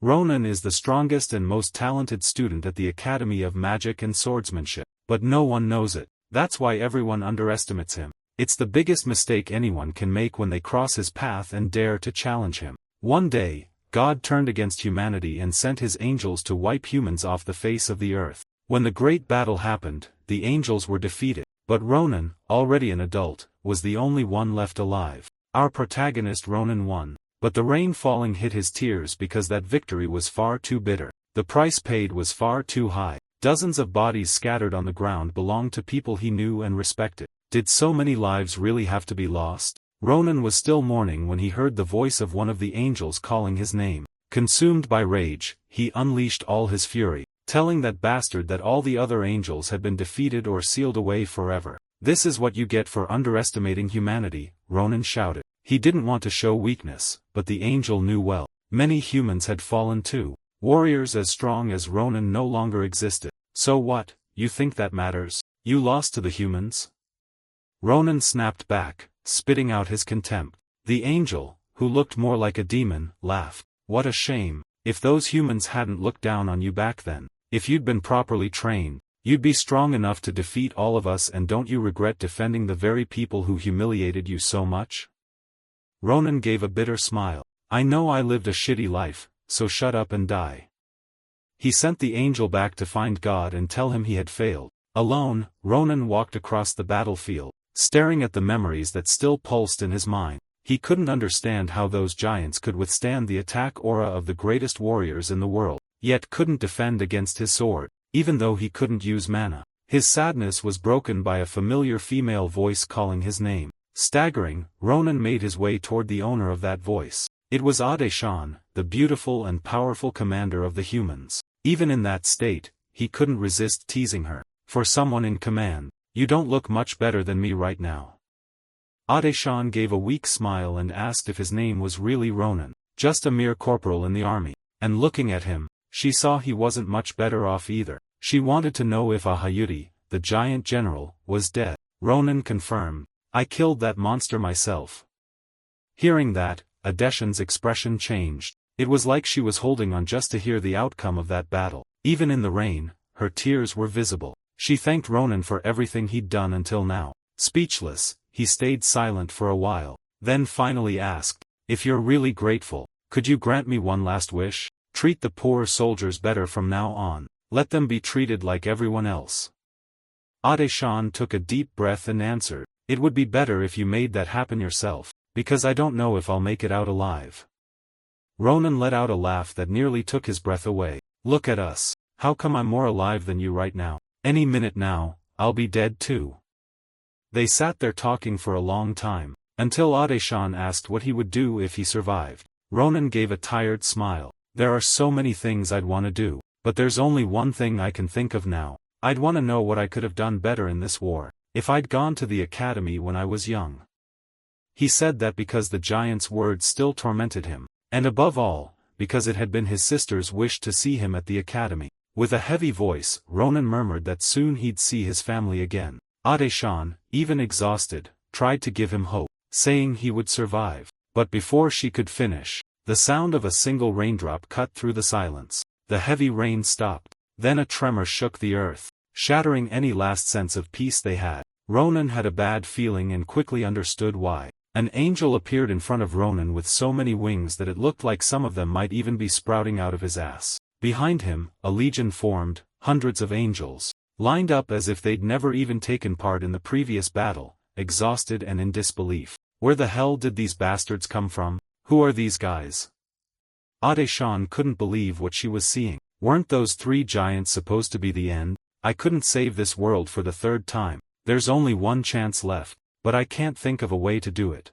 Ronan is the strongest and most talented student at the Academy of Magic and Swordsmanship, but no one knows it. That's why everyone underestimates him. It's the biggest mistake anyone can make when they cross his path and dare to challenge him. One day, God turned against humanity and sent his angels to wipe humans off the face of the earth. When the great battle happened, the angels were defeated, but Ronan, already an adult, was the only one left alive. Our protagonist Ronan won, but the rain falling hid his tears because that victory was far too bitter. The price paid was far too high. Dozens of bodies scattered on the ground belonged to people he knew and respected. Did so many lives really have to be lost? Ronan was still mourning when he heard the voice of one of the angels calling his name. Consumed by rage, he unleashed all his fury, telling that bastard that all the other angels had been defeated or sealed away forever. "This is what you get for underestimating humanity," Ronan shouted. He didn't want to show weakness, but the angel knew well. Many humans had fallen too. Warriors as strong as Ronan no longer existed. "So what, you think that matters? You lost to the humans?" Ronan snapped back, spitting out his contempt. The angel, who looked more like a demon, laughed. "What a shame. If those humans hadn't looked down on you back then, if you'd been properly trained, you'd be strong enough to defeat all of us, and don't you regret defending the very people who humiliated you so much?" Ronan gave a bitter smile. "I know I lived a shitty life, so shut up and die." He sent the angel back to find God and tell him he had failed. Alone, Ronan walked across the battlefield, staring at the memories that still pulsed in his mind. He couldn't understand how those giants could withstand the attack aura of the greatest warriors in the world, yet couldn't defend against his sword, even though he couldn't use mana. His sadness was broken by a familiar female voice calling his name. Staggering, Ronan made his way toward the owner of that voice. It was Ade-shan, the beautiful and powerful commander of the humans. Even in that state, he couldn't resist teasing her. For someone in command, "You don't look much better than me right now." Ade-shan gave a weak smile and asked if his name was really Ronan, just a mere corporal in the army. And looking at him, she saw he wasn't much better off either. She wanted to know if Ahayuti, the giant general, was dead. Ronan confirmed, "I killed that monster myself." Hearing that, Ade-shan's expression changed. It was like she was holding on just to hear the outcome of that battle. Even in the rain, her tears were visible. She thanked Ronan for everything he'd done until now. Speechless, he stayed silent for a while, then finally asked, "If you're really grateful, could you grant me one last wish? Treat the poor soldiers better from now on. Let them be treated like everyone else." Ade-shan took a deep breath and answered, "It would be better if you made that happen yourself, because I don't know if I'll make it out alive." Ronan let out a laugh that nearly took his breath away. "Look at us. How come I'm more alive than you right now? Any minute now, I'll be dead too." They sat there talking for a long time, until Ade-shan asked what he would do if he survived. Ronan gave a tired smile. "There are so many things I'd want to do, but there's only one thing I can think of now. I'd want to know what I could have done better in this war, if I'd gone to the academy when I was young." He said that because the giant's words still tormented him, and above all, because it had been his sister's wish to see him at the academy. With a heavy voice, Ronan murmured that soon he'd see his family again. Ade-shan, even exhausted, tried to give him hope, saying he would survive. But before she could finish, the sound of a single raindrop cut through the silence. The heavy rain stopped. Then a tremor shook the earth, shattering any last sense of peace they had. Ronan had a bad feeling and quickly understood why. An angel appeared in front of Ronan with so many wings that it looked like some of them might even be sprouting out of his ass. Behind him, a legion formed, hundreds of angels, lined up as if they'd never even taken part in the previous battle, exhausted and in disbelief. Where the hell did these bastards come from? Who are these guys? Ade-shan couldn't believe what she was seeing. Weren't those three giants supposed to be the end? "I couldn't save this world for the third time. There's only one chance left, but I can't think of a way to do it."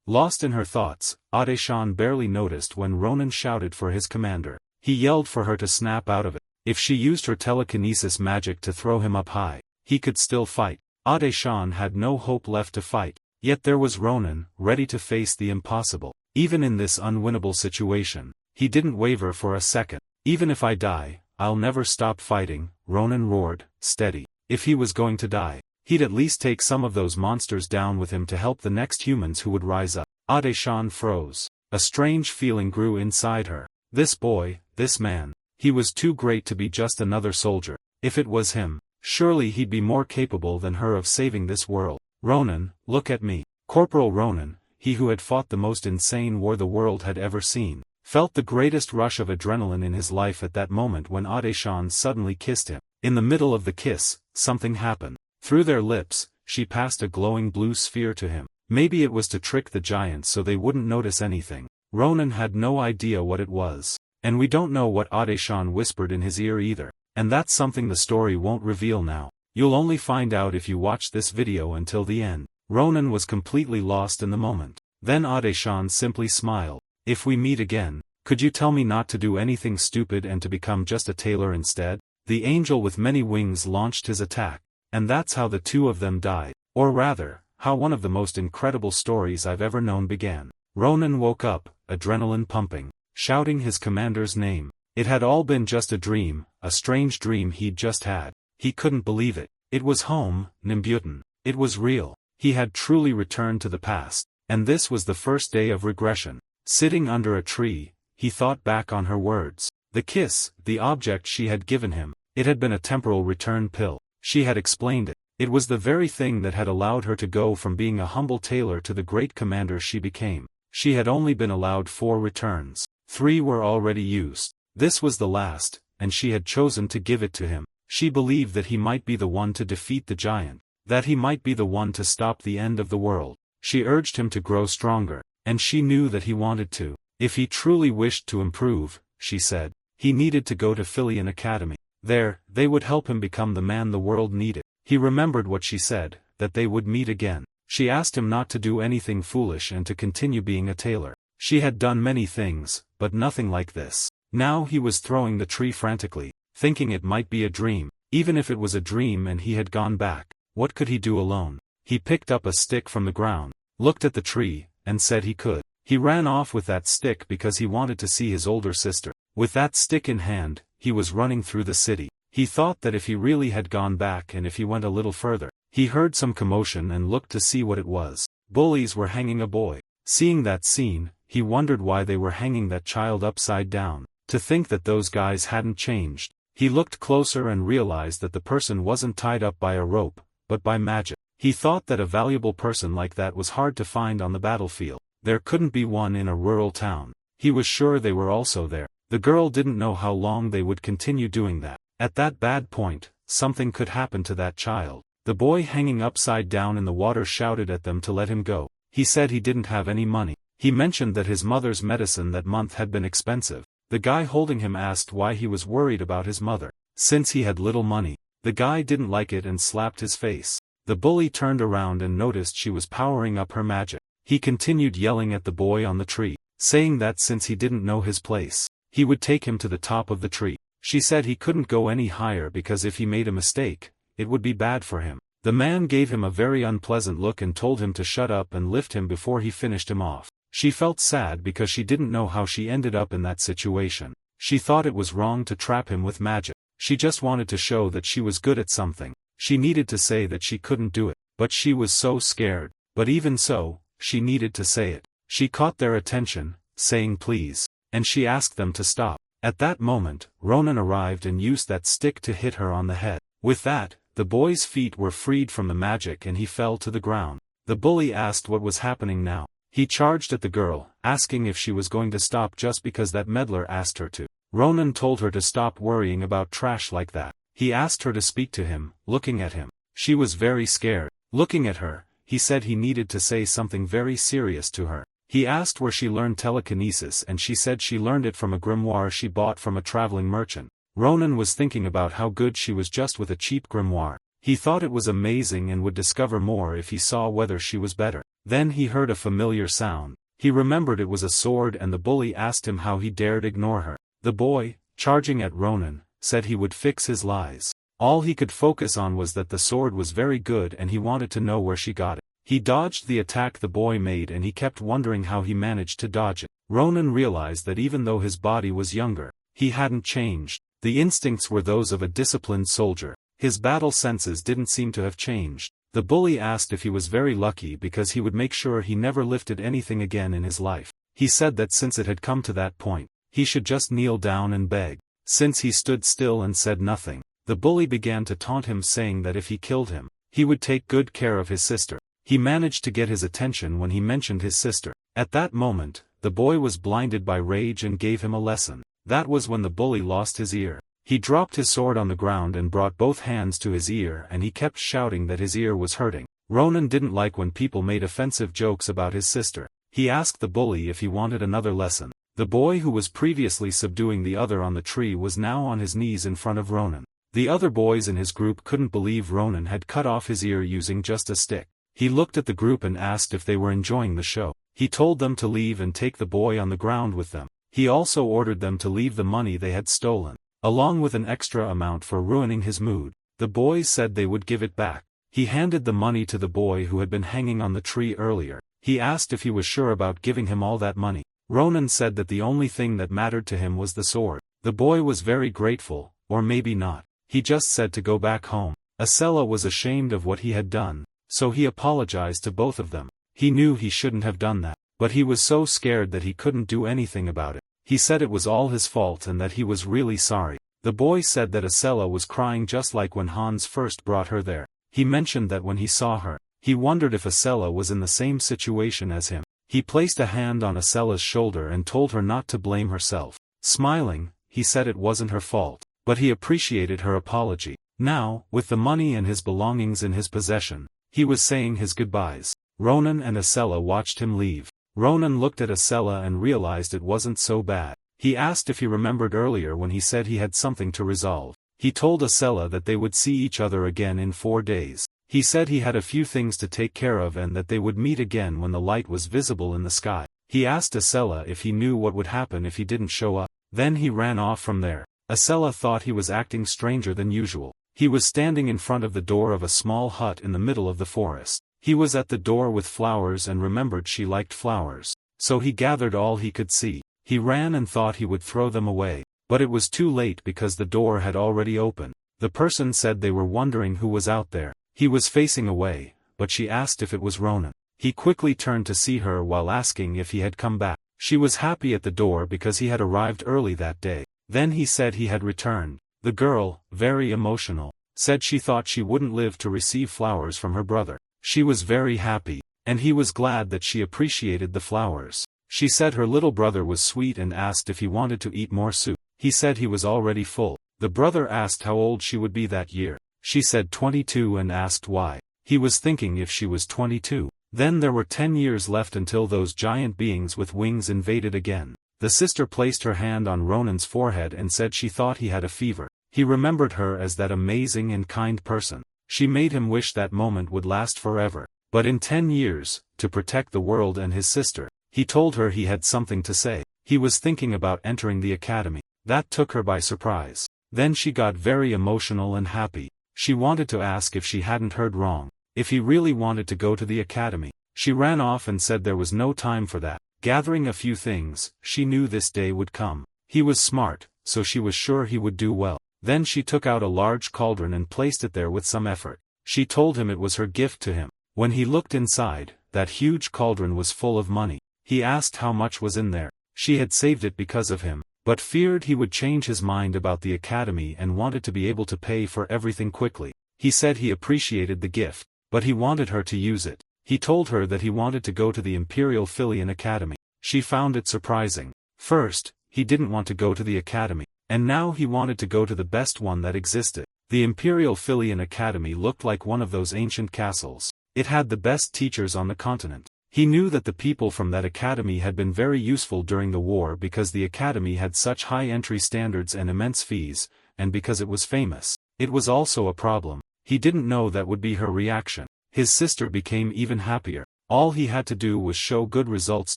Lost in her thoughts, Ade-shan barely noticed when Ronan shouted for his commander. He yelled for her to snap out of it. If she used her telekinesis magic to throw him up high, he could still fight. Ade-shan had no hope left to fight, yet there was Ronan, ready to face the impossible. Even in this unwinnable situation, he didn't waver for a second. "Even if I die, I'll never stop fighting," Ronan roared, steady. If he was going to die, he'd at least take some of those monsters down with him to help the next humans who would rise up. Ade-shan froze. A strange feeling grew inside her. This boy, this man, he was too great to be just another soldier. If it was him, surely he'd be more capable than her of saving this world. Ronan, look at me. Corporal Ronan, he who had fought the most insane war the world had ever seen, felt the greatest rush of adrenaline in his life at that moment when Adeshan suddenly kissed him. In the middle of the kiss, something happened. Through their lips, she passed a glowing blue sphere to him. Maybe it was to trick the giants so they wouldn't notice anything. Ronan had no idea what it was. And we don't know what Adeshan whispered in his ear either. And that's something the story won't reveal now. You'll only find out if you watch this video until the end. Ronan was completely lost in the moment. Then Adeshan simply smiled. If we meet again, could you tell me not to do anything stupid and to become just a tailor instead? The angel with many wings launched his attack. And that's how the two of them died. Or rather, how one of the most incredible stories I've ever known began. Ronan woke up, adrenaline pumping, shouting his commander's name. It had all been just a dream, a strange dream he'd just had. He couldn't believe it. It was home, Nimbutan. It was real. He had truly returned to the past. And this was the first day of regression. Sitting under a tree, he thought back on her words. The kiss, the object she had given him, it had been a temporal return pill. She had explained it. It was the very thing that had allowed her to go from being a humble tailor to the great commander she became. She had only been allowed 4 returns. 3 were already used. This was the last, and she had chosen to give it to him. She believed that he might be the one to defeat the giant, that he might be the one to stop the end of the world. She urged him to grow stronger, and she knew that he wanted to. If he truly wished to improve, she said, he needed to go to Philian Academy. There, they would help him become the man the world needed. He remembered what she said, that they would meet again. She asked him not to do anything foolish and to continue being a tailor. She had done many things, but nothing like this. Now he was throwing the tree frantically, thinking it might be a dream. Even if it was a dream and he had gone back, what could he do alone? He picked up a stick from the ground, looked at the tree, and said he could. He ran off with that stick because he wanted to see his older sister. With that stick in hand, he was running through the city. He thought that if he really had gone back and if he went a little further, he heard some commotion and looked to see what it was. Bullies were hanging a boy. Seeing that scene, he wondered why they were hanging that child upside down. To think that those guys hadn't changed. He looked closer and realized that the person wasn't tied up by a rope, but by magic. He thought that a valuable person like that was hard to find on the battlefield. There couldn't be one in a rural town. He was sure they were also there. The girl didn't know how long they would continue doing that. At that bad point, something could happen to that child. The boy hanging upside down in the water shouted at them to let him go. He said he didn't have any money. He mentioned that his mother's medicine that month had been expensive. The guy holding him asked why he was worried about his mother. Since he had little money. The guy didn't like it and slapped his face. The bully turned around and noticed she was powering up her magic. He continued yelling at the boy on the tree, saying that since he didn't know his place, he would take him to the top of the tree. She said he couldn't go any higher because if he made a mistake, it would be bad for him. The man gave him a very unpleasant look and told him to shut up and lift him before he finished him off. She felt sad because she didn't know how she ended up in that situation. She thought it was wrong to trap him with magic. She just wanted to show that she was good at something. She needed to say that she couldn't do it, but she was so scared. But even so, she needed to say it. She caught their attention, saying please, and she asked them to stop. At that moment, Ronan arrived and used that stick to hit her on the head. With that, the boy's feet were freed from the magic and he fell to the ground. The bully asked what was happening now. He charged at the girl, asking if she was going to stop just because that meddler asked her to. Ronan told her to stop worrying about trash like that. He asked her to speak to him, looking at him. She was very scared. Looking at her, he said he needed to say something very serious to her. He asked where she learned telekinesis and she said she learned it from a grimoire she bought from a traveling merchant. Ronan was thinking about how good she was just with a cheap grimoire. He thought it was amazing and would discover more if he saw whether she was better. Then he heard a familiar sound. He remembered it was a sword and the bully asked him how he dared ignore her. The boy, charging at Ronan, said he would fix his lies. All he could focus on was that the sword was very good and he wanted to know where she got it. He dodged the attack the boy made and he kept wondering how he managed to dodge it. Ronan realized that even though his body was younger, he hadn't changed. The instincts were those of a disciplined soldier. His battle senses didn't seem to have changed. The bully asked if he was very lucky because he would make sure he never lifted anything again in his life. He said that since it had come to that point, he should just kneel down and beg. Since he stood still and said nothing, the bully began to taunt him, saying that if he killed him, he would take good care of his sister. He managed to get his attention when he mentioned his sister. At that moment, the boy was blinded by rage and gave him a lesson. That was when the bully lost his ear. He dropped his sword on the ground and brought both hands to his ear, and he kept shouting that his ear was hurting. Ronan didn't like when people made offensive jokes about his sister. He asked the bully if he wanted another lesson. The boy who was previously subduing the other on the tree was now on his knees in front of Ronan. The other boys in his group couldn't believe Ronan had cut off his ear using just a stick. He looked at the group and asked if they were enjoying the show. He told them to leave and take the boy on the ground with them. He also ordered them to leave the money they had stolen, along with an extra amount for ruining his mood. The boys said they would give it back. He handed the money to the boy who had been hanging on the tree earlier. He asked if he was sure about giving him all that money. Ronan said that the only thing that mattered to him was the sword. The boy was very grateful, or maybe not. He just said to go back home. Acela was ashamed of what he had done, so he apologized to both of them. He knew he shouldn't have done that, but he was so scared that he couldn't do anything about it. He said it was all his fault and that he was really sorry. The boy said that Acela was crying just like when Hans first brought her there. He mentioned that when he saw her, he wondered if Acela was in the same situation as him. He placed a hand on Acela's shoulder and told her not to blame herself. Smiling, he said it wasn't her fault, but he appreciated her apology. Now, with the money and his belongings in his possession, he was saying his goodbyes. Ronan and Acela watched him leave. Ronan looked at Acela and realized it wasn't so bad. He asked if he remembered earlier when he said he had something to resolve. He told Acela that they would see each other again in 4 days. He said he had a few things to take care of and that they would meet again when the light was visible in the sky. He asked Acela if he knew what would happen if he didn't show up. Then he ran off from there. Acela thought he was acting stranger than usual. He was standing in front of the door of a small hut in the middle of the forest. He was at the door with flowers and remembered she liked flowers. So he gathered all he could see. He ran and thought he would throw them away. But it was too late because the door had already opened. The person said they were wondering who was out there. He was facing away, but she asked if it was Ronan. He quickly turned to see her while asking if he had come back. She was happy at the door because he had arrived early that day. Then he said he had returned. The girl, very emotional, said she thought she wouldn't live to receive flowers from her brother. She was very happy, and he was glad that she appreciated the flowers. She said her little brother was sweet and asked if he wanted to eat more soup. He said he was already full. The brother asked how old she would be that year. She said 22 and asked why. He was thinking if she was 22. Then there were 10 years left until those giant beings with wings invaded again. The sister placed her hand on Ronan's forehead and said she thought he had a fever. He remembered her as that amazing and kind person. She made him wish that moment would last forever. But in 10 years, to protect the world and his sister, he told her he had something to say. He was thinking about entering the academy. That took her by surprise. Then she got very emotional and happy. She wanted to ask if she hadn't heard wrong, if he really wanted to go to the academy. She ran off and said there was no time for that. Gathering a few things, she knew this day would come. He was smart, so she was sure he would do well. Then she took out a large cauldron and placed it there with some effort. She told him it was her gift to him. When he looked inside, that huge cauldron was full of money. He asked how much was in there. She had saved it because of him, but feared he would change his mind about the academy and wanted to be able to pay for everything quickly. He said he appreciated the gift, but he wanted her to use it. He told her that he wanted to go to the Imperial Filian Academy. She found it surprising. First, he didn't want to go to the academy, and now he wanted to go to the best one that existed. The Imperial Filian Academy looked like one of those ancient castles. It had the best teachers on the continent. He knew that the people from that academy had been very useful during the war because the academy had such high entry standards and immense fees, and because it was famous. It was also a problem. He didn't know that would be her reaction. His sister became even happier. All he had to do was show good results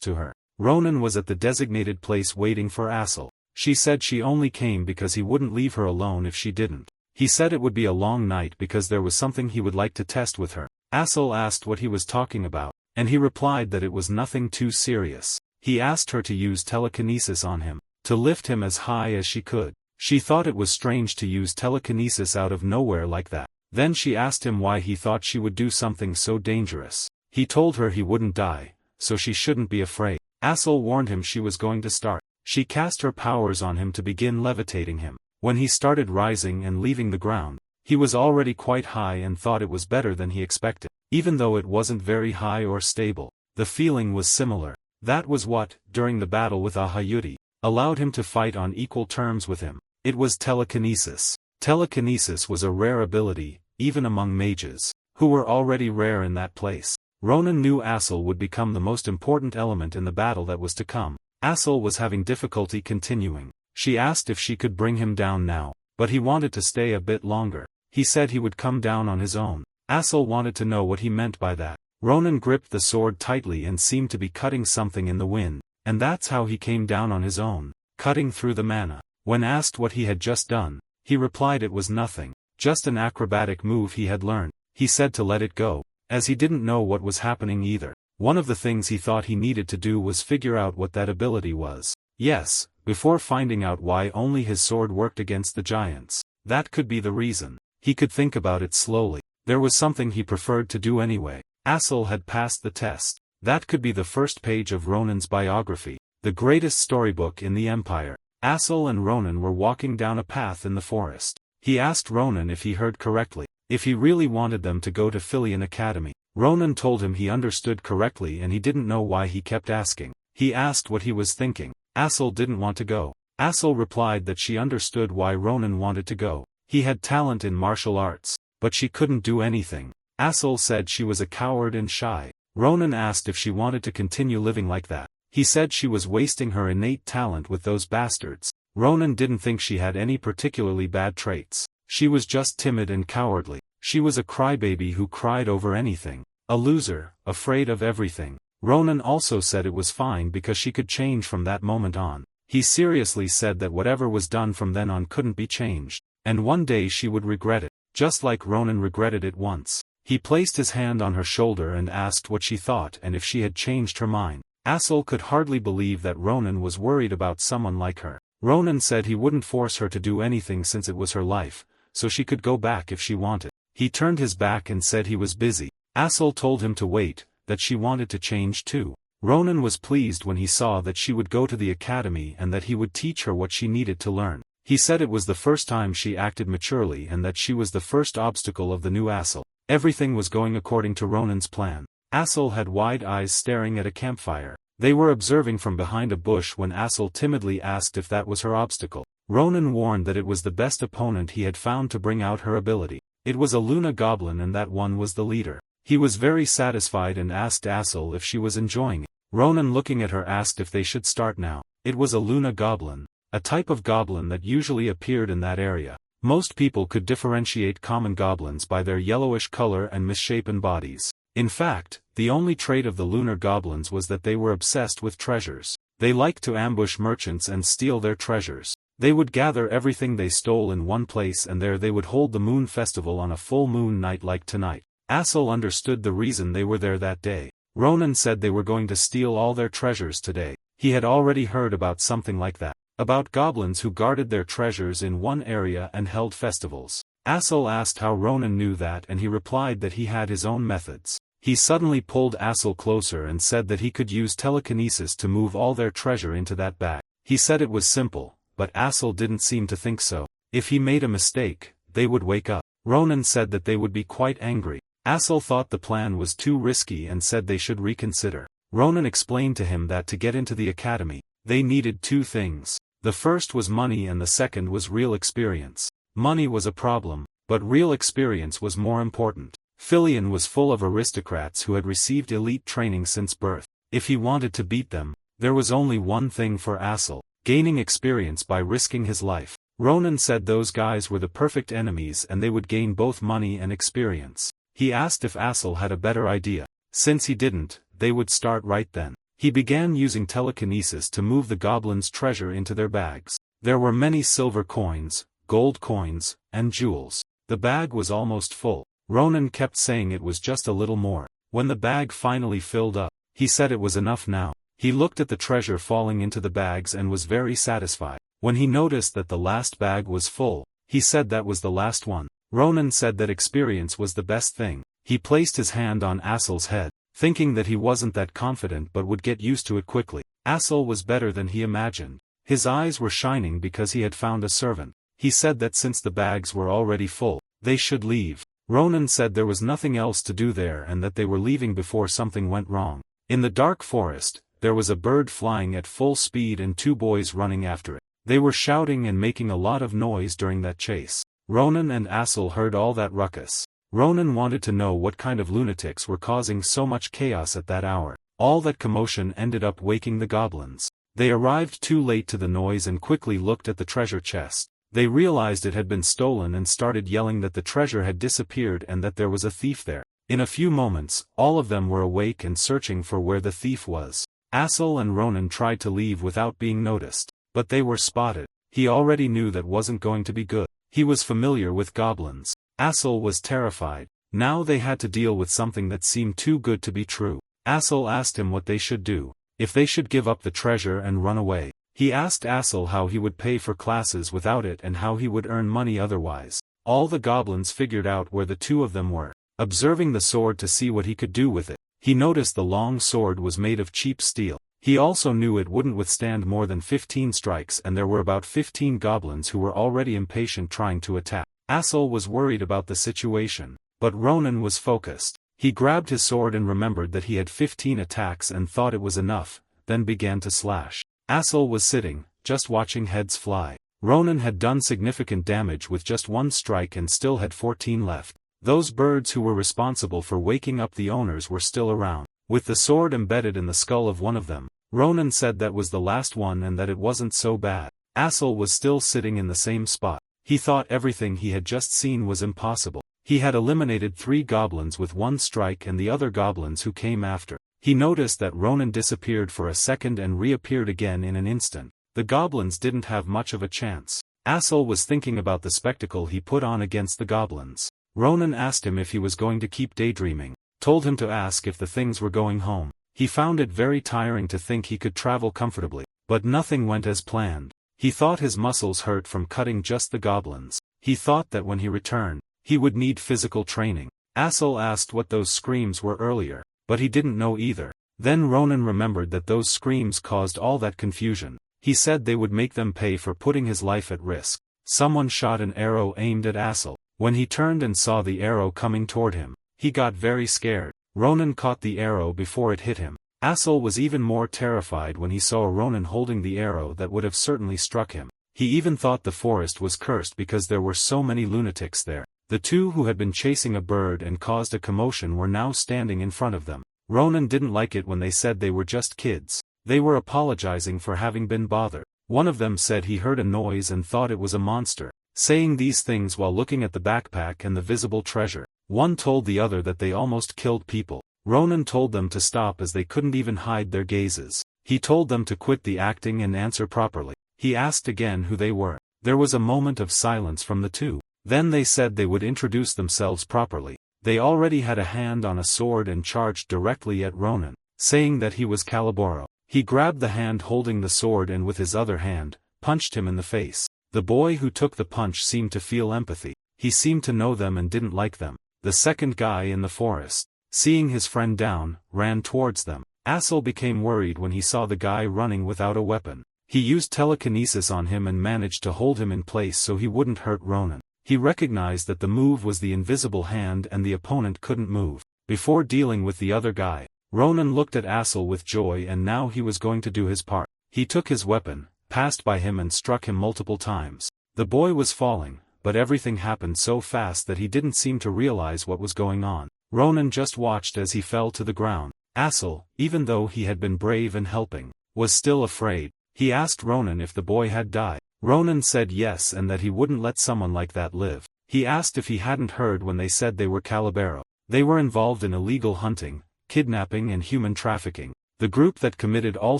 to her. Ronan was at the designated place waiting for Asel. She said she only came because he wouldn't leave her alone if she didn't. He said it would be a long night because there was something he would like to test with her. Asel asked what he was talking about, and he replied that it was nothing too serious. He asked her to use telekinesis on him, to lift him as high as she could. She thought it was strange to use telekinesis out of nowhere like that. Then she asked him why he thought she would do something so dangerous. He told her he wouldn't die, so she shouldn't be afraid. Asel warned him she was going to start. She cast her powers on him to begin levitating him. When he started rising and leaving the ground, he was already quite high and thought it was better than he expected. Even though it wasn't very high or stable, the feeling was similar. That was what, during the battle with Ahayuri, allowed him to fight on equal terms with him. It was telekinesis. Telekinesis was a rare ability, even among mages, who were already rare in that place. Ronan knew Asel would become the most important element in the battle that was to come. Asel was having difficulty continuing. She asked if she could bring him down now, but he wanted to stay a bit longer. He said he would come down on his own. Asel wanted to know what he meant by that. Ronan gripped the sword tightly and seemed to be cutting something in the wind, and that's how he came down on his own, cutting through the mana. When asked what he had just done, he replied it was nothing, just an acrobatic move he had learned. He said to let it go, as he didn't know what was happening either. One of the things he thought he needed to do was figure out what that ability was. Yes, before finding out why only his sword worked against the giants. That could be the reason. He could think about it slowly. There was something he preferred to do anyway. Asel had passed the test. That could be the first page of Ronan's biography, the greatest storybook in the Empire. Asel and Ronan were walking down a path in the forest. He asked Ronan if he heard correctly, if he really wanted them to go to Filian Academy. Ronan told him he understood correctly and he didn't know why he kept asking. He asked what he was thinking. Asel didn't want to go. Asel replied that she understood why Ronan wanted to go. He had talent in martial arts, but she couldn't do anything. Asel said she was a coward and shy. Ronan asked if she wanted to continue living like that. He said she was wasting her innate talent with those bastards. Ronan didn't think she had any particularly bad traits. She was just timid and cowardly. She was a crybaby who cried over anything. A loser, afraid of everything. Ronan also said it was fine because she could change from that moment on. He seriously said that whatever was done from then on couldn't be changed, and one day she would regret it, just like Ronan regretted it once. He placed his hand on her shoulder and asked what she thought and if she had changed her mind. Asel could hardly believe that Ronan was worried about someone like her. Ronan said he wouldn't force her to do anything since it was her life, so she could go back if she wanted. He turned his back and said he was busy. Asel told him to wait, that she wanted to change too. Ronan was pleased when he saw that she would go to the academy and that he would teach her what she needed to learn. He said it was the first time she acted maturely and that she was the first obstacle of the new Asel. Everything was going according to Ronan's plan. Asel had wide eyes staring at a campfire. They were observing from behind a bush when Asel timidly asked if that was her obstacle. Ronan warned that it was the best opponent he had found to bring out her ability. It was a Luna goblin and that one was the leader. He was very satisfied and asked Asel if she was enjoying it. Ronan looking at her asked if they should start now. It was a Luna goblin, a type of goblin that usually appeared in that area. Most people could differentiate common goblins by their yellowish color and misshapen bodies. In fact, the only trait of the lunar goblins was that they were obsessed with treasures. They liked to ambush merchants and steal their treasures. They would gather everything they stole in one place and there they would hold the moon festival on a full moon night like tonight. Asel understood the reason they were there that day. Ronan said they were going to steal all their treasures today. He had already heard about something like that. About goblins who guarded their treasures in one area and held festivals. Asel asked how Ronan knew that and he replied that he had his own methods. He suddenly pulled Asel closer and said that he could use telekinesis to move all their treasure into that bag. He said it was simple, but Asel didn't seem to think so. If he made a mistake, they would wake up. Ronan said that they would be quite angry. Asel thought the plan was too risky and said they should reconsider. Ronan explained to him that to get into the academy, they needed two things. The first was money and the second was real experience. Money was a problem, but real experience was more important. Filian was full of aristocrats who had received elite training since birth. If he wanted to beat them, there was only one thing for Asel: gaining experience by risking his life. Ronan said those guys were the perfect enemies and they would gain both money and experience. He asked if Asel had a better idea. Since he didn't, they would start right then. He began using telekinesis to move the goblins' treasure into their bags. There were many silver coins, gold coins, and jewels. The bag was almost full. Ronan kept saying it was just a little more. When the bag finally filled up, he said it was enough now. He looked at the treasure falling into the bags and was very satisfied. When he noticed that the last bag was full, he said that was the last one. Ronan said that experience was the best thing. He placed his hand on Asel's head, thinking that he wasn't that confident but would get used to it quickly. Asel was better than he imagined. His eyes were shining because he had found a servant. He said that since the bags were already full, they should leave. Ronan said there was nothing else to do there and that they were leaving before something went wrong. In the dark forest, there was a bird flying at full speed and two boys running after it. They were shouting and making a lot of noise during that chase. Ronan and Asel heard all that ruckus. Ronan wanted to know what kind of lunatics were causing so much chaos at that hour. All that commotion ended up waking the goblins. They arrived too late to the noise and quickly looked at the treasure chest. They realized it had been stolen and started yelling that the treasure had disappeared and that there was a thief there. In a few moments, all of them were awake and searching for where the thief was. Asel and Ronan tried to leave without being noticed, but they were spotted. He already knew that wasn't going to be good. He was familiar with goblins. Asel was terrified. Now they had to deal with something that seemed too good to be true. Asel asked him what they should do, if they should give up the treasure and run away. He asked Asel how he would pay for classes without it and how he would earn money otherwise. All the goblins figured out where the two of them were. Observing the sword to see what he could do with it, he noticed the long sword was made of cheap steel. He also knew it wouldn't withstand more than 15 strikes and there were about 15 goblins who were already impatient trying to attack. Asel was worried about the situation, but Ronan was focused. He grabbed his sword and remembered that he had 15 attacks and thought it was enough, then began to slash. Asel was sitting, just watching heads fly. Ronan had done significant damage with just one strike and still had 14 left. Those birds who were responsible for waking up the owners were still around, with the sword embedded in the skull of one of them. Ronan said that was the last one and that it wasn't so bad. Asel was still sitting in the same spot. He thought everything he had just seen was impossible. He had eliminated 3 goblins with one strike and the other goblins who came after. He noticed that Ronan disappeared for a second and reappeared again in an instant. The goblins didn't have much of a chance. Asel was thinking about the spectacle he put on against the goblins. Ronan asked him if he was going to keep daydreaming, told him to ask if the things were going home. He found it very tiring to think he could travel comfortably, but nothing went as planned. He thought his muscles hurt from cutting just the goblins. He thought that when he returned, he would need physical training. Asel asked what those screams were earlier, but he didn't know either. Then Ronan remembered that those screams caused all that confusion. He said they would make them pay for putting his life at risk. Someone shot an arrow aimed at Asel. When he turned and saw the arrow coming toward him, he got very scared. Ronan caught the arrow before it hit him. Asel was even more terrified when he saw Ronan holding the arrow that would have certainly struck him. He even thought the forest was cursed because there were so many lunatics there. The two who had been chasing a bird and caused a commotion were now standing in front of them. Ronan didn't like it when they said they were just kids. They were apologizing for having been bothered. One of them said he heard a noise and thought it was a monster, saying these things while looking at the backpack and the visible treasure. One told the other that they almost killed people. Ronan told them to stop as they couldn't even hide their gazes. He told them to quit the acting and answer properly. He asked again who they were. There was a moment of silence from the two. Then they said they would introduce themselves properly. They already had a hand on a sword and charged directly at Ronan, saying that he was Caliboro. He grabbed the hand holding the sword and with his other hand, punched him in the face. The boy who took the punch seemed to feel empathy. He seemed to know them and didn't like them. The second guy in the forest, seeing his friend down, ran towards them. Asel became worried when he saw the guy running without a weapon. He used telekinesis on him and managed to hold him in place so he wouldn't hurt Ronan. He recognized that the move was the invisible hand and the opponent couldn't move. Before dealing with the other guy, Ronan looked at Asel with joy and now he was going to do his part. He took his weapon, passed by him and struck him multiple times. The boy was falling, but everything happened so fast that he didn't seem to realize what was going on. Ronan just watched as he fell to the ground. Asel, even though he had been brave and helping, was still afraid. He asked Ronan if the boy had died. Ronan said yes and that he wouldn't let someone like that live. He asked if he hadn't heard when they said they were Calibero. They were involved in illegal hunting, kidnapping and human trafficking. The group that committed all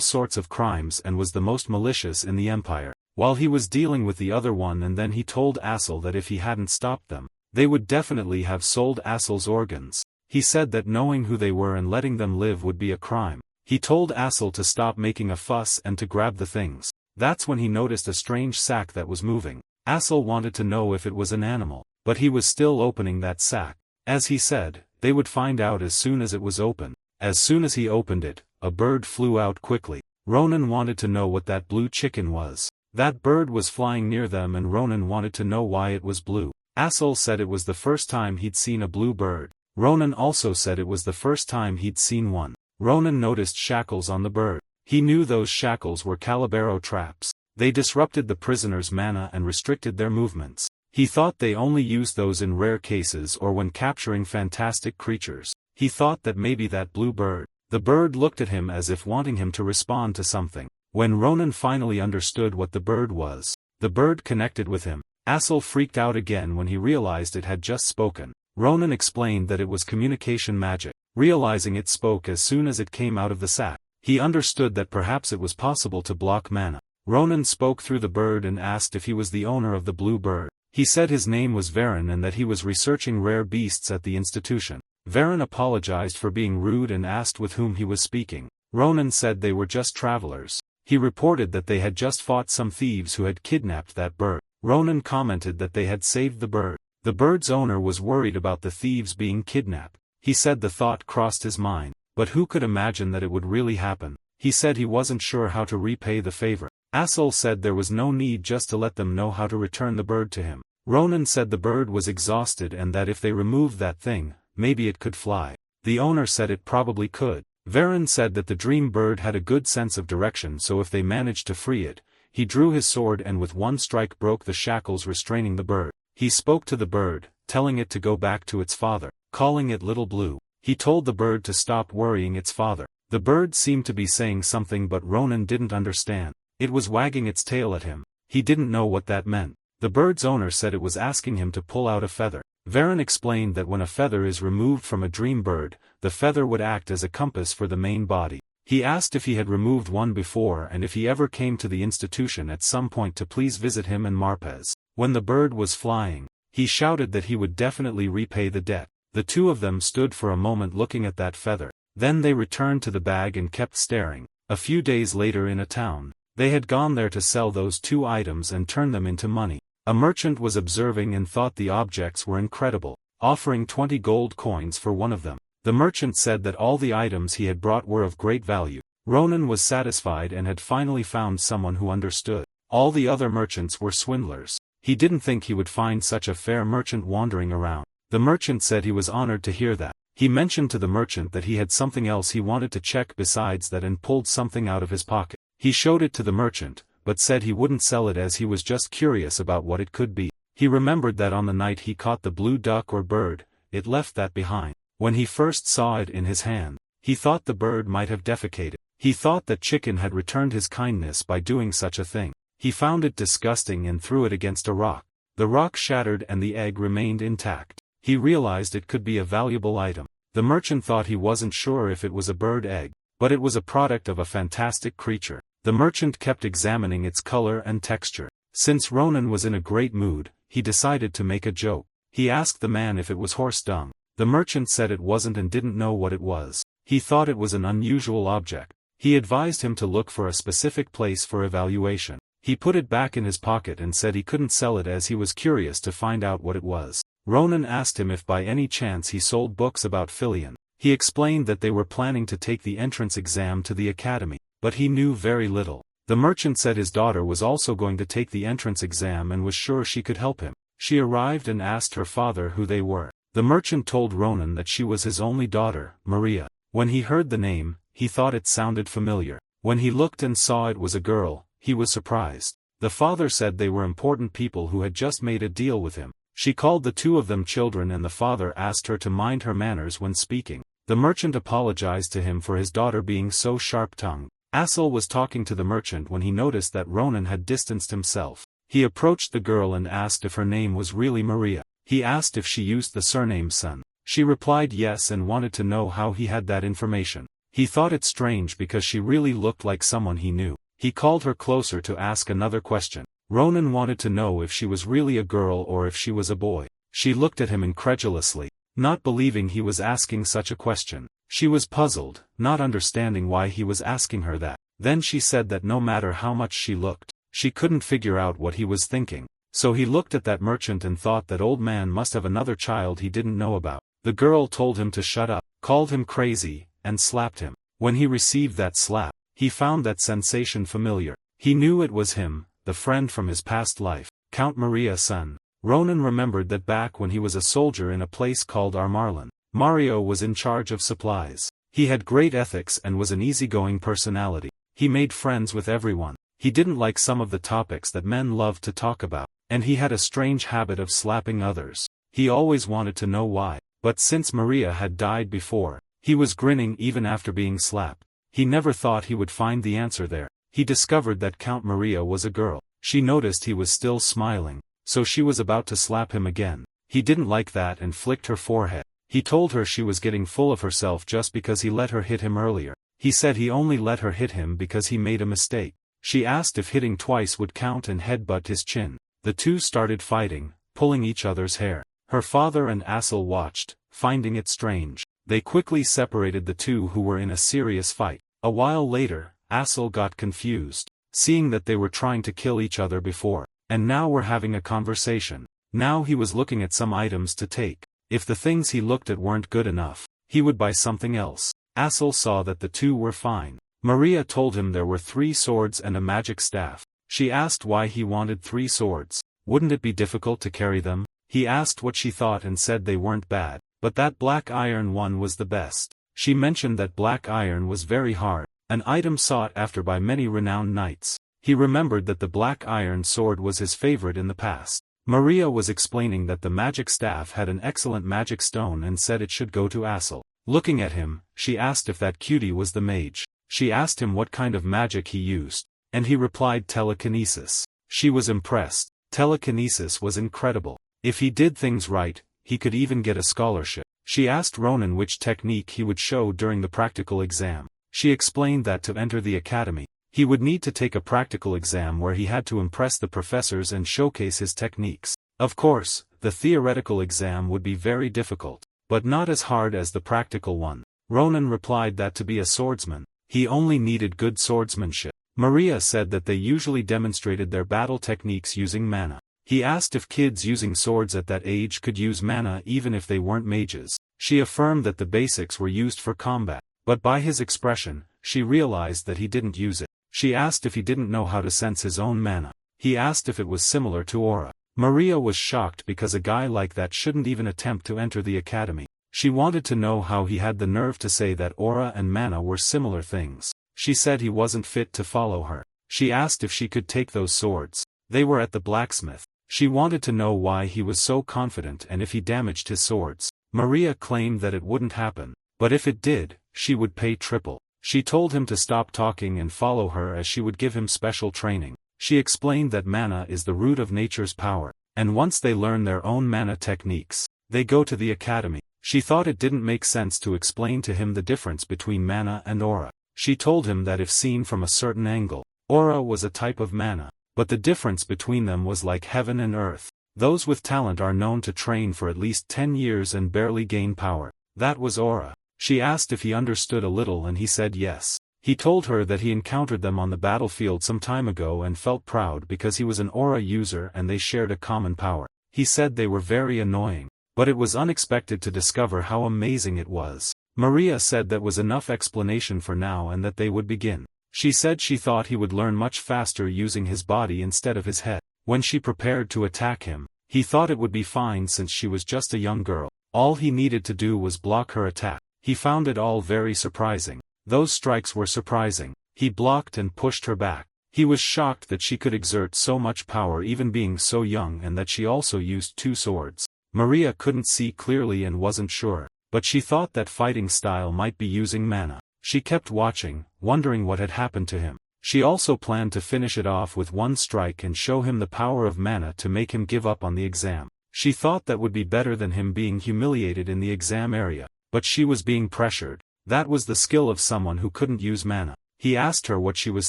sorts of crimes and was the most malicious in the empire. While he was dealing with the other one and then he told Asel that if he hadn't stopped them, they would definitely have sold Asel's organs. He said that knowing who they were and letting them live would be a crime. He told Asel to stop making a fuss and to grab the things. That's when he noticed a strange sack that was moving. Asel wanted to know if it was an animal, but he was still opening that sack. As he said, they would find out as soon as it was open. As soon as he opened it, a bird flew out quickly. Ronan wanted to know what that blue chicken was. That bird was flying near them and Ronan wanted to know why it was blue. Asol said it was the first time he'd seen a blue bird. Ronan also said it was the first time he'd seen one. Ronan noticed shackles on the bird. He knew those shackles were Calabero traps. They disrupted the prisoner's mana and restricted their movements. He thought they only used those in rare cases or when capturing fantastic creatures. He thought that maybe that blue bird. The bird looked at him as if wanting him to respond to something. When Ronan finally understood what the bird was, the bird connected with him. Asol freaked out again when he realized it had just spoken. Ronan explained that it was communication magic. Realizing it spoke as soon as it came out of the sack, he understood that perhaps it was possible to block mana. Ronan spoke through the bird and asked if he was the owner of the blue bird. He said his name was Varen and that he was researching rare beasts at the institution. Varen apologized for being rude and asked with whom he was speaking. Ronan said they were just travelers. He reported that they had just fought some thieves who had kidnapped that bird. Ronan commented that they had saved the bird. The bird's owner was worried about the thieves being kidnapped. He said the thought crossed his mind, but who could imagine that it would really happen? He said he wasn't sure how to repay the favor. Asol said there was no need, just to let them know how to return the bird to him. Ronan said the bird was exhausted and that if they removed that thing, maybe it could fly. The owner said it probably could. Varen said that the dream bird had a good sense of direction, so if they managed to free it, he drew his sword and with one strike broke the shackles restraining the bird. He spoke to the bird, telling it to go back to its father, calling it Little Blue. He told the bird to stop worrying its father. The bird seemed to be saying something but Ronan didn't understand. It was wagging its tail at him. He didn't know what that meant. The bird's owner said it was asking him to pull out a feather. Varen explained that when a feather is removed from a dream bird, the feather would act as a compass for the main body. He asked if he had removed one before and if he ever came to the institution at some point to please visit him and Marpez. When the bird was flying, he shouted that he would definitely repay the debt. The two of them stood for a moment looking at that feather. Then they returned to the bag and kept staring. A few days later in a town, they had gone there to sell those two items and turn them into money. A merchant was observing and thought the objects were incredible, offering 20 gold coins for one of them. The merchant said that all the items he had brought were of great value. Ronan was satisfied and had finally found someone who understood. All the other merchants were swindlers. He didn't think he would find such a fair merchant wandering around. The merchant said he was honored to hear that. He mentioned to the merchant that he had something else he wanted to check besides that and pulled something out of his pocket. He showed it to the merchant, but said he wouldn't sell it as he was just curious about what it could be. He remembered that on the night he caught the blue duck or bird, it left that behind. When he first saw it in his hand, he thought the bird might have defecated. He thought that Chicken had returned his kindness by doing such a thing. He found it disgusting and threw it against a rock. The rock shattered and the egg remained intact. He realized it could be a valuable item. The merchant thought he wasn't sure if it was a bird egg, but it was a product of a fantastic creature. The merchant kept examining its color and texture. Since Ronan was in a great mood, he decided to make a joke. He asked the man if it was horse dung. The merchant said it wasn't and didn't know what it was. He thought it was an unusual object. He advised him to look for a specific place for evaluation. He put it back in his pocket and said he couldn't sell it as he was curious to find out what it was. Ronan asked him if by any chance he sold books about Filion. He explained that they were planning to take the entrance exam to the academy, but he knew very little. The merchant said his daughter was also going to take the entrance exam and was sure she could help him. She arrived and asked her father who they were. The merchant told Ronan that she was his only daughter, Maria. When he heard the name, he thought it sounded familiar. When he looked and saw it was a girl, he was surprised. The father said they were important people who had just made a deal with him. She called the two of them children and the father asked her to mind her manners when speaking. The merchant apologized to him for his daughter being so sharp-tongued. Asol was talking to the merchant when he noticed that Ronan had distanced himself. He approached the girl and asked if her name was really Maria. He asked if she used the surname Sun. She replied yes and wanted to know how he had that information. He thought it strange because she really looked like someone he knew. He called her closer to ask another question. Ronan wanted to know if she was really a girl or if she was a boy. She looked at him incredulously, not believing he was asking such a question. She was puzzled, not understanding why he was asking her that. Then she said that no matter how much she looked, she couldn't figure out what he was thinking. So he looked at that merchant and thought that old man must have another child he didn't know about. The girl told him to shut up, called him crazy, and slapped him. When he received that slap, He found that sensation familiar. He knew it was him, the friend from his past life, Count Maria-san. Ronan remembered that back when he was a soldier in a place called Armarlin, Mario was in charge of supplies. He had great ethics and was an easygoing personality. He made friends with everyone. He didn't like some of the topics that men loved to talk about, and he had a strange habit of slapping others. He always wanted to know why, but since Maria had died before, he was grinning even after being slapped. He never thought he would find the answer there. He discovered that Count Maria was a girl. She noticed he was still smiling, so she was about to slap him again. He didn't like that and flicked her forehead. He told her she was getting full of herself just because he let her hit him earlier. He said he only let her hit him because he made a mistake. She asked if hitting twice would count and headbutt his chin. The two started fighting, pulling each other's hair. Her father and Assel watched, finding it strange. They quickly separated the two who were in a serious fight. A while later, Assel got confused, seeing that they were trying to kill each other before, and now were having a conversation. Now he was looking at some items to take. If the things he looked at weren't good enough, he would buy something else. Assel saw that the two were fine. Maria told him there were 3 swords and a magic staff. She asked why he wanted 3 swords. Wouldn't it be difficult to carry them? He asked what she thought and said they weren't bad, but that black iron one was the best. She mentioned that black iron was very hard, an item sought after by many renowned knights. He remembered that the black iron sword was his favorite in the past. Maria was explaining that the magic staff had an excellent magic stone and said it should go to Assel. Looking at him, she asked if that cutie was the mage. She asked him what kind of magic he used, and he replied telekinesis. She was impressed. Telekinesis was incredible. If he did things right, he could even get a scholarship. She asked Ronan which technique he would show during the practical exam. She explained that to enter the academy, he would need to take a practical exam where he had to impress the professors and showcase his techniques. Of course, the theoretical exam would be very difficult, but not as hard as the practical one. Ronan replied that to be a swordsman, he only needed good swordsmanship. Maria said that they usually demonstrated their battle techniques using mana. He asked if kids using swords at that age could use mana even if they weren't mages. She affirmed that the basics were used for combat, but by his expression, she realized that he didn't use it. She asked if he didn't know how to sense his own mana. He asked if it was similar to aura. Maria was shocked because a guy like that shouldn't even attempt to enter the academy. She wanted to know how he had the nerve to say that aura and mana were similar things. She said he wasn't fit to follow her. She asked if she could take those swords. They were at the blacksmith. She wanted to know why he was so confident and if he damaged his swords. Maria claimed that it wouldn't happen, but if it did, she would pay triple. She told him to stop talking and follow her as she would give him special training. She explained that mana is the root of nature's power, and once they learn their own mana techniques, they go to the academy. She thought it didn't make sense to explain to him the difference between mana and aura. She told him that if seen from a certain angle, aura was a type of mana, but the difference between them was like heaven and earth. Those with talent are known to train for at least 10 years and barely gain power. That was aura. She asked if he understood a little and he said yes. He told her that he encountered them on the battlefield some time ago and felt proud because he was an aura user and they shared a common power. He said they were very annoying, but it was unexpected to discover how amazing it was. Maria said that was enough explanation for now and that they would begin. She said she thought he would learn much faster using his body instead of his head. When she prepared to attack him, he thought it would be fine since she was just a young girl. All he needed to do was block her attack. He found it all very surprising. Those strikes were surprising. He blocked and pushed her back. He was shocked that she could exert so much power even being so young and that she also used 2 swords. Maria couldn't see clearly and wasn't sure, but she thought that fighting style might be using mana. She kept watching, wondering what had happened to him. She also planned to finish it off with 1 strike and show him the power of mana to make him give up on the exam. She thought that would be better than him being humiliated in the exam area, but she was being pressured. That was the skill of someone who couldn't use mana. He asked her what she was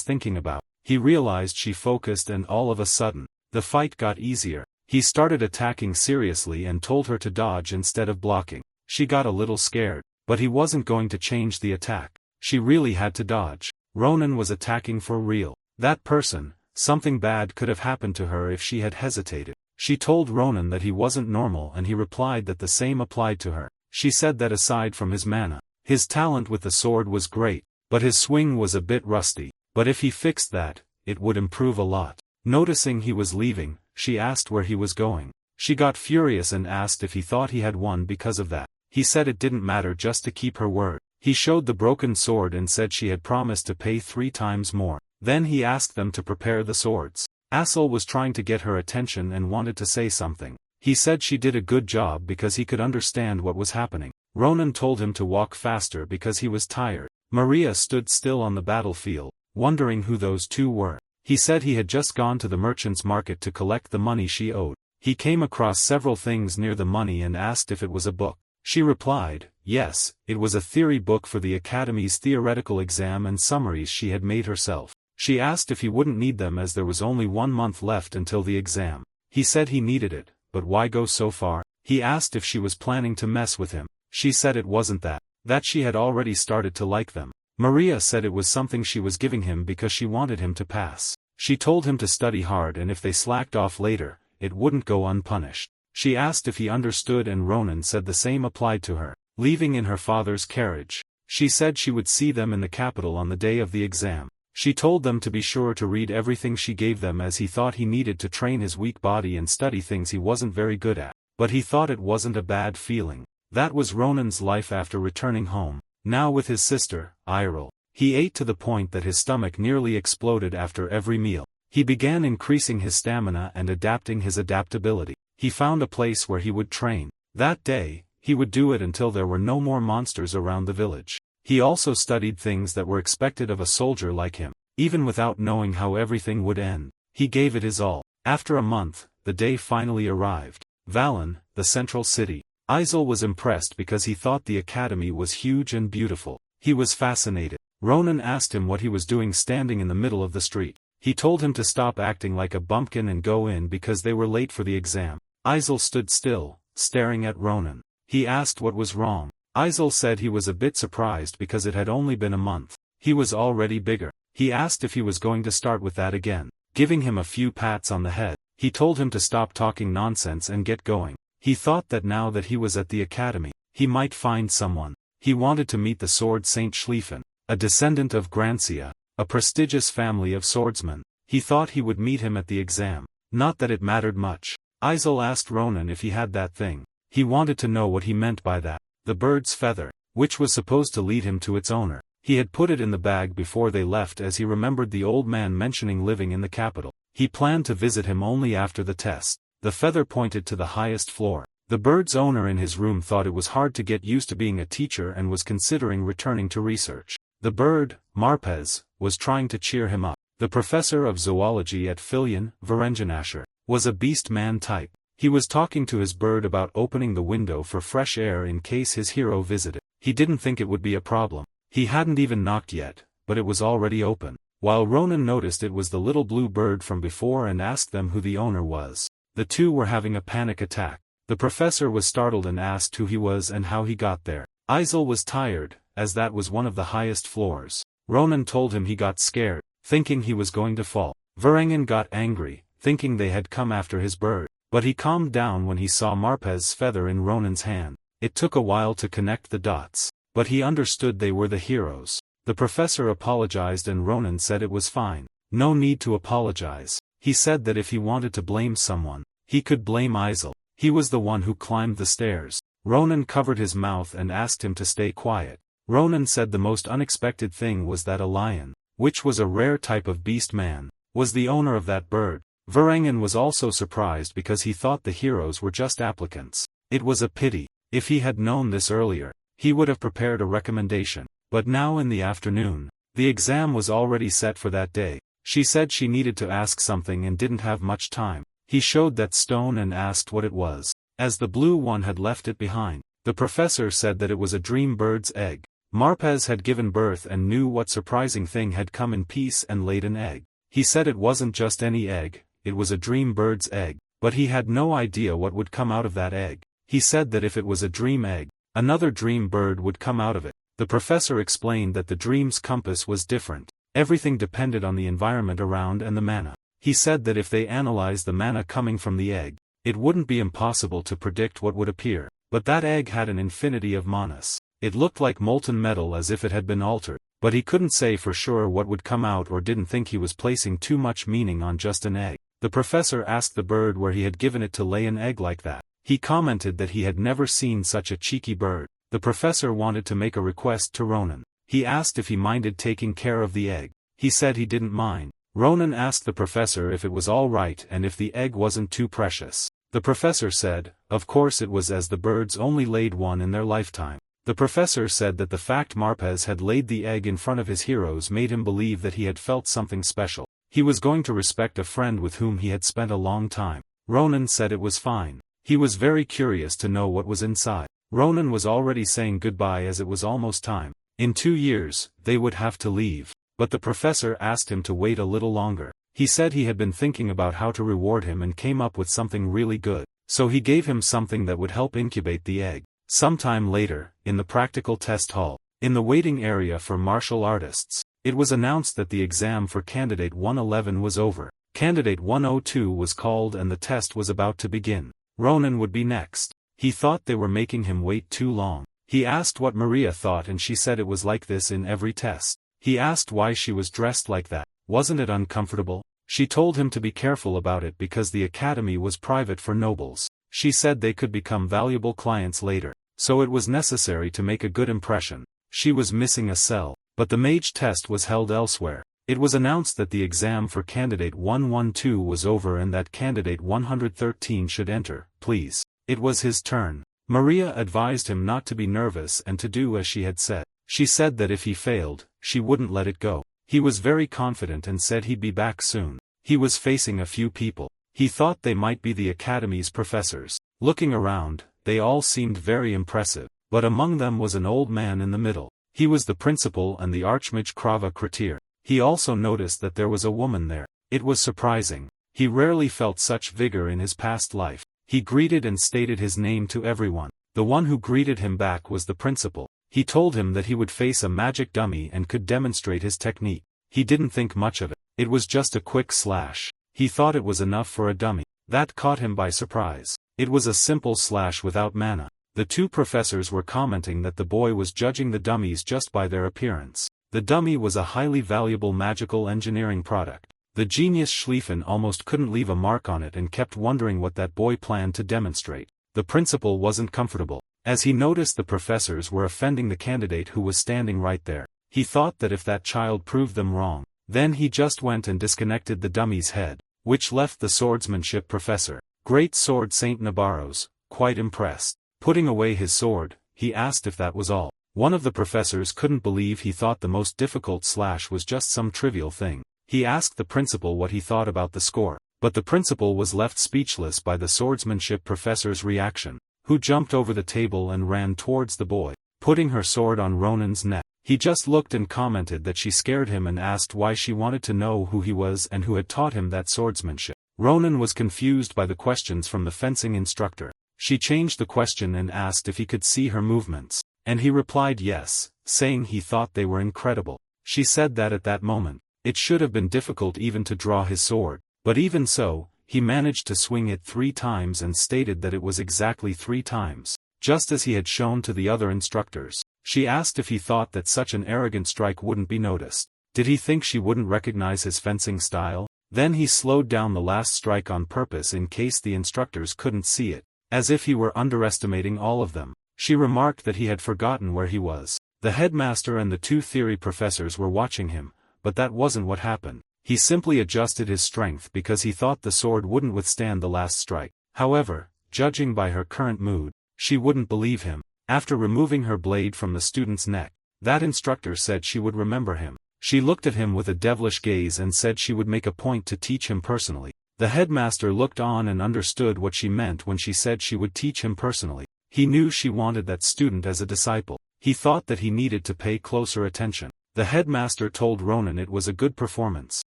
thinking about. He realized she focused and all of a sudden, the fight got easier. He started attacking seriously and told her to dodge instead of blocking. She got a little scared, but he wasn't going to change the attack. She really had to dodge. Ronan was attacking for real. That person, something bad could have happened to her if she had hesitated. She told Ronan that he wasn't normal and he replied that the same applied to her. She said that aside from his mana, his talent with the sword was great. but his swing was a bit rusty. But if he fixed that, it would improve a lot. Noticing he was leaving, she asked where he was going. She got furious and asked if he thought he had won because of that. He said it didn't matter just to keep her word. He showed the broken sword and said she had promised to pay 3 times more. Then he asked them to prepare the swords. Asel was trying to get her attention and wanted to say something. He said she did a good job because he could understand what was happening. Ronan told him to walk faster because he was tired. Maria stood still on the battlefield, wondering who those two were. He said he had just gone to the merchant's market to collect the money she owed. He came across several things near the money and asked if it was a book. She replied, yes, it was a theory book for the Academy's theoretical exam and summaries she had made herself. She asked if he wouldn't need them as there was only 1 month left until the exam. He said he needed it, but why go so far? He asked if she was planning to mess with him. She said it wasn't that she had already started to like them. Maria said it was something she was giving him because she wanted him to pass. She told him to study hard and if they slacked off later, it wouldn't go unpunished. She asked if he understood and Ronan said the same applied to her. Leaving in her father's carriage, she said she would see them in the capital on the day of the exam. She told them to be sure to read everything she gave them as he thought he needed to train his weak body and study things he wasn't very good at. But he thought it wasn't a bad feeling. That was Ronan's life after returning home. Now with his sister, Iril, he ate to the point that his stomach nearly exploded after every meal. He began increasing his stamina and adapting his adaptability. He found a place where he would train. That day, he would do it until there were no more monsters around the village. He also studied things that were expected of a soldier like him. Even without knowing how everything would end, he gave it his all. After a month, the day finally arrived. Valen, the central city. Isel was impressed because he thought the academy was huge and beautiful. He was fascinated. Ronan asked him what he was doing standing in the middle of the street. He told him to stop acting like a bumpkin and go in because they were late for the exam. Isel stood still, staring at Ronan. He asked what was wrong. Isel said he was a bit surprised because it had only been a month. He was already bigger. He asked if he was going to start with that again. Giving him a few pats on the head, he told him to stop talking nonsense and get going. He thought that now that he was at the academy, he might find someone. He wanted to meet the sword Saint Schlieffen, a descendant of Grancia, a prestigious family of swordsmen. He thought he would meet him at the exam. Not that it mattered much. Isel asked Ronan if he had that thing. He wanted to know what he meant by that. The bird's feather, which was supposed to lead him to its owner. He had put it in the bag before they left as he remembered the old man mentioning living in the capital. He planned to visit him only after the test. The feather pointed to the highest floor. The bird's owner in his room thought it was hard to get used to being a teacher and was considering returning to research. The bird, Marpez, was trying to cheer him up. The professor of zoology at Filion, Varenjanasher, was a beast man type. He was talking to his bird about opening the window for fresh air in case his hero visited. He didn't think it would be a problem. He hadn't even knocked yet, but it was already open. While Ronan noticed it was the little blue bird from before and asked them who the owner was. The two were having a panic attack. The professor was startled and asked who he was and how he got there. Isel was tired, as that was one of the highest floors. Ronan told him he got scared, thinking he was going to fall. Varengan got angry, thinking they had come after his bird. But he calmed down when he saw Marpez's feather in Ronan's hand. It took a while to connect the dots, but he understood they were the heroes. The professor apologized and Ronan said it was fine. No need to apologize. He said that if he wanted to blame someone, he could blame Isel. He was the one who climbed the stairs. Ronan covered his mouth and asked him to stay quiet. Ronan said the most unexpected thing was that a lion, which was a rare type of beast man, was the owner of that bird. Varengan was also surprised because he thought the heroes were just applicants. It was a pity. If he had known this earlier, he would have prepared a recommendation. But now in the afternoon, the exam was already set for that day. She said she needed to ask something and didn't have much time. He showed that stone and asked what it was, as the blue one had left it behind. The professor said that it was a dream bird's egg. Marpez had given birth and knew what surprising thing had come in peace and laid an egg. He said it wasn't just any egg, it was a dream bird's egg, but he had no idea what would come out of that egg. He said that if it was a dream egg, another dream bird would come out of it. The professor explained that the dream's compass was different. Everything depended on the environment around and the mana. He said that if they analyzed the mana coming from the egg, it wouldn't be impossible to predict what would appear. But that egg had an infinity of manas. It looked like molten metal as if it had been altered. but he couldn't say for sure what would come out or didn't think he was placing too much meaning on just an egg. The professor asked the bird where he had given it to lay an egg like that. He commented that he had never seen such a cheeky bird. The professor wanted to make a request to Ronan. He asked if he minded taking care of the egg. He said he didn't mind. Ronan asked the professor if it was all right and if the egg wasn't too precious. The professor said, of course it was, as the birds only laid one in their lifetime. The professor said that the fact Marpez had laid the egg in front of his heroes made him believe that he had felt something special. He was going to respect a friend with whom he had spent a long time. Ronan said it was fine. He was very curious to know what was inside. Ronan was already saying goodbye as it was almost time. In 2 years, they would have to leave. But the professor asked him to wait a little longer. He said he had been thinking about how to reward him and came up with something really good. So he gave him something that would help incubate the egg. Sometime later, in the practical test hall, in the waiting area for martial artists, it was announced that the exam for Candidate 111 was over. Candidate 102 was called and the test was about to begin. Ronan would be next. He thought they were making him wait too long. He asked what Maria thought and she said it was like this in every test. He asked why she was dressed like that. Wasn't it uncomfortable? She told him to be careful about it because the academy was private for nobles. She said they could become valuable clients later, so it was necessary to make a good impression. She was missing a cell, but the mage test was held elsewhere. It was announced that the exam for Candidate 112 was over and that Candidate 113 should enter, please. It was his turn. Maria advised him not to be nervous and to do as she had said. She said that if he failed, she wouldn't let it go. He was very confident and said he'd be back soon. He was facing a few people. He thought they might be the academy's professors. Looking around, they all seemed very impressive, but among them was an old man in the middle. He was the principal and the Archmage Krava Kratir. He also noticed that there was a woman there. It was surprising. He rarely felt such vigor in his past life. He greeted and stated his name to everyone. The one who greeted him back was the principal. He told him that he would face a magic dummy and could demonstrate his technique. He didn't think much of it. It was just a quick slash. He thought it was enough for a dummy. That caught him by surprise. It was a simple slash without mana. The two professors were commenting that the boy was judging the dummies just by their appearance. The dummy was a highly valuable magical engineering product. The genius Schlieffen almost couldn't leave a mark on it and kept wondering what that boy planned to demonstrate. The principal wasn't comfortable, as he noticed the professors were offending the candidate who was standing right there. He thought that if that child proved them wrong, then he just went and disconnected the dummy's head, which left the swordsmanship professor, Great Sword Saint Nabarros, quite impressed. Putting away his sword, he asked if that was all. One of the professors couldn't believe he thought the most difficult slash was just some trivial thing. He asked the principal what he thought about the score, but the principal was left speechless by the swordsmanship professor's reaction, who jumped over the table and ran towards the boy, putting her sword on Ronan's neck. He just looked and commented that she scared him and asked why she wanted to know who he was and who had taught him that swordsmanship. Ronan was confused by the questions from the fencing instructor. She changed the question and asked if he could see her movements, and he replied yes, saying he thought they were incredible. She said that at that moment, it should have been difficult even to draw his sword, but even so, he managed to swing it 3 times and stated that it was exactly 3 times, just as he had shown to the other instructors. She asked if he thought that such an arrogant strike wouldn't be noticed. Did he think she wouldn't recognize his fencing style? Then he slowed down the last strike on purpose in case the instructors couldn't see it, as if he were underestimating all of them. She remarked that he had forgotten where he was. The headmaster and the 2 theory professors were watching him, but that wasn't what happened. He simply adjusted his strength because he thought the sword wouldn't withstand the last strike. However, judging by her current mood, she wouldn't believe him. After removing her blade from the student's neck, that instructor said she would remember him. She looked at him with a devilish gaze and said she would make a point to teach him personally. The headmaster looked on and understood what she meant when she said she would teach him personally. He knew she wanted that student as a disciple. He thought that he needed to pay closer attention. The headmaster told Ronan it was a good performance.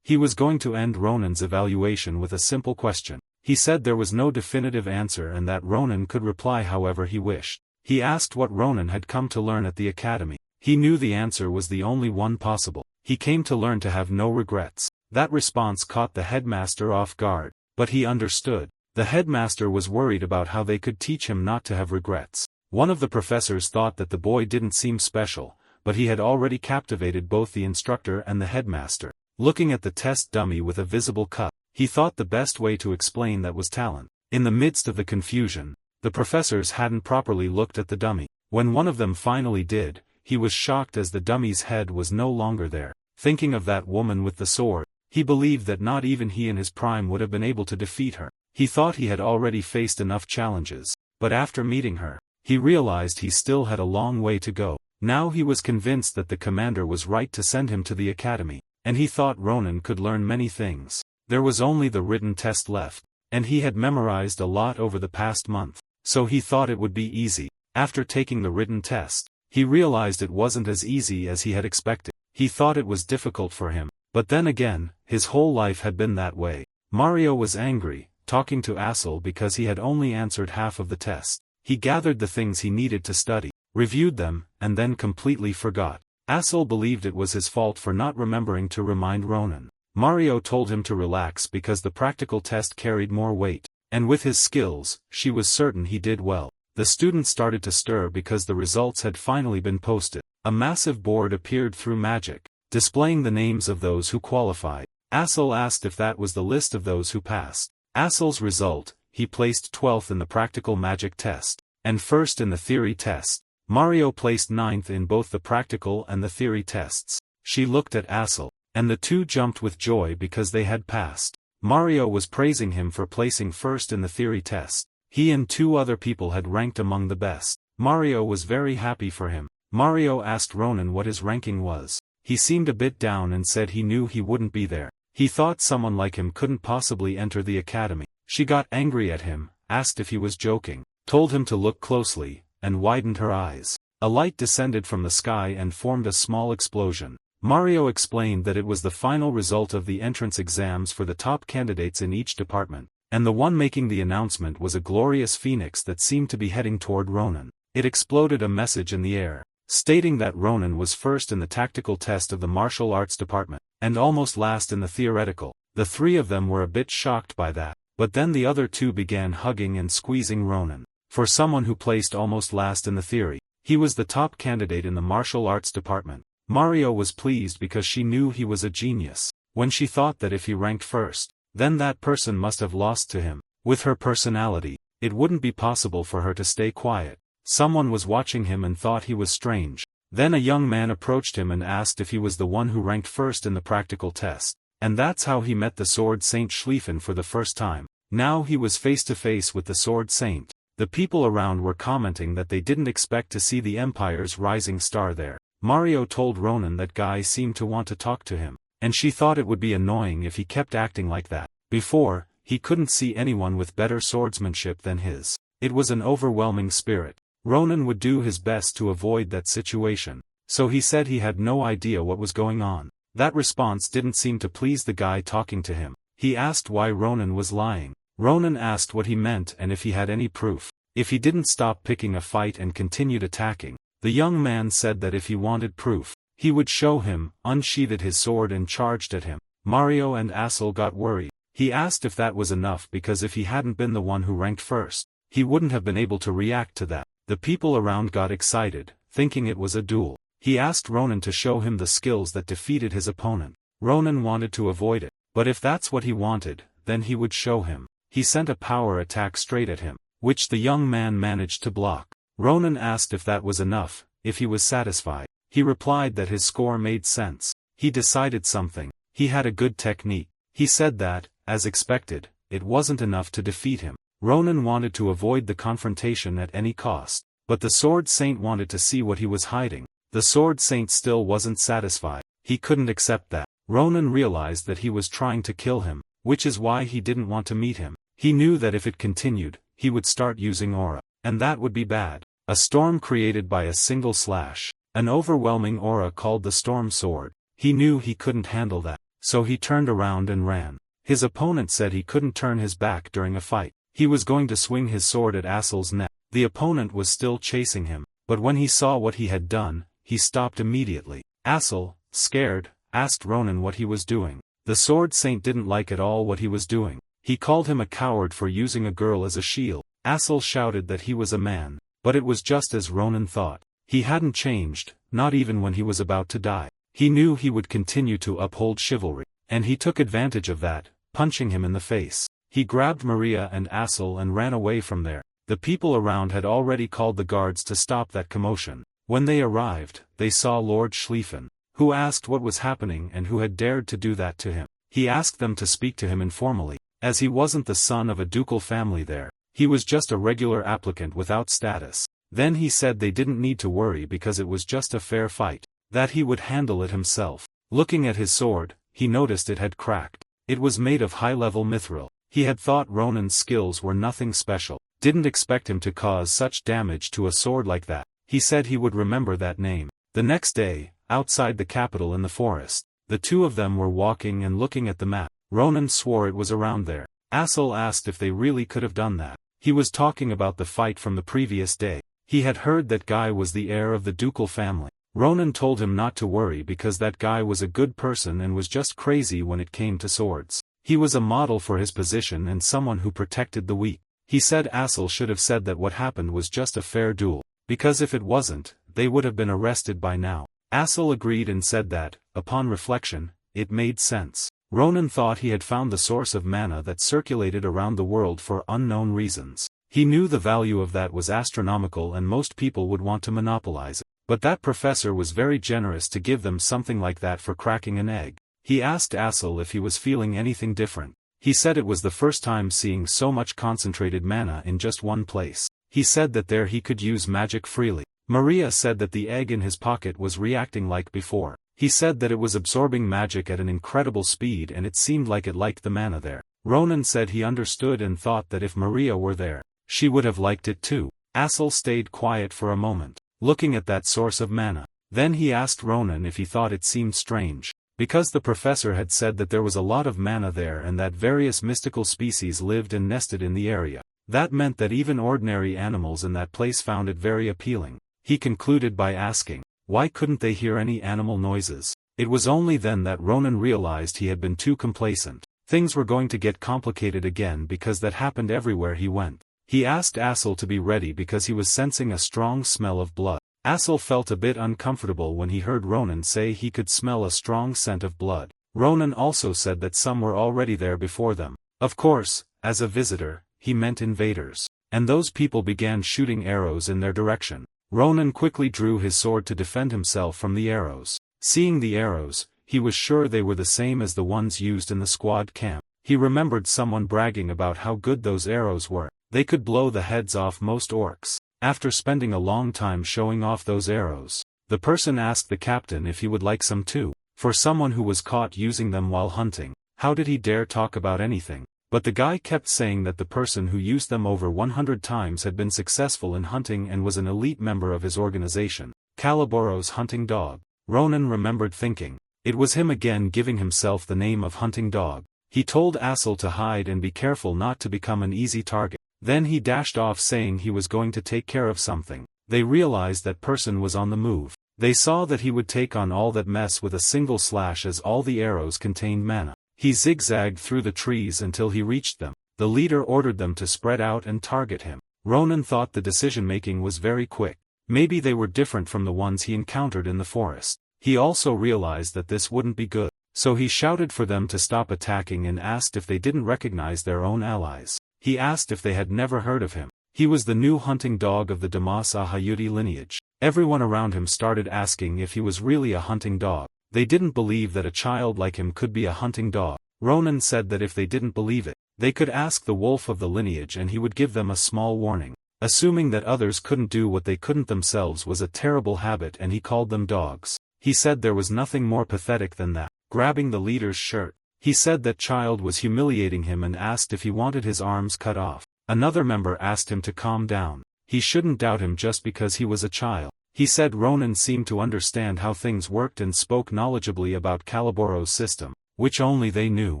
He was going to end Ronan's evaluation with a simple question. He said there was no definitive answer and that Ronan could reply however he wished. He asked what Ronan had come to learn at the academy. He knew the answer was the only one possible. He came to learn to have no regrets. That response caught the headmaster off guard, but he understood. The headmaster was worried about how they could teach him not to have regrets. One of the professors thought that the boy didn't seem special, but he had already captivated both the instructor and the headmaster. Looking at the test dummy with a visible cut, he thought the best way to explain that was talent. In the midst of the confusion, the professors hadn't properly looked at the dummy. When one of them finally did, he was shocked as the dummy's head was no longer there. Thinking of that woman with the sword, he believed that not even he in his prime would have been able to defeat her. He thought he had already faced enough challenges, but after meeting her, he realized he still had a long way to go. Now he was convinced that the commander was right to send him to the academy, and he thought Ronan could learn many things. There was only the written test left, and he had memorized a lot over the past month, so he thought it would be easy. After taking the written test, he realized it wasn't as easy as he had expected. He thought it was difficult for him, but then again, his whole life had been that way. Mario was angry, talking to Asel because he had only answered half of the test. He gathered the things he needed to study, reviewed them, and then completely forgot. Asel believed it was his fault for not remembering to remind Ronan. Mario told him to relax because the practical test carried more weight, and with his skills, she was certain he did well. The students started to stir because the results had finally been posted. A massive board appeared through magic, displaying the names of those who qualified. Asel asked if that was the list of those who passed. Asel's result: he placed 12th in the practical magic test, and 1st in the theory test. Mario placed 9th in both the practical and the theory tests. She looked at Asel, and the two jumped with joy because they had passed. Mario was praising him for placing 1st in the theory test. He and 2 other people had ranked among the best. Mario was very happy for him. Mario asked Ronan what his ranking was. He seemed a bit down and said he knew he wouldn't be there. He thought someone like him couldn't possibly enter the academy. She got angry at him, asked if he was joking, told him to look closely, and widened her eyes. A light descended from the sky and formed a small explosion. Mario explained that it was the final result of the entrance exams for the top candidates in each department, and the one making the announcement was a glorious phoenix that seemed to be heading toward Ronan. It exploded a message in the air, stating that Ronan was 1st in the tactical test of the martial arts department, and almost last in the theoretical. The 3 of them were a bit shocked by that, but then the other 2 began hugging and squeezing Ronan. For someone who placed almost last in the theory, he was the top candidate in the martial arts department. Mario was pleased because she knew he was a genius. When she thought that if he ranked 1st, then that person must have lost to him. With her personality, it wouldn't be possible for her to stay quiet. Someone was watching him and thought he was strange. Then a young man approached him and asked if he was the one who ranked 1st in the practical test. And that's how he met the Sword Saint Schlieffen for the first time. Now he was face to face with the Sword Saint. The people around were commenting that they didn't expect to see the Empire's rising star there. Mario told Ronan that guy seemed to want to talk to him, and she thought it would be annoying if he kept acting like that. Before, he couldn't see anyone with better swordsmanship than his. It was an overwhelming spirit. Ronan would do his best to avoid that situation, so he said he had no idea what was going on. That response didn't seem to please the guy talking to him. He asked why Ronan was lying. Ronan asked what he meant and if he had any proof. If he didn't stop picking a fight and continued attacking. The young man said that if he wanted proof, he would show him, unsheathed his sword and charged at him. Mario and Asel got worried. He asked if that was enough because if he hadn't been the one who ranked 1st, he wouldn't have been able to react to that. The people around got excited, thinking it was a duel. He asked Ronan to show him the skills that defeated his opponent. Ronan wanted to avoid it, but if that's what he wanted, then he would show him. He sent a power attack straight at him, which the young man managed to block. Ronan asked if that was enough, if he was satisfied. He replied that his score made sense. He decided something. He had a good technique. He said that, as expected, it wasn't enough to defeat him. Ronan wanted to avoid the confrontation at any cost, but the Sword Saint wanted to see what he was hiding. The Sword Saint still wasn't satisfied. He couldn't accept that. Ronan realized that he was trying to kill him, which is why he didn't want to meet him. He knew that if it continued, he would start using aura, and that would be bad. A storm created by a single slash. An overwhelming aura called the Storm Sword. He knew he couldn't handle that, so he turned around and ran. His opponent said he couldn't turn his back during a fight. He was going to swing his sword at Asel's neck. The opponent was still chasing him, but when he saw what he had done, he stopped immediately. Asel, scared, asked Ronan what he was doing. The Sword Saint didn't like at all what he was doing. He called him a coward for using a girl as a shield. Asel shouted that he was a man. But it was just as Ronan thought. He hadn't changed, not even when he was about to die. He knew he would continue to uphold chivalry, and he took advantage of that, punching him in the face. He grabbed Maria and Assel and ran away from there. The people around had already called the guards to stop that commotion. When they arrived, they saw Lord Schlieffen, who asked what was happening and who had dared to do that to him. He asked them to speak to him informally, as he wasn't the son of a ducal family there. He was just a regular applicant without status. Then he said they didn't need to worry because it was just a fair fight, that he would handle it himself. Looking at his sword, he noticed it had cracked. It was made of high-level mithril. He had thought Ronan's skills were nothing special, didn't expect him to cause such damage to a sword like that. He said he would remember that name. The next day, outside the capital in the forest, the two of them were walking and looking at the map. Ronan swore it was around there. Assel asked if they really could have done that. He was talking about the fight from the previous day. He had heard that guy was the heir of the ducal family. Ronan told him not to worry because that guy was a good person and was just crazy when it came to swords. He was a model for his position and someone who protected the weak. He said Assel should have said that what happened was just a fair duel, because if it wasn't, they would have been arrested by now. Assel agreed and said that, upon reflection, it made sense. Ronan thought he had found the source of mana that circulated around the world for unknown reasons. He knew the value of that was astronomical and most people would want to monopolize it. But that professor was very generous to give them something like that for cracking an egg. He asked Assel if he was feeling anything different. He said it was the first time seeing so much concentrated mana in just one place. He said that there he could use magic freely. Maria said that the egg in his pocket was reacting like before. He said that it was absorbing magic at an incredible speed and it seemed like it liked the mana there. Ronan said he understood and thought that if Maria were there, she would have liked it too. Assel stayed quiet for a moment, looking at that source of mana. Then he asked Ronan if he thought it seemed strange, because the professor had said that there was a lot of mana there and that various mystical species lived and nested in the area. That meant that even ordinary animals in that place found it very appealing. He concluded by asking, why couldn't they hear any animal noises? It was only then that Ronan realized he had been too complacent. Things were going to get complicated again because that happened everywhere he went. He asked Assel to be ready because he was sensing a strong smell of blood. Assel felt a bit uncomfortable when he heard Ronan say he could smell a strong scent of blood. Ronan also said that some were already there before them. Of course, as a visitor, he meant invaders. And those people began shooting arrows in their direction. Ronan quickly drew his sword to defend himself from the arrows. Seeing the arrows, he was sure they were the same as the ones used in the squad camp. He remembered someone bragging about how good those arrows were. They could blow the heads off most orcs. After spending a long time showing off those arrows, the person asked the captain if he would like some too. For someone who was caught using them while hunting, how did he dare talk about anything? But the guy kept saying that the person who used them over 100 times had been successful in hunting and was an elite member of his organization, Caliboro's hunting dog. Ronan remembered thinking, it was him again giving himself the name of hunting dog. He told Assel to hide and be careful not to become an easy target. Then he dashed off saying he was going to take care of something. They realized that person was on the move. They saw that he would take on all that mess with a single slash as all the arrows contained mana. He zigzagged through the trees until he reached them. The leader ordered them to spread out and target him. Ronan thought the decision-making was very quick. Maybe they were different from the ones he encountered in the forest. He also realized that this wouldn't be good. So he shouted for them to stop attacking and asked if they didn't recognize their own allies. He asked if they had never heard of him. He was the new hunting dog of the Damas Ahayuti lineage. Everyone around him started asking if he was really a hunting dog. They didn't believe that a child like him could be a hunting dog. Ronan said that if they didn't believe it, they could ask the wolf of the lineage and he would give them a small warning. Assuming that others couldn't do what they couldn't themselves was a terrible habit and he called them dogs. He said there was nothing more pathetic than that. Grabbing the leader's shirt, he said that child was humiliating him and asked if he wanted his arms cut off. Another member asked him to calm down. He shouldn't doubt him just because he was a child. He said Ronan seemed to understand how things worked and spoke knowledgeably about Caliboro's system, which only they knew.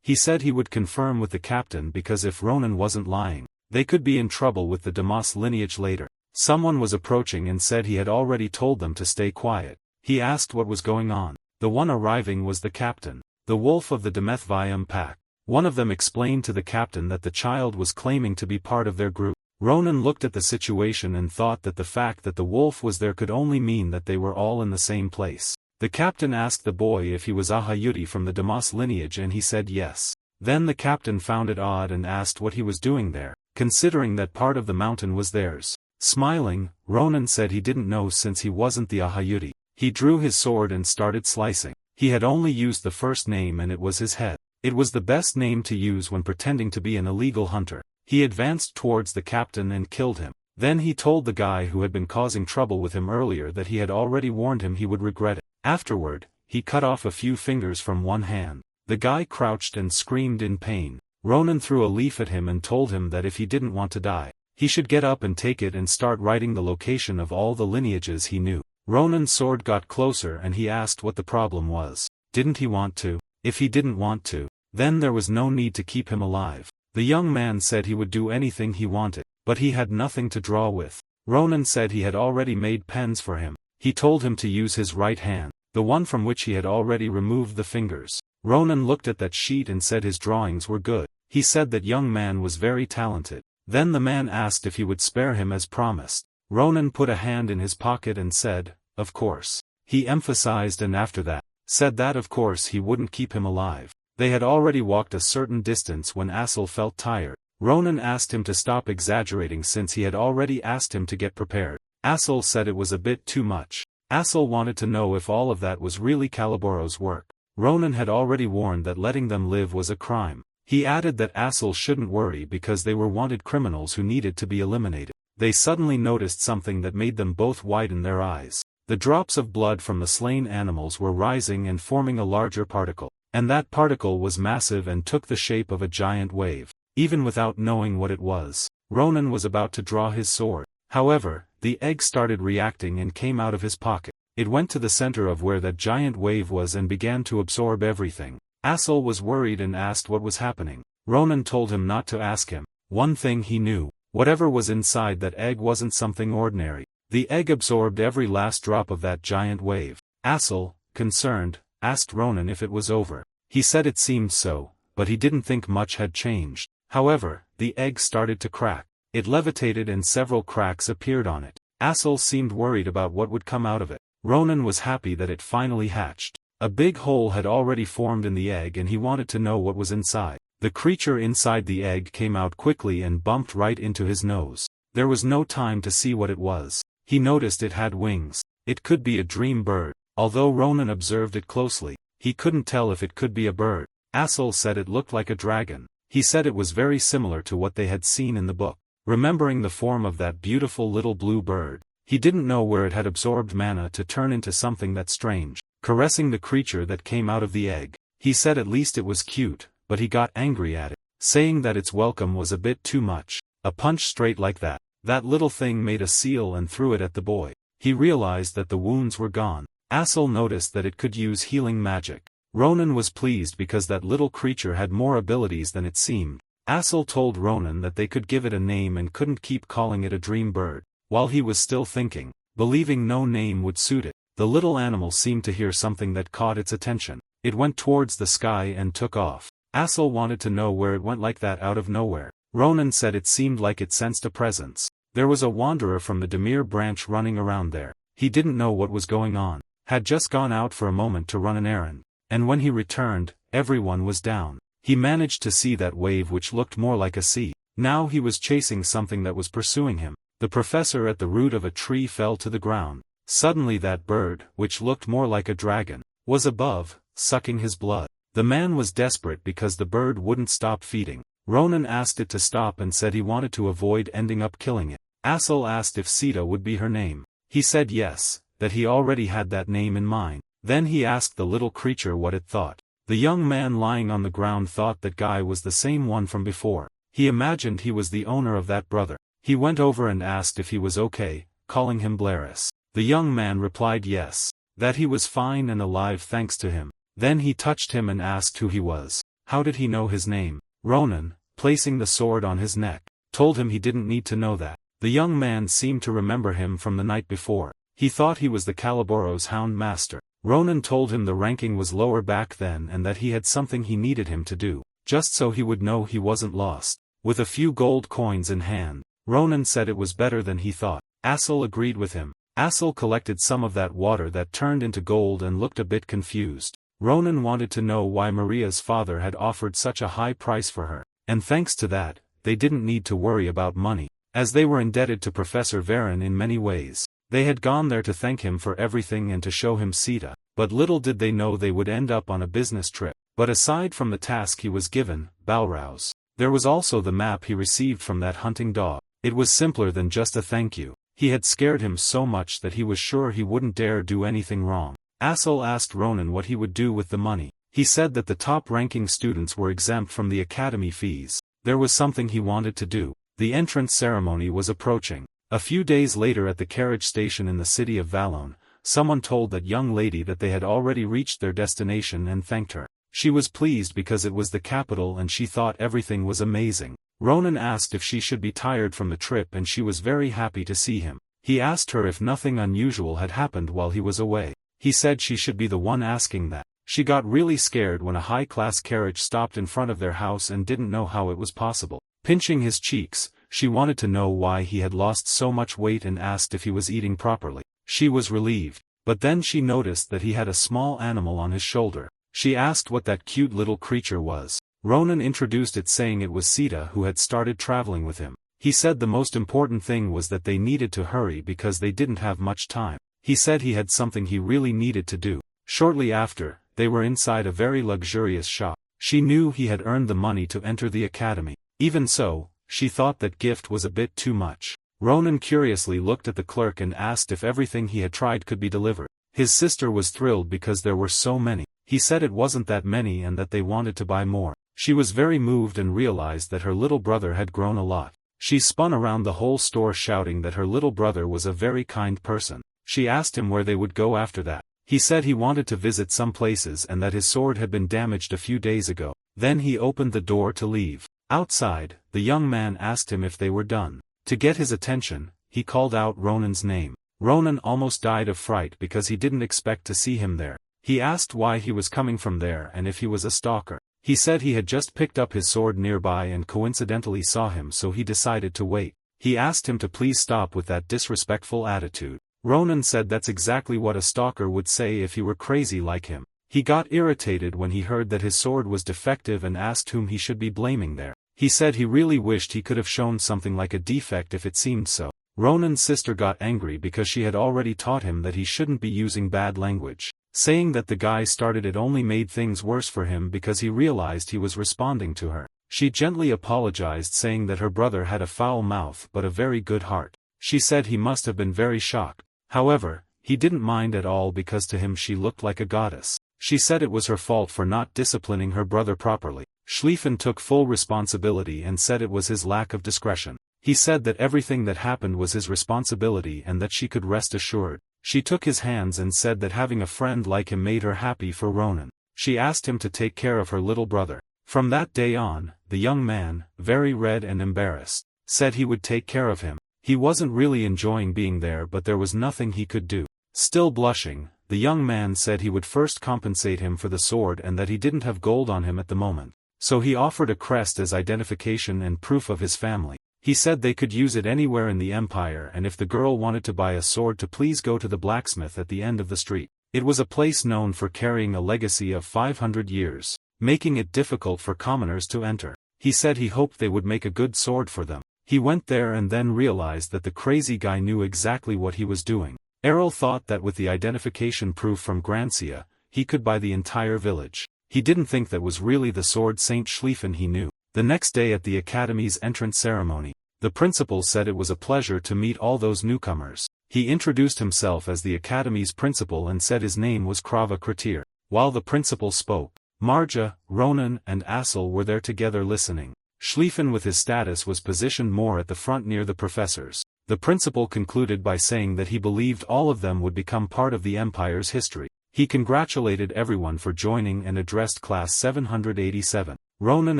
He said he would confirm with the captain because if Ronan wasn't lying, they could be in trouble with the Damas lineage later. Someone was approaching and said he had already told them to stay quiet. He asked what was going on. The one arriving was the captain, the wolf of the Demethvium pack. One of them explained to the captain that the child was claiming to be part of their group. Ronan looked at the situation and thought that the fact that the wolf was there could only mean that they were all in the same place. The captain asked the boy if he was Ahayuti from the Damas lineage and he said yes. Then the captain found it odd and asked what he was doing there, considering that part of the mountain was theirs. Smiling, Ronan said he didn't know since he wasn't the Ahayuti. He drew his sword and started slicing. He had only used the first name and it was his head. It was the best name to use when pretending to be an illegal hunter. He advanced towards the captain and killed him. Then he told the guy who had been causing trouble with him earlier that he had already warned him he would regret it. Afterward, he cut off a few fingers from one hand. The guy crouched and screamed in pain. Ronan threw a leaf at him and told him that if he didn't want to die, he should get up and take it and start writing the location of all the lineages he knew. Ronan's sword got closer and he asked what the problem was. Didn't he want to? If he didn't want to, then there was no need to keep him alive. The young man said he would do anything he wanted, but he had nothing to draw with. Ronan said he had already made pens for him. He told him to use his right hand, the one from which he had already removed the fingers. Ronan looked at that sheet and said his drawings were good. He said that young man was very talented. Then the man asked if he would spare him as promised. Ronan put a hand in his pocket and said, of course. He emphasized and after that, said that of course he wouldn't keep him alive. They had already walked a certain distance when Assel felt tired. Ronan asked him to stop exaggerating since he had already asked him to get prepared. Assel said it was a bit too much. Assel wanted to know if all of that was really Caliboro's work. Ronan had already warned that letting them live was a crime. He added that Assel shouldn't worry because they were wanted criminals who needed to be eliminated. They suddenly noticed something that made them both widen their eyes. The drops of blood from the slain animals were rising and forming a larger particle. And that particle was massive and took the shape of a giant wave. Even without knowing what it was, Ronan was about to draw his sword. However, the egg started reacting and came out of his pocket. It went to the center of where that giant wave was and began to absorb everything. Assel was worried and asked what was happening. Ronan told him not to ask him. One thing he knew, whatever was inside that egg wasn't something ordinary. The egg absorbed every last drop of that giant wave. Assel, concerned, asked Ronan if it was over. He said it seemed so, but he didn't think much had changed. However, the egg started to crack. It levitated and several cracks appeared on it. Assel seemed worried about what would come out of it. Ronan was happy that it finally hatched. A big hole had already formed in the egg and he wanted to know what was inside. The creature inside the egg came out quickly and bumped right into his nose. There was no time to see what it was. He noticed it had wings. It could be a dream bird. Although Ronan observed it closely, he couldn't tell if it could be a bird. Assel said it looked like a dragon. He said it was very similar to what they had seen in the book. Remembering the form of that beautiful little blue bird, he didn't know where it had absorbed mana to turn into something that strange. Caressing the creature that came out of the egg, he said at least it was cute, but he got angry at it, saying that its welcome was a bit too much. A punch straight like that. That little thing made a seal and threw it at the boy. He realized that the wounds were gone. Assel noticed that it could use healing magic. Ronan was pleased because that little creature had more abilities than it seemed. Assel told Ronan that they could give it a name and couldn't keep calling it a dream bird. While he was still thinking, believing no name would suit it, the little animal seemed to hear something that caught its attention. It went towards the sky and took off. Assel wanted to know where it went like that out of nowhere. Ronan said it seemed like it sensed a presence. There was a wanderer from the Demir branch running around there. He didn't know what was going on. Had just gone out for a moment to run an errand. And when he returned, everyone was down. He managed to see that wave which looked more like a sea. Now he was chasing something that was pursuing him. The professor at the root of a tree fell to the ground. Suddenly that bird, which looked more like a dragon, was above, sucking his blood. The man was desperate because the bird wouldn't stop feeding. Ronan asked it to stop and said he wanted to avoid ending up killing it. Assel asked if Sita would be her name. He said yes, that he already had that name in mind. Then he asked the little creature what it thought. The young man lying on the ground thought that guy was the same one from before. He imagined he was the owner of that brother. He went over and asked if he was okay, calling him Blaris. The young man replied yes, that he was fine and alive thanks to him. Then he touched him and asked who he was. How did he know his name? Ronan, placing the sword on his neck, told him he didn't need to know that. The young man seemed to remember him from the night before. He thought he was the Caliboro's hound master. Ronan told him the ranking was lower back then and that he had something he needed him to do, just so he would know he wasn't lost. With a few gold coins in hand, Ronan said it was better than he thought. Asel agreed with him. Asel collected some of that water that turned into gold and looked a bit confused. Ronan wanted to know why Maria's father had offered such a high price for her, and thanks to that, they didn't need to worry about money, as they were indebted to Professor Varen in many ways. They had gone there to thank him for everything and to show him Sita, but little did they know they would end up on a business trip. But aside from the task he was given, Balrouse, there was also the map he received from that hunting dog. It was simpler than just a thank you. He had scared him so much that he was sure he wouldn't dare do anything wrong. Asel asked Ronan what he would do with the money. He said that the top-ranking students were exempt from the academy fees. There was something he wanted to do. The entrance ceremony was approaching. A few days later at the carriage station in the city of Valone, someone told that young lady that they had already reached their destination and thanked her. She was pleased because it was the capital and she thought everything was amazing. Ronan asked if she should be tired from the trip and she was very happy to see him. He asked her if nothing unusual had happened while he was away. He said she should be the one asking that. She got really scared when a high-class carriage stopped in front of their house and didn't know how it was possible. Pinching his cheeks, she wanted to know why he had lost so much weight and asked if he was eating properly. She was relieved, but then she noticed that he had a small animal on his shoulder. She asked what that cute little creature was. Ronan introduced it saying it was Sita who had started traveling with him. He said the most important thing was that they needed to hurry because they didn't have much time. He said he had something he really needed to do. Shortly after, they were inside a very luxurious shop. She knew he had earned the money to enter the academy. Even so, she thought that gift was a bit too much. Ronan curiously looked at the clerk and asked if everything he had tried could be delivered. His sister was thrilled because there were so many. He said it wasn't that many and that they wanted to buy more. She was very moved and realized that her little brother had grown a lot. She spun around the whole store shouting that her little brother was a very kind person. She asked him where they would go after that. He said he wanted to visit some places and that his sword had been damaged a few days ago. Then he opened the door to leave. Outside, the young man asked him if they were done. To get his attention, he called out Ronan's name. Ronan almost died of fright because he didn't expect to see him there. He asked why he was coming from there and if he was a stalker. He said he had just picked up his sword nearby and coincidentally saw him, so he decided to wait. He asked him to please stop with that disrespectful attitude. Ronan said that's exactly what a stalker would say if he were crazy like him. He got irritated when he heard that his sword was defective and asked whom he should be blaming there. He said he really wished he could have shown something like a defect if it seemed so. Ronan's sister got angry because she had already taught him that he shouldn't be using bad language. Saying that the guy started it only made things worse for him because he realized he was responding to her. She gently apologized saying that her brother had a foul mouth but a very good heart. She said he must have been very shocked. However, he didn't mind at all because to him she looked like a goddess. She said it was her fault for not disciplining her brother properly. Schlieffen took full responsibility and said it was his lack of discretion. He said that everything that happened was his responsibility and that she could rest assured. She took his hands and said that having a friend like him made her happy for Ronan. She asked him to take care of her little brother. From that day on, the young man, very red and embarrassed, said he would take care of him. He wasn't really enjoying being there but there was nothing he could do. Still blushing, the young man said he would first compensate him for the sword and that he didn't have gold on him at the moment. So he offered a crest as identification and proof of his family. He said they could use it anywhere in the empire and if the girl wanted to buy a sword to please go to the blacksmith at the end of the street. It was a place known for carrying a legacy of 500 years, making it difficult for commoners to enter. He said he hoped they would make a good sword for them. He went there and then realized that the crazy guy knew exactly what he was doing. Errol thought that with the identification proof from Grancia, he could buy the entire village. He didn't think that was really the sword Saint Schlieffen he knew. The next day at the academy's entrance ceremony, the principal said it was a pleasure to meet all those newcomers. He introduced himself as the academy's principal and said his name was Krava Kratir. While the principal spoke, Marja, Ronan and Asel were there together listening. Schlieffen with his status was positioned more at the front near the professors. The principal concluded by saying that he believed all of them would become part of the empire's history. He congratulated everyone for joining and addressed class 787. Ronan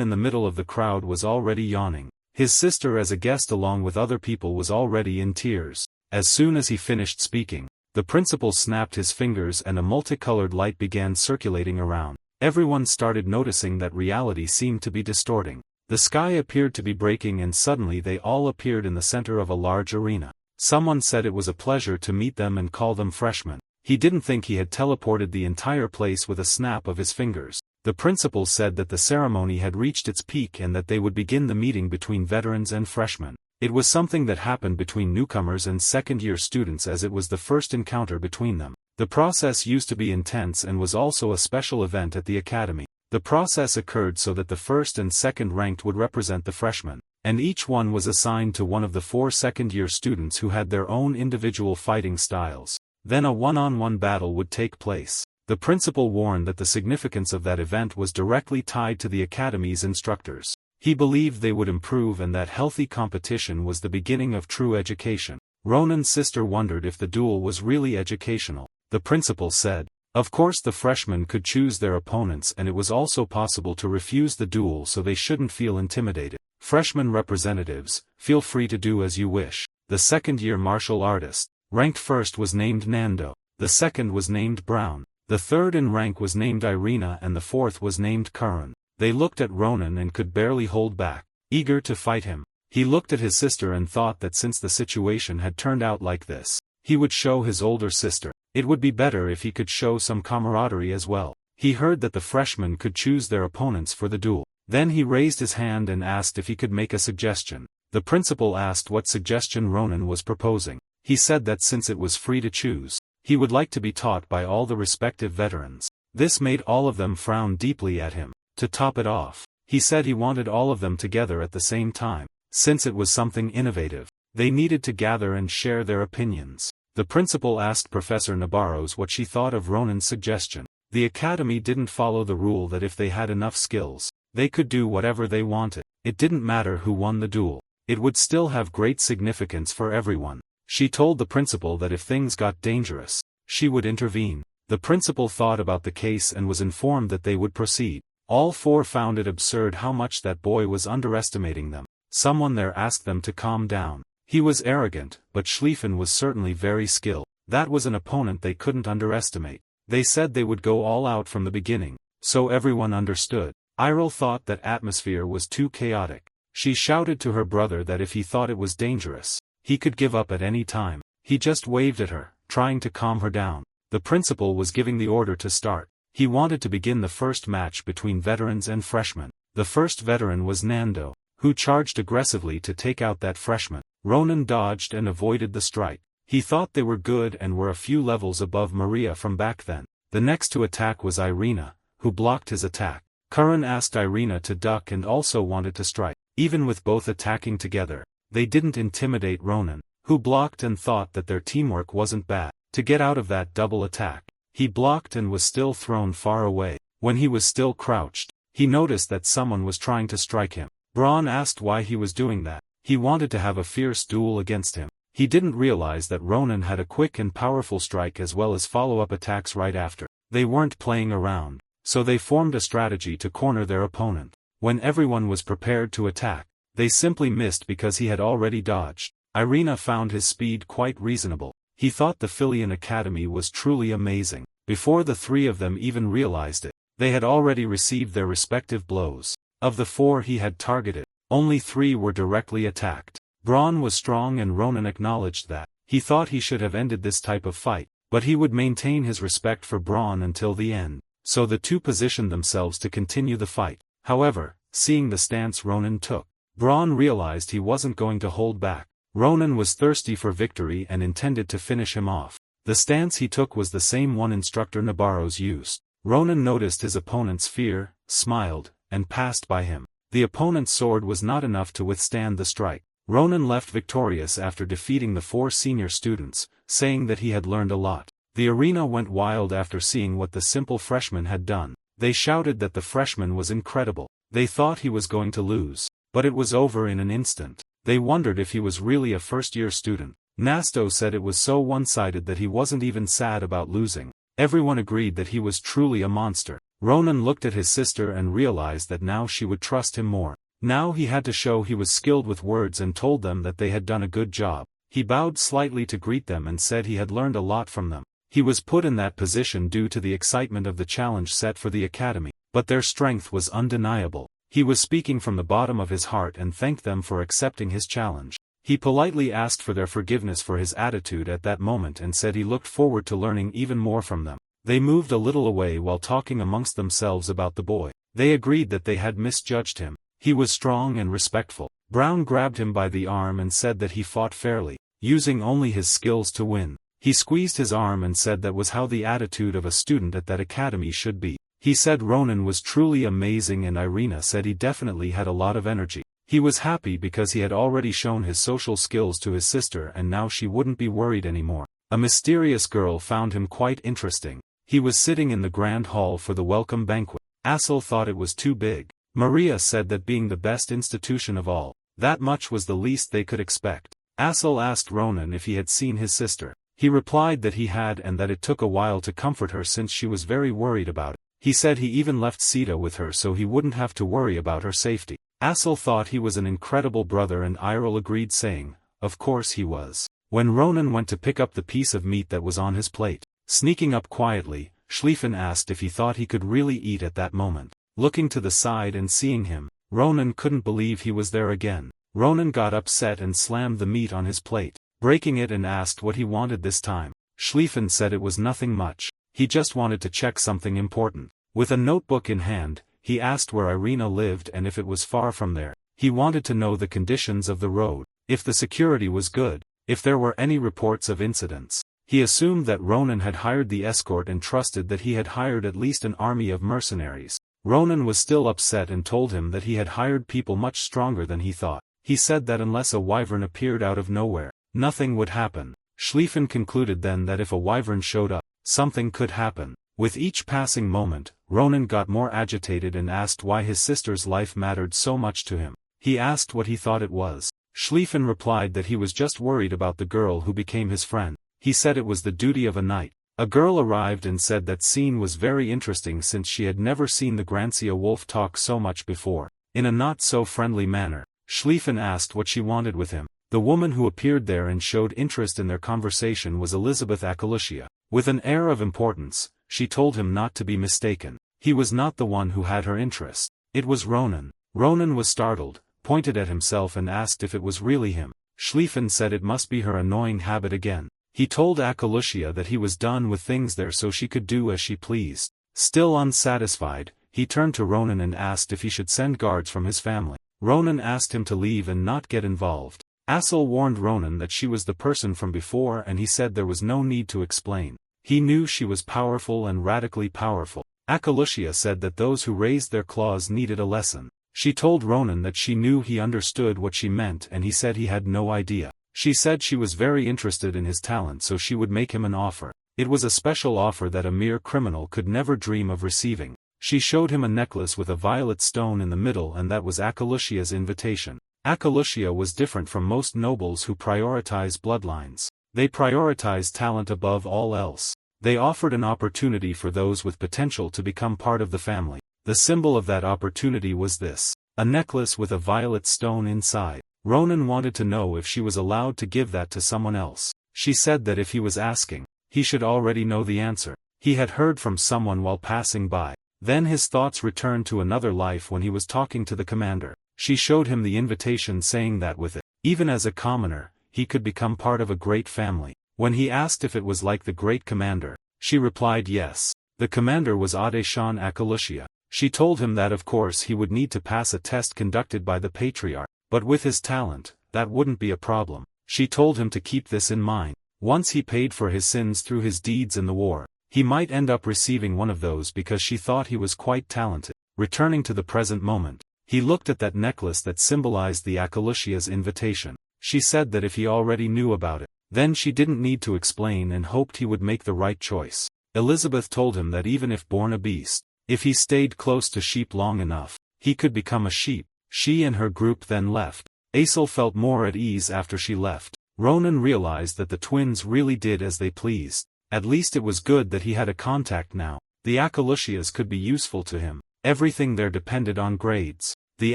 in the middle of the crowd was already yawning. His sister as a guest along with other people was already in tears. As soon as he finished speaking, the principal snapped his fingers and a multicolored light began circulating around. Everyone started noticing that reality seemed to be distorting. The sky appeared to be breaking and suddenly they all appeared in the center of a large arena. Someone said it was a pleasure to meet them and call them freshmen. He didn't think he had teleported the entire place with a snap of his fingers. The principal said that the ceremony had reached its peak and that they would begin the meeting between veterans and freshmen. It was something that happened between newcomers and second-year students as it was the first encounter between them. The process used to be intense and was also a special event at the academy. The process occurred so that the first and second ranked would represent the freshmen, and each one was assigned to one of the 4 second-year students who had their own individual fighting styles. Then a one-on-one battle would take place. The principal warned that the significance of that event was directly tied to the academy's instructors. He believed they would improve and that healthy competition was the beginning of true education. Ronan's sister wondered if the duel was really educational. The principal said, of course the freshmen could choose their opponents and it was also possible to refuse the duel so they shouldn't feel intimidated. Freshman representatives, feel free to do as you wish. The second-year martial artist, ranked first, was named Nando. The second was named Brown. The third in rank was named Irina and the fourth was named Karan. They looked at Ronan and could barely hold back, eager to fight him. He looked at his sister and thought that since the situation had turned out like this, he would show his older sister. It would be better if he could show some camaraderie as well. He heard that the freshmen could choose their opponents for the duel. Then he raised his hand and asked if he could make a suggestion. The principal asked what suggestion Ronan was proposing. He said that since it was free to choose, he would like to be taught by all the respective veterans. This made all of them frown deeply at him. To top it off, he said he wanted all of them together at the same time. Since it was something innovative, they needed to gather and share their opinions. The principal asked Professor Nabarros what she thought of Ronan's suggestion. The academy didn't follow the rule that if they had enough skills, they could do whatever they wanted. It didn't matter who won the duel. It would still have great significance for everyone. She told the principal that if things got dangerous, she would intervene. The principal thought about the case and was informed that they would proceed. All 4 found it absurd how much that boy was underestimating them. Someone there asked them to calm down. He was arrogant, but Schlieffen was certainly very skilled. That was an opponent they couldn't underestimate. They said they would go all out from the beginning, so everyone understood. Irel thought that atmosphere was too chaotic. She shouted to her brother that if he thought it was dangerous, he could give up at any time. He just waved at her, trying to calm her down. The principal was giving the order to start. He wanted to begin the first match between veterans and freshmen. The first veteran was Nando, who charged aggressively to take out that freshman. Ronan dodged and avoided the strike. He thought they were good and were a few levels above Maria from back then. The next to attack was Irina, who blocked his attack. Karan asked Irina to duck and also wanted to strike. Even with both attacking together, they didn't intimidate Ronan, who blocked and thought that their teamwork wasn't bad. To get out of that double attack, he blocked and was still thrown far away. When he was still crouched, he noticed that someone was trying to strike him. Braun asked why he was doing that. He wanted to have a fierce duel against him. He didn't realize that Ronan had a quick and powerful strike as well as follow-up attacks right after. They weren't playing around, so they formed a strategy to corner their opponent. When everyone was prepared to attack, they simply missed because he had already dodged. Irina found his speed quite reasonable. He thought the Filian Academy was truly amazing. Before the 3 of them even realized it, they had already received their respective blows. Of the 4 he had targeted, only 3 were directly attacked. Braun was strong and Ronan acknowledged that. He thought he should have ended this type of fight, but he would maintain his respect for Braun until the end. So the 2 positioned themselves to continue the fight. However, seeing the stance Ronan took, Braun realized he wasn't going to hold back. Ronan was thirsty for victory and intended to finish him off. The stance he took was the same one instructor Nabarros used. Ronan noticed his opponent's fear, smiled, and passed by him. The opponent's sword was not enough to withstand the strike. Ronan left victorious after defeating the 4 senior students, saying that he had learned a lot. The arena went wild after seeing what the simple freshman had done. They shouted that the freshman was incredible. They thought he was going to lose, but it was over in an instant. They wondered if he was really a first-year student. Nasto said it was so one-sided that he wasn't even sad about losing. Everyone agreed that he was truly a monster. Ronan looked at his sister and realized that now she would trust him more. Now he had to show he was skilled with words and told them that they had done a good job. He bowed slightly to greet them and said he had learned a lot from them. He was put in that position due to the excitement of the challenge set for the academy, but their strength was undeniable. He was speaking from the bottom of his heart and thanked them for accepting his challenge. He politely asked for their forgiveness for his attitude at that moment and said he looked forward to learning even more from them. They moved a little away while talking amongst themselves about the boy. They agreed that they had misjudged him. He was strong and respectful. Brown grabbed him by the arm and said that he fought fairly, using only his skills to win. He squeezed his arm and said that was how the attitude of a student at that academy should be. He said Ronan was truly amazing and Irina said he definitely had a lot of energy. He was happy because he had already shown his social skills to his sister and now she wouldn't be worried anymore. A mysterious girl found him quite interesting. He was sitting in the grand hall for the welcome banquet. Asel thought it was too big. Maria said that being the best institution of all, that much was the least they could expect. Asel asked Ronan if he had seen his sister. He replied that he had and that it took a while to comfort her since she was very worried about it. He said he even left Sita with her so he wouldn't have to worry about her safety. Asel thought he was an incredible brother and Iril agreed saying, of course he was. When Ronan went to pick up the piece of meat that was on his plate, sneaking up quietly, Schlieffen asked if he thought he could really eat at that moment. Looking to the side and seeing him, Ronan couldn't believe he was there again. Ronan got upset and slammed the meat on his plate, breaking it and asked what he wanted this time. Schlieffen said it was nothing much. He just wanted to check something important. With a notebook in hand, he asked where Irina lived and if it was far from there. He wanted to know the conditions of the road, if the security was good, if there were any reports of incidents. He assumed that Ronan had hired the escort and trusted that he had hired at least an army of mercenaries. Ronan was still upset and told him that he had hired people much stronger than he thought. He said that unless a wyvern appeared out of nowhere, nothing would happen. Schlieffen concluded then that if a wyvern showed up, something could happen. With each passing moment, Ronan got more agitated and asked why his sister's life mattered so much to him. He asked what he thought it was. Schlieffen replied that he was just worried about the girl who became his friend. He said it was the duty of a knight. A girl arrived and said that scene was very interesting since she had never seen the Grancia wolf talk so much before. In a not-so-friendly manner, Schlieffen asked what she wanted with him. The woman who appeared there and showed interest in their conversation was Elizabeth Akalusia. With an air of importance, she told him not to be mistaken. He was not the one who had her interest. It was Ronan. Ronan was startled, pointed at himself and asked if it was really him. Schlieffen said it must be her annoying habit again. He told Akalusia that he was done with things there so she could do as she pleased. Still unsatisfied, he turned to Ronan and asked if he should send guards from his family. Ronan asked him to leave and not get involved. Asel warned Ronan that she was the person from before and he said there was no need to explain. He knew she was powerful and radically powerful. Akalusia said that those who raised their claws needed a lesson. She told Ronan that she knew he understood what she meant and he said he had no idea. She said she was very interested in his talent so she would make him an offer. It was a special offer that a mere criminal could never dream of receiving. She showed him a necklace with a violet stone in the middle and that was Akalusia's invitation. Akalusia was different from most nobles who prioritize bloodlines. They prioritize talent above all else. They offered an opportunity for those with potential to become part of the family. The symbol of that opportunity was this: a necklace with a violet stone inside. Ronan wanted to know if she was allowed to give that to someone else. She said that if he was asking, he should already know the answer. He had heard from someone while passing by. Then his thoughts returned to another life when he was talking to the commander. She showed him the invitation saying that with it, even as a commoner, he could become part of a great family. When he asked if it was like the great commander, she replied yes. The commander was Adeshan Akalusia. She told him that of course he would need to pass a test conducted by the patriarch, but with his talent, that wouldn't be a problem. She told him to keep this in mind. Once he paid for his sins through his deeds in the war, he might end up receiving one of those because she thought he was quite talented. Returning to the present moment, he looked at that necklace that symbolized the Akalusia's invitation. She said that if he already knew about it, then she didn't need to explain and hoped he would make the right choice. Elizabeth told him that even if born a beast, if he stayed close to sheep long enough, he could become a sheep. She and her group then left. Asel felt more at ease after she left. Ronan realized that the twins really did as they pleased. At least it was good that he had a contact now. The Akalusias could be useful to him. Everything there depended on grades. The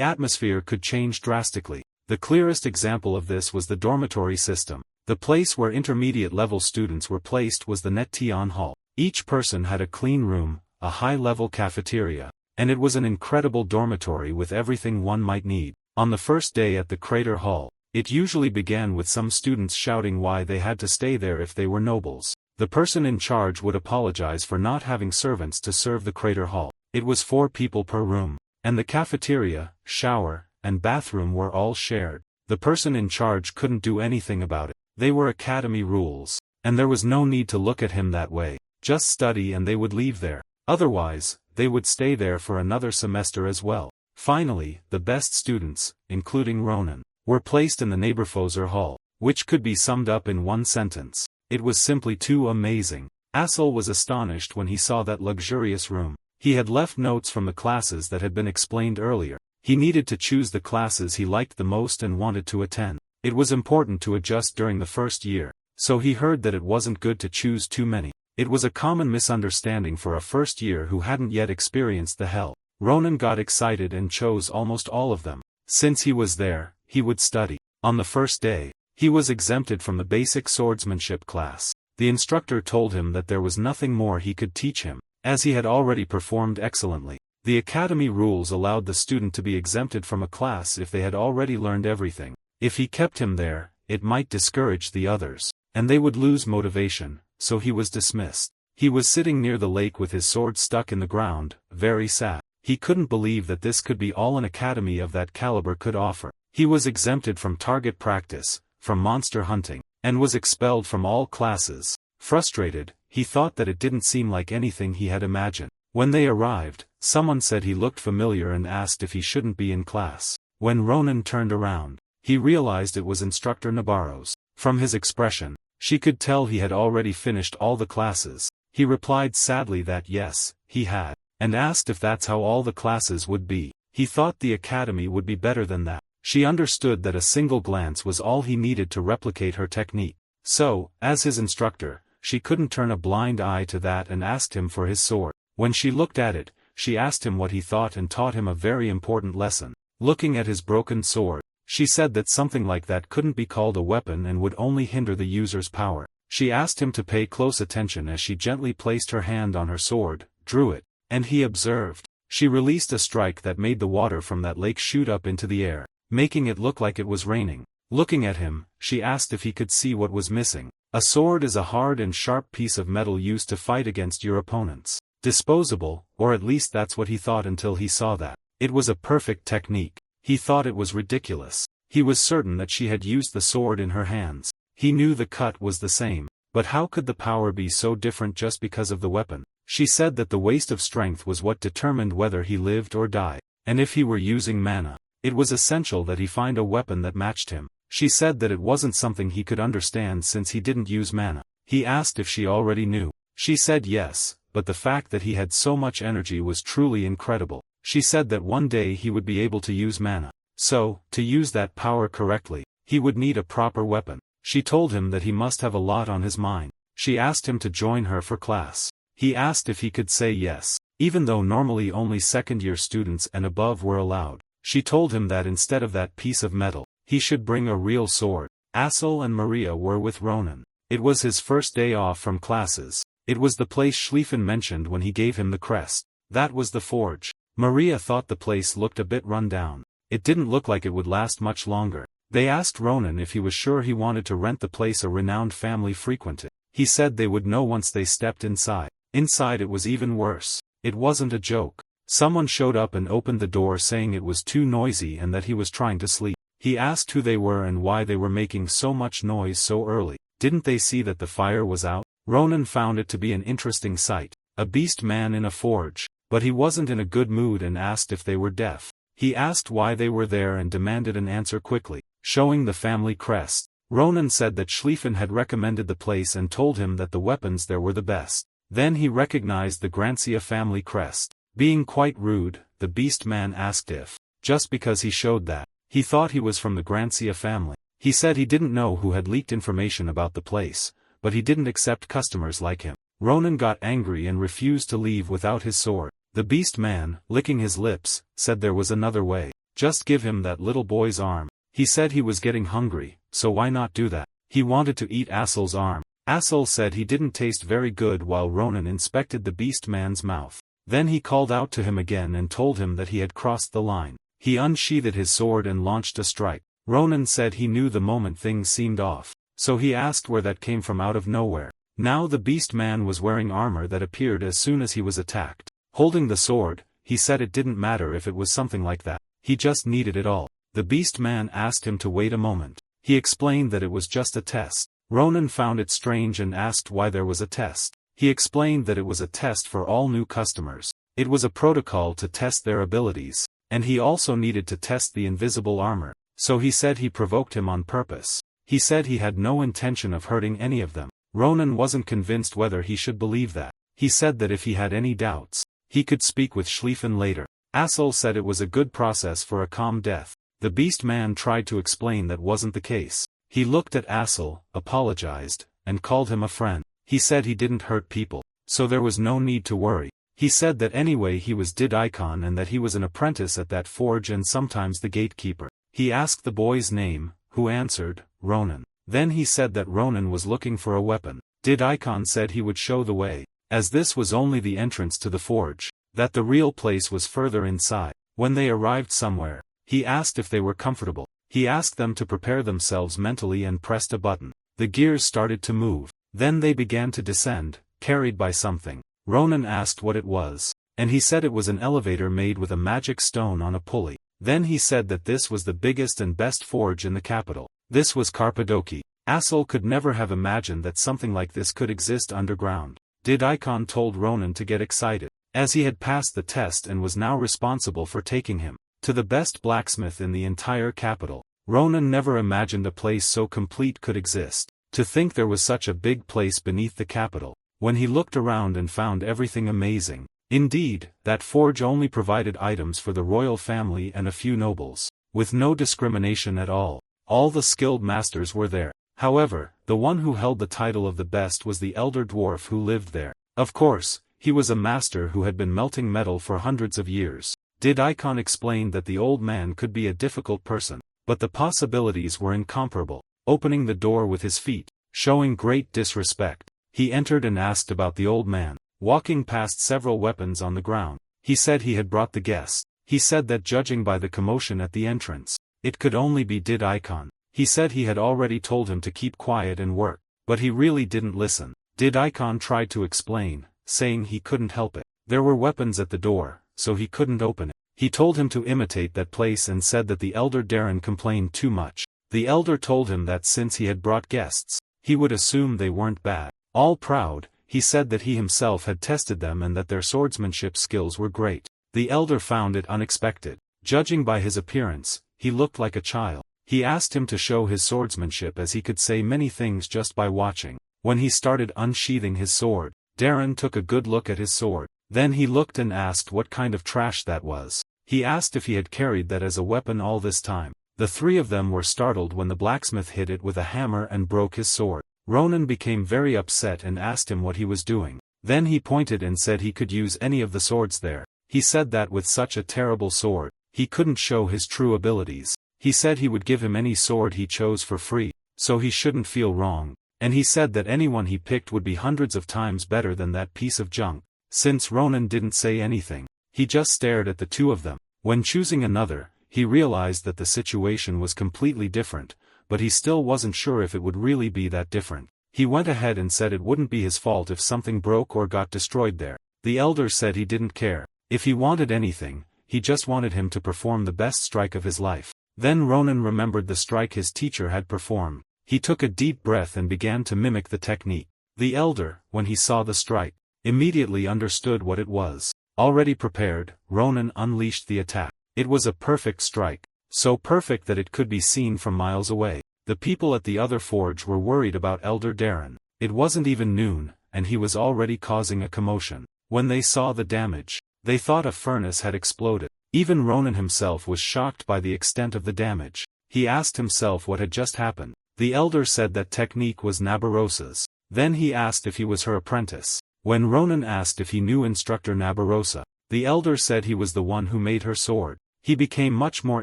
atmosphere could change drastically. The clearest example of this was the dormitory system. The place where intermediate-level students were placed was the Net Tion Hall. Each person had a clean room, a high-level cafeteria, and it was an incredible dormitory with everything one might need. On the first day at the Crater Hall, it usually began with some students shouting why they had to stay there if they were nobles. The person in charge would apologize for not having servants to serve the Crater Hall. It was 4 people per room, and the cafeteria, shower, and bathroom were all shared. The person in charge couldn't do anything about it. They were academy rules, and there was no need to look at him that way. Just study and they would leave there. Otherwise, they would stay there for another semester as well. Finally, the best students, including Ronan, were placed in the Neighborfoser Hall, which could be summed up in one sentence. It was simply too amazing. Asel was astonished when he saw that luxurious room. He had left notes from the classes that had been explained earlier. He needed to choose the classes he liked the most and wanted to attend. It was important to adjust during the first year, so he heard that it wasn't good to choose too many. It was a common misunderstanding for a first year who hadn't yet experienced the hell. Ronan got excited and chose almost all of them. Since he was there, he would study. On the first day, he was exempted from the basic swordsmanship class. The instructor told him that there was nothing more he could teach him, as he had already performed excellently. The academy rules allowed the student to be exempted from a class if they had already learned everything. If he kept him there, it might discourage the others, and they would lose motivation, so he was dismissed. He was sitting near the lake with his sword stuck in the ground, very sad. He couldn't believe that this could be all an academy of that caliber could offer. He was exempted from target practice, from monster hunting, and was expelled from all classes. Frustrated, he thought that it didn't seem like anything he had imagined. When they arrived, someone said he looked familiar and asked if he shouldn't be in class. When Ronan turned around, he realized it was Instructor Nabarros. From his expression, she could tell he had already finished all the classes. He replied sadly that yes, he had, and asked if that's how all the classes would be. He thought the academy would be better than that. She understood that a single glance was all he needed to replicate her technique. So, as his instructor, she couldn't turn a blind eye to that and asked him for his sword. When she looked at it, she asked him what he thought and taught him a very important lesson. Looking at his broken sword, she said that something like that couldn't be called a weapon and would only hinder the user's power. She asked him to pay close attention as she gently placed her hand on her sword, drew it, and he observed. She released a strike that made the water from that lake shoot up into the air, making it look like it was raining. Looking at him, she asked if he could see what was missing. A sword is a hard and sharp piece of metal used to fight against your opponents. Disposable, or at least that's what he thought until he saw that. It was a perfect technique. He thought it was ridiculous. He was certain that she had used the sword in her hands. He knew the cut was the same, but how could the power be so different just because of the weapon? She said that the waste of strength was what determined whether he lived or died, and if he were using mana, it was essential that he find a weapon that matched him. She said that it wasn't something he could understand since he didn't use mana. He asked if she already knew. She said yes, but the fact that he had so much energy was truly incredible. She said that one day he would be able to use mana. So, to use that power correctly, he would need a proper weapon. She told him that he must have a lot on his mind. She asked him to join her for class. He asked if he could say yes, even though normally only second-year students and above were allowed. She told him that instead of that piece of metal, he should bring a real sword. Asel and Maria were with Ronan. It was his first day off from classes. It was the place Schlieffen mentioned when he gave him the crest. That was the forge. Maria thought the place looked a bit run down. It didn't look like it would last much longer. They asked Ronan if he was sure he wanted to rent the place a renowned family frequented. He said they would know once they stepped inside. Inside it was even worse. It wasn't a joke. Someone showed up and opened the door saying it was too noisy and that he was trying to sleep. He asked who they were and why they were making so much noise so early. Didn't they see that the fire was out? Ronan found it to be an interesting sight. A beast man in a forge. But he wasn't in a good mood and asked if they were deaf. He asked why they were there and demanded an answer quickly, showing the family crest. Ronan said that Schlieffen had recommended the place and told him that the weapons there were the best. Then he recognized the Grancia family crest. Being quite rude, the beast man asked if, just because he showed that, he thought he was from the Grancia family. He said he didn't know who had leaked information about the place, but he didn't accept customers like him. Ronan got angry and refused to leave without his sword. The beast man, licking his lips, said there was another way. Just give him that little boy's arm. He said he was getting hungry, so why not do that? He wanted to eat Asel's arm. Asel said he didn't taste very good while Ronan inspected the beast man's mouth. Then he called out to him again and told him that he had crossed the line. He unsheathed his sword and launched a strike. Ronan said he knew the moment things seemed off, so he asked where that came from out of nowhere. Now the beast man was wearing armor that appeared as soon as he was attacked. Holding the sword, he said it didn't matter if it was something like that, he just needed it all. The beast man asked him to wait a moment. He explained that it was just a test. Ronan found it strange and asked why there was a test. He explained that it was a test for all new customers. It was a protocol to test their abilities, and he also needed to test the invisible armor. So he said he provoked him on purpose. He said he had no intention of hurting any of them. Ronan wasn't convinced whether he should believe that. He said that if he had any doubts, he could speak with Schlieffen later. Assel said it was a good process for a calm death. The beast man tried to explain that wasn't the case. He looked at Assel, apologized, and called him a friend. He said he didn't hurt people, so there was no need to worry. He said that anyway he was Did Icon and that he was an apprentice at that forge and sometimes the gatekeeper. He asked the boy's name, who answered, Ronan. Then he said that Ronan was looking for a weapon. Did Icon said he would show the way, as this was only the entrance to the forge, that the real place was further inside. When they arrived somewhere, he asked if they were comfortable. He asked them to prepare themselves mentally and pressed a button. The gears started to move. Then they began to descend, carried by something. Ronan asked what it was, and he said it was an elevator made with a magic stone on a pulley. Then he said that this was the biggest and best forge in the capital. This was Carpadoki. Assel could never have imagined that something like this could exist underground. Did Icon told Ronan to get excited, as he had passed the test and was now responsible for taking him to the best blacksmith in the entire capital. Ronan never imagined a place so complete could exist. To think there was such a big place beneath the capital. When he looked around and found everything amazing. Indeed, that forge only provided items for the royal family and a few nobles, with no discrimination at all. All the skilled masters were there. However, the one who held the title of the best was the elder dwarf who lived there. Of course, he was a master who had been melting metal for hundreds of years. Did Icon explained that the old man could be a difficult person, but the possibilities were incomparable. Opening the door with his feet, showing great disrespect, he entered and asked about the old man. Walking past several weapons on the ground, he said he had brought the guests. He said that judging by the commotion at the entrance, it could only be Did Icon. He said he had already told him to keep quiet and work, but he really didn't listen. Did Icon tried to explain, saying he couldn't help it. There were weapons at the door, so he couldn't open it. He told him to imitate that place and said that the elder Darren complained too much. The elder told him that since he had brought guests, he would assume they weren't bad. All proud, he said that he himself had tested them and that their swordsmanship skills were great. The elder found it unexpected. Judging by his appearance, he looked like a child. He asked him to show his swordsmanship as he could say many things just by watching. When he started unsheathing his sword, Darren took a good look at his sword. Then he looked and asked what kind of trash that was. He asked if he had carried that as a weapon all this time. The three of them were startled when the blacksmith hit it with a hammer and broke his sword. Ronan became very upset and asked him what he was doing. Then he pointed and said he could use any of the swords there. He said that with such a terrible sword, he couldn't show his true abilities. He said he would give him any sword he chose for free, so he shouldn't feel wrong. And he said that anyone he picked would be hundreds of times better than that piece of junk. Since Ronan didn't say anything, he just stared at the two of them. When choosing another, he realized that the situation was completely different, but he still wasn't sure if it would really be that different. He went ahead and said it wouldn't be his fault if something broke or got destroyed there. The elder said he didn't care. If he wanted anything, he just wanted him to perform the best strike of his life. Then Ronan remembered the strike his teacher had performed. He took a deep breath and began to mimic the technique. The elder, when he saw the strike, immediately understood what it was. Already prepared, Ronan unleashed the attack. It was a perfect strike. So perfect that it could be seen from miles away. The people at the other forge were worried about Elder Darren. It wasn't even noon, and he was already causing a commotion. When they saw the damage, they thought a furnace had exploded. Even Ronan himself was shocked by the extent of the damage. He asked himself what had just happened. The elder said that technique was Nabarosa's. Then he asked if he was her apprentice. When Ronan asked if he knew instructor Nabarosa, the elder said he was the one who made her sword. He became much more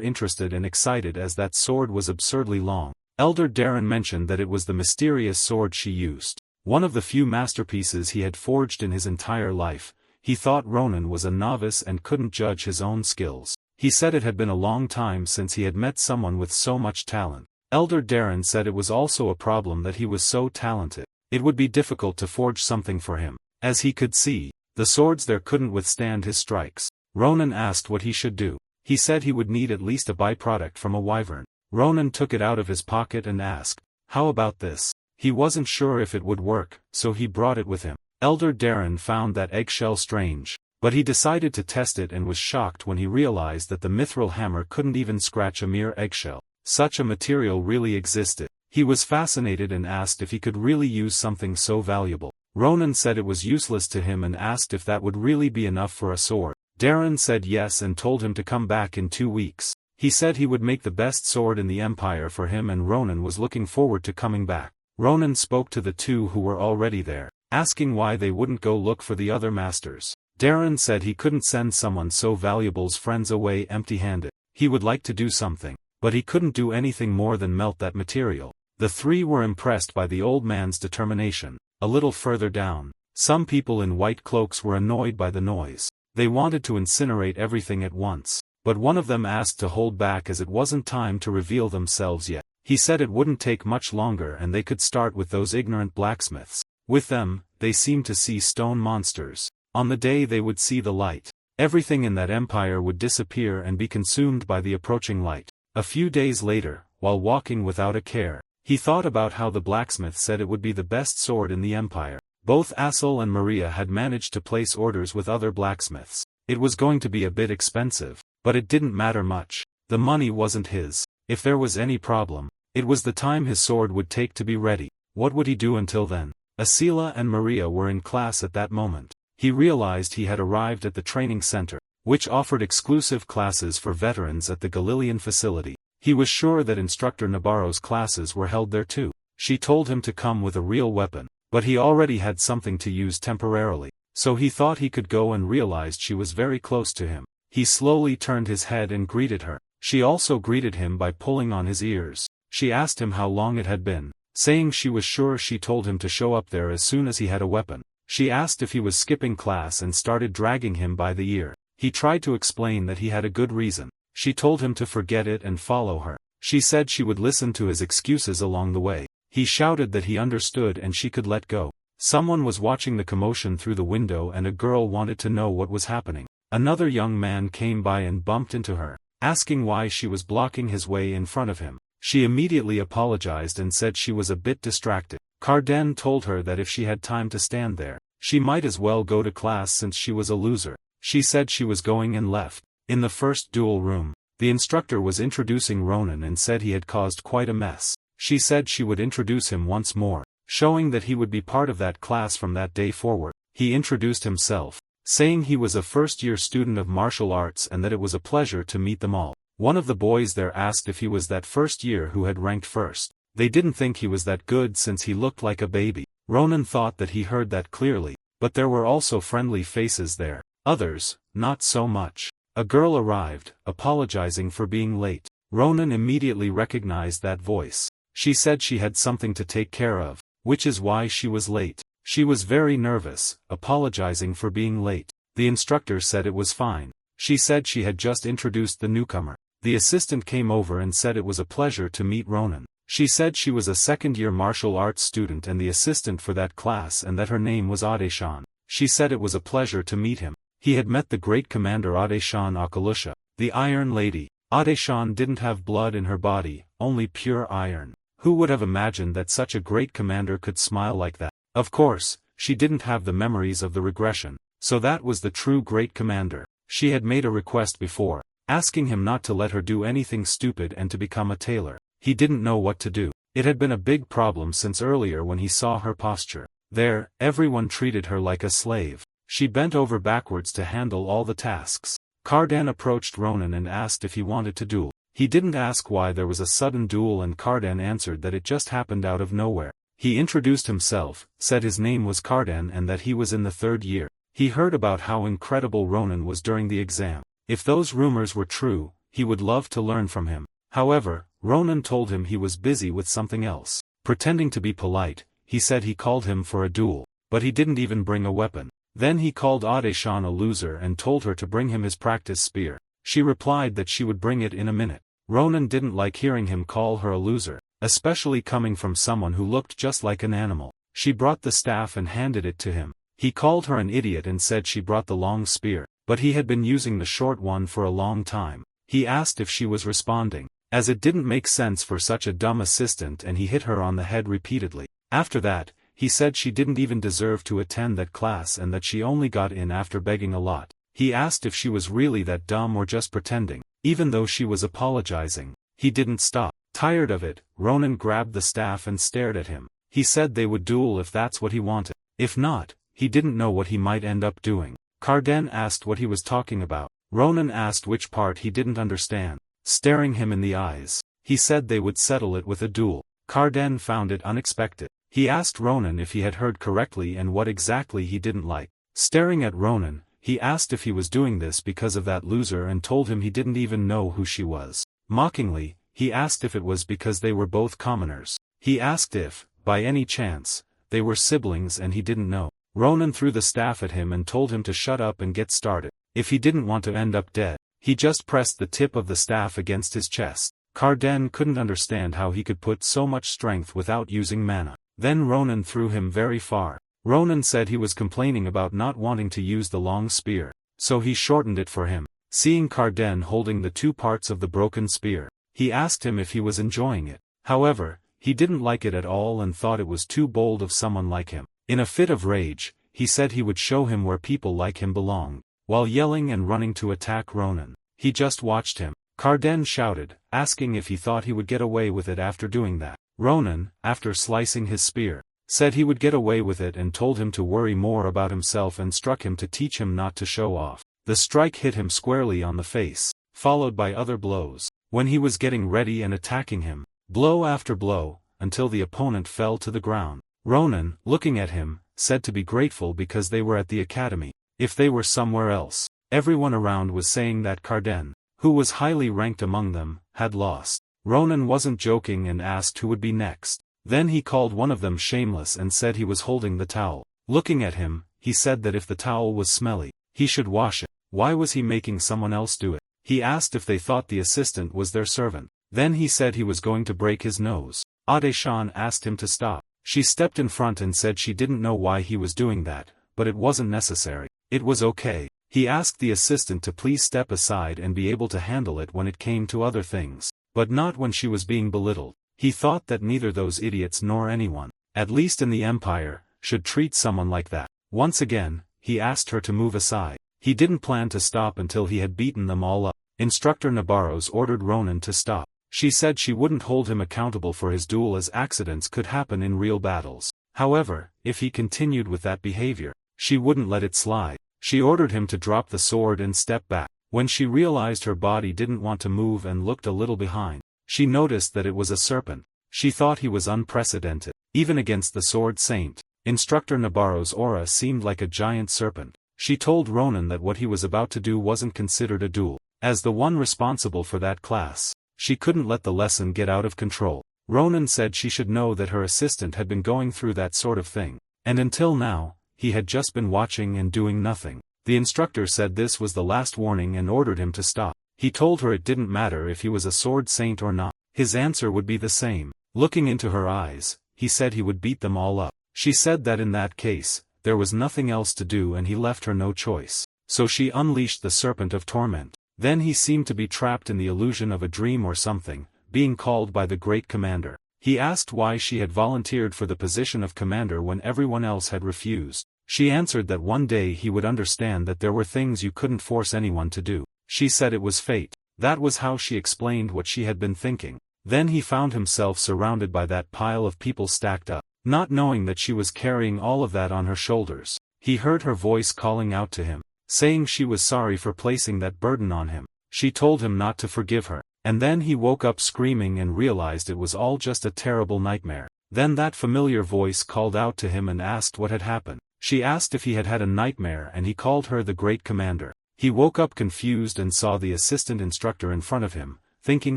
interested and excited as that sword was absurdly long. Elder Darren mentioned that it was the mysterious sword she used. One of the few masterpieces he had forged in his entire life. He thought Ronan was a novice and couldn't judge his own skills. He said it had been a long time since he had met someone with so much talent. Elder Darren said it was also a problem that he was so talented. It would be difficult to forge something for him. As he could see, the swords there couldn't withstand his strikes. Ronan asked what he should do. He said he would need at least a byproduct from a wyvern. Ronan took it out of his pocket and asked, "How about this?" He wasn't sure if it would work, so he brought it with him. Elder Darren found that eggshell strange, but he decided to test it and was shocked when he realized that the mithril hammer couldn't even scratch a mere eggshell. Such a material really existed. He was fascinated and asked if he could really use something so valuable. Ronan said it was useless to him and asked if that would really be enough for a sword. Darren said yes and told him to come back in 2 weeks. He said he would make the best sword in the Empire for him and Ronan was looking forward to coming back. Ronan spoke to the two who were already there, asking why they wouldn't go look for the other masters. Darren said he couldn't send someone so valuable's friends away empty-handed. He would like to do something, but he couldn't do anything more than melt that material. The three were impressed by the old man's determination. A little further down, some people in white cloaks were annoyed by the noise. They wanted to incinerate everything at once, but one of them asked to hold back as it wasn't time to reveal themselves yet. He said it wouldn't take much longer and they could start with those ignorant blacksmiths. With them, they seemed to see stone monsters. On the day they would see the light, everything in that empire would disappear and be consumed by the approaching light. A few days later, while walking without a care, he thought about how the blacksmith said it would be the best sword in the empire. Both Assel and Maria had managed to place orders with other blacksmiths. It was going to be a bit expensive, but it didn't matter much. The money wasn't his. If there was any problem, it was the time his sword would take to be ready. What would he do until then? Asila and Maria were in class at that moment. He realized he had arrived at the training center, which offered exclusive classes for veterans at the Galilean facility. He was sure that Instructor Nabarro's classes were held there too. She told him to come with a real weapon, but he already had something to use temporarily, so he thought he could go and realized she was very close to him. He slowly turned his head and greeted her. She also greeted him by pulling on his ears. She asked him how long it had been, saying she was sure. She told him to show up there as soon as he had a weapon. She asked if he was skipping class and started dragging him by the ear. He tried to explain that he had a good reason. She told him to forget it and follow her. She said she would listen to his excuses along the way. He shouted that he understood and she could let go. Someone was watching the commotion through the window and a girl wanted to know what was happening. Another young man came by and bumped into her, asking why she was blocking his way in front of him. She immediately apologized and said she was a bit distracted. Carden told her that if she had time to stand there, she might as well go to class since she was a loser. She said she was going and left. In the first duel room, the instructor was introducing Ronan and said he had caused quite a mess. She said she would introduce him once more, showing that he would be part of that class from that day forward. He introduced himself, saying he was a first-year student of martial arts and that it was a pleasure to meet them all. One of the boys there asked if he was that first year who had ranked first. They didn't think he was that good since he looked like a baby. Ronan thought that he heard that clearly, but there were also friendly faces there. Others, not so much. A girl arrived, apologizing for being late. Ronan immediately recognized that voice. She said she had something to take care of, which is why she was late. She was very nervous, apologizing for being late. The instructor said it was fine. She said she had just introduced the newcomer. The assistant came over and said it was a pleasure to meet Ronan. She said she was a second-year martial arts student and the assistant for that class and that her name was Adeshan. She said it was a pleasure to meet him. He had met the great commander Adeshan Akalusha, the Iron Lady. Adeshan didn't have blood in her body, only pure iron. Who would have imagined that such a great commander could smile like that? Of course, she didn't have the memories of the regression, so that was the true great commander. She had made a request before, asking him not to let her do anything stupid and to become a tailor. He didn't know what to do. It had been a big problem since earlier when he saw her posture. There, everyone treated her like a slave. She bent over backwards to handle all the tasks. Cardan approached Ronan and asked if he wanted to duel. He didn't ask why there was a sudden duel and Cardan answered that it just happened out of nowhere. He introduced himself, said his name was Cardan and that he was in the 3rd year. He heard about how incredible Ronan was during the exam. If those rumors were true, he would love to learn from him. However, Ronan told him he was busy with something else. Pretending to be polite, he said he called him for a duel, but he didn't even bring a weapon. Then he called Adeshan a loser and told her to bring him his practice spear. She replied that she would bring it in a minute. Ronan didn't like hearing him call her a loser, especially coming from someone who looked just like an animal. She brought the staff and handed it to him. He called her an idiot and said she brought the long spear, but he had been using the short one for a long time. He asked if she was responding, as it didn't make sense for such a dumb assistant, and he hit her on the head repeatedly. After that, he said she didn't even deserve to attend that class and that she only got in after begging a lot. He asked if she was really that dumb or just pretending, even though she was apologizing. He didn't stop. Tired of it, Ronan grabbed the staff and stared at him. He said they would duel if that's what he wanted. If not, he didn't know what he might end up doing. Carden asked what he was talking about. Ronan asked which part he didn't understand. Staring him in the eyes, he said they would settle it with a duel. Carden found it unexpected. He asked Ronan if he had heard correctly and what exactly he didn't like. Staring at Ronan, he asked if he was doing this because of that loser and told him he didn't even know who she was. Mockingly, he asked if it was because they were both commoners. He asked if, by any chance, they were siblings, and he didn't know. Ronan threw the staff at him and told him to shut up and get started. If he didn't want to end up dead, he just pressed the tip of the staff against his chest. Carden couldn't understand how he could put so much strength without using mana. Then Ronan threw him very far. Ronan said he was complaining about not wanting to use the long spear, so he shortened it for him. Seeing Carden holding the two parts of the broken spear, he asked him if he was enjoying it. However, he didn't like it at all and thought it was too bold of someone like him. In a fit of rage, he said he would show him where people like him belonged. While yelling and running to attack Ronan, he just watched him. Carden shouted, asking if he thought he would get away with it after doing that. Ronan, after slicing his spear, said he would get away with it and told him to worry more about himself and struck him to teach him not to show off. The strike hit him squarely on the face, followed by other blows. When he was getting ready and attacking him, blow after blow, until the opponent fell to the ground. Ronan, looking at him, said to be grateful because they were at the academy. If they were somewhere else, everyone around was saying that Carden, who was highly ranked among them, had lost. Ronan wasn't joking and asked who would be next. Then he called one of them shameless and said he was holding the towel. Looking at him, he said that if the towel was smelly, he should wash it. Why was he making someone else do it? He asked if they thought the assistant was their servant. Then he said he was going to break his nose. Adeshan asked him to stop. She stepped in front and said she didn't know why he was doing that, but it wasn't necessary. It was okay. He asked the assistant to please step aside and be able to handle it when it came to other things, but not when she was being belittled. He thought that neither those idiots nor anyone, at least in the Empire, should treat someone like that. Once again, he asked her to move aside. He didn't plan to stop until he had beaten them all up. Instructor Nabarros ordered Ronan to stop. She said she wouldn't hold him accountable for his duel as accidents could happen in real battles. However, if he continued with that behavior, she wouldn't let it slide. She ordered him to drop the sword and step back. When she realized her body didn't want to move and looked a little behind, she noticed that it was a serpent. She thought he was unprecedented, even against the sword saint. Instructor Nabarro's aura seemed like a giant serpent. She told Ronan that what he was about to do wasn't considered a duel. As the one responsible for that class, she couldn't let the lesson get out of control. Ronan said she should know that her assistant had been going through that sort of thing, and until now, he had just been watching and doing nothing. The instructor said this was the last warning and ordered him to stop. He told her it didn't matter if he was a sword saint or not. His answer would be the same. Looking into her eyes, he said he would beat them all up. She said that in that case, there was nothing else to do and he left her no choice. So she unleashed the serpent of torment. Then he seemed to be trapped in the illusion of a dream or something, being called by the great commander. He asked why she had volunteered for the position of commander when everyone else had refused. She answered that one day he would understand that there were things you couldn't force anyone to do. She said it was fate. That was how she explained what she had been thinking. Then he found himself surrounded by that pile of people stacked up, not knowing that she was carrying all of that on her shoulders. He heard her voice calling out to him, saying she was sorry for placing that burden on him. She told him not to forgive her, and then he woke up screaming and realized it was all just a terrible nightmare. Then that familiar voice called out to him and asked what had happened. She asked if he had had a nightmare and he called her the great commander. He woke up confused and saw the assistant instructor in front of him, thinking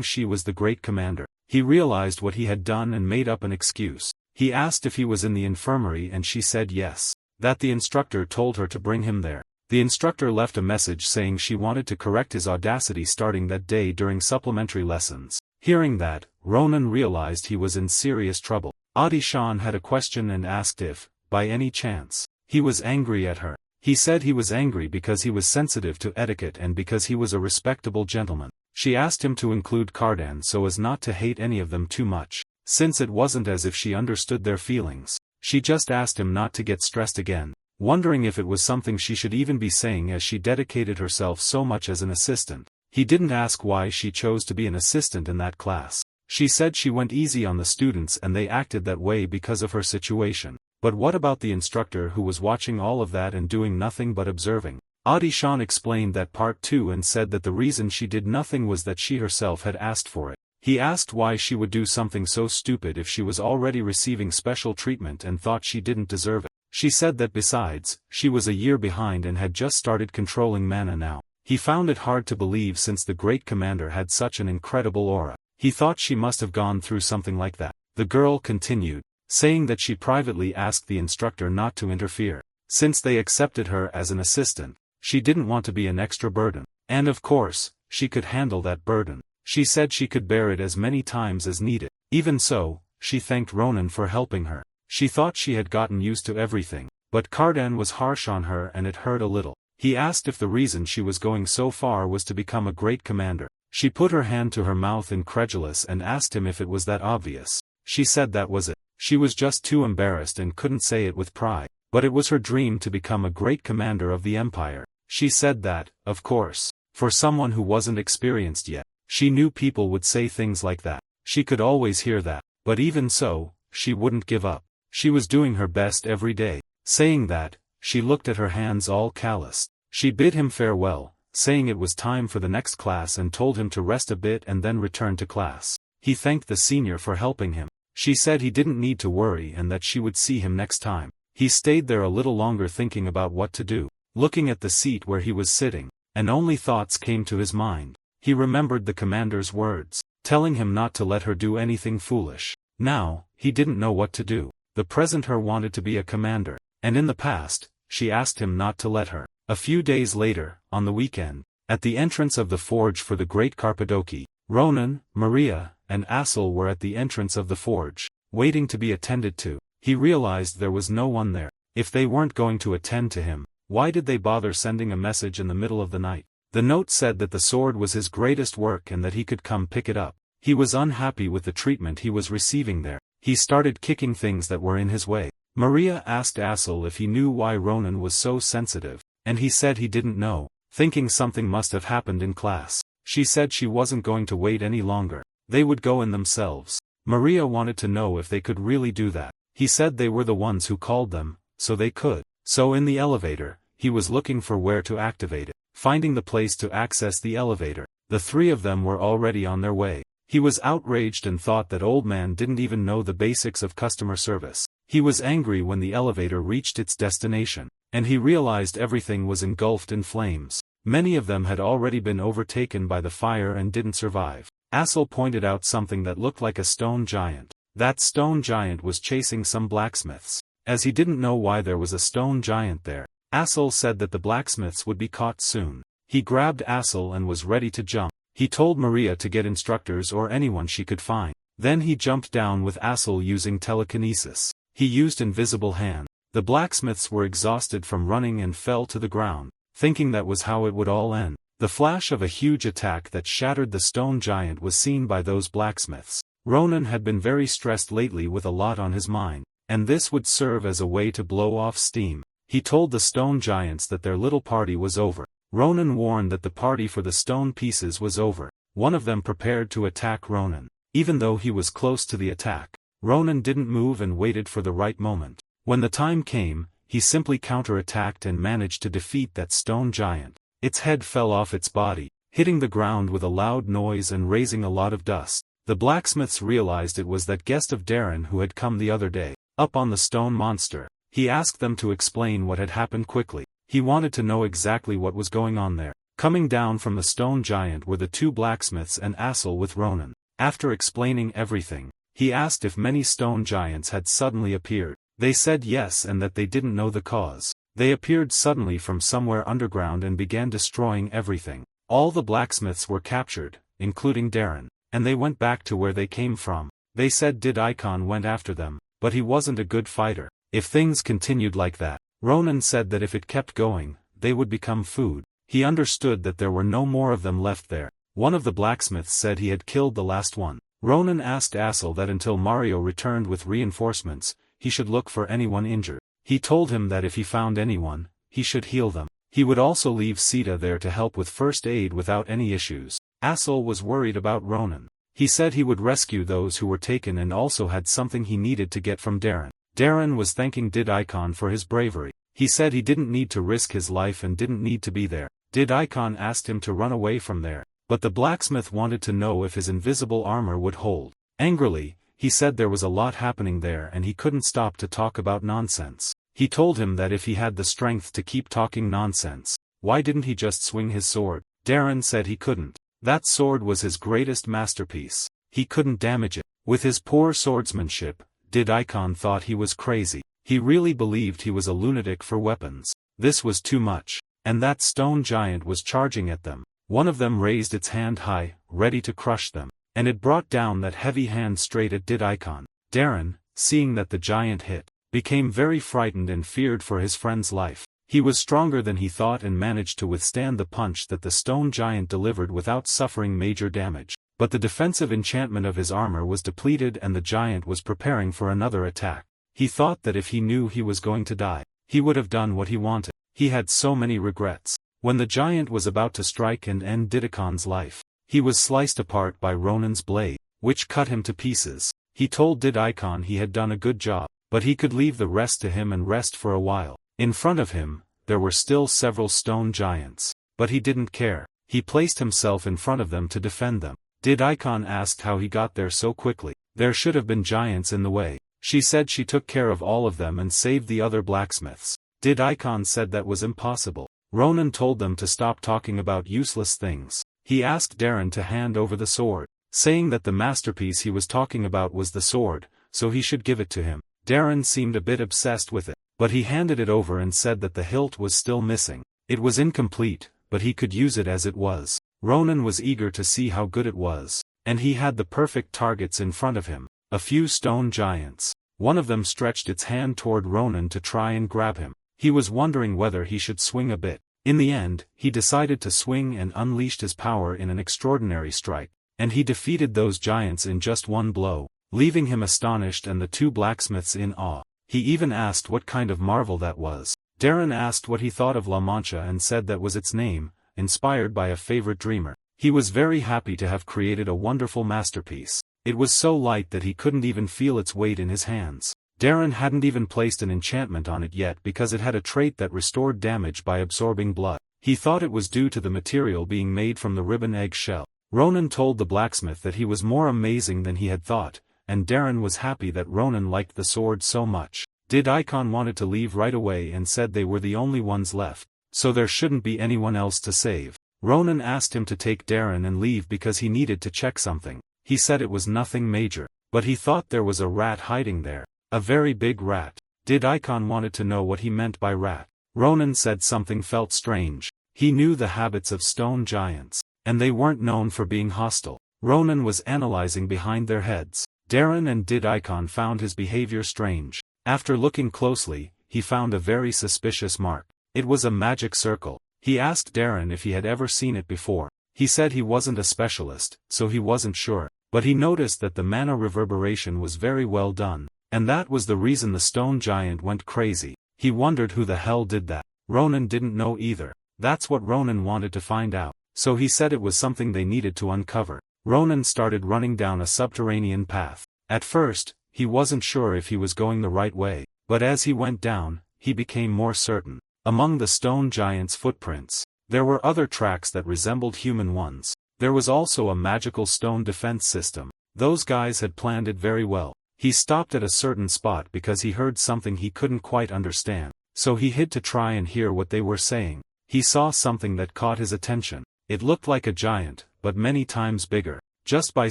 she was the great commander. He realized what he had done and made up an excuse. He asked if he was in the infirmary and she said yes. that the instructor told her to bring him there. The instructor left a message saying she wanted to correct his audacity starting that day during supplementary lessons. Hearing that, Ronan realized he was in serious trouble. Audishan had a question and asked if, by any chance, he was angry at her. He said he was angry because he was sensitive to etiquette and because he was a respectable gentleman. She asked him to include Cardan so as not to hate any of them too much, since it wasn't as if she understood their feelings. She just asked him not to get stressed again, wondering if it was something she should even be saying as she dedicated herself so much as an assistant. He didn't ask why she chose to be an assistant in that class. She said she went easy on the students and they acted that way because of her situation. But what about the instructor who was watching all of that and doing nothing but observing? Audishan explained that part too and said that the reason she did nothing was that she herself had asked for it. He asked why she would do something so stupid if she was already receiving special treatment and thought she didn't deserve it. She said that besides, she was a year behind and had just started controlling mana now. He found it hard to believe since the great commander had such an incredible aura. He thought she must have gone through something like that. The girl continued, saying that she privately asked the instructor not to interfere. Since they accepted her as an assistant, she didn't want to be an extra burden. And of course, she could handle that burden. She said she could bear it as many times as needed. Even so, she thanked Ronan for helping her. She thought she had gotten used to everything, but Cardan was harsh on her and it hurt a little. He asked if the reason she was going so far was to become a great commander. She put her hand to her mouth incredulous and asked him if it was that obvious. She said that was it. She was just too embarrassed and couldn't say it with pride. But it was her dream to become a great commander of the empire. She said that, of course, for someone who wasn't experienced yet, she knew people would say things like that. She could always hear that. But even so, she wouldn't give up. She was doing her best every day. Saying that, she looked at her hands all calloused. She bid him farewell, saying it was time for the next class and told him to rest a bit and then return to class. He thanked the senior for helping him. She said he didn't need to worry and that she would see him next time. He stayed there a little longer thinking about what to do, looking at the seat where he was sitting, and only thoughts came to his mind. He remembered the commander's words, telling him not to let her do anything foolish. Now, he didn't know what to do. The present her wanted to be a commander, and in the past, she asked him not to let her. A few days later, on the weekend, at the entrance of the forge for the Great Carpadoki, Ronan, Maria, and Assel were at the entrance of the forge, waiting to be attended to. He realized there was no one there. If they weren't going to attend to him, why did they bother sending a message in the middle of the night? The note said that the sword was his greatest work and that he could come pick it up. He was unhappy with the treatment he was receiving there. He started kicking things that were in his way. Maria asked Assel if he knew why Ronan was so sensitive, and he said he didn't know, thinking something must have happened in class. She said she wasn't going to wait any longer. They would go in themselves. Maria wanted to know if they could really do that. He said they were the ones who called them, so they could. So in the elevator, he was looking for where to activate it. Finding the place to access the elevator, the three of them were already on their way. He was outraged and thought that old man didn't even know the basics of customer service. He was angry when the elevator reached its destination, and he realized everything was engulfed in flames. Many of them had already been overtaken by the fire and didn't survive. Assel pointed out something that looked like a stone giant. That stone giant was chasing some blacksmiths. As he didn't know why there was a stone giant there, Assel said that the blacksmiths would be caught soon. He grabbed Assel and was ready to jump. He told Maria to get instructors or anyone she could find. Then he jumped down with Assel using telekinesis. He used invisible hand. The blacksmiths were exhausted from running and fell to the ground, thinking that was how it would all end. The flash of a huge attack that shattered the stone giant was seen by those blacksmiths. Ronan had been very stressed lately with a lot on his mind, and this would serve as a way to blow off steam. He told the stone giants that their little party was over. Ronan warned that the party for the stone pieces was over. One of them prepared to attack Ronan. Even though he was close to the attack, Ronan didn't move and waited for the right moment. When the time came, he simply counterattacked and managed to defeat that stone giant. Its head fell off its body, hitting the ground with a loud noise and raising a lot of dust. The blacksmiths realized it was that guest of Darren who had come the other day, up on the stone monster. He asked them to explain what had happened quickly. He wanted to know exactly what was going on there. Coming down from the stone giant were the two blacksmiths and Assel with Ronan. After explaining everything, he asked if many stone giants had suddenly appeared. They said yes and that they didn't know the cause. They appeared suddenly from somewhere underground and began destroying everything. All the blacksmiths were captured, including Darren, and they went back to where they came from. They said Didicon went after them, but he wasn't a good fighter. If things continued like that, Ronan said that if it kept going, they would become food. He understood that there were no more of them left there. One of the blacksmiths said he had killed the last one. Ronan asked Assel that until Mario returned with reinforcements, he should look for anyone injured. He told him that if he found anyone, he should heal them. He would also leave Sita there to help with first aid without any issues. Assel was worried about Ronan. He said he would rescue those who were taken and also had something he needed to get from Darren. Darren was thanking Didicon for his bravery. He said he didn't need to risk his life and didn't need to be there. Didicon asked him to run away from there, but the blacksmith wanted to know if his invisible armor would hold. Angrily, he said there was a lot happening there and he couldn't stop to talk about nonsense. He told him that if he had the strength to keep talking nonsense, why didn't he just swing his sword? Darren said he couldn't. That sword was his greatest masterpiece. He couldn't damage it. With his poor swordsmanship, Didicon thought he was crazy. He really believed he was a lunatic for weapons. This was too much. And that stone giant was charging at them. One of them raised its hand high, ready to crush them, and it brought down that heavy hand straight at Didicon. Darren, seeing that the giant hit, became very frightened and feared for his friend's life. He was stronger than he thought and managed to withstand the punch that the stone giant delivered without suffering major damage. But the defensive enchantment of his armor was depleted and the giant was preparing for another attack. He thought that if he knew he was going to die, he would have done what he wanted. He had so many regrets. When the giant was about to strike and end Didicon's life, he was sliced apart by Ronan's blade, which cut him to pieces. He told Didicon he had done a good job, but he could leave the rest to him and rest for a while. In front of him, there were still several stone giants, but he didn't care. He placed himself in front of them to defend them. Didicon asked how he got there so quickly. There should have been giants in the way. She said she took care of all of them and saved the other blacksmiths. Didicon said that was impossible. Ronan told them to stop talking about useless things. He asked Darren to hand over the sword, saying that the masterpiece he was talking about was the sword, so he should give it to him. Darren seemed a bit obsessed with it, but he handed it over and said that the hilt was still missing. It was incomplete, but he could use it as it was. Ronan was eager to see how good it was, and he had the perfect targets in front of him. A few stone giants. One of them stretched its hand toward Ronan to try and grab him. He was wondering whether he should swing a bit. In the end, he decided to swing and unleashed his power in an extraordinary strike, and he defeated those giants in just one blow, leaving him astonished and the two blacksmiths in awe. He even asked what kind of marvel that was. Darren asked what he thought of La Mancha and said that was its name, inspired by a favorite dreamer. He was very happy to have created a wonderful masterpiece. It was so light that he couldn't even feel its weight in his hands. Darren hadn't even placed an enchantment on it yet because it had a trait that restored damage by absorbing blood. He thought it was due to the material being made from the ribbon egg shell. Ronan told the blacksmith that he was more amazing than he had thought, and Darren was happy that Ronan liked the sword so much. Didicon wanted to leave right away and said they were the only ones left, so there shouldn't be anyone else to save. Ronan asked him to take Darren and leave because he needed to check something. He said it was nothing major, but he thought there was a rat hiding there. A very big rat. Didicon wanted to know what he meant by rat. Ronan said something felt strange. He knew the habits of stone giants, and they weren't known for being hostile. Ronan was analyzing behind their heads. Darren and Didicon found his behavior strange. After looking closely, he found a very suspicious mark. It was a magic circle. He asked Darren if he had ever seen it before. He said he wasn't a specialist, so he wasn't sure, but he noticed that the mana reverberation was very well done. And that was the reason the stone giant went crazy. He wondered who the hell did that. Ronan didn't know either. That's what Ronan wanted to find out. So he said it was something they needed to uncover. Ronan started running down a subterranean path. At first, he wasn't sure if he was going the right way, but as he went down, he became more certain. Among the stone giant's footprints, there were other tracks that resembled human ones. There was also a magical stone defense system. Those guys had planned it very well. He stopped at a certain spot because he heard something he couldn't quite understand, so he hid to try and hear what they were saying. He saw something that caught his attention. It looked like a giant, but many times bigger. Just by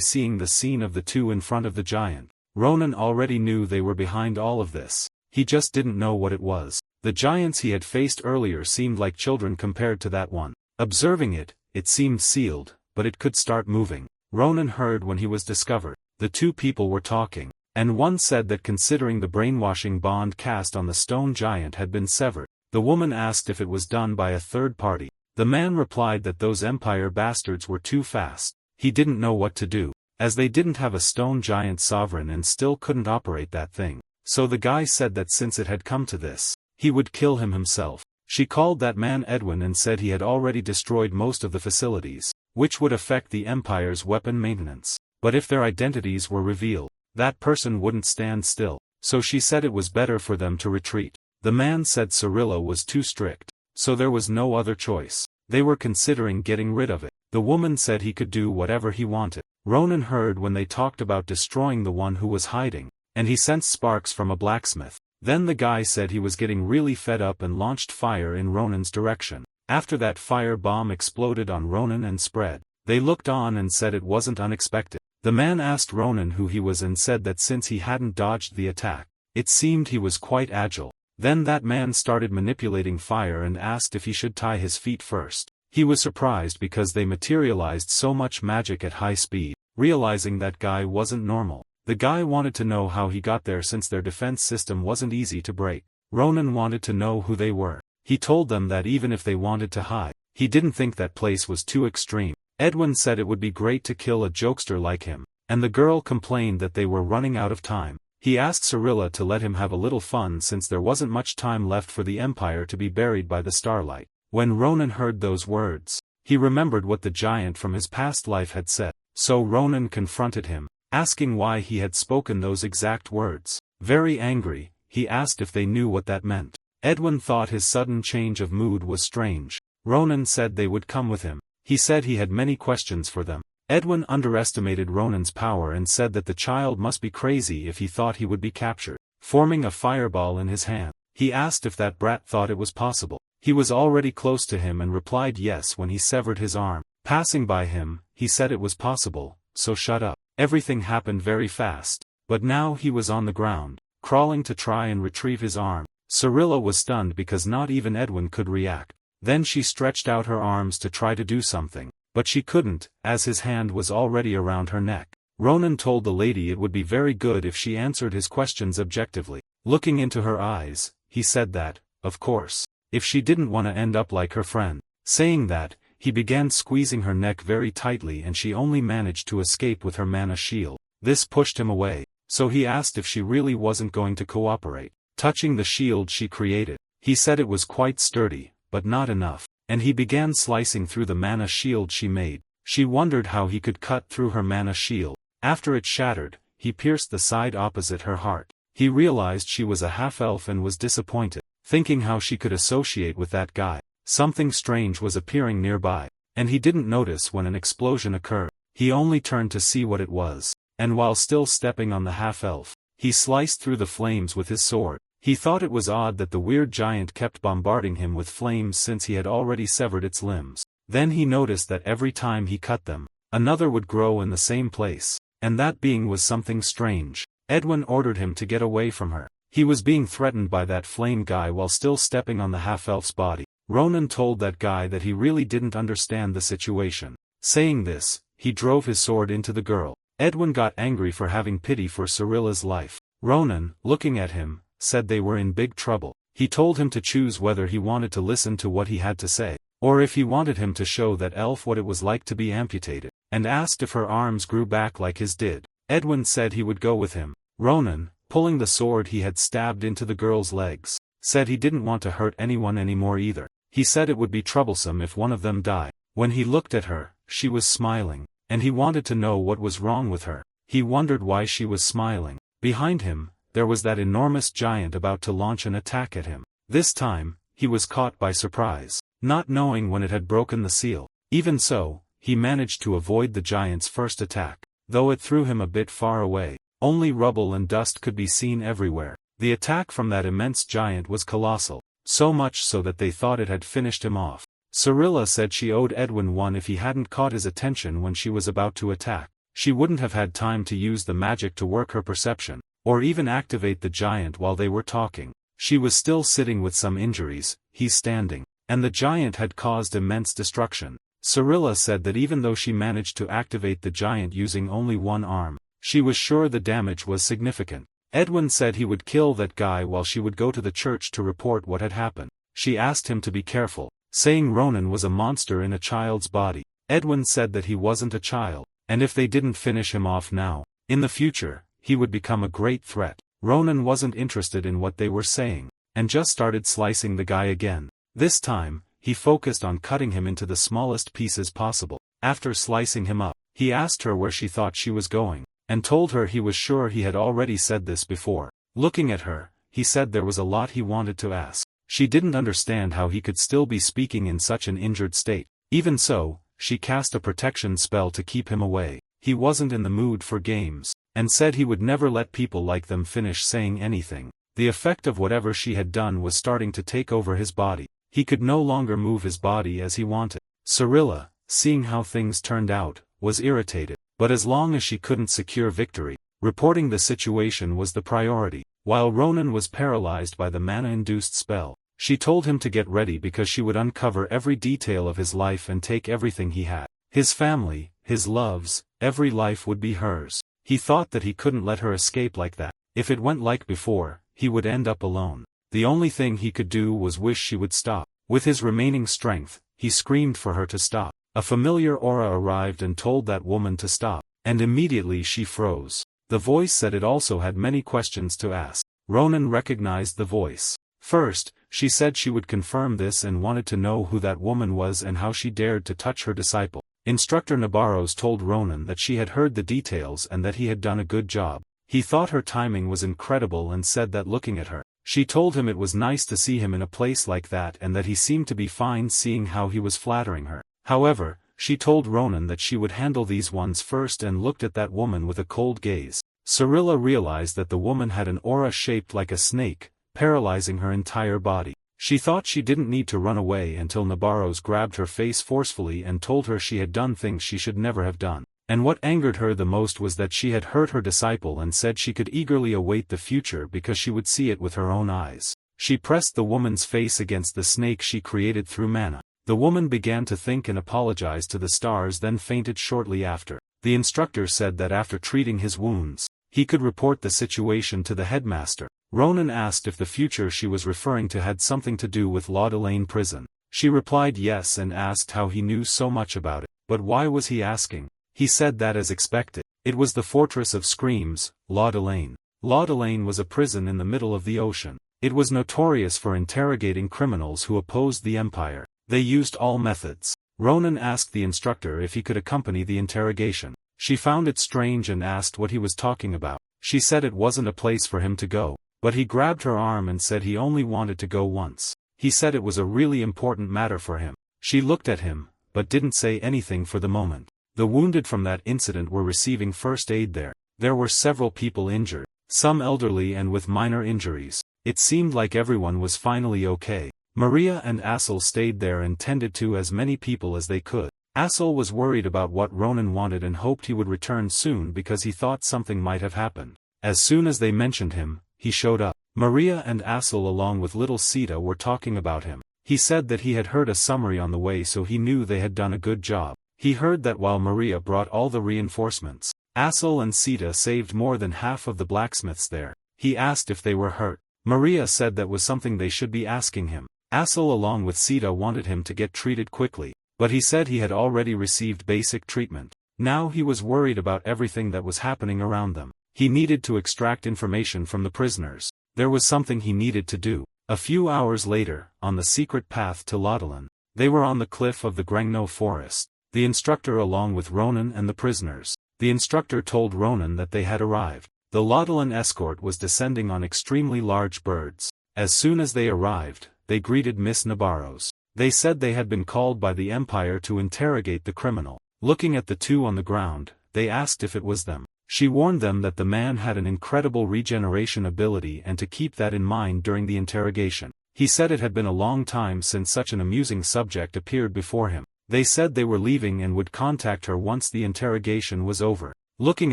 seeing the scene of the two in front of the giant, Ronan already knew they were behind all of this. he just didn't know what it was. The giants he had faced earlier seemed like children compared to that one. Observing it, it seemed sealed, but it could start moving. Ronan heard when he was discovered. The two people were talking, and one said that considering the brainwashing bond cast on the stone giant had been severed, the woman asked if it was done by a third party. The man replied that those empire bastards were too fast. He didn't know what to do, as they didn't have a stone giant sovereign and still couldn't operate that thing. So the guy said that since it had come to this, he would kill him himself. She called that man Edwin and said he had already destroyed most of the facilities, which would affect the Empire's weapon maintenance. But if their identities were revealed, that person wouldn't stand still, so she said it was better for them to retreat. The man said Cirilla was too strict, so there was no other choice. They were considering getting rid of it. The woman said he could do whatever he wanted. Ronan heard when they talked about destroying the one who was hiding, and he sensed sparks from a blacksmith. Then the guy said he was getting really fed up and launched fire in Ronan's direction. After that, fire bomb exploded on Ronan and spread. They looked on and said it wasn't unexpected. The man asked Ronan who he was and said that since he hadn't dodged the attack, it seemed he was quite agile. Then that man started manipulating fire and asked if he should tie his feet first. He was surprised because they materialized so much magic at high speed. Realizing that guy wasn't normal, the guy wanted to know how he got there since their defense system wasn't easy to break. Ronan wanted to know who they were. He told them that even if they wanted to hide, he didn't think that place was too extreme. Edwin said it would be great to kill a jokester like him, and the girl complained that they were running out of time. He asked Cirilla to let him have a little fun since there wasn't much time left for the Empire to be buried by the starlight. When Ronan heard those words, he remembered what the giant from his past life had said, so Ronan confronted him, asking why he had spoken those exact words. Very angry, he asked if they knew what that meant. Edwin thought his sudden change of mood was strange. Ronan said they would come with him. He said he had many questions for them. Edwin underestimated Ronan's power and said that the child must be crazy if he thought he would be captured. Forming a fireball in his hand, he asked if that brat thought it was possible. He was already close to him and replied yes when he severed his arm. Passing by him, he said it was possible, so shut up. Everything happened very fast, but now he was on the ground, crawling to try and retrieve his arm. Cirilla was stunned because not even Edwin could react. Then she stretched out her arms to try to do something, but she couldn't, as his hand was already around her neck. Ronan told the lady it would be very good if she answered his questions objectively. Looking into her eyes, he said that, of course, if she didn't want to end up like her friend. Saying that, he began squeezing her neck very tightly and she only managed to escape with her mana shield. This pushed him away, so he asked if she really wasn't going to cooperate. Touching the shield she created, he said it was quite sturdy, but not enough, and he began slicing through the mana shield she made. She wondered how he could cut through her mana shield. After it shattered, he pierced the side opposite her heart. He realized she was a half-elf and was disappointed, thinking how she could associate with that guy. Something strange was appearing nearby, and he didn't notice when an explosion occurred. He only turned to see what it was, and while still stepping on the half-elf, he sliced through the flames with his sword. He thought it was odd that the weird giant kept bombarding him with flames since he had already severed its limbs. Then he noticed that every time he cut them, another would grow in the same place, and that being was something strange. Edwin ordered him to get away from her. He was being threatened by that flame guy while still stepping on the half-elf's body. Ronan told that guy that he really didn't understand the situation. Saying this, he drove his sword into the girl. Edwin got angry for having pity for Cirilla's life. Ronan, looking at him, said they were in big trouble. He told him to choose whether he wanted to listen to what he had to say, or if he wanted him to show that elf what it was like to be amputated, and asked if her arms grew back like his did. Edwin said he would go with him. Ronan, pulling the sword he had stabbed into the girl's legs, said he didn't want to hurt anyone anymore either. He said it would be troublesome if one of them died. When he looked at her, she was smiling, and he wanted to know what was wrong with her. He wondered why she was smiling. Behind him, there was that enormous giant about to launch an attack at him. This time, he was caught by surprise, not knowing when it had broken the seal. Even so, he managed to avoid the giant's first attack, though it threw him a bit far away. Only rubble and dust could be seen everywhere. The attack from that immense giant was colossal, so much so that they thought it had finished him off. Cirilla said she owed Edwin one if he hadn't caught his attention when she was about to attack. She wouldn't have had time to use the magic to work her perception, or even activate the giant while they were talking. She was still sitting with some injuries, he's standing. And the giant had caused immense destruction. Cirilla said that even though she managed to activate the giant using only one arm, she was sure the damage was significant. Edwin said he would kill that guy while she would go to the church to report what had happened. She asked him to be careful, saying Ronan was a monster in a child's body. Edwin said that he wasn't a child, and if they didn't finish him off now, in the future, he would become a great threat. Ronan wasn't interested in what they were saying, and just started slicing the guy again. This time, he focused on cutting him into the smallest pieces possible. After slicing him up, he asked her where she thought she was going, and told her he was sure he had already said this before. Looking at her, he said there was a lot he wanted to ask. She didn't understand how he could still be speaking in such an injured state. Even so, she cast a protection spell to keep him away. He wasn't in the mood for games, and said he would never let people like them finish saying anything. The effect of whatever she had done was starting to take over his body. He could no longer move his body as he wanted. Cirilla, seeing how things turned out, was irritated, but as long as she couldn't secure victory, reporting the situation was the priority. While Ronan was paralyzed by the mana-induced spell, she told him to get ready because she would uncover every detail of his life and take everything he had. His family, his loves, every life would be hers. He thought that he couldn't let her escape like that. If it went like before, he would end up alone. The only thing he could do was wish she would stop. With his remaining strength, he screamed for her to stop. A familiar aura arrived and told that woman to stop, and immediately she froze. The voice said it also had many questions to ask. Ronan recognized the voice. First, she said she would confirm this and wanted to know who that woman was and how she dared to touch her disciple. Instructor Nabarros told Ronan that she had heard the details and that he had done a good job. He thought her timing was incredible and said that looking at her, she told him it was nice to see him in a place like that and that he seemed to be fine seeing how he was flattering her. However, she told Ronan that she would handle these ones first and looked at that woman with a cold gaze. Cirilla realized that the woman had an aura shaped like a snake, paralyzing her entire body. She thought she didn't need to run away until Nabarros grabbed her face forcefully and told her she had done things she should never have done. And what angered her the most was that she had hurt her disciple and said she could eagerly await the future because she would see it with her own eyes. She pressed the woman's face against the snake she created through mana. The woman began to think and apologize to the stars, then fainted shortly after. The instructor said that after treating his wounds, he could report the situation to the headmaster. Ronan asked if the future she was referring to had something to do with Laudelane prison. She replied yes and asked how he knew so much about it. But why was he asking? He said that as expected. It was the Fortress of Screams, Laudelane. Laudelane was a prison in the middle of the ocean. It was notorious for interrogating criminals who opposed the Empire. They used all methods. Ronan asked the instructor if he could accompany the interrogation. She found it strange and asked what he was talking about. She said it wasn't a place for him to go, but he grabbed her arm and said he only wanted to go once. He said it was a really important matter for him. She looked at him, but didn't say anything for the moment. The wounded from that incident were receiving first aid there. There were several people injured, some elderly and with minor injuries. It seemed like everyone was finally okay. Maria and Assel stayed there and tended to as many people as they could. Assel was worried about what Ronan wanted and hoped he would return soon because he thought something might have happened. As soon as they mentioned him, he showed up. Maria and Assel along with little Sita were talking about him. He said that he had heard a summary on the way, so he knew they had done a good job. He heard that while Maria brought all the reinforcements, Assel and Sita saved more than half of the blacksmiths there. He asked if they were hurt. Maria said that was something they should be asking him. Assel along with Sita wanted him to get treated quickly, but he said he had already received basic treatment. Now he was worried about everything that was happening around them. He needed to extract information from the prisoners. There was something he needed to do. A few hours later, on the secret path to Laudelane, they were on the cliff of the Grengno forest. The instructor along with Ronan and the prisoners. The instructor told Ronan that they had arrived. The Laudelane escort was descending on extremely large birds. As soon as they arrived, they greeted Miss Nabarros. They said they had been called by the Empire to interrogate the criminal. Looking at the two on the ground, they asked if it was them. She warned them that the man had an incredible regeneration ability and to keep that in mind during the interrogation. He said it had been a long time since such an amusing subject appeared before him. They said they were leaving and would contact her once the interrogation was over. Looking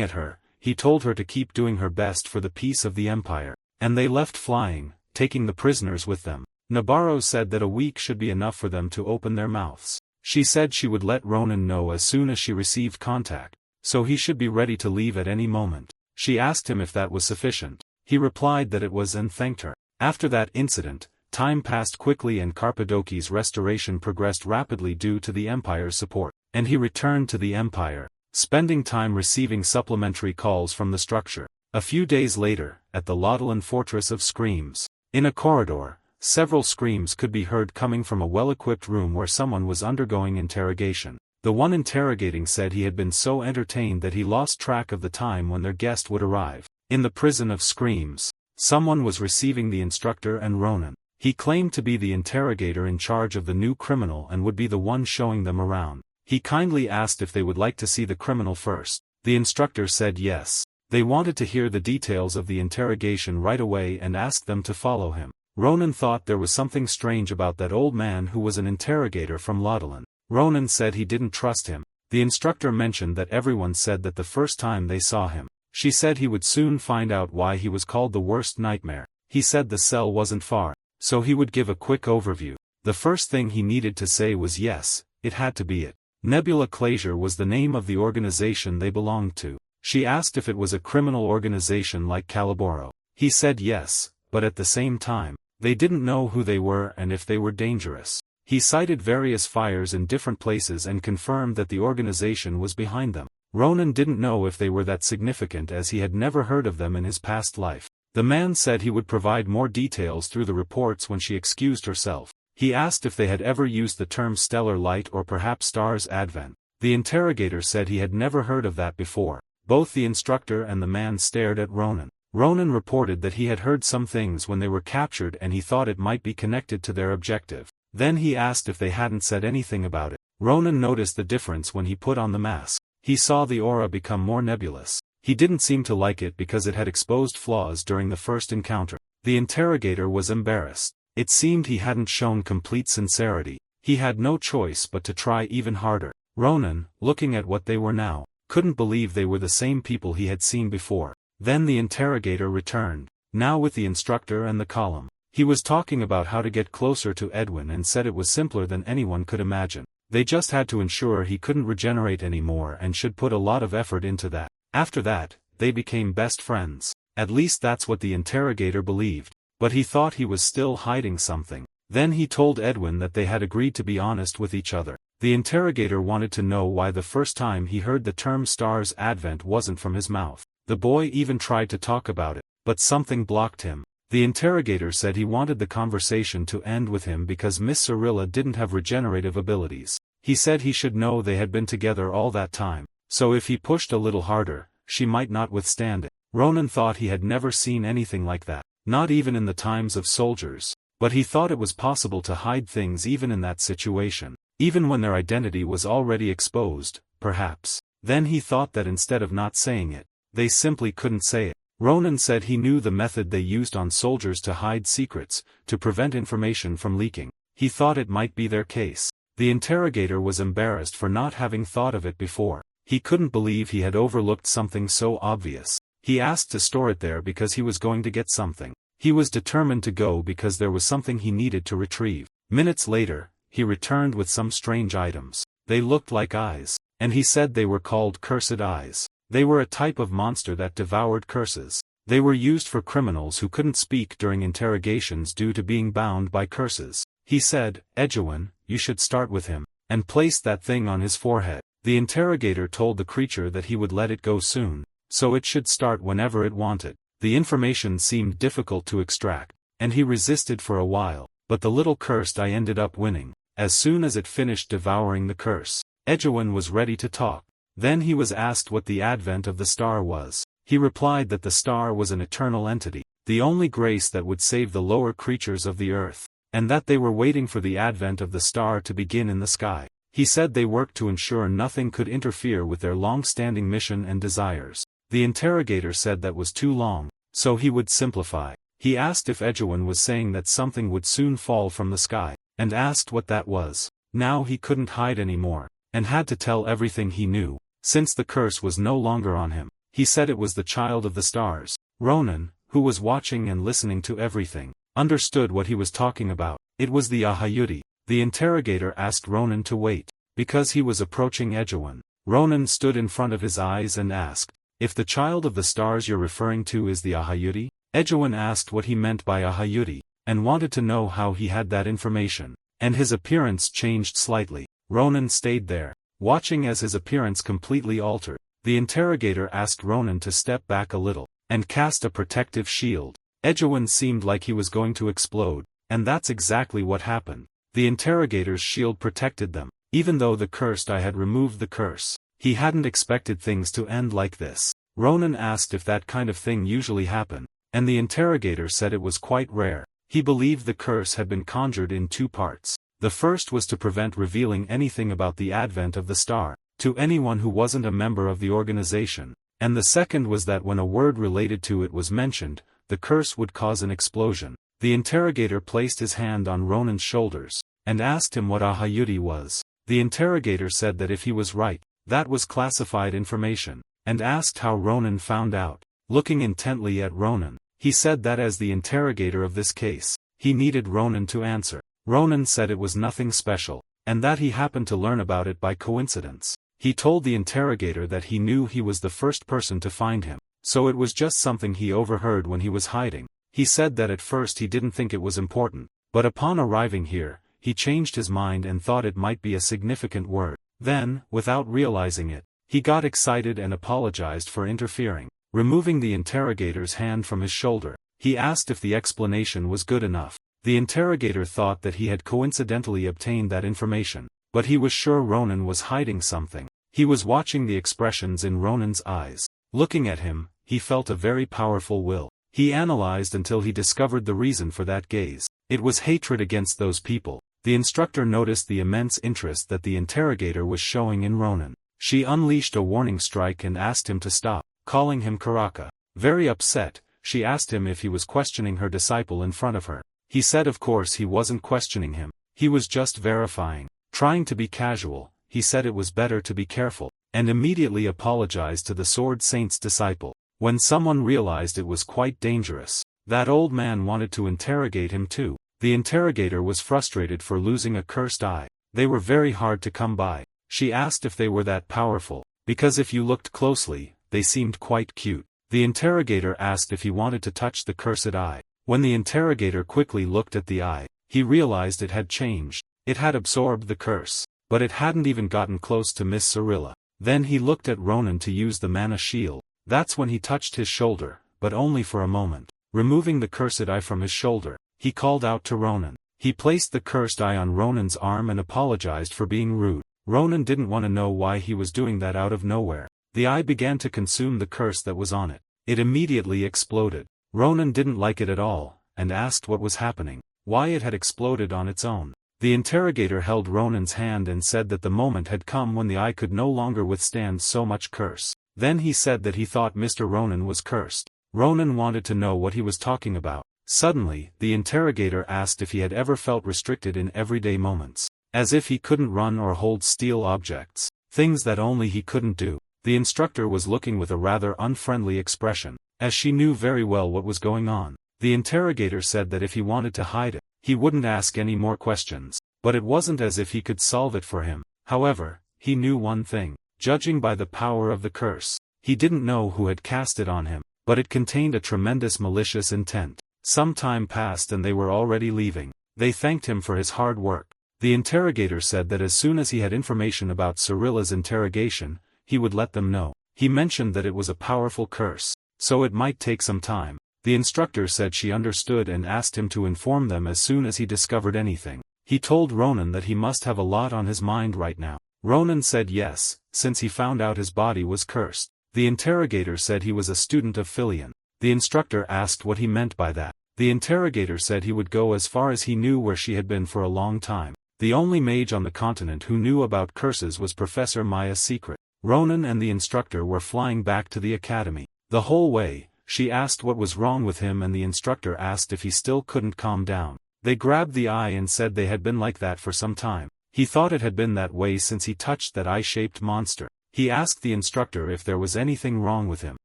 at her, he told her to keep doing her best for the peace of the empire. And they left flying, taking the prisoners with them. Nabarro said that a week should be enough for them to open their mouths. She said she would let Ronan know as soon as she received contact, so he should be ready to leave at any moment. She asked him if that was sufficient. He replied that it was and thanked her. After that incident, time passed quickly and Kappadoki's restoration progressed rapidly due to the Empire's support, and he returned to the Empire, spending time receiving supplementary calls from the structure. A few days later, at the Laudelan fortress of screams. In a corridor, several screams could be heard coming from a well-equipped room where someone was undergoing interrogation. The one interrogating said he had been so entertained that he lost track of the time when their guest would arrive. In the prison of screams, someone was receiving the instructor and Ronan. He claimed to be the interrogator in charge of the new criminal and would be the one showing them around. He kindly asked if they would like to see the criminal first. The instructor said yes. They wanted to hear the details of the interrogation right away and asked them to follow him. Ronan thought there was something strange about that old man who was an interrogator from Laudelan. Ronan said he didn't trust him. The instructor mentioned that everyone said that the first time they saw him. She said he would soon find out why he was called the worst nightmare. He said the cell wasn't far, so he would give a quick overview. The first thing he needed to say was yes, it had to be it. Nebula Clasier was the name of the organization they belonged to. She asked if it was a criminal organization like Caliboro. He said yes, but at the same time, they didn't know who they were and if they were dangerous. He cited various fires in different places and confirmed that the organization was behind them. Ronan didn't know if they were that significant as he had never heard of them in his past life. The man said he would provide more details through the reports when she excused herself. He asked if they had ever used the term stellar light or perhaps stars advent. The interrogator said he had never heard of that before. Both the instructor and the man stared at Ronan. Ronan reported that he had heard some things when they were captured and he thought it might be connected to their objective. Then he asked if they hadn't said anything about it. Ronan noticed the difference when he put on the mask. He saw the aura become more nebulous. He didn't seem to like it because it had exposed flaws during the first encounter. The interrogator was embarrassed. It seemed he hadn't shown complete sincerity. He had no choice but to try even harder. Ronan, looking at what they were now, couldn't believe they were the same people he had seen before. Then the interrogator returned, now with the instructor and the column. He was talking about how to get closer to Edwin and said it was simpler than anyone could imagine. They just had to ensure he couldn't regenerate anymore and should put a lot of effort into that. After that, they became best friends. At least that's what the interrogator believed. But he thought he was still hiding something. Then he told Edwin that they had agreed to be honest with each other. The interrogator wanted to know why the first time he heard the term stars advent wasn't from his mouth. The boy even tried to talk about it, but something blocked him. The interrogator said he wanted the conversation to end with him because Miss Cirilla didn't have regenerative abilities. He said he should know they had been together all that time, so if he pushed a little harder, she might not withstand it. Ronan thought he had never seen anything like that, not even in the times of soldiers. But he thought it was possible to hide things even in that situation, even when their identity was already exposed, perhaps. Then he thought that instead of not saying it, they simply couldn't say it. Ronan said he knew the method they used on soldiers to hide secrets, to prevent information from leaking. He thought it might be their case. The interrogator was embarrassed for not having thought of it before. He couldn't believe he had overlooked something so obvious. He asked to store it there because he was going to get something. He was determined to go because there was something he needed to retrieve. Minutes later, he returned with some strange items. They looked like eyes, and he said they were called cursed eyes. They were a type of monster that devoured curses. They were used for criminals who couldn't speak during interrogations due to being bound by curses. He said, "Edwin, you should start with him," and placed that thing on his forehead. The interrogator told the creature that he would let it go soon, so it should start whenever it wanted. The information seemed difficult to extract, and he resisted for a while, but the little cursed eye ended up winning. As soon as it finished devouring the curse, Edwin was ready to talk. Then he was asked what the advent of the star was. He replied that the star was an eternal entity, the only grace that would save the lower creatures of the earth, and that they were waiting for the advent of the star to begin in the sky. He said they worked to ensure nothing could interfere with their long-standing mission and desires. The interrogator said that was too long, so he would simplify. He asked if Edwin was saying that something would soon fall from the sky, and asked what that was. Now he couldn't hide anymore, and had to tell everything he knew, since the curse was no longer on him. He said it was the child of the stars. Ronan, who was watching and listening to everything, understood what he was talking about. It was the Ahayuti. The interrogator asked Ronan to wait, because he was approaching Ejawin. Ronan stood in front of his eyes and asked, "If the child of the stars you're referring to is the Ahayuti?" Ejawin asked what he meant by Ahayuti, and wanted to know how he had that information, and his appearance changed slightly. Ronan stayed there, watching as his appearance completely altered. The interrogator asked Ronan to step back a little, and cast a protective shield. Ejawin seemed like he was going to explode, and that's exactly what happened. The interrogator's shield protected them, even though the cursed eye had removed the curse. He hadn't expected things to end like this. Ronan asked if that kind of thing usually happened, and the interrogator said it was quite rare. He believed the curse had been conjured in two parts. The first was to prevent revealing anything about the advent of the star to anyone who wasn't a member of the organization, and the second was that when a word related to it was mentioned, the curse would cause an explosion. The interrogator placed his hand on Ronan's shoulders, and asked him what Ahayuti was. The interrogator said that if he was right, that was classified information, and asked how Ronan found out. Looking intently at Ronan, he said that as the interrogator of this case, he needed Ronan to answer. Ronan said it was nothing special, and that he happened to learn about it by coincidence. He told the interrogator that he knew he was the first person to find him, so it was just something he overheard when he was hiding. He said that at first he didn't think it was important, but upon arriving here, he changed his mind and thought it might be a significant word. Then, without realizing it, he got excited and apologized for interfering. Removing the interrogator's hand from his shoulder, he asked if the explanation was good enough. The interrogator thought that he had coincidentally obtained that information, but he was sure Ronan was hiding something. He was watching the expressions in Ronan's eyes. Looking at him, he felt a very powerful will. He analyzed until he discovered the reason for that gaze. It was hatred against those people. The instructor noticed the immense interest that the interrogator was showing in Ronan. She unleashed a warning strike and asked him to stop, calling him Karaka. Very upset, she asked him if he was questioning her disciple in front of her. He said of course he wasn't questioning him, he was just verifying. Trying to be casual, he said it was better to be careful, and immediately apologized to the Sword Saint's disciple. When someone realized it was quite dangerous, that old man wanted to interrogate him too. The interrogator was frustrated for losing a cursed eye. They were very hard to come by. She asked if they were that powerful, because if you looked closely, they seemed quite cute. The interrogator asked if he wanted to touch the cursed eye. When the interrogator quickly looked at the eye, he realized it had changed. It had absorbed the curse, but it hadn't even gotten close to Miss Cirilla. Then he looked at Ronan to use the mana shield. That's when he touched his shoulder, but only for a moment. Removing the cursed eye from his shoulder, he called out to Ronan. He placed the cursed eye on Ronan's arm and apologized for being rude. Ronan didn't want to know why he was doing that out of nowhere. The eye began to consume the curse that was on it. It immediately exploded. Ronan didn't like it at all, and asked what was happening, why it had exploded on its own. The interrogator held Ronan's hand and said that the moment had come when the eye could no longer withstand so much curse. Then he said that he thought Mr. Ronan was cursed. Ronan wanted to know what he was talking about. Suddenly, the interrogator asked if he had ever felt restricted in everyday moments, as if he couldn't run or hold steel objects, things that only he couldn't do. The instructor was looking with a rather unfriendly expression, as she knew very well what was going on. The interrogator said that if he wanted to hide it, he wouldn't ask any more questions, but it wasn't as if he could solve it for him. However, he knew one thing. Judging by the power of the curse, he didn't know who had cast it on him, but it contained a tremendous malicious intent. Some time passed and they were already leaving. They thanked him for his hard work. The interrogator said that as soon as he had information about Cirilla's interrogation, he would let them know. He mentioned that it was a powerful curse, so it might take some time. The instructor said she understood and asked him to inform them as soon as he discovered anything. He told Ronan that he must have a lot on his mind right now. Ronan said yes, since he found out his body was cursed. The interrogator said he was a student of Filion. The instructor asked what he meant by that. The interrogator said he would go as far as he knew where she had been for a long time. The only mage on the continent who knew about curses was Professor Maya's secret. Ronan and the instructor were flying back to the academy. The whole way, she asked what was wrong with him and the instructor asked if he still couldn't calm down. They grabbed the eye and said they had been like that for some time. He thought it had been that way since he touched that eye-shaped monster. He asked the instructor if there was anything wrong with him.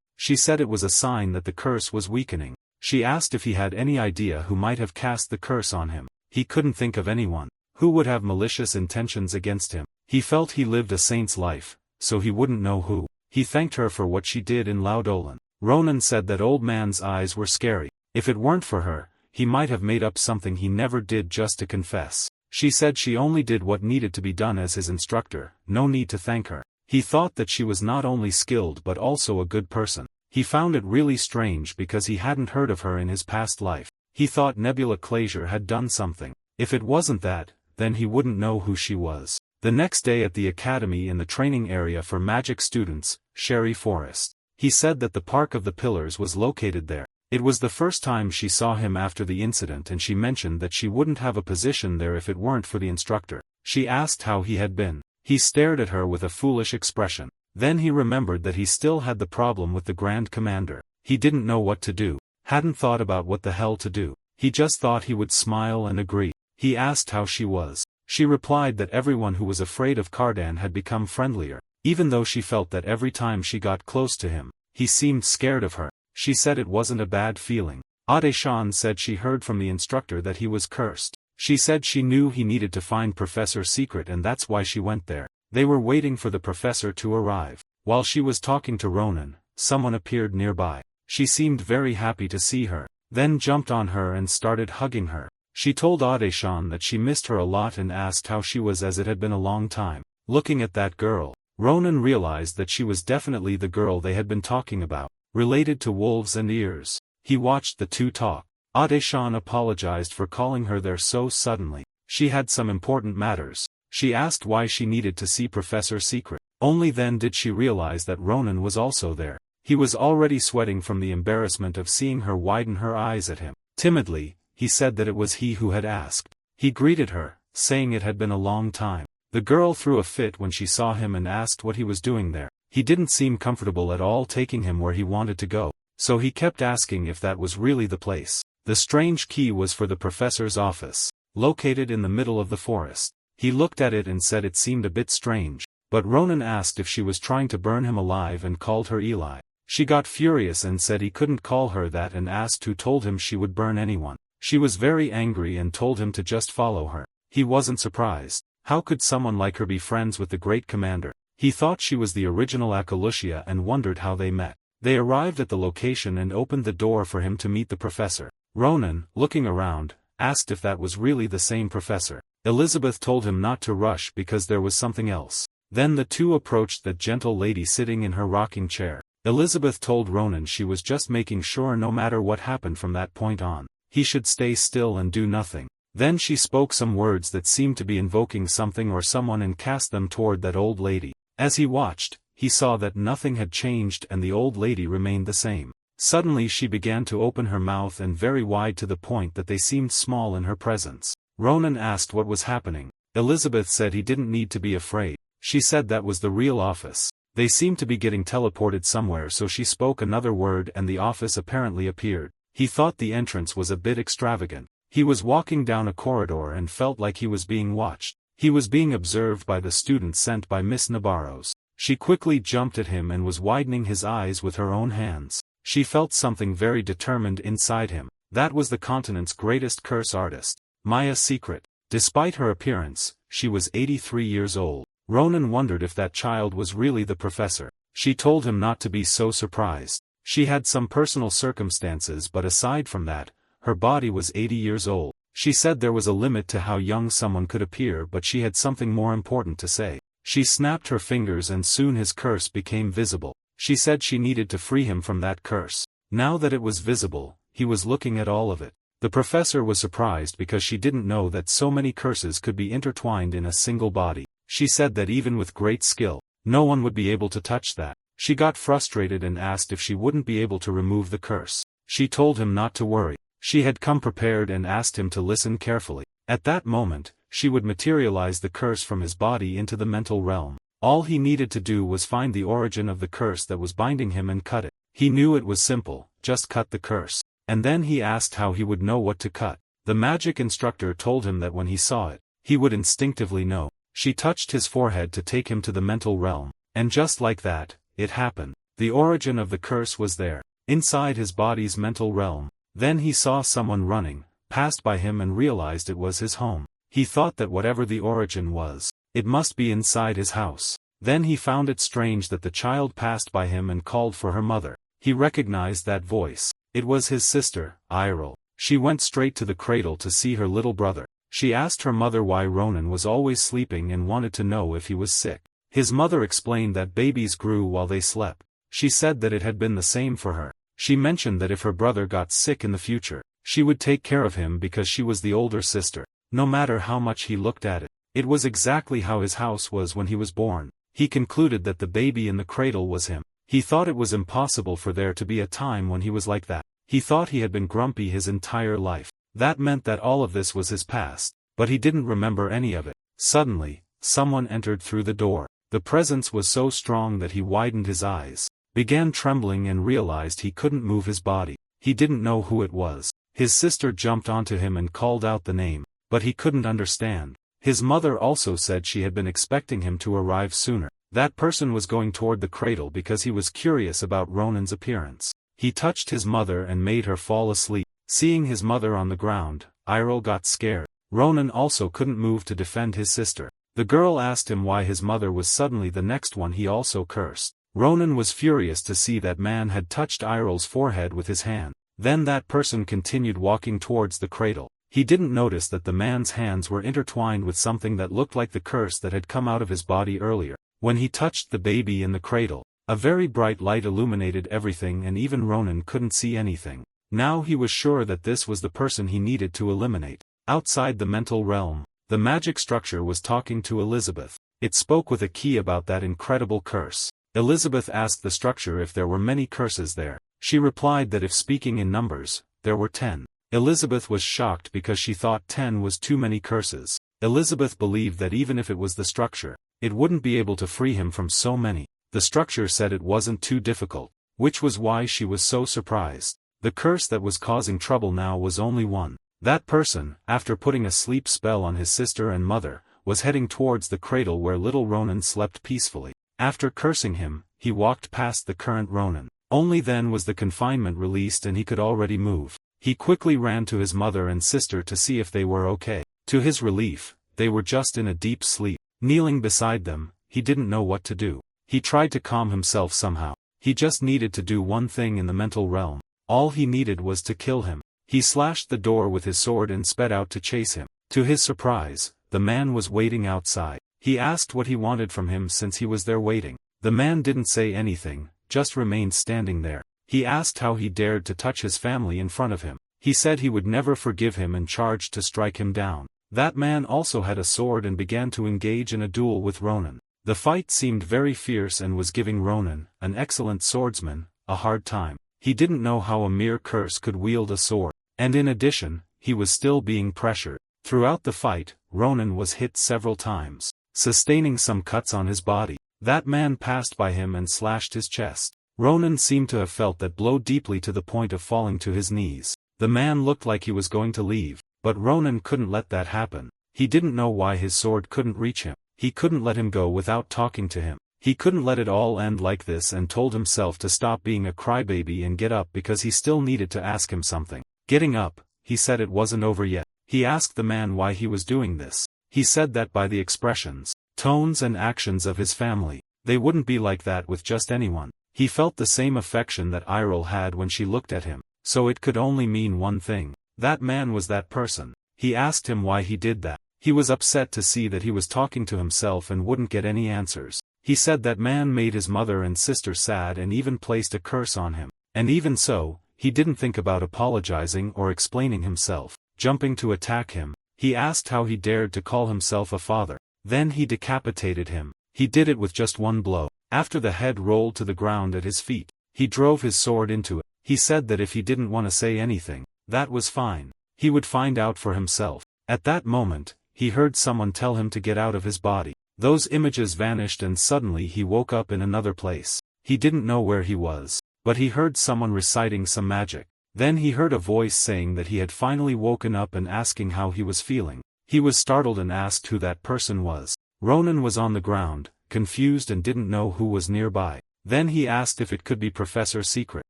She said it was a sign that the curse was weakening. She asked if he had any idea who might have cast the curse on him. He couldn't think of anyone. Who would have malicious intentions against him? He felt he lived a saint's life, so he wouldn't know who. He thanked her for what she did in Laudolan. Ronan said that old man's eyes were scary. If it weren't for her, he might have made up something he never did just to confess. She said she only did what needed to be done as his instructor, no need to thank her. He thought that she was not only skilled but also a good person. He found it really strange because he hadn't heard of her in his past life. He thought Nebula Clazier had done something. If it wasn't that, then he wouldn't know who she was. The next day at the academy in the training area for magic students, Sherry Forest. He said that the Park of the Pillars was located there. It was the first time she saw him after the incident and she mentioned that she wouldn't have a position there if it weren't for the instructor. She asked how he had been. He stared at her with a foolish expression. Then he remembered that he still had the problem with the Grand Commander. He didn't know what to do. Hadn't thought about what the hell to do. He just thought he would smile and agree. He asked how she was. She replied that everyone who was afraid of Cardan had become friendlier, even though she felt that every time she got close to him, he seemed scared of her. She said it wasn't a bad feeling. Ade-chan said she heard from the instructor that he was cursed. She said she knew he needed to find Professor Secret and that's why she went there. They were waiting for the professor to arrive. While she was talking to Ronan, someone appeared nearby. She seemed very happy to see her, then jumped on her and started hugging her. She told Ade-chan that she missed her a lot and asked how she was as it had been a long time. Looking at that girl, Ronan realized that she was definitely the girl they had been talking about, related to wolves and ears. He watched the two talk. Ade-chan apologized for calling her there so suddenly. She had some important matters. She asked why she needed to see Professor Secret. Only then did she realize that Ronan was also there. He was already sweating from the embarrassment of seeing her widen her eyes at him. Timidly, he said that it was he who had asked. He greeted her, saying it had been a long time. The girl threw a fit when she saw him and asked what he was doing there. He didn't seem comfortable at all taking him where he wanted to go, so he kept asking if that was really the place. The strange key was for the professor's office, located in the middle of the forest. He looked at it and said it seemed a bit strange, but Ronan asked if she was trying to burn him alive and called her Eli. She got furious and said he couldn't call her that and asked who told him she would burn anyone. She was very angry and told him to just follow her. He wasn't surprised. How could someone like her be friends with the great commander? He thought she was the original Akalushia and wondered how they met. They arrived at the location and opened the door for him to meet the professor. Ronan, looking around, asked if that was really the same professor. Elizabeth told him not to rush because there was something else. Then the two approached that gentle lady sitting in her rocking chair. Elizabeth told Ronan she was just making sure no matter what happened from that point on, he should stay still and do nothing. Then she spoke some words that seemed to be invoking something or someone and cast them toward that old lady. As he watched, he saw that nothing had changed and the old lady remained the same. Suddenly she began to open her mouth and very wide to the point that they seemed small in her presence. Ronan asked what was happening. Elizabeth said he didn't need to be afraid. She said that was the real office. They seemed to be getting teleported somewhere, so she spoke another word and the office apparently appeared. He thought the entrance was a bit extravagant. He was walking down a corridor and felt like he was being watched. He was being observed by the student sent by Miss Nabarros. She quickly jumped at him and was widening his eyes with her own hands. She felt something very determined inside him. That was the continent's greatest curse artist, Maya Secret. Despite her appearance, she was 83 years old. Ronan wondered if that child was really the professor. She told him not to be so surprised. She had some personal circumstances, but aside from that, her body was 80 years old. She said there was a limit to how young someone could appear, but she had something more important to say. She snapped her fingers and soon his curse became visible. She said she needed to free him from that curse. Now that it was visible, he was looking at all of it. The professor was surprised because she didn't know that so many curses could be intertwined in a single body. She said that even with great skill, no one would be able to touch that. She got frustrated and asked if she wouldn't be able to remove the curse. She told him not to worry. She had come prepared and asked him to listen carefully. At that moment, she would materialize the curse from his body into the mental realm. All he needed to do was find the origin of the curse that was binding him and cut it. He knew it was simple, just cut the curse. And then he asked how he would know what to cut. The magic instructor told him that when he saw it, he would instinctively know. She touched his forehead to take him to the mental realm, and just like that, it happened. The origin of the curse was there, inside his body's mental realm. Then he saw someone running, passed by him and realized it was his home. He thought that whatever the origin was, it must be inside his house. Then he found it strange that the child passed by him and called for her mother. He recognized that voice. It was his sister, Irel. She went straight to the cradle to see her little brother. She asked her mother why Ronan was always sleeping and wanted to know if he was sick. His mother explained that babies grew while they slept. She said that it had been the same for her. She mentioned that if her brother got sick in the future, she would take care of him because she was the older sister. No matter how much he looked at it, it was exactly how his house was when he was born. He concluded that the baby in the cradle was him. He thought it was impossible for there to be a time when he was like that. He thought he had been grumpy his entire life. That meant that all of this was his past, but he didn't remember any of it. Suddenly, someone entered through the door. The presence was so strong that he widened his eyes, began trembling and realized he couldn't move his body. He didn't know who it was. His sister jumped onto him and called out the name, but he couldn't understand. His mother also said she had been expecting him to arrive sooner. That person was going toward the cradle because he was curious about Ronan's appearance. He touched his mother and made her fall asleep. Seeing his mother on the ground, Irel got scared. Ronan also couldn't move to defend his sister. The girl asked him why his mother was suddenly the next one he also cursed. Ronan was furious to see that man had touched Irel's forehead with his hand. Then that person continued walking towards the cradle. He didn't notice that the man's hands were intertwined with something that looked like the curse that had come out of his body earlier. When he touched the baby in the cradle, a very bright light illuminated everything and even Ronan couldn't see anything. Now he was sure that this was the person he needed to eliminate. Outside the mental realm, the magic structure was talking to Elizabeth. It spoke with a key about that incredible curse. Elizabeth asked the structure if there were many curses there. She replied that if speaking in numbers, there were 10. Elizabeth was shocked because she thought 10 was too many curses. Elizabeth believed that even if it was the structure, it wouldn't be able to free him from so many. The structure said it wasn't too difficult, which was why she was so surprised. The curse that was causing trouble now was only one. That person, after putting a sleep spell on his sister and mother, was heading towards the cradle where little Ronan slept peacefully. After cursing him, he walked past the current Ronan. Only then was the confinement released and he could already move. He quickly ran to his mother and sister to see if they were okay. To his relief, they were just in a deep sleep. Kneeling beside them, he didn't know what to do. He tried to calm himself somehow. He just needed to do one thing in the mental realm. All he needed was to kill him. He slashed the door with his sword and sped out to chase him. To his surprise, the man was waiting outside. He asked what he wanted from him since he was there waiting. The man didn't say anything, just remained standing there. He asked how he dared to touch his family in front of him. He said he would never forgive him and charged to strike him down. That man also had a sword and began to engage in a duel with Ronan. The fight seemed very fierce and was giving Ronan, an excellent swordsman, a hard time. He didn't know how a mere curse could wield a sword, and in addition, he was still being pressured. Throughout the fight, Ronan was hit several times, sustaining some cuts on his body. That man passed by him and slashed his chest. Ronan seemed to have felt that blow deeply to the point of falling to his knees. The man looked like he was going to leave, but Ronan couldn't let that happen. He didn't know why his sword couldn't reach him. He couldn't let him go without talking to him. He couldn't let it all end like this and told himself to stop being a crybaby and get up because he still needed to ask him something. Getting up, he said it wasn't over yet. He asked the man why he was doing this. He said that by the expressions, tones and actions of his family, they wouldn't be like that with just anyone. He felt the same affection that Irel had when she looked at him, so it could only mean one thing. That man was that person. He asked him why he did that. He was upset to see that he was talking to himself and wouldn't get any answers. He said that man made his mother and sister sad and even placed a curse on him. And even so, he didn't think about apologizing or explaining himself. Jumping to attack him, he asked how he dared to call himself a father. Then he decapitated him. He did it with just one blow. After the head rolled to the ground at his feet, he drove his sword into it. He said that if he didn't want to say anything, that was fine. He would find out for himself. At that moment, he heard someone tell him to get out of his body. Those images vanished and suddenly he woke up in another place. He didn't know where he was, but he heard someone reciting some magic. Then he heard a voice saying that he had finally woken up and asking how he was feeling. He was startled and asked who that person was. Ronan was on the ground, confused and didn't know who was nearby. Then he asked if it could be Professor Secret.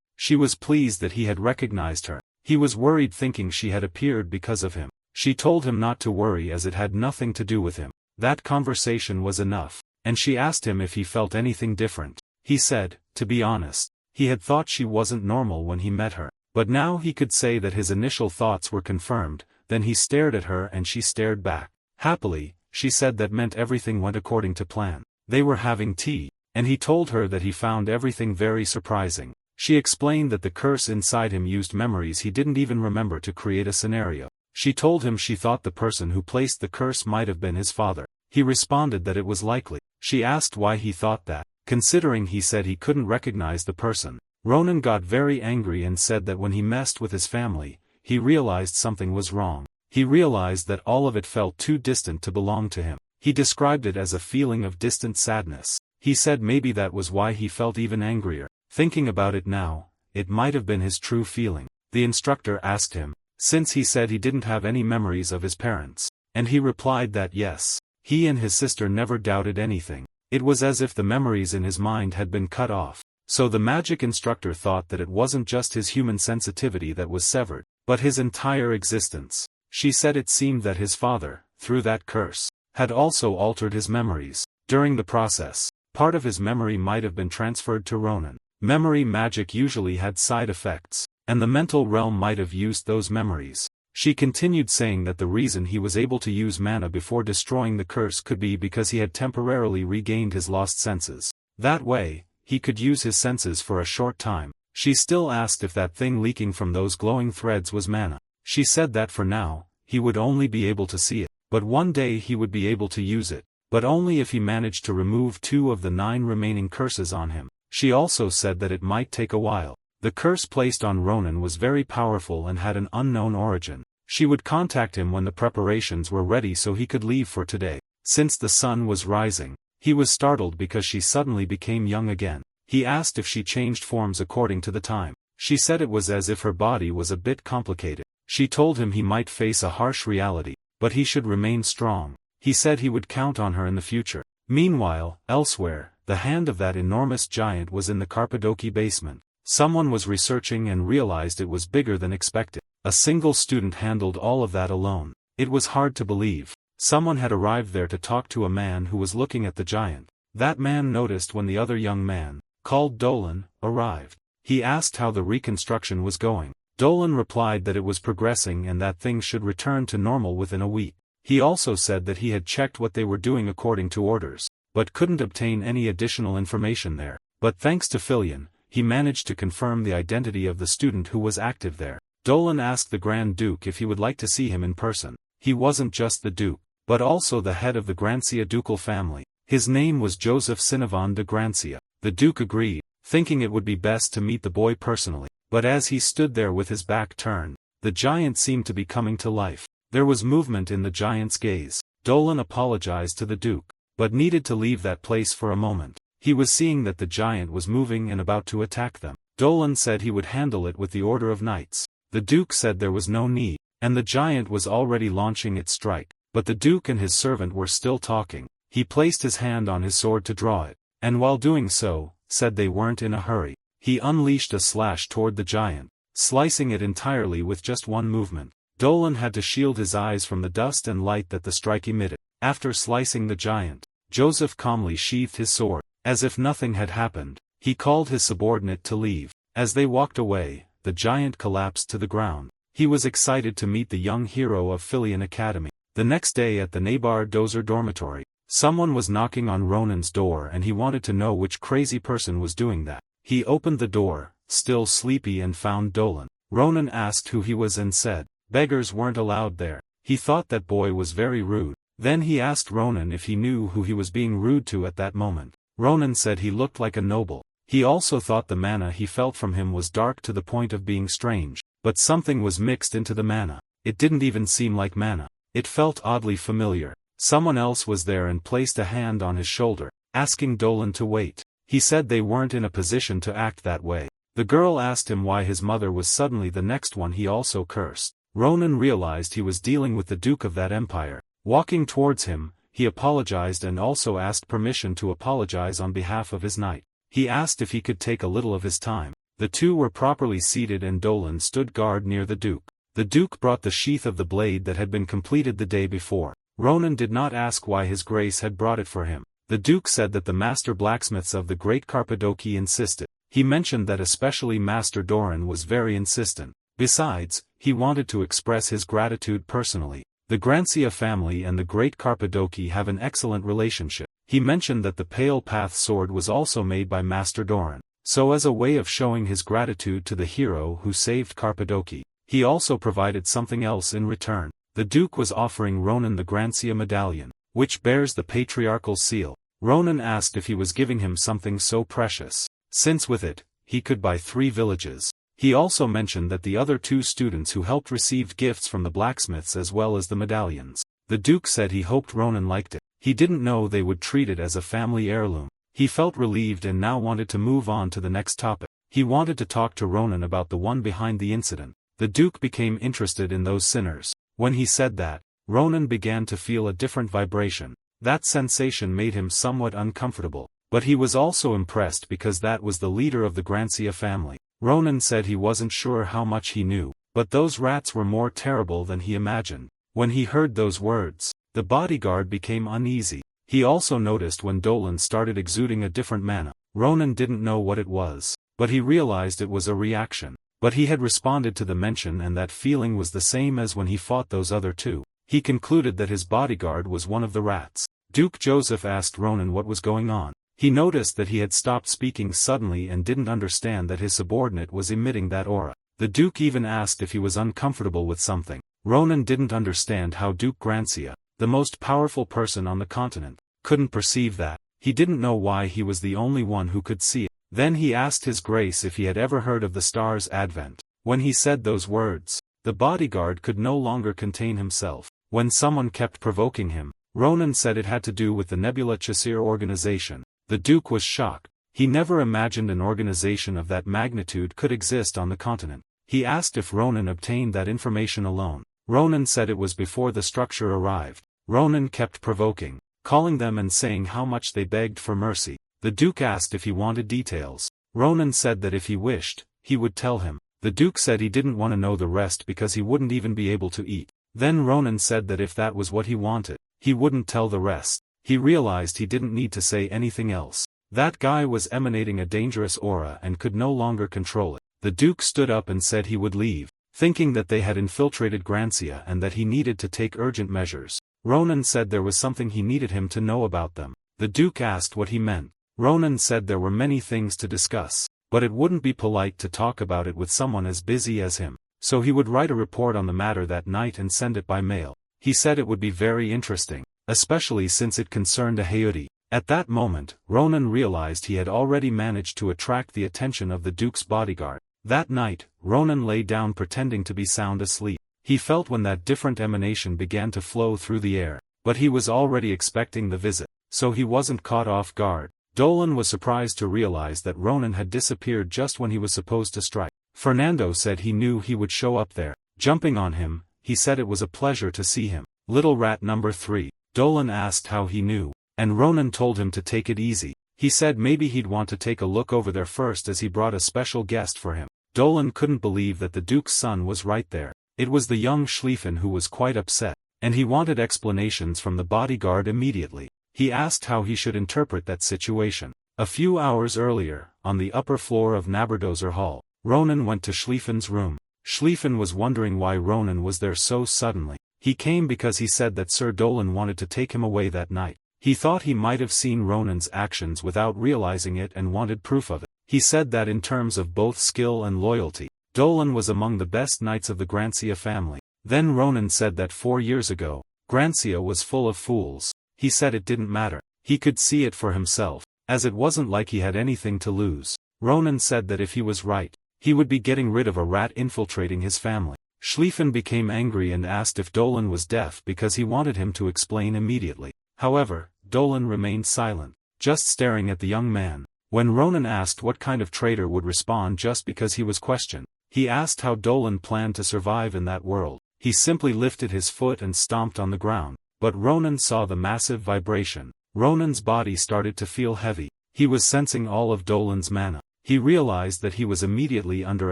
She was pleased that he had recognized her. He was worried thinking she had appeared because of him. She told him not to worry as it had nothing to do with him. That conversation was enough, and she asked him if he felt anything different. He said, to be honest, he had thought she wasn't normal when he met her, but now he could say that his initial thoughts were confirmed. Then he stared at her and she stared back. Happily, she said that meant everything went according to plan. They were having tea, and he told her that he found everything very surprising. She explained that the curse inside him used memories he didn't even remember to create a scenario. She told him she thought the person who placed the curse might have been his father. He responded that it was likely. She asked why he thought that, considering he said he couldn't recognize the person. Ronan got very angry and said that when he messed with his family, he realized something was wrong. He realized that all of it felt too distant to belong to him. He described it as a feeling of distant sadness. He said maybe that was why he felt even angrier. Thinking about it now, it might have been his true feeling. The instructor asked him, since he said he didn't have any memories of his parents, and he replied that yes, he and his sister never doubted anything. It was as if the memories in his mind had been cut off. So the magic instructor thought that it wasn't just his human sensitivity that was severed, but his entire existence. She said it seemed that his father, through that curse, had also altered his memories. During the process, part of his memory might have been transferred to Ronan. Memory magic usually had side effects, and the mental realm might have used those memories. She continued saying that the reason he was able to use mana before destroying the curse could be because he had temporarily regained his lost senses. That way, he could use his senses for a short time. She still asked if that thing leaking from those glowing threads was mana. She said that for now, he would only be able to see it, but one day he would be able to use it, but only if he managed to remove 2 of the 9 remaining curses on him. She also said that it might take a while. The curse placed on Ronan was very powerful and had an unknown origin. She would contact him when the preparations were ready so he could leave for today. Since the sun was rising, he was startled because she suddenly became young again. He asked if she changed forms according to the time. She said it was as if her body was a bit complicated. She told him he might face a harsh reality, but he should remain strong. He said he would count on her in the future. Meanwhile, elsewhere, the hand of that enormous giant was in the Karpadoki basement. Someone was researching and realized it was bigger than expected. A single student handled all of that alone. It was hard to believe. Someone had arrived there to talk to a man who was looking at the giant. That man noticed when the other young man, called Dolan, arrived. He asked how the reconstruction was going. Dolan replied that it was progressing and that things should return to normal within a week. He also said that he had checked what they were doing according to orders, but couldn't obtain any additional information there. But thanks to Filion, he managed to confirm the identity of the student who was active there. Dolan asked the Grand Duke if he would like to see him in person. He wasn't just the Duke, but also the head of the Grancia ducal family. His name was Joseph Sinovan de Grancia. The Duke agreed, thinking it would be best to meet the boy personally. But as he stood there with his back turned, the giant seemed to be coming to life. There was movement in the giant's gaze. Dolan apologized to the Duke, but needed to leave that place for a moment. He was seeing that the giant was moving and about to attack them. Dolan said he would handle it with the Order of Knights. The Duke said there was no need, and the giant was already launching its strike. But the Duke and his servant were still talking. He placed his hand on his sword to draw it, and while doing so, said they weren't in a hurry. He unleashed a slash toward the giant, slicing it entirely with just one movement. Dolan had to shield his eyes from the dust and light that the strike emitted. After slicing the giant, Joseph calmly sheathed his sword. As if nothing had happened, he called his subordinate to leave. As they walked away, the giant collapsed to the ground. He was excited to meet the young hero of Filion Academy. The next day at the Nabar Dozer dormitory, someone was knocking on Ronan's door and he wanted to know which crazy person was doing that. He opened the door, still sleepy, and found Dolan. Ronan asked who he was and said, beggars weren't allowed there. He thought that boy was very rude. Then he asked Ronan if he knew who he was being rude to at that moment. Ronan said he looked like a noble. He also thought the mana he felt from him was dark to the point of being strange, but something was mixed into the mana. It didn't even seem like mana. It felt oddly familiar. Someone else was there and placed a hand on his shoulder, asking Dolan to wait. He said they weren't in a position to act that way. The girl asked him why his mother was suddenly the next one he also cursed. Ronan realized he was dealing with the Duke of that empire. Walking towards him, he apologized and also asked permission to apologize on behalf of his knight. He asked if he could take a little of his time. The two were properly seated and Dolan stood guard near the Duke. The Duke brought the sheath of the blade that had been completed the day before. Ronan did not ask why his grace had brought it for him. The Duke said that the master blacksmiths of the Great Carpadoki insisted. He mentioned that especially Master Doran was very insistent. Besides, he wanted to express his gratitude personally. The Grancia family and the Great Carpadoki have an excellent relationship. He mentioned that the Pale Path sword was also made by Master Doran. So as a way of showing his gratitude to the hero who saved Carpadoki, he also provided something else in return. The Duke was offering Ronan the Grancia medallion, which bears the patriarchal seal. Ronan asked if he was giving him something so precious, since with it, he could buy 3 villages. He also mentioned that the other 2 students who helped received gifts from the blacksmiths as well as the medallions. The Duke said he hoped Ronan liked it. He didn't know they would treat it as a family heirloom. He felt relieved and now wanted to move on to the next topic. He wanted to talk to Ronan about the one behind the incident. The Duke became interested in those sinners. When he said that, Ronan began to feel a different vibration. That sensation made him somewhat uncomfortable, but he was also impressed because that was the leader of the Grancia family. Ronan said he wasn't sure how much he knew, but those rats were more terrible than he imagined. When he heard those words, the bodyguard became uneasy. He also noticed when Dolan started exuding a different mana. Ronan didn't know what it was, but he realized it was a reaction. But he had responded to the mention and that feeling was the same as when he fought those other 2. He concluded that his bodyguard was one of the rats. Duke Joseph asked Ronan what was going on. He noticed that he had stopped speaking suddenly and didn't understand that his subordinate was emitting that aura. The Duke even asked if he was uncomfortable with something. Ronan didn't understand how Duke Grancia, the most powerful person on the continent, couldn't perceive that. He didn't know why he was the only one who could see it. Then he asked His Grace if he had ever heard of the star's advent. When he said those words, the bodyguard could no longer contain himself. When someone kept provoking him, Ronan said it had to do with the Nebula Chassir organization. The Duke was shocked. He never imagined an organization of that magnitude could exist on the continent. He asked if Ronan obtained that information alone. Ronan said it was before the structure arrived. Ronan kept provoking, calling them and saying how much they begged for mercy. The Duke asked if he wanted details. Ronan said that if he wished, he would tell him. The Duke said he didn't want to know the rest because he wouldn't even be able to eat. Then Ronan said that if that was what he wanted, he wouldn't tell the rest. He realized he didn't need to say anything else. That guy was emanating a dangerous aura and could no longer control it. The Duke stood up and said he would leave, thinking that they had infiltrated Grancia and that he needed to take urgent measures. Ronan said there was something he needed him to know about them. The Duke asked what he meant. Ronan said there were many things to discuss, but it wouldn't be polite to talk about it with someone as busy as him. So he would write a report on the matter that night and send it by mail. He said it would be very interesting, especially since it concerned a Hayudi. At that moment, Ronan realized he had already managed to attract the attention of the Duke's bodyguard. That night, Ronan lay down pretending to be sound asleep. He felt when that different emanation began to flow through the air, but he was already expecting the visit, so he wasn't caught off guard. Dolan was surprised to realize that Ronan had disappeared just when he was supposed to strike. Fernando said he knew he would show up there. Jumping on him, he said it was a pleasure to see him. Little rat number 3. Dolan asked how he knew, and Ronan told him to take it easy. He said maybe he'd want to take a look over there first as he brought a special guest for him. Dolan couldn't believe that the Duke's son was right there. It was the young Schlieffen who was quite upset, and he wanted explanations from the bodyguard immediately. He asked how he should interpret that situation. A few hours earlier, on the upper floor of Naberdozer Hall, Ronan went to Schlieffen's room. Schlieffen was wondering why Ronan was there so suddenly. He came because he said that Sir Dolan wanted to take him away that night. He thought he might have seen Ronan's actions without realizing it and wanted proof of it. He said that in terms of both skill and loyalty, Dolan was among the best knights of the Grancia family. Then Ronan said that 4 years ago, Grancia was full of fools. He said it didn't matter. He could see it for himself, as it wasn't like he had anything to lose. Ronan said that if he was right, he would be getting rid of a rat infiltrating his family. Schlieffen became angry and asked if Dolan was deaf because he wanted him to explain immediately. However, Dolan remained silent, just staring at the young man. When Ronan asked what kind of traitor would respond just because he was questioned, he asked how Dolan planned to survive in that world. He simply lifted his foot and stomped on the ground, but Ronan saw the massive vibration. Ronan's body started to feel heavy. He was sensing all of Dolan's mana. He realized that he was immediately under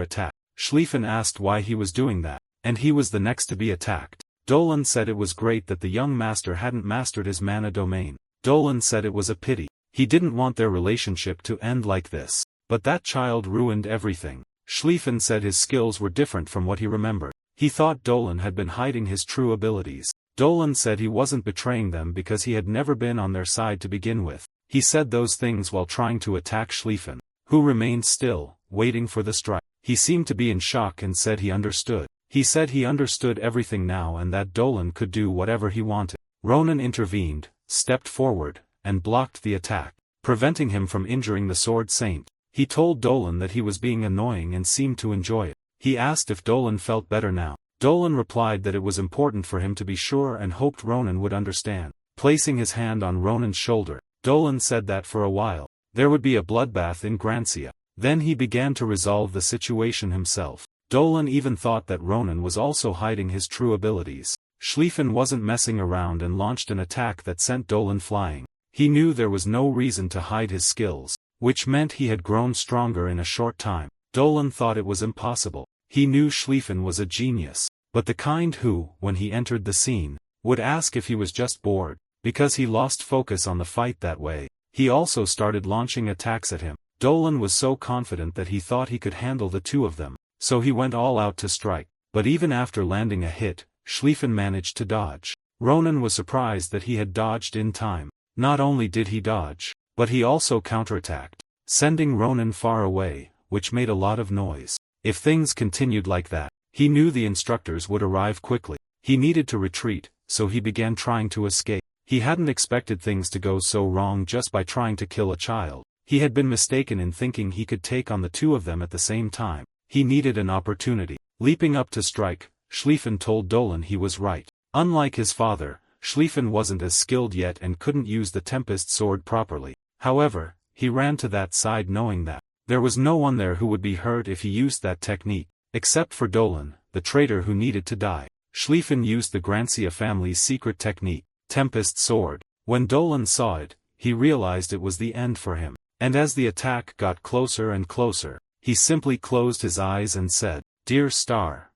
attack. Schlieffen asked why he was doing that, and he was the next to be attacked. Dolan said it was great that the young master hadn't mastered his mana domain. Dolan said it was a pity. He didn't want their relationship to end like this. But that child ruined everything. Schlieffen said his skills were different from what he remembered. He thought Dolan had been hiding his true abilities. Dolan said he wasn't betraying them because he had never been on their side to begin with. He said those things while trying to attack Schlieffen, who remained still, waiting for the strike. He seemed to be in shock and said he understood. He said he understood everything now and that Dolan could do whatever he wanted. Ronan intervened, stepped forward, and blocked the attack, preventing him from injuring the Sword Saint. He told Dolan that he was being annoying and seemed to enjoy it. He asked if Dolan felt better now. Dolan replied that it was important for him to be sure and hoped Ronan would understand. Placing his hand on Ronan's shoulder, Dolan said that for a while, there would be a bloodbath in Grancia. Then he began to resolve the situation himself. Dolan even thought that Ronan was also hiding his true abilities. Schlieffen wasn't messing around and launched an attack that sent Dolan flying. He knew there was no reason to hide his skills, which meant he had grown stronger in a short time. Dolan thought it was impossible. He knew Schlieffen was a genius, but the kind who, when he entered the scene, would ask if he was just bored, because he lost focus on the fight that way. He also started launching attacks at him. Dolan was so confident that he thought he could handle the two of them, so he went all out to strike. But even after landing a hit, Schlieffen managed to dodge. Ronan was surprised that he had dodged in time. Not only did he dodge, but he also counterattacked, sending Ronan far away, which made a lot of noise. If things continued like that, he knew the instructors would arrive quickly. He needed to retreat, so he began trying to escape. He hadn't expected things to go so wrong just by trying to kill a child. He had been mistaken in thinking he could take on the two of them at the same time. He needed an opportunity. Leaping up to strike, Schlieffen told Dolan he was right. Unlike his father, Schlieffen wasn't as skilled yet and couldn't use the Tempest sword properly. However, he ran to that side knowing that there was no one there who would be hurt if he used that technique, except for Dolan, the traitor who needed to die. Schlieffen used the Grancia family's secret technique, Tempest sword. When Dolan saw it, he realized it was the end for him. And as the attack got closer and closer, he simply closed his eyes and said, "Dear Star."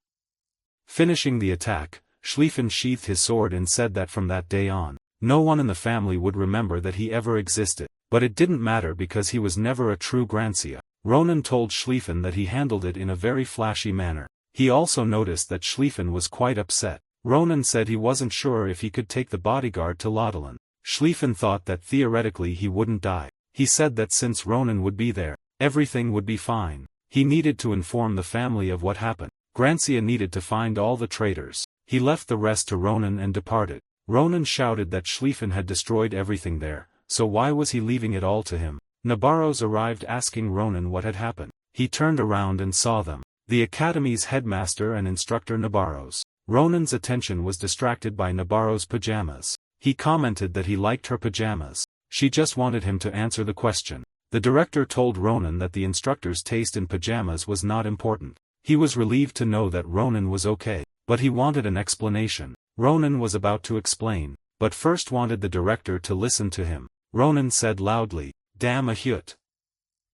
Finishing the attack, Schlieffen sheathed his sword and said that from that day on, no one in the family would remember that he ever existed. But it didn't matter because he was never a true Grancia. Ronan told Schlieffen that he handled it in a very flashy manner. He also noticed that Schlieffen was quite upset. Ronan said he wasn't sure if he could take the bodyguard to Laudelin. Schlieffen thought that theoretically he wouldn't die. He said that since Ronan would be there, everything would be fine. He needed to inform the family of what happened. Grancia needed to find all the traitors. He left the rest to Ronan and departed. Ronan shouted that Schlieffen had destroyed everything there, so why was he leaving it all to him? Nabarros arrived asking Ronan what had happened. He turned around and saw them. The academy's headmaster and instructor Nabarros. Ronan's attention was distracted by Nabarros' pajamas. He commented that he liked her pajamas. She just wanted him to answer the question. The director told Ronan that the instructor's taste in pajamas was not important. He was relieved to know that Ronan was okay, but he wanted an explanation. Ronan was about to explain, but first wanted the director to listen to him. Ronan said loudly, "Damn a hyut."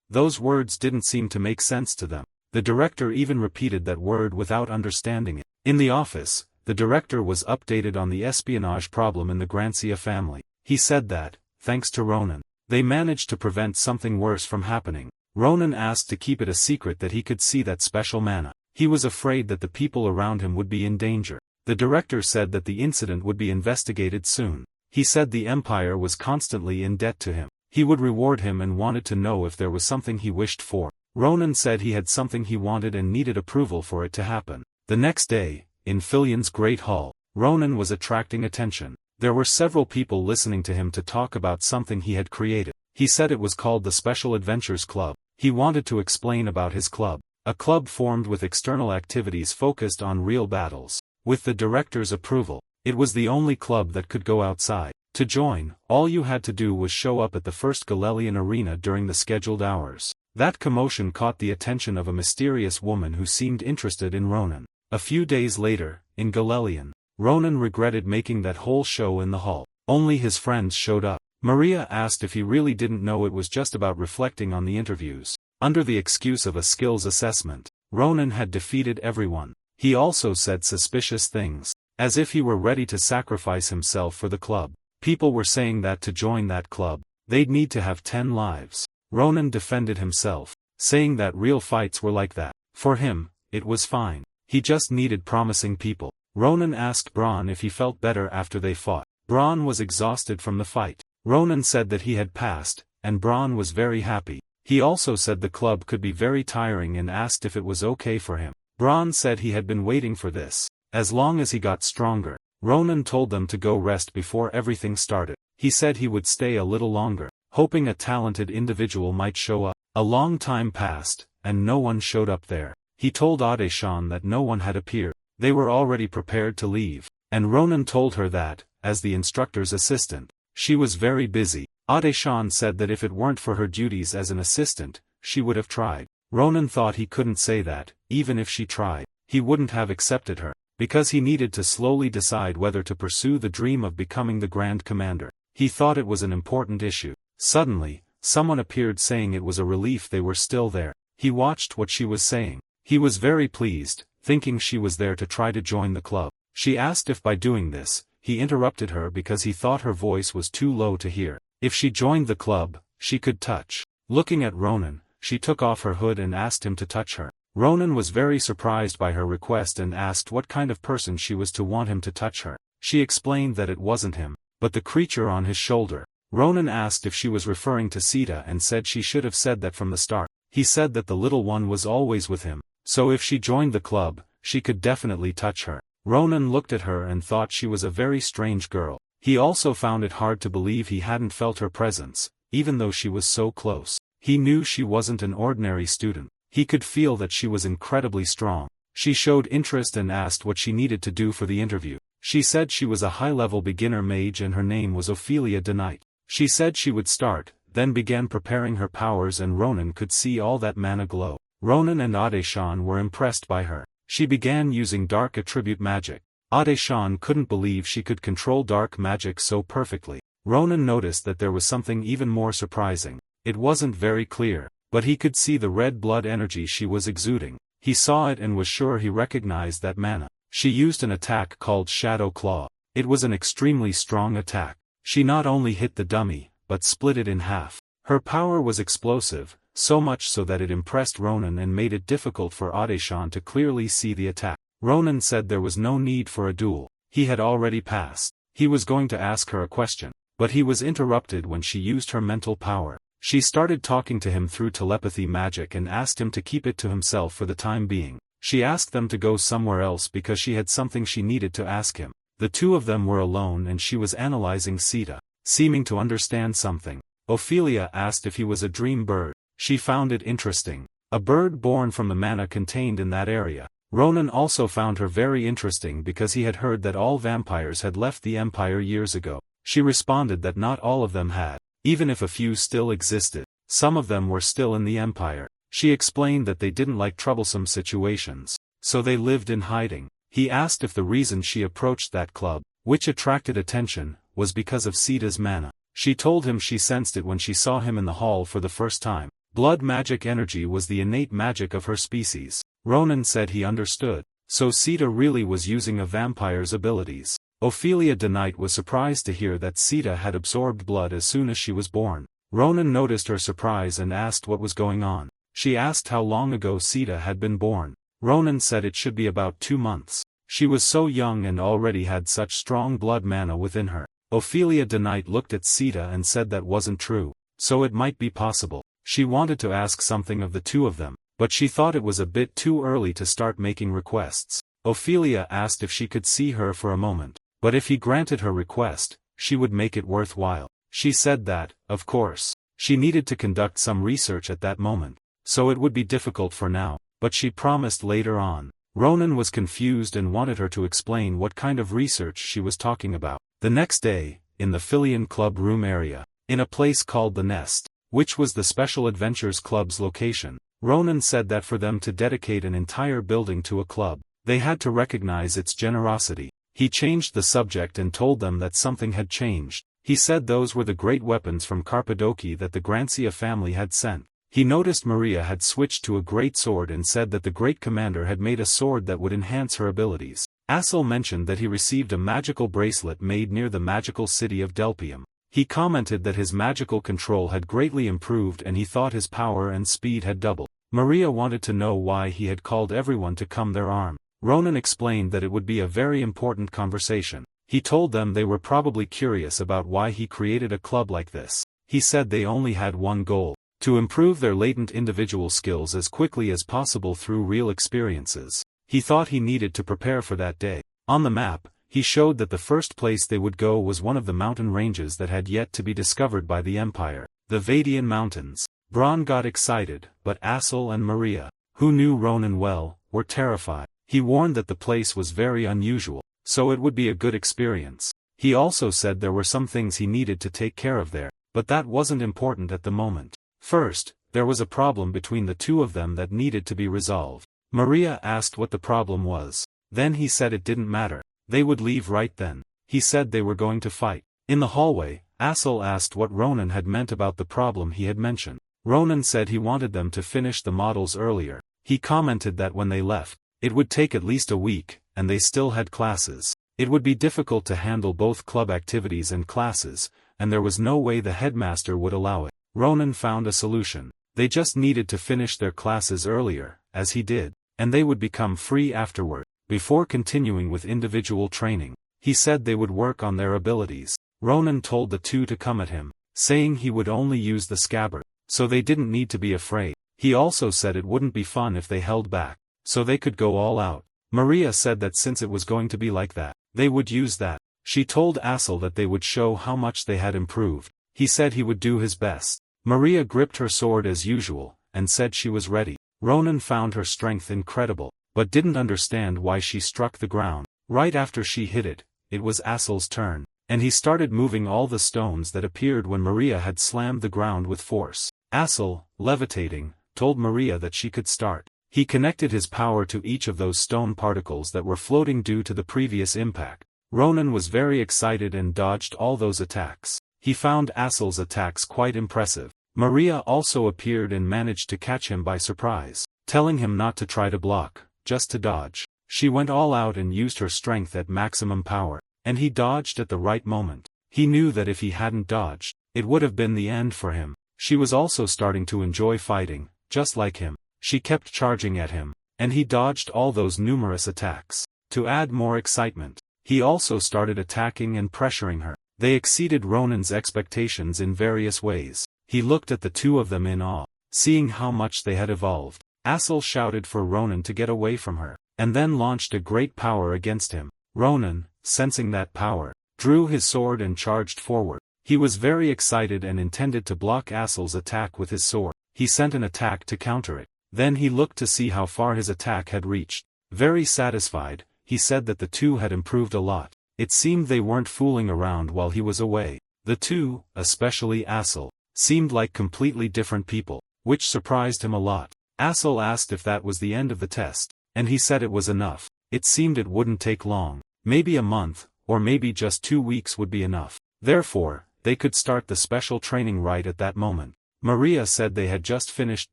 Those words didn't seem to make sense to them. The director even repeated that word without understanding it. In the office, the director was updated on the espionage problem in the Grancia family. He said that, thanks to Ronan, they managed to prevent something worse from happening. Ronan asked to keep it a secret that he could see that special mana. He was afraid that the people around him would be in danger. The director said that the incident would be investigated soon. He said the Empire was constantly in debt to him. He would reward him and wanted to know if there was something he wished for. Ronan said he had something he wanted and needed approval for it to happen. The next day, in Fillion's Great Hall, Ronan was attracting attention. There were several people listening to him to talk about something he had created. He said it was called the Special Adventures Club. He wanted to explain about his club. A club formed with external activities focused on real battles. With the director's approval, it was the only club that could go outside. To join, all you had to do was show up at the first Galelian arena during the scheduled hours. That commotion caught the attention of a mysterious woman who seemed interested in Ronan. A few days later, in Galelian, Ronan regretted making that whole show in the hall. Only his friends showed up. Maria asked if he really didn't know it was just about reflecting on the interviews. Under the excuse of a skills assessment, Ronan had defeated everyone. He also said suspicious things, as if he were ready to sacrifice himself for the club. People were saying that to join that club, they'd need to have 10 lives. Ronan defended himself, saying that real fights were like that. For him, it was fine. He just needed promising people. Ronan asked Braun if he felt better after they fought. Braun was exhausted from the fight. Ronan said that he had passed, and Braun was very happy. He also said the club could be very tiring and asked if it was okay for him. Braun said he had been waiting for this, as long as he got stronger. Ronan told them to go rest before everything started. He said he would stay a little longer, hoping a talented individual might show up. A long time passed, and no one showed up there. He told Adeshan that no one had appeared. They were already prepared to leave, and Ronan told her that, as the instructor's assistant, she was very busy. Adeshan said that if it weren't for her duties as an assistant, she would have tried. Ronan thought he couldn't say that, even if she tried, he wouldn't have accepted her, because he needed to slowly decide whether to pursue the dream of becoming the Grand Commander. He thought it was an important issue. Suddenly, someone appeared saying it was a relief they were still there. He watched what she was saying. He was very pleased, thinking she was there to try to join the club. She asked if by doing this, he interrupted her because he thought her voice was too low to hear. If she joined the club, she could touch. Looking at Ronan, she took off her hood and asked him to touch her. Ronan was very surprised by her request and asked what kind of person she was to want him to touch her. She explained that it wasn't him, but the creature on his shoulder. Ronan asked if she was referring to Sita and said she should have said that from the start. He said that the little one was always with him, so if she joined the club, she could definitely touch her. Ronan looked at her and thought she was a very strange girl. He also found it hard to believe he hadn't felt her presence, even though she was so close. He knew she wasn't an ordinary student. He could feel that she was incredibly strong. She showed interest and asked what she needed to do for the interview. She said she was a high-level beginner mage and her name was Ophelia DeKnight. She said she would start, then began preparing her powers and Ronan could see all that mana glow. Ronan and Adeshan were impressed by her. She began using dark attribute magic. Adeshan couldn't believe she could control dark magic so perfectly. Ronan noticed that there was something even more surprising. It wasn't very clear, but he could see the red blood energy she was exuding. He saw it and was sure he recognized that mana. She used an attack called Shadow Claw. It was an extremely strong attack. She not only hit the dummy, but split it in half. Her power was explosive, so much so that it impressed Ronan and made it difficult for Adeshan to clearly see the attack. Ronan said there was no need for a duel. He had already passed. He was going to ask her a question, but he was interrupted when she used her mental power. She started talking to him through telepathy magic and asked him to keep it to himself for the time being. She asked them to go somewhere else because she had something she needed to ask him. The two of them were alone and she was analyzing Sita, seeming to understand something. Ophelia asked if he was a dream bird. She found it interesting. A bird born from the mana contained in that area. Ronan also found her very interesting because he had heard that all vampires had left the Empire years ago. She responded that not all of them had. Even if a few still existed, some of them were still in the Empire. She explained that they didn't like troublesome situations, so they lived in hiding. He asked if the reason she approached that club, which attracted attention, was because of Sita's mana. She told him she sensed it when she saw him in the hall for the first time. Blood magic energy was the innate magic of her species. Ronan said he understood, so Sita really was using a vampire's abilities. Ophelia DeKnight was surprised to hear that Sita had absorbed blood as soon as she was born. Ronan noticed her surprise and asked what was going on. She asked how long ago Sita had been born. Ronan said it should be about 2 months. She was so young and already had such strong blood mana within her. Ophelia DeKnight looked at Sita and said that wasn't true, so it might be possible. She wanted to ask something of the two of them, but she thought it was a bit too early to start making requests. Ophelia asked if she could see her for a moment, but if he granted her request, she would make it worthwhile. She said that, of course, she needed to conduct some research at that moment, so it would be difficult for now, but she promised later on. Ronan was confused and wanted her to explain what kind of research she was talking about. The next day, in the Filian Club room area, in a place called the Nest, which was the Special Adventures Club's location, Ronan said that for them to dedicate an entire building to a club, they had to recognize its generosity. He changed the subject and told them that something had changed. He said those were the great weapons from Cappadocia that the Grancia family had sent. He noticed Maria had switched to a great sword and said that the great commander had made a sword that would enhance her abilities. Assel mentioned that he received a magical bracelet made near the magical city of Delpium. He commented that his magical control had greatly improved and he thought his power and speed had doubled. Maria wanted to know why he had called everyone to come their arm. Ronan explained that it would be a very important conversation. He told them they were probably curious about why he created a club like this. He said they only had one goal: to improve their latent individual skills as quickly as possible through real experiences. He thought he needed to prepare for that day. On the map, he showed that the first place they would go was one of the mountain ranges that had yet to be discovered by the Empire, the Vadian Mountains. Bron got excited, but Assel and Maria, who knew Ronan well, were terrified. He warned that the place was very unusual, so it would be a good experience. He also said there were some things he needed to take care of there, but that wasn't important at the moment. First, there was a problem between the two of them that needed to be resolved. Maria asked what the problem was. Then he said it didn't matter. They would leave right then. He said they were going to fight. In the hallway, Assel asked what Ronan had meant about the problem he had mentioned. Ronan said he wanted them to finish the models earlier. He commented that when they left, it would take at least a week, and they still had classes. It would be difficult to handle both club activities and classes, and there was no way the headmaster would allow it. Ronan found a solution. They just needed to finish their classes earlier, as he did, and they would become free afterward, before continuing with individual training. He said they would work on their abilities. Ronan told the two to come at him, saying he would only use the scabbard, so they didn't need to be afraid. He also said it wouldn't be fun if they held back, so they could go all out. Maria said that since it was going to be like that, they would use that. She told Assel that they would show how much they had improved. He said he would do his best. Maria gripped her sword as usual, and said she was ready. Ronan found her strength incredible, but didn't understand why she struck the ground. Right after she hit it, it was Assel's turn, and he started moving all the stones that appeared when Maria had slammed the ground with force. Assel, levitating, told Maria that she could start. He connected his power to each of those stone particles that were floating due to the previous impact. Ronan was very excited and dodged all those attacks. He found Assel's attacks quite impressive. Maria also appeared and managed to catch him by surprise, telling him not to try to block, just to dodge. She went all out and used her strength at maximum power, and he dodged at the right moment. He knew that if he hadn't dodged, it would have been the end for him. She was also starting to enjoy fighting, just like him. She kept charging at him, and he dodged all those numerous attacks. To add more excitement, he also started attacking and pressuring her. They exceeded Ronan's expectations in various ways. He looked at the two of them in awe, seeing how much they had evolved. Assel shouted for Ronan to get away from her, and then launched a great power against him. Ronan, sensing that power, drew his sword and charged forward. He was very excited and intended to block Assel's attack with his sword. He sent an attack to counter it. Then he looked to see how far his attack had reached. Very satisfied, he said that the two had improved a lot. It seemed they weren't fooling around while he was away. The two, especially Assel, seemed like completely different people, which surprised him a lot. Assel asked if that was the end of the test, and he said it was enough. It seemed it wouldn't take long. Maybe a month, or maybe just 2 weeks would be enough. Therefore, they could start the special training right at that moment. Maria said they had just finished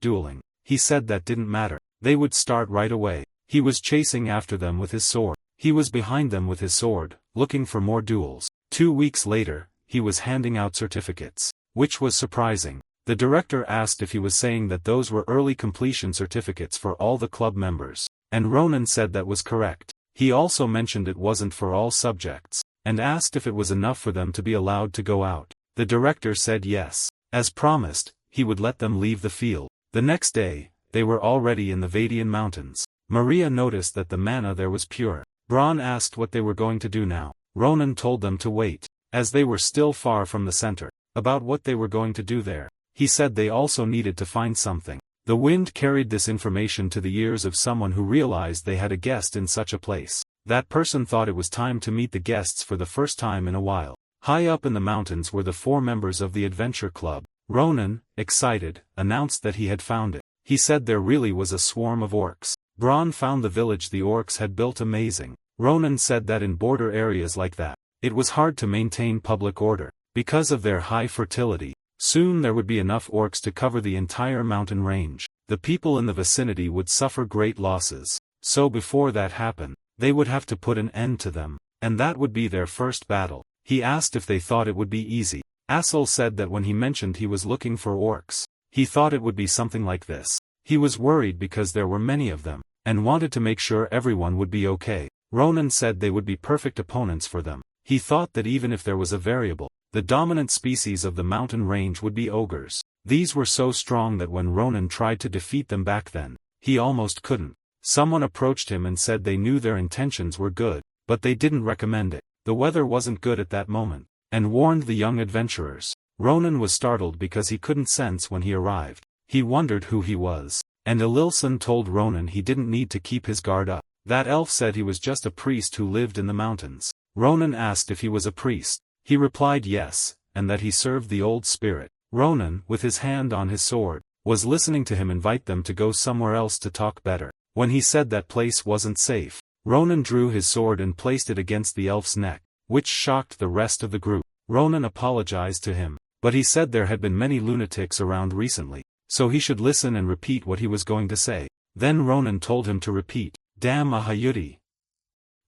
dueling. He said that didn't matter. They would start right away. He was chasing after them with his sword. He was behind them with his sword, looking for more duels. 2 weeks later, he was handing out certificates, which was surprising. The director asked if he was saying that those were early completion certificates for all the club members, and Ronan said that was correct. He also mentioned it wasn't for all subjects, and asked if it was enough for them to be allowed to go out. The director said yes. As promised, he would let them leave the field. The next day, they were already in the Vadian Mountains. Maria noticed that the mana there was pure. Bron asked what they were going to do now. Ronan told them to wait, as they were still far from the center, about what they were going to do there. He said they also needed to find something. The wind carried this information to the ears of someone who realized they had a guest in such a place. That person thought it was time to meet the guests for the first time in a while. High up in the mountains were the 4 members of the adventure club. Ronan, excited, announced that he had found it. He said there really was a swarm of orcs. Bron found the village the orcs had built amazing. Ronan said that in border areas like that, it was hard to maintain public order. Because of their high fertility, soon there would be enough orcs to cover the entire mountain range. The people in the vicinity would suffer great losses, so before that happened, they would have to put an end to them, and that would be their first battle. He asked if they thought it would be easy. Assel said that when he mentioned he was looking for orcs, he thought it would be something like this. He was worried because there were many of them, and wanted to make sure everyone would be okay. Ronan said they would be perfect opponents for them. He thought that even if there was a variable, the dominant species of the mountain range would be ogres. These were so strong that when Ronan tried to defeat them back then, he almost couldn't. Someone approached him and said they knew their intentions were good, but they didn't recommend it. The weather wasn't good at that moment, and warned the young adventurers. Ronan was startled because he couldn't sense when he arrived. He wondered who he was, and Elilson told Ronan he didn't need to keep his guard up. That elf said he was just a priest who lived in the mountains. Ronan asked if he was a priest. He replied yes, and that he served the old spirit. Ronan, with his hand on his sword, was listening to him invite them to go somewhere else to talk better. When he said that place wasn't safe, Ronan drew his sword and placed it against the elf's neck, which shocked the rest of the group. Ronan apologized to him, but he said there had been many lunatics around recently, so he should listen and repeat what he was going to say. Then Ronan told him to repeat, "Damn Ahayuti."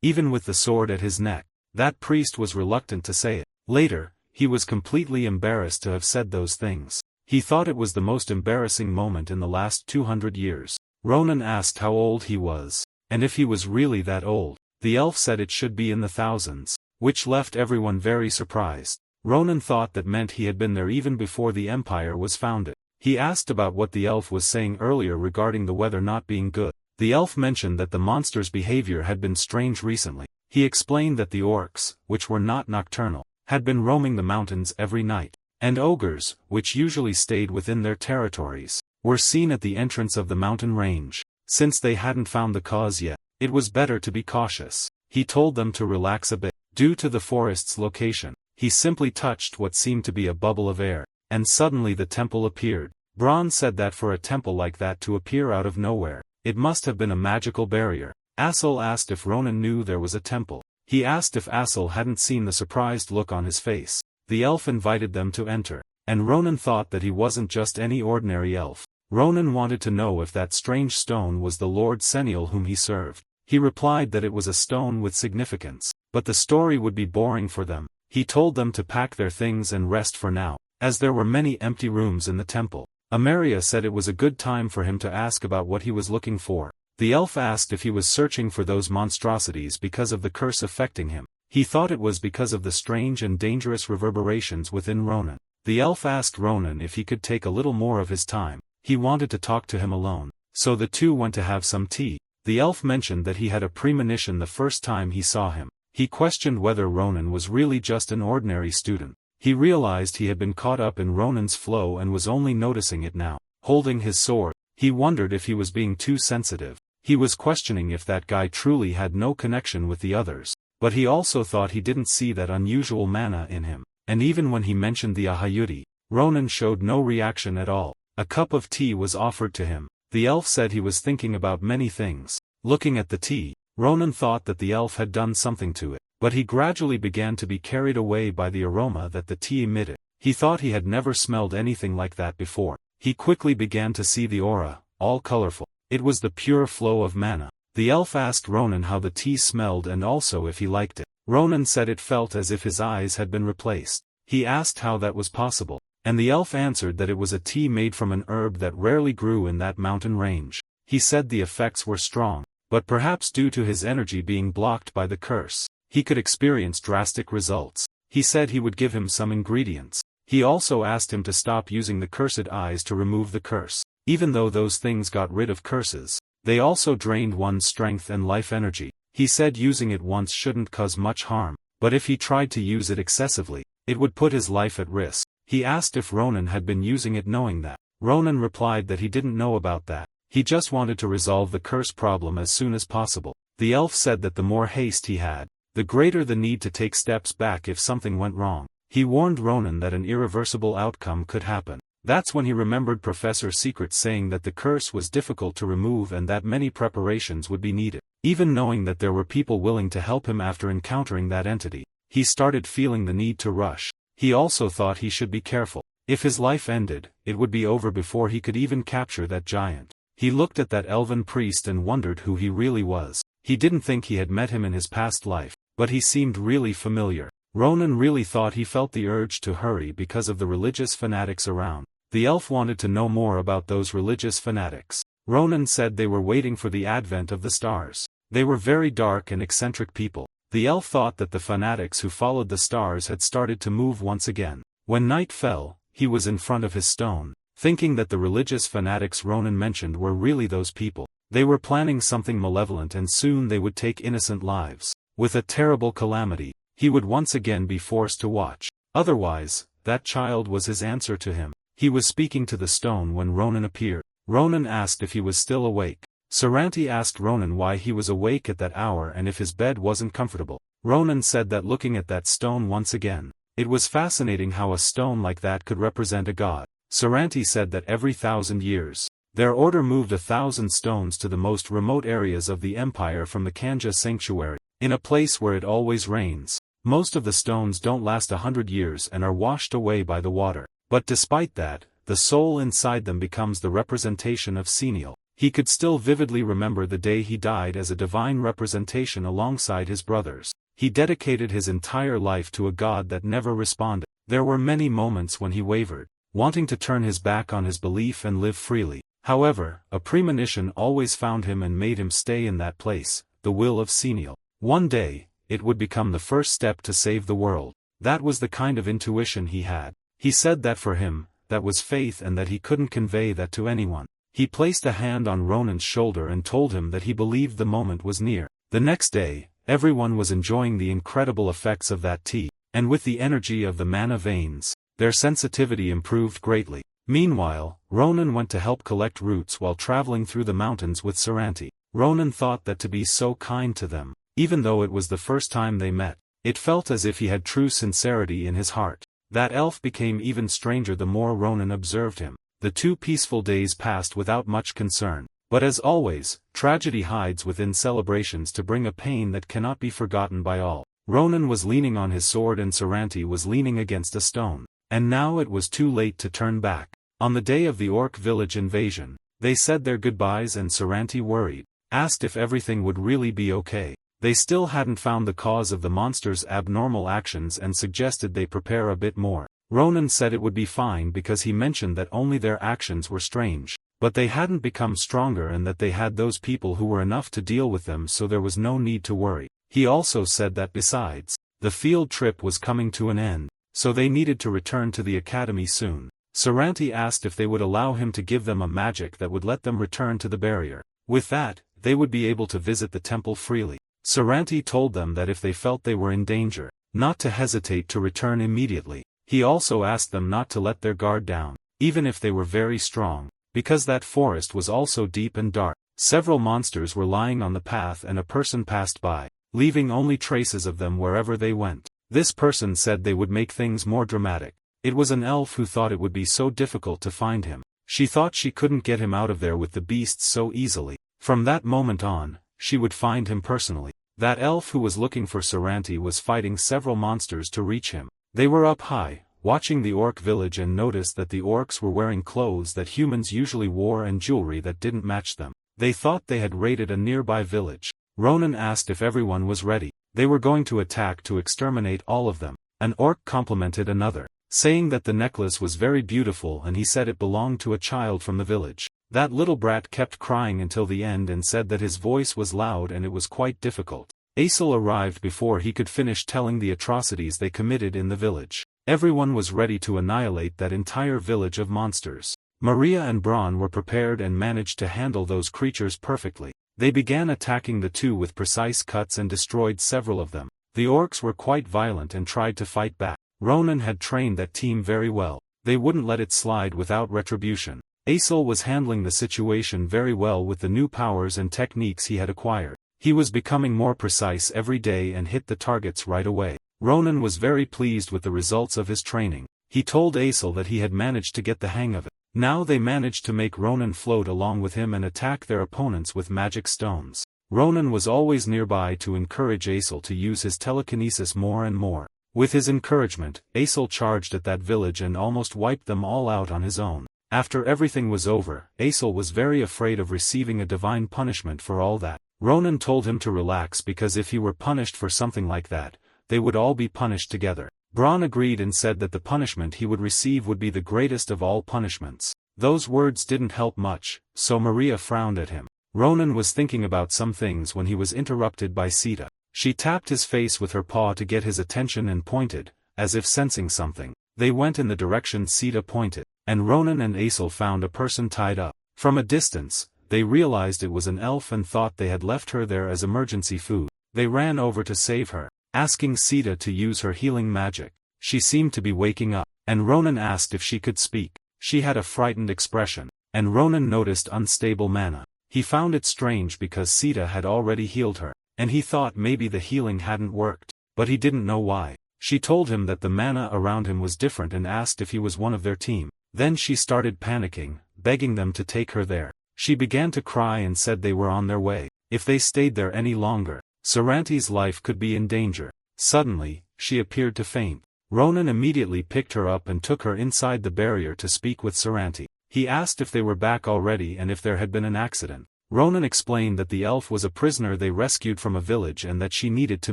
Even with the sword at his neck, that priest was reluctant to say it. Later, he was completely embarrassed to have said those things. He thought it was the most embarrassing moment in the last 200 years. Ronan asked how old he was, and if he was really that old. The elf said it should be in the thousands, which left everyone very surprised. Ronan thought that meant he had been there even before the empire was founded. He asked about what the elf was saying earlier regarding the weather not being good. The elf mentioned that the monster's behavior had been strange recently. He explained that the orcs, which were not nocturnal, had been roaming the mountains every night, and ogres, which usually stayed within their territories, were seen at the entrance of the mountain range. Since they hadn't found the cause yet, it was better to be cautious. He told them to relax a bit. Due to the forest's location, he simply touched what seemed to be a bubble of air, and suddenly the temple appeared. Braun said that for a temple like that to appear out of nowhere, it must have been a magical barrier. Assel asked if Ronan knew there was a temple. He asked if Assel hadn't seen the surprised look on his face. The elf invited them to enter, and Ronan thought that he wasn't just any ordinary elf. Ronan wanted to know if that strange stone was the Lord Seniel whom he served. He replied that it was a stone with significance, but the story would be boring for them. He told them to pack their things and rest for now, as there were many empty rooms in the temple. Ameria said it was a good time for him to ask about what he was looking for. The elf asked if he was searching for those monstrosities because of the curse affecting him. He thought it was because of the strange and dangerous reverberations within Ronan. The elf asked Ronan if he could take a little more of his time. He wanted to talk to him alone, so the two went to have some tea. The elf mentioned that he had a premonition the first time he saw him. He questioned whether Ronan was really just an ordinary student. He realized he had been caught up in Ronan's flow and was only noticing it now. Holding his sword, he wondered if he was being too sensitive. He was questioning if that guy truly had no connection with the others, but he also thought he didn't see that unusual mana in him. And even when he mentioned the Ahayuti, Ronan showed no reaction at all. A cup of tea was offered to him. The elf said he was thinking about many things. Looking at the tea, Ronan thought that the elf had done something to it, but he gradually began to be carried away by the aroma that the tea emitted. He thought he had never smelled anything like that before. He quickly began to see the aura, all colorful. It was the pure flow of mana. The elf asked Ronan how the tea smelled and also if he liked it. Ronan said it felt as if his eyes had been replaced. He asked how that was possible, and the elf answered that it was a tea made from an herb that rarely grew in that mountain range. He said the effects were strong, but perhaps due to his energy being blocked by the curse, he could experience drastic results. He said he would give him some ingredients. He also asked him to stop using the cursed eyes to remove the curse. Even though those things got rid of curses, they also drained one's strength and life energy. He said using it once shouldn't cause much harm, but if he tried to use it excessively, it would put his life at risk. He asked if Ronan had been using it knowing that. Ronan replied that he didn't know about that. He just wanted to resolve the curse problem as soon as possible. The elf said that the more haste he had, the greater the need to take steps back if something went wrong. He warned Ronan that an irreversible outcome could happen. That's when he remembered Professor Secret saying that the curse was difficult to remove and that many preparations would be needed. Even knowing that there were people willing to help him after encountering that entity, he started feeling the need to rush. He also thought he should be careful. If his life ended, it would be over before he could even capture that giant. He looked at that elven priest and wondered who he really was. He didn't think he had met him in his past life, but he seemed really familiar. Ronan really thought he felt the urge to hurry because of the religious fanatics around. The elf wanted to know more about those religious fanatics. Ronan said they were waiting for the advent of the stars. They were very dark and eccentric people. The elf thought that the fanatics who followed the stars had started to move once again. When night fell, he was in front of his stone, thinking that the religious fanatics Ronan mentioned were really those people. They were planning something malevolent and soon they would take innocent lives. With a terrible calamity, he would once again be forced to watch. Otherwise, that child was his answer to him. He was speaking to the stone when Ronan appeared. Ronan asked if he was still awake. Saranti asked Ronan why he was awake at that hour and if his bed wasn't comfortable. Ronan said that looking at that stone once again, it was fascinating how a stone like that could represent a god. Saranti said that every 1,000 years, their order moved 1,000 stones to the most remote areas of the empire from the Kanja sanctuary, in a place where it always rains. Most of the stones don't last 100 years and are washed away by the water. But despite that, the soul inside them becomes the representation of Senial. He could still vividly remember the day he died as a divine representation alongside his brothers. He dedicated his entire life to a god that never responded. There were many moments when he wavered, wanting to turn his back on his belief and live freely. However, a premonition always found him and made him stay in that place, the will of Senial. One day, it would become the first step to save the world. That was the kind of intuition he had. He said that for him, that was faith and that he couldn't convey that to anyone. He placed a hand on Ronan's shoulder and told him that he believed the moment was near. The next day, everyone was enjoying the incredible effects of that tea, and with the energy of the mana veins, their sensitivity improved greatly. Meanwhile, Ronan went to help collect roots while traveling through the mountains with Saranti. Ronan thought that to be so kind to them, even though it was the first time they met, it felt as if he had true sincerity in his heart. That elf became even stranger the more Ronan observed him. The 2 peaceful days passed without much concern, but as always, tragedy hides within celebrations to bring a pain that cannot be forgotten by all. Ronan was leaning on his sword and Saranti was leaning against a stone, and now it was too late to turn back. On the day of the orc village invasion, they said their goodbyes and Saranti worried, asked if everything would really be okay. They still hadn't found the cause of the monster's abnormal actions and suggested they prepare a bit more. Ronan said it would be fine because he mentioned that only their actions were strange, but they hadn't become stronger and that they had those people who were enough to deal with them so there was no need to worry. He also said that besides, the field trip was coming to an end, so they needed to return to the academy soon. Saranti asked if they would allow him to give them a magic that would let them return to the barrier. With that, they would be able to visit the temple freely. Saranti told them that if they felt they were in danger, not to hesitate to return immediately. He also asked them not to let their guard down, even if they were very strong, because that forest was also deep and dark. Several monsters were lying on the path and a person passed by, leaving only traces of them wherever they went. This person said they would make things more dramatic. It was an elf who thought it would be so difficult to find him. She thought she couldn't get him out of there with the beasts so easily. From that moment on, she would find him personally. That elf who was looking for Saranti was fighting several monsters to reach him. They were up high, watching the orc village and noticed that the orcs were wearing clothes that humans usually wore and jewelry that didn't match them. They thought they had raided a nearby village. Ronan asked if everyone was ready. They were going to attack to exterminate all of them. An orc complimented another, saying that the necklace was very beautiful and he said it belonged to a child from the village. That little brat kept crying until the end and said that his voice was loud and it was quite difficult. Aesel arrived before he could finish telling the atrocities they committed in the village. Everyone was ready to annihilate that entire village of monsters. Maria and Braun were prepared and managed to handle those creatures perfectly. They began attacking the 2 with precise cuts and destroyed several of them. The orcs were quite violent and tried to fight back. Ronan had trained that team very well. They wouldn't let it slide without retribution. Aesel was handling the situation very well with the new powers and techniques he had acquired. He was becoming more precise every day and hit the targets right away. Ronan was very pleased with the results of his training. He told Aesel that he had managed to get the hang of it. Now they managed to make Ronan float along with him and attack their opponents with magic stones. Ronan was always nearby to encourage Aesel to use his telekinesis more and more. With his encouragement, Aesol charged at that village and almost wiped them all out on his own. After everything was over, Aesol was very afraid of receiving a divine punishment for all that. Ronan told him to relax because if he were punished for something like that, they would all be punished together. Bronn agreed and said that the punishment he would receive would be the greatest of all punishments. Those words didn't help much, so Maria frowned at him. Ronan was thinking about some things when he was interrupted by Sita. She tapped his face with her paw to get his attention and pointed, as if sensing something. They went in the direction Sita pointed, and Ronan and Aesol found a person tied up. From a distance, they realized it was an elf and thought they had left her there as emergency food. They ran over to save her, asking Sita to use her healing magic. She seemed to be waking up, and Ronan asked if she could speak. She had a frightened expression, and Ronan noticed unstable mana. He found it strange because Sita had already healed her, and he thought maybe the healing hadn't worked, but he didn't know why. She told him that the mana around him was different and asked if he was one of their team. Then she started panicking, begging them to take her there. She began to cry and said they were on their way. If they stayed there any longer, Saranti's life could be in danger. Suddenly, she appeared to faint. Ronan immediately picked her up and took her inside the barrier to speak with Saranti. He asked if they were back already and if there had been an accident. Ronan explained that the elf was a prisoner they rescued from a village and that she needed to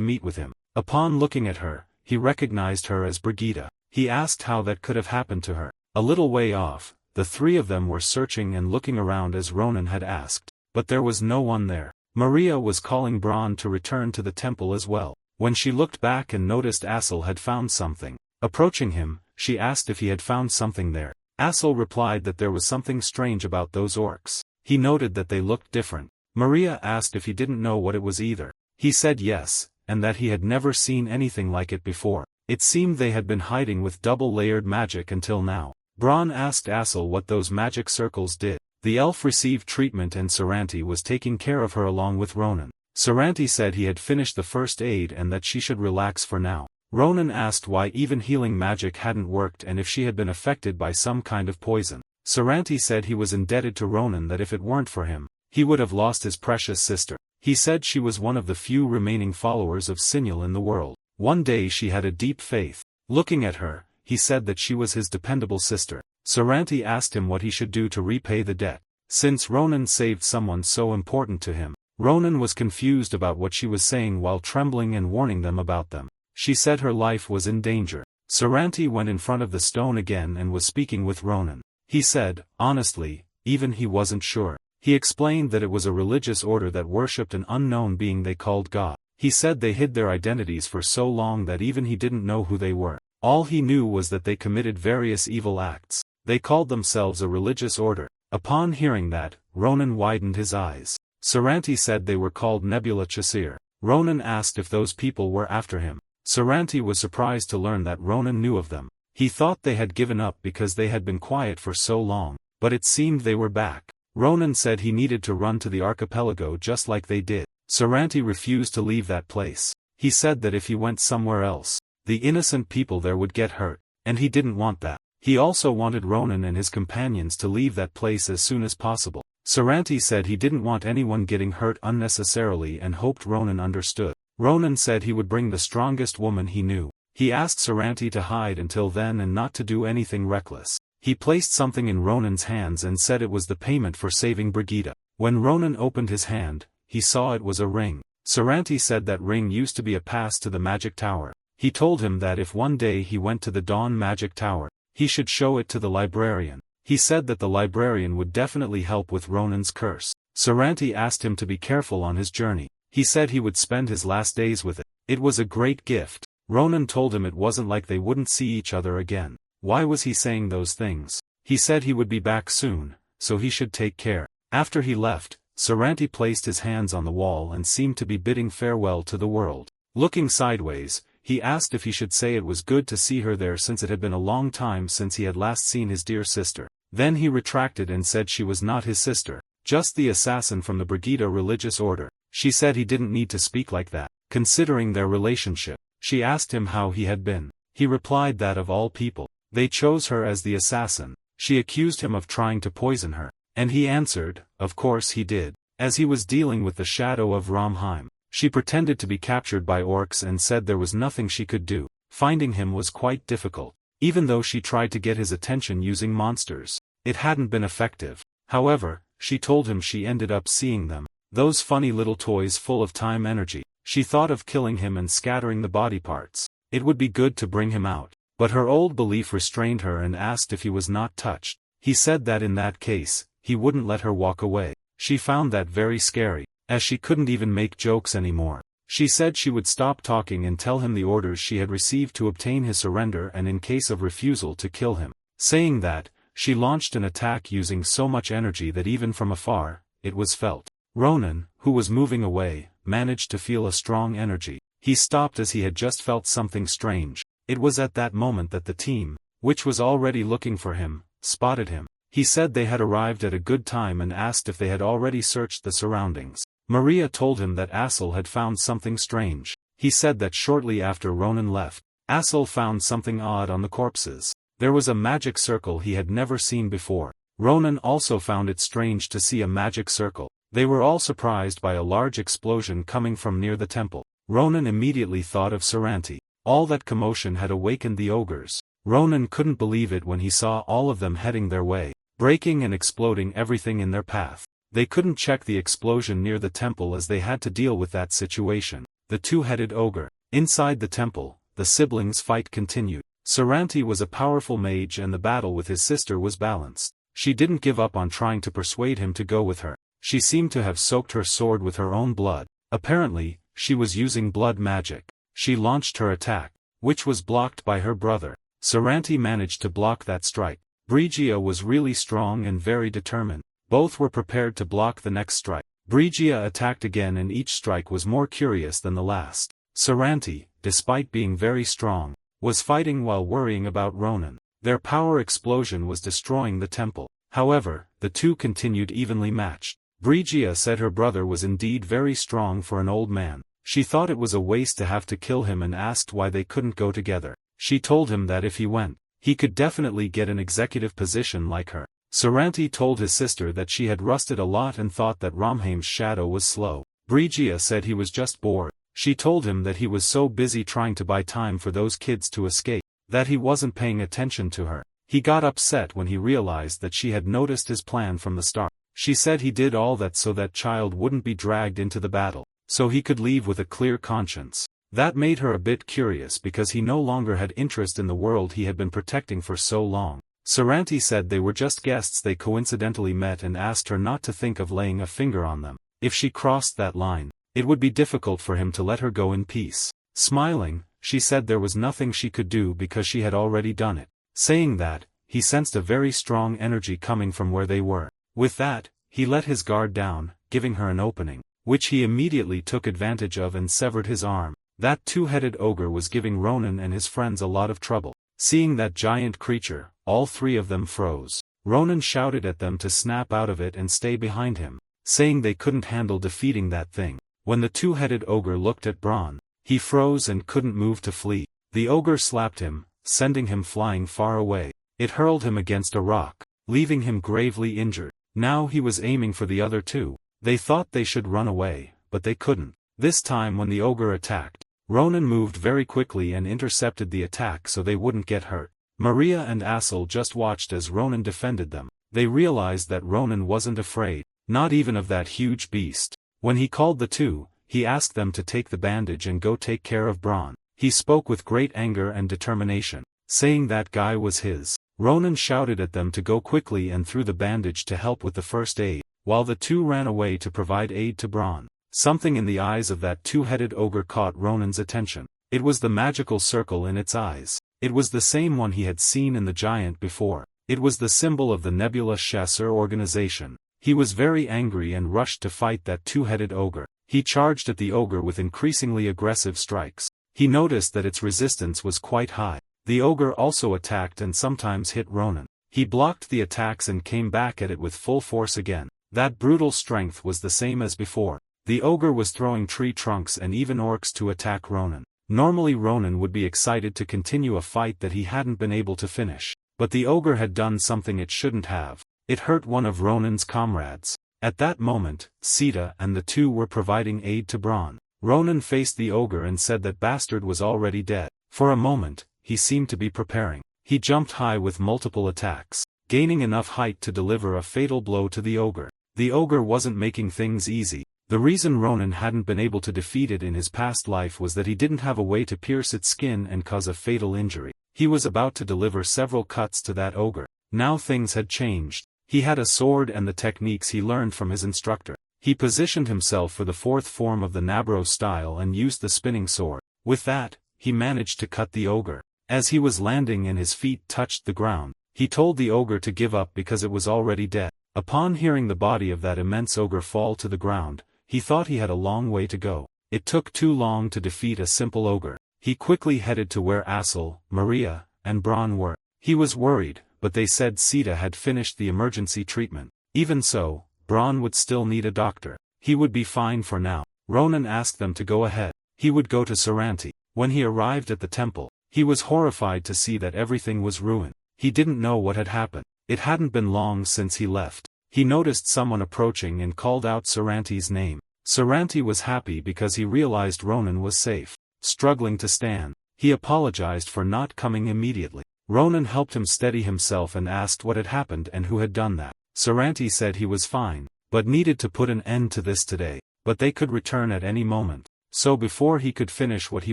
meet with him. Upon looking at her, he recognized her as Brigitte. He asked how that could have happened to her. A little way off, the three of them were searching and looking around as Ronan had asked, but there was no one there. Maria was calling Bronn to return to the temple as well, when she looked back and noticed Aesol had found something. Approaching him, she asked if he had found something there. Aesol replied that there was something strange about those orcs. He noted that they looked different. Maria asked if he didn't know what it was either. He said yes, and that he had never seen anything like it before. It seemed they had been hiding with double-layered magic until now. Bronn asked Aesol what those magic circles did. The elf received treatment and Saranti was taking care of her along with Ronan. Saranti said he had finished the first aid and that she should relax for now. Ronan asked why even healing magic hadn't worked and if she had been affected by some kind of poison. Saranti said he was indebted to Ronan, that if it weren't for him, he would have lost his precious sister. He said she was one of the few remaining followers of Signal in the world. One day she had a deep faith. Looking at her, he said that she was his dependable sister. Saranti asked him what he should do to repay the debt. Since Ronan saved someone so important to him, Ronan was confused about what she was saying while trembling and warning them about them. She said her life was in danger. Saranti went in front of the stone again and was speaking with Ronan. He said, honestly, even he wasn't sure. He explained that it was a religious order that worshipped an unknown being they called God. He said they hid their identities for so long that even he didn't know who they were. All he knew was that they committed various evil acts. They called themselves a religious order. Upon hearing that, Ronan widened his eyes. Saranti said they were called Nebula Chasir. Ronan asked if those people were after him. Saranti was surprised to learn that Ronan knew of them. He thought they had given up because they had been quiet for so long, but it seemed they were back. Ronan said he needed to run to the archipelago just like they did. Saranti refused to leave that place. He said that if he went somewhere else, the innocent people there would get hurt, and he didn't want that. He also wanted Ronan and his companions to leave that place as soon as possible. Saranti said he didn't want anyone getting hurt unnecessarily and hoped Ronan understood. Ronan said he would bring the strongest woman he knew. He asked Saranti to hide until then and not to do anything reckless. He placed something in Ronan's hands and said it was the payment for saving Brigitte. When Ronan opened his hand, he saw it was a ring. Saranti said that ring used to be a pass to the magic tower. He told him that if one day he went to the Dawn Magic Tower, he should show it to the librarian. He said that the librarian would definitely help with Ronan's curse. Saranti asked him to be careful on his journey. He said he would spend his last days with it. It was a great gift. Ronan told him it wasn't like they wouldn't see each other again. Why was he saying those things? He said he would be back soon, so he should take care. After he left, Saranti placed his hands on the wall and seemed to be bidding farewell to the world. Looking sideways, he asked if he should say it was good to see her there since it had been a long time since he had last seen his dear sister. Then he retracted and said she was not his sister, just the assassin from the Brigitte religious order. She said he didn't need to speak like that, considering their relationship. She asked him how he had been. He replied that of all people, they chose her as the assassin. She accused him of trying to poison her, and he answered, of course he did, as he was dealing with the shadow of Ramheim. She pretended to be captured by orcs and said there was nothing she could do. Finding him was quite difficult. Even though she tried to get his attention using monsters, it hadn't been effective. However, she told him she ended up seeing them. Those funny little toys full of time energy. She thought of killing him and scattering the body parts. It would be good to bring him out. But her old belief restrained her and asked if he was not touched. He said that in that case, he wouldn't let her walk away. She found that very scary, as she couldn't even make jokes anymore. She said she would stop talking and tell him the orders she had received to obtain his surrender and in case of refusal to kill him. Saying that, she launched an attack using so much energy that even from afar, it was felt. Ronan, who was moving away, managed to feel a strong energy. He stopped as he had just felt something strange. It was at that moment that the team, which was already looking for him, spotted him. He said they had arrived at a good time and asked if they had already searched the surroundings. Maria told him that Asel had found something strange. He said that shortly after Ronan left, Asel found something odd on the corpses. There was a magic circle he had never seen before. Ronan also found it strange to see a magic circle. They were all surprised by a large explosion coming from near the temple. Ronan immediately thought of Saranti. All that commotion had awakened the ogres. Ronan couldn't believe it when he saw all of them heading their way, breaking and exploding everything in their path. They couldn't check the explosion near the temple as they had to deal with that situation. The two-headed ogre. Inside the temple, the siblings' fight continued. Saranti was a powerful mage and the battle with his sister was balanced. She didn't give up on trying to persuade him to go with her. She seemed to have soaked her sword with her own blood. Apparently, she was using blood magic. She launched her attack, which was blocked by her brother. Saranti managed to block that strike. Brigia was really strong and very determined. Both were prepared to block the next strike. Brigia attacked again and each strike was more curious than the last. Saranti, despite being very strong, was fighting while worrying about Ronan. Their power explosion was destroying the temple. However, the two continued evenly matched. Brigia said her brother was indeed very strong for an old man. She thought it was a waste to have to kill him and asked why they couldn't go together. She told him that if he went, he could definitely get an executive position like her. Saranti told his sister that she had rusted a lot and thought that Ramhaim's shadow was slow. Brigia said he was just bored. She told him that he was so busy trying to buy time for those kids to escape, that he wasn't paying attention to her. He got upset when he realized that she had noticed his plan from the start. She said he did all that so that child wouldn't be dragged into the battle, so he could leave with a clear conscience. That made her a bit curious because he no longer had interest in the world he had been protecting for so long. Saranti said they were just guests they coincidentally met and asked her not to think of laying a finger on them. If she crossed that line, it would be difficult for him to let her go in peace. Smiling, she said there was nothing she could do because she had already done it. Saying that, he sensed a very strong energy coming from where they were. With that, he let his guard down, giving her an opening, which he immediately took advantage of and severed his arm. That two-headed ogre was giving Ronan and his friends a lot of trouble. Seeing that giant creature, all three of them froze. Ronan shouted at them to snap out of it and stay behind him, saying they couldn't handle defeating that thing. When the two-headed ogre looked at Bron, he froze and couldn't move to flee. The ogre slapped him, sending him flying far away. It hurled him against a rock, leaving him gravely injured. Now he was aiming for the other two. They thought they should run away, but they couldn't. This time when the ogre attacked, Ronan moved very quickly and intercepted the attack so they wouldn't get hurt. Maria and Asel just watched as Ronan defended them. They realized that Ronan wasn't afraid, not even of that huge beast. When he called the two, he asked them to take the bandage and go take care of Bron. He spoke with great anger and determination, saying that guy was his. Ronan shouted at them to go quickly and threw the bandage to help with the first aid, while the two ran away to provide aid to Bron. Something in the eyes of that two-headed ogre caught Ronan's attention. It was the magical circle in its eyes. It was the same one he had seen in the giant before. It was the symbol of the Nebula Chasseur organization. He was very angry and rushed to fight that two-headed ogre. He charged at the ogre with increasingly aggressive strikes. He noticed that its resistance was quite high. The ogre also attacked and sometimes hit Ronan. He blocked the attacks and came back at it with full force again. That brutal strength was the same as before. The ogre was throwing tree trunks and even orcs to attack Ronan. Normally Ronan would be excited to continue a fight that he hadn't been able to finish. But the ogre had done something it shouldn't have. It hurt one of Ronan's comrades. At that moment, Sita and the two were providing aid to Bron. Ronan faced the ogre and said that bastard was already dead. For a moment, he seemed to be preparing. He jumped high with multiple attacks, gaining enough height to deliver a fatal blow to the ogre. The ogre wasn't making things easy. The reason Ronan hadn't been able to defeat it in his past life was that he didn't have a way to pierce its skin and cause a fatal injury. He was about to deliver several cuts to that ogre. Now things had changed. He had a sword and the techniques he learned from his instructor. He positioned himself for the fourth form of the Nabro style and used the spinning sword. With that, he managed to cut the ogre. As he was landing and his feet touched the ground, he told the ogre to give up because it was already dead. Upon hearing the body of that immense ogre fall to the ground, he thought he had a long way to go. It took too long to defeat a simple ogre. He quickly headed to where Asel, Maria, and Bron were. He was worried, but they said Sita had finished the emergency treatment. Even so, Bron would still need a doctor. He would be fine for now. Ronan asked them to go ahead. He would go to Saranti. When he arrived at the temple, he was horrified to see that everything was ruined. He didn't know what had happened. It hadn't been long since he left. He noticed someone approaching and called out Saranti's name. Saranti was happy because he realized Ronan was safe. Struggling to stand, he apologized for not coming immediately. Ronan helped him steady himself and asked what had happened and who had done that. Saranti said he was fine, but needed to put an end to this today, but they could return at any moment. So before he could finish what he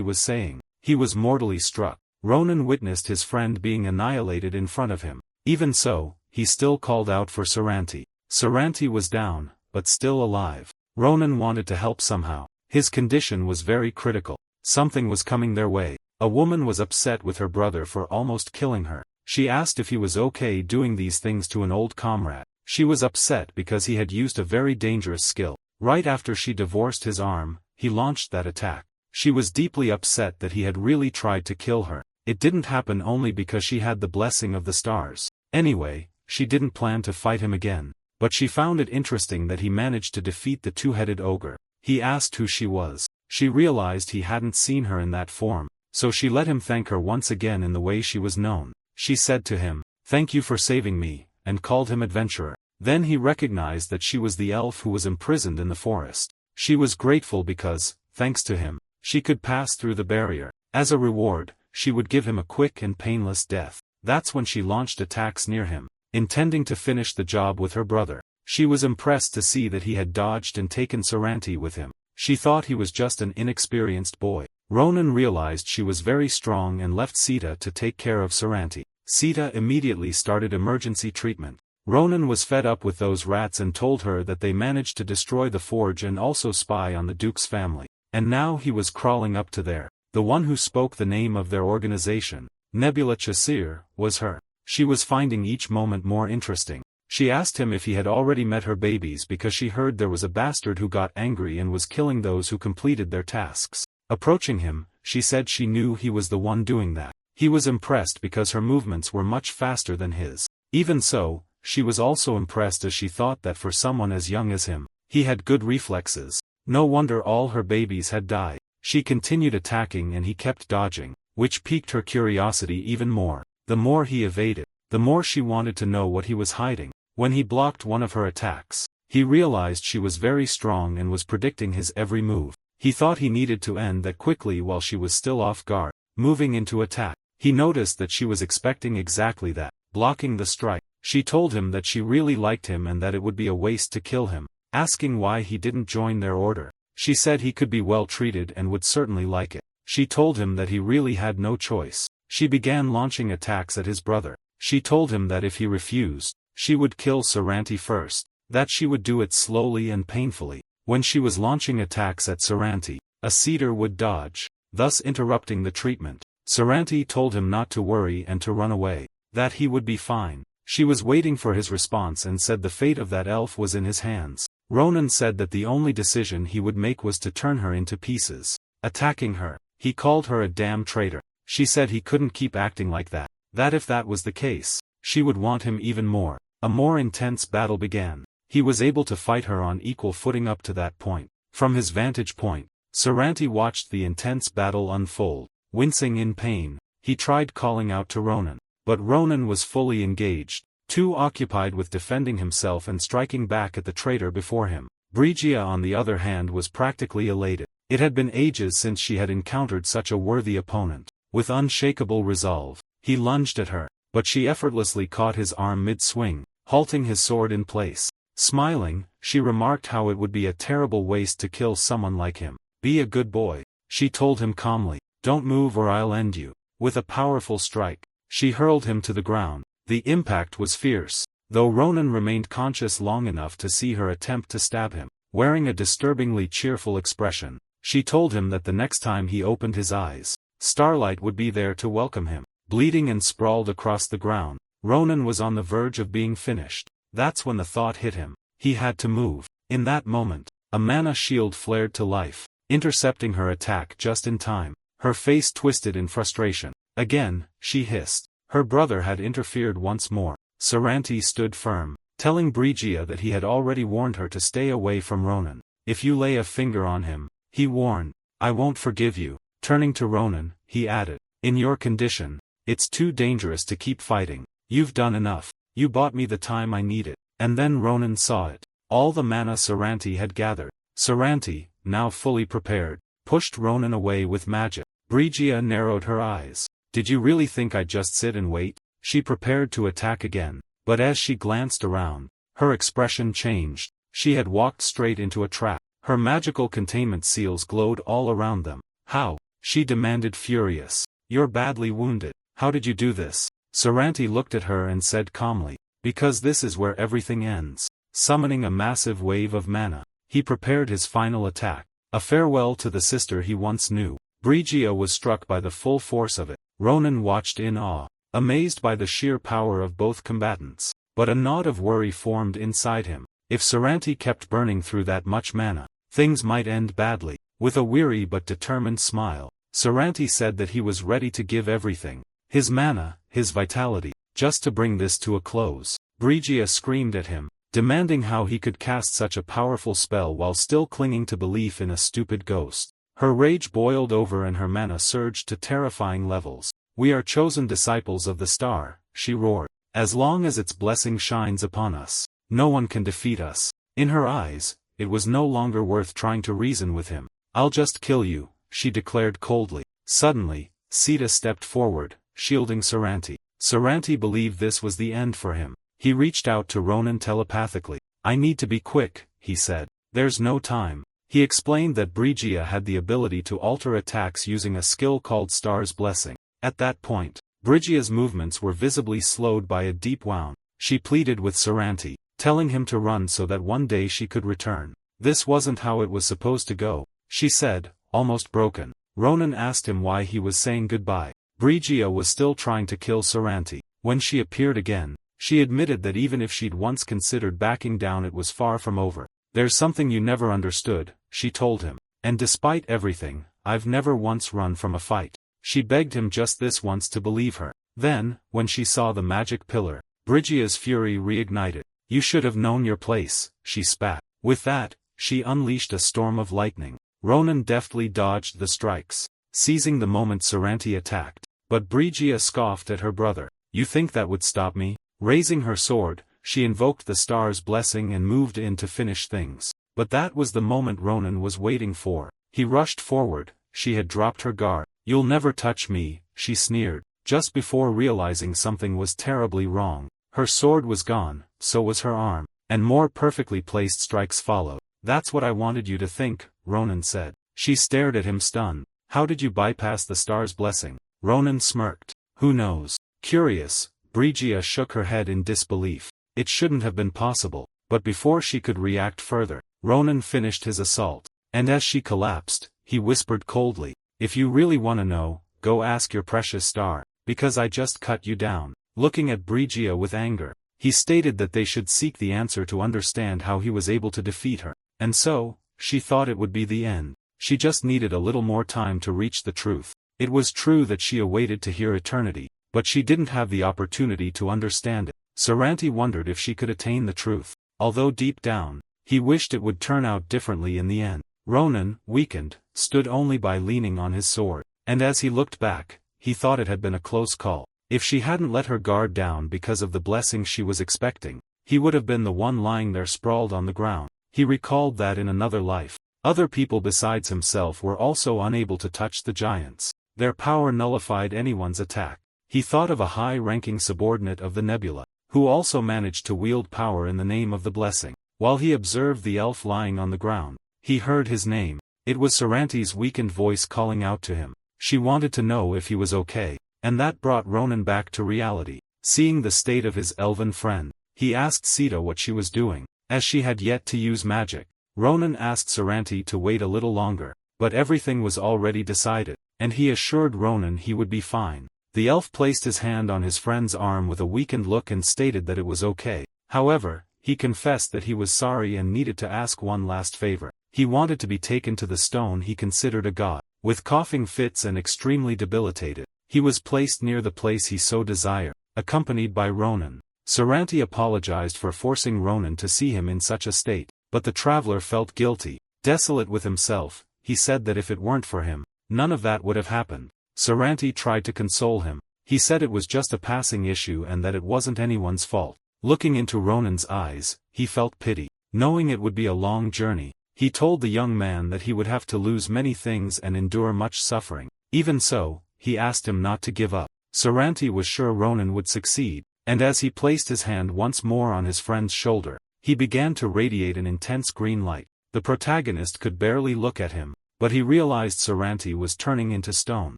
was saying, he was mortally struck. Ronan witnessed his friend being annihilated in front of him. Even so, he still called out for Saranti. Saranti was down, but still alive. Ronan wanted to help somehow. His condition was very critical. Something was coming their way. A woman was upset with her brother for almost killing her. She asked if he was okay doing these things to an old comrade. She was upset because he had used a very dangerous skill. Right after she divorced his arm, he launched that attack. She was deeply upset that he had really tried to kill her. It didn't happen only because she had the blessing of the stars. Anyway, she didn't plan to fight him again. But she found it interesting that he managed to defeat the two-headed ogre. He asked who she was. She realized he hadn't seen her in that form, so she let him thank her once again in the way she was known. She said to him, "Thank you for saving me," and called him adventurer. Then he recognized that she was the elf who was imprisoned in the forest. She was grateful because, thanks to him, she could pass through the barrier. As a reward, she would give him a quick and painless death. That's when she launched attacks near him, intending to finish the job with her brother. She was impressed to see that he had dodged and taken Saranti with him. She thought he was just an inexperienced boy. Ronan realized she was very strong and left Sita to take care of Saranti. Sita immediately started emergency treatment. Ronan was fed up with those rats and told her that they managed to destroy the forge and also spy on the Duke's family. And now he was crawling up to there. The one who spoke the name of their organization, Nebula Chasir, was her. She was finding each moment more interesting. She asked him if he had already met her babies because she heard there was a bastard who got angry and was killing those who completed their tasks. Approaching him, she said she knew he was the one doing that. He was impressed because her movements were much faster than his. Even so, she was also impressed as she thought that for someone as young as him, he had good reflexes. No wonder all her babies had died. She continued attacking and he kept dodging, which piqued her curiosity even more. The more he evaded, the more she wanted to know what he was hiding. When he blocked one of her attacks, he realized she was very strong and was predicting his every move. He thought he needed to end that quickly while she was still off guard, moving into attack. He noticed that she was expecting exactly that, blocking the strike. She told him that she really liked him and that it would be a waste to kill him, asking why he didn't join their order. She said he could be well treated and would certainly like it. She told him that he really had no choice. She began launching attacks at his brother. She told him that if he refused, she would kill Saranti first, that she would do it slowly and painfully. When she was launching attacks at Saranti, a cedar would dodge, thus interrupting the treatment. Saranti told him not to worry and to run away, that he would be fine. She was waiting for his response and said the fate of that elf was in his hands. Ronan said that the only decision he would make was to turn her into pieces. Attacking her, he called her a damn traitor. She said he couldn't keep acting like that, that if that was the case, she would want him even more. A more intense battle began. He was able to fight her on equal footing up to that point. From his vantage point, Saranti watched the intense battle unfold. Wincing in pain, he tried calling out to Ronan, but Ronan was fully engaged, too occupied with defending himself and striking back at the traitor before him. Brigia on the other hand was practically elated. It had been ages since she had encountered such a worthy opponent. With unshakable resolve, he lunged at her, but she effortlessly caught his arm mid-swing, halting his sword in place. Smiling, she remarked how it would be a terrible waste to kill someone like him. "Be a good boy," she told him calmly. "Don't move or I'll end you." With a powerful strike, she hurled him to the ground. The impact was fierce, though Ronan remained conscious long enough to see her attempt to stab him. Wearing a disturbingly cheerful expression, she told him that the next time he opened his eyes, Starlight would be there to welcome him. Bleeding and sprawled across the ground, Ronan was on the verge of being finished. That's when the thought hit him. He had to move. In that moment, a mana shield flared to life, intercepting her attack just in time. Her face twisted in frustration. Again, she hissed. Her brother had interfered once more. Saranti stood firm, telling Brigia that he had already warned her to stay away from Ronan. "If you lay a finger on him," he warned, "I won't forgive you." Turning to Ronan, he added, "In your condition, it's too dangerous to keep fighting. You've done enough. You bought me the time I needed." And then Ronan saw it. All the mana Saranti had gathered. Saranti, now fully prepared, pushed Ronan away with magic. Brigia narrowed her eyes. "Did you really think I'd just sit and wait?" She prepared to attack again, but as she glanced around, her expression changed. She had walked straight into a trap. Her magical containment seals glowed all around them. "How?" she demanded, furious. "You're badly wounded. How did you do this?" Saranti looked at her and said calmly, "Because this is where everything ends." Summoning a massive wave of mana, he prepared his final attack, a farewell to the sister he once knew. Brigia was struck by the full force of it. Ronan watched in awe, amazed by the sheer power of both combatants. But a knot of worry formed inside him. If Saranti kept burning through that much mana, things might end badly. With a weary but determined smile, Saranti said that he was ready to give everything. His mana, his vitality, just to bring this to a close. Brigia screamed at him, demanding how he could cast such a powerful spell while still clinging to belief in a stupid ghost. Her rage boiled over and her mana surged to terrifying levels. "We are chosen disciples of the star," she roared. "As long as its blessing shines upon us, no one can defeat us." In her eyes, it was no longer worth trying to reason with him. "I'll just kill you," she declared coldly. Suddenly, Sita stepped forward, shielding Saranti. Saranti believed this was the end for him. He reached out to Ronan telepathically. "I need to be quick," he said. "There's no time." He explained that Brigia had the ability to alter attacks using a skill called Star's Blessing. At that point, Brigia's movements were visibly slowed by a deep wound. She pleaded with Saranti, telling him to run so that one day she could return. This wasn't how it was supposed to go, she said, almost broken. Ronan asked him why he was saying goodbye. Brigia was still trying to kill Saranti. When she appeared again, she admitted that even if she'd once considered backing down, it was far from over. "There's something you never understood," she told him. "And despite everything, I've never once run from a fight." She begged him just this once to believe her. Then, when she saw the magic pillar, Brigia's fury reignited. "You should have known your place," she spat. With that, she unleashed a storm of lightning. Ronan deftly dodged the strikes, seizing the moment Saranti attacked. But Brigia scoffed at her brother. "You think that would stop me?" Raising her sword, she invoked the star's blessing and moved in to finish things. But that was the moment Ronan was waiting for. He rushed forward. She had dropped her guard. "You'll never touch me," she sneered, just before realizing something was terribly wrong. Her sword was gone, so was her arm, and more perfectly placed strikes followed. "That's what I wanted you to think," Ronan said. She stared at him stunned. "How did you bypass the star's blessing?" Ronan smirked. "Who knows?" Curious, Brigia shook her head in disbelief. It shouldn't have been possible. But before she could react further, Ronan finished his assault. And as she collapsed, he whispered coldly, "If you really want to know, go ask your precious star, because I just cut you down." Looking at Brigia with anger, he stated that they should seek the answer to understand how he was able to defeat her. And so, she thought it would be the end. She just needed a little more time to reach the truth. It was true that she awaited to hear eternity, but she didn't have the opportunity to understand it. Saranti wondered if she could attain the truth, although deep down, he wished it would turn out differently in the end. Ronan, weakened, stood only by leaning on his sword, and as he looked back, he thought it had been a close call. If she hadn't let her guard down because of the blessing she was expecting, he would have been the one lying there sprawled on the ground. He recalled that in another life, other people besides himself were also unable to touch the giants. Their power nullified anyone's attack. He thought of a high-ranking subordinate of the nebula, who also managed to wield power in the name of the blessing. While he observed the elf lying on the ground, he heard his name. It was Saranti's weakened voice calling out to him. She wanted to know if he was okay, and that brought Ronan back to reality. Seeing the state of his elven friend, he asked Sita what she was doing, as she had yet to use magic. Ronan asked Saranti to wait a little longer, but everything was already decided, and he assured Ronan he would be fine. The elf placed his hand on his friend's arm with a weakened look and stated that it was okay. However, he confessed that he was sorry and needed to ask one last favor. He wanted to be taken to the stone he considered a god. With coughing fits and extremely debilitated, he was placed near the place he so desired, accompanied by Ronan. Saranti apologized for forcing Ronan to see him in such a state, but the traveler felt guilty. Desolate with himself, he said that if it weren't for him, none of that would have happened. Saranti tried to console him. He said it was just a passing issue and that it wasn't anyone's fault. Looking into Ronan's eyes, he felt pity. Knowing it would be a long journey, he told the young man that he would have to lose many things and endure much suffering. Even so, he asked him not to give up. Saranti was sure Ronan would succeed, and as he placed his hand once more on his friend's shoulder, he began to radiate an intense green light. The protagonist could barely look at him, but he realized Saranti was turning into stone.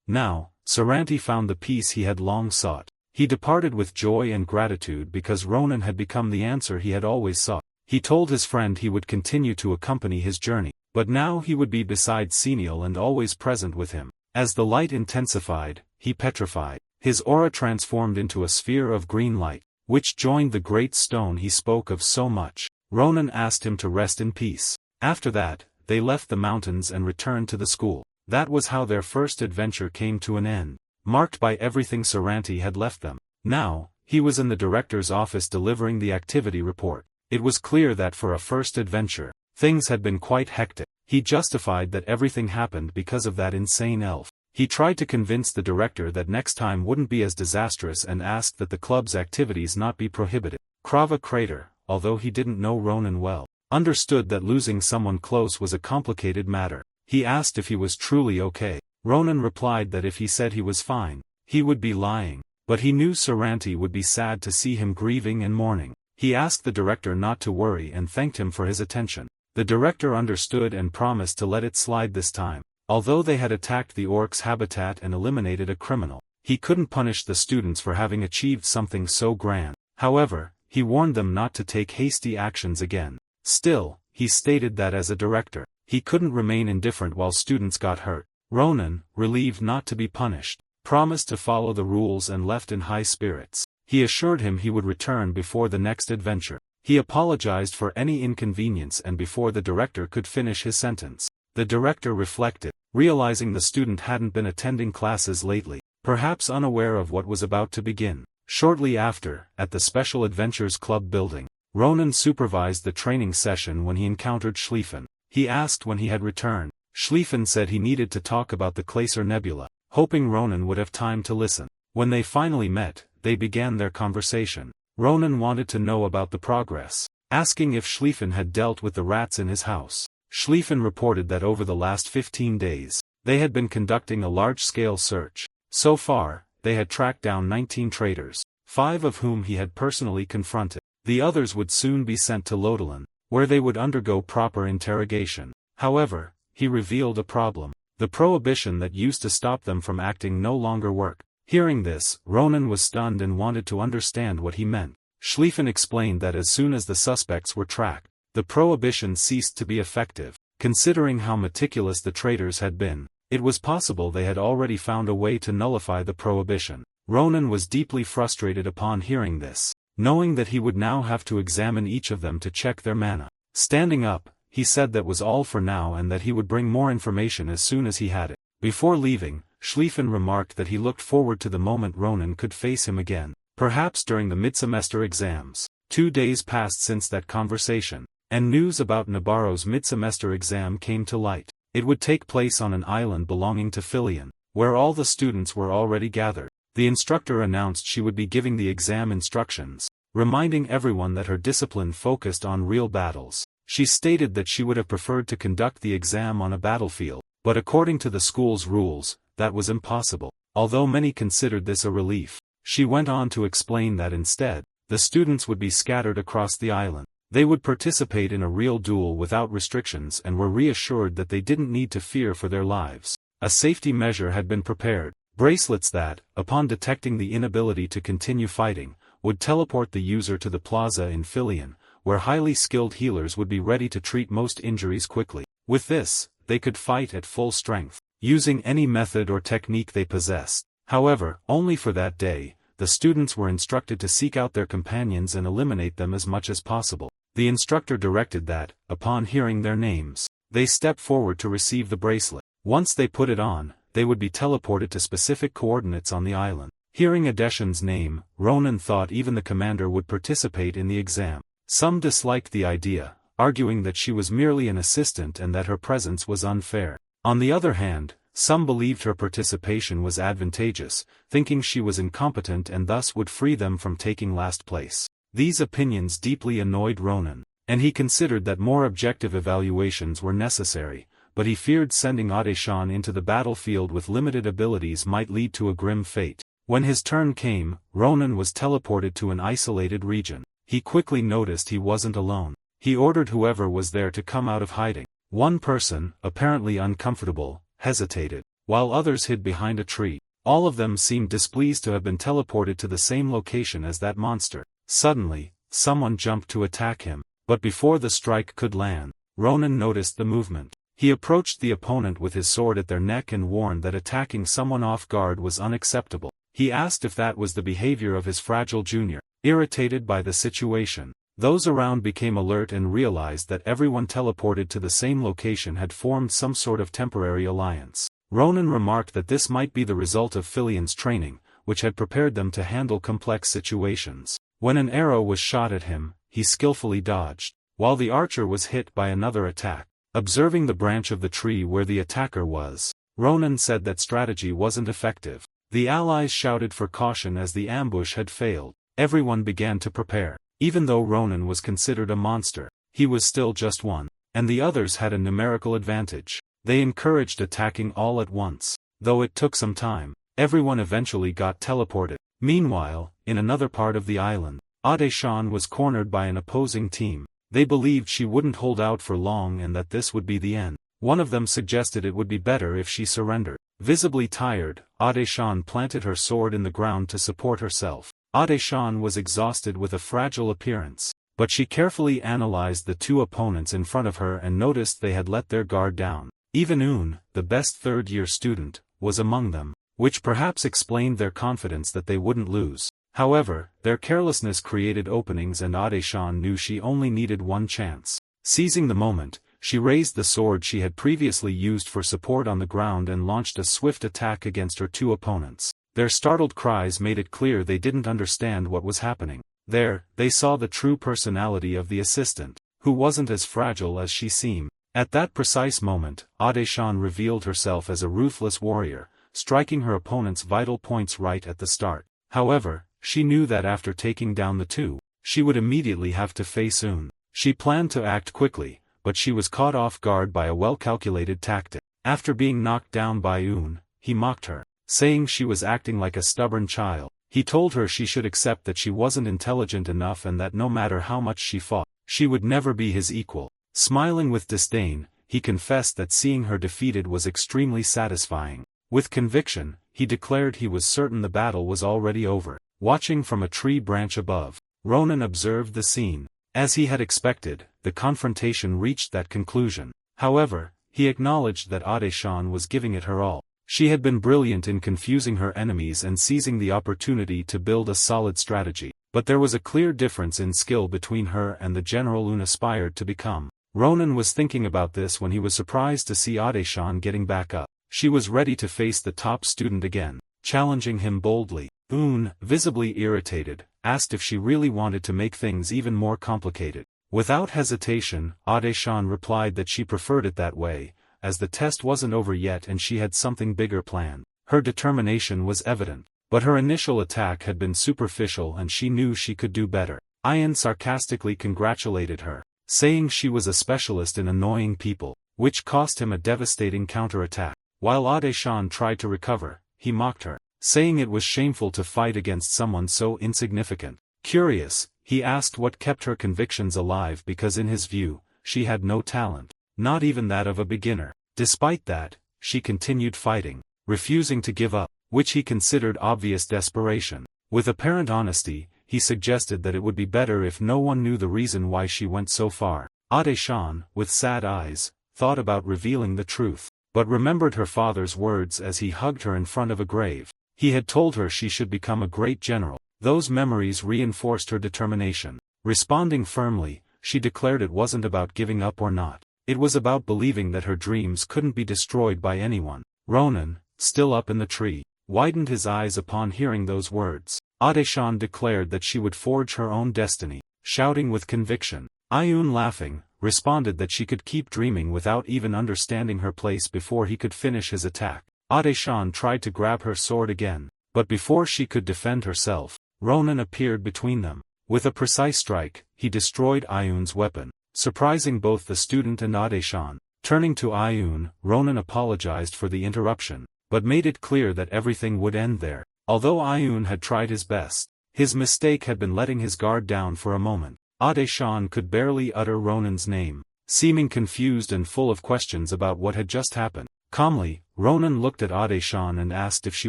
Now, Saranti found the peace he had long sought. He departed with joy and gratitude because Ronan had become the answer he had always sought. He told his friend he would continue to accompany his journey, but now he would be beside Senial and always present with him. As the light intensified, he petrified. His aura transformed into a sphere of green light, which joined the great stone he spoke of so much. Ronan asked him to rest in peace. After that, they left the mountains and returned to the school. That was how their first adventure came to an end, marked by everything Saranti had left them. Now, he was in the director's office delivering the activity report. It was clear that for a first adventure, things had been quite hectic. He justified that everything happened because of that insane elf. He tried to convince the director that next time wouldn't be as disastrous and asked that the club's activities not be prohibited. Krava Crater, although he didn't know Ronan well, understood that losing someone close was a complicated matter. He asked if he was truly okay. Ronan replied that if he said he was fine, he would be lying, but he knew Saranti would be sad to see him grieving and mourning. He asked the director not to worry and thanked him for his attention. The director understood and promised to let it slide this time. Although they had attacked the orcs' habitat and eliminated a criminal, he couldn't punish the students for having achieved something so grand. However, he warned them not to take hasty actions again. Still, he stated that as a director, he couldn't remain indifferent while students got hurt. Ronan, relieved not to be punished, promised to follow the rules and left in high spirits. He assured him he would return before the next adventure. He apologized for any inconvenience and before the director could finish his sentence, the director reflected, realizing the student hadn't been attending classes lately, perhaps unaware of what was about to begin. Shortly after, at the Special Adventures Club building, Ronan supervised the training session when he encountered Schlieffen. He asked when he had returned. Schlieffen said he needed to talk about the Klaser Nebula, hoping Ronan would have time to listen. When they finally met, they began their conversation. Ronan wanted to know about the progress, asking if Schlieffen had dealt with the rats in his house. Schlieffen reported that over the last 15 days, they had been conducting a large-scale search. So far, they had tracked down 19 traitors, 5 of whom he had personally confronted. The others would soon be sent to Lodolin, where they would undergo proper interrogation. However, he revealed a problem. The prohibition that used to stop them from acting no longer worked. Hearing this, Ronan was stunned and wanted to understand what he meant. Schlieffen explained that as soon as the suspects were tracked, the prohibition ceased to be effective. Considering how meticulous the traitors had been, it was possible they had already found a way to nullify the prohibition. Ronan was deeply frustrated upon hearing this, knowing that he would now have to examine each of them to check their mana. Standing up, he said that was all for now and that he would bring more information as soon as he had it. Before leaving, Schlieffen remarked that he looked forward to the moment Ronan could face him again, perhaps during the mid-semester exams. 2 days passed since that conversation, and news about Nabarro's mid-semester exam came to light. It would take place on an island belonging to Philion, where all the students were already gathered. The instructor announced she would be giving the exam instructions, reminding everyone that her discipline focused on real battles. She stated that she would have preferred to conduct the exam on a battlefield, but according to the school's rules, that was impossible. Although many considered this a relief, she went on to explain that instead, the students would be scattered across the island. They would participate in a real duel without restrictions and were reassured that they didn't need to fear for their lives. A safety measure had been prepared. Bracelets that, upon detecting the inability to continue fighting, would teleport the user to the plaza in Filion, where highly skilled healers would be ready to treat most injuries quickly. With this, they could fight at full strength, using any method or technique they possessed. However, only for that day, the students were instructed to seek out their companions and eliminate them as much as possible. The instructor directed that, upon hearing their names, they step forward to receive the bracelet. Once they put it on, they would be teleported to specific coordinates on the island. Hearing Adeshan's name, Ronan thought even the commander would participate in the exam. Some disliked the idea, arguing that she was merely an assistant and that her presence was unfair. On the other hand, some believed her participation was advantageous, thinking she was incompetent and thus would free them from taking last place. These opinions deeply annoyed Ronan, and he considered that more objective evaluations were necessary, but he feared sending Adeshan into the battlefield with limited abilities might lead to a grim fate. When his turn came, Ronan was teleported to an isolated region. He quickly noticed he wasn't alone. He ordered whoever was there to come out of hiding. One person, apparently uncomfortable, hesitated, while others hid behind a tree. All of them seemed displeased to have been teleported to the same location as that monster. Suddenly, someone jumped to attack him, but before the strike could land, Ronan noticed the movement. He approached the opponent with his sword at their neck and warned that attacking someone off guard was unacceptable. He asked if that was the behavior of his fragile junior. Irritated by the situation, those around became alert and realized that everyone teleported to the same location had formed some sort of temporary alliance. Ronan remarked that this might be the result of Filion's training, which had prepared them to handle complex situations. When an arrow was shot at him, he skillfully dodged, while the archer was hit by another attack. Observing the branch of the tree where the attacker was, Ronan said that strategy wasn't effective. The allies shouted for caution as the ambush had failed. Everyone began to prepare. Even though Ronan was considered a monster, he was still just one, and the others had a numerical advantage. They encouraged attacking all at once. Though it took some time, everyone eventually got teleported. Meanwhile, in another part of the island, Adeshan was cornered by an opposing team. They believed she wouldn't hold out for long and that this would be the end. One of them suggested it would be better if she surrendered. Visibly tired, Adeshan planted her sword in the ground to support herself. Adeshan was exhausted with a fragile appearance, but she carefully analyzed the two opponents in front of her and noticed they had let their guard down. Even Un, the best third-year student, was among them, which perhaps explained their confidence that they wouldn't lose. However, their carelessness created openings and Adeshan knew she only needed one chance. Seizing the moment, she raised the sword she had previously used for support on the ground and launched a swift attack against her two opponents. Their startled cries made it clear they didn't understand what was happening. There, they saw the true personality of the assistant, who wasn't as fragile as she seemed. At that precise moment, Adeshan revealed herself as a ruthless warrior, striking her opponent's vital points right at the start. However, she knew that after taking down the two, she would immediately have to face Un. She planned to act quickly, but she was caught off guard by a well-calculated tactic. After being knocked down by Un, he mocked her, saying she was acting like a stubborn child. He told her she should accept that she wasn't intelligent enough and that no matter how much she fought, she would never be his equal. Smiling with disdain, he confessed that seeing her defeated was extremely satisfying. With conviction, he declared he was certain the battle was already over. Watching from a tree branch above, Ronan observed the scene. As he had expected, the confrontation reached that conclusion. However, he acknowledged that Adeshan was giving it her all. She had been brilliant in confusing her enemies and seizing the opportunity to build a solid strategy. But there was a clear difference in skill between her and the general Un aspired to become. Ronan was thinking about this when he was surprised to see Adeshan getting back up. She was ready to face the top student again, challenging him boldly. Un, visibly irritated, asked if she really wanted to make things even more complicated. Without hesitation, Adeshan replied that she preferred it that way, as the test wasn't over yet and she had something bigger planned. Her determination was evident, but her initial attack had been superficial and she knew she could do better. Ian sarcastically congratulated her, saying she was a specialist in annoying people, which cost him a devastating counterattack. While Ade-shan tried to recover, he mocked her, saying it was shameful to fight against someone so insignificant. Curious, he asked what kept her convictions alive because in his view, she had no talent, not even that of a beginner. Despite that, she continued fighting, refusing to give up, which he considered obvious desperation. With apparent honesty, he suggested that it would be better if no one knew the reason why she went so far. Ade-shan, with sad eyes, thought about revealing the truth, but remembered her father's words as he hugged her in front of a grave. He had told her she should become a great general. Those memories reinforced her determination. Responding firmly, she declared it wasn't about giving up or not. It was about believing that her dreams couldn't be destroyed by anyone. Ronan, still up in the tree, widened his eyes upon hearing those words. Ade-shan declared that she would forge her own destiny, shouting with conviction. Ayun, laughing, responded that she could keep dreaming without even understanding her place before he could finish his attack. Ade-shan tried to grab her sword again, but before she could defend herself, Ronan appeared between them. With a precise strike, he destroyed Ayun's weapon, surprising both the student and Ade-shan. Turning to Ayun, Ronan apologized for the interruption, but made it clear that everything would end there. Although Ayun had tried his best, his mistake had been letting his guard down for a moment. Ade-shan could barely utter Ronan's name, seeming confused and full of questions about what had just happened. Calmly, Ronan looked at Ade-shan and asked if she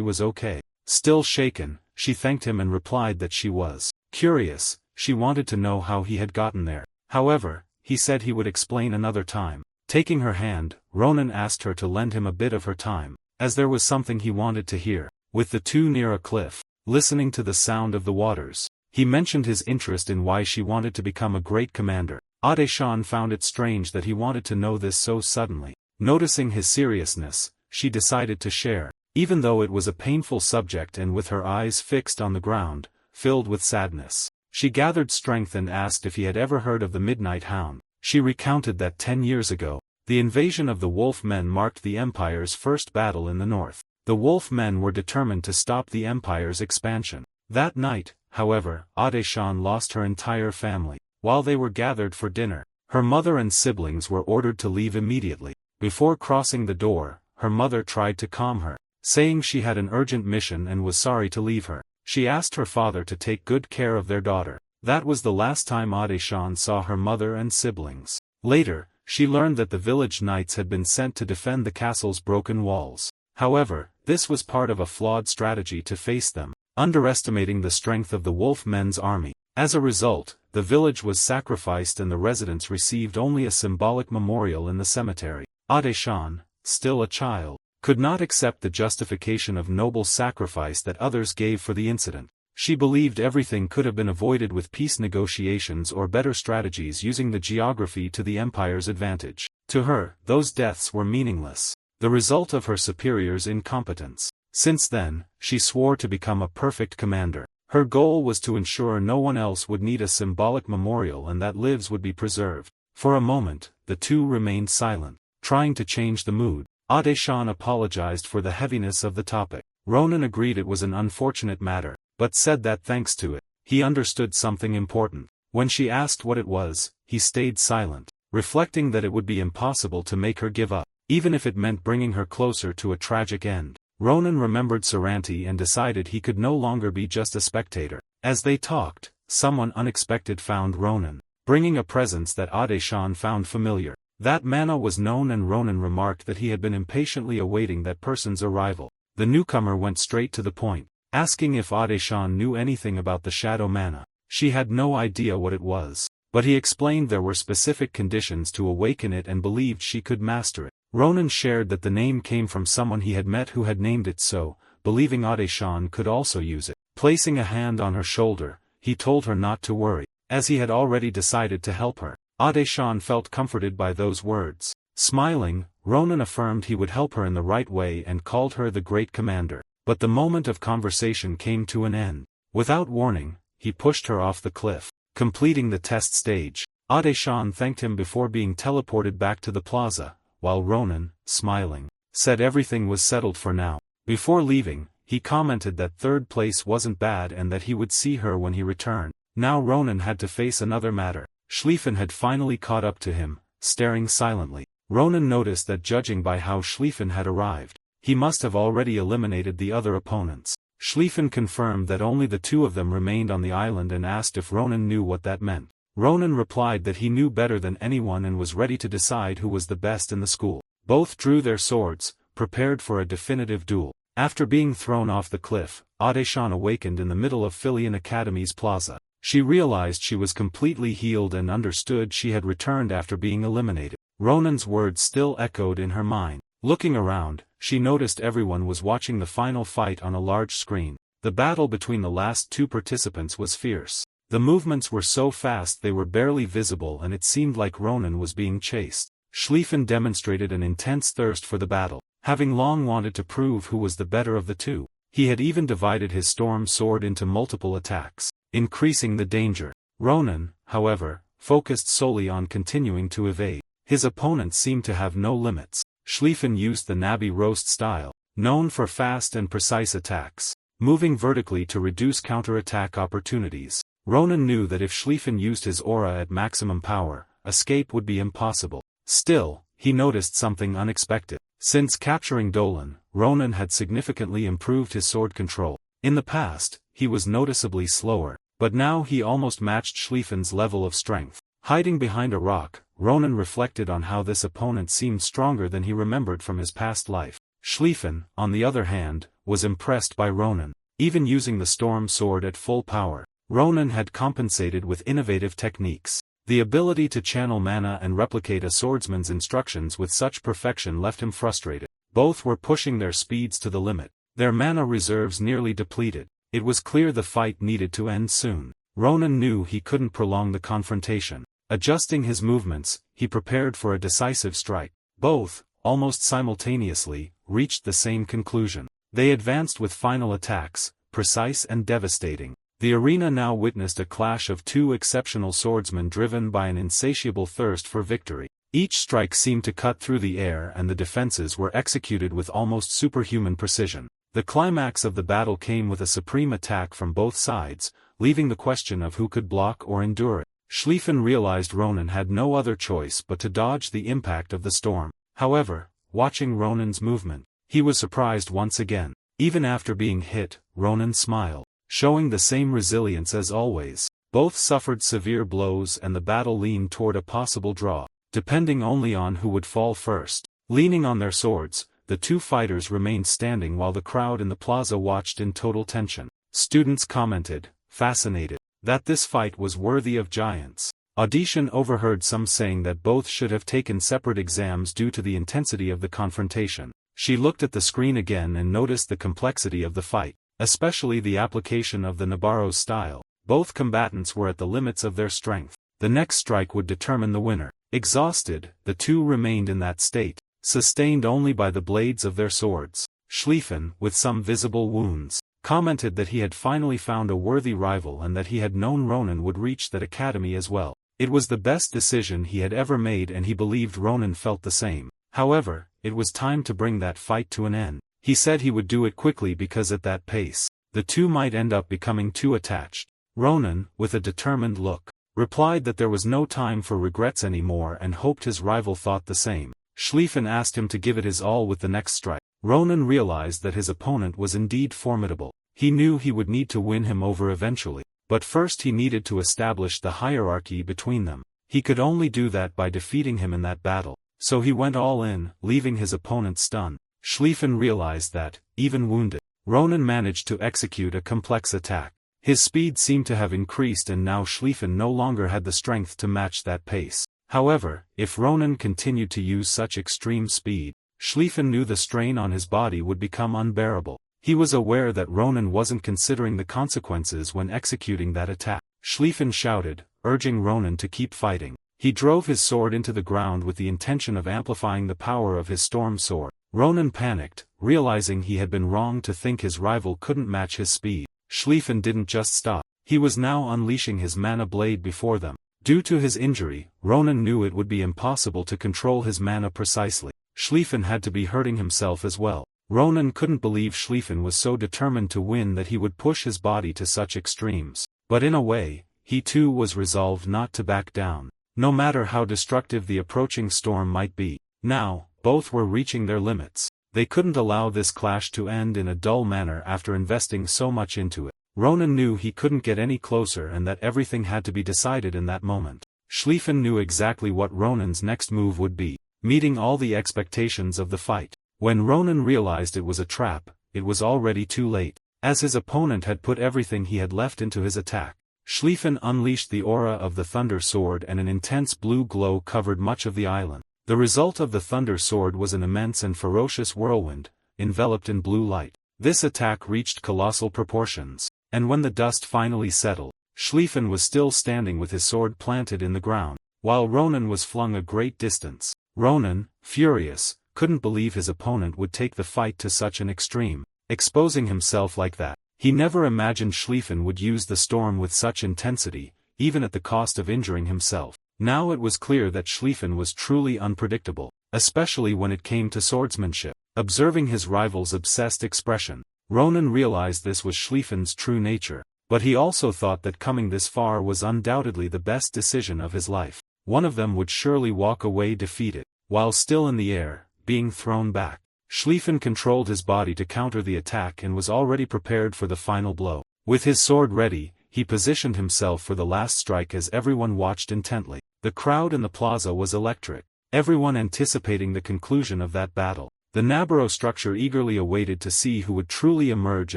was okay. Still shaken, she thanked him and replied that she was. Curious, she wanted to know how he had gotten there. However, he said he would explain another time. Taking her hand, Ronan asked her to lend him a bit of her time, as there was something he wanted to hear. With the two near a cliff, listening to the sound of the waters, he mentioned his interest in why she wanted to become a great commander. Ade-shan found it strange that he wanted to know this so suddenly. Noticing his seriousness, she decided to share, even though it was a painful subject, and with her eyes fixed on the ground, filled with sadness. She gathered strength and asked if he had ever heard of the Midnight Hound. She recounted that 10 years ago, the invasion of the Wolf Men marked the Empire's first battle in the north. The Wolf Men were determined to stop the Empire's expansion. That night, however, Ade-shan lost her entire family. While they were gathered for dinner, her mother and siblings were ordered to leave immediately. Before crossing the door, her mother tried to calm her, saying she had an urgent mission and was sorry to leave her. She asked her father to take good care of their daughter. That was the last time Ade-shan saw her mother and siblings. Later, she learned that the village knights had been sent to defend the castle's broken walls. However, this was part of a flawed strategy to face them, underestimating the strength of the Wolf Men's army. As a result, the village was sacrificed and the residents received only a symbolic memorial in the cemetery. Ade-shan, still a child, could not accept the justification of noble sacrifice that others gave for the incident. She believed everything could have been avoided with peace negotiations or better strategies using the geography to the Empire's advantage. To her, those deaths were meaningless, the result of her superior's incompetence. Since then, she swore to become a perfect commander. Her goal was to ensure no one else would need a symbolic memorial and that lives would be preserved. For a moment, the two remained silent, trying to change the mood. Ade-shan apologized for the heaviness of the topic. Ronan agreed it was an unfortunate matter, but said that thanks to it, he understood something important. When she asked what it was, he stayed silent, reflecting that it would be impossible to make her give up, even if it meant bringing her closer to a tragic end. Ronan remembered Saranti and decided he could no longer be just a spectator. As they talked, someone unexpected found Ronan, bringing a presence that Ade-shan found familiar. That Manhwa was known, and Ronan remarked that he had been impatiently awaiting that person's arrival. The newcomer went straight to the point, asking if Ade-shan knew anything about the Shadow Manhwa. She had no idea what it was, but he explained there were specific conditions to awaken it and believed she could master it. Ronan shared that the name came from someone he had met who had named it so, believing Ade-shan could also use it. Placing a hand on her shoulder, he told her not to worry, as he had already decided to help her. Ade-shan felt comforted by those words. Smiling, Ronan affirmed he would help her in the right way and called her the great commander. But the moment of conversation came to an end. Without warning, he pushed her off the cliff, completing the test stage. Ade-shan thanked him before being teleported back to the plaza, while Ronan, smiling, said everything was settled for now. Before leaving, he commented that third place wasn't bad and that he would see her when he returned. Now Ronan had to face another matter. Schlieffen had finally caught up to him, staring silently. Ronan noticed that judging by how Schlieffen had arrived, he must have already eliminated the other opponents. Schlieffen confirmed that only the two of them remained on the island and asked if Ronan knew what that meant. Ronan replied that he knew better than anyone and was ready to decide who was the best in the school. Both drew their swords, prepared for a definitive duel. After being thrown off the cliff, Adeshan awakened in the middle of Filian Academy's plaza. She realized she was completely healed and understood she had returned after being eliminated. Ronan's words still echoed in her mind. Looking around, she noticed everyone was watching the final fight on a large screen. The battle between the last two participants was fierce. The movements were so fast they were barely visible and it seemed like Ronan was being chased. Schlieffen demonstrated an intense thirst for the battle, having long wanted to prove who was the better of the two. He had even divided his storm sword into multiple attacks, increasing the danger. Ronan, however, focused solely on continuing to evade. His opponent seemed to have no limits. Schlieffen used the Nabi roast style, known for fast and precise attacks, moving vertically to reduce counterattack opportunities. Ronan knew that if Schlieffen used his aura at maximum power, escape would be impossible. Still, he noticed something unexpected. Since capturing Dolan, Ronan had significantly improved his sword control. In the past, he was noticeably slower, but now he almost matched Schlieffen's level of strength. Hiding behind a rock, Ronan reflected on how this opponent seemed stronger than he remembered from his past life. Schlieffen, on the other hand, was impressed by Ronan. Even using the storm sword at full power, Ronan had compensated with innovative techniques. The ability to channel mana and replicate a swordsman's instructions with such perfection left him frustrated. Both were pushing their speeds to the limit, their mana reserves nearly depleted. It was clear the fight needed to end soon. Ronan knew he couldn't prolong the confrontation. Adjusting his movements, he prepared for a decisive strike. Both, almost simultaneously, reached the same conclusion. They advanced with final attacks, precise and devastating. The arena now witnessed a clash of two exceptional swordsmen driven by an insatiable thirst for victory. Each strike seemed to cut through the air and the defenses were executed with almost superhuman precision. The climax of the battle came with a supreme attack from both sides, leaving the question of who could block or endure it. Schlieffen realized Ronan had no other choice but to dodge the impact of the storm. However, watching Ronan's movement, he was surprised once again. Even after being hit, Ronan smiled, showing the same resilience as always. Both suffered severe blows and the battle leaned toward a possible draw, depending only on who would fall first. Leaning on their swords, the two fighters remained standing while the crowd in the plaza watched in total tension. Students commented, fascinated, that this fight was worthy of giants. Audition overheard some saying that both should have taken separate exams due to the intensity of the confrontation. She looked at the screen again and noticed the complexity of the fight, especially the application of the Nabarro style. Both combatants were at the limits of their strength. The next strike would determine the winner. Exhausted, the two remained in that state, sustained only by the blades of their swords. Schlieffen, with some visible wounds, commented that he had finally found a worthy rival and that he had known Ronan would reach that academy as well. It was the best decision he had ever made and he believed Ronan felt the same. However, it was time to bring that fight to an end. He said he would do it quickly because at that pace, the two might end up becoming too attached. Ronan, with a determined look, replied that there was no time for regrets anymore and hoped his rival thought the same. Schlieffen asked him to give it his all with the next strike. Ronan realized that his opponent was indeed formidable. He knew he would need to win him over eventually, but first he needed to establish the hierarchy between them. He could only do that by defeating him in that battle, so he went all in, leaving his opponent stunned. Schlieffen realized that, even wounded, Ronan managed to execute a complex attack. His speed seemed to have increased and now Schlieffen no longer had the strength to match that pace. However, if Ronan continued to use such extreme speed, Schlieffen knew the strain on his body would become unbearable. He was aware that Ronan wasn't considering the consequences when executing that attack. Schlieffen shouted, urging Ronan to keep fighting. He drove his sword into the ground with the intention of amplifying the power of his storm sword. Ronan panicked, realizing he had been wrong to think his rival couldn't match his speed. Schlieffen didn't just stop. He was now unleashing his mana blade before them. Due to his injury, Ronan knew it would be impossible to control his mana precisely. Schlieffen had to be hurting himself as well. Ronan couldn't believe Schlieffen was so determined to win that he would push his body to such extremes. But in a way, he too was resolved not to back down. No matter how destructive the approaching storm might be, Now, both were reaching their limits. They couldn't allow this clash to end in a dull manner after investing so much into it. Ronan knew he couldn't get any closer and that everything had to be decided in that moment. Schlieffen knew exactly what Ronan's next move would be, meeting all the expectations of the fight. When Ronan realized it was a trap, it was already too late. As his opponent had put everything he had left into his attack, Schlieffen unleashed the aura of the Thunder Sword and an intense blue glow covered much of the island. The result of the Thunder Sword was an immense and ferocious whirlwind, enveloped in blue light. This attack reached colossal proportions, and when the dust finally settled, Schlieffen was still standing with his sword planted in the ground, while Ronan was flung a great distance. Ronan, furious, couldn't believe his opponent would take the fight to such an extreme, exposing himself like that. He never imagined Schlieffen would use the storm with such intensity, even at the cost of injuring himself. Now it was clear that Schlieffen was truly unpredictable, especially when it came to swordsmanship. Observing his rival's obsessed expression, Ronan realized this was Schlieffen's true nature, but he also thought that coming this far was undoubtedly the best decision of his life. One of them would surely walk away defeated, while still in the air, being thrown back. Schlieffen controlled his body to counter the attack and was already prepared for the final blow. With his sword ready, he positioned himself for the last strike as everyone watched intently. The crowd in the plaza was electric, everyone anticipating the conclusion of that battle. The Naburo structure eagerly awaited to see who would truly emerge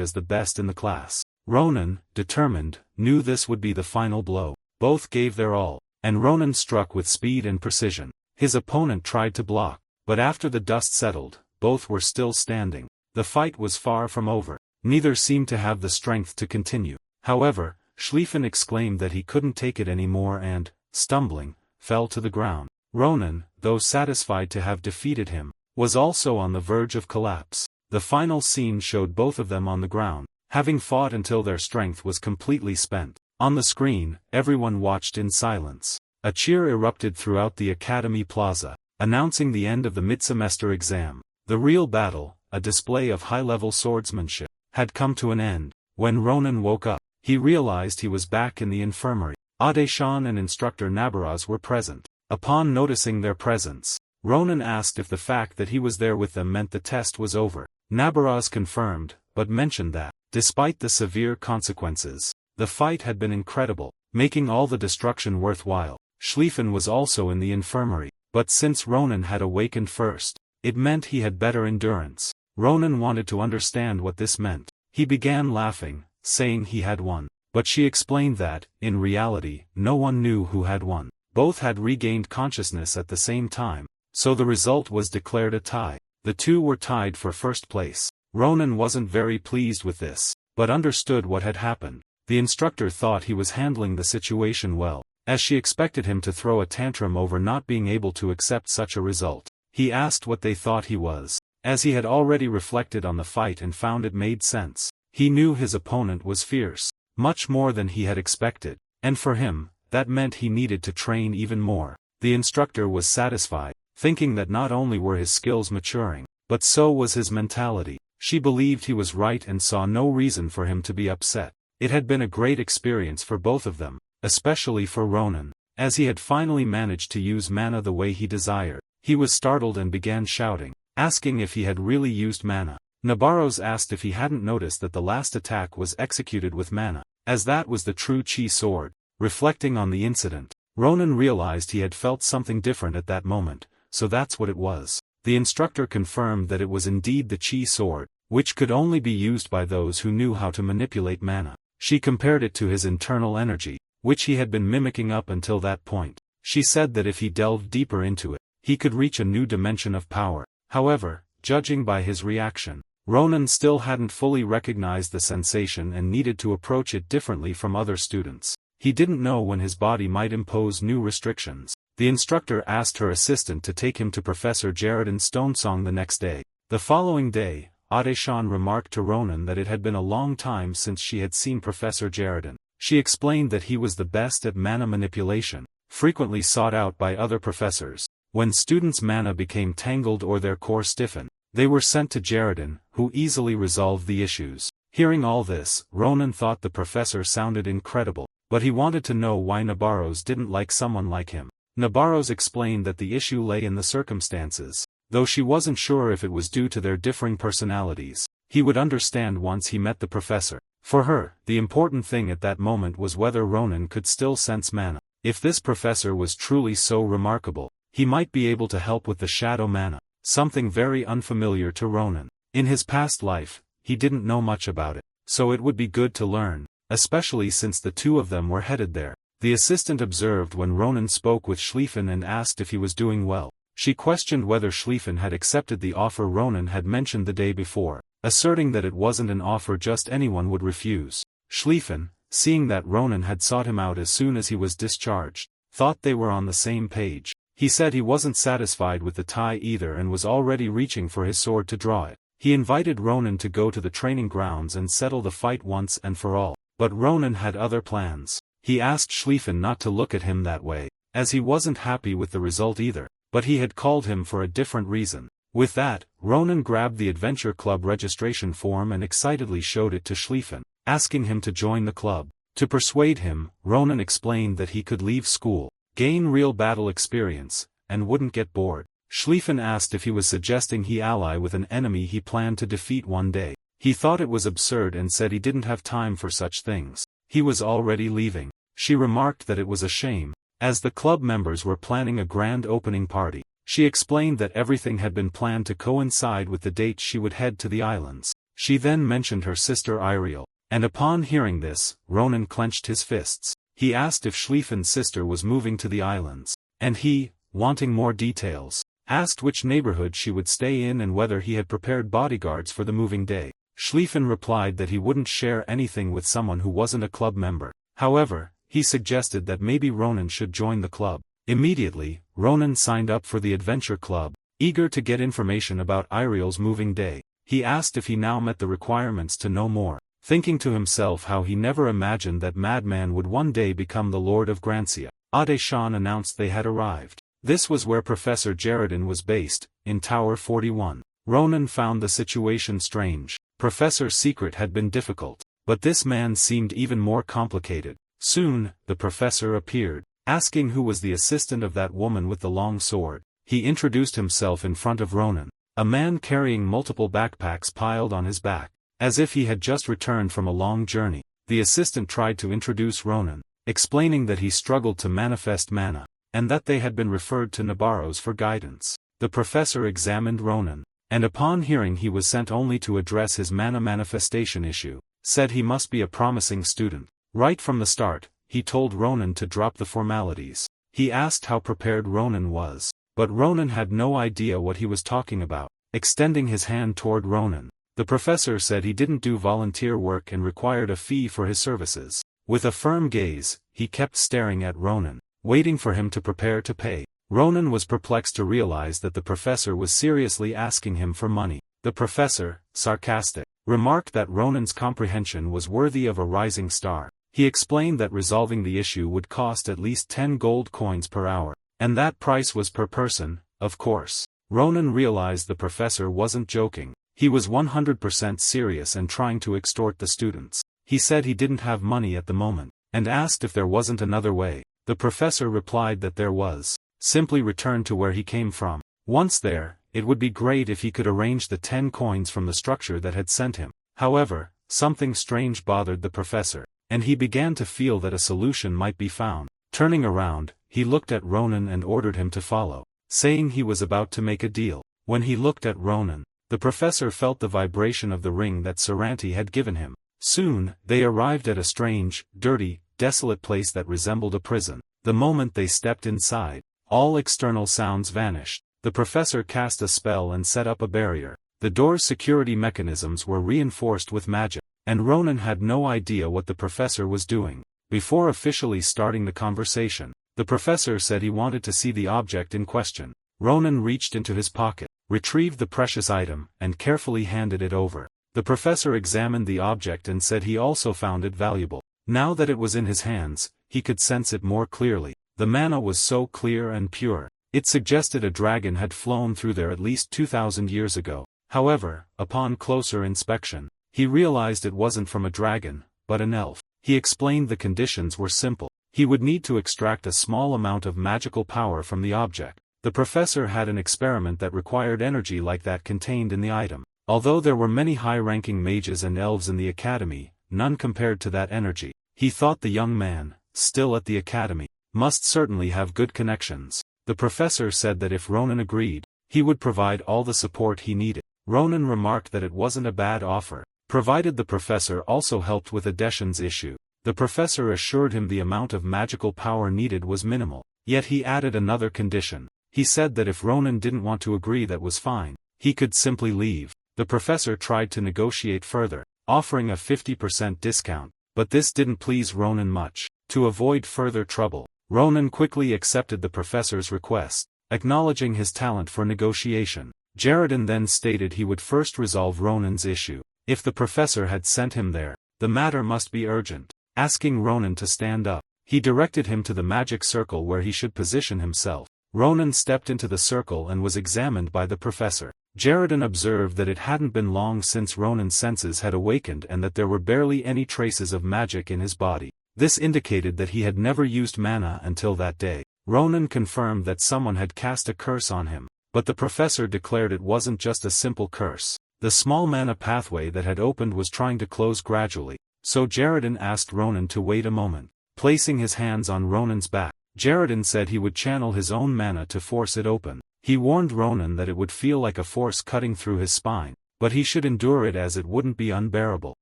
as the best in the class. Ronan, determined, knew this would be the final blow. Both gave their all, and Ronan struck with speed and precision. His opponent tried to block, but after the dust settled, both were still standing. The fight was far from over. Neither seemed to have the strength to continue. However, Schlieffen exclaimed that he couldn't take it anymore and, stumbling, fell to the ground. Ronan, though satisfied to have defeated him, was also on the verge of collapse. The final scene showed both of them on the ground, having fought until their strength was completely spent. On the screen, everyone watched in silence. A cheer erupted throughout the Academy Plaza, announcing the end of the mid-semester exam. The real battle, a display of high-level swordsmanship, had come to an end. When Ronan woke up, he realized he was back in the infirmary. Adeshan and instructor Nabaraz were present. Upon noticing their presence, Ronan asked if the fact that he was there with them meant the test was over. Nabaraz confirmed, but mentioned that, despite the severe consequences, the fight had been incredible, making all the destruction worthwhile. Schlieffen was also in the infirmary, but since Ronan had awakened first, it meant he had better endurance. Ronan wanted to understand what this meant. He began laughing, saying he had won, but she explained that, in reality, no one knew who had won. Both had regained consciousness at the same time, so the result was declared a tie. The two were tied for first place. Ronan wasn't very pleased with this, but understood what had happened. The instructor thought he was handling the situation well, as she expected him to throw a tantrum over not being able to accept such a result. He asked what they thought he was, as he had already reflected on the fight and found it made sense. He knew his opponent was fierce, much more than he had expected, and for him, that meant he needed to train even more. The instructor was satisfied, thinking that not only were his skills maturing, but so was his mentality. She believed he was right and saw no reason for him to be upset. It had been a great experience for both of them, especially for Ronan, as he had finally managed to use mana the way he desired. He was startled and began shouting, asking if he had really used mana. Nabaros asked if he hadn't noticed that the last attack was executed with mana, as that was the true chi sword. Reflecting on the incident, Ronan realized he had felt something different at that moment, so that's what it was. The instructor confirmed that it was indeed the chi sword, which could only be used by those who knew how to manipulate mana. She compared it to his internal energy, which he had been mimicking up until that point. She said that if he delved deeper into it, he could reach a new dimension of power. However, judging by his reaction, Ronan still hadn't fully recognized the sensation and needed to approach it differently from other students. He didn't know when his body might impose new restrictions. The instructor asked her assistant to take him to Professor Jaredon Stonesong the next day. The following day, Adeshan remarked to Ronan that it had been a long time since she had seen Professor Jaredon. She explained that he was the best at mana manipulation, frequently sought out by other professors. When students' mana became tangled or their core stiffened, they were sent to Jaredon, who easily resolved the issues. Hearing all this, Ronan thought the professor sounded incredible, but he wanted to know why Nabaros didn't like someone like him. Nabarros explained that the issue lay in the circumstances, though she wasn't sure if it was due to their differing personalities. He would understand once he met the professor. For her, the important thing at that moment was whether Ronan could still sense mana. If this professor was truly so remarkable, he might be able to help with the shadow mana, something very unfamiliar to Ronan. In his past life, he didn't know much about it, so it would be good to learn, especially since the two of them were headed there. The assistant observed when Ronan spoke with Schlieffen and asked if he was doing well. She questioned whether Schlieffen had accepted the offer Ronan had mentioned the day before, asserting that it wasn't an offer just anyone would refuse. Schlieffen, seeing that Ronan had sought him out as soon as he was discharged, thought they were on the same page. He said he wasn't satisfied with the tie either and was already reaching for his sword to draw it. He invited Ronan to go to the training grounds and settle the fight once and for all, but Ronan had other plans. He asked Schlieffen not to look at him that way, as he wasn't happy with the result either, but he had called him for a different reason. With that, Ronan grabbed the Adventure Club registration form and excitedly showed it to Schlieffen, asking him to join the club. To persuade him, Ronan explained that he could leave school, gain real battle experience, and wouldn't get bored. Schlieffen asked if he was suggesting he ally with an enemy he planned to defeat one day. He thought it was absurd and said he didn't have time for such things. He was already leaving. She remarked that it was a shame, as the club members were planning a grand opening party. She explained that everything had been planned to coincide with the date she would head to the islands. She then mentioned her sister Iriel, and upon hearing this, Ronan clenched his fists. He asked if Schlieffen's sister was moving to the islands, and he, wanting more details, asked which neighborhood she would stay in and whether he had prepared bodyguards for the moving day. Schlieffen replied that he wouldn't share anything with someone who wasn't a club member. However, he suggested that maybe Ronan should join the club. Immediately, Ronan signed up for the Adventure Club, eager to get information about Iriel's moving day. He asked if he now met the requirements to know more, thinking to himself how he never imagined that Madman would one day become the Lord of Grancia. Ade-shan announced they had arrived. This was where Professor Jaredin was based, in Tower 41. Ronan found the situation strange. Professor's secret had been difficult, but this man seemed even more complicated. Soon, the professor appeared, asking who was the assistant of that woman with the long sword. He introduced himself in front of Ronan, a man carrying multiple backpacks piled on his back, as if he had just returned from a long journey. The assistant tried to introduce Ronan, explaining that he struggled to manifest mana, and that they had been referred to Nabarros for guidance. The professor examined Ronan, and upon hearing he was sent only to address his mana manifestation issue, said he must be a promising student. Right from the start, he told Ronan to drop the formalities. He asked how prepared Ronan was, but Ronan had no idea what he was talking about. Extending his hand toward Ronan, the professor said he didn't do volunteer work and required a fee for his services. With a firm gaze, he kept staring at Ronan, waiting for him to prepare to pay. Ronan was perplexed to realize that the professor was seriously asking him for money. The professor, sarcastic, remarked that Ronan's comprehension was worthy of a rising star. He explained that resolving the issue would cost at least 10 gold coins per hour, and that price was per person, of course. Ronan realized the professor wasn't joking. He was 100% serious and trying to extort the students. He said he didn't have money at the moment, and asked if there wasn't another way. The professor replied that there was. Simply return to where he came from. Once there, it would be great if he could arrange the 10 coins from the structure that had sent him. However, something strange bothered the professor, and he began to feel that a solution might be found. Turning around, he looked at Ronan and ordered him to follow, saying he was about to make a deal. When he looked at Ronan, the professor felt the vibration of the ring that Saranti had given him. Soon, they arrived at a strange, dirty, desolate place that resembled a prison. The moment they stepped inside, all external sounds vanished. The professor cast a spell and set up a barrier. The door's security mechanisms were reinforced with magic, and Ronan had no idea what the professor was doing. Before officially starting the conversation, the professor said he wanted to see the object in question. Ronan reached into his pocket, retrieved the precious item, and carefully handed it over. The professor examined the object and said he also found it valuable. Now that it was in his hands, he could sense it more clearly. The mana was so clear and pure, it suggested a dragon had flown through there at least 2,000 years ago. However, upon closer inspection, he realized it wasn't from a dragon, but an elf. He explained the conditions were simple. he would need to extract a small amount of magical power from the object. The professor had an experiment that required energy like that contained in the item. Although there were many high-ranking mages and elves in the academy, none compared to that energy. He thought the young man, still at the academy, must certainly have good connections. The professor said that if Ronan agreed, he would provide all the support he needed. Ronan remarked that it wasn't a bad offer, provided the professor also helped with Adeshan's issue. The professor assured him the amount of magical power needed was minimal, yet he added another condition. He said that if Ronan didn't want to agree, that was fine, he could simply leave. The professor tried to negotiate further, offering a 50% discount, but this didn't please Ronan much. To avoid further trouble, Ronan quickly accepted the professor's request, acknowledging his talent for negotiation. Jaredin then stated he would first resolve Ronan's issue. If the professor had sent him there, the matter must be urgent. Asking Ronan to stand up, he directed him to the magic circle where he should position himself. Ronan stepped into the circle and was examined by the professor. Jaredin observed that it hadn't been long since Ronan's senses had awakened and that there were barely any traces of magic in his body. This indicated that he had never used mana until that day. Ronan confirmed that someone had cast a curse on him, but the professor declared it wasn't just a simple curse. The small mana pathway that had opened was trying to close gradually, so Jaredin asked Ronan to wait a moment. Placing his hands on Ronan's back, Jaredin said he would channel his own mana to force it open. He warned Ronan that it would feel like a force cutting through his spine, but he should endure it as it wouldn't be unbearable.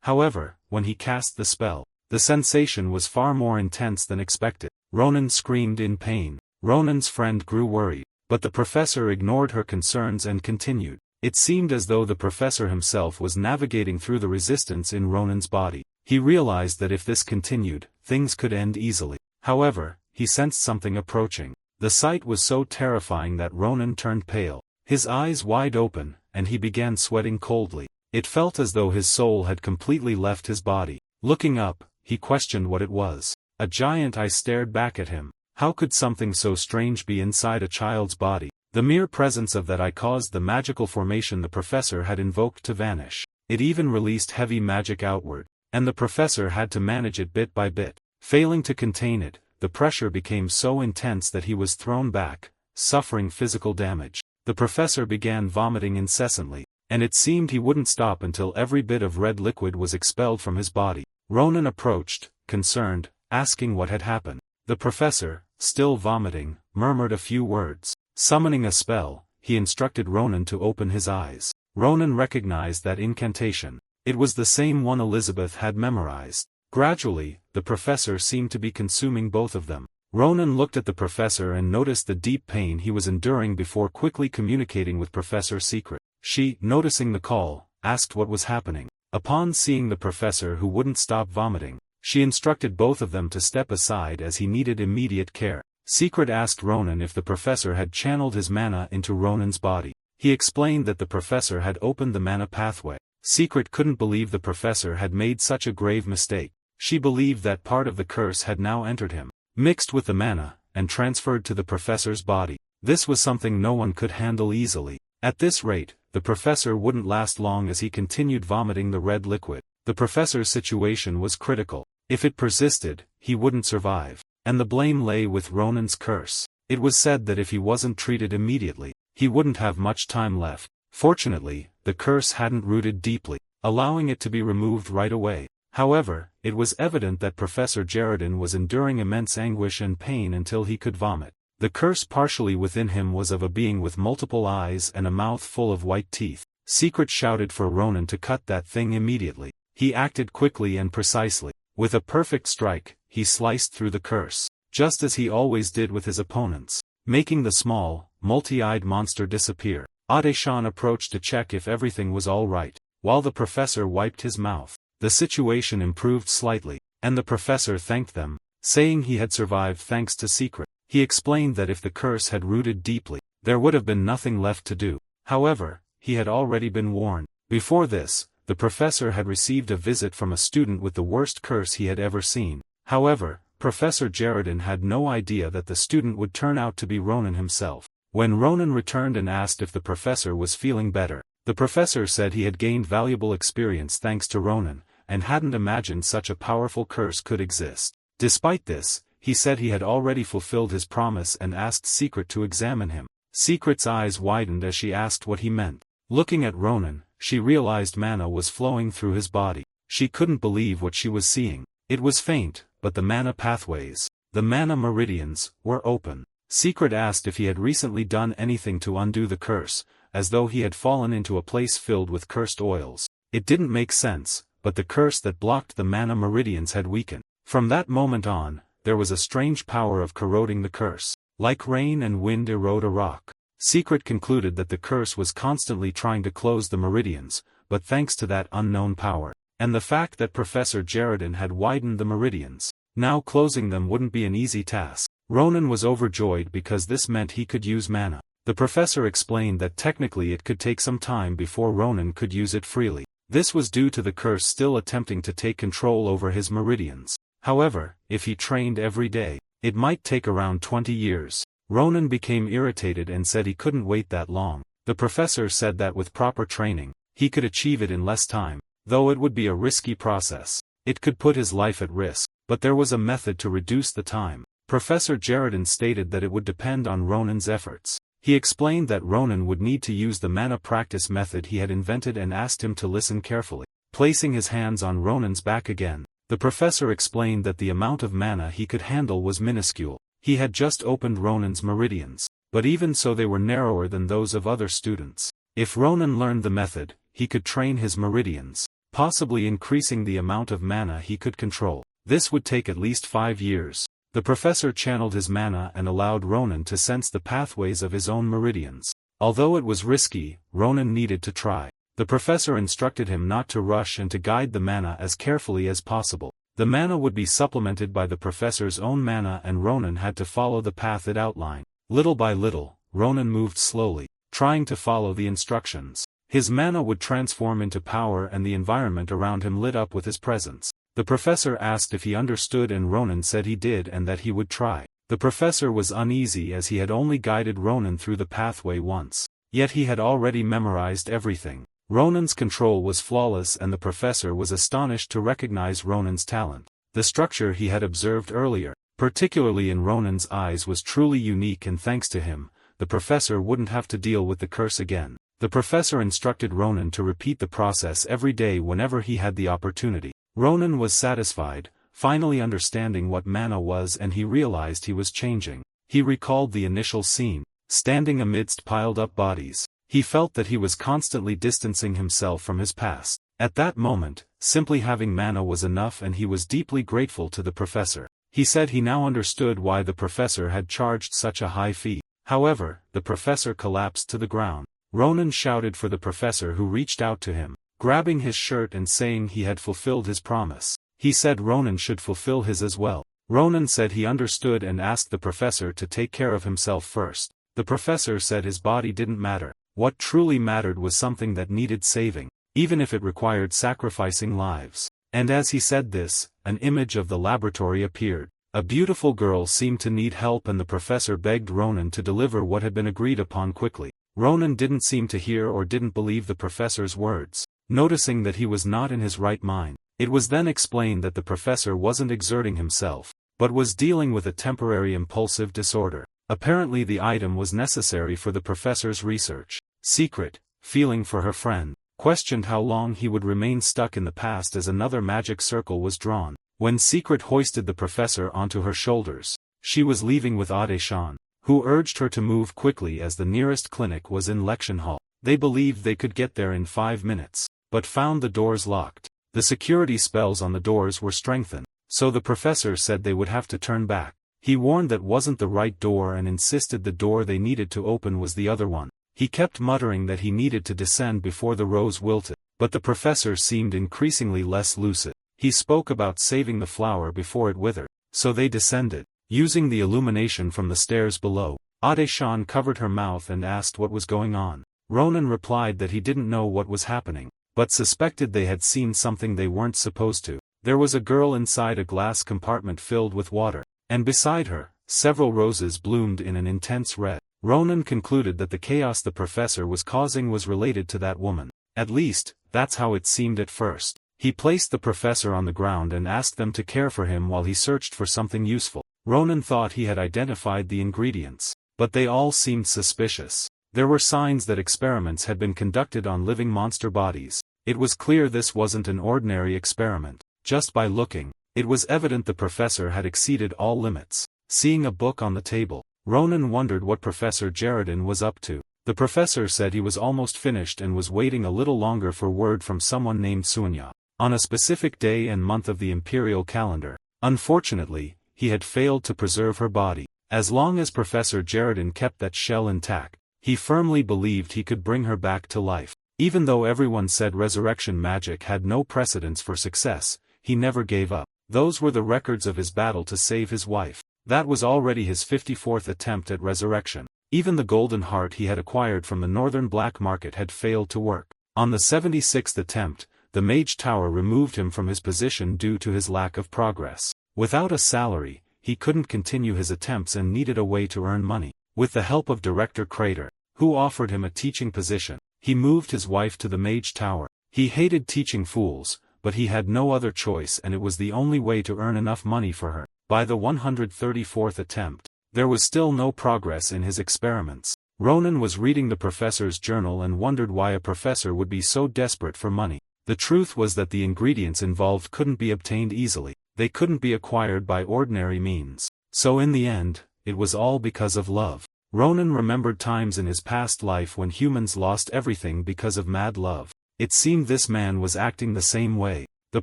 However, when he cast the spell, the sensation was far more intense than expected. Ronan screamed in pain. Ronan's friend grew worried, but the professor ignored her concerns and continued. It seemed as though the professor himself was navigating through the resistance in Ronan's body. He realized that if this continued, things could end easily. However, he sensed something approaching. The sight was so terrifying that Ronan turned pale, his eyes wide open, and he began sweating coldly. It felt as though his soul had completely left his body. Looking up, he questioned what it was. A giant eye stared back at him. How could something so strange be inside a child's body? The mere presence of that eye caused the magical formation the professor had invoked to vanish. It even released heavy magic outward, and the professor had to manage it bit by bit. Failing to contain it, the pressure became so intense that he was thrown back, suffering physical damage. The professor began vomiting incessantly, and it seemed he wouldn't stop until every bit of red liquid was expelled from his body. Ronan approached, concerned, asking what had happened. The professor, still vomiting, murmured a few words. Summoning a spell, he instructed Ronan to open his eyes. Ronan recognized that incantation. It was the same one Elizabeth had memorized. Gradually, the professor seemed to be consuming both of them. Ronan looked at the professor and noticed the deep pain he was enduring before quickly communicating with Professor Secret. She, noticing the call, asked what was happening. Upon seeing the professor who wouldn't stop vomiting, she instructed both of them to step aside as he needed immediate care. Secret asked Ronan if the professor had channeled his mana into Ronan's body. He explained that the professor had opened the mana pathway. Secret couldn't believe the professor had made such a grave mistake. She believed that part of the curse had now entered him, mixed with the mana, and transferred to the professor's body. This was something no one could handle easily. At this rate, the professor wouldn't last long as he continued vomiting the red liquid. The professor's situation was critical. If it persisted, he wouldn't survive. And the blame lay with Ronan's curse. It was said that if he wasn't treated immediately, he wouldn't have much time left. Fortunately, the curse hadn't rooted deeply, allowing it to be removed right away. However, it was evident that Professor Jaredin was enduring immense anguish and pain until he could vomit. The curse partially within him was of a being with multiple eyes and a mouth full of white teeth. Secret shouted for Ronan to cut that thing immediately. He acted quickly and precisely. With a perfect strike, he sliced through the curse, just as he always did with his opponents, making the small, multi-eyed monster disappear. Adeshan approached to check if everything was all right, while the professor wiped his mouth. The situation improved slightly, and the professor thanked them, saying he had survived thanks to Secret. He explained that if the curse had rooted deeply, there would have been nothing left to do. However, he had already been warned. Before this, the professor had received a visit from a student with the worst curse he had ever seen. However, Professor Jaredin had no idea that the student would turn out to be Ronan himself. When Ronan returned and asked if the professor was feeling better, the professor said he had gained valuable experience thanks to Ronan, and hadn't imagined such a powerful curse could exist. Despite this, he said he had already fulfilled his promise and asked Secret to examine him. Secret's eyes widened as she asked what he meant. Looking at Ronan, she realized mana was flowing through his body. She couldn't believe what she was seeing. It was faint, but the mana pathways, the mana meridians, were open. Secret asked if he had recently done anything to undo the curse, as though he had fallen into a place filled with cursed oils. It didn't make sense, but the curse that blocked the mana meridians had weakened. From that moment on, there was a strange power of corroding the curse. Like rain and wind erode a rock. Secret concluded that the curse was constantly trying to close the meridians, but thanks to that unknown power, and the fact that Professor Jaredin had widened the meridians, now closing them wouldn't be an easy task. Ronan was overjoyed because this meant he could use mana. The professor explained that technically it could take some time before Ronan could use it freely. This was due to the curse still attempting to take control over his meridians. However, if he trained every day, it might take around 20 years. Ronan became irritated and said he couldn't wait that long. The professor said that with proper training, he could achieve it in less time, though it would be a risky process. It could put his life at risk, but there was a method to reduce the time. Professor Jaredin stated that it would depend on Ronan's efforts. He explained that Ronan would need to use the mana practice method he had invented and asked him to listen carefully. Placing his hands on Ronan's back again, the professor explained that the amount of mana he could handle was minuscule. He had just opened Ronan's meridians, but even so they were narrower than those of other students. If Ronan learned the method, he could train his meridians, possibly increasing the amount of mana he could control. This would take at least 5 years. The professor channeled his mana and allowed Ronan to sense the pathways of his own meridians. Although it was risky, Ronan needed to try. The professor instructed him not to rush and to guide the mana as carefully as possible. The mana would be supplemented by the professor's own mana and Ronan had to follow the path it outlined. Little by little, Ronan moved slowly, trying to follow the instructions. His mana would transform into power and the environment around him lit up with his presence. The professor asked if he understood and Ronan said he did and that he would try. The professor was uneasy as he had only guided Ronan through the pathway once. Yet he had already memorized everything. Ronan's control was flawless and the professor was astonished to recognize Ronan's talent. The structure he had observed earlier, particularly in Ronan's eyes, was truly unique and thanks to him, the professor wouldn't have to deal with the curse again. The professor instructed Ronan to repeat the process every day whenever he had the opportunity. Ronan was satisfied, finally understanding what mana was, and he realized he was changing. He recalled the initial scene, standing amidst piled-up bodies. He felt that he was constantly distancing himself from his past. At that moment, simply having mana was enough and he was deeply grateful to the professor. He said he now understood why the professor had charged such a high fee. However, the professor collapsed to the ground. Ronan shouted for the professor who reached out to him, grabbing his shirt and saying he had fulfilled his promise. He said Ronan should fulfill his as well. Ronan said he understood and asked the professor to take care of himself first. The professor said his body didn't matter. What truly mattered was something that needed saving, even if it required sacrificing lives. And as he said this, an image of the laboratory appeared. A beautiful girl seemed to need help and the professor begged Ronan to deliver what had been agreed upon quickly. Ronan didn't seem to hear or didn't believe the professor's words. Noticing that he was not in his right mind, it was then explained that the professor wasn't exerting himself, but was dealing with a temporary impulsive disorder. Apparently the item was necessary for the professor's research. Secret, feeling for her friend, questioned how long he would remain stuck in the past as another magic circle was drawn. When Secret hoisted the professor onto her shoulders, she was leaving with Ade-shan, who urged her to move quickly as the nearest clinic was in Lection Hall. They believed they could get there in 5 minutes, but found the doors locked. The security spells on the doors were strengthened, so the professor said they would have to turn back. He warned that wasn't the right door and insisted the door they needed to open was the other one. He kept muttering that he needed to descend before the rose wilted, but the professor seemed increasingly less lucid. He spoke about saving the flower before it withered, so they descended. Using the illumination from the stairs below, Ade-shan covered her mouth and asked what was going on. Ronan replied that he didn't know what was happening, but suspected they had seen something they weren't supposed to. There was a girl inside a glass compartment filled with water, and beside her, several roses bloomed in an intense red. Ronan concluded that the chaos the professor was causing was related to that woman. At least, that's how it seemed at first. He placed the professor on the ground and asked them to care for him while he searched for something useful. Ronan thought he had identified the ingredients, but they all seemed suspicious. There were signs that experiments had been conducted on living monster bodies. It was clear this wasn't an ordinary experiment. Just by looking, it was evident the professor had exceeded all limits. Seeing a book on the table, Ronan wondered what Professor Jaredin was up to. The professor said he was almost finished and was waiting a little longer for word from someone named Sunya, on a specific day and month of the imperial calendar. Unfortunately, he had failed to preserve her body. As long as Professor Jaredin kept that shell intact, he firmly believed he could bring her back to life. Even though everyone said resurrection magic had no precedence for success, he never gave up. Those were the records of his battle to save his wife. That was already his 54th attempt at resurrection. Even the golden heart he had acquired from the northern black market had failed to work. On the 76th attempt, the Mage Tower removed him from his position due to his lack of progress. Without a salary, he couldn't continue his attempts and needed a way to earn money. With the help of Director Crater, who offered him a teaching position, he moved his wife to the Mage Tower. He hated teaching fools, but he had no other choice and it was the only way to earn enough money for her. By the 134th attempt, there was still no progress in his experiments. Ronan was reading the professor's journal and wondered why a professor would be so desperate for money. The truth was that the ingredients involved couldn't be obtained easily. They couldn't be acquired by ordinary means. So in the end, it was all because of love. Ronan remembered times in his past life when humans lost everything because of mad love. It seemed this man was acting the same way. The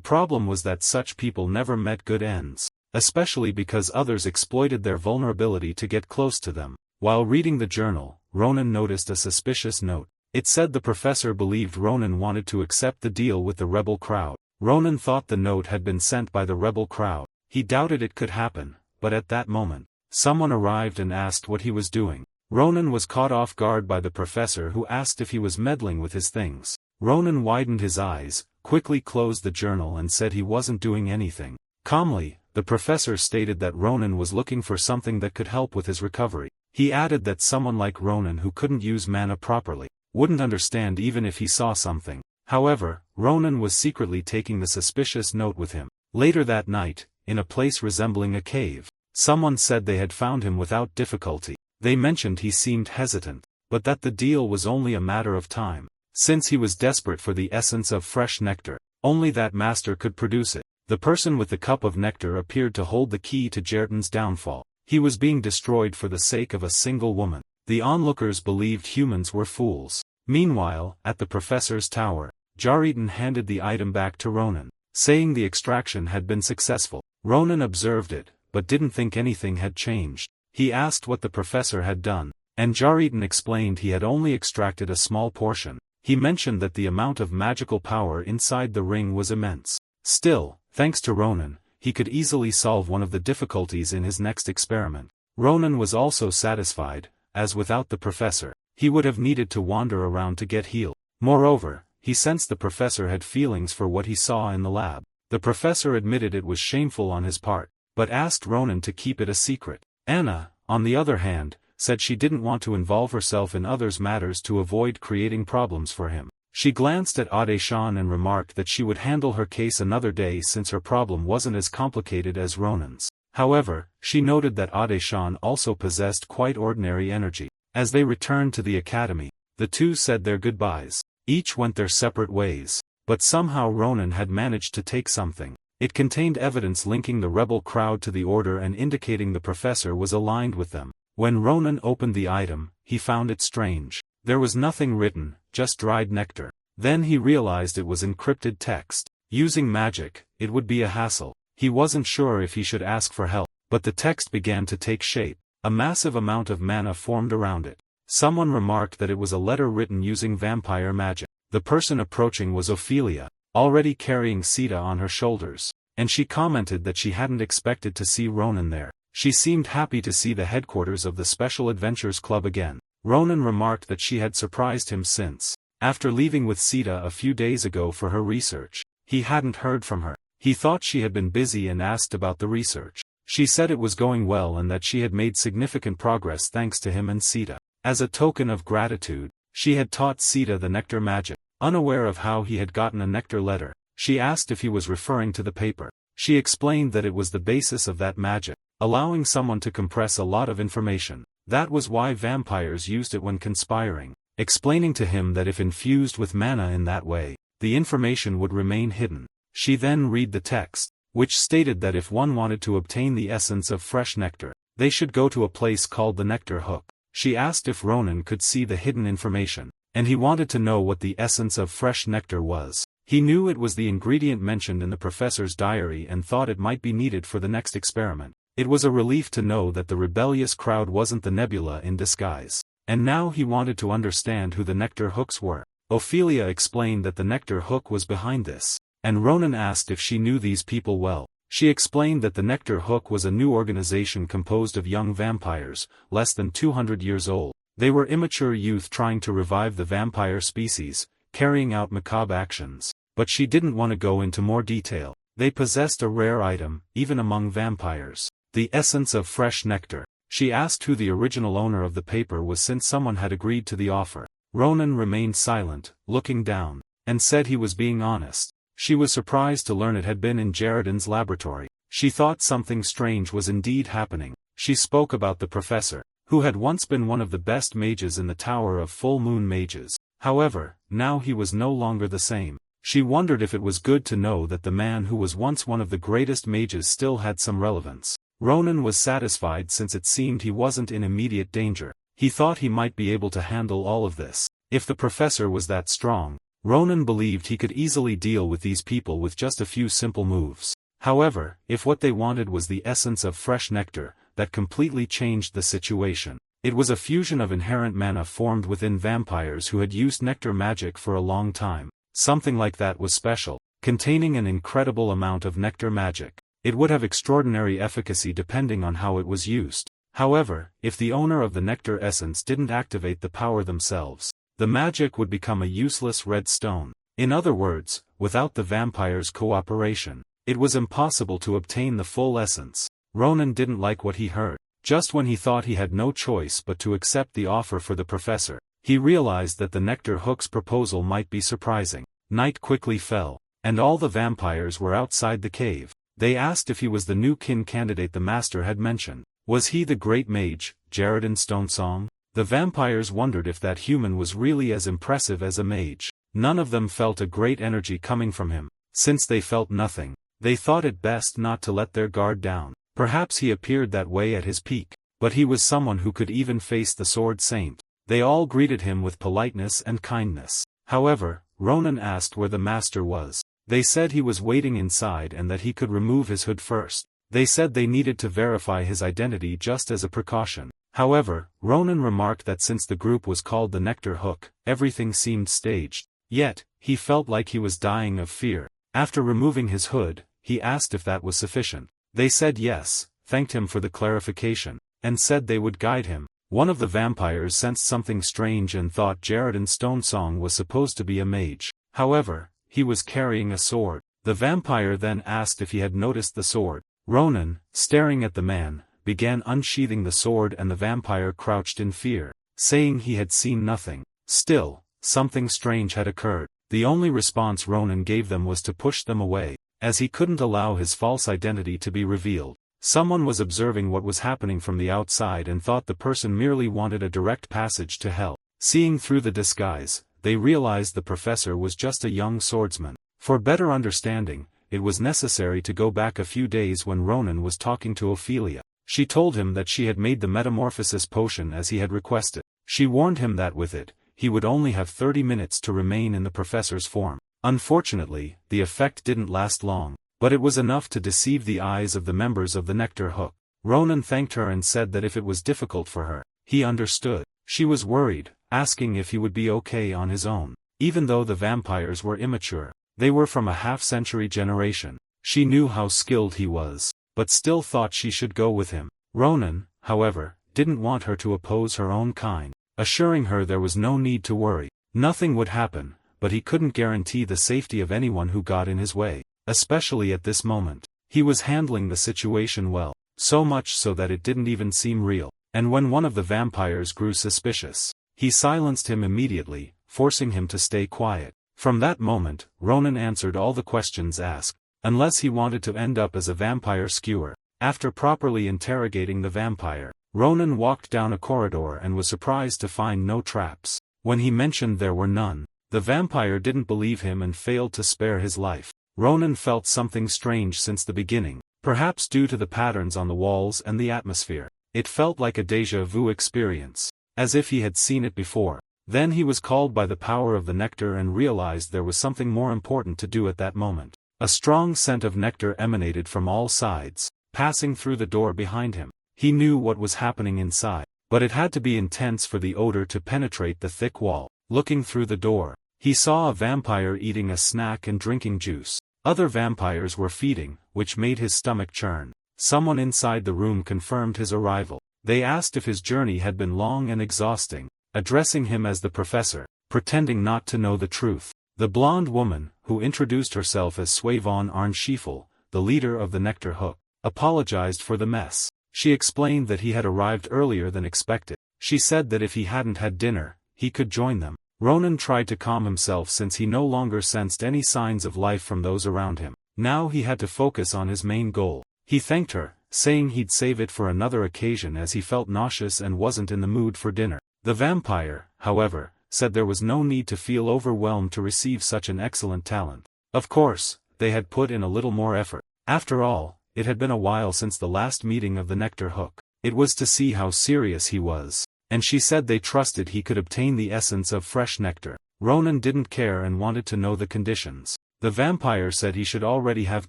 problem was that such people never met good ends, especially because others exploited their vulnerability to get close to them. While reading the journal, Ronan noticed a suspicious note. It said the professor believed Ronan wanted to accept the deal with the rebel crowd. Ronan thought the note had been sent by the rebel crowd. He doubted it could happen, but at that moment, someone arrived and asked what he was doing. Ronan was caught off guard by the professor who asked if he was meddling with his things. Ronan widened his eyes, quickly closed the journal and said he wasn't doing anything. Calmly, the professor stated that Ronan was looking for something that could help with his recovery. He added that someone like Ronan who couldn't use mana properly wouldn't understand even if he saw something. However, Ronan was secretly taking the suspicious note with him. Later that night, in a place resembling a cave, someone said they had found him without difficulty. They mentioned he seemed hesitant, but that the deal was only a matter of time. Since he was desperate for the essence of fresh nectar, only that master could produce it. The person with the cup of nectar appeared to hold the key to Jerton's downfall. He was being destroyed for the sake of a single woman. The onlookers believed humans were fools. Meanwhile, at the professor's tower, Jaritan handed the item back to Ronan, saying the extraction had been successful. Ronan observed it, but didn't think anything had changed. He asked what the professor had done, and Jaritan explained he had only extracted a small portion. He mentioned that the amount of magical power inside the ring was immense. Still, thanks to Ronan, he could easily solve one of the difficulties in his next experiment. Ronan was also satisfied, as without the professor, he would have needed to wander around to get healed. Moreover, he sensed the professor had feelings for what he saw in the lab. The professor admitted it was shameful on his part, but asked Ronan to keep it a secret. Anna, on the other hand, said she didn't want to involve herself in others' matters to avoid creating problems for him. She glanced at Adeshan and remarked that she would handle her case another day since her problem wasn't as complicated as Ronan's. However, she noted that Adeshan also possessed quite ordinary energy. As they returned to the academy, the two said their goodbyes. Each went their separate ways, but somehow Ronan had managed to take something. It contained evidence linking the rebel crowd to the order and indicating the professor was aligned with them. When Ronan opened the item, he found it strange. There was nothing written, just dried nectar. Then he realized it was encrypted text. Using magic, it would be a hassle. He wasn't sure if he should ask for help, but the text began to take shape. A massive amount of mana formed around it. Someone remarked that it was a letter written using vampire magic. The person approaching was Ophelia, already carrying Sita on her shoulders, and she commented that she hadn't expected to see Ronan there. She seemed happy to see the headquarters of the Special Adventures Club again. Ronan remarked that she had surprised him since, after leaving with Sita a few days ago for her research, he hadn't heard from her. He thought she had been busy and asked about the research. She said it was going well and that she had made significant progress thanks to him and Sita. As a token of gratitude, she had taught Sita the nectar magic. Unaware of how he had gotten a nectar letter, she asked if he was referring to the paper. She explained that it was the basis of that magic. allowing someone to compress a lot of information. That was why vampires used it when conspiring, explaining to him that if infused with mana in that way, the information would remain hidden. She then read the text, which stated that if one wanted to obtain the essence of fresh nectar, they should go to a place called the Nectar Hook. She asked if Ronan could see the hidden information, and he wanted to know what the essence of fresh nectar was. He knew it was the ingredient mentioned in the professor's diary and thought it might be needed for the next experiment. It was a relief to know that the rebellious crowd wasn't the nebula in disguise. And now he wanted to understand who the Nectar Hooks were. Ophelia explained that the Nectar Hook was behind this, and Ronan asked if she knew these people well. She explained that the Nectar Hook was a new organization composed of young vampires, less than 200 years old. They were immature youth trying to revive the vampire species, carrying out macabre actions. But she didn't want to go into more detail. They possessed a rare item, even among vampires. The essence of fresh nectar. She asked who the original owner of the paper was since someone had agreed to the offer. Ronan remained silent, looking down, and said he was being honest. She was surprised to learn it had been in Jaredon's laboratory. She thought something strange was indeed happening. She spoke about the professor, who had once been one of the best mages in the Tower of Full Moon Mages. However, now he was no longer the same. She wondered if it was good to know that the man who was once one of the greatest mages still had some relevance. Ronan was satisfied since it seemed he wasn't in immediate danger. He thought he might be able to handle all of this. If the professor was that strong, Ronan believed he could easily deal with these people with just a few simple moves. However, if what they wanted was the essence of fresh nectar, that completely changed the situation. It was a fusion of inherent mana formed within vampires who had used nectar magic for a long time. Something like that was special, containing an incredible amount of nectar magic. It would have extraordinary efficacy depending on how it was used. However, if the owner of the nectar essence didn't activate the power themselves, the magic would become a useless red stone. In other words, without the vampire's cooperation, it was impossible to obtain the full essence. Ronan didn't like what he heard. Just when he thought he had no choice but to accept the offer for the professor, he realized that the Nectar Hook's proposal might be surprising. Night quickly fell, and all the vampires were outside the cave. They asked if he was the new kin candidate the master had mentioned. Was he the great mage, Jaredon Stonesong? The vampires wondered if that human was really as impressive as a mage. None of them felt a great energy coming from him. Since they felt nothing, they thought it best not to let their guard down. Perhaps he appeared that way at his peak, but he was someone who could even face the Sword Saint. They all greeted him with politeness and kindness. However, Ronan asked where the master was. They said he was waiting inside and that he could remove his hood first. They said they needed to verify his identity just as a precaution. However, Ronan remarked that since the group was called the Nectar Hook, everything seemed staged. Yet, he felt like he was dying of fear. After removing his hood, he asked if that was sufficient. They said yes, thanked him for the clarification, and said they would guide him. One of the vampires sensed something strange and thought Jaredon Stonesong was supposed to be a mage. However, he was carrying a sword. The vampire then asked if he had noticed the sword. Ronan, staring at the man, began unsheathing the sword and the vampire crouched in fear, saying he had seen nothing. Still, something strange had occurred. The only response Ronan gave them was to push them away, as he couldn't allow his false identity to be revealed. Someone was observing what was happening from the outside and thought the person merely wanted a direct passage to hell. Seeing through the disguise, they realized the professor was just a young swordsman. For better understanding, it was necessary to go back a few days when Ronan was talking to Ophelia. She told him that she had made the metamorphosis potion as he had requested. She warned him that with it, he would only have 30 minutes to remain in the professor's form. Unfortunately, the effect didn't last long, but it was enough to deceive the eyes of the members of the Nectar Hook. Ronan thanked her and said that if it was difficult for her, he understood. She was worried, asking if he would be okay on his own. Even though the vampires were immature, they were from a half-century generation. She knew how skilled he was, but still thought she should go with him. Ronan, however, didn't want her to oppose her own kind, assuring her there was no need to worry. Nothing would happen, but he couldn't guarantee the safety of anyone who got in his way, especially at this moment. He was handling the situation well, so much so that it didn't even seem real. And when one of the vampires grew suspicious, he silenced him immediately, forcing him to stay quiet. From that moment, Ronan answered all the questions asked, unless he wanted to end up as a vampire skewer. After properly interrogating the vampire, Ronan walked down a corridor and was surprised to find no traps. When he mentioned there were none, the vampire didn't believe him and failed to spare his life. Ronan felt something strange since the beginning, perhaps due to the patterns on the walls and the atmosphere. It felt like a déjà vu experience, as if he had seen it before. Then he was called by the power of the nectar and realized there was something more important to do at that moment. A strong scent of nectar emanated from all sides, passing through the door behind him. He knew what was happening inside, but it had to be intense for the odor to penetrate the thick wall. Looking through the door, he saw a vampire eating a snack and drinking juice. Other vampires were feeding, which made his stomach churn. Someone inside the room confirmed his arrival. They asked if his journey had been long and exhausting, addressing him as the professor, pretending not to know the truth. The blonde woman, who introduced herself as Suavon Arnschiefel, the leader of the Nectar Hook, apologized for the mess. She explained that he had arrived earlier than expected. She said that if he hadn't had dinner, he could join them. Ronan tried to calm himself since he no longer sensed any signs of life from those around him. Now he had to focus on his main goal. He thanked her, saying he'd save it for another occasion as he felt nauseous and wasn't in the mood for dinner. The vampire, however, said there was no need to feel overwhelmed to receive such an excellent talent. Of course, they had put in a little more effort. After all, it had been a while since the last meeting of the Nectar Hook. It was to see how serious he was, and she said they trusted he could obtain the essence of fresh nectar. Ronan didn't care and wanted to know the conditions. The vampire said he should already have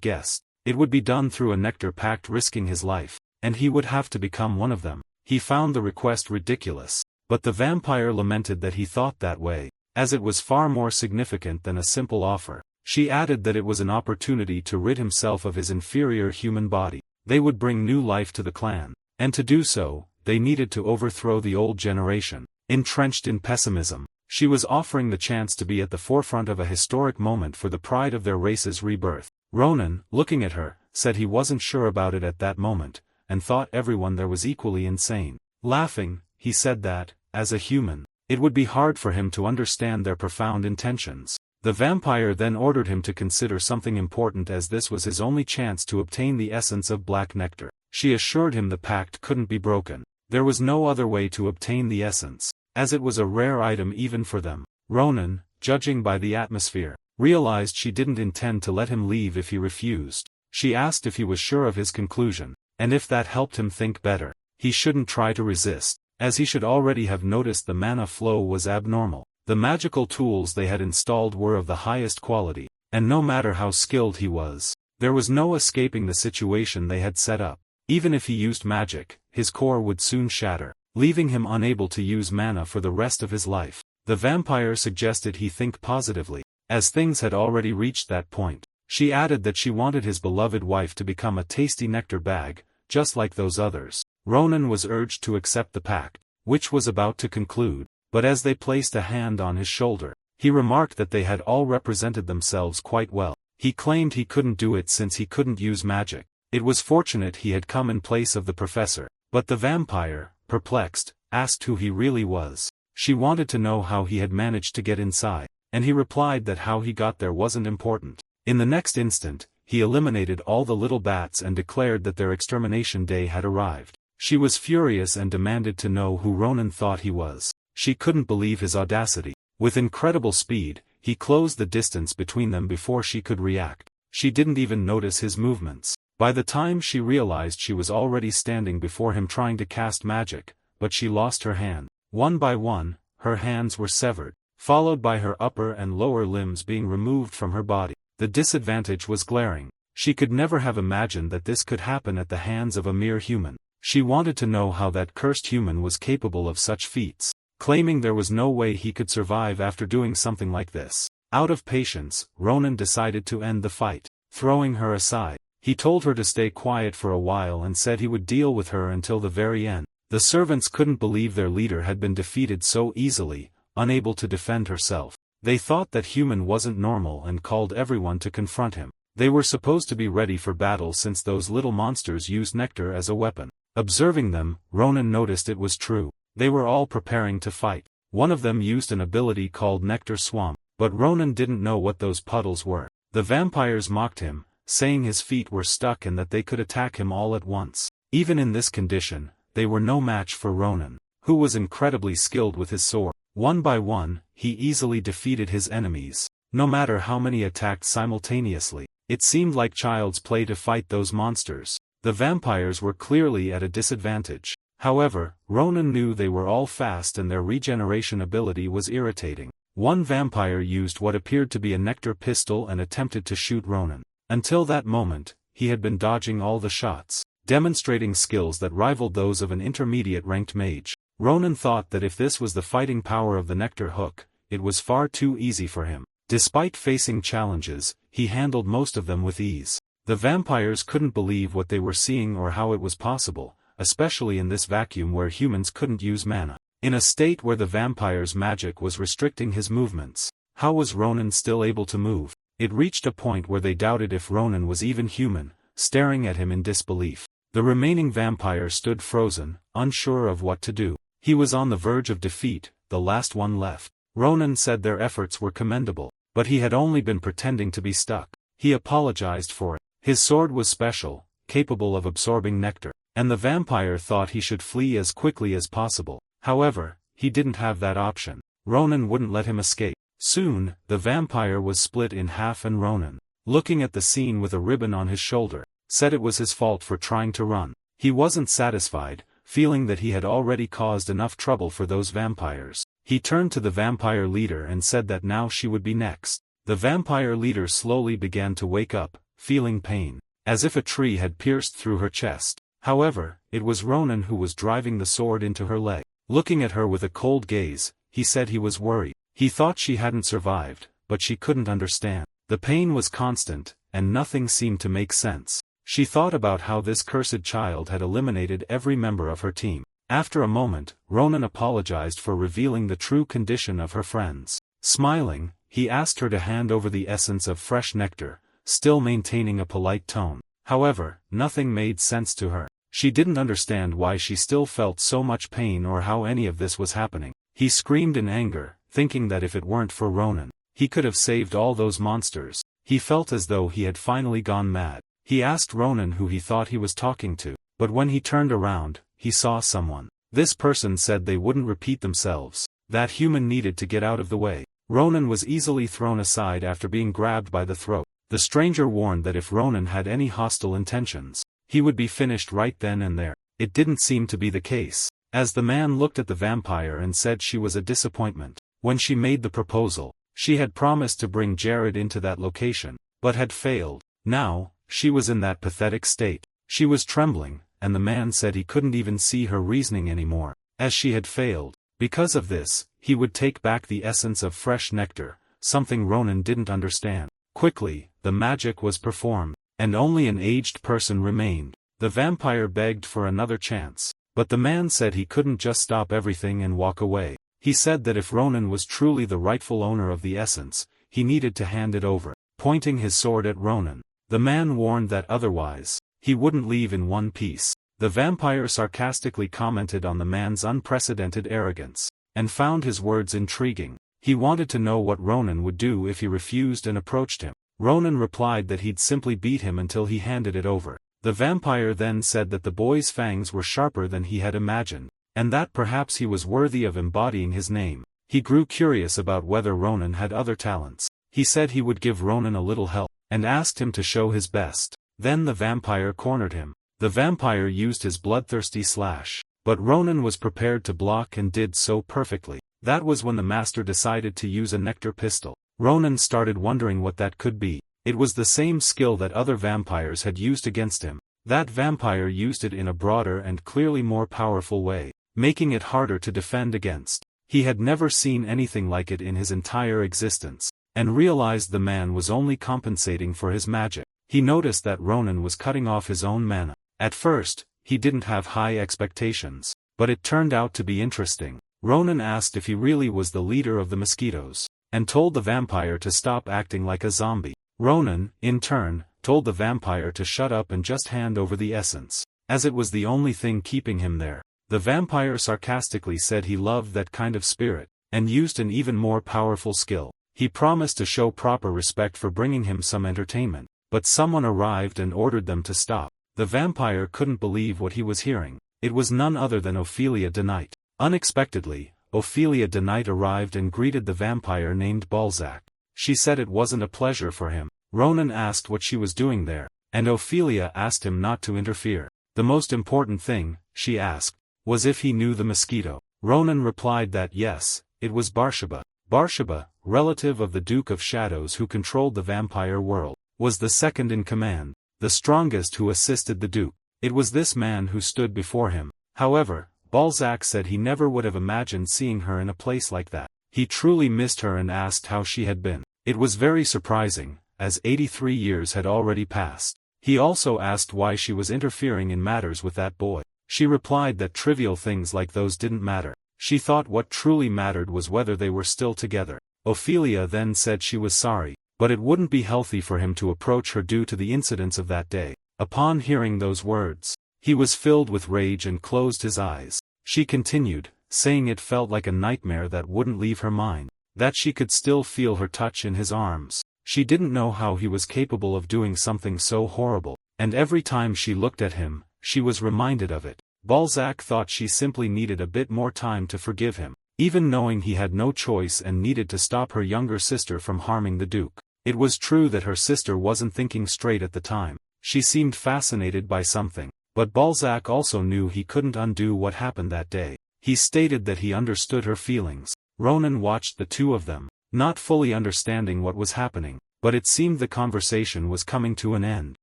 guessed. It would be done through a nectar pact, risking his life, and he would have to become one of them. He found the request ridiculous, but the vampire lamented that he thought that way, as it was far more significant than a simple offer. She added that it was an opportunity to rid himself of his inferior human body. They would bring new life to the clan, and to do so, they needed to overthrow the old generation, entrenched in pessimism. She was offering the chance to be at the forefront of a historic moment for the pride of their race's rebirth. Ronan, looking at her, said he wasn't sure about it at that moment, and thought everyone there was equally insane. Laughing, he said that, as a human, it would be hard for him to understand their profound intentions. The vampire then ordered him to consider something important, as this was his only chance to obtain the essence of black nectar. She assured him the pact couldn't be broken. There was no other way to obtain the essence, as it was a rare item even for them. Ronan, judging by the atmosphere, realized she didn't intend to let him leave if he refused. She asked if he was sure of his conclusion, and if that helped him think better. He shouldn't try to resist, as he should already have noticed the mana flow was abnormal. The magical tools they had installed were of the highest quality, and no matter how skilled he was, there was no escaping the situation they had set up. Even if he used magic, his core would soon shatter, leaving him unable to use mana for the rest of his life. The vampire suggested he think positively, as things had already reached that point. She added that she wanted his beloved wife to become a tasty nectar bag, just like those others. Ronan was urged to accept the pact, which was about to conclude. But as they placed a hand on his shoulder, he remarked that they had all represented themselves quite well. He claimed he couldn't do it since he couldn't use magic. It was fortunate he had come in place of the professor. But the vampire, perplexed, asked who he really was. She wanted to know how he had managed to get inside, and he replied that how he got there wasn't important. In the next instant, he eliminated all the little bats and declared that their extermination day had arrived. She was furious and demanded to know who Ronan thought he was. She couldn't believe his audacity. With incredible speed, he closed the distance between them before she could react. She didn't even notice his movements. By the time she realized, she was already standing before him trying to cast magic, but she lost her hand. One by one, her hands were severed, followed by her upper and lower limbs being removed from her body. The disadvantage was glaring. She could never have imagined that this could happen at the hands of a mere human. She wanted to know how that cursed human was capable of such feats, claiming there was no way he could survive after doing something like this. Out of patience, Ronan decided to end the fight. Throwing her aside, he told her to stay quiet for a while and said he would deal with her until the very end. The servants couldn't believe their leader had been defeated so easily, unable to defend herself. They thought that human wasn't normal and called everyone to confront him. They were supposed to be ready for battle since those little monsters used nectar as a weapon. Observing them, Ronan noticed it was true. They were all preparing to fight. One of them used an ability called Nectar Swamp, but Ronan didn't know what those puddles were. The vampires mocked him, saying his feet were stuck and that they could attack him all at once. Even in this condition, they were no match for Ronan, who was incredibly skilled with his sword. One by one, he easily defeated his enemies, no matter how many attacked simultaneously. It seemed like child's play to fight those monsters. The vampires were clearly at a disadvantage. However, Ronan knew they were all fast and their regeneration ability was irritating. One vampire used what appeared to be a nectar pistol and attempted to shoot Ronan. Until that moment, he had been dodging all the shots, demonstrating skills that rivaled those of an intermediate-ranked mage. Ronan thought that if this was the fighting power of the nectar hook, it was far too easy for him. Despite facing challenges, he handled most of them with ease. The vampires couldn't believe what they were seeing or how it was possible, especially in this vacuum where humans couldn't use mana. In a state where the vampire's magic was restricting his movements, how was Ronan still able to move? It reached a point where they doubted if Ronan was even human, staring at him in disbelief. The remaining vampire stood frozen, unsure of what to do. He was on the verge of defeat, the last one left. Ronan said their efforts were commendable, but he had only been pretending to be stuck. He apologized for it. His sword was special, capable of absorbing nectar, and the vampire thought he should flee as quickly as possible. However, he didn't have that option. Ronan wouldn't let him escape. Soon, the vampire was split in half and Ronan, looking at the scene with a ribbon on his shoulder, said it was his fault for trying to run. He wasn't satisfied, feeling that he had already caused enough trouble for those vampires. He turned to the vampire leader and said that now she would be next. The vampire leader slowly began to wake up, feeling pain, as if a tree had pierced through her chest. However, it was Ronan who was driving the sword into her leg. Looking at her with a cold gaze, he said he was worried. He thought she hadn't survived, but she couldn't understand. The pain was constant, and nothing seemed to make sense. She thought about how this cursed child had eliminated every member of her team. After a moment, Ronan apologized for revealing the true condition of her friends. Smiling, he asked her to hand over the essence of fresh nectar, still maintaining a polite tone. However, nothing made sense to her. She didn't understand why she still felt so much pain or how any of this was happening. He screamed in anger, thinking that if it weren't for Ronan, he could have saved all those monsters. He felt as though he had finally gone mad. He asked Ronan who he thought he was talking to, but when he turned around, he saw someone. This person said they wouldn't repeat themselves. That human needed to get out of the way. Ronan was easily thrown aside after being grabbed by the throat. The stranger warned that if Ronan had any hostile intentions, he would be finished right then and there. It didn't seem to be the case, as the man looked at the vampire and said she was a disappointment. When she made the proposal, she had promised to bring Jared into that location, but had failed. Now, she was in that pathetic state. She was trembling, and the man said he couldn't even see her reasoning anymore, as she had failed. Because of this, he would take back the essence of fresh nectar, something Ronan didn't understand. Quickly, the magic was performed, and only an aged person remained. The vampire begged for another chance, but the man said he couldn't just stop everything and walk away. He said that if Ronan was truly the rightful owner of the essence, he needed to hand it over, pointing his sword at Ronan. The man warned that otherwise, he wouldn't leave in one piece. The vampire sarcastically commented on the man's unprecedented arrogance, and found his words intriguing. He wanted to know what Ronan would do if he refused and approached him. Ronan replied that he'd simply beat him until he handed it over. The vampire then said that the boy's fangs were sharper than he had imagined, and that perhaps he was worthy of embodying his name. He grew curious about whether Ronan had other talents. He said he would give Ronan a little help, and asked him to show his best. Then the vampire cornered him. The vampire used his bloodthirsty slash, but Ronan was prepared to block and did so perfectly. That was when the master decided to use a nectar pistol. Ronan started wondering what that could be. It was the same skill that other vampires had used against him. That vampire used it in a broader and clearly more powerful way, making it harder to defend against. He had never seen anything like it in his entire existence, and realized the man was only compensating for his magic. He noticed that Ronan was cutting off his own mana. At first, he didn't have high expectations, but it turned out to be interesting. Ronan asked if he really was the leader of the mosquitoes, and told the vampire to stop acting like a zombie. Ronan, in turn, told the vampire to shut up and just hand over the essence, as it was the only thing keeping him there. The vampire sarcastically said he loved that kind of spirit, and used an even more powerful skill. He promised to show proper respect for bringing him some entertainment. but someone arrived and ordered them to stop. The vampire couldn't believe what he was hearing. It was none other than Ophelia de Night. Unexpectedly, Ophelia de Night arrived and greeted the vampire named Balzac. She said it wasn't a pleasure for him. Ronan asked what she was doing there, and Ophelia asked him not to interfere. The most important thing, she asked, was if he knew the mosquito. Ronan replied that yes, it was Barshaba. Barshaba, relative of the Duke of Shadows who controlled the vampire world, was the second in command, the strongest who assisted the Duke. It was this man who stood before him. However, Balzac said he never would have imagined seeing her in a place like that. He truly missed her and asked how she had been. It was very surprising, as 83 years had already passed. He also asked why she was interfering in matters with that boy. She replied that trivial things like those didn't matter. She thought what truly mattered was whether they were still together. Ophelia then said she was sorry, but it wouldn't be healthy for him to approach her due to the incidents of that day. Upon hearing those words, he was filled with rage and closed his eyes. She continued, saying it felt like a nightmare that wouldn't leave her mind, that she could still feel her touch in his arms. She didn't know how he was capable of doing something so horrible, and every time she looked at him, she was reminded of it. Balzac thought she simply needed a bit more time to forgive him, even knowing he had no choice and needed to stop her younger sister from harming the Duke. It was true that her sister wasn't thinking straight at the time. She seemed fascinated by something. But Balzac also knew he couldn't undo what happened that day. He stated that he understood her feelings. Ronan watched the two of them, not fully understanding what was happening, but it seemed the conversation was coming to an end.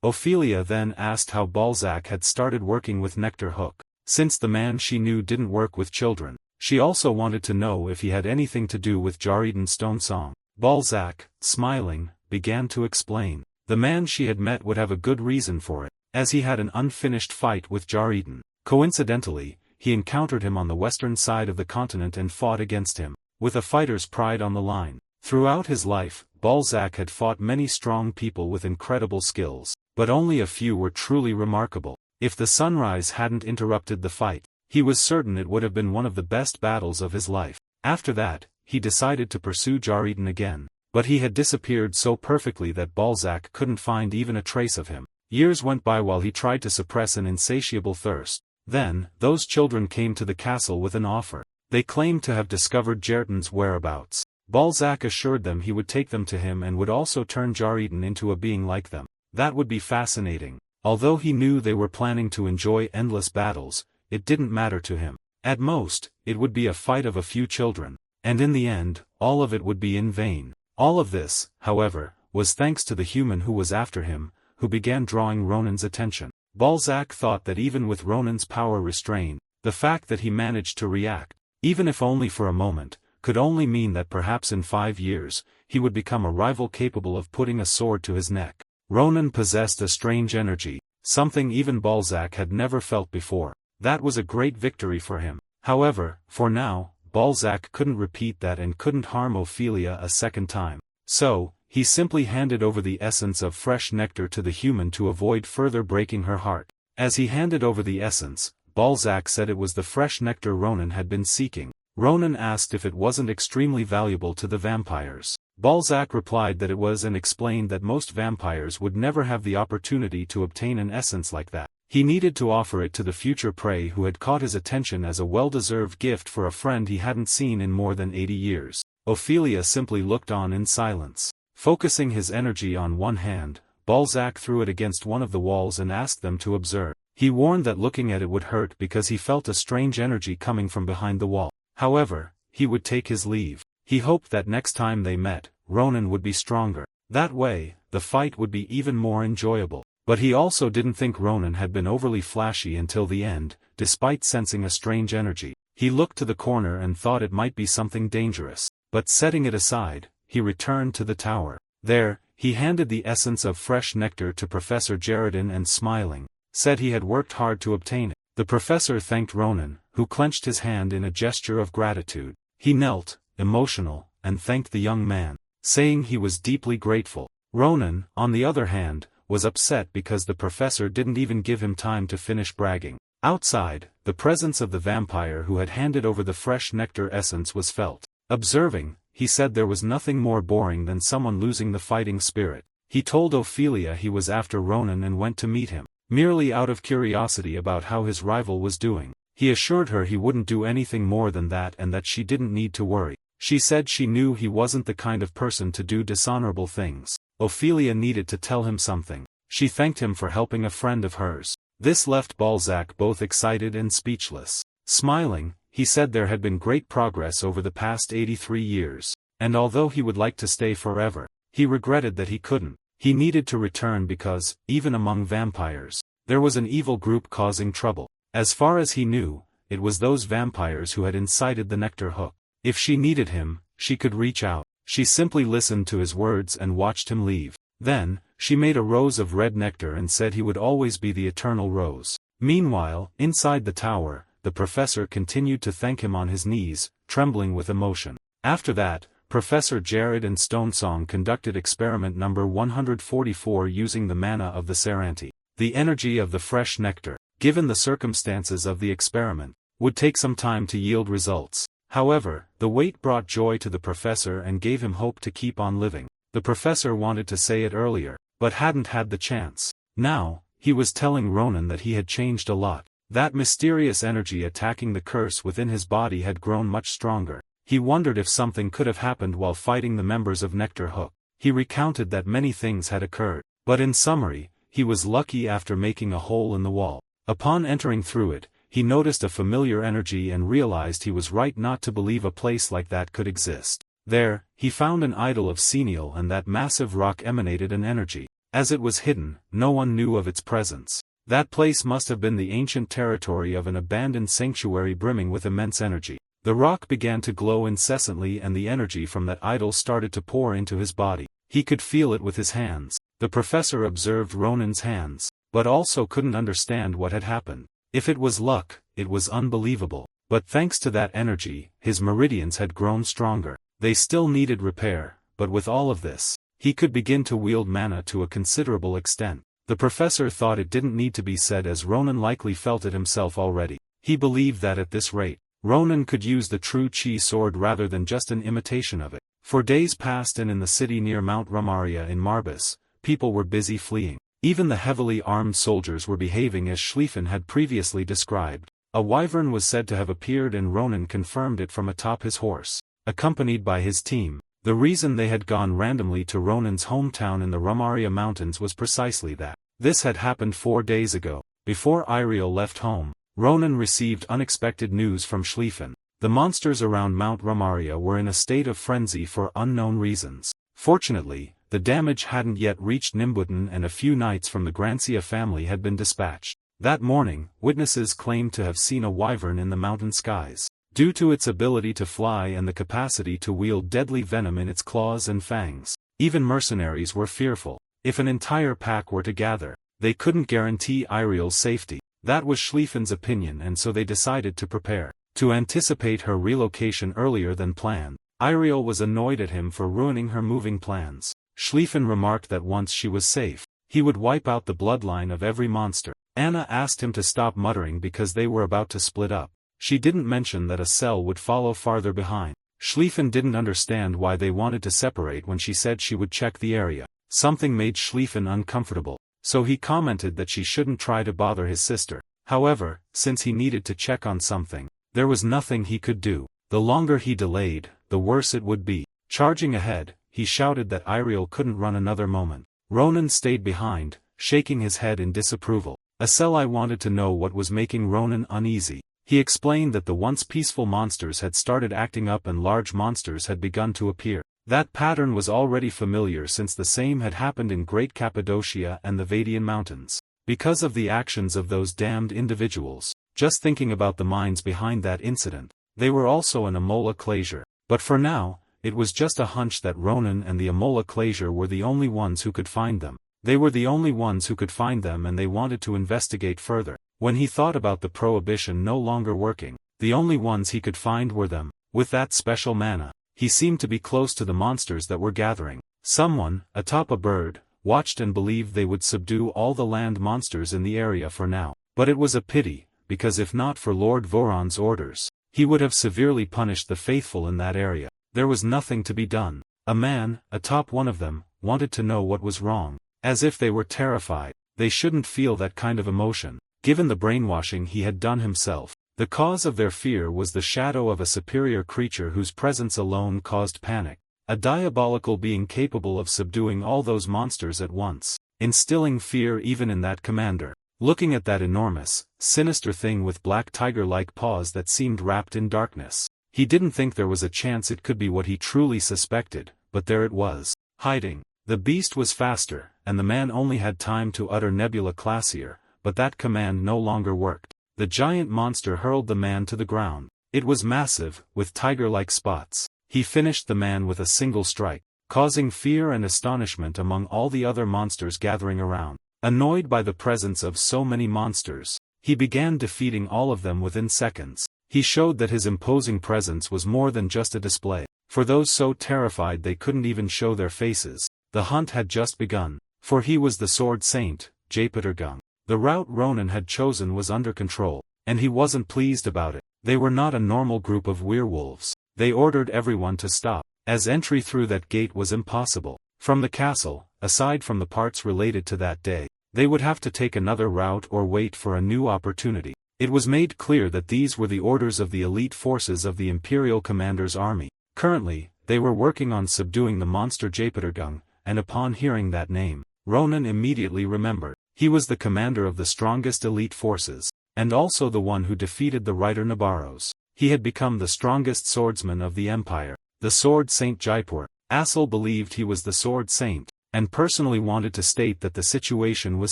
Ophelia then asked how Balzac had started working with Nectar Hook, since the man she knew didn't work with children. She also wanted to know if he had anything to do with Jaredon's Stone Song. Balzac, smiling, began to explain. The man she had met would have a good reason for it, as he had an unfinished fight with Jaredon. Coincidentally, he encountered him on the western side of the continent and fought against him, with a fighter's pride on the line. Throughout his life, Balzac had fought many strong people with incredible skills, but only a few were truly remarkable. If the sunrise hadn't interrupted the fight, he was certain it would have been one of the best battles of his life. After that, he decided to pursue Jaredon again, but he had disappeared so perfectly that Balzac couldn't find even a trace of him. Years went by while he tried to suppress an insatiable thirst. Then, those children came to the castle with an offer. They claimed to have discovered Jaredon's whereabouts. Balzac assured them he would take them to him and would also turn Jaredon into a being like them. That would be fascinating. Although he knew they were planning to enjoy endless battles, it didn't matter to him. At most, it would be a fight of a few children. And in the end, all of it would be in vain. All of this, however, was thanks to the human who was after him, who began drawing Ronan's attention. Balzac thought that even with Ronan's power restrained, the fact that he managed to react, even if only for a moment, could only mean that perhaps in 5 years, he would become a rival capable of putting a sword to his neck. Ronan possessed a strange energy, something even Balzac had never felt before. That was a great victory for him. However, for now, Balzac couldn't repeat that and couldn't harm Ophelia a second time. So, he simply handed over the essence of fresh nectar to the human to avoid further breaking her heart. As he handed over the essence, Balzac said it was the fresh nectar Ronan had been seeking. Ronan asked if it wasn't extremely valuable to the vampires. Balzac replied that it was and explained that most vampires would never have the opportunity to obtain an essence like that. He needed to offer it to the future prey who had caught his attention as a well-deserved gift for a friend he hadn't seen in more than 80 years. Ophelia simply looked on in silence. Focusing his energy on one hand, Balzac threw it against one of the walls and asked them to observe. He warned that looking at it would hurt because he felt a strange energy coming from behind the wall. However, he would take his leave. He hoped that next time they met, Ronan would be stronger. That way, the fight would be even more enjoyable. But he also didn't think Ronan had been overly flashy until the end, despite sensing a strange energy. He looked to the corner and thought it might be something dangerous. But setting it aside, he returned to the tower. There, he handed the essence of fresh nectar to Professor Jaredon and smiling, said he had worked hard to obtain it. The professor thanked Ronan, who clenched his hand in a gesture of gratitude. He knelt, emotional, and thanked the young man, saying he was deeply grateful. Ronan, on the other hand, was upset because the professor didn't even give him time to finish bragging. Outside, the presence of the vampire who had handed over the fresh nectar essence was felt. Observing, he said there was nothing more boring than someone losing the fighting spirit. He told Ophelia he was after Ronan and went to meet him, merely out of curiosity about how his rival was doing. He assured her he wouldn't do anything more than that and that she didn't need to worry. She said she knew he wasn't the kind of person to do dishonorable things. Ophelia needed to tell him something. She thanked him for helping a friend of hers. This left Balzac both excited and speechless. Smiling, he said there had been great progress over the past 83 years, and although he would like to stay forever, he regretted that he couldn't. He needed to return because, even among vampires, there was an evil group causing trouble. As far as he knew, it was those vampires who had incited the nectar hook. If she needed him, she could reach out. She simply listened to his words and watched him leave. Then, she made a rose of red nectar and said he would always be the eternal rose. Meanwhile, inside the tower, the professor continued to thank him on his knees, trembling with emotion. After that, Professor Jared and Stonesong conducted experiment number 144 using the mana of the Saranti, the energy of the fresh nectar. Given the circumstances of the experiment, would take some time to yield results. However, the wait brought joy to the professor and gave him hope to keep on living. The professor wanted to say it earlier, but hadn't had the chance. Now, he was telling Ronan that he had changed a lot. That mysterious energy attacking the curse within his body had grown much stronger. He wondered if something could have happened while fighting the members of Nectar Hook. He recounted that many things had occurred, but in summary, he was lucky after making a hole in the wall. Upon entering through it, he noticed a familiar energy and realized he was right not to believe a place like that could exist. There, he found an idol of Senial and that massive rock emanated an energy. As it was hidden, no one knew of its presence. That place must have been the ancient territory of an abandoned sanctuary brimming with immense energy. The rock began to glow incessantly and the energy from that idol started to pour into his body. He could feel it with his hands. The professor observed Ronan's hands, but also couldn't understand what had happened. If it was luck, it was unbelievable. But thanks to that energy, his meridians had grown stronger. They still needed repair, but with all of this, he could begin to wield mana to a considerable extent. The professor thought it didn't need to be said as Ronan likely felt it himself already. He believed that at this rate, Ronan could use the true chi sword rather than just an imitation of it. For days passed and in the city near Mount Ramaria in Marbus, people were busy fleeing. Even the heavily armed soldiers were behaving as Schlieffen had previously described. A wyvern was said to have appeared and Ronan confirmed it from atop his horse, accompanied by his team. The reason they had gone randomly to Ronan's hometown in the Ramaria Mountains was precisely that. This had happened 4 days ago. Before Iriel left home, Ronan received unexpected news from Schlieffen. The monsters around Mount Ramaria were in a state of frenzy for unknown reasons. Fortunately, the damage hadn't yet reached Nimbuten and a few knights from the Grancia family had been dispatched. That morning, witnesses claimed to have seen a wyvern in the mountain skies. Due to its ability to fly and the capacity to wield deadly venom in its claws and fangs, even mercenaries were fearful. If an entire pack were to gather, they couldn't guarantee Iriel's safety. That was Schlieffen's opinion and so they decided to prepare. To anticipate her relocation earlier than planned, Iriel was annoyed at him for ruining her moving plans. Schlieffen remarked that once she was safe, he would wipe out the bloodline of every monster. Anna asked him to stop muttering because they were about to split up. She didn't mention that a cell would follow farther behind. Schlieffen didn't understand why they wanted to separate when she said she would check the area. Something made Schlieffen uncomfortable, so he commented that she shouldn't try to bother his sister. However, since he needed to check on something, there was nothing he could do. The longer he delayed, the worse it would be. Charging ahead, he shouted that Iriel couldn't run another moment. Ronan stayed behind, shaking his head in disapproval. Aceli wanted to know what was making Ronan uneasy. He explained that the once peaceful monsters had started acting up and large monsters had begun to appear. That pattern was already familiar since the same had happened in Great Cappadocia and the Vadian Mountains. Because of the actions of those damned individuals, just thinking about the minds behind that incident, they were also an Amola Clasier. But for now, it was just a hunch that Ronan and the Amola Clasier were the only ones who could find them. They were the only ones who could find them and they wanted to investigate further. When he thought about the prohibition no longer working, the only ones he could find were them. With that special mana, he seemed to be close to the monsters that were gathering. Someone, atop a bird, watched and believed they would subdue all the land monsters in the area for now. But it was a pity, because if not for Lord Voron's orders, he would have severely punished the faithful in that area. There was nothing to be done. A man, atop one of them, wanted to know what was wrong. As if they were terrified. They shouldn't feel that kind of emotion, given the brainwashing he had done himself. The cause of their fear was the shadow of a superior creature whose presence alone caused panic. A diabolical being capable of subduing all those monsters at once, instilling fear even in that commander. Looking at that enormous, sinister thing with black tiger-like paws that seemed wrapped in darkness, he didn't think there was a chance it could be what he truly suspected, but there it was, hiding. The beast was faster, and the man only had time to utter Nebula Classier, but that command no longer worked. The giant monster hurled the man to the ground. It was massive, with tiger-like spots. He finished the man with a single strike, causing fear and astonishment among all the other monsters gathering around. Annoyed by the presence of so many monsters, he began defeating all of them within seconds. He showed that his imposing presence was more than just a display. For those so terrified they couldn't even show their faces, the hunt had just begun. For he was the Sword Saint, Japetergung. The route Ronan had chosen was under control, and he wasn't pleased about it. They were not a normal group of werewolves. They ordered everyone to stop, as entry through that gate was impossible. From the castle, aside from the parts related to that day, they would have to take another route or wait for a new opportunity. It was made clear that these were the orders of the elite forces of the Imperial Commander's army. Currently, they were working on subduing the monster Japetergung, and upon hearing that name, Ronan immediately remembered. He was the commander of the strongest elite forces, and also the one who defeated the writer Nabarros. He had become the strongest swordsman of the empire, the Sword Saint Jaipur. Assel believed he was the Sword Saint, and personally wanted to state that the situation was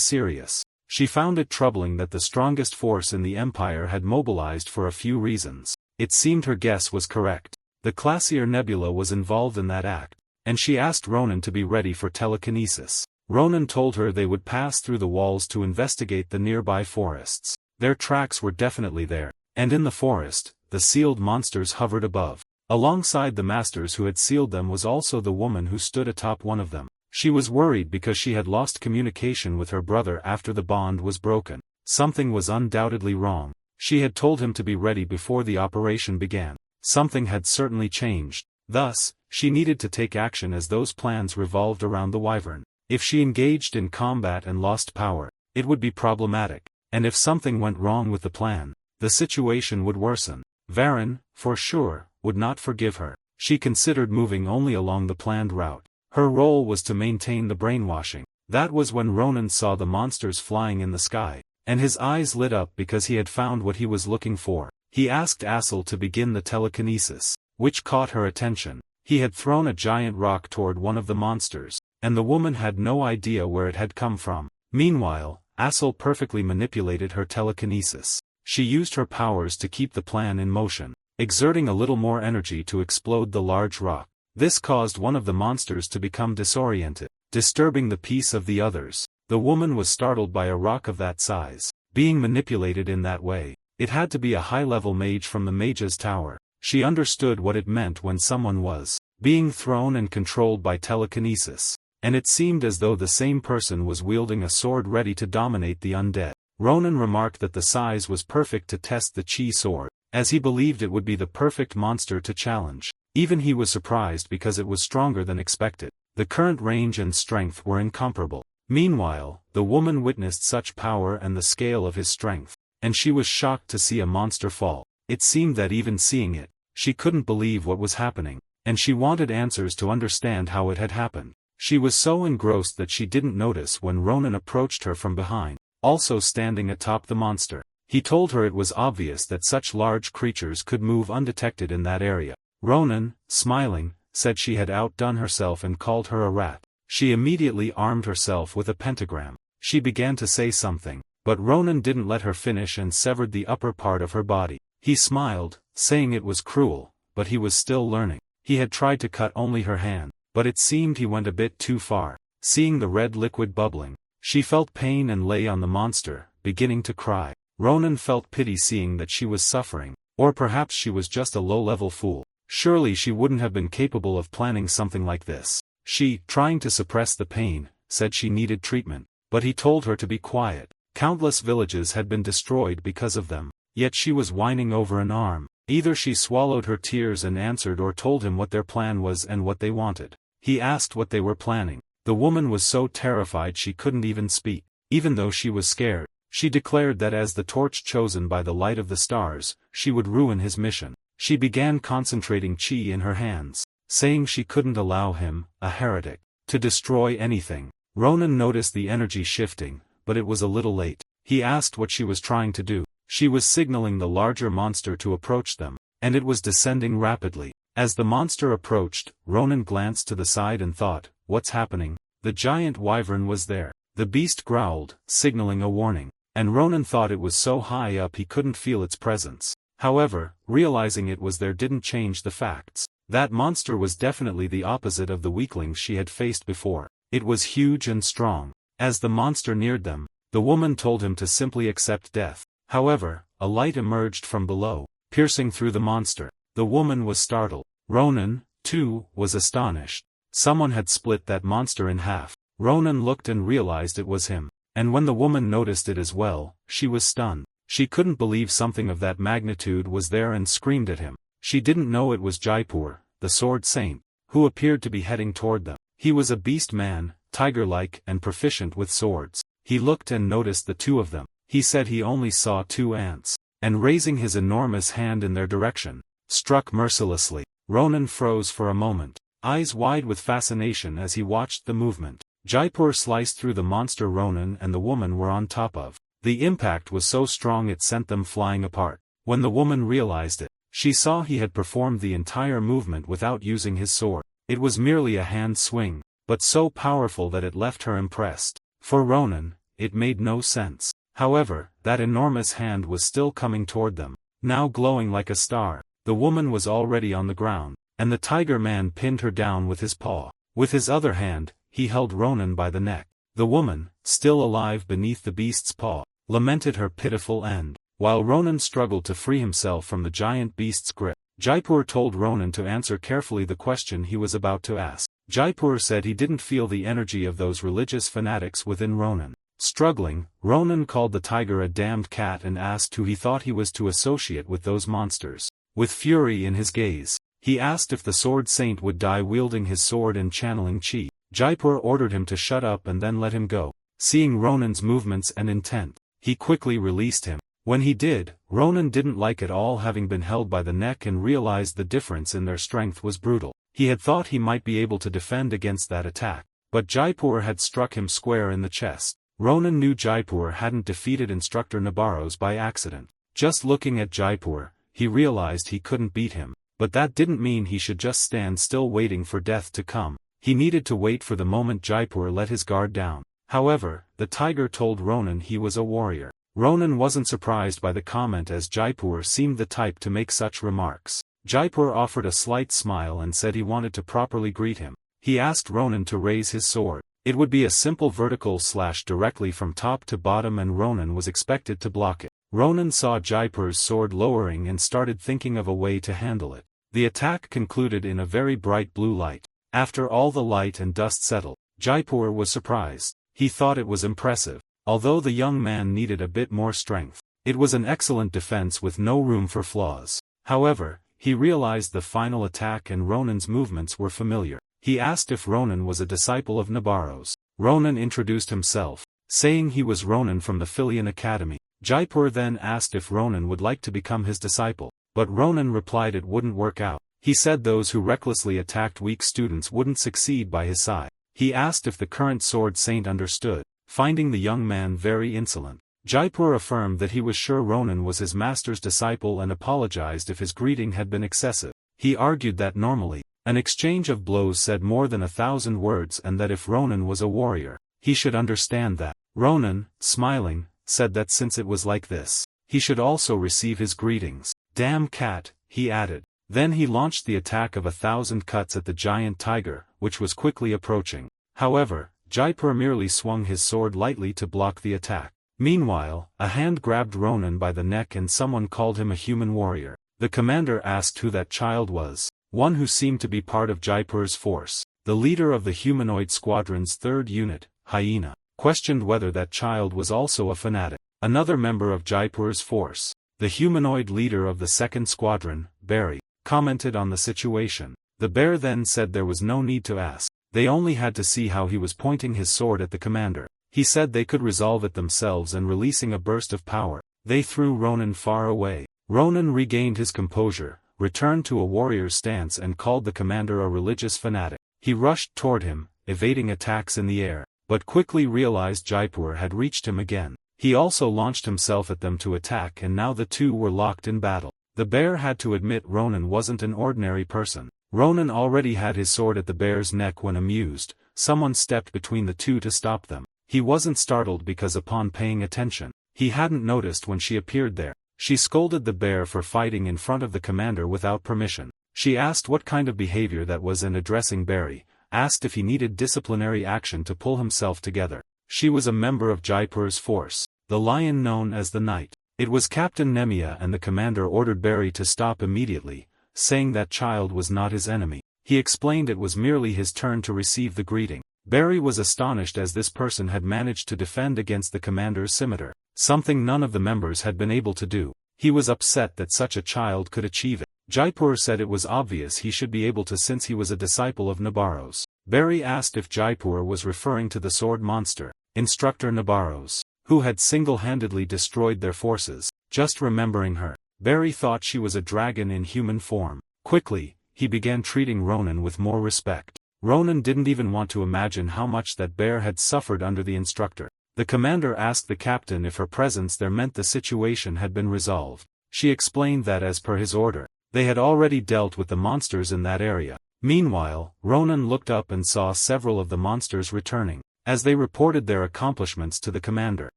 serious. She found it troubling that the strongest force in the empire had mobilized for a few reasons. It seemed her guess was correct. The Classier Nebula was involved in that act, and she asked Ronan to be ready for telekinesis. Ronan told her they would pass through the walls to investigate the nearby forests. Their tracks were definitely there, and in the forest, the sealed monsters hovered above. Alongside the masters who had sealed them was also the woman who stood atop one of them. She was worried because she had lost communication with her brother after the bond was broken. Something was undoubtedly wrong. She had told him to be ready before the operation began. Something had certainly changed. Thus, she needed to take action as those plans revolved around the wyvern. If she engaged in combat and lost power, it would be problematic, and if something went wrong with the plan, the situation would worsen. Varen, for sure, would not forgive her. She considered moving only along the planned route. Her role was to maintain the brainwashing. That was when Ronan saw the monsters flying in the sky, and his eyes lit up because he had found what he was looking for. He asked Assel to begin the telekinesis, which caught her attention. He had thrown a giant rock toward one of the monsters, and the woman had no idea where it had come from. Meanwhile, Assel perfectly manipulated her telekinesis. She used her powers to keep the plan in motion, exerting a little more energy to explode the large rock. This caused one of the monsters to become disoriented, disturbing the peace of the others. The woman was startled by a rock of that size being manipulated in that way. It had to be a high-level mage from the Mage's Tower. She understood what it meant when someone was being thrown and controlled by telekinesis, and it seemed as though the same person was wielding a sword ready to dominate the undead. Ronan remarked that the size was perfect to test the chi sword, as he believed it would be the perfect monster to challenge. Even he was surprised because it was stronger than expected. The current range and strength were incomparable. Meanwhile, the woman witnessed such power and the scale of his strength, and she was shocked to see a monster fall. It seemed that even seeing it, she couldn't believe what was happening, and she wanted answers to understand how it had happened. She was so engrossed that she didn't notice when Ronan approached her from behind, also standing atop the monster. He told her it was obvious that such large creatures could move undetected in that area. Ronan, smiling, said she had outdone herself and called her a rat. She immediately armed herself with a pentagram. She began to say something, but Ronan didn't let her finish and severed the upper part of her body. He smiled, saying it was cruel, but he was still learning. He had tried to cut only her hand, but it seemed he went a bit too far. Seeing the red liquid bubbling, she felt pain and lay on the monster, beginning to cry. Ronan felt pity seeing that she was suffering, or perhaps she was just a low-level fool. Surely she wouldn't have been capable of planning something like this. She, trying to suppress the pain, said she needed treatment, but he told her to be quiet. Countless villages had been destroyed because of them, yet she was whining over an arm. Either she swallowed her tears and answered or told him what their plan was and what they wanted. He asked what they were planning. The woman was so terrified she couldn't even speak. Even though she was scared, she declared that as the torch chosen by the light of the stars, she would ruin his mission. She began concentrating chi in her hands, saying she couldn't allow him, a heretic, to destroy anything. Ronan noticed the energy shifting, but it was a little late. He asked what she was trying to do. She was signaling the larger monster to approach them, and it was descending rapidly. As the monster approached, Ronan glanced to the side and thought, "What's happening?" The giant wyvern was there. The beast growled, signaling a warning, and Ronan thought it was so high up he couldn't feel its presence. However, realizing it was there didn't change the facts. That monster was definitely the opposite of the weaklings she had faced before. It was huge and strong. As the monster neared them, the woman told him to simply accept death. However, a light emerged from below, piercing through the monster. The woman was startled. Ronan, too, was astonished. Someone had split that monster in half. Ronan looked and realized it was him. And when the woman noticed it as well, she was stunned. She couldn't believe something of that magnitude was there and screamed at him. She didn't know it was Jaipur, the sword saint, who appeared to be heading toward them. He was a beast man, tiger-like and proficient with swords. He looked and noticed the two of them. He said he only saw 2 ants, and raising his enormous hand in their direction, struck mercilessly. Ronan froze for a moment, eyes wide with fascination as he watched the movement. Jaipur sliced through the monster Ronan and the woman were on top of. The impact was so strong it sent them flying apart. When the woman realized it, she saw he had performed the entire movement without using his sword. It was merely a hand swing, but so powerful that it left her impressed. For Ronan, it made no sense. However, that enormous hand was still coming toward them, now glowing like a star. The woman was already on the ground, and the tiger man pinned her down with his paw. With his other hand, he held Ronan by the neck. The woman, still alive beneath the beast's paw, lamented her pitiful end, while Ronan struggled to free himself from the giant beast's grip. Jaipur told Ronan to answer carefully the question he was about to ask. Jaipur said he didn't feel the energy of those religious fanatics within Ronan. Struggling, Ronan called the tiger a damned cat and asked who he thought he was to associate with those monsters. With fury in his gaze, he asked if the sword saint would die wielding his sword and channeling chi. Jaipur ordered him to shut up and then let him go. Seeing Ronan's movements and intent, he quickly released him. When he did, Ronan didn't like at all having been held by the neck and realized the difference in their strength was brutal. He had thought he might be able to defend against that attack, but Jaipur had struck him square in the chest. Ronan knew Jaipur hadn't defeated Instructor Nabarros by accident. Just looking at Jaipur, he realized he couldn't beat him, but that didn't mean he should just stand still waiting for death to come. He needed to wait for the moment Jaipur let his guard down. However, the tiger told Ronan he was a warrior. Ronan wasn't surprised by the comment as Jaipur seemed the type to make such remarks. Jaipur offered a slight smile and said he wanted to properly greet him. He asked Ronan to raise his sword. It would be a simple vertical slash directly from top to bottom and Ronan was expected to block it. Ronan saw Jaipur's sword lowering and started thinking of a way to handle it. The attack concluded in a very bright blue light. After all the light and dust settled, Jaipur was surprised. He thought it was impressive. Although the young man needed a bit more strength, it was an excellent defense with no room for flaws. However, he realized the final attack and Ronan's movements were familiar. He asked if Ronan was a disciple of Nabarros. Ronan introduced himself, saying he was Ronan from the Filian Academy. Jaipur then asked if Ronan would like to become his disciple, but Ronan replied it wouldn't work out. He said those who recklessly attacked weak students wouldn't succeed by his side. He asked if the current sword saint understood, finding the young man very insolent. Jaipur affirmed that he was sure Ronan was his master's disciple and apologized if his greeting had been excessive. He argued that normally, an exchange of blows said more than 1,000 words and that if Ronan was a warrior, he should understand that. Ronan, smiling, said that since it was like this, he should also receive his greetings. Damn cat, he added. Then he launched the attack of 1,000 cuts at the giant tiger, which was quickly approaching. However, Jaipur merely swung his sword lightly to block the attack. Meanwhile, a hand grabbed Ronan by the neck and someone called him a human warrior. The commander asked who that child was. One who seemed to be part of Jaipur's force. The leader of the humanoid squadron's 3rd unit, Hyena, questioned whether that child was also a fanatic. Another member of Jaipur's force, the humanoid leader of the 2nd squadron, Barry, commented on the situation. The bear then said there was no need to ask. They only had to see how he was pointing his sword at the commander. He said they could resolve it themselves, and releasing a burst of power, they threw Ronan far away. Ronan regained his composure, returned to a warrior's stance, and called the commander a religious fanatic. He rushed toward him, evading attacks in the air, but quickly realized Jaipur had reached him again. He also launched himself at them to attack, and now the two were locked in battle. The bear had to admit Ronan wasn't an ordinary person. Ronan already had his sword at the bear's neck when, amused, someone stepped between the two to stop them. He wasn't startled because upon paying attention, he hadn't noticed when she appeared there. She scolded the bear for fighting in front of the commander without permission. She asked what kind of behavior that was, and addressing Barry, asked if he needed disciplinary action to pull himself together. She was a member of Jaipur's force, the lion known as the Knight. It was Captain Nemia, and the commander ordered Barry to stop immediately, saying that child was not his enemy. He explained it was merely his turn to receive the greeting. Barry was astonished, as this person had managed to defend against the commander's scimitar, something none of the members had been able to do. He was upset that such a child could achieve it. Jaipur said it was obvious he should be able to, since he was a disciple of Nabarro's. Barry asked if Jaipur was referring to the sword monster, instructor Nabarro's, who had single-handedly destroyed their forces. Just remembering her, Barry thought she was a dragon in human form. Quickly, he began treating Ronan with more respect. Ronan didn't even want to imagine how much that bear had suffered under the instructor. The commander asked the captain if her presence there meant the situation had been resolved. She explained that as per his order, they had already dealt with the monsters in that area. Meanwhile, Ronan looked up and saw several of the monsters returning. As they reported their accomplishments to the commander,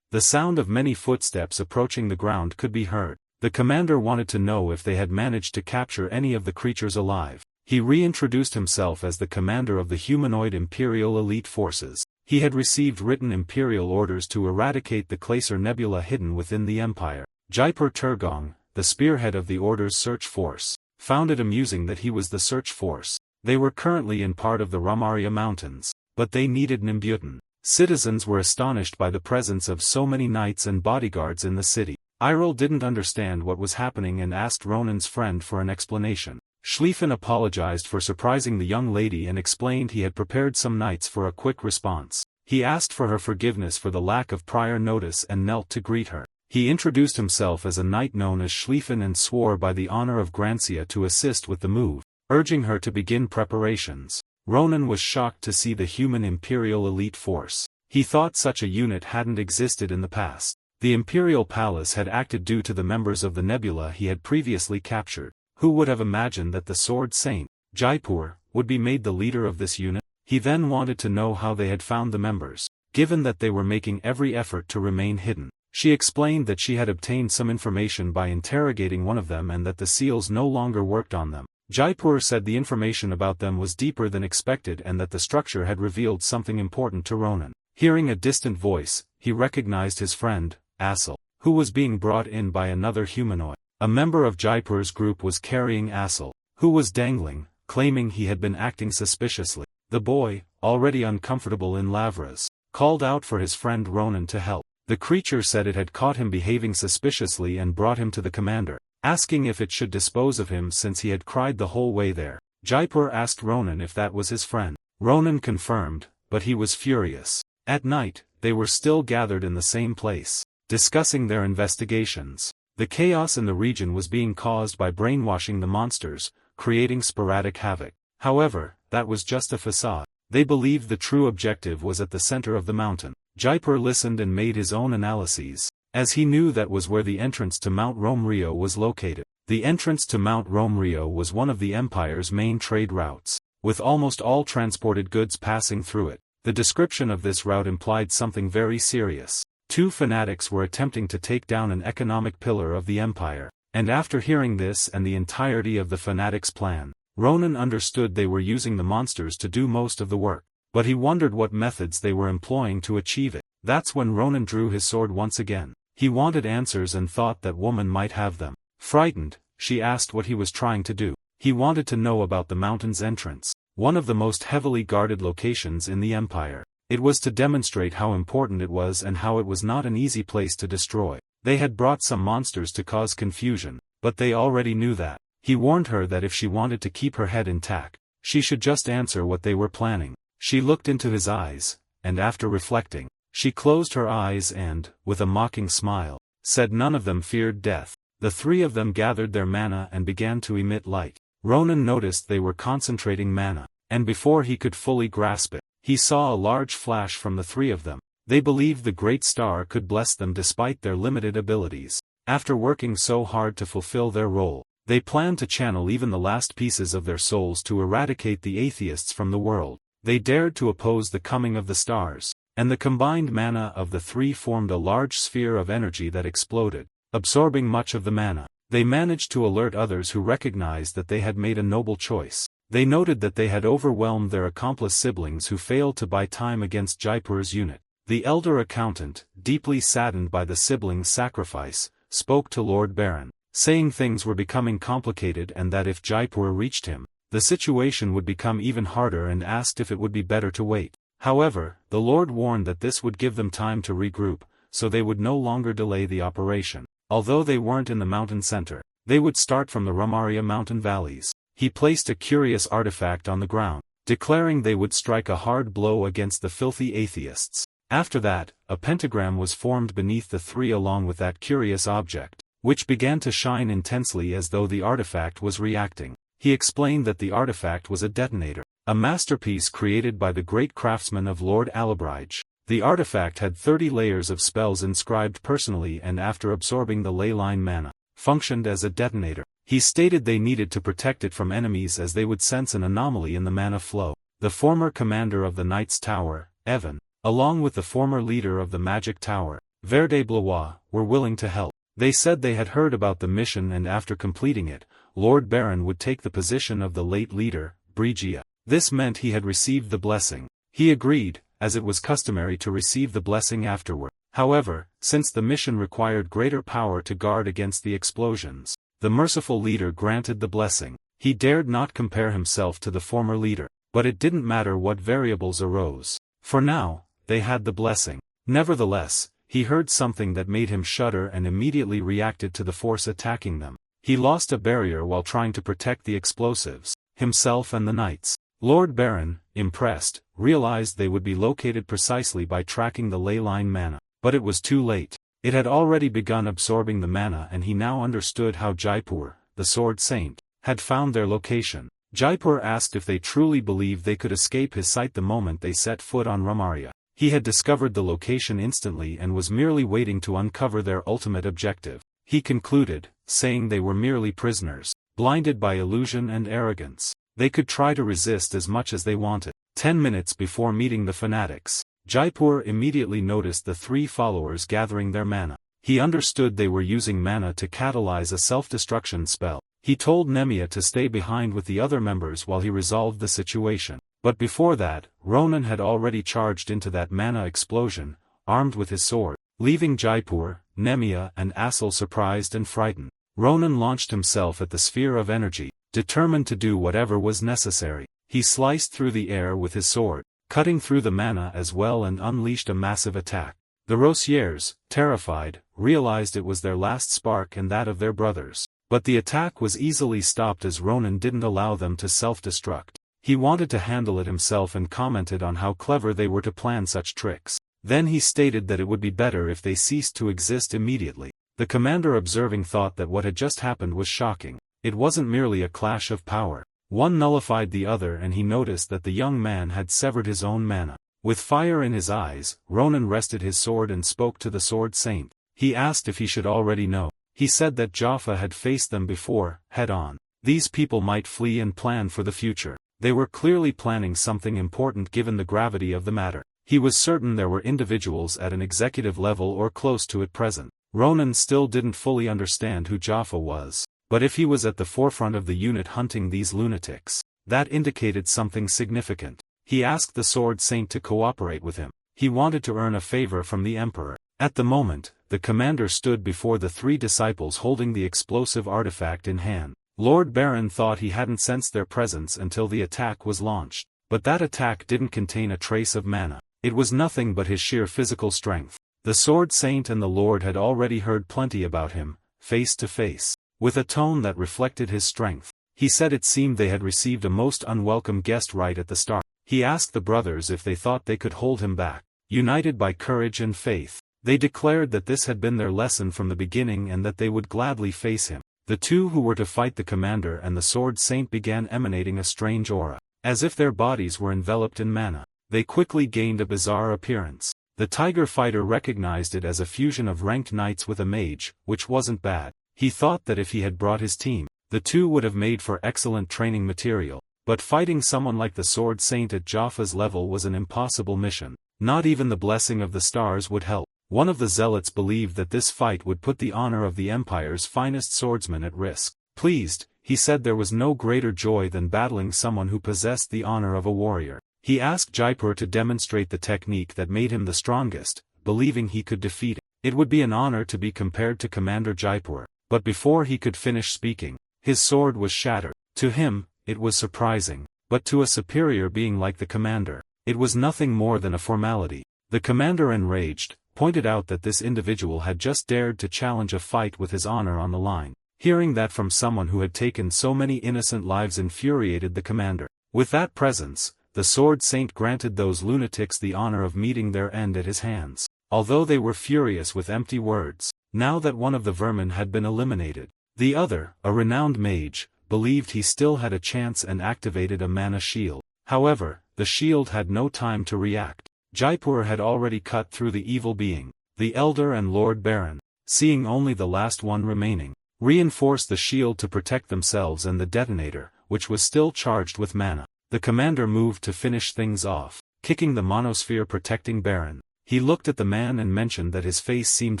the sound of many footsteps approaching the ground could be heard. The commander wanted to know if they had managed to capture any of the creatures alive. He reintroduced himself as the commander of the humanoid Imperial Elite Forces. He had received written Imperial orders to eradicate the Klaser Nebula hidden within the Empire. Jaipur Turgong, the spearhead of the Order's search force, found it amusing that he was the search force. They were currently in part of the Ramaria Mountains, but they needed Nimbutan. Citizens were astonished by the presence of so many knights and bodyguards in the city. Iril didn't understand what was happening and asked Ronan's friend for an explanation. Schlieffen apologized for surprising the young lady and explained he had prepared some knights for a quick response. He asked for her forgiveness for the lack of prior notice and knelt to greet her. He introduced himself as a knight known as Schlieffen and swore by the honor of Grancia to assist with the move, urging her to begin preparations. Ronan was shocked to see the human Imperial Elite Force. He thought such a unit hadn't existed in the past. The Imperial Palace had acted due to the members of the Nebula he had previously captured. Who would have imagined that the Sword Saint, Jaipur, would be made the leader of this unit? He then wanted to know how they had found the members, given that they were making every effort to remain hidden. She explained that she had obtained some information by interrogating one of them and that the seals no longer worked on them. Jaipur said the information about them was deeper than expected and that the structure had revealed something important to Ronan. Hearing a distant voice, he recognized his friend, Assel, who was being brought in by another humanoid. A member of Jaipur's group was carrying Assel, who was dangling, claiming he had been acting suspiciously. The boy, already uncomfortable in Lavras, called out for his friend Ronan to help. The creature said it had caught him behaving suspiciously and brought him to the commander, asking if it should dispose of him since he had cried the whole way there. Jaipur asked Ronan if that was his friend. Ronan confirmed, but he was furious. At night, they were still gathered in the same place, discussing their investigations. The chaos in the region was being caused by brainwashing the monsters, creating sporadic havoc. However, that was just a facade. They believed the true objective was at the center of the mountain. Jaipur listened and made his own analyses, as he knew that was where the entrance to Mount Romrio was located. The entrance to Mount Romrio was one of the Empire's main trade routes, with almost all transported goods passing through it. The description of this route implied something very serious. Two fanatics were attempting to take down an economic pillar of the Empire, and after hearing this and the entirety of the fanatics' plan, Ronan understood they were using the monsters to do most of the work, but he wondered what methods they were employing to achieve it. That's when Ronan drew his sword once again. He wanted answers and thought that woman might have them. Frightened, she asked what he was trying to do. He wanted to know about the mountain's entrance, one of the most heavily guarded locations in the Empire. It was to demonstrate how important it was and how it was not an easy place to destroy. They had brought some monsters to cause confusion, but they already knew that. He warned her that if she wanted to keep her head intact, she should just answer what they were planning. She looked into his eyes, and after reflecting, she closed her eyes and, with a mocking smile, said none of them feared death. The three of them gathered their mana and began to emit light. Ronan noticed they were concentrating mana, and before he could fully grasp it, he saw a large flash from the three of them. They believed the great star could bless them despite their limited abilities. After working so hard to fulfill their role, they planned to channel even the last pieces of their souls to eradicate the atheists from the world. They dared to oppose the coming of the stars, and the combined mana of the three formed a large sphere of energy that exploded, absorbing much of the mana. They managed to alert others who recognized that they had made a noble choice. They noted that they had overwhelmed their accomplice siblings who failed to buy time against Jaipur's unit. The elder accountant, deeply saddened by the siblings' sacrifice, spoke to Lord Baron, saying things were becoming complicated and that if Jaipur reached him, the situation would become even harder, and asked if it would be better to wait. However, the Lord warned that this would give them time to regroup, so they would no longer delay the operation. Although they weren't in the mountain center, they would start from the Rumaria mountain valleys. He placed a curious artifact on the ground, declaring they would strike a hard blow against the filthy atheists. After that, a pentagram was formed beneath the three along with that curious object, which began to shine intensely as though the artifact was reacting. He explained that the artifact was a detonator, a masterpiece created by the great craftsman of Lord Alabrige. The artifact had 30 layers of spells inscribed personally, and after absorbing the ley line mana, functioned as a detonator. He stated they needed to protect it from enemies as they would sense an anomaly in the mana flow. The former commander of the Knight's Tower, Evan, along with the former leader of the Magic Tower, Verde Blois, were willing to help. They said they had heard about the mission, and after completing it, Lord Baron would take the position of the late leader, Brigia. This meant he had received the blessing. He agreed, as it was customary to receive the blessing afterward. However, since the mission required greater power to guard against the explosions, the merciful leader granted the blessing. He dared not compare himself to the former leader, but it didn't matter what variables arose. For now, they had the blessing. Nevertheless, he heard something that made him shudder and immediately reacted to the force attacking them. He lost a barrier while trying to protect the explosives, himself and the knights. Lord Baron, impressed, realized they would be located precisely by tracking the ley line mana. But it was too late. It had already begun absorbing the mana, and he now understood how Jaipur, the Sword Saint, had found their location. Jaipur asked if they truly believed they could escape his sight the moment they set foot on Rumaria. He had discovered the location instantly and was merely waiting to uncover their ultimate objective. He concluded, saying they were merely prisoners, blinded by illusion and arrogance. They could try to resist as much as they wanted. 10 minutes before meeting the fanatics, Jaipur immediately noticed the three followers gathering their mana. He understood they were using mana to catalyze a self-destruction spell. He told Nemia to stay behind with the other members while he resolved the situation. But before that, Ronan had already charged into that mana explosion, armed with his sword, leaving Jaipur, Nemia and Assel surprised and frightened. Ronan launched himself at the sphere of energy, determined to do whatever was necessary. He sliced through the air with his sword, cutting through the mana as well, and unleashed a massive attack. The Rosiers, terrified, realized it was their last spark and that of their brothers. But the attack was easily stopped as Ronan didn't allow them to self-destruct. He wanted to handle it himself and commented on how clever they were to plan such tricks. Then he stated that it would be better if they ceased to exist immediately. The commander observing thought that what had just happened was shocking. It wasn't merely a clash of power. One nullified the other, and he noticed that the young man had severed his own mana. With fire in his eyes, Ronan rested his sword and spoke to the Sword Saint. He asked if he should already know. He said that Jaffa had faced them before, head-on. These people might flee and plan for the future. They were clearly planning something important given the gravity of the matter. He was certain there were individuals at an executive level or close to it present. Ronan still didn't fully understand who Jaffa was. But if he was at the forefront of the unit hunting these lunatics, that indicated something significant. He asked the Sword Saint to cooperate with him. He wanted to earn a favor from the Emperor. At the moment, the commander stood before the three disciples holding the explosive artifact in hand. Lord Baron thought he hadn't sensed their presence until the attack was launched. But that attack didn't contain a trace of mana. It was nothing but his sheer physical strength. The Sword Saint and the Lord had already heard plenty about him, face to face. With a tone that reflected his strength, he said it seemed they had received a most unwelcome guest right at the start. he asked the brothers if they thought they could hold him back. United by courage and faith, they declared that this had been their lesson from the beginning and that they would gladly face him. The two who were to fight the commander and the sword saint began emanating a strange aura, as if their bodies were enveloped in mana. They quickly gained a bizarre appearance. The tiger fighter recognized it as a fusion of ranked knights with a mage, which wasn't bad. He thought that if he had brought his team, the two would have made for excellent training material. But fighting someone like the sword saint at Jaffa's level was an impossible mission. Not even the blessing of the stars would help. One of the zealots believed that this fight would put the honor of the Empire's finest swordsman at risk. Pleased, he said there was no greater joy than battling someone who possessed the honor of a warrior. He asked Jaipur to demonstrate the technique that made him the strongest, believing he could defeat it. It would be an honor to be compared to Commander Jaipur. But before he could finish speaking, his sword was shattered. To him, it was surprising. But to a superior being like the commander, it was nothing more than a formality. The commander, enraged, pointed out that this individual had just dared to challenge a fight with his honor on the line. Hearing that from someone who had taken so many innocent lives infuriated the commander. With that presence, the sword saint granted those lunatics the honor of meeting their end at his hands. Although they were furious with empty words, now that one of the vermin had been eliminated, the other, a renowned mage, believed he still had a chance and activated a mana shield. However, the shield had no time to react. Jaipur had already cut through the evil being. The Elder and Lord Baron, seeing only the last one remaining, reinforced the shield to protect themselves and the detonator, which was still charged with mana. The commander moved to finish things off, kicking the monosphere protecting Baron. He looked at the man and mentioned that his face seemed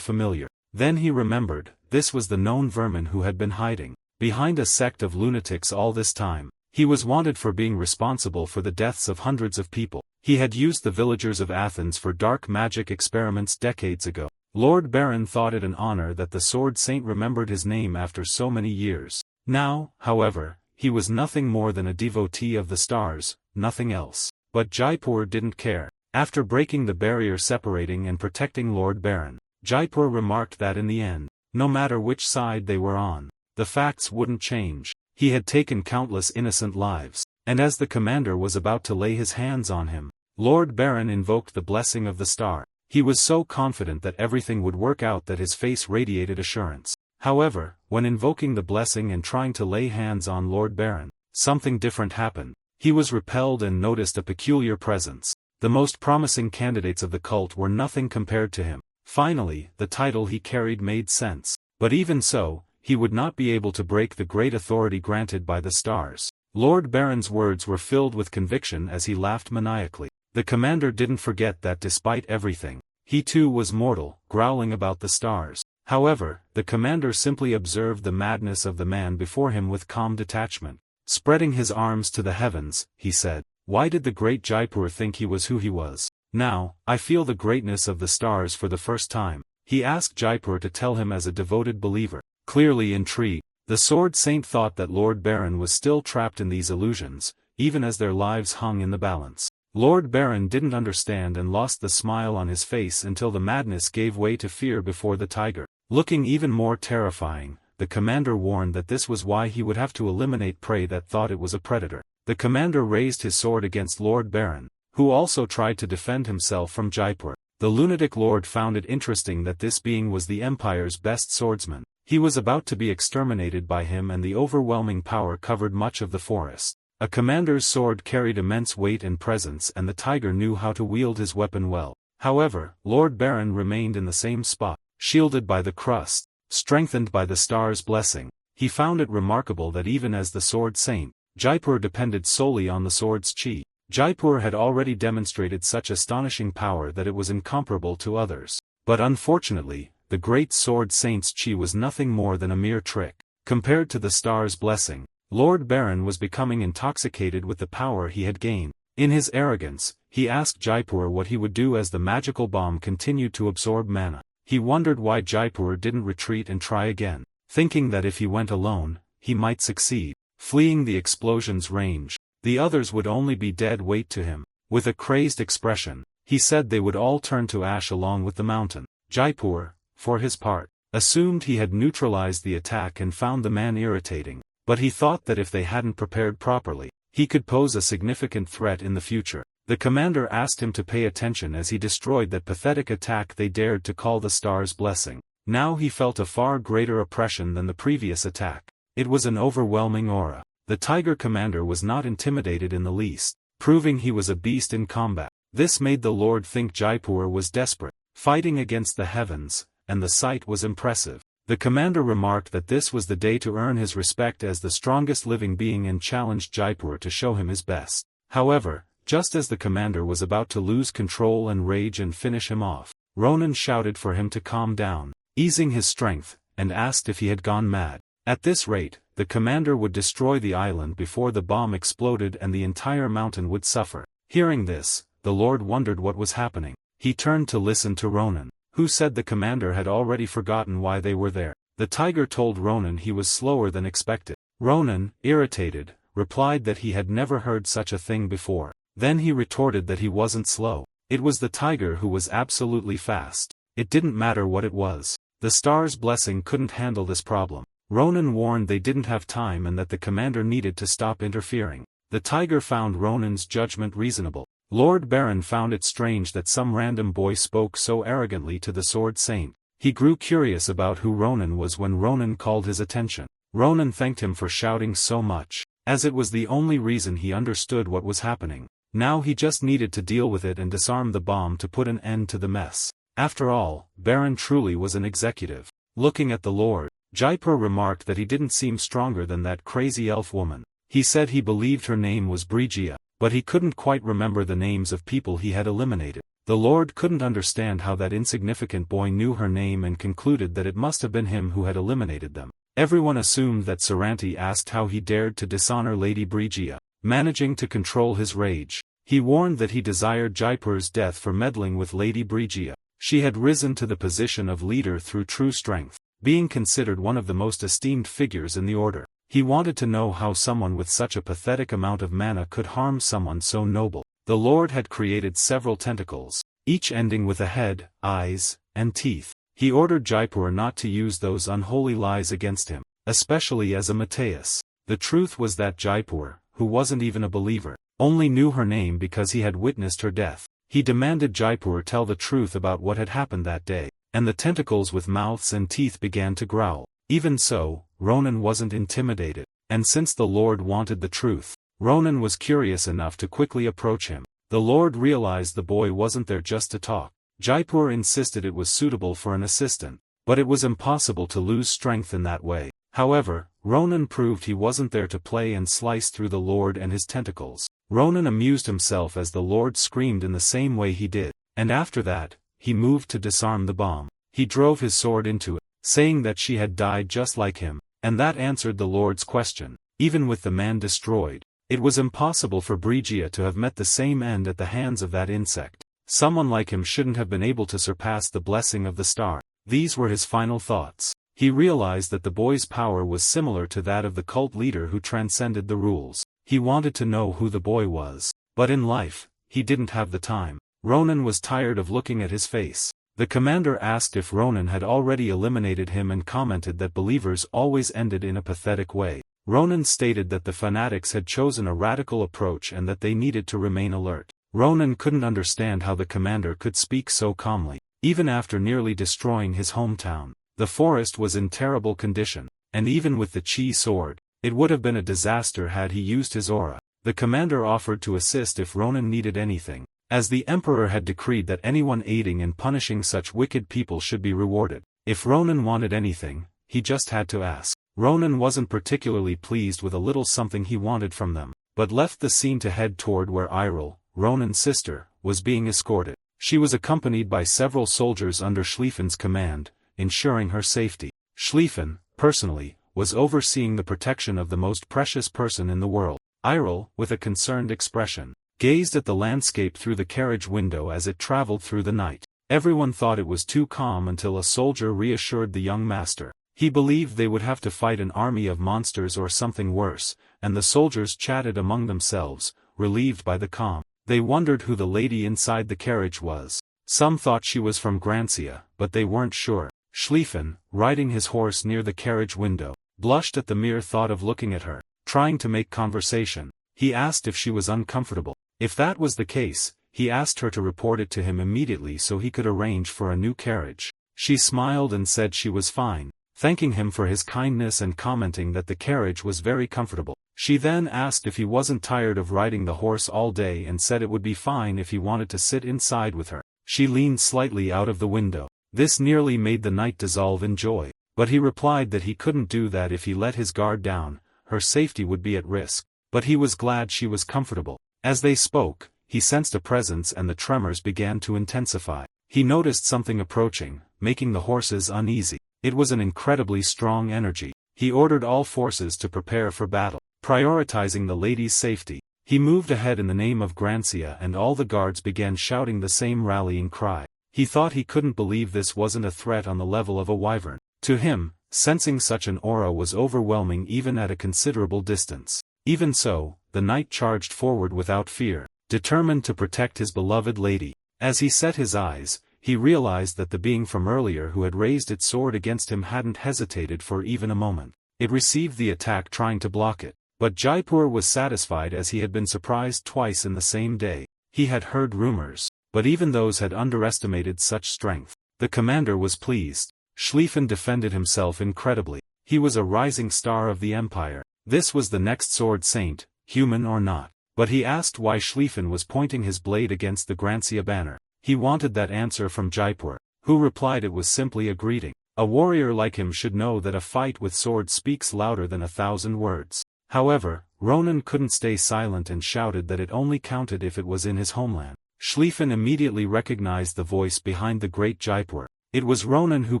familiar. Then he remembered, this was the known vermin who had been hiding behind a sect of lunatics all this time. He was wanted for being responsible for the deaths of hundreds of people. He had used the villagers of Athens for dark magic experiments decades ago. Lord Baron thought it an honor that the sword saint remembered his name after so many years. Now, however, he was nothing more than a devotee of the stars, nothing else. But Jaipur didn't care. After breaking the barrier separating and protecting Lord Baron, Jaipur remarked that in the end, no matter which side they were on, the facts wouldn't change. He had taken countless innocent lives, and as the commander was about to lay his hands on him, Lord Baron invoked the blessing of the star. He was so confident that everything would work out that his face radiated assurance. However, when invoking the blessing and trying to lay hands on Lord Baron, something different happened. He was repelled and noticed a peculiar presence. The most promising candidates of the cult were nothing compared to him. Finally, the title he carried made sense. But even so, he would not be able to break the great authority granted by the stars. Lord Baron's words were filled with conviction as he laughed maniacally. The commander didn't forget that despite everything, he too was mortal, growling about the stars. However, the commander simply observed the madness of the man before him with calm detachment. Spreading his arms to the heavens, he said, "Why did the great Jaipur think he was who he was? Now, I feel the greatness of the stars for the first time." He asked Jaipur to tell him as a devoted believer. Clearly intrigued, the sword saint thought that Lord Baron was still trapped in these illusions, even as their lives hung in the balance. Lord Baron didn't understand and lost the smile on his face until the madness gave way to fear before the tiger. Looking even more terrifying, the commander warned that this was why he would have to eliminate prey that thought it was a predator. The commander raised his sword against Lord Baron, who also tried to defend himself from Jaipur. The lunatic lord found it interesting that this being was the Empire's best swordsman. He was about to be exterminated by him and the overwhelming power covered much of the forest. A commander's sword carried immense weight and presence and the tiger knew how to wield his weapon well. However, Lord Baron remained in the same spot, shielded by the crust, strengthened by the star's blessing. He found it remarkable that even as the sword saint, Jaipur depended solely on the sword's chi. Jaipur had already demonstrated such astonishing power that it was incomparable to others. But unfortunately, the great sword saint's chi was nothing more than a mere trick. Compared to the star's blessing, Lord Baron was becoming intoxicated with the power he had gained. In his arrogance, he asked Jaipur what he would do as the magical bomb continued to absorb mana. He wondered why Jaipur didn't retreat and try again, thinking that if he went alone, he might succeed. Fleeing the explosion's range, the others would only be dead weight to him. With a crazed expression, he said they would all turn to ash along with the mountain. Jaipur, for his part, assumed he had neutralized the attack and found the man irritating, but he thought that if they hadn't prepared properly, He could pose a significant threat in the future. The commander asked him to pay attention as he destroyed that pathetic attack they dared to call the star's blessing. Now he felt a far greater oppression than the previous attack. It was an overwhelming aura. The tiger commander was not intimidated in the least, proving he was a beast in combat. This made the lord think Jaipur was desperate, fighting against the heavens, and the sight was impressive. The commander remarked that this was the day to earn his respect as the strongest living being and challenged Jaipur to show him his best. However, just as the commander was about to lose control and rage and finish him off, Ronan shouted for him to calm down, easing his strength, and asked if he had gone mad. At this rate, the commander would destroy the island before the bomb exploded and the entire mountain would suffer. Hearing this, the lord wondered what was happening. He turned to listen to Ronan, who said the commander had already forgotten why they were there. The tiger told Ronan he was slower than expected. Ronan, irritated, replied that he had never heard such a thing before. Then he retorted that he wasn't slow. It was the tiger who was absolutely fast. It didn't matter what it was. The star's blessing couldn't handle this problem. Ronan warned they didn't have time and that the commander needed to stop interfering. The tiger found Ronan's judgment reasonable. Lord Baron found it strange that some random boy spoke so arrogantly to the sword saint. He grew curious about who Ronan was when Ronan called his attention. Ronan thanked him for shouting so much, as it was the only reason he understood what was happening. Now he just needed to deal with it and disarm the bomb to put an end to the mess. After all, Baron truly was an executive. Looking at the lord, Jaipur remarked that he didn't seem stronger than that crazy elf woman. He said he believed her name was Brigia, but he couldn't quite remember the names of people he had eliminated. The lord couldn't understand how that insignificant boy knew her name and concluded that it must have been him who had eliminated them. Everyone assumed that Saranti asked how he dared to dishonor Lady Brigia. Managing to control his rage, he warned that he desired Jaipur's death for meddling with Lady Brigia. She had risen to the position of leader through true strength, being considered one of the most esteemed figures in the order. He wanted to know how someone with such a pathetic amount of mana could harm someone so noble. The lord had created several tentacles, each ending with a head, eyes, and teeth. He ordered Jaipur not to use those unholy lies against him, especially as a Matthias. The truth was that Jaipur, who wasn't even a believer, only knew her name because he had witnessed her death. He demanded Jaipur tell the truth about what had happened that day, and the tentacles with mouths and teeth began to growl. Even so, Ronan wasn't intimidated, and since the lord wanted the truth, Ronan was curious enough to quickly approach him. The lord realized the boy wasn't there just to talk. Jaipur insisted it was suitable for an assistant, but it was impossible to lose strength in that way. However, Ronan proved he wasn't there to play and slice through the lord and his tentacles. Ronan amused himself as the lord screamed in the same way he did, and after that, he moved to disarm the bomb. He drove his sword into it, saying that she had died just like him, and that answered the lord's question. Even with the man destroyed, it was impossible for Brigia to have met the same end at the hands of that insect. Someone like him shouldn't have been able to surpass the blessing of the star. These were his final thoughts. He realized that the boy's power was similar to that of the cult leader who transcended the rules. He wanted to know who the boy was, but in life, he didn't have the time. Ronan was tired of looking at his face. The commander asked if Ronan had already eliminated him and commented that believers always ended in a pathetic way. Ronan stated that the fanatics had chosen a radical approach and that they needed to remain alert. Ronan couldn't understand how the commander could speak so calmly, even after nearly destroying his hometown. The forest was in terrible condition, and even with the chi sword, it would have been a disaster had he used his aura. The commander offered to assist if Ronan needed anything, as the emperor had decreed that anyone aiding and punishing such wicked people should be rewarded. If Ronan wanted anything, he just had to ask. Ronan wasn't particularly pleased with a little something he wanted from them, but left the scene to head toward where Irel, Ronan's sister, was being escorted. She was accompanied by several soldiers under Schlieffen's command, ensuring her safety. Schlieffen, personally, was overseeing the protection of the most precious person in the world. Irel, with a concerned expression, gazed at the landscape through the carriage window as it traveled through the night. Everyone thought it was too calm until a soldier reassured the young master. He believed they would have to fight an army of monsters or something worse, and the soldiers chatted among themselves, relieved by the calm. They wondered who the lady inside the carriage was. Some thought she was from Grancia, but they weren't sure. Schlieffen, riding his horse near the carriage window, blushed at the mere thought of looking at her. Trying to make conversation, He asked if she was uncomfortable. If that was the case, he asked her to report it to him immediately so he could arrange for a new carriage. She smiled and said she was fine, thanking him for his kindness and commenting that the carriage was very comfortable. She then asked if he wasn't tired of riding the horse all day and said it would be fine if he wanted to sit inside with her. She leaned slightly out of the window. This nearly made the night dissolve in joy, but he replied that he couldn't do that if he let his guard down, her safety would be at risk, but he was glad she was comfortable. As they spoke, he sensed a presence and the tremors began to intensify. He noticed something approaching, making the horses uneasy. It was an incredibly strong energy. He ordered all forces to prepare for battle, prioritizing the lady's safety. He moved ahead in the name of Grancia and all the guards began shouting the same rallying cry. He thought he couldn't believe this wasn't a threat on the level of a wyvern. To him, sensing such an aura was overwhelming even at a considerable distance. Even so, the knight charged forward without fear, determined to protect his beloved lady. As he set his eyes, he realized that the being from earlier who had raised its sword against him hadn't hesitated for even a moment. It received the attack trying to block it. But Jaipur was satisfied as he had been surprised twice in the same day. He had heard rumors, but even those had underestimated such strength. The commander was pleased. Schlieffen defended himself incredibly. He was a rising star of the empire. This was the next sword saint, human or not. But he asked why Schlieffen was pointing his blade against the Grancia banner. He wanted that answer from Jaipur, who replied it was simply a greeting. A warrior like him should know that a fight with sword speaks louder than 1,000 words. However, Ronan couldn't stay silent and shouted that it only counted if it was in his homeland. Schlieffen immediately recognized the voice behind the great Jaipur. It was Ronan who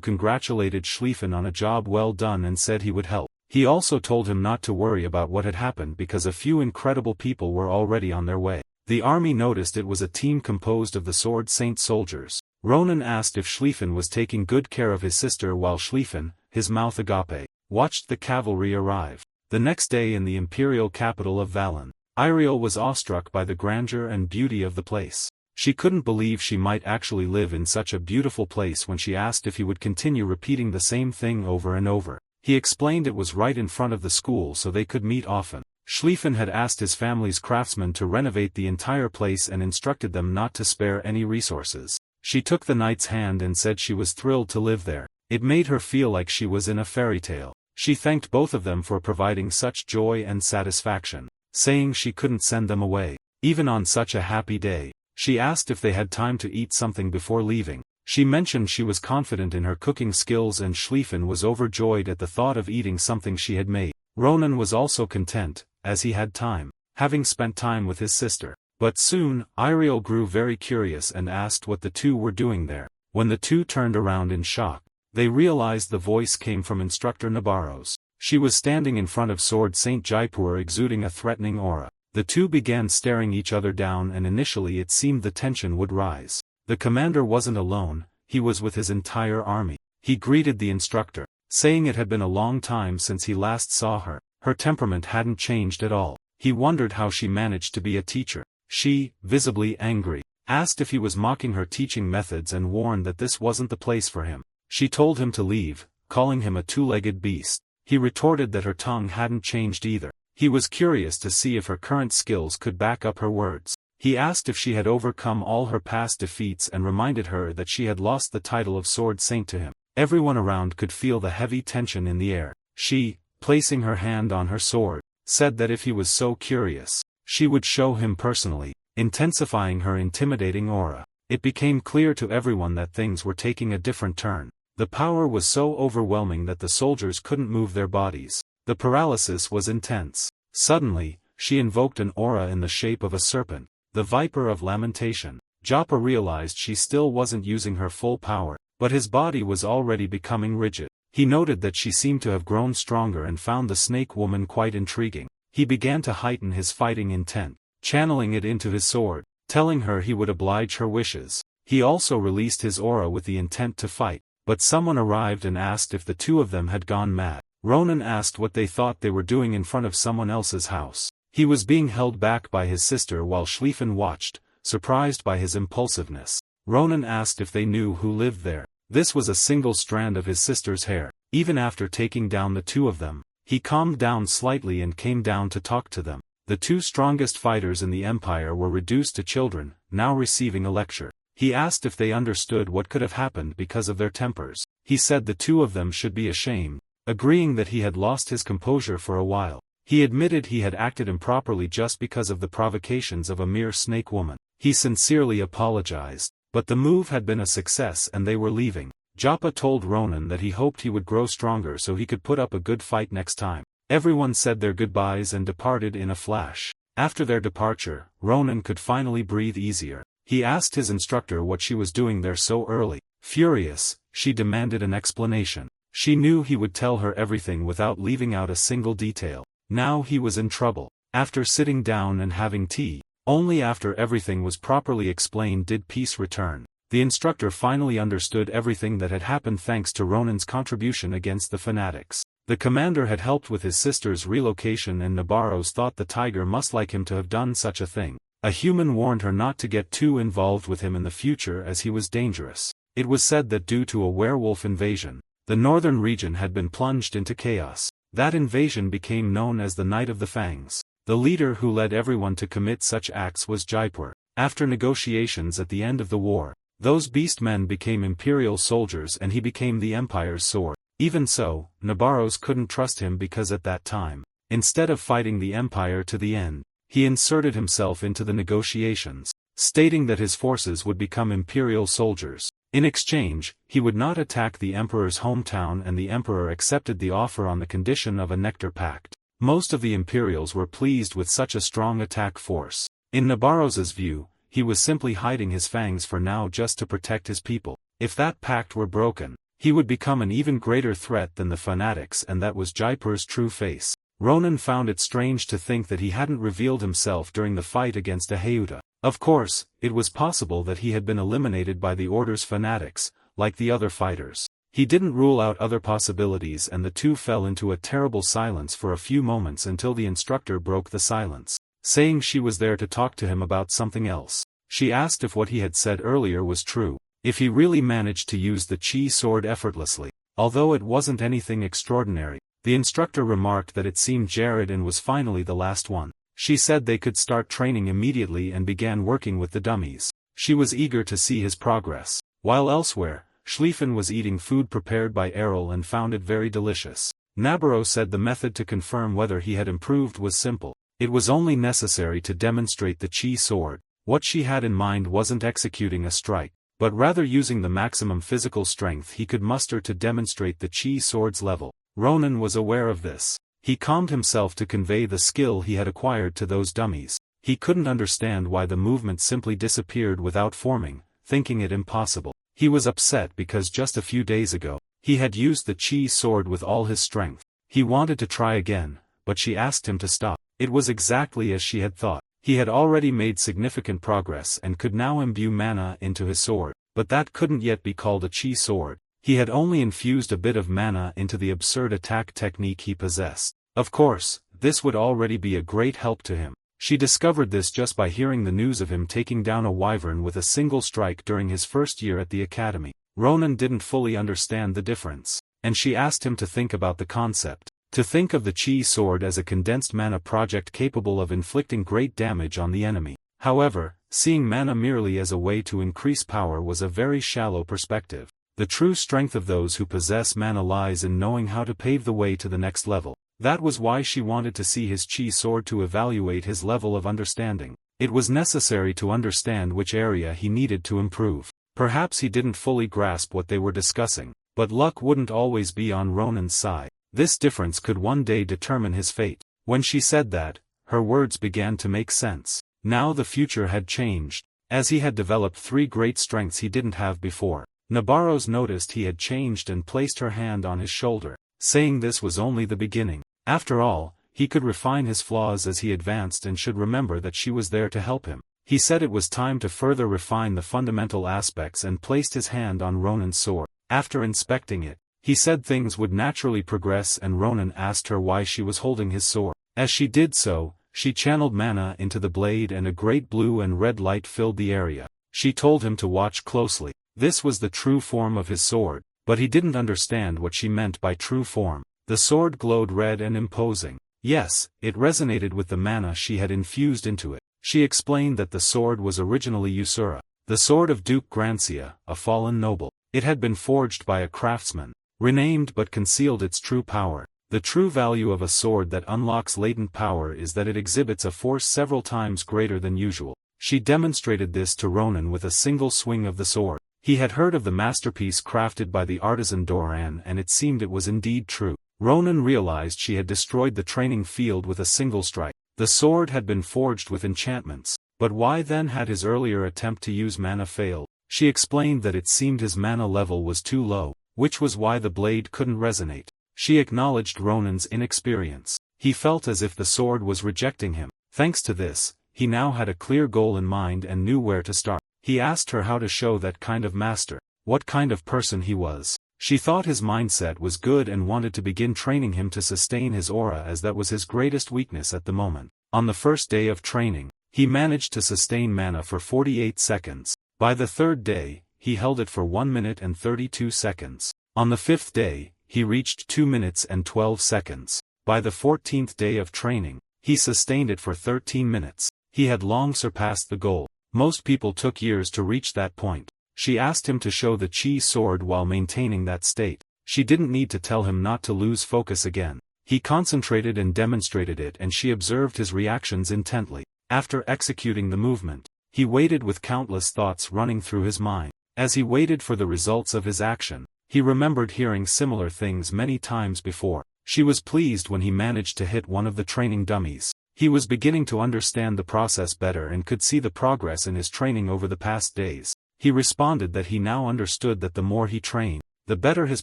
congratulated Schlieffen on a job well done and said he would help. He also told him not to worry about what had happened because a few incredible people were already on their way. The army noticed it was a team composed of the Sword Saint soldiers. Ronan asked if Schlieffen was taking good care of his sister while Schlieffen, his mouth agape, watched the cavalry arrive. The next day in the imperial capital of Valen, Iriel was awestruck by the grandeur and beauty of the place. She couldn't believe she might actually live in such a beautiful place when she asked if he would continue repeating the same thing over and over. He explained it was right in front of the school so they could meet often. Schlieffen had asked his family's craftsmen to renovate the entire place and instructed them not to spare any resources. She took the knight's hand and said she was thrilled to live there. It made her feel like she was in a fairy tale. She thanked both of them for providing such joy and satisfaction, saying she couldn't send them away, even on such a happy day. She asked if they had time to eat something before leaving. She mentioned she was confident in her cooking skills and Schlieffen was overjoyed at the thought of eating something she had made. Ronan was also content, as he had time, having spent time with his sister. But soon, Iriel grew very curious and asked what the two were doing there. When the two turned around in shock, they realized the voice came from Instructor Nabarros. She was standing in front of Sword Saint Jaipur exuding a threatening aura. The two began staring each other down and initially it seemed the tension would rise. The commander wasn't alone, he was with his entire army. He greeted the instructor, saying it had been a long time since he last saw her. Her temperament hadn't changed at all. He wondered how she managed to be a teacher. She, visibly angry, asked if he was mocking her teaching methods and warned that this wasn't the place for him. She told him to leave, calling him a two-legged beast. He retorted that her tongue hadn't changed either. He was curious to see if her current skills could back up her words. He asked if she had overcome all her past defeats and reminded her that she had lost the title of Sword Saint to him. Everyone around could feel the heavy tension in the air. She, placing her hand on her sword, said that if he was so curious, she would show him personally, intensifying her intimidating aura. It became clear to everyone that things were taking a different turn. The power was so overwhelming that the soldiers couldn't move their bodies. The paralysis was intense. Suddenly, she invoked an aura in the shape of a serpent, the Viper of Lamentation. Joppa realized she still wasn't using her full power, but his body was already becoming rigid. He noted that she seemed to have grown stronger and found the snake woman quite intriguing. He began to heighten his fighting intent, channeling it into his sword, telling her he would oblige her wishes. He also released his aura with the intent to fight. But someone arrived and asked if the two of them had gone mad. Ronan asked what they thought they were doing in front of someone else's house. He was being held back by his sister while Schlieffen watched, surprised by his impulsiveness. Ronan asked if they knew who lived there. This was a single strand of his sister's hair. Even after taking down the two of them, he calmed down slightly and came down to talk to them. The two strongest fighters in the empire were reduced to children, now receiving a lecture. He asked if they understood what could have happened because of their tempers. He said the two of them should be ashamed, agreeing that he had lost his composure for a while. He admitted he had acted improperly just because of the provocations of a mere snake woman. He sincerely apologized. But the move had been a success and they were leaving. Joppa told Ronan that he hoped he would grow stronger so he could put up a good fight next time. Everyone said their goodbyes and departed in a flash. After their departure, Ronan could finally breathe easier. He asked his instructor what she was doing there so early. Furious, she demanded an explanation. She knew he would tell her everything without leaving out a single detail. Now he was in trouble. After sitting down and having tea, only after everything was properly explained did peace return. The instructor finally understood everything that had happened thanks to Ronan's contribution against the fanatics. The commander had helped with his sister's relocation and Nabarros thought the tiger must like him to have done such a thing. A human warned her not to get too involved with him in the future as he was dangerous. It was said that due to a werewolf invasion, the northern region had been plunged into chaos. That invasion became known as the Night of the Fangs. The leader who led everyone to commit such acts was Jaipur. After negotiations at the end of the war, those beast men became imperial soldiers and he became the empire's sword. Even so, Nabarros couldn't trust him because at that time, instead of fighting the empire to the end, he inserted himself into the negotiations, stating that his forces would become imperial soldiers. In exchange, he would not attack the emperor's hometown and the emperor accepted the offer on the condition of a nectar pact. Most of the Imperials were pleased with such a strong attack force. In Nabarros's view, he was simply hiding his fangs for now just to protect his people. If that pact were broken, he would become an even greater threat than the fanatics and that was Jaipur's true face. Ronan found it strange to think that he hadn't revealed himself during the fight against Aheuta. Of course, it was possible that he had been eliminated by the Order's fanatics, like the other fighters. He didn't rule out other possibilities and the two fell into a terrible silence for a few moments until the instructor broke the silence, saying she was there to talk to him about something else. She asked if what he had said earlier was true, if he really managed to use the chi sword effortlessly. Although it wasn't anything extraordinary, the instructor remarked that it seemed Jared was finally the last one. She said they could start training immediately and began working with the dummies. She was eager to see his progress. While elsewhere, Schlieffen was eating food prepared by Errol and found it very delicious. Nabarro said the method to confirm whether he had improved was simple. It was only necessary to demonstrate the chi sword. What she had in mind wasn't executing a strike, but rather using the maximum physical strength he could muster to demonstrate the chi sword's level. Ronan was aware of this. He calmed himself to convey the skill he had acquired to those dummies. He couldn't understand why the movement simply disappeared without forming, thinking it impossible. He was upset because just a few days ago, he had used the chi sword with all his strength. He wanted to try again, but she asked him to stop. It was exactly as she had thought. He had already made significant progress and could now imbue mana into his sword, but that couldn't yet be called a chi sword. He had only infused a bit of mana into the absurd attack technique he possessed. Of course, this would already be a great help to him. She discovered this just by hearing the news of him taking down a wyvern with a single strike during his first year at the academy. Ronan didn't fully understand the difference, and she asked him to think about the concept. To think of the chi sword as a condensed mana project capable of inflicting great damage on the enemy. However, seeing mana merely as a way to increase power was a very shallow perspective. The true strength of those who possess mana lies in knowing how to pave the way to the next level. That was why she wanted to see his chi sword to evaluate his level of understanding. It was necessary to understand which area he needed to improve. Perhaps he didn't fully grasp what they were discussing, but luck wouldn't always be on Ronan's side. This difference could one day determine his fate. When she said that, her words began to make sense. Now the future had changed, as he had developed three great strengths he didn't have before. Nabarros noticed he had changed and placed her hand on his shoulder, saying this was only the beginning. After all, he could refine his flaws as he advanced and should remember that she was there to help him. He said it was time to further refine the fundamental aspects and placed his hand on Ronan's sword. After inspecting it, he said things would naturally progress and Ronan asked her why she was holding his sword. As she did so, she channeled mana into the blade and a great blue and red light filled the area. She told him to watch closely. This was the true form of his sword, but he didn't understand what she meant by true form. The sword glowed red and imposing. Yes, it resonated with the mana she had infused into it. She explained that the sword was originally Usura, the sword of Duke Grancia, a fallen noble. It had been forged by a craftsman, renamed but concealed its true power. The true value of a sword that unlocks latent power is that it exhibits a force several times greater than usual. She demonstrated this to Ronan with a single swing of the sword. He had heard of the masterpiece crafted by the artisan Doran, and it seemed it was indeed true. Ronan realized she had destroyed the training field with a single strike. The sword had been forged with enchantments, but why then had his earlier attempt to use mana failed? She explained that it seemed his mana level was too low, which was why the blade couldn't resonate. She acknowledged Ronan's inexperience. He felt as if the sword was rejecting him. Thanks to this, he now had a clear goal in mind and knew where to start. He asked her how to show that kind of master, what kind of person he was. She thought his mindset was good and wanted to begin training him to sustain his aura, as that was his greatest weakness at the moment. On the first day of training, he managed to sustain mana for 48 seconds. By the third day, he held it for 1 minute and 32 seconds. On the fifth day, he reached 2 minutes and 12 seconds. By the 14th day of training, he sustained it for 13 minutes. He had long surpassed the goal. Most people took years to reach that point. She asked him to show the chi sword while maintaining that state. She didn't need to tell him not to lose focus again. He concentrated and demonstrated it, and she observed his reactions intently. After executing the movement, he waited with countless thoughts running through his mind. As he waited for the results of his action, he remembered hearing similar things many times before. She was pleased when he managed to hit one of the training dummies. He was beginning to understand the process better and could see the progress in his training over the past days. He responded that he now understood that the more he trained, the better his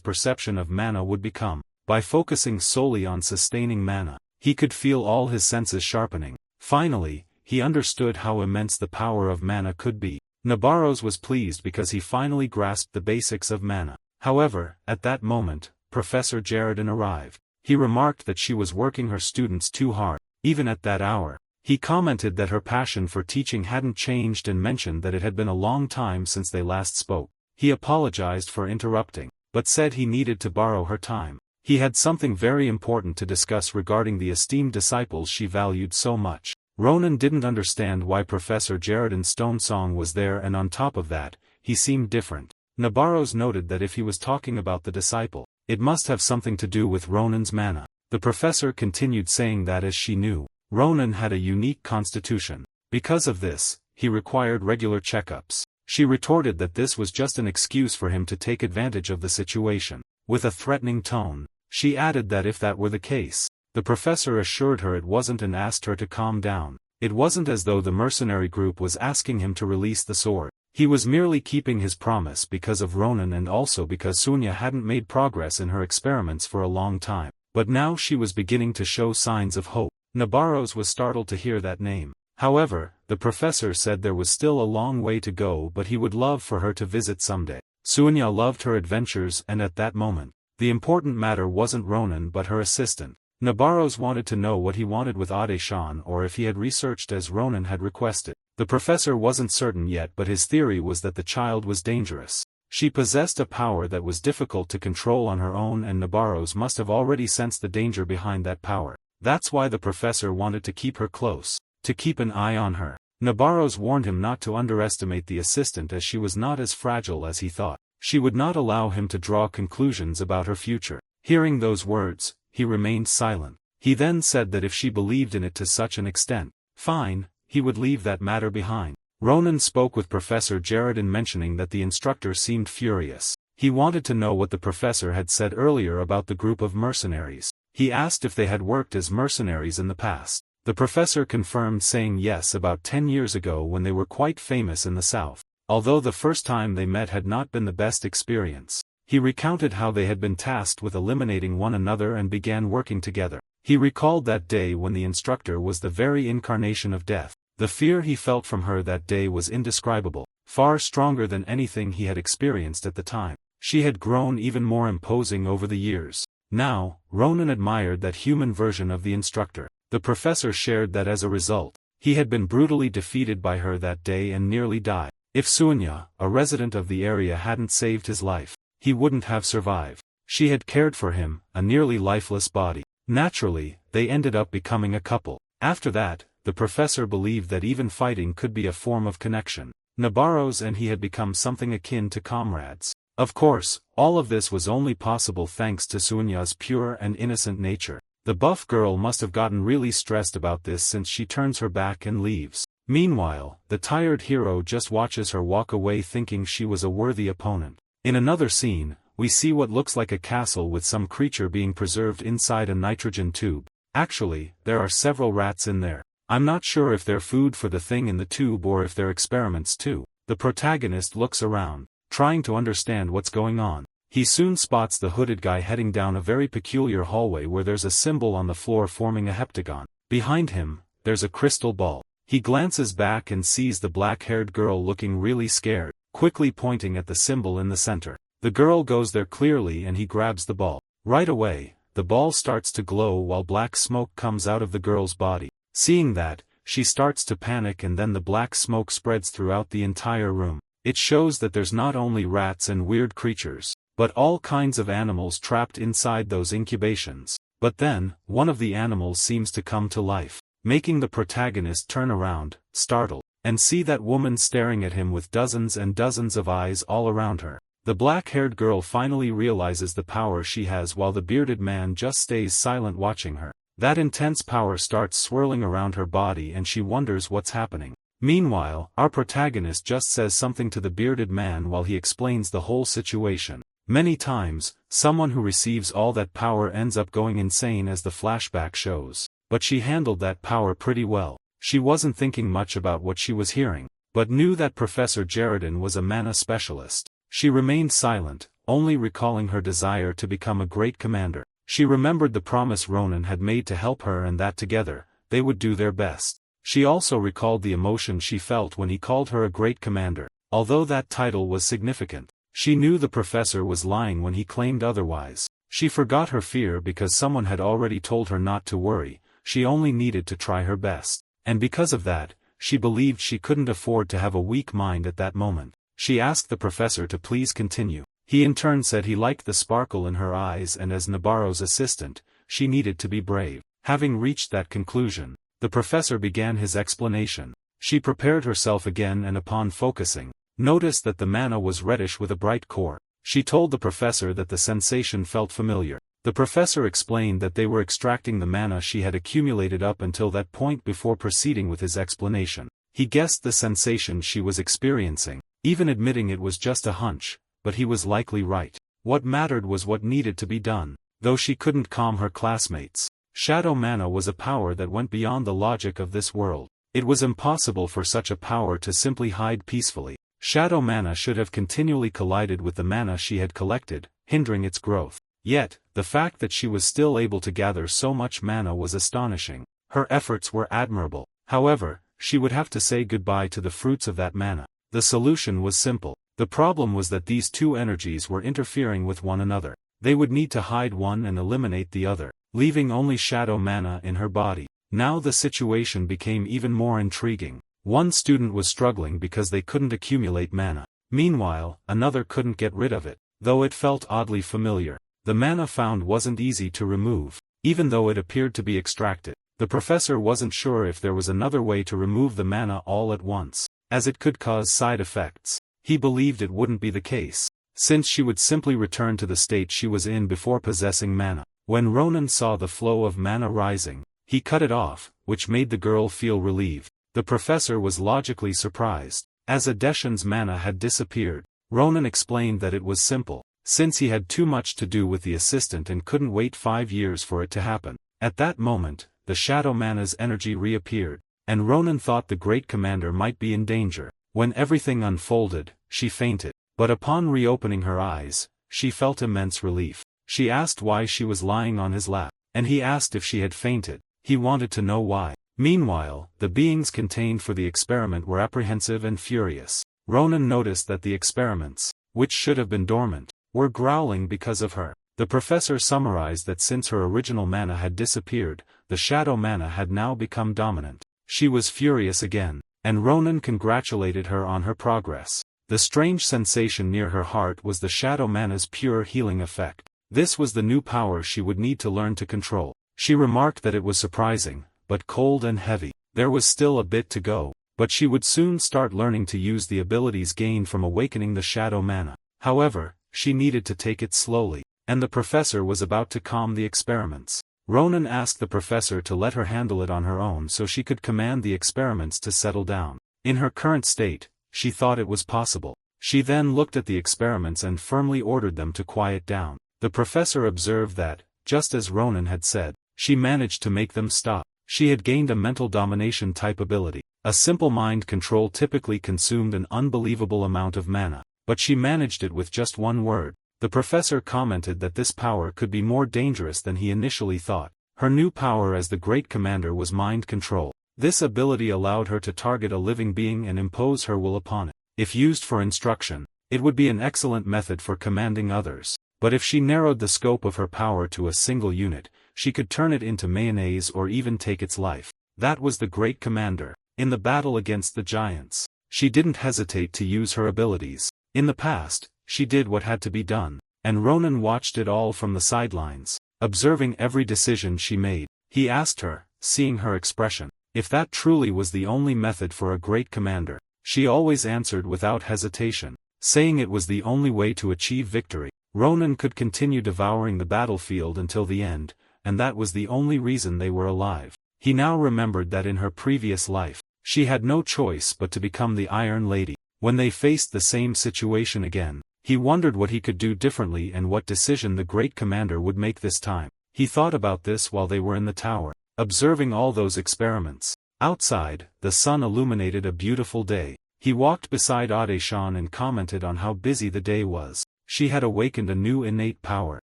perception of mana would become. By focusing solely on sustaining mana, he could feel all his senses sharpening. Finally, he understood how immense the power of mana could be. Nabarros was pleased because he finally grasped the basics of mana. However, at that moment, Professor Jaredin arrived. He remarked that she was working her students too hard, even at that hour. He commented that her passion for teaching hadn't changed and mentioned that it had been a long time since they last spoke. He apologized for interrupting, but said he needed to borrow her time. He had something very important to discuss regarding the esteemed disciples she valued so much. Ronan didn't understand why Professor Jaredin's stone song was there, and on top of that, he seemed different. Nabarros noted that if he was talking about the disciple, it must have something to do with Ronan's mana. The professor continued saying that as she knew, Ronan had a unique constitution. Because of this, he required regular checkups. She retorted that this was just an excuse for him to take advantage of the situation. With a threatening tone, she added that if that were the case, the professor assured her it wasn't and asked her to calm down. It wasn't as though the mercenary group was asking him to release the sword. He was merely keeping his promise because of Ronan and also because Sunya hadn't made progress in her experiments for a long time. But now she was beginning to show signs of hope. Nabarros was startled to hear that name. However, the professor said there was still a long way to go, but he would love for her to visit someday. Sunya loved her adventures, and at that moment, the important matter wasn't Ronan but her assistant. Nabarros wanted to know what he wanted with Ade-shan, or if he had researched as Ronan had requested. The professor wasn't certain yet, but his theory was that the child was dangerous. She possessed a power that was difficult to control on her own, and Nabarros must have already sensed the danger behind that power. That's why the professor wanted to keep her close, to keep an eye on her. Nabarros warned him not to underestimate the assistant, as she was not as fragile as he thought. She would not allow him to draw conclusions about her future. Hearing those words, he remained silent. He then said that if she believed in it to such an extent, fine, he would leave that matter behind. Ronan spoke with Professor Jaredin, mentioning that the instructor seemed furious. He wanted to know what the professor had said earlier about the group of mercenaries. He asked if they had worked as mercenaries in the past. The professor confirmed, saying yes, about 10 years ago when they were quite famous in the south. Although the first time they met had not been the best experience. He recounted how they had been tasked with eliminating one another and began working together. He recalled that day when the instructor was the very incarnation of death. The fear he felt from her that day was indescribable, far stronger than anything he had experienced at the time. She had grown even more imposing over the years. Now, Ronan admired that human version of the instructor. The professor shared that as a result, he had been brutally defeated by her that day and nearly died. If Sunya, a resident of the area, hadn't saved his life, he wouldn't have survived. She had cared for him, a nearly lifeless body. Naturally, they ended up becoming a couple. After that, the professor believed that even fighting could be a form of connection. Nabarros and he had become something akin to comrades. Of course, all of this was only possible thanks to Sunya's pure and innocent nature. The buff girl must have gotten really stressed about this since she turns her back and leaves. Meanwhile, the tired hero just watches her walk away thinking she was a worthy opponent. In another scene, we see what looks like a castle with some creature being preserved inside a nitrogen tube. Actually, there are several rats in there. I'm not sure if they're food for the thing in the tube or if they're experiments too. The protagonist looks around, trying to understand what's going on. He soon spots the hooded guy heading down a very peculiar hallway where there's a symbol on the floor forming a heptagon. Behind him, there's a crystal ball. He glances back and sees the black-haired girl looking really scared, quickly pointing at the symbol in the center. The girl goes there clearly and he grabs the ball. Right away, the ball starts to glow while black smoke comes out of the girl's body. Seeing that, she starts to panic and then the black smoke spreads throughout the entire room. It shows that there's not only rats and weird creatures, but all kinds of animals trapped inside those incubations. But then, one of the animals seems to come to life, making the protagonist turn around, startled, and see that woman staring at him with dozens and dozens of eyes all around her. The black-haired girl finally realizes the power she has while the bearded man just stays silent watching her. That intense power starts swirling around her body and she wonders what's happening. Meanwhile, our protagonist just says something to the bearded man while he explains the whole situation. Many times, someone who receives all that power ends up going insane as the flashback shows. But she handled that power pretty well. She wasn't thinking much about what she was hearing, but knew that Professor Jaredin was a mana specialist. She remained silent, only recalling her desire to become a great commander. She remembered the promise Ronan had made to help her and that together, they would do their best. She also recalled the emotion she felt when he called her a great commander. Although that title was significant, she knew the professor was lying when he claimed otherwise. She forgot her fear because someone had already told her not to worry, she only needed to try her best. And because of that, she believed she couldn't afford to have a weak mind at that moment. She asked the professor to please continue. He in turn said he liked the sparkle in her eyes and as Nabarro's assistant, she needed to be brave. Having reached that conclusion, the professor began his explanation. She prepared herself again and upon focusing, noticed that the mana was reddish with a bright core. She told the professor that the sensation felt familiar. The professor explained that they were extracting the mana she had accumulated up until that point before proceeding with his explanation. He guessed the sensation she was experiencing, even admitting it was just a hunch, but he was likely right. What mattered was what needed to be done. Though she couldn't calm her classmates, shadow mana was a power that went beyond the logic of this world. It was impossible for such a power to simply hide peacefully. Shadow mana should have continually collided with the mana she had collected, hindering its growth. Yet, the fact that she was still able to gather so much mana was astonishing. Her efforts were admirable. However, she would have to say goodbye to the fruits of that mana. The solution was simple. The problem was that these two energies were interfering with one another. They would need to hide one and eliminate the other, leaving only shadow mana in her body. Now the situation became even more intriguing. One student was struggling because they couldn't accumulate mana. Meanwhile, another couldn't get rid of it, though it felt oddly familiar. The mana found wasn't easy to remove, even though it appeared to be extracted. The professor wasn't sure if there was another way to remove the mana all at once, as it could cause side effects. He believed it wouldn't be the case, since she would simply return to the state she was in before possessing mana. When Ronan saw the flow of mana rising, he cut it off, which made the girl feel relieved. The professor was logically surprised. As Adeshan's mana had disappeared, Ronan explained that it was simple, since he had too much to do with the assistant and couldn't wait 5 years for it to happen. At that moment, the shadow mana's energy reappeared, and Ronan thought the great commander might be in danger. When everything unfolded, she fainted, but upon reopening her eyes, she felt immense relief. She asked why she was lying on his lap, and he asked if she had fainted. He wanted to know why. Meanwhile, the beings contained for the experiment were apprehensive and furious. Ronan noticed that the experiments, which should have been dormant, were growling because of her. The professor summarized that since her original mana had disappeared, the shadow mana had now become dominant. She was furious again, and Ronan congratulated her on her progress. The strange sensation near her heart was the shadow mana's pure healing effect. This was the new power she would need to learn to control. She remarked that it was surprising, but cold and heavy. There was still a bit to go, but she would soon start learning to use the abilities gained from awakening the shadow mana. However, she needed to take it slowly, and the professor was about to calm the experiments. Ronan asked the professor to let her handle it on her own so she could command the experiments to settle down. In her current state, she thought it was possible. She then looked at the experiments and firmly ordered them to quiet down. The professor observed that, just as Ronan had said, she managed to make them stop. She had gained a mental domination type ability. A simple mind control typically consumed an unbelievable amount of mana, but she managed it with just one word. The professor commented that this power could be more dangerous than he initially thought. Her new power as the Great Commander was mind control. This ability allowed her to target a living being and impose her will upon it. If used for instruction, it would be an excellent method for commanding others. But if she narrowed the scope of her power to a single unit, she could turn it into mayonnaise or even take its life. That was the Great Commander. In the battle against the giants, she didn't hesitate to use her abilities. In the past, she did what had to be done, and Ronan watched it all from the sidelines, observing every decision she made. He asked her, seeing her expression, if that truly was the only method for a great commander. She always answered without hesitation, saying it was the only way to achieve victory. Ronan could continue devouring the battlefield until the end, and that was the only reason they were alive. He now remembered that in her previous life, she had no choice but to become the Iron Lady. When they faced the same situation again, he wondered what he could do differently and what decision the great commander would make this time. He thought about this while they were in the tower, observing all those experiments. Outside, the sun illuminated a beautiful day. He walked beside Adeshan and commented on how busy the day was. She had awakened a new innate power,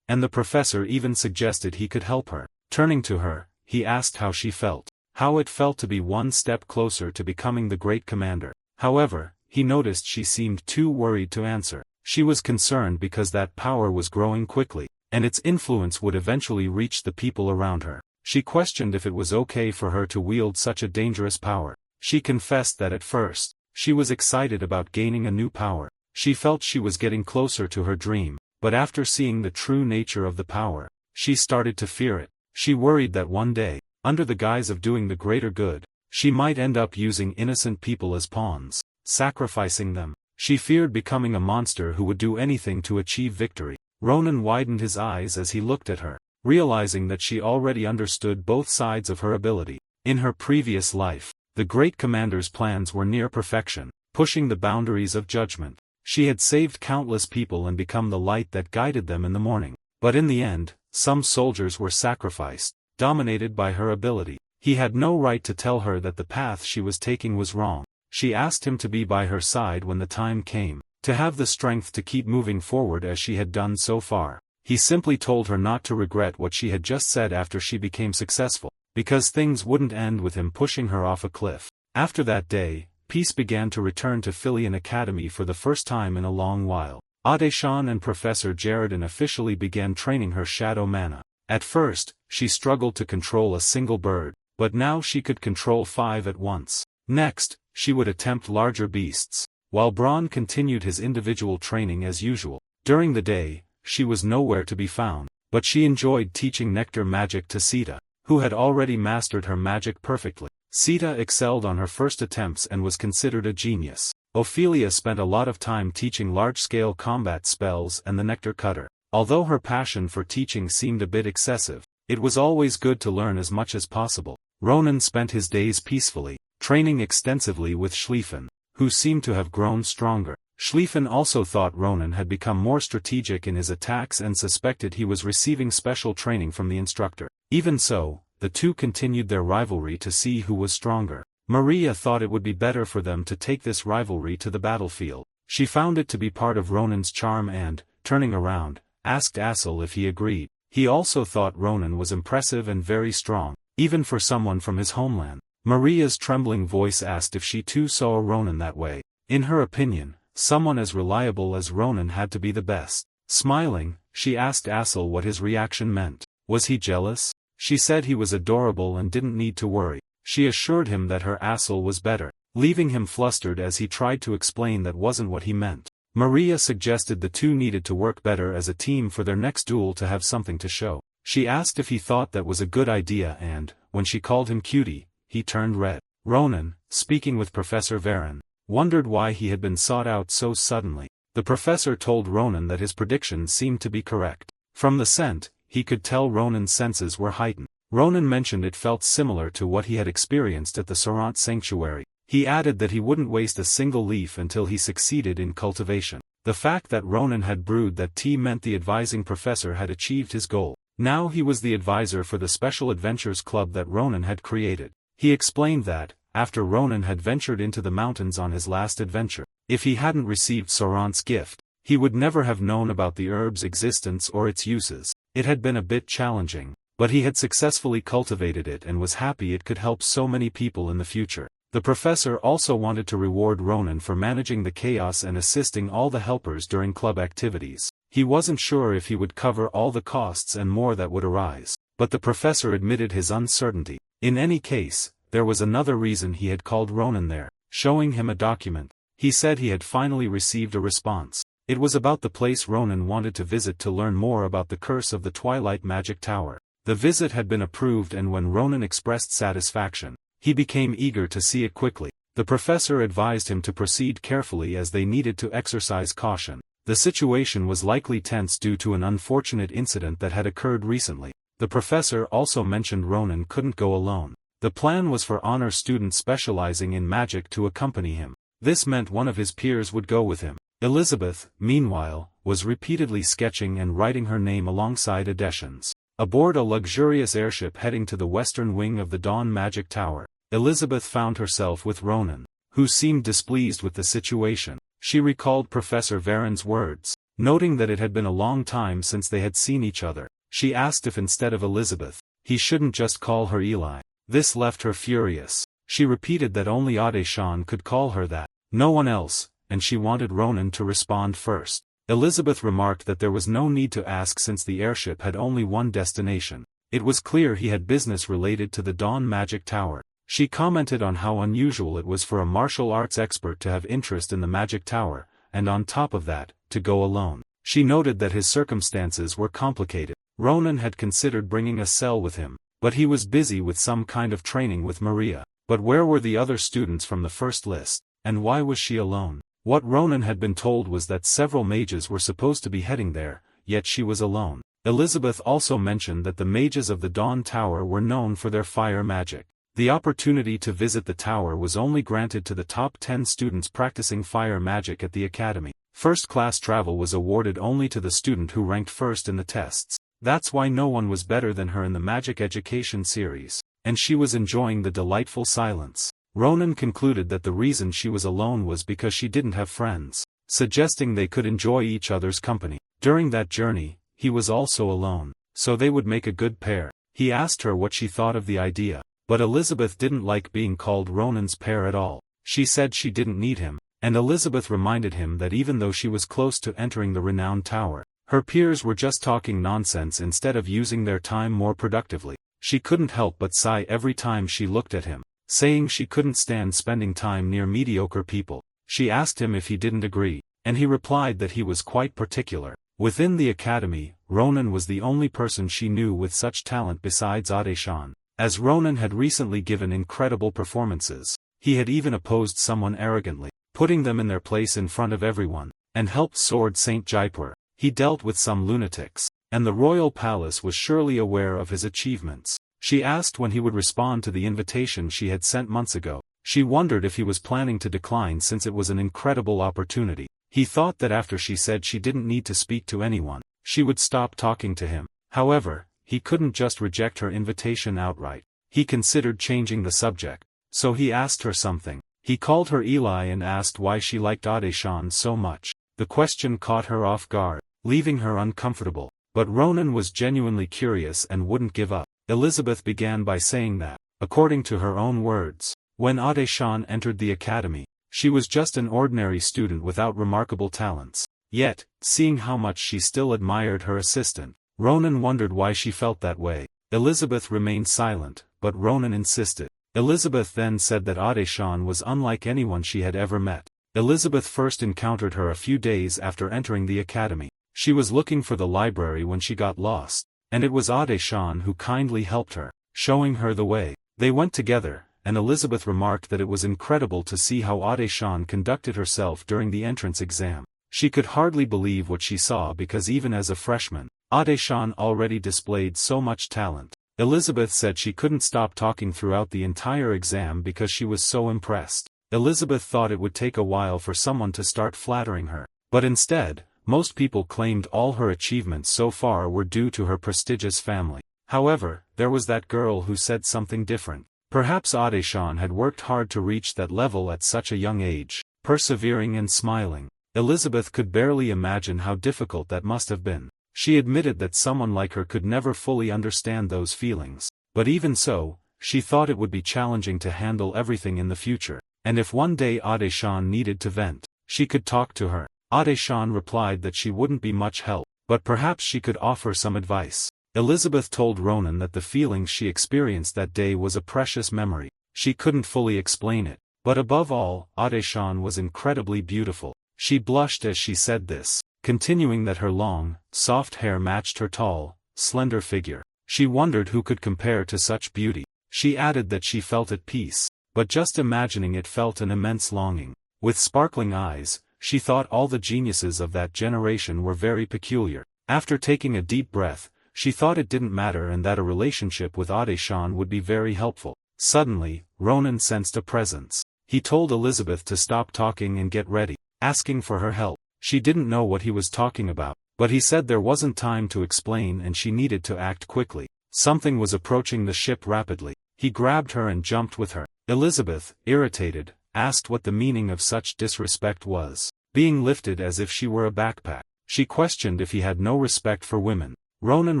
and the professor even suggested he could help her. Turning to her, he asked how she felt, how it felt to be one step closer to becoming the great commander. However, he noticed she seemed too worried to answer. She was concerned because that power was growing quickly, and its influence would eventually reach the people around her. She questioned if it was okay for her to wield such a dangerous power. She confessed that at first, she was excited about gaining a new power. She felt she was getting closer to her dream, but after seeing the true nature of the power, she started to fear it. She worried that one day, under the guise of doing the greater good, she might end up using innocent people as pawns, sacrificing them. She feared becoming a monster who would do anything to achieve victory. Ronan widened his eyes as he looked at her, realizing that she already understood both sides of her ability. In her previous life, the great commander's plans were near perfection, pushing the boundaries of judgment. She had saved countless people and become the light that guided them in the morning. But in the end, some soldiers were sacrificed, dominated by her ability. He had no right to tell her that the path she was taking was wrong. She asked him to be by her side when the time came, to have the strength to keep moving forward as she had done so far. He simply told her not to regret what she had just said after she became successful, because things wouldn't end with him pushing her off a cliff. After that day, peace began to return to Philian Academy for the first time in a long while. Adeshan and Professor Jaredin officially began training her shadow mana. At first, she struggled to control a single bird, but now she could control 5 at once. Next, she would attempt larger beasts, while Braun continued his individual training as usual. During the day, she was nowhere to be found, but she enjoyed teaching nectar magic to Sita, who had already mastered her magic perfectly. Sita excelled on her first attempts and was considered a genius. Ophelia spent a lot of time teaching large-scale combat spells and the nectar cutter. Although her passion for teaching seemed a bit excessive, it was always good to learn as much as possible. Ronan spent his days peacefully, training extensively with Schlieffen, who seemed to have grown stronger. Schlieffen also thought Ronan had become more strategic in his attacks and suspected he was receiving special training from the instructor. Even so, the two continued their rivalry to see who was stronger. Maria thought it would be better for them to take this rivalry to the battlefield. She found it to be part of Ronan's charm and, turning around, asked Assel if he agreed. He also thought Ronan was impressive and very strong, even for someone from his homeland. Maria's trembling voice asked if she too saw Ronan that way. In her opinion, someone as reliable as Ronan had to be the best. Smiling, she asked Assel what his reaction meant. Was he jealous? She said he was adorable and didn't need to worry. She assured him that her Assel was better, leaving him flustered as he tried to explain that wasn't what he meant. Maria suggested the two needed to work better as a team for their next duel to have something to show. She asked if he thought that was a good idea and, when she called him cutie, he turned red. Ronan, speaking with Professor Varen, wondered why he had been sought out so suddenly. The professor told Ronan that his prediction seemed to be correct. From the scent, he could tell Ronan's senses were heightened. Ronan mentioned it felt similar to what he had experienced at the Sorant Sanctuary. He added that he wouldn't waste a single leaf until he succeeded in cultivation. The fact that Ronan had brewed that tea meant the advising professor had achieved his goal. Now he was the advisor for the Special Adventures Club that Ronan had created. He explained that, after Ronan had ventured into the mountains on his last adventure, if he hadn't received Sorant's gift, he would never have known about the herb's existence or its uses. It had been a bit challenging, but he had successfully cultivated it and was happy it could help so many people in the future. The professor also wanted to reward Ronan for managing the chaos and assisting all the helpers during club activities. He wasn't sure if he would cover all the costs and more that would arise, but the professor admitted his uncertainty. In any case, there was another reason he had called Ronan there, showing him a document. He said he had finally received a response. It was about the place Ronan wanted to visit to learn more about the curse of the Twilight Magic Tower. The visit had been approved, and when Ronan expressed satisfaction, he became eager to see it quickly. The professor advised him to proceed carefully as they needed to exercise caution. The situation was likely tense due to an unfortunate incident that had occurred recently. The professor also mentioned Ronan couldn't go alone. The plan was for honor students specializing in magic to accompany him. This meant one of his peers would go with him. Elizabeth, meanwhile, was repeatedly sketching and writing her name alongside additions. Aboard a luxurious airship heading to the western wing of the Dawn Magic Tower, Elizabeth found herself with Ronan, who seemed displeased with the situation. She recalled Professor Varen's words, noting that it had been a long time since they had seen each other. She asked if instead of Elizabeth, he shouldn't just call her Eli. This left her furious. She repeated that only Ade-shan could call her that, no one else, and she wanted Ronan to respond first. Elizabeth remarked that there was no need to ask since the airship had only one destination. It was clear he had business related to the Dawn Magic Tower. She commented on how unusual it was for a martial arts expert to have interest in the Magic Tower, and on top of that, to go alone. She noted that his circumstances were complicated. Ronan had considered bringing a cell with him, but he was busy with some kind of training with Maria. But where were the other students from the first list, and why was she alone? What Ronan had been told was that several mages were supposed to be heading there, yet she was alone. Elizabeth also mentioned that the mages of the Dawn Tower were known for their fire magic. The opportunity to visit the tower was only granted to the top 10 students practicing fire magic at the academy. First-class travel was awarded only to the student who ranked first in the tests. That's why no one was better than her in the Magic Education series, and she was enjoying the delightful silence. Ronan concluded that the reason she was alone was because she didn't have friends, suggesting they could enjoy each other's company. During that journey, he was also alone, so they would make a good pair. He asked her what she thought of the idea, but Elizabeth didn't like being called Ronan's pair at all. She said she didn't need him, and Elizabeth reminded him that even though she was close to entering the renowned tower, her peers were just talking nonsense instead of using their time more productively. She couldn't help but sigh every time she looked at him, saying she couldn't stand spending time near mediocre people. She asked him if he didn't agree, and he replied that he was quite particular. Within the academy, Ronan was the only person she knew with such talent besides Ade-shan. As Ronan had recently given incredible performances, he had even opposed someone arrogantly, putting them in their place in front of everyone, and helped Sword Saint Jaipur. He dealt with some lunatics, and the royal palace was surely aware of his achievements. She asked when he would respond to the invitation she had sent months ago. She wondered if he was planning to decline since it was an incredible opportunity. He thought that after she said she didn't need to speak to anyone, she would stop talking to him. However, he couldn't just reject her invitation outright. He considered changing the subject, so he asked her something. He called her Eli and asked why she liked Ade-shan so much. The question caught her off guard, leaving her uncomfortable. But Ronan was genuinely curious and wouldn't give up. Elizabeth began by saying that, according to her own words, when Ade-shan entered the academy, she was just an ordinary student without remarkable talents. Yet, seeing how much she still admired her assistant, Ronan wondered why she felt that way. Elizabeth remained silent, but Ronan insisted. Elizabeth then said that Ade-shan was unlike anyone she had ever met. Elizabeth first encountered her a few days after entering the academy. She was looking for the library when she got lost. and it was Ade-shan who kindly helped her, showing her the way. They went together, and Elizabeth remarked that it was incredible to see how Ade-shan conducted herself during the entrance exam. She could hardly believe what she saw because even as a freshman, Ade-shan already displayed so much talent. Elizabeth said she couldn't stop talking throughout the entire exam because she was so impressed. Elizabeth thought it would take a while for someone to start flattering her, but instead, most people claimed all her achievements so far were due to her prestigious family. However, there was that girl who said something different. Perhaps Ade-shan had worked hard to reach that level at such a young age, persevering and smiling. Elizabeth could barely imagine how difficult that must have been. She admitted that someone like her could never fully understand those feelings. But even so, she thought it would be challenging to handle everything in the future, and if one day Ade-shan needed to vent, she could talk to her. Ade-shan replied that she wouldn't be much help, but perhaps she could offer some advice. Elizabeth told Ronan that the feelings she experienced that day was a precious memory. She couldn't fully explain it, but above all, Ade-shan was incredibly beautiful. She blushed as she said this, continuing that her long, soft hair matched her tall, slender figure. She wondered who could compare to such beauty. She added that she felt at peace, but just imagining it felt an immense longing. With sparkling eyes, she thought all the geniuses of that generation were very peculiar. After taking a deep breath, she thought it didn't matter and that a relationship with Ade-shan would be very helpful. Suddenly, Ronan sensed a presence. He told Elizabeth to stop talking and get ready, asking for her help. She didn't know what he was talking about, but he said there wasn't time to explain and she needed to act quickly. Something was approaching the ship rapidly. He grabbed her and jumped with her. Elizabeth, irritated, asked what the meaning of such disrespect was. Being lifted as if she were a backpack. She questioned if he had no respect for women. Ronan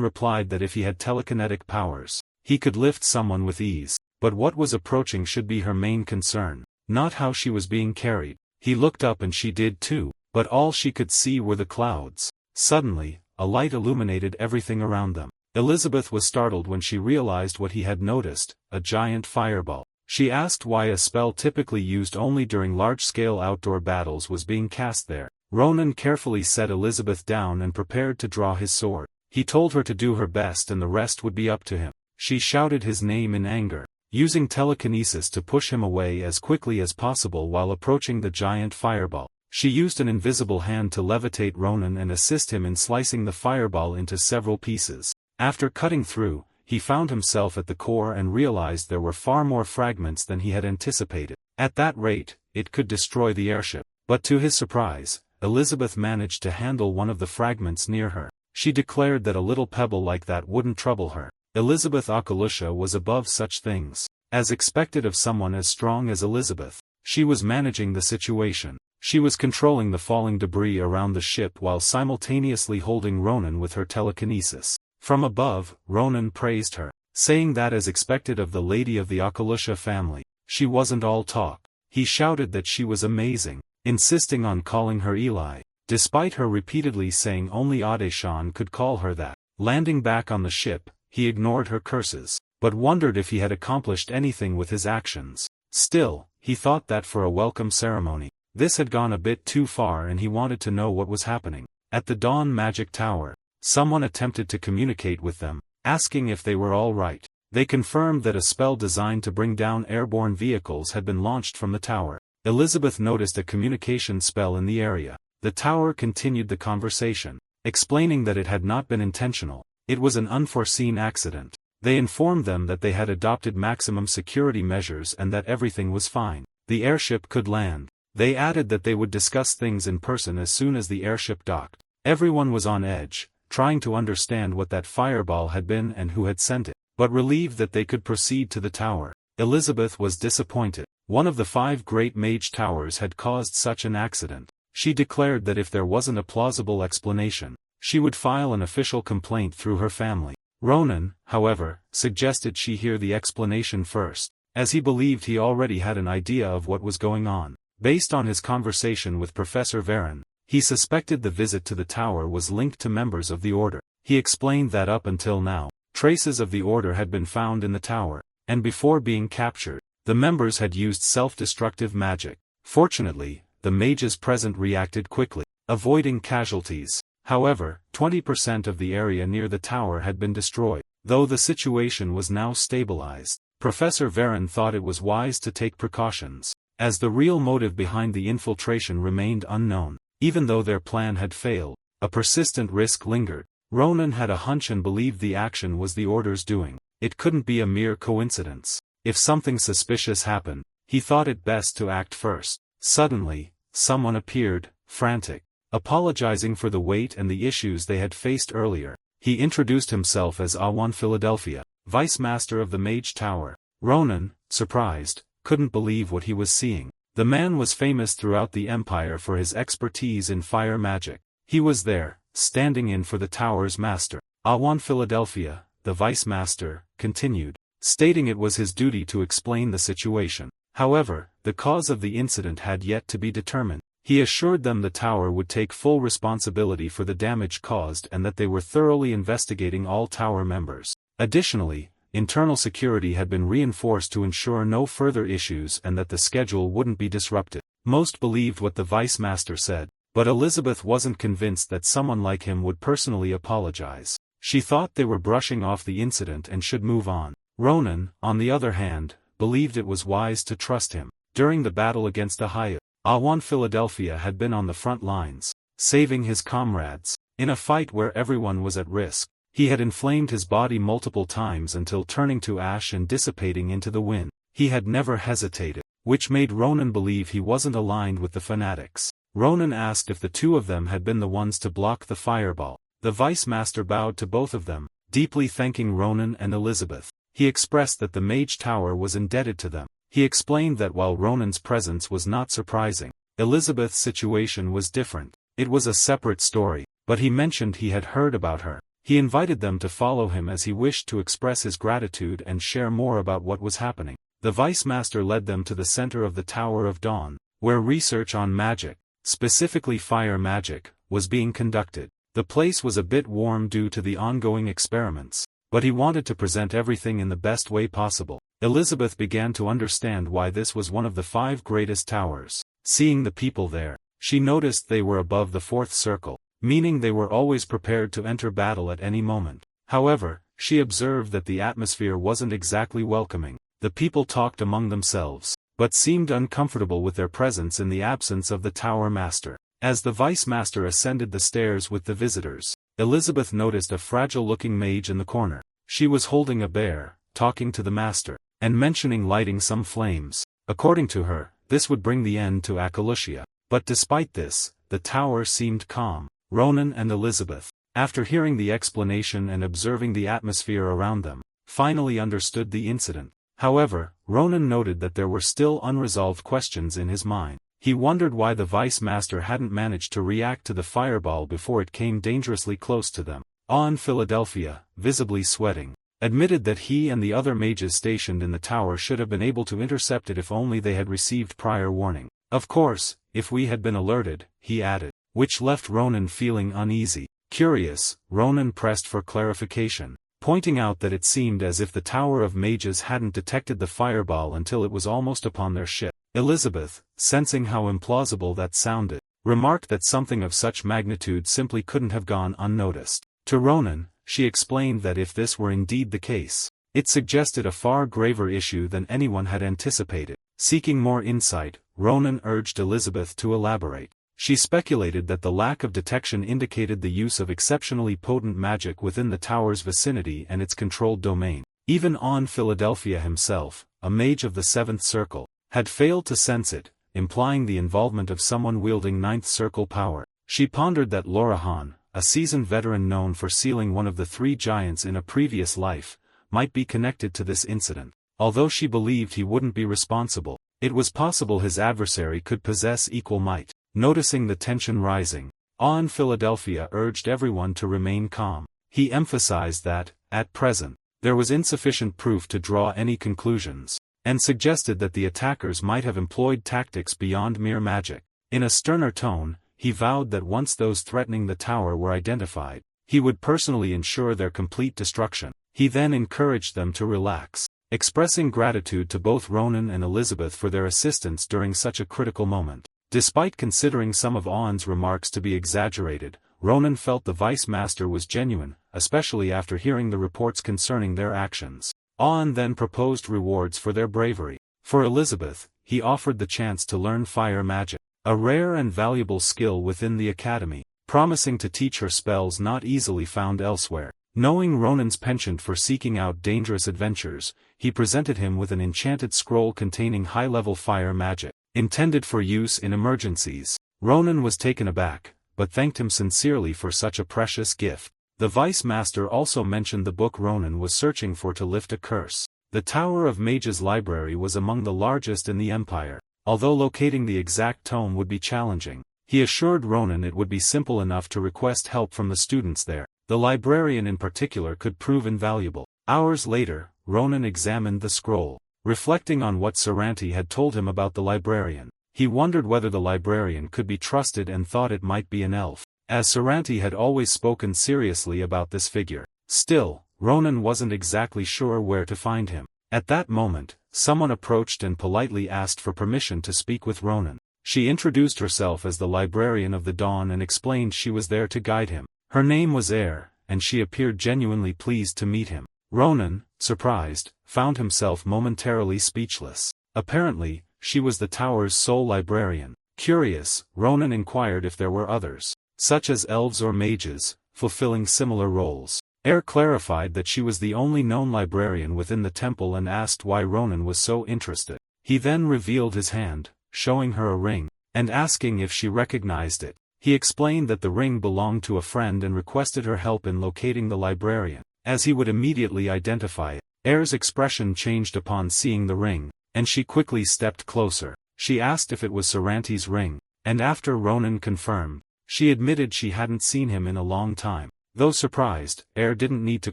replied that if he had telekinetic powers, he could lift someone with ease, but what was approaching should be her main concern, not how she was being carried. He looked up and she did too, but all she could see were the clouds. Suddenly, a light illuminated everything around them. Elizabeth was startled when she realized what he had noticed, a giant fireball. She asked why a spell typically used only during large-scale outdoor battles was being cast there. Ronan carefully set Elizabeth down and prepared to draw his sword. He told her to do her best and the rest would be up to him. She shouted his name in anger, using telekinesis to push him away as quickly as possible while approaching the giant fireball. She used an invisible hand to levitate Ronan and assist him in slicing the fireball into several pieces. After cutting through, he found himself at the core and realized there were far more fragments than he had anticipated. At that rate, it could destroy the airship. But to his surprise, Elizabeth managed to handle one of the fragments near her. She declared that a little pebble like that wouldn't trouble her. Elizabeth Akalusha was above such things. As expected of someone as strong as Elizabeth, she was managing the situation. She was controlling the falling debris around the ship while simultaneously holding Ronan with her telekinesis. From above, Ronan praised her, saying that as expected of the lady of the Akalusha family, she wasn't all talk. He shouted that she was amazing, insisting on calling her Eli, despite her repeatedly saying only Ade-shan could call her that. Landing back on the ship, he ignored her curses, but wondered if he had accomplished anything with his actions. Still, he thought that for a welcome ceremony, this had gone a bit too far and he wanted to know what was happening. At the Dawn Magic Tower, someone attempted to communicate with them, asking if they were all right. They confirmed that a spell designed to bring down airborne vehicles had been launched from the tower. Elizabeth noticed a communication spell in the area. The tower continued the conversation, explaining that it had not been intentional. It was an unforeseen accident. They informed them that they had adopted maximum security measures and that everything was fine. The airship could land. They added that they would discuss things in person as soon as the airship docked. Everyone was on edge, trying to understand what that fireball had been and who had sent it, but relieved that they could proceed to the tower. Elizabeth was disappointed. One of the 5 great mage towers had caused such an accident. She declared that if there wasn't a plausible explanation, she would file an official complaint through her family. Ronan, however, suggested she hear the explanation first, as he believed he already had an idea of what was going on. Based on his conversation with Professor Varen, he suspected the visit to the tower was linked to members of the Order. He explained that up until now, traces of the Order had been found in the tower, and before being captured, the members had used self-destructive magic. Fortunately, the mages present reacted quickly, avoiding casualties. However, 20% of the area near the tower had been destroyed. Though the situation was now stabilized, Professor Varen thought it was wise to take precautions, as the real motive behind the infiltration remained unknown. Even though their plan had failed, a persistent risk lingered. Ronan had a hunch and believed the action was the Order's doing. It couldn't be a mere coincidence. If something suspicious happened, he thought it best to act first. Suddenly, someone appeared, frantic, apologizing for the wait and the issues they had faced earlier. He introduced himself as Awan Philadelphia, Vice Master of the Mage Tower. Ronan, surprised, couldn't believe what he was seeing. The man was famous throughout the Empire for his expertise in fire magic. He was there, standing in for the tower's master. Awan Philadelphia, the Vice Master, continued, stating it was his duty to explain the situation. However, the cause of the incident had yet to be determined. He assured them the tower would take full responsibility for the damage caused and that they were thoroughly investigating all tower members. Additionally, internal security had been reinforced to ensure no further issues and that the schedule wouldn't be disrupted. Most believed what the Vice Master said, but Elizabeth wasn't convinced that someone like him would personally apologize. She thought they were brushing off the incident and should move on. Ronan, on the other hand, believed it was wise to trust him. During the battle against the Hayat, Awan Philadelphia had been on the front lines, saving his comrades. In a fight where everyone was at risk, he had inflamed his body multiple times until turning to ash and dissipating into the wind. He had never hesitated, which made Ronan believe he wasn't aligned with the fanatics. Ronan asked if the two of them had been the ones to block the fireball. The Vice Master bowed to both of them, deeply thanking Ronan and Elizabeth. He expressed that the Mage Tower was indebted to them. He explained that while Ronan's presence was not surprising, Elizabeth's situation was different. It was a separate story, but he mentioned he had heard about her. He invited them to follow him as he wished to express his gratitude and share more about what was happening. The Vice Master led them to the center of the Tower of Dawn, where research on magic, specifically fire magic, was being conducted. The place was a bit warm due to the ongoing experiments, but he wanted to present everything in the best way possible. Elizabeth began to understand why this was one of the 5 greatest towers. Seeing the people there, she noticed they were above the 4th circle, meaning they were always prepared to enter battle at any moment. However, she observed that the atmosphere wasn't exactly welcoming. The people talked among themselves, but seemed uncomfortable with their presence in the absence of the Tower Master. As the Vice Master ascended the stairs with the visitors, Elizabeth noticed a fragile-looking mage in the corner. She was holding a bear, talking to the Master, and mentioning lighting some flames. According to her, this would bring the end to Akalushia. But despite this, the tower seemed calm. Ronan and Elizabeth, after hearing the explanation and observing the atmosphere around them, finally understood the incident. However, Ronan noted that there were still unresolved questions in his mind. He wondered why the Vice Master hadn't managed to react to the fireball before it came dangerously close to them. Awan Philadelphia, visibly sweating, admitted that he and the other mages stationed in the tower should have been able to intercept it if only they had received prior warning. Of course, if we had been alerted, he added, which left Ronan feeling uneasy. Curious, Ronan pressed for clarification, pointing out that it seemed as if the Tower of Mages hadn't detected the fireball until it was almost upon their ship. Elizabeth, sensing how implausible that sounded, remarked that something of such magnitude simply couldn't have gone unnoticed. To Ronan, she explained that if this were indeed the case, it suggested a far graver issue than anyone had anticipated. Seeking more insight, Ronan urged Elizabeth to elaborate. She speculated that the lack of detection indicated the use of exceptionally potent magic within the tower's vicinity and its controlled domain. Even Awan Philadelphia himself, a mage of the 7th circle, had failed to sense it, implying the involvement of someone wielding 9th circle power. She pondered that Lorahan, a seasoned veteran known for sealing one of the 3 giants in a previous life, might be connected to this incident. Although she believed he wouldn't be responsible, it was possible his adversary could possess equal might. Noticing the tension rising, Awan Philadelphia urged everyone to remain calm. He emphasized that, at present, there was insufficient proof to draw any conclusions, and suggested that the attackers might have employed tactics beyond mere magic. In a sterner tone, he vowed that once those threatening the tower were identified, he would personally ensure their complete destruction. He then encouraged them to relax, expressing gratitude to both Ronan and Elizabeth for their assistance during such a critical moment. Despite considering some of Awan's remarks to be exaggerated, Ronan felt the vice-master was genuine, especially after hearing the reports concerning their actions. An then proposed rewards for their bravery. For Elizabeth, he offered the chance to learn fire magic, a rare and valuable skill within the academy, promising to teach her spells not easily found elsewhere. Knowing Ronan's penchant for seeking out dangerous adventures, he presented him with an enchanted scroll containing high-level fire magic, intended for use in emergencies. Ronan was taken aback, but thanked him sincerely for such a precious gift. The vice-master also mentioned the book Ronan was searching for to lift a curse. The Tower of Mages library was among the largest in the empire, although locating the exact tome would be challenging. He assured Ronan it would be simple enough to request help from the students there. The librarian in particular could prove invaluable. Hours later, Ronan examined the scroll. Reflecting on what Saranti had told him about the librarian, he wondered whether the librarian could be trusted and thought it might be an elf, as Saranti had always spoken seriously about this figure. Still, Ronan wasn't exactly sure where to find him. At that moment, someone approached and politely asked for permission to speak with Ronan. She introduced herself as the librarian of the Dawn and explained she was there to guide him. Her name was and she appeared genuinely pleased to meet him. Ronan, surprised, found himself momentarily speechless. Apparently, she was the tower's sole librarian. Curious, Ronan inquired if there were others, such as elves or mages, fulfilling similar roles. Clarified that she was the only known librarian within the temple and asked why Ronan was so interested. He then revealed his hand, showing her a ring, and asking if she recognized it. He explained that the ring belonged to a friend and requested her help in locating the librarian, as he would immediately identify it. Air's expression changed upon seeing the ring, and she quickly stepped closer. She asked if it was Saranti's ring, and after Ronan confirmed, she admitted she hadn't seen him in a long time. Though surprised, Air didn't need to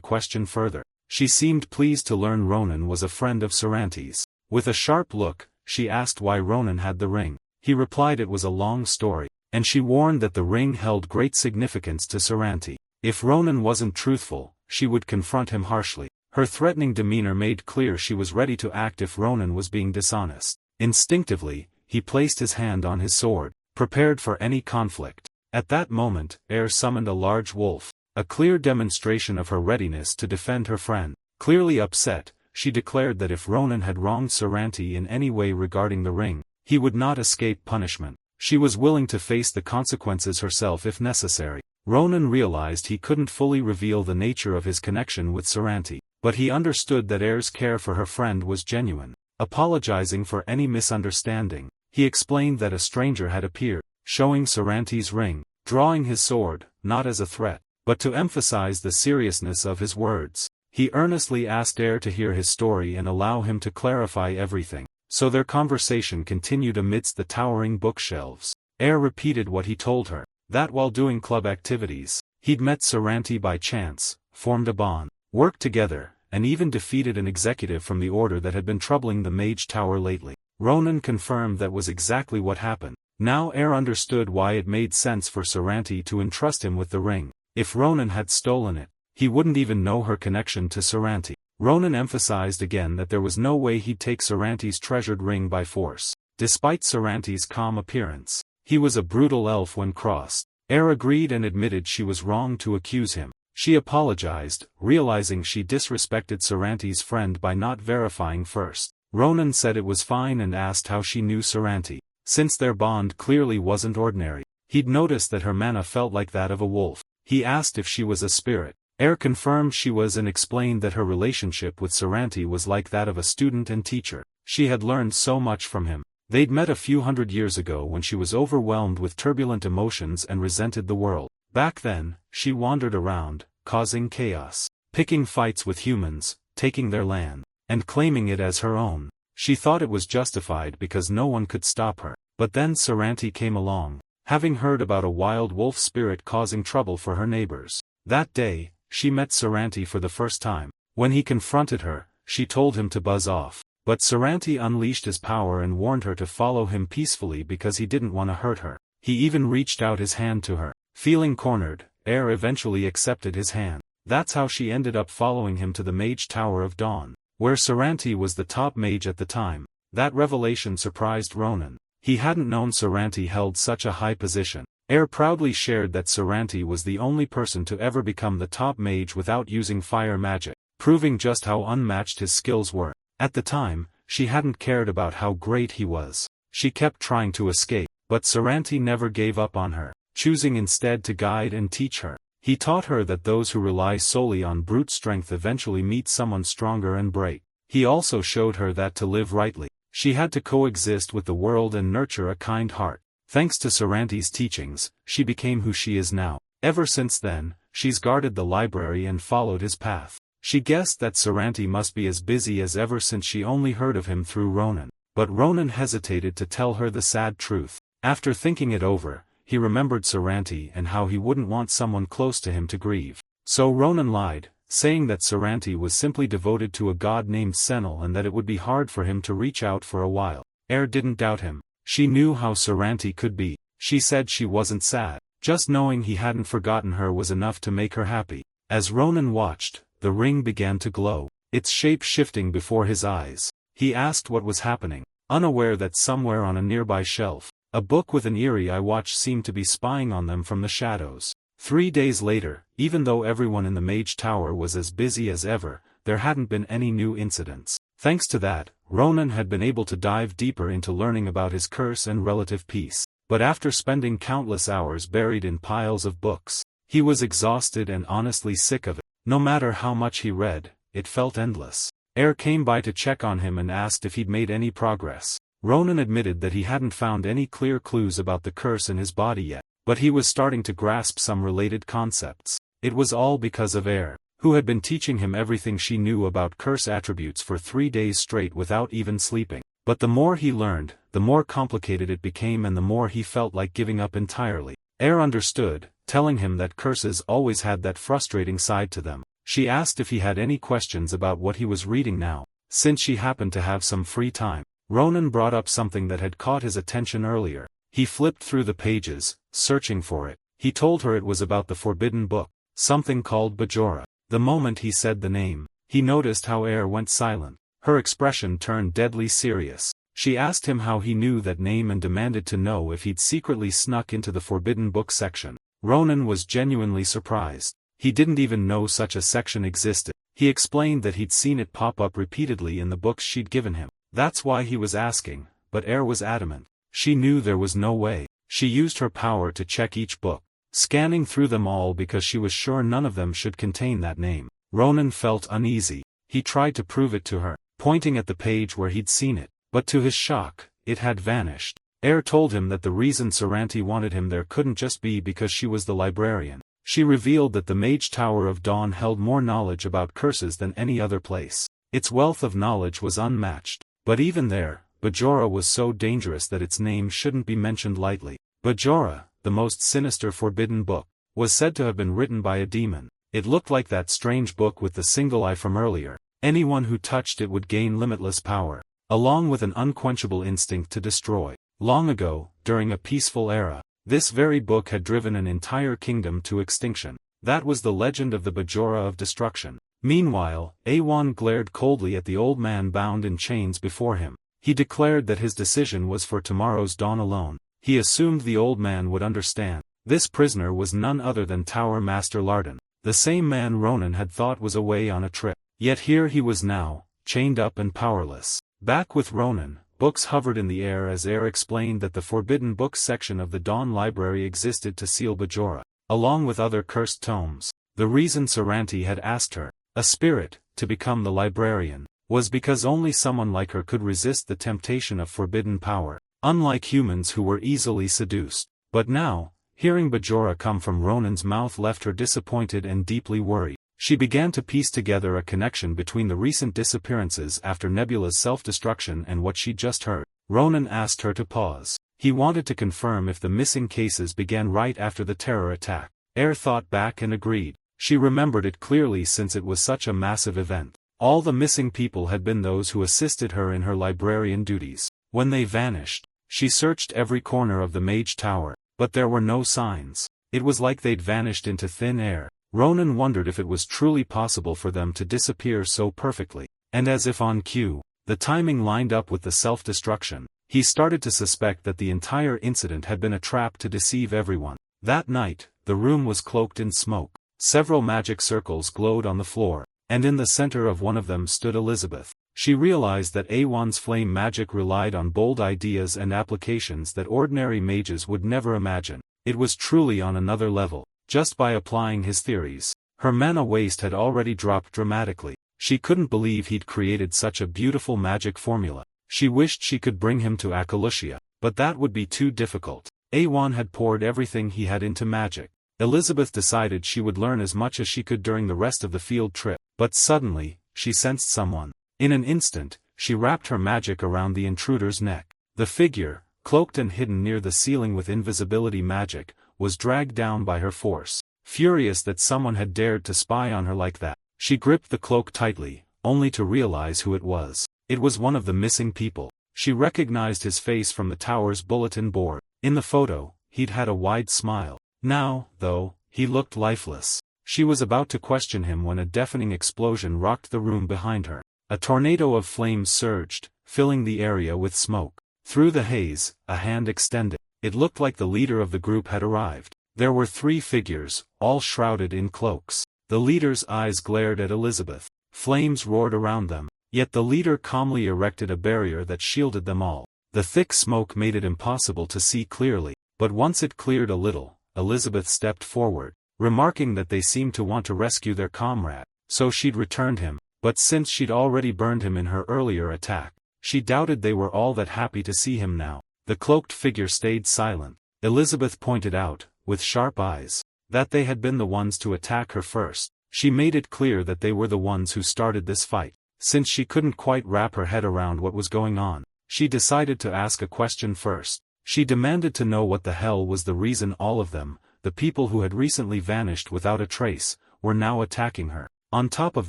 question further. She seemed pleased to learn Ronan was a friend of Saranti's. With a sharp look, she asked why Ronan had the ring. He replied it was a long story, and she warned that the ring held great significance to Saranti. If Ronan wasn't truthful, she would confront him harshly. Her threatening demeanor made clear she was ready to act if Ronan was being dishonest. Instinctively, he placed his hand on his sword, prepared for any conflict. At that moment, Air summoned a large wolf, a clear demonstration of her readiness to defend her friend. Clearly upset, she declared that if Ronan had wronged Saranti in any way regarding the ring, he would not escape punishment. She was willing to face the consequences herself if necessary. Ronan realized he couldn't fully reveal the nature of his connection with Saranti, but he understood that Air's care for her friend was genuine. Apologizing for any misunderstanding, he explained that a stranger had appeared, showing Saranti's ring, drawing his sword, not as a threat, but to emphasize the seriousness of his words. He earnestly asked Air to hear his story and allow him to clarify everything. So their conversation continued amidst the towering bookshelves. Air repeated what he told her, that while doing club activities, he'd met Saranti by chance, formed a bond, worked together, and even defeated an executive from the order that had been troubling the Mage Tower lately. Ronan confirmed that was exactly what happened. Now Air understood why it made sense for Saranti to entrust him with the ring. If Ronan had stolen it, he wouldn't even know her connection to Saranti. Ronan emphasized again that there was no way he'd take Saranti's treasured ring by force. Despite Saranti's calm appearance, he was a brutal elf when crossed. Air agreed and admitted she was wrong to accuse him. She apologized, realizing she disrespected Saranti's friend by not verifying first. Ronan said it was fine and asked how she knew Saranti. Since their bond clearly wasn't ordinary, he'd noticed that her mana felt like that of a wolf. He asked if she was a spirit. Air confirmed she was and explained that her relationship with Saranti was like that of a student and teacher. She had learned so much from him. They'd met a few hundred years ago when she was overwhelmed with turbulent emotions and resented the world. Back then, she wandered around, causing chaos, picking fights with humans, taking their land, and claiming it as her own. She thought it was justified because no one could stop her. But then Saranti came along, having heard about a wild wolf spirit causing trouble for her neighbors. That day, she met Saranti for the first time. When he confronted her, she told him to buzz off. But Saranti unleashed his power and warned her to follow him peacefully because he didn't want to hurt her. He even reached out his hand to her. Feeling cornered, Air eventually accepted his hand. That's how she ended up following him to the Mage Tower of Dawn, where Saranti was the top mage at the time. That revelation surprised Ronan. He hadn't known Saranti held such a high position. Air proudly shared that Saranti was the only person to ever become the top mage without using fire magic, proving just how unmatched his skills were. At the time, she hadn't cared about how great he was. She kept trying to escape, but Saranti never gave up on her, choosing instead to guide and teach her. He taught her that those who rely solely on brute strength eventually meet someone stronger and break. He also showed her that to live rightly, she had to coexist with the world and nurture a kind heart. Thanks to Saranti's teachings, she became who she is now. Ever since then, she's guarded the library and followed his path. She guessed that Saranti must be as busy as ever since she only heard of him through Ronan. But Ronan hesitated to tell her the sad truth. After thinking it over, he remembered Saranti and how he wouldn't want someone close to him to grieve. So Ronan lied, saying that Saranti was simply devoted to a god named Senel and that it would be hard for him to reach out for a while. Air didn't doubt him. She knew how Saranti could be. She said she wasn't sad. Just knowing he hadn't forgotten her was enough to make her happy. As Ronan watched, the ring began to glow, its shape shifting before his eyes. He asked what was happening, unaware that somewhere on a nearby shelf, a book with an eerie eye watch seemed to be spying on them from the shadows. 3 days later, even though everyone in the Mage Tower was as busy as ever, there hadn't been any new incidents. Thanks to that, Ronan had been able to dive deeper into learning about his curse and relative peace. But after spending countless hours buried in piles of books, he was exhausted and honestly sick of it. No matter how much he read, it felt endless. Air came by to check on him and asked if he'd made any progress. Ronan admitted that he hadn't found any clear clues about the curse in his body yet, but he was starting to grasp some related concepts. It was all because of Air, who had been teaching him everything she knew about curse attributes for 3 days straight without even sleeping. But the more he learned, the more complicated it became and the more he felt like giving up entirely. Air understood, telling him that curses always had that frustrating side to them. She asked if he had any questions about what he was reading now, since she happened to have some free time. Ronan brought up something that had caught his attention earlier. He flipped through the pages, searching for it. He told her it was about the forbidden book, something called Bajora. The moment he said the name, he noticed how Air went silent. Her expression turned deadly serious. She asked him how he knew that name and demanded to know if he'd secretly snuck into the forbidden book section. Ronan was genuinely surprised. He didn't even know such a section existed. He explained that he'd seen it pop up repeatedly in the books she'd given him. That's why he was asking, but Air was adamant. She knew there was no way. She used her power to check each book, scanning through them all because she was sure none of them should contain that name. Ronan felt uneasy. He tried to prove it to her, pointing at the page where he'd seen it, but to his shock, it had vanished. Air told him that the reason Saranti wanted him there couldn't just be because she was the librarian. She revealed that the Mage Tower of Dawn held more knowledge about curses than any other place. Its wealth of knowledge was unmatched. But even there, Bajora was so dangerous that its name shouldn't be mentioned lightly. Bajora, the most sinister forbidden book, was said to have been written by a demon. It looked like that strange book with the single eye from earlier. Anyone who touched it would gain limitless power, along with an unquenchable instinct to destroy. Long ago, during a peaceful era, this very book had driven an entire kingdom to extinction. That was the legend of the Bajora of Destruction. Meanwhile, Awan glared coldly at the old man bound in chains before him. He declared that his decision was for tomorrow's dawn alone. He assumed the old man would understand. This prisoner was none other than Tower Master Larden, the same man Ronan had thought was away on a trip. Yet here he was now, chained up and powerless. Back with Ronan, books hovered in the air as Air explained that the forbidden books section of the Dawn Library existed to seal Bajora, along with other cursed tomes. The reason Saranti had asked her, a spirit, to become the librarian, was because only someone like her could resist the temptation of forbidden power, unlike humans who were easily seduced. But now, hearing Bajora come from Ronan's mouth left her disappointed and deeply worried. She began to piece together a connection between the recent disappearances after Nebula's self-destruction and what she'd just heard. Ronan asked her to pause. He wanted to confirm if the missing cases began right after the terror attack. Air thought back and agreed. She remembered it clearly since it was such a massive event. All the missing people had been those who assisted her in her librarian duties. When they vanished, she searched every corner of the Mage Tower, but there were no signs. It was like they'd vanished into thin air. Ronan wondered if it was truly possible for them to disappear so perfectly. And as if on cue, the timing lined up with the self-destruction. He started to suspect that the entire incident had been a trap to deceive everyone. That night, the room was cloaked in smoke. Several magic circles glowed on the floor, and in the center of one of them stood Elizabeth. She realized that Awan's flame magic relied on bold ideas and applications that ordinary mages would never imagine. It was truly on another level. Just by applying his theories, her mana waste had already dropped dramatically. She couldn't believe he'd created such a beautiful magic formula. She wished she could bring him to Acalusia, but that would be too difficult. Awan had poured everything he had into magic. Elizabeth decided she would learn as much as she could during the rest of the field trip, but suddenly, she sensed someone. In an instant, she wrapped her magic around the intruder's neck. The figure, cloaked and hidden near the ceiling with invisibility magic, was dragged down by her force. Furious that someone had dared to spy on her like that, she gripped the cloak tightly, only to realize who it was. It was one of the missing people. She recognized his face from the tower's bulletin board. In the photo, he'd had a wide smile. Now, though, he looked lifeless. She was about to question him when a deafening explosion rocked the room behind her. A tornado of flames surged, filling the area with smoke. Through the haze, a hand extended. It looked like the leader of the group had arrived. There were 3 figures, all shrouded in cloaks. The leader's eyes glared at Elizabeth. Flames roared around them, yet the leader calmly erected a barrier that shielded them all. The thick smoke made it impossible to see clearly, but once it cleared a little, Elizabeth stepped forward, remarking that they seemed to want to rescue their comrade, so she'd returned him. But since she'd already burned him in her earlier attack, she doubted they were all that happy to see him now. The cloaked figure stayed silent. Elizabeth pointed out, with sharp eyes, that they had been the ones to attack her first. She made it clear that they were the ones who started this fight. Since she couldn't quite wrap her head around what was going on, she decided to ask a question first. She demanded to know what the hell was the reason all of them, the people who had recently vanished without a trace, were now attacking her. On top of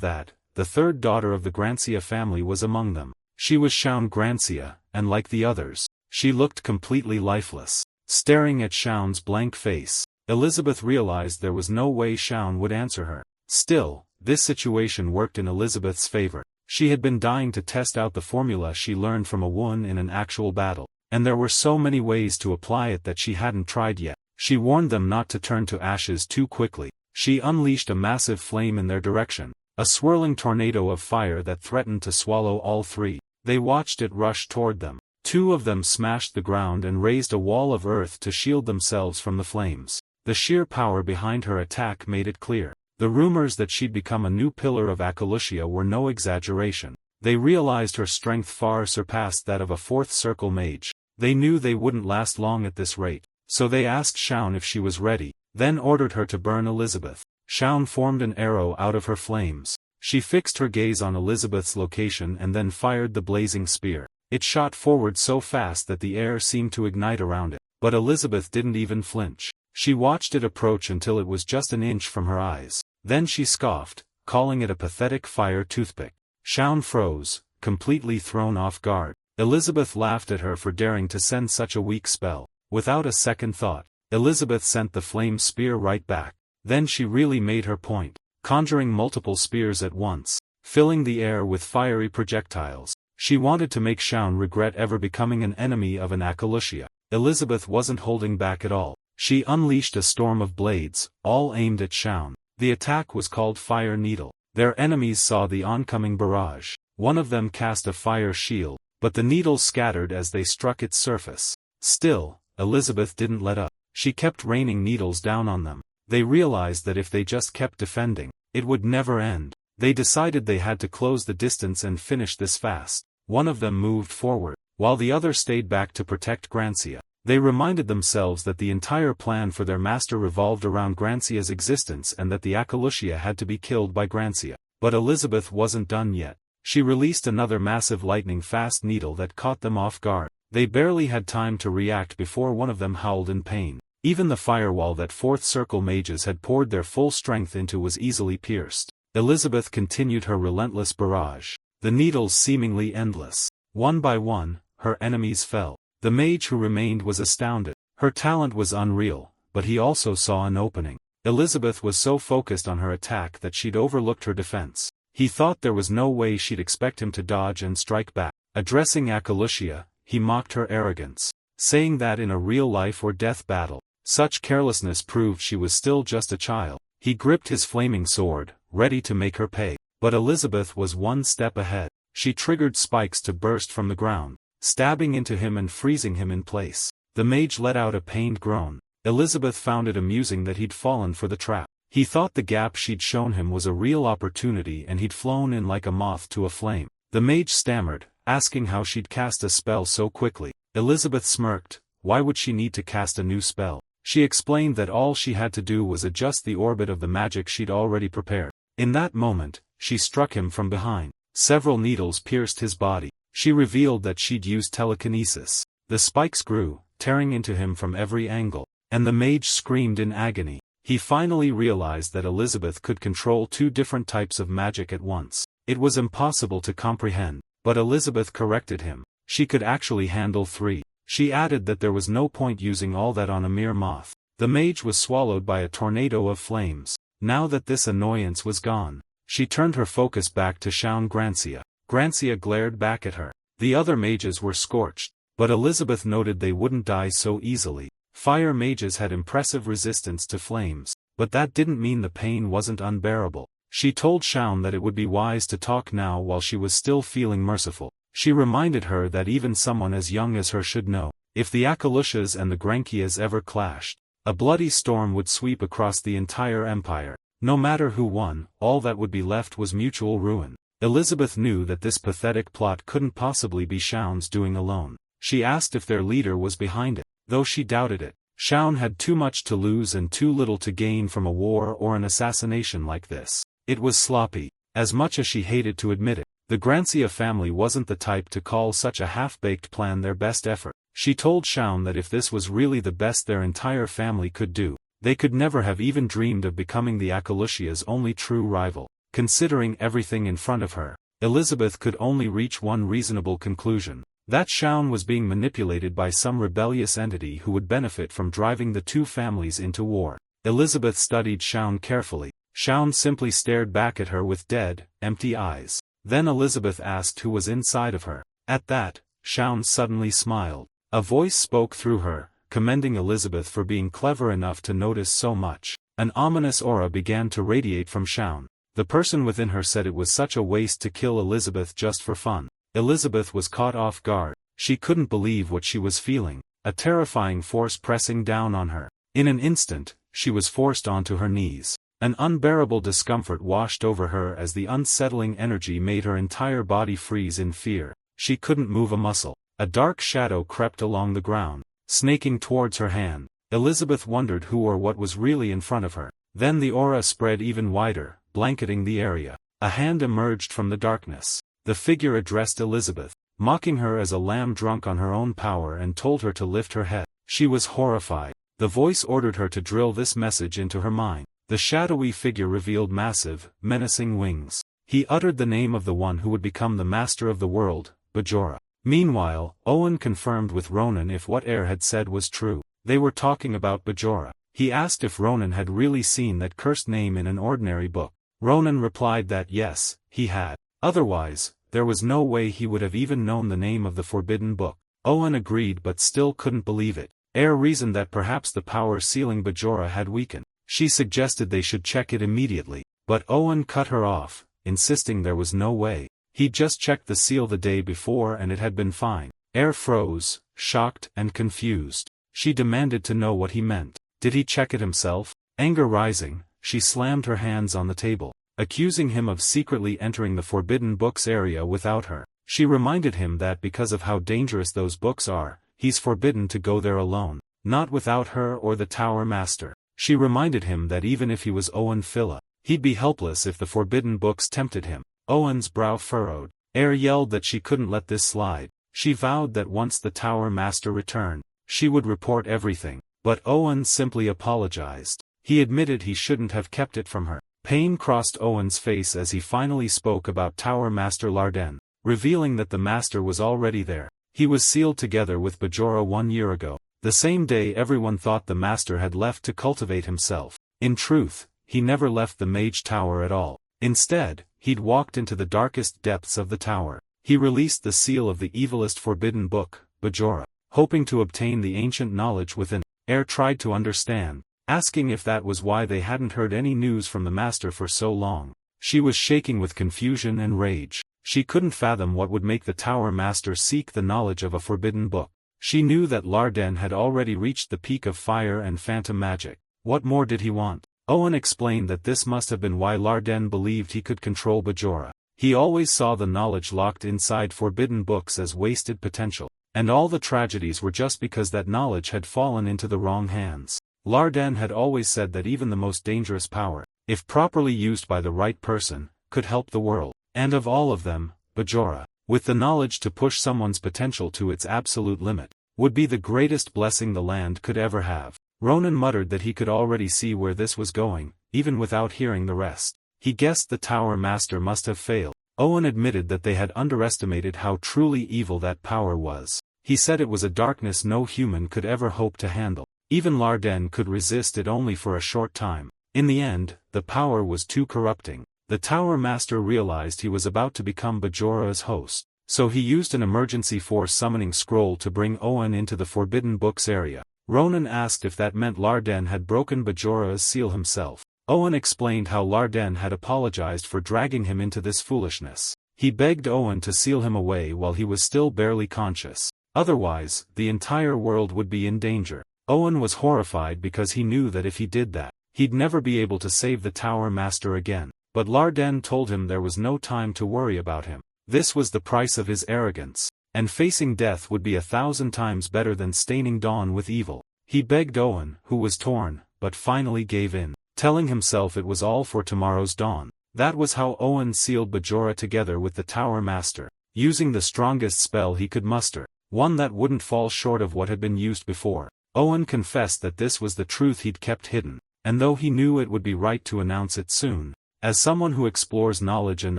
that, the third daughter of the Grancia family was among them. She was Shaun Grancia, and like the others, she looked completely lifeless. Staring at Shaun's blank face, Elizabeth realized there was no way Shaun would answer her. Still, this situation worked in Elizabeth's favor. She had been dying to test out the formula she learned from Awan in an actual battle, and there were so many ways to apply it that she hadn't tried yet. She warned them not to turn to ashes too quickly. She unleashed a massive flame in their direction. A swirling tornado of fire that threatened to swallow all 3. They watched it rush toward them. 2 of them smashed the ground and raised a wall of earth to shield themselves from the flames. The sheer power behind her attack made it clear. The rumors that she'd become a new pillar of Acalusia were no exaggeration. They realized her strength far surpassed that of a 4th circle mage. They knew they wouldn't last long at this rate, so they asked Shaun if she was ready, then ordered her to burn Elizabeth. Shaun formed an arrow out of her flames. She fixed her gaze on Elizabeth's location and then fired the blazing spear. It shot forward so fast that the air seemed to ignite around it, but Elizabeth didn't even flinch. She watched it approach until it was just an inch from her eyes. Then she scoffed, calling it a pathetic fire toothpick. Shaun froze, completely thrown off guard. Elizabeth laughed at her for daring to send such a weak spell. Without a second thought, Elizabeth sent the flame spear right back. Then she really made her point, conjuring multiple spears at once, filling the air with fiery projectiles. She wanted to make Shaun regret ever becoming an enemy of an Acalusia. Elizabeth wasn't holding back at all. She unleashed a storm of blades, all aimed at Shaun. The attack was called Fire Needle. Their enemies saw the oncoming barrage. One of them cast a fire shield, but the needles scattered as they struck its surface. Still, Elizabeth didn't let up. She kept raining needles down on them. They realized that if they just kept defending, it would never end. They decided they had to close the distance and finish this fast. One of them moved forward, while the other stayed back to protect Grancia. They reminded themselves that the entire plan for their master revolved around Grancia's existence and that the Acalusia had to be killed by Grancia. But Elizabeth wasn't done yet. She released another massive lightning-fast needle that caught them off guard. They barely had time to react before one of them howled in pain. Even the firewall that 4th circle mages had poured their full strength into was easily pierced. Elizabeth continued her relentless barrage, the needles seemingly endless. One by one, her enemies fell. The mage who remained was astounded. Her talent was unreal, but he also saw an opening. Elizabeth was so focused on her attack that she'd overlooked her defense. He thought there was no way she'd expect him to dodge and strike back. Addressing Acalusia, he mocked her arrogance, saying that in a real life or death battle, such carelessness proved she was still just a child. He gripped his flaming sword, ready to make her pay. But Elizabeth was one step ahead. She triggered spikes to burst from the ground, stabbing into him and freezing him in place. The mage let out a pained groan. Elizabeth found it amusing that he'd fallen for the trap. He thought the gap she'd shown him was a real opportunity and he'd flown in like a moth to a flame. The mage stammered, asking how she'd cast a spell so quickly. Elizabeth smirked. Why would she need to cast a new spell? She explained that all she had to do was adjust the orbit of the magic she'd already prepared. In that moment, she struck him from behind. Several needles pierced his body. She revealed that she'd used telekinesis. The spikes grew, tearing into him from every angle, and the mage screamed in agony. He finally realized that Elizabeth could control two different types of magic at once. It was impossible to comprehend, but Elizabeth corrected him. She could actually handle three. She added that there was no point using all that on a mere moth. The mage was swallowed by a tornado of flames. Now that this annoyance was gone, she turned her focus back to Shaun Grancia. Grancia glared back at her. The other mages were scorched, but Elizabeth noted they wouldn't die so easily. Fire mages had impressive resistance to flames, but that didn't mean the pain wasn't unbearable. She told Shaun that it would be wise to talk now while she was still feeling merciful. She reminded her that even someone as young as her should know, if the Akalushas and the Grankias ever clashed, a bloody storm would sweep across the entire empire. No matter who won, all that would be left was mutual ruin. Elizabeth knew that this pathetic plot couldn't possibly be Shaun's doing alone. She asked if their leader was behind it, though she doubted it. Shaun had too much to lose and too little to gain from a war or an assassination like this. It was sloppy, as much as she hated to admit it. The Grancia family wasn't the type to call such a half-baked plan their best effort. She told Shaun that if this was really the best their entire family could do, they could never have even dreamed of becoming the Akalushia's only true rival. Considering everything in front of her, Elizabeth could only reach one reasonable conclusion: that Shaun was being manipulated by some rebellious entity who would benefit from driving the two families into war. Elizabeth studied Shaun carefully. Shaun simply stared back at her with dead, empty eyes. Then Elizabeth asked who was inside of her. At that, Shaun suddenly smiled. A voice spoke through her, commending Elizabeth for being clever enough to notice so much. An ominous aura began to radiate from Shaun. The person within her said it was such a waste to kill Elizabeth just for fun. Elizabeth was caught off guard. She couldn't believe what she was feeling. A terrifying force pressing down on her. In an instant, she was forced onto her knees. An unbearable discomfort washed over her as the unsettling energy made her entire body freeze in fear. She couldn't move a muscle. A dark shadow crept along the ground, snaking towards her hand. Elizabeth wondered who or what was really in front of her. Then the aura spread even wider, blanketing the area. A hand emerged from the darkness. The figure addressed Elizabeth, mocking her as a lamb drunk on her own power, and told her to lift her head. She was horrified. The voice ordered her to drill this message into her mind. The shadowy figure revealed massive, menacing wings. He uttered the name of the one who would become the master of the world, Bajora. Meanwhile, Owen confirmed with Ronan if what Air had said was true. They were talking about Bajora. He asked if Ronan had really seen that cursed name in an ordinary book. Ronan replied that yes, he had. Otherwise, there was no way he would have even known the name of the forbidden book. Owen agreed but still couldn't believe it. Air reasoned that perhaps the power sealing Bajora had weakened. She suggested they should check it immediately, but Owen cut her off, insisting there was no way. He'd just checked the seal the day before and it had been fine. Air froze, shocked and confused. She demanded to know what he meant. Did he check it himself? Anger rising, she slammed her hands on the table, accusing him of secretly entering the forbidden books area without her. She reminded him that because of how dangerous those books are, he's forbidden to go there alone, not without her or the Tower Master. She reminded him that even if he was Owen Phila, he'd be helpless if the forbidden books tempted him. Owen's brow furrowed. Air yelled that she couldn't let this slide. She vowed that once the Tower Master returned, she would report everything. But Owen simply apologized. He admitted he shouldn't have kept it from her. Pain crossed Owen's face as he finally spoke about Tower Master Larden, revealing that the Master was already there. He was sealed together with Bajora 1 year ago. The same day everyone thought the Master had left to cultivate himself. In truth, he never left the Mage Tower at all. Instead, he'd walked into the darkest depths of the tower. He released the seal of the evilest forbidden book, Bajora, hoping to obtain the ancient knowledge within. Tried to understand, asking if that was why they hadn't heard any news from the master for so long. She was shaking with confusion and rage. She couldn't fathom what would make the Tower Master seek the knowledge of a forbidden book. She knew that Larden had already reached the peak of fire and phantom magic. What more did he want? Owen explained that this must have been why Larden believed he could control Bajora. He always saw the knowledge locked inside forbidden books as wasted potential. And all the tragedies were just because that knowledge had fallen into the wrong hands. Larden had always said that even the most dangerous power, if properly used by the right person, could help the world. And of all of them, Bajora, with the knowledge to push someone's potential to its absolute limit, would be the greatest blessing the land could ever have. Ronan muttered that he could already see where this was going, even without hearing the rest. He guessed the Tower Master must have failed. Owen admitted that they had underestimated how truly evil that power was. He said it was a darkness no human could ever hope to handle. Even Larden could resist it only for a short time. In the end, the power was too corrupting. The Tower Master realized he was about to become Bajora's host, so he used an emergency force summoning scroll to bring Owen into the Forbidden Books area. Ronan asked if that meant Larden had broken Bajora's seal himself. Owen explained how Larden had apologized for dragging him into this foolishness. He begged Owen to seal him away while he was still barely conscious. Otherwise, the entire world would be in danger. Owen was horrified because he knew that if he did that, he'd never be able to save the Tower Master again. But Larden told him there was no time to worry about him. This was the price of his arrogance, and facing death would be 1,000 times better than staining dawn with evil. He begged Owen, who was torn, but finally gave in, telling himself it was all for tomorrow's dawn. That was how Owen sealed Bajora together with the Tower Master, using the strongest spell he could muster, one that wouldn't fall short of what had been used before. Owen confessed that this was the truth he'd kept hidden, and though he knew it would be right to announce it soon, as someone who explores knowledge and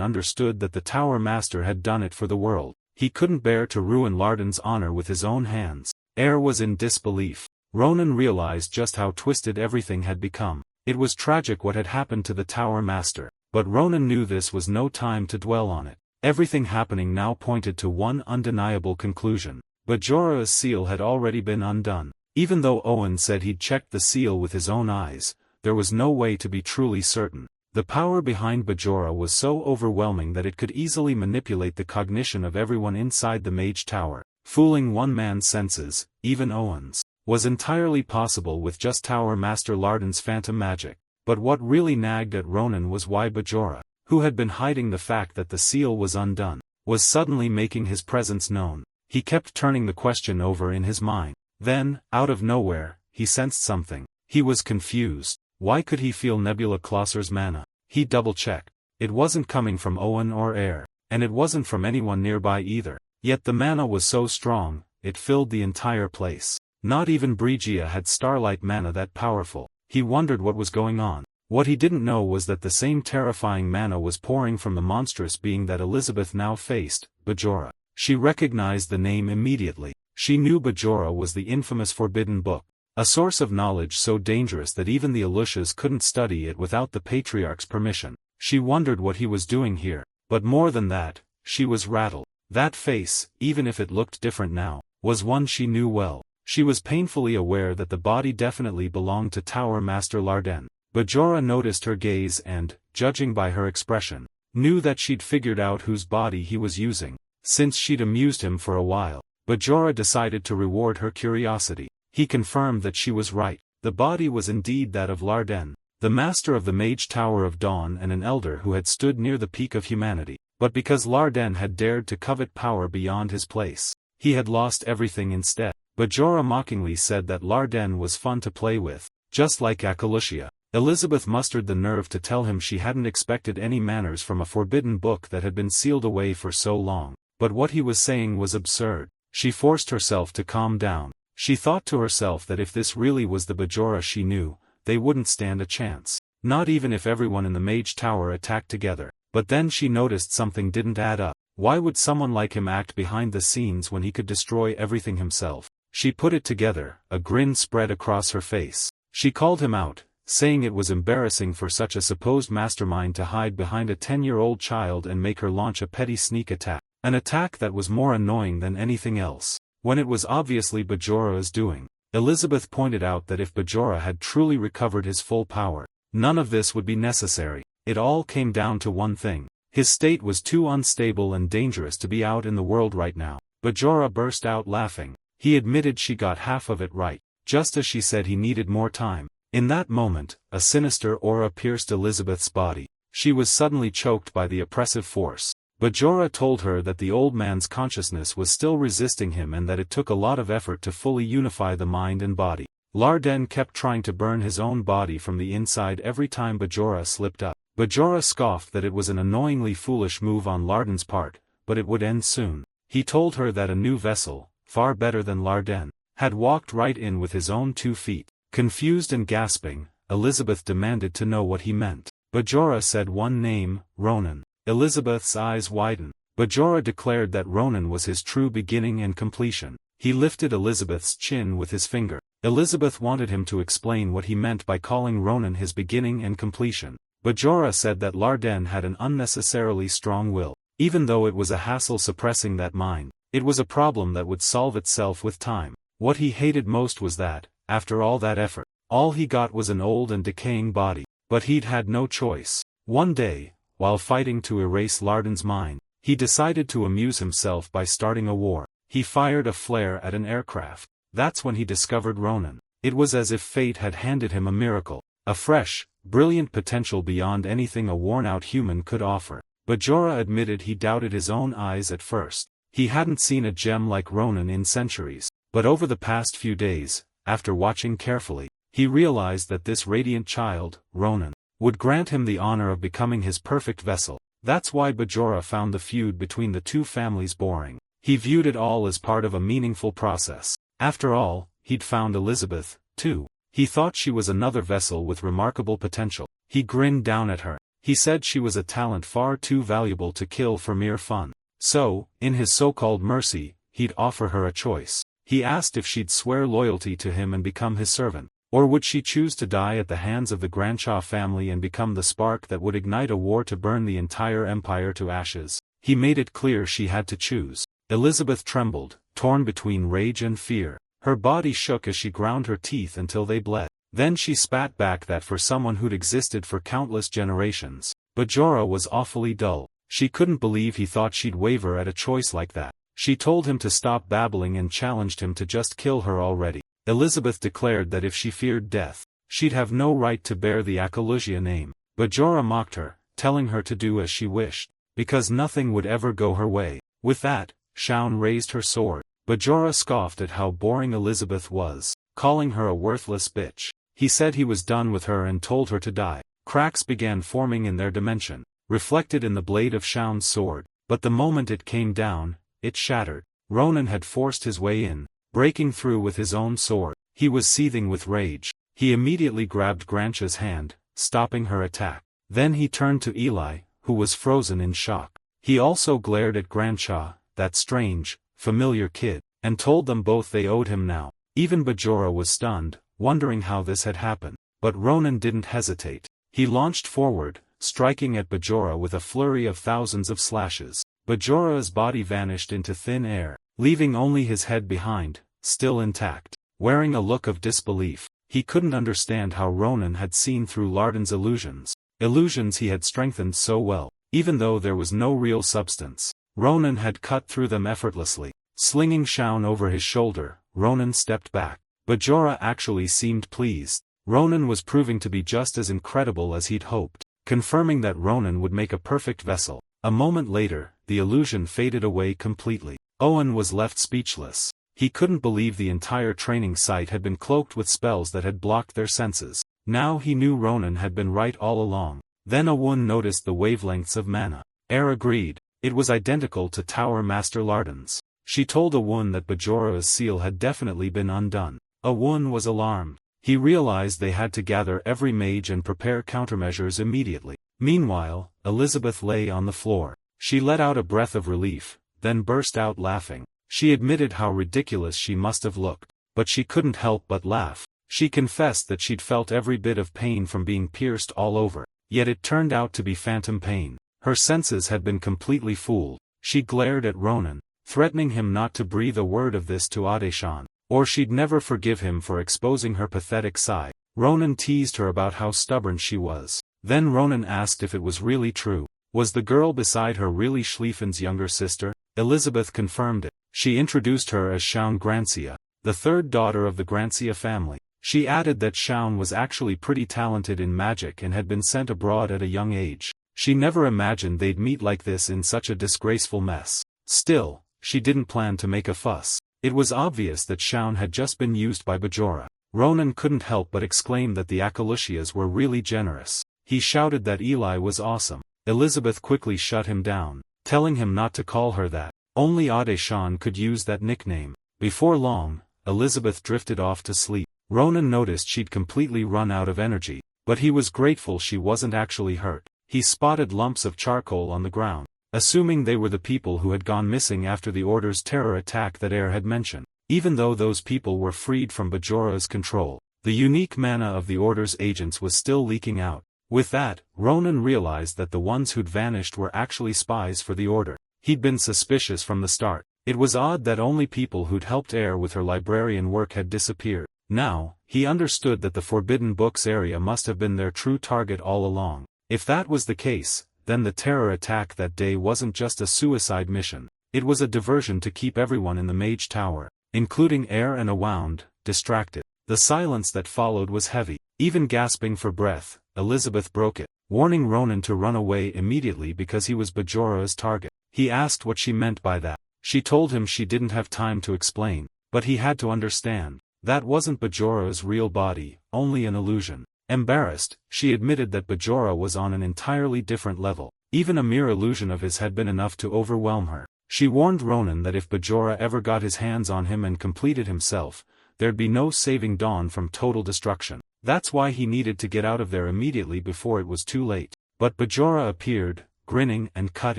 understood that the Tower Master had done it for the world, he couldn't bear to ruin Larden's honor with his own hands. Was in disbelief. Ronan realized just how twisted everything had become. It was tragic what had happened to the Tower Master, but Ronan knew this was no time to dwell on it. Everything happening now pointed to one undeniable conclusion. Bajora's seal had already been undone. Even though Owen said he'd checked the seal with his own eyes, there was no way to be truly certain. The power behind Bajora was so overwhelming that it could easily manipulate the cognition of everyone inside the Mage Tower. Fooling one man's senses, even Owen's, was entirely possible with just Tower Master Larden's phantom magic. But what really nagged at Ronan was why Bajora, who had been hiding the fact that the seal was undone, was suddenly making his presence known. He kept turning the question over in his mind. Then, out of nowhere, he sensed something. He was confused. Why could he feel Nebula Closser's mana? He double-checked. It wasn't coming from Owen or and it wasn't from anyone nearby either. Yet the mana was so strong, it filled the entire place. Not even Brigia had starlight mana that powerful. He wondered what was going on. What he didn't know was that the same terrifying mana was pouring from the monstrous being that Elizabeth now faced, Bajora. She recognized the name immediately. She knew Bajora was the infamous Forbidden Book, a source of knowledge so dangerous that even the Alushas couldn't study it without the Patriarch's permission. She wondered what he was doing here, but more than that, she was rattled. That face, even if it looked different now, was one she knew well. She was painfully aware that the body definitely belonged to Tower Master Larden. Bajora noticed her gaze and, judging by her expression, knew that she'd figured out whose body he was using. Since she'd amused him for a while, Bajora decided to reward her curiosity. He confirmed that she was right. The body was indeed that of Larden, the master of the Mage Tower of Dawn and an elder who had stood near the peak of humanity. But because Larden had dared to covet power beyond his place, he had lost everything instead. Bajora mockingly said that Larden was fun to play with, just like Akalushia. Elizabeth mustered the nerve to tell him she hadn't expected any manners from a forbidden book that had been sealed away for so long. But what he was saying was absurd. She forced herself to calm down. She thought to herself that if this really was the Bajora she knew, they wouldn't stand a chance. Not even if everyone in the Mage Tower attacked together. But then she noticed something didn't add up. Why would someone like him act behind the scenes when he could destroy everything himself? She put it together, a grin spread across her face. She called him out, saying it was embarrassing for such a supposed mastermind to hide behind a 10-year-old child and make her launch a petty sneak attack. An attack that was more annoying than anything else. when it was obviously Bajora's doing. Elizabeth pointed out that if Bajora had truly recovered his full power, none of this would be necessary. It all came down to one thing. His state was too unstable and dangerous to be out in the world right now. Bajora burst out laughing. He admitted she got half of it right, just as she said he needed more time. In that moment, a sinister aura pierced Elizabeth's body. She was suddenly choked by the oppressive force. Bajora told her that the old man's consciousness was still resisting him and that it took a lot of effort to fully unify the mind and body. Larden kept trying to burn his own body from the inside every time Bajora slipped up. Bajora scoffed that it was an annoyingly foolish move on Larden's part, but it would end soon. He told her that a new vessel, far better than Larden, had walked right in with his own 2 feet. Confused and gasping, Elizabeth demanded to know what he meant. Bajora said one name, Ronan. Elizabeth's eyes widened. Bajora declared that Ronan was his true beginning and completion. He lifted Elizabeth's chin with his finger. Elizabeth wanted him to explain what he meant by calling Ronan his beginning and completion. Bajora said that Larden had an unnecessarily strong will. Even though it was a hassle suppressing that mind, it was a problem that would solve itself with time. What he hated most was that, after all that effort, all he got was an old and decaying body. But he'd had no choice. One day, while fighting to erase Larden's mind, he decided to amuse himself by starting a war. He fired a flare at an aircraft. That's when he discovered Ronan. It was as if fate had handed him a miracle, a fresh, brilliant potential beyond anything a worn-out human could offer. Bajora admitted he doubted his own eyes at first. He hadn't seen a gem like Ronan in centuries, but over the past few days, after watching carefully, he realized that this radiant child, Ronan, would grant him the honor of becoming his perfect vessel. That's why Bajora found the feud between the two families boring. He viewed it all as part of a meaningful process. After all, he'd found Elizabeth, too. He thought she was another vessel with remarkable potential. He grinned down at her. He said she was a talent far too valuable to kill for mere fun. So, in his so-called mercy, he'd offer her a choice. He asked if she'd swear loyalty to him and become his servant, or would she choose to die at the hands of the Granshaw family and become the spark that would ignite a war to burn the entire empire to ashes. He made it clear she had to choose. Elizabeth trembled, torn between rage and fear. Her body shook as she ground her teeth until they bled. Then she spat back that for someone who'd existed for countless generations, Bajora was awfully dull. She couldn't believe he thought she'd waver at a choice like that. She told him to stop babbling and challenged him to just kill her already. Elizabeth declared that if she feared death, she'd have no right to bear the Akaluzia name. Bajora mocked her, telling her to do as she wished, because nothing would ever go her way. With that, Shaun raised her sword. Bajora scoffed at how boring Elizabeth was, calling her a worthless bitch. He said he was done with her and told her to die. Cracks began forming in their dimension, reflected in the blade of Shaun's sword, but the moment it came down, it shattered. Ronan had forced his way in, breaking through with his own sword. He was seething with rage. He immediately grabbed Gransha's hand, stopping her attack. Then he turned to Eli, who was frozen in shock. He also glared at Granshaw, that strange, familiar kid, and told them both they owed him now. Even Bajora was stunned, wondering how this had happened. But Ronan didn't hesitate. He launched forward, striking at Bajora with a flurry of thousands of slashes. Bajora's body vanished into thin air, leaving only his head behind, still intact. Wearing a look of disbelief, he couldn't understand how Ronan had seen through Larden's illusions. Illusions he had strengthened so well, even though there was no real substance. Ronan had cut through them effortlessly. Slinging Shaun over his shoulder, Ronan stepped back. Bajora actually seemed pleased. Ronan was proving to be just as incredible as he'd hoped, confirming that Ronan would make a perfect vessel. A moment later, the illusion faded away completely. Owen was left speechless. He couldn't believe the entire training site had been cloaked with spells that had blocked their senses. Now he knew Ronan had been right all along. Then Owen noticed the wavelengths of mana. Agreed. It was identical to Tower Master Larden's. She told Owen that Bajora's seal had definitely been undone. Owen was alarmed. He realized they had to gather every mage and prepare countermeasures immediately. Meanwhile, Elizabeth lay on the floor. She let out a breath of relief, then burst out laughing. She admitted how ridiculous she must have looked, but she couldn't help but laugh. She confessed that she'd felt every bit of pain from being pierced all over, yet it turned out to be phantom pain. Her senses had been completely fooled. She glared at Ronan. threatening him not to breathe a word of this to Ade-shan, or she'd never forgive him for exposing her pathetic side. Ronan teased her about how stubborn she was. Then Ronan asked if it was really true. Was the girl beside her really Schlieffen's younger sister? Elizabeth confirmed it. She introduced her as Shaun Grancia, the third daughter of the Grancia family. She added that Shaun was actually pretty talented in magic and had been sent abroad at a young age. She never imagined they'd meet like this in such a disgraceful mess. Still, she didn't plan to make a fuss. It was obvious that Shaun had just been used by Bajora. Ronan couldn't help but exclaim that the Akalushias were really generous. He shouted that Eli was awesome. Elizabeth quickly shut him down, telling him not to call her that. Only Ade-shan could use that nickname. Before long, Elizabeth drifted off to sleep. Ronan noticed she'd completely run out of energy, but he was grateful she wasn't actually hurt. He spotted lumps of charcoal on the ground, assuming they were the people who had gone missing after the Order's terror attack that Air had mentioned. Even though those people were freed from Bajora's control, the unique mana of the Order's agents was still leaking out. With that, Ronan realized that the ones who'd vanished were actually spies for the Order. He'd been suspicious from the start. It was odd that only people who'd helped Air with her librarian work had disappeared. Now, he understood that the Forbidden Books area must have been their true target all along. If that was the case, then the terror attack that day wasn't just a suicide mission. It was a diversion to keep everyone in the Mage Tower, including Air and Awound, distracted. The silence that followed was heavy. Even gasping for breath, Elizabeth broke it, warning Ronan to run away immediately because he was Bajora's target. He asked what she meant by that. She told him she didn't have time to explain, but he had to understand. That wasn't Bajora's real body, only an illusion. Embarrassed, she admitted that Bajora was on an entirely different level. Even a mere illusion of his had been enough to overwhelm her. She warned Ronan that if Bajora ever got his hands on him and completed himself, there'd be no saving Dawn from total destruction. That's why he needed to get out of there immediately before it was too late. But Bajora appeared, grinning and cut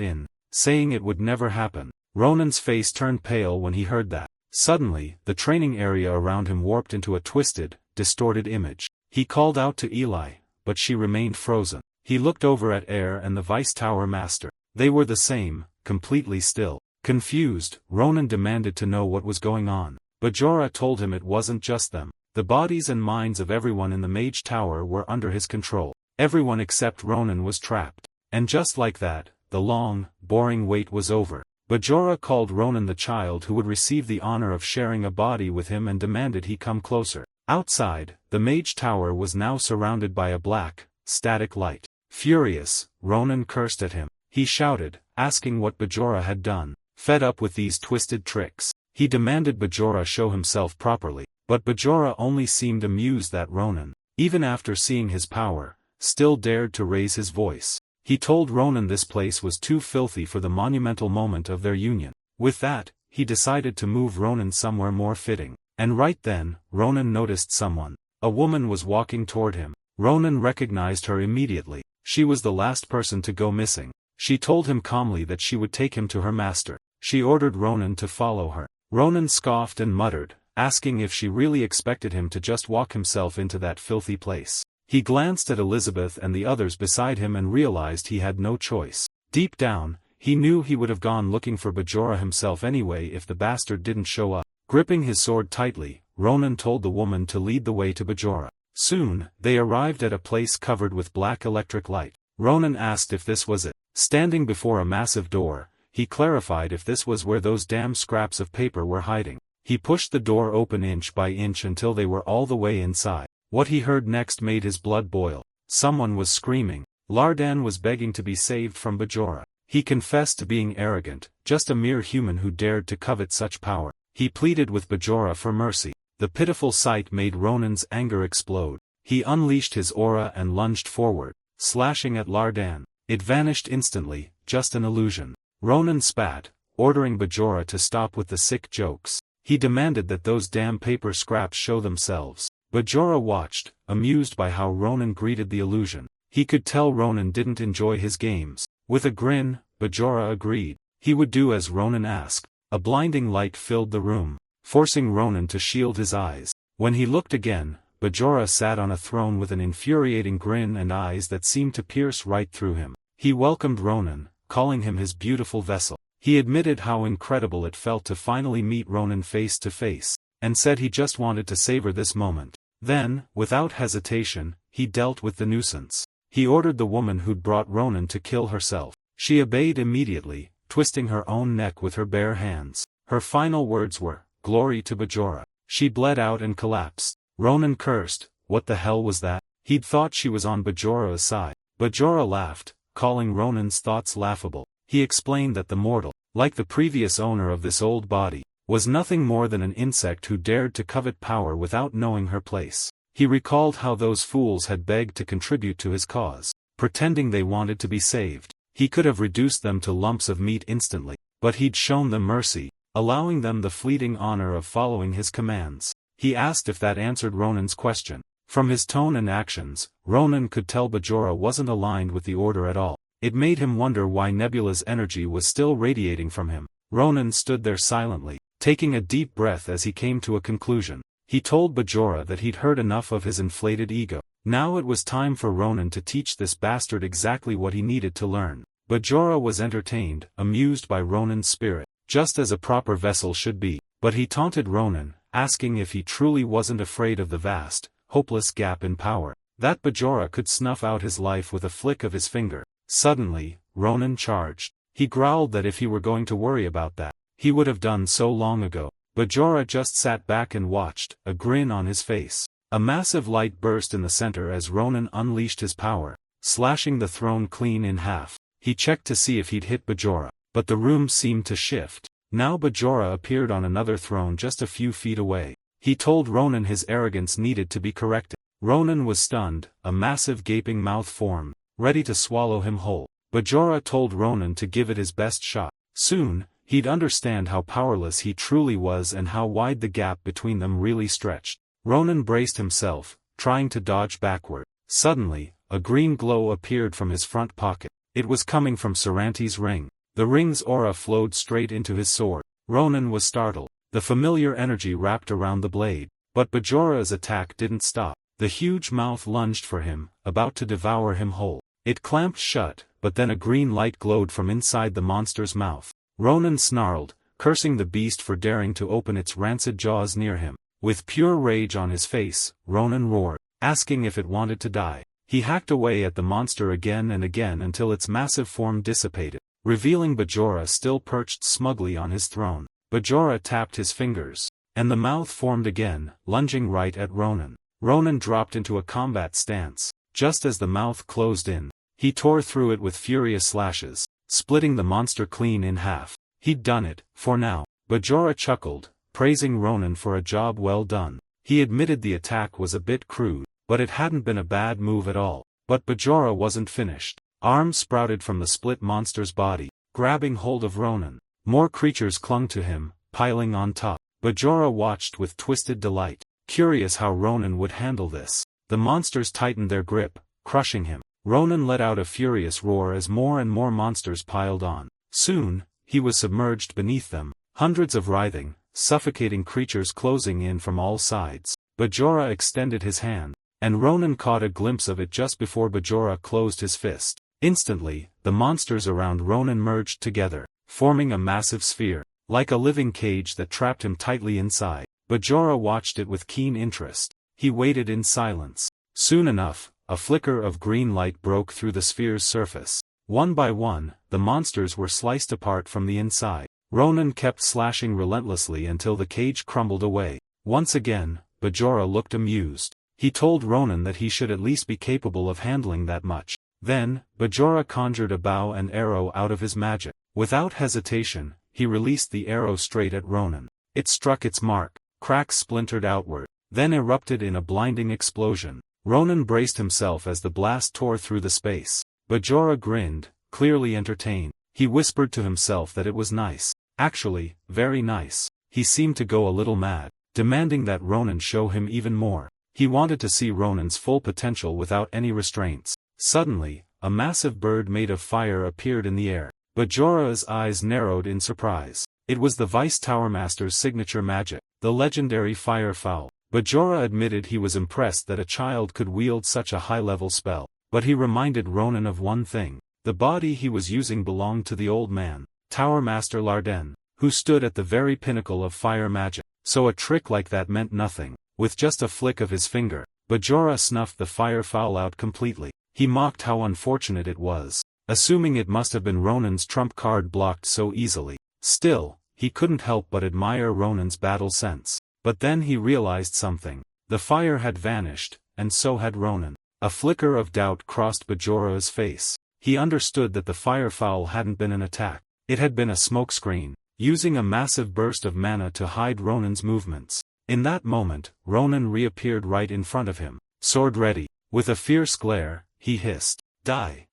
in, saying it would never happen. Ronan's face turned pale when he heard that. Suddenly, the training area around him warped into a twisted, distorted image. He called out to Eli, but she remained frozen. He looked over at Air and the Vice Tower Master. They were the same, completely still. Confused, Ronan demanded to know what was going on. Bajora told him it wasn't just them. The bodies and minds of everyone in the Mage Tower were under his control. Everyone except Ronan was trapped. And just like that, the long, boring wait was over. Bajora called Ronan the child who would receive the honor of sharing a body with him and demanded he come closer. Outside, the Mage Tower was now surrounded by a black, static light. Furious, Ronan cursed at him. He shouted, asking what Bajora had done. Fed up with these twisted tricks, he demanded Bajora show himself properly. But Bajora only seemed amused that Ronan, even after seeing his power, still dared to raise his voice. He told Ronan this place was too filthy for the monumental moment of their union. With that, he decided to move Ronan somewhere more fitting. And right then, Ronan noticed someone. A woman was walking toward him. Ronan recognized her immediately. She was the last person to go missing. She told him calmly that she would take him to her master. She ordered Ronan to follow her. Ronan scoffed and muttered, asking if she really expected him to just walk himself into that filthy place. He glanced at Elizabeth and the others beside him and realized he had no choice. Deep down, he knew he would have gone looking for Bajora himself anyway if the bastard didn't show up. Gripping his sword tightly, Ronan told the woman to lead the way to Bajora. Soon, they arrived at a place covered with black electric light. Ronan asked if this was it. Standing before a massive door, he clarified if this was where those damn scraps of paper were hiding. He pushed the door open inch by inch until they were all the way inside. What he heard next made his blood boil. Someone was screaming. Lardan was begging to be saved from Bajora. He confessed to being arrogant, just a mere human who dared to covet such power. He pleaded with Bajora for mercy. The pitiful sight made Ronan's anger explode. He unleashed his aura and lunged forward, slashing at Lardan. It vanished instantly, just an illusion. Ronan spat, ordering Bajora to stop with the sick jokes. He demanded that those damn paper scraps show themselves. Bajora watched, amused by how Ronan greeted the illusion. He could tell Ronan didn't enjoy his games. With a grin, Bajora agreed. He would do as Ronan asked. A blinding light filled the room, forcing Ronan to shield his eyes. When he looked again, Bajora sat on a throne with an infuriating grin and eyes that seemed to pierce right through him. He welcomed Ronan, calling him his beautiful vessel. He admitted how incredible it felt to finally meet Ronan face to face, and said he just wanted to savor this moment. Then, without hesitation, he dealt with the nuisance. He ordered the woman who'd brought Ronan to kill herself. She obeyed immediately, twisting her own neck with her bare hands. Her final words were, "Glory to Bajora." She bled out and collapsed. Ronan cursed, what the hell was that? He'd thought she was on Bajora's side. Bajora laughed, calling Ronan's thoughts laughable. He explained that the mortal, like the previous owner of this old body, was nothing more than an insect who dared to covet power without knowing her place. He recalled how those fools had begged to contribute to his cause, pretending they wanted to be saved. He could have reduced them to lumps of meat instantly, but he'd shown them mercy, allowing them the fleeting honor of following his commands. He asked if that answered Ronan's question. From his tone and actions, Ronan could tell Bajora wasn't aligned with the order at all. It made him wonder why Nebula's energy was still radiating from him. Ronan stood there silently, taking a deep breath as he came to a conclusion. He told Bajora that he'd heard enough of his inflated ego. Now it was time for Ronan to teach this bastard exactly what he needed to learn. Bajora was entertained, amused by Ronan's spirit, just as a proper vessel should be, but he taunted Ronan, asking if he truly wasn't afraid of the vast, hopeless gap in power, that Bajora could snuff out his life with a flick of his finger. Suddenly, Ronan charged. He growled that if he were going to worry about that, he would have done so long ago. Bajora just sat back and watched, a grin on his face. A massive light burst in the center as Ronan unleashed his power, slashing the throne clean in half. He checked to see if he'd hit Bajora, but the room seemed to shift. Now Bajora appeared on another throne just a few feet away. He told Ronan his arrogance needed to be corrected. Ronan was stunned, a massive gaping mouth formed, ready to swallow him whole. Bajora told Ronan to give it his best shot. Soon, he'd understand how powerless he truly was and how wide the gap between them really stretched. Ronan braced himself, trying to dodge backward. Suddenly, a green glow appeared from his front pocket. It was coming from Saranti's ring. The ring's aura flowed straight into his sword. Ronan was startled. The familiar energy wrapped around the blade. But Bajora's attack didn't stop. The huge mouth lunged for him, about to devour him whole. It clamped shut, but then a green light glowed from inside the monster's mouth. Ronan snarled, cursing the beast for daring to open its rancid jaws near him. With pure rage on his face, Ronan roared, asking if it wanted to die. He hacked away at the monster again and again until its massive form dissipated, revealing Bajora still perched smugly on his throne. Bajora tapped his fingers, and the mouth formed again, lunging right at Ronan. Ronan dropped into a combat stance. Just as the mouth closed in, he tore through it with furious slashes, splitting the monster clean in half. He'd done it, for now. Bajora chuckled, praising Ronan for a job well done. He admitted the attack was a bit crude, but it hadn't been a bad move at all. But Bajora wasn't finished. Arms sprouted from the split monster's body, grabbing hold of Ronan. More creatures clung to him, piling on top. Bajora watched with twisted delight, curious how Ronan would handle this. The monsters tightened their grip, crushing him. Ronan let out a furious roar as more and more monsters piled on. Soon, he was submerged beneath them, hundreds of writhing, suffocating creatures closing in from all sides. Bajora extended his hand, and Ronan caught a glimpse of it just before Bajora closed his fist. Instantly, the monsters around Ronan merged together, forming a massive sphere, like a living cage that trapped him tightly inside. Bajora watched it with keen interest. He waited in silence. Soon enough, a flicker of green light broke through the sphere's surface. One by one, the monsters were sliced apart from the inside. Ronan kept slashing relentlessly until the cage crumbled away. Once again, Bajora looked amused. He told Ronan that he should at least be capable of handling that much. Then, Bajora conjured a bow and arrow out of his magic. Without hesitation, he released the arrow straight at Ronan. It struck its mark. Cracks splintered outward, then erupted in a blinding explosion. Ronan braced himself as the blast tore through the space. Bajora grinned, clearly entertained. He whispered to himself that it was nice. Actually, very nice. He seemed to go a little mad, demanding that Ronan show him even more. He wanted to see Ronan's full potential without any restraints. Suddenly, a massive bird made of fire appeared in the air. Bajora's eyes narrowed in surprise. It was the Vice Tower Master's signature magic, the legendary fire fowl. Bajora admitted he was impressed that a child could wield such a high-level spell, but he reminded Ronan of one thing. The body he was using belonged to the old man. Tower Master Larden, who stood at the very pinnacle of fire magic. So a trick like that meant nothing. With just a flick of his finger, Bajora snuffed the fire foul out completely. He mocked how unfortunate it was, assuming it must have been Ronan's trump card blocked so easily. Still, he couldn't help but admire Ronan's battle sense. But then he realized something. The fire had vanished, and so had Ronan. A flicker of doubt crossed Bajora's face. He understood that the fire foul hadn't been an attack. It had been a smokescreen, using a massive burst of mana to hide Ronan's movements. In that moment, Ronan reappeared right in front of him, sword ready. With a fierce glare, he hissed, "Die!"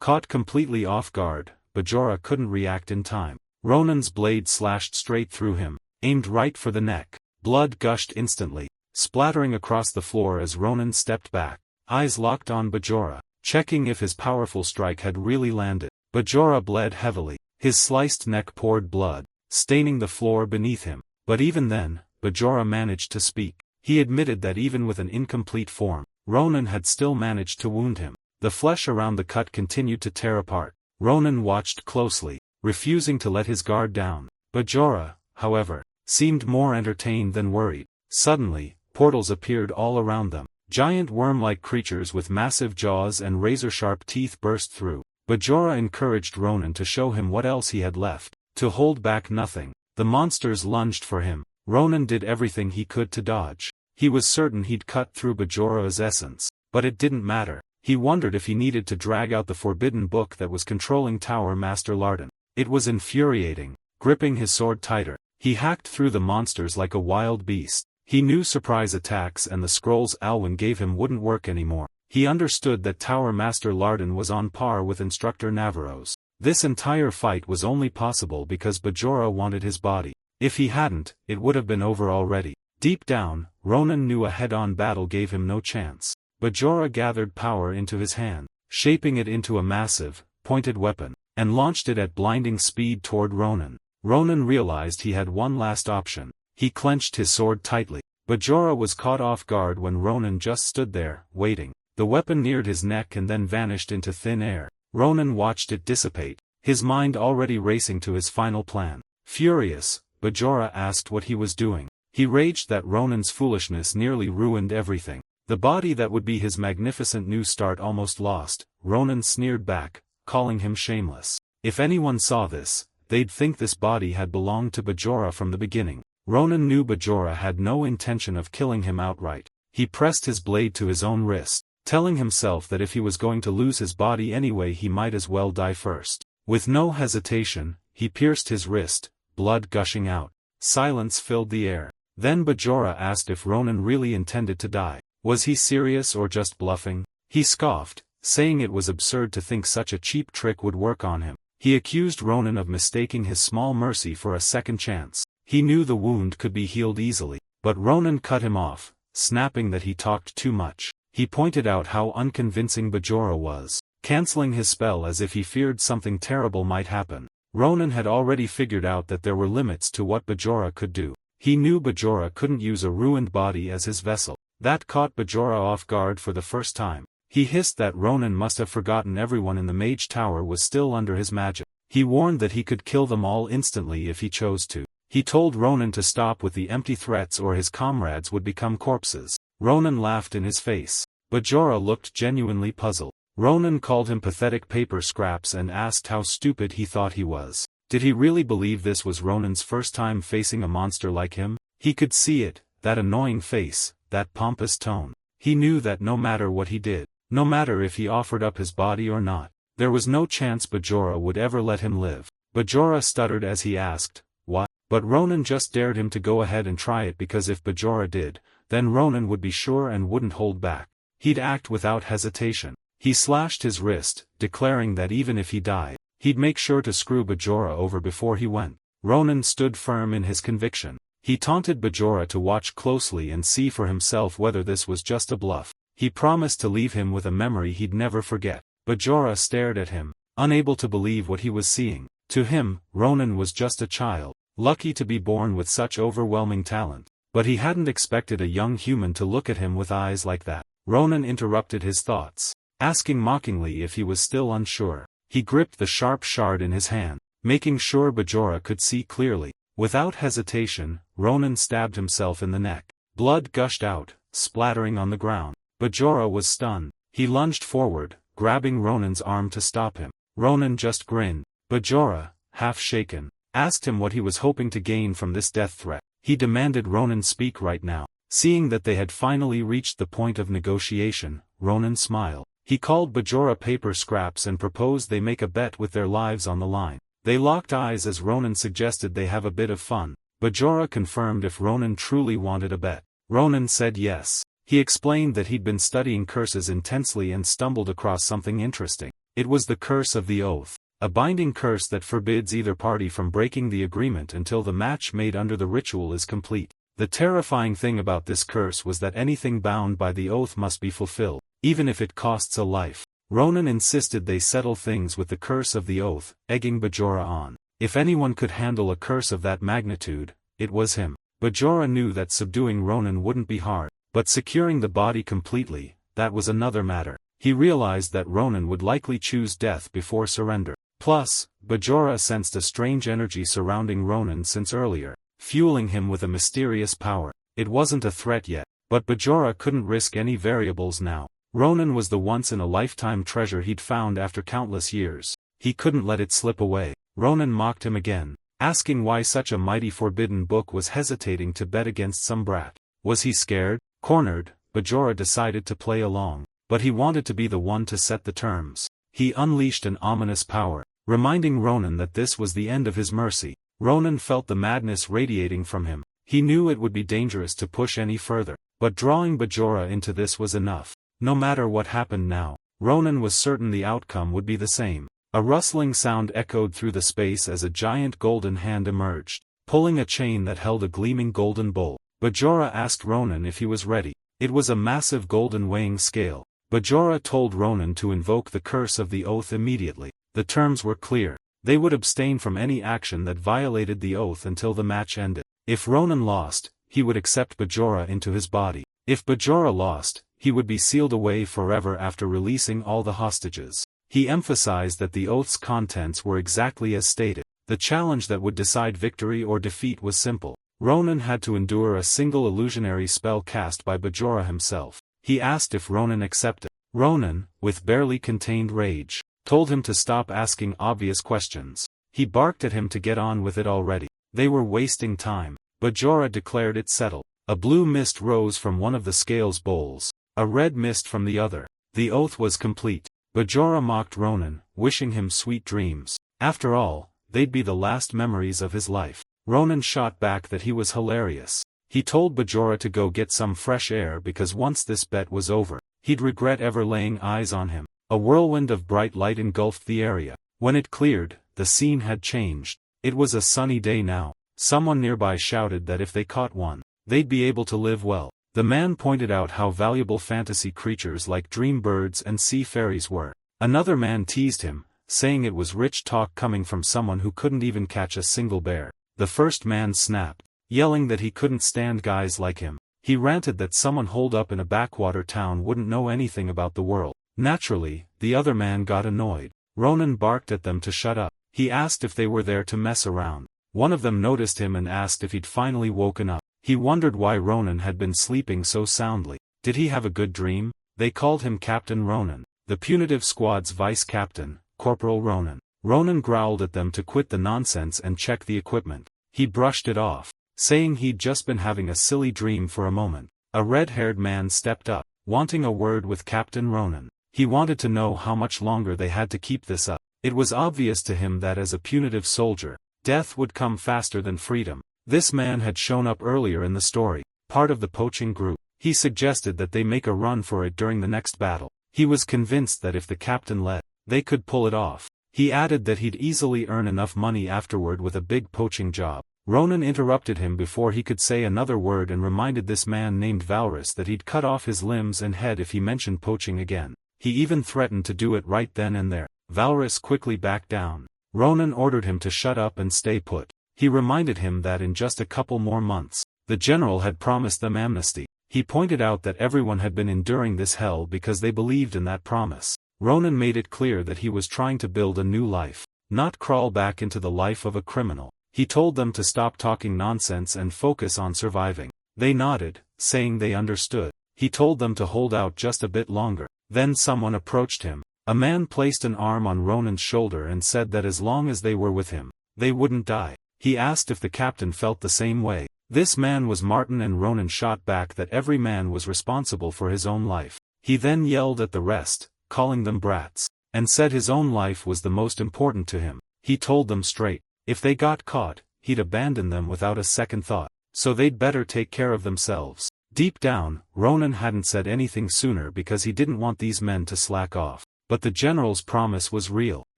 Caught completely off guard, Bajora couldn't react in time. Ronan's blade slashed straight through him, aimed right for the neck. Blood gushed instantly, splattering across the floor as Ronan stepped back, eyes locked on Bajora, checking if his powerful strike had really landed. Bajora bled heavily, his sliced neck poured blood, staining the floor beneath him. But even then, Bajora managed to speak. He admitted that even with an incomplete form, Ronan had still managed to wound him. The flesh around the cut continued to tear apart. Ronan watched closely, refusing to let his guard down. Bajora, however, seemed more entertained than worried. Suddenly, portals appeared all around them. Giant worm-like creatures with massive jaws and razor-sharp teeth burst through. Bajora encouraged Ronan to show him what else he had left, to hold back nothing. The monsters lunged for him. Ronan did everything he could to dodge. He was certain he'd cut through Bajora's essence, but it didn't matter. He wondered if he needed to drag out the forbidden book that was controlling Tower Master Larden. It was infuriating. Gripping his sword tighter, he hacked through the monsters like a wild beast. He knew surprise attacks and the scrolls Alwyn gave him wouldn't work anymore. He understood that Tower Master Larden was on par with Instructor Navarro's. This entire fight was only possible because Bajora wanted his body. If he hadn't, it would have been over already. Deep down, Ronan knew a head-on battle gave him no chance. Bajora gathered power into his hand, shaping it into a massive, pointed weapon, and launched it at blinding speed toward Ronan. Ronan realized he had one last option. He clenched his sword tightly. Bajora was caught off guard when Ronan just stood there, waiting. The weapon neared his neck and then vanished into thin air. Ronan watched it dissipate, his mind already racing to his final plan. Furious, Bajora asked what he was doing. He raged that Ronan's foolishness nearly ruined everything. The body that would be his magnificent new start almost lost. Ronan sneered back, calling him shameless. If anyone saw this, they'd think this body had belonged to Bajora from the beginning. Ronan knew Bajora had no intention of killing him outright. He pressed his blade to his own wrist, telling himself that if he was going to lose his body anyway he might as well die first. With no hesitation, he pierced his wrist, blood gushing out. Silence filled the air. Then Bajora asked if Ronan really intended to die. Was he serious or just bluffing? He scoffed, saying it was absurd to think such a cheap trick would work on him. He accused Ronan of mistaking his small mercy for a second chance. He knew the wound could be healed easily, but Ronan cut him off, snapping that he talked too much. He pointed out how unconvincing Bajora was, canceling his spell as if he feared something terrible might happen. Ronan had already figured out that there were limits to what Bajora could do. He knew Bajora couldn't use a ruined body as his vessel. That caught Bajora off guard for the first time. He hissed that Ronan must have forgotten everyone in the Mage Tower was still under his magic. He warned that he could kill them all instantly if he chose to. He told Ronan to stop with the empty threats or his comrades would become corpses. Ronan laughed in his face. Bajora looked genuinely puzzled. Ronan called him pathetic paper scraps and asked how stupid he thought he was. Did he really believe this was Ronan's first time facing a monster like him? He could see it, that annoying face, that pompous tone. He knew that no matter what he did, no matter if he offered up his body or not, there was no chance Bajora would ever let him live. Bajora stuttered as he asked, "What?" But Ronan just dared him to go ahead and try it because if Bajora did, then Ronan would be sure and wouldn't hold back. He'd act without hesitation. He slashed his wrist, declaring that even if he died, he'd make sure to screw Bajora over before he went. Ronan stood firm in his conviction. He taunted Bajora to watch closely and see for himself whether this was just a bluff. He promised to leave him with a memory he'd never forget. Bajora stared at him, unable to believe what he was seeing. To him, Ronan was just a child, lucky to be born with such overwhelming talent. But he hadn't expected a young human to look at him with eyes like that. Ronan interrupted his thoughts, asking mockingly if he was still unsure. He gripped the sharp shard in his hand, making sure Bajora could see clearly. Without hesitation, Ronan stabbed himself in the neck. Blood gushed out, splattering on the ground. Bajora was stunned. He lunged forward, grabbing Ronan's arm to stop him. Ronan just grinned. Bajora, half shaken, asked him what he was hoping to gain from this death threat. He demanded Ronan speak right now. Seeing that they had finally reached the point of negotiation, Ronan smiled. He called Bajora paper scraps and proposed they make a bet with their lives on the line. They locked eyes as Ronan suggested they have a bit of fun. Bajora confirmed if Ronan truly wanted a bet. Ronan said yes. He explained that he'd been studying curses intensely and stumbled across something interesting. It was the curse of the oath, a binding curse that forbids either party from breaking the agreement until the match made under the ritual is complete. The terrifying thing about this curse was that anything bound by the oath must be fulfilled, even if it costs a life. Ronan insisted they settle things with the curse of the oath, egging Bajora on. If anyone could handle a curse of that magnitude, it was him. Bajora knew that subduing Ronan wouldn't be hard. But securing the body completely, that was another matter. He realized that Ronan would likely choose death before surrender. Plus, Bajora sensed a strange energy surrounding Ronan since earlier, fueling him with a mysterious power. It wasn't a threat yet, but Bajora couldn't risk any variables now. Ronan was the once-in-a-lifetime treasure he'd found after countless years. He couldn't let it slip away. Ronan mocked him again, asking why such a mighty forbidden book was hesitating to bet against some brat. Was he scared? Cornered, Bajora decided to play along, but he wanted to be the one to set the terms. He unleashed an ominous power, reminding Ronan that this was the end of his mercy. Ronan felt the madness radiating from him. He knew it would be dangerous to push any further, but drawing Bajora into this was enough. No matter what happened now, Ronan was certain the outcome would be the same. A rustling sound echoed through the space as a giant golden hand emerged, pulling a chain that held a gleaming golden bowl. Bajora asked Ronan if he was ready. It was a massive golden weighing scale. Bajora told Ronan to invoke the curse of the oath immediately. The terms were clear. They would abstain from any action that violated the oath until the match ended. If Ronan lost, he would accept Bajora into his body. If Bajora lost, he would be sealed away forever after releasing all the hostages. He emphasized that the oath's contents were exactly as stated. The challenge that would decide victory or defeat was simple. Ronan had to endure a single illusionary spell cast by Bajora himself. He asked if Ronan accepted. Ronan, with barely contained rage, told him to stop asking obvious questions. He barked at him to get on with it already. They were wasting time. Bajora declared it settled. A blue mist rose from one of the scales bowls, a red mist from the other. The oath was complete. Bajora mocked Ronan, wishing him sweet dreams. After all, they'd be the last memories of his life. Ronan shot back that he was hilarious. He told Bajora to go get some fresh air because once this bet was over, he'd regret ever laying eyes on him. A whirlwind of bright light engulfed the area. When it cleared, the scene had changed. It was a sunny day now. Someone nearby shouted that if they caught one, they'd be able to live well. The man pointed out how valuable fantasy creatures like dream birds and sea fairies were. Another man teased him, saying it was rich talk coming from someone who couldn't even catch a single bear. The first man snapped, yelling that he couldn't stand guys like him. He ranted that someone holed up in a backwater town wouldn't know anything about the world. Naturally, the other man got annoyed. Ronan barked at them to shut up. He asked if they were there to mess around. One of them noticed him and asked if he'd finally woken up. He wondered why Ronan had been sleeping so soundly. Did he have a good dream? They called him Captain Ronan, the punitive squad's vice-captain, Corporal Ronan. Ronan growled at them to quit the nonsense and check the equipment. He brushed it off, saying he'd just been having a silly dream for a moment. A red-haired man stepped up, wanting a word with Captain Ronan. He wanted to know how much longer they had to keep this up. It was obvious to him that as a punitive soldier, death would come faster than freedom. This man had shown up earlier in the story, part of the poaching group. He suggested that they make a run for it during the next battle. He was convinced that if the captain let, they could pull it off. He added that he'd easily earn enough money afterward with a big poaching job. Ronan interrupted him before he could say another word and reminded this man named Valrus that he'd cut off his limbs and head if he mentioned poaching again. He even threatened to do it right then and there. Valrus quickly backed down. Ronan ordered him to shut up and stay put. He reminded him that in just a couple more months, the general had promised them amnesty. He pointed out that everyone had been enduring this hell because they believed in that promise. Ronan made it clear that he was trying to build a new life. not crawl back into the life of a criminal. He told them to stop talking nonsense and focus on surviving. They nodded, saying they understood. He told them to hold out just a bit longer. Then someone approached him. A man placed an arm on Ronan's shoulder and said that as long as they were with him, they wouldn't die. He asked if the captain felt the same way. This man was Martin, and Ronan shot back that every man was responsible for his own life. He then yelled at the rest, calling them brats, and said his own life was the most important to him. He told them straight, if they got caught, he'd abandon them without a second thought, so they'd better take care of themselves. Deep down, Ronan hadn't said anything sooner because he didn't want these men to slack off. But the general's promise was real.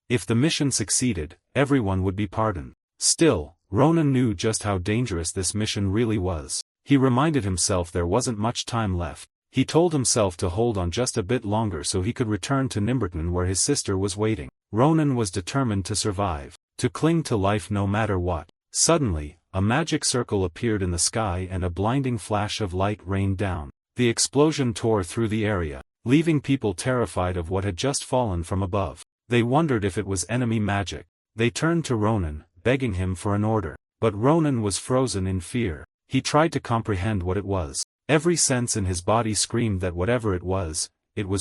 If the mission succeeded, everyone would be pardoned. Still, Ronan knew just how dangerous this mission really was. He reminded himself there wasn't much time left. He told himself to hold on just a bit longer so he could return to Nimberton where his sister was waiting. Ronan was determined to survive, to cling to life no matter what. Suddenly, a magic circle appeared in the sky and a blinding flash of light rained down. The explosion tore through the area, leaving people terrified of what had just fallen from above. They wondered if it was enemy magic. They turned to Ronan, begging him for an order. But Ronan was frozen in fear. He tried to comprehend what it was. Every sense in his body screamed that whatever it was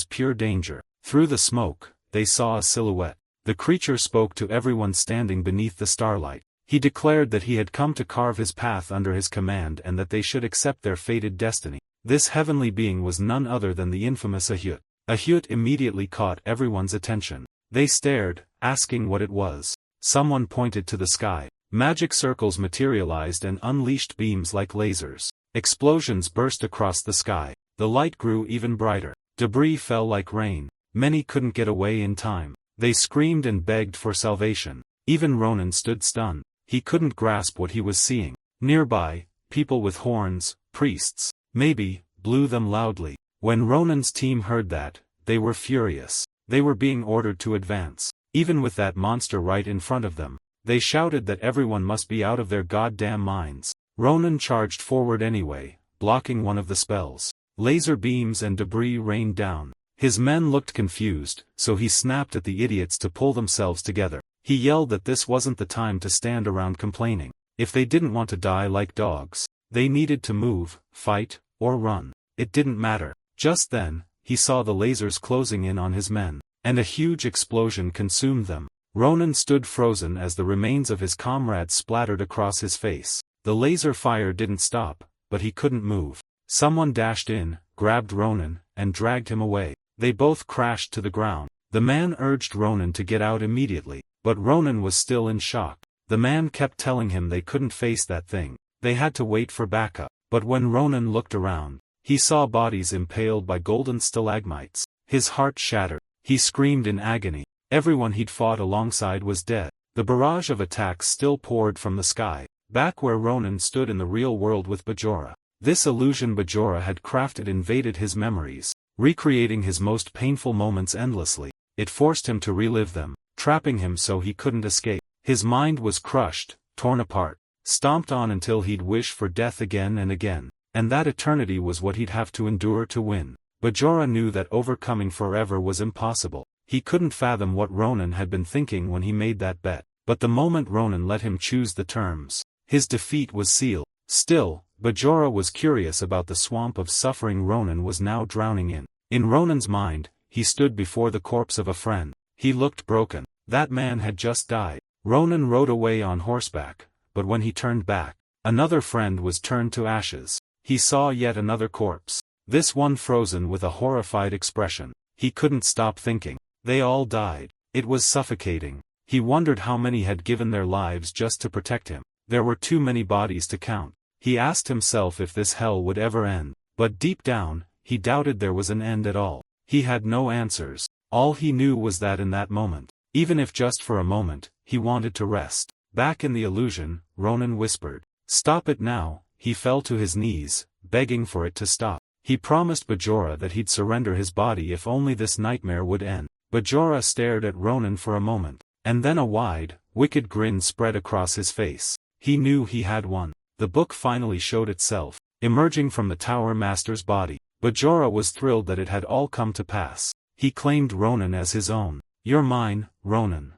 pure danger. Through the smoke, they saw a silhouette. The creature spoke to everyone standing beneath the starlight. He declared that he had come to carve his path under his command and that they should accept their fated destiny. This heavenly being was none other than the infamous Ahyut. Ahyut immediately caught everyone's attention. They stared, asking what it was. Someone pointed to the sky. Magic circles materialized and unleashed beams like lasers. Explosions burst across the sky. The light grew even brighter. Debris fell like rain. Many couldn't get away in time. They screamed and begged for salvation. Even Ronan stood stunned. He couldn't grasp what he was seeing. Nearby, people with horns, priests, maybe, blew them loudly. When Ronan's team heard that, they were furious. They were being ordered to advance. Even with that monster right in front of them, they shouted that everyone must be out of their goddamn minds. Ronan charged forward anyway, blocking one of the spells. Laser beams and debris rained down. His men looked confused, so he snapped at the idiots to pull themselves together. He yelled that this wasn't the time to stand around complaining. If they didn't want to die like dogs, they needed to move, fight, or run. It didn't matter. Just then, he saw the lasers closing in on his men, and a huge explosion consumed them. Ronan stood frozen as the remains of his comrades splattered across his face. The laser fire didn't stop, but he couldn't move. Someone dashed in, grabbed Ronan, and dragged him away. They both crashed to the ground. The man urged Ronan to get out immediately, but Ronan was still in shock. The man kept telling him they couldn't face that thing. They had to wait for backup. But when Ronan looked around, he saw bodies impaled by golden stalagmites. His heart shattered. He screamed in agony. Everyone he'd fought alongside was dead. The barrage of attacks still poured from the sky, back where Ronan stood in the real world with Bajora. This illusion Bajora had crafted invaded his memories, recreating his most painful moments endlessly. It forced him to relive them, trapping him so he couldn't escape. His mind was crushed, torn apart, stomped on until he'd wish for death again and again. And that eternity was what he'd have to endure to win. Bajora knew that overcoming forever was impossible. He couldn't fathom what Ronan had been thinking when he made that bet. But the moment Ronan let him choose the terms, his defeat was sealed. Still, Bajora was curious about the swamp of suffering Ronan was now drowning in. In Ronan's mind, he stood before the corpse of a friend. He looked broken. That man had just died. Ronan rode away on horseback, but when he turned back, another friend was turned to ashes. He saw yet another corpse, this one frozen with a horrified expression. He couldn't stop thinking. They all died. It was suffocating. He wondered how many had given their lives just to protect him. There were too many bodies to count. He asked himself if this hell would ever end. But deep down, he doubted there was an end at all. He had no answers. All he knew was that in that moment, even if just for a moment, he wanted to rest. Back in the illusion, Ronan whispered, "Stop it now." He fell to his knees, begging for it to stop. He promised Bajora that he'd surrender his body if only this nightmare would end. Bajora stared at Ronan for a moment, and then a wide, wicked grin spread across his face. He knew he had won. The book finally showed itself, emerging from the Tower Master's body. Bajora was thrilled that it had all come to pass. He claimed Ronan as his own. "You're mine, Ronan."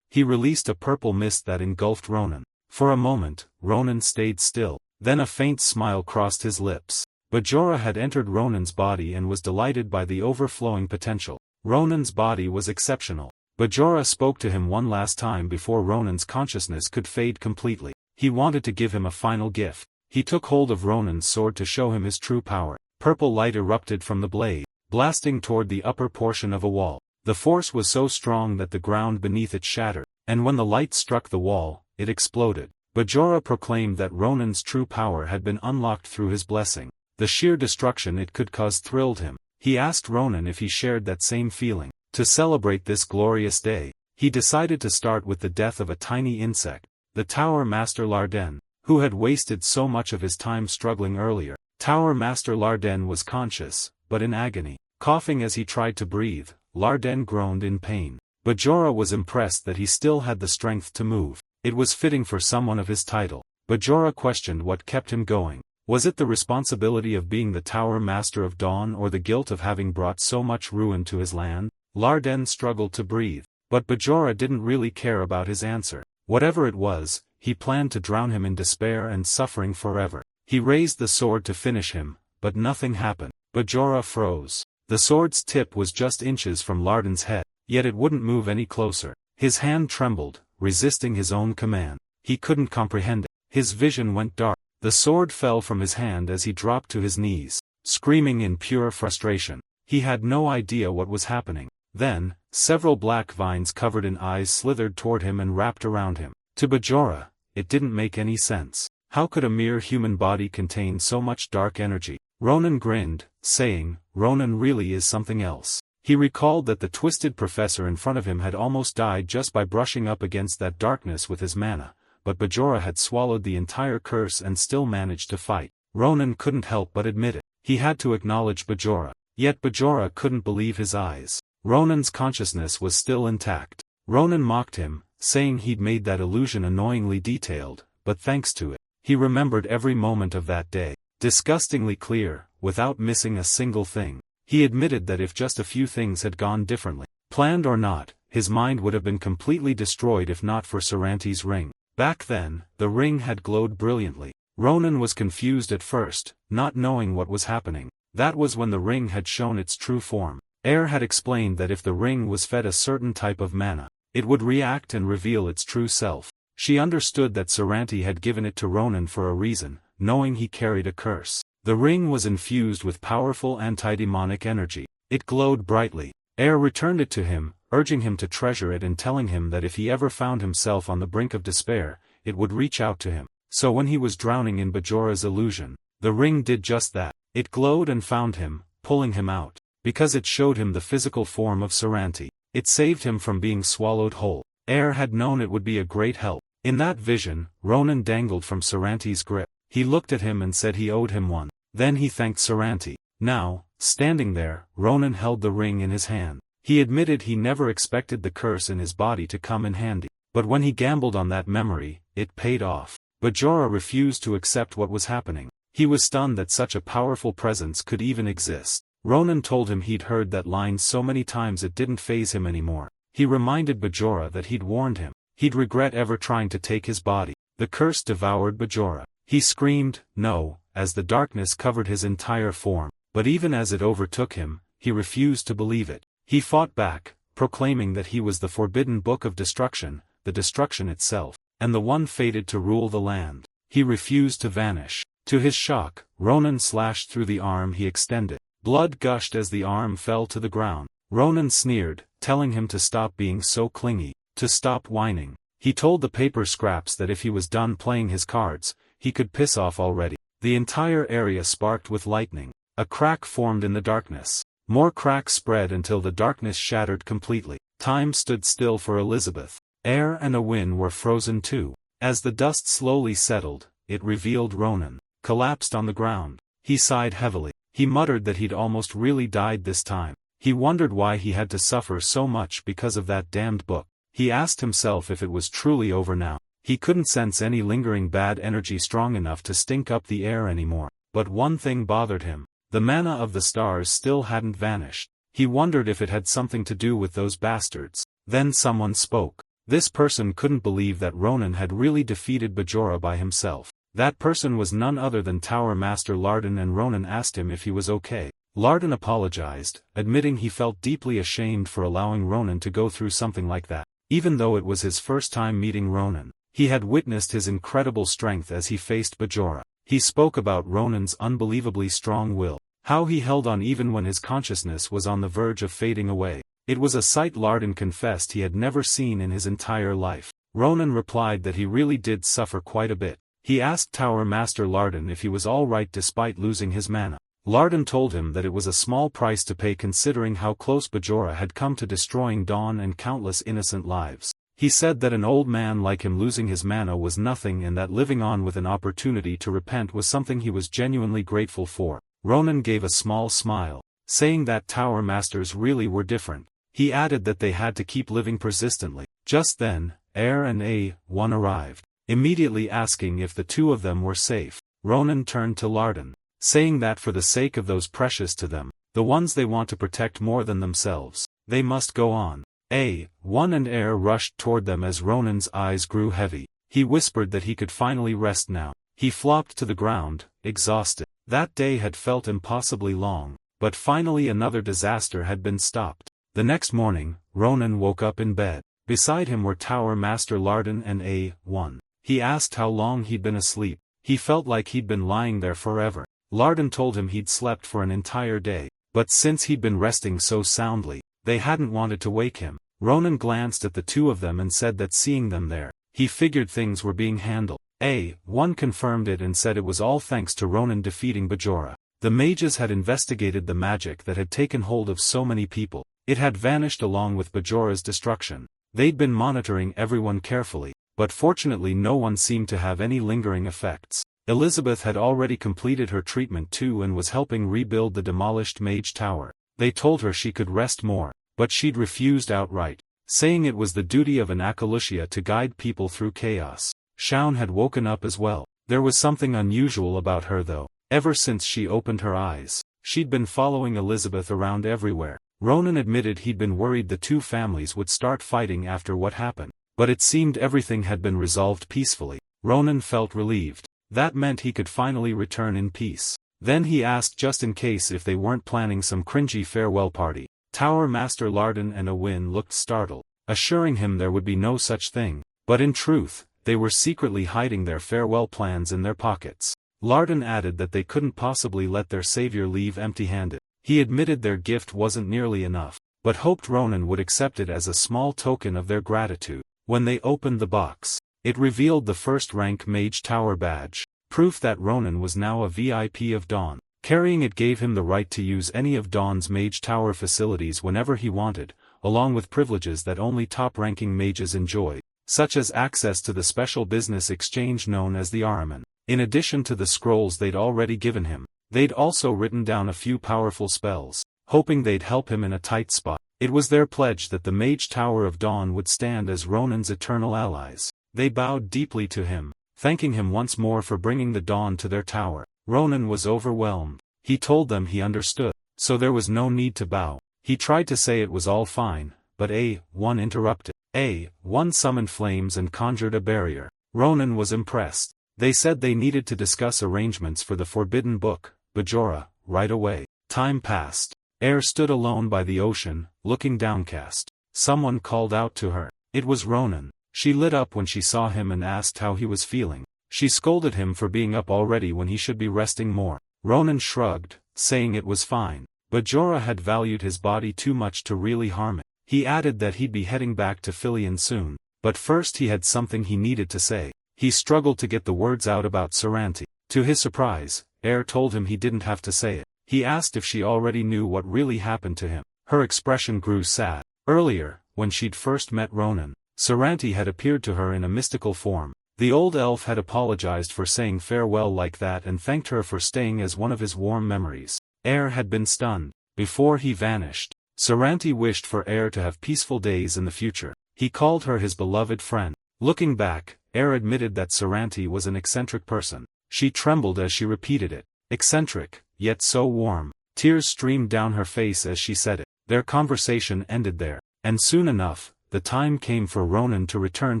He released a purple mist that engulfed Ronan. For a moment, Ronan stayed still. Then a faint smile crossed his lips. Bajora had entered Ronan's body and was delighted by the overflowing potential. Ronan's body was exceptional. Bajora spoke to him one last time before Ronan's consciousness could fade completely. He wanted to give him a final gift. He took hold of Ronan's sword to show him his true power. Purple light erupted from the blade, blasting toward the upper portion of a wall. The force was so strong that the ground beneath it shattered, and when the light struck the wall, it exploded. Bajora proclaimed that Ronan's true power had been unlocked through his blessing. The sheer destruction it could cause thrilled him. He asked Ronan if he shared that same feeling. To celebrate this glorious day, he decided to start with the death of a tiny insect, the Tower Master Larden, who had wasted so much of his time struggling earlier. Tower Master Larden was conscious, but in agony. Coughing as he tried to breathe, Larden groaned in pain. Bajora was impressed that he still had the strength to move. It was fitting for someone of his title. Bajora questioned what kept him going. Was it the responsibility of being the Tower Master of Dawn or the guilt of having brought so much ruin to his land? Larden struggled to breathe, but Bajora didn't really care about his answer. Whatever it was, he planned to drown him in despair and suffering forever. He raised the sword to finish him, but nothing happened. Bajora froze. The sword's tip was just inches from Larden's head, yet it wouldn't move any closer. His hand trembled, resisting his own command. He couldn't comprehend it. His vision went dark. The sword fell from his hand as he dropped to his knees, screaming in pure frustration. He had no idea what was happening. Then, several black vines covered in eyes slithered toward him and wrapped around him. To Bajora, it didn't make any sense. How could a mere human body contain so much dark energy? Ronan grinned, saying, "Ronan really is something else." He recalled that the twisted professor in front of him had almost died just by brushing up against that darkness with his mana, but Bajora had swallowed the entire curse and still managed to fight. Ronan couldn't help but admit it. He had to acknowledge Bajora. Yet Bajora couldn't believe his eyes. Ronan's consciousness was still intact. Ronan mocked him, saying he'd made that illusion annoyingly detailed, but thanks to it, he remembered every moment of that day. Disgustingly clear, without missing a single thing. He admitted that if just a few things had gone differently, planned or not, his mind would have been completely destroyed if not for Saranti's ring. Back then, the ring had glowed brilliantly. Ronan was confused at first, not knowing what was happening. That was when the ring had shown its true form. Air had explained that if the ring was fed a certain type of mana, it would react and reveal its true self. She understood that Saranti had given it to Ronan for a reason, knowing he carried a curse. The ring was infused with powerful anti-demonic energy. It glowed brightly. Air returned it to him, urging him to treasure it and telling him that if he ever found himself on the brink of despair, it would reach out to him. So when he was drowning in Bajora's illusion, the ring did just that. It glowed and found him, pulling him out. Because it showed him the physical form of Saranti, it saved him from being swallowed whole. Air had known it would be a great help. In that vision, Ronan dangled from Saranti's grip. He looked at him and said he owed him one. Then he thanked Saranti. Now, standing there, Ronan held the ring in his hand. He admitted he never expected the curse in his body to come in handy. But when he gambled on that memory, it paid off. Bajora refused to accept what was happening. He was stunned that such a powerful presence could even exist. Ronan told him he'd heard that line so many times it didn't faze him anymore. He reminded Bajora that he'd warned him. He'd regret ever trying to take his body. The curse devoured Bajora. He screamed, "No," as the darkness covered his entire form. But even as it overtook him, he refused to believe it. He fought back, proclaiming that he was the forbidden book of destruction, the destruction itself, and the one fated to rule the land. He refused to vanish. To his shock, Ronan slashed through the arm he extended. Blood gushed as the arm fell to the ground. Ronan sneered, telling him to stop being so clingy, to stop whining. He told the paper scraps that if he was done playing his cards, he could piss off already. The entire area sparked with lightning. A crack formed in the darkness. More cracks spread until the darkness shattered completely. Time stood still for Elizabeth. Air and Awin were frozen too. As the dust slowly settled, it revealed Ronan, collapsed on the ground. He sighed heavily. He muttered that he'd almost really died this time. He wondered why he had to suffer so much because of that damned book. He asked himself if it was truly over now. He couldn't sense any lingering bad energy strong enough to stink up the air anymore. But one thing bothered him. The mana of the stars still hadn't vanished. He wondered if it had something to do with those bastards. Then someone spoke. This person couldn't believe that Ronan had really defeated Bajora by himself. That person was none other than Tower Master Lardon, and Ronan asked him if he was okay. Lardon apologized, admitting he felt deeply ashamed for allowing Ronan to go through something like that. Even though it was his first time meeting Ronan, he had witnessed his incredible strength as he faced Bajora. He spoke about Ronan's unbelievably strong will, how he held on even when his consciousness was on the verge of fading away. It was a sight Lardon confessed he had never seen in his entire life. Ronan replied that he really did suffer quite a bit. He asked Tower Master Lardon if he was alright despite losing his mana. Lardon told him that it was a small price to pay considering how close Bajora had come to destroying Dawn and countless innocent lives. He said that an old man like him losing his mana was nothing, and that living on with an opportunity to repent was something he was genuinely grateful for. Ronan gave a small smile, saying that Tower Masters really were different. He added that they had to keep living persistently. Just then, Air and A1 arrived, immediately asking if the two of them were safe. Ronan turned to Lardon, saying that for the sake of those precious to them, the ones they want to protect more than themselves, they must go on. A1 and Air rushed toward them as Ronan's eyes grew heavy. He whispered that he could finally rest now. He flopped to the ground, exhausted. That day had felt impossibly long, but finally another disaster had been stopped. The next morning, Ronan woke up in bed. Beside him were Tower Master Lardon and A1. He asked how long he'd been asleep. He felt like he'd been lying there forever. Lardon told him he'd slept for an entire day, but since he'd been resting so soundly, they hadn't wanted to wake him. Ronan glanced at the two of them and said that seeing them there, he figured things were being handled. A1 confirmed it and said it was all thanks to Ronan defeating Bajora. The mages had investigated the magic that had taken hold of so many people. It had vanished along with Bajora's destruction. They'd been monitoring everyone carefully, but fortunately no one seemed to have any lingering effects. Elizabeth had already completed her treatment too and was helping rebuild the demolished mage tower. They told her she could rest more, but she'd refused outright, saying it was the duty of an Acalucia to guide people through chaos. Shaun had woken up as well. There was something unusual about her though. Ever since she opened her eyes, she'd been following Elizabeth around everywhere. Ronan admitted he'd been worried the two families would start fighting after what happened, but it seemed everything had been resolved peacefully. Ronan felt relieved. That meant he could finally return in peace. Then he asked just in case if they weren't planning some cringy farewell party. Tower Master Lardon and Awin looked startled, assuring him there would be no such thing, but in truth, they were secretly hiding their farewell plans in their pockets. Lardon added that they couldn't possibly let their savior leave empty-handed. He admitted their gift wasn't nearly enough, but hoped Ronan would accept it as a small token of their gratitude. When they opened the box, it revealed the first-rank Mage Tower badge, proof that Ronan was now a VIP of Dawn. Carrying it gave him the right to use any of Dawn's Mage Tower facilities whenever he wanted, along with privileges that only top-ranking mages enjoyed, such as access to the special business exchange known as the Araman. In addition to the scrolls they'd already given him, they'd also written down a few powerful spells, hoping they'd help him in a tight spot. It was their pledge that the Mage Tower of Dawn would stand as Ronan's eternal allies. They bowed deeply to him, thanking him once more for bringing the dawn to their tower. Ronan was overwhelmed. He told them he understood, so there was no need to bow. He tried to say it was all fine, but A1 interrupted. A1 summoned flames and conjured a barrier. Ronan was impressed. They said they needed to discuss arrangements for the Forbidden Book, Bajora, right away. Time passed. Air stood alone by the ocean, looking downcast. Someone called out to her. It was Ronan. She lit up when she saw him and asked how he was feeling. She scolded him for being up already when he should be resting more. Ronan shrugged, saying it was fine. Bajora had valued his body too much to really harm it. He added that he'd be heading back to Filion soon, but first he had something he needed to say. He struggled to get the words out about Saranti. To his surprise, Air told him he didn't have to say it. He asked if she already knew what really happened to him. Her expression grew sad. Earlier, when she'd first met Ronan, Saranti had appeared to her in a mystical form. The old elf had apologized for saying farewell like that and thanked her for staying as one of his warm memories. Air had been stunned. Before he vanished, Saranti wished for Air to have peaceful days in the future. He called her his beloved friend. Looking back, Air admitted that Saranti was an eccentric person. She trembled as she repeated it. Eccentric, yet so warm. Tears streamed down her face as she said it. Their conversation ended there, and soon enough, the time came for Ronan to return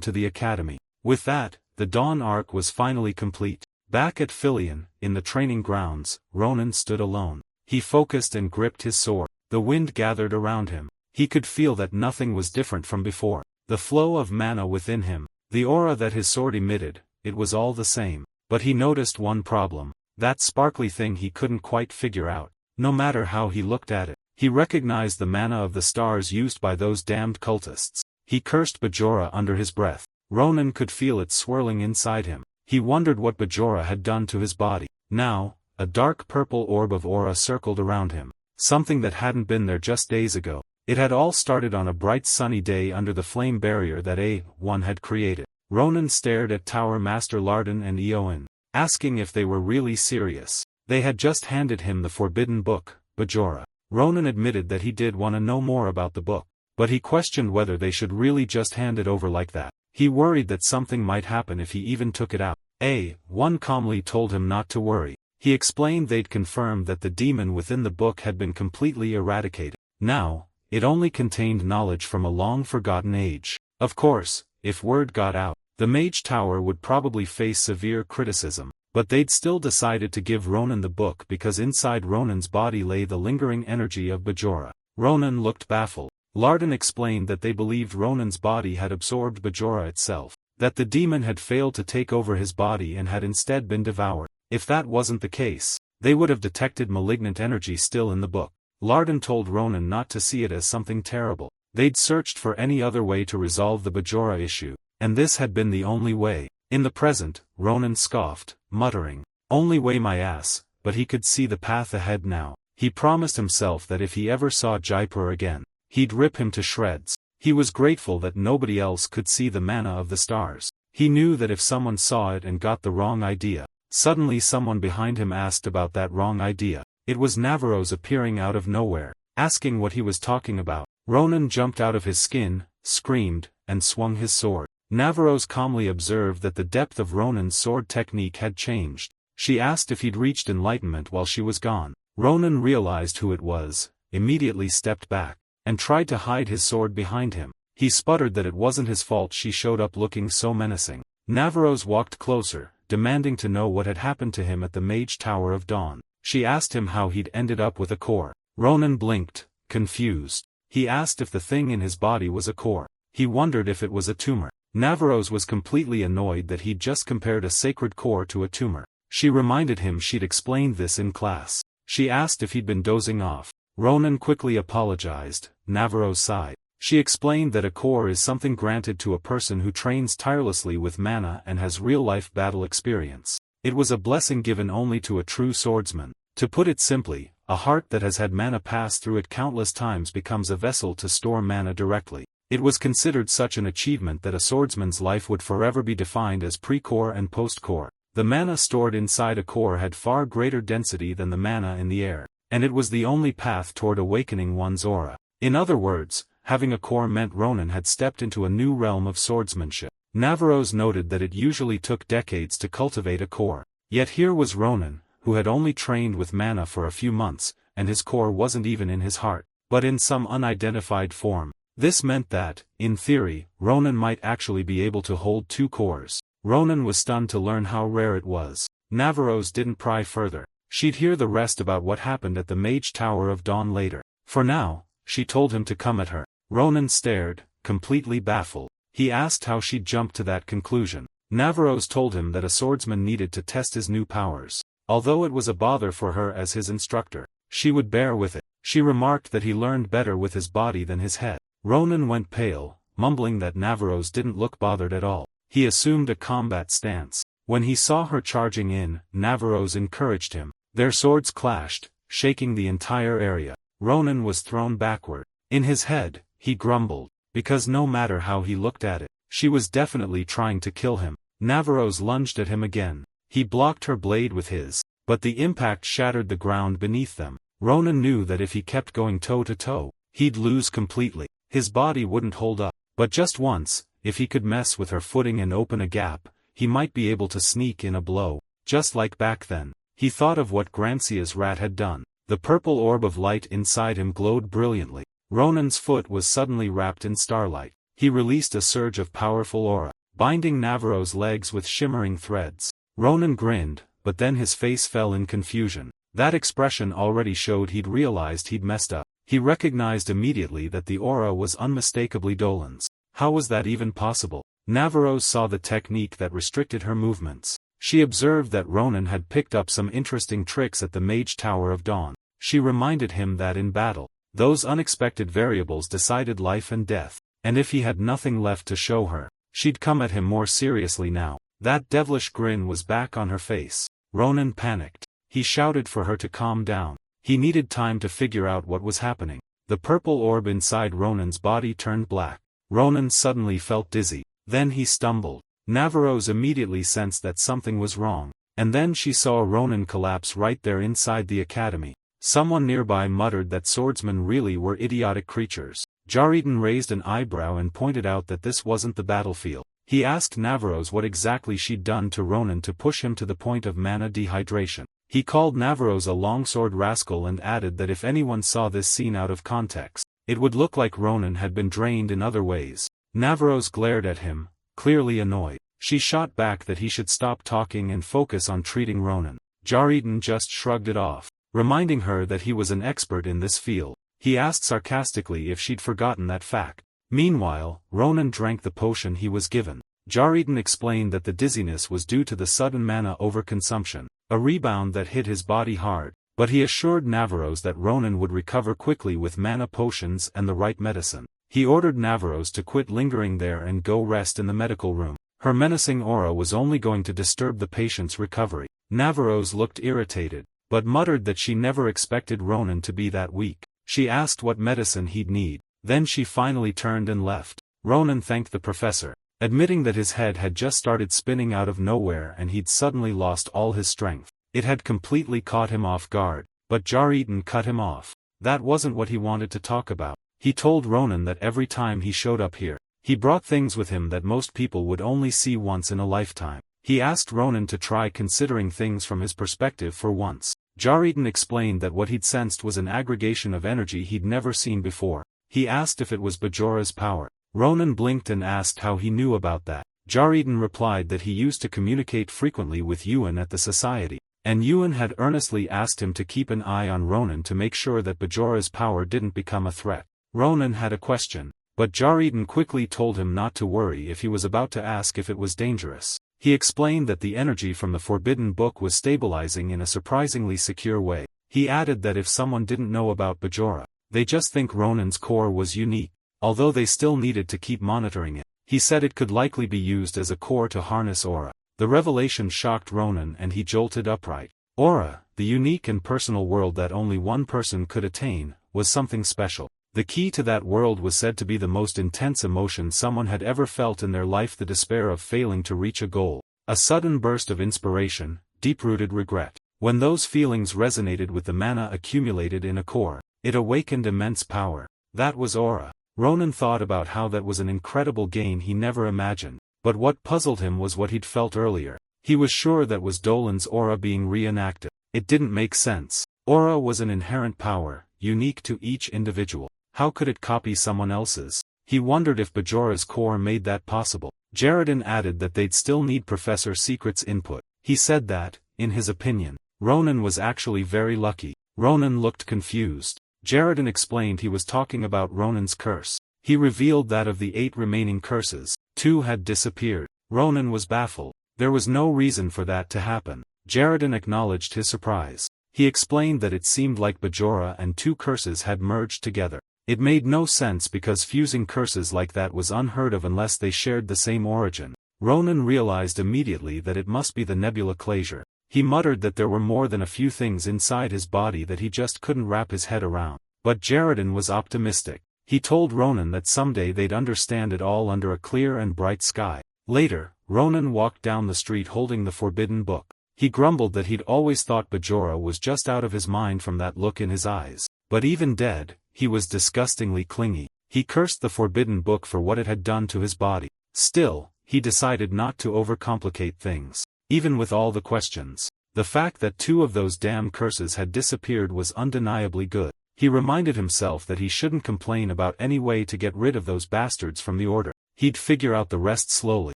to the academy. With that, the Dawn arc was finally complete. Back at Filion, in the training grounds, Ronan stood alone. He focused and gripped his sword. The wind gathered around him. He could feel that nothing was different from before. The flow of mana within him, the aura that his sword emitted, it was all the same. But he noticed one problem. That sparkly thing he couldn't quite figure out. No matter how he looked at it, he recognized the mana of the stars used by those damned cultists. He cursed Bajora under his breath. Ronan could feel it swirling inside him. He wondered what Bajora had done to his body. Now, a dark purple orb of aura circled around him. Something that hadn't been there just days ago. It had all started on a bright sunny day under the flame barrier that A1 had created. Ronan stared at Tower Master Lardon and Eowyn, asking if they were really serious. They had just handed him the forbidden book, Bajora. Ronan admitted that he did want to know more about the book, but he questioned whether they should really just hand it over like that. He worried that something might happen if he even took it out. A1 calmly told him not to worry. He explained they'd confirmed that the demon within the book had been completely eradicated. Now, it only contained knowledge from a long-forgotten age. Of course, if word got out, the Mage Tower would probably face severe criticism, but they'd still decided to give Ronan the book because inside Ronan's body lay the lingering energy of Bajora. Ronan looked baffled. Lardon explained that they believed Ronan's body had absorbed Bajora itself, that the demon had failed to take over his body and had instead been devoured. If that wasn't the case, they would have detected malignant energy still in the book. Lardon told Ronan not to see it as something terrible. They'd searched for any other way to resolve the Bajora issue, and this had been the only way. In the present, Ronan scoffed, muttering, "Only way my ass," but he could see the path ahead now. He promised himself that if he ever saw Jaipur again, he'd rip him to shreds. He was grateful that nobody else could see the mana of the stars. He knew that if someone saw it and got the wrong idea. Suddenly someone behind him asked about that wrong idea. It was Navarros appearing out of nowhere, asking what he was talking about. Ronan jumped out of his skin, screamed, and swung his sword. Navarros calmly observed that the depth of Ronan's sword technique had changed. She asked if he'd reached enlightenment while she was gone. Ronan realized who it was, immediately stepped back, and tried to hide his sword behind him. He sputtered that it wasn't his fault she showed up looking so menacing. Navarros walked closer, demanding to know what had happened to him at the Mage Tower of Dawn. She asked him how he'd ended up with a core. Ronan blinked, confused. He asked if the thing in his body was a core. He wondered if it was a tumor. Navarros was completely annoyed that he'd just compared a sacred core to a tumor. She reminded him she'd explained this in class. She asked if he'd been dozing off. Ronan quickly apologized. Navarros sighed. She explained that a core is something granted to a person who trains tirelessly with mana and has real-life battle experience. It was a blessing given only to a true swordsman. To put it simply, a heart that has had mana pass through it countless times becomes a vessel to store mana directly. It was considered such an achievement that a swordsman's life would forever be defined as pre-core and post-core. The mana stored inside a core had far greater density than the mana in the air, and it was the only path toward awakening one's aura. In other words, having a core meant Ronan had stepped into a new realm of swordsmanship. Navarros noted that it usually took decades to cultivate a core. Yet here was Ronan, who had only trained with mana for a few months, and his core wasn't even in his heart, but in some unidentified form. This meant that, in theory, Ronan might actually be able to hold two cores. Ronan was stunned to learn how rare it was. Navarros didn't pry further. She'd hear the rest about what happened at the Mage Tower of Dawn later. For now, she told him to come at her. Ronan stared, completely baffled. He asked how she'd jumped to that conclusion. Navarros told him that a swordsman needed to test his new powers. Although it was a bother for her as his instructor, she would bear with it. She remarked that he learned better with his body than his head. Ronan went pale, mumbling that Navarros didn't look bothered at all. He assumed a combat stance. When he saw her charging in, Navarros encouraged him. Their swords clashed, shaking the entire area. Ronan was thrown backward. In his head, he grumbled, because no matter how he looked at it, she was definitely trying to kill him. Navarros lunged at him again. He blocked her blade with his, but the impact shattered the ground beneath them. Ronan knew that if he kept going toe-to-toe, he'd lose completely. His body wouldn't hold up. But just once, if he could mess with her footing and open a gap, he might be able to sneak in a blow, just like back then. He thought of what Grancia's rat had done. The purple orb of light inside him glowed brilliantly. Ronan's foot was suddenly wrapped in starlight. he released a surge of powerful aura, binding Navarro's legs with shimmering threads. Ronan grinned, but then his face fell in confusion. That expression already showed he'd realized he'd messed up. He recognized immediately that the aura was unmistakably Dolan's. How was that even possible? Navarro saw the technique that restricted her movements. She observed that Ronan had picked up some interesting tricks at the Mage Tower of Dawn. She reminded him that in battle, those unexpected variables decided life and death, and if he had nothing left to show her, she'd come at him more seriously now. That devilish grin was back on her face. Ronan panicked. He shouted for her to calm down. He needed time to figure out what was happening. The purple orb inside Ronan's body turned black. Ronan suddenly felt dizzy. Then he stumbled. Navarro's immediately sensed that something was wrong, and then she saw Ronan collapse right there inside the academy. Someone nearby muttered that swordsmen really were idiotic creatures. Jareden raised an eyebrow and pointed out that this wasn't the battlefield. He asked Navarro's what exactly she'd done to Ronan to push him to the point of mana dehydration. He called Navarro's a longsword rascal and added that if anyone saw this scene out of context, it would look like Ronan had been drained in other ways. Navarro's glared at him, clearly annoyed. She shot back that he should stop talking and focus on treating Ronan. Jareden just shrugged it off, reminding her that he was an expert in this field. He asked sarcastically if she'd forgotten that fact. Meanwhile, Ronan drank the potion he was given. Jareden explained that the dizziness was due to the sudden mana overconsumption, a rebound that hit his body hard, but he assured Navarro's that Ronan would recover quickly with mana potions and the right medicine. He ordered Navarro's to quit lingering there and go rest in the medical room. Her menacing aura was only going to disturb the patient's recovery. Navarro's looked irritated, but muttered that she never expected Ronan to be that weak. She asked what medicine he'd need, then she finally turned and left. Ronan thanked the professor, admitting that his head had just started spinning out of nowhere and he'd suddenly lost all his strength. It had completely caught him off guard, but Jareden cut him off. That wasn't what he wanted to talk about. He told Ronan that every time he showed up here, he brought things with him that most people would only see once in a lifetime. He asked Ronan to try considering things from his perspective for once. Jareden explained that what he'd sensed was an aggregation of energy he'd never seen before. He asked if it was Bajora's power. Ronan blinked and asked how he knew about that. Jareden replied that he used to communicate frequently with Yuan at the society, and Yuan had earnestly asked him to keep an eye on Ronan to make sure that Bajora's power didn't become a threat. Ronan had a question, but Jareden quickly told him not to worry if he was about to ask if it was dangerous. He explained that the energy from the Forbidden Book was stabilizing in a surprisingly secure way. He added that if someone didn't know about Bajora, they just think Ronan's core was unique, although they still needed to keep monitoring it. He said it could likely be used as a core to harness aura. The revelation shocked Ronan and he jolted upright. Aura, the unique and personal world that only one person could attain, was something special. The key to that world was said to be the most intense emotion someone had ever felt in their life: the despair of failing to reach a goal, a sudden burst of inspiration, deep-rooted regret. When those feelings resonated with the mana accumulated in a core, it awakened immense power. That was aura. Ronan thought about how that was an incredible gain he never imagined, but what puzzled him was what he'd felt earlier. He was sure that was Dolan's aura being reenacted. It didn't make sense. Aura was an inherent power, unique to each individual. How could it copy someone else's? He wondered if Bajora's core made that possible. Jareden added that they'd still need Professor Secret's input. He said that, in his opinion, Ronan was actually very lucky. Ronan looked confused. Jareden explained he was talking about Ronan's curse. He revealed that of the 8 remaining curses, 2 had disappeared. Ronan was baffled. There was no reason for that to happen. Jareden acknowledged his surprise. He explained that it seemed like Bajora and 2 curses had merged together. It made no sense because fusing curses like that was unheard of unless they shared the same origin. Ronan realized immediately that it must be the nebula Clasier. He muttered that there were more than a few things inside his body that he just couldn't wrap his head around. But Jareden was optimistic. He told Ronan that someday they'd understand it all under a clear and bright sky. Later, Ronan walked down the street holding the Forbidden Book. He grumbled that he'd always thought Bajora was just out of his mind from that look in his eyes. But even dead, he was disgustingly clingy. He cursed the Forbidden Book for what it had done to his body. Still, he decided not to overcomplicate things. Even with all the questions, the fact that 2 of those damn curses had disappeared was undeniably good. He reminded himself that he shouldn't complain about any way to get rid of those bastards from the order. He'd figure out the rest slowly.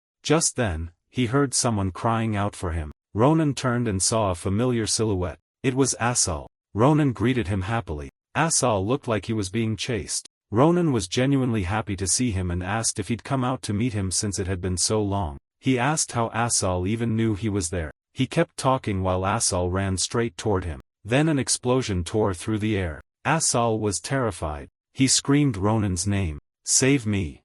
Just then, he heard someone crying out for him. Ronan turned and saw a familiar silhouette. It was Asal. Ronan greeted him happily. Asal looked like he was being chased. Ronan was genuinely happy to see him and asked if he'd come out to meet him since it had been so long. He asked how Asal even knew he was there. He kept talking while Asal ran straight toward him. Then an explosion tore through the air. Asal was terrified. He screamed Ronan's name. "Save me!"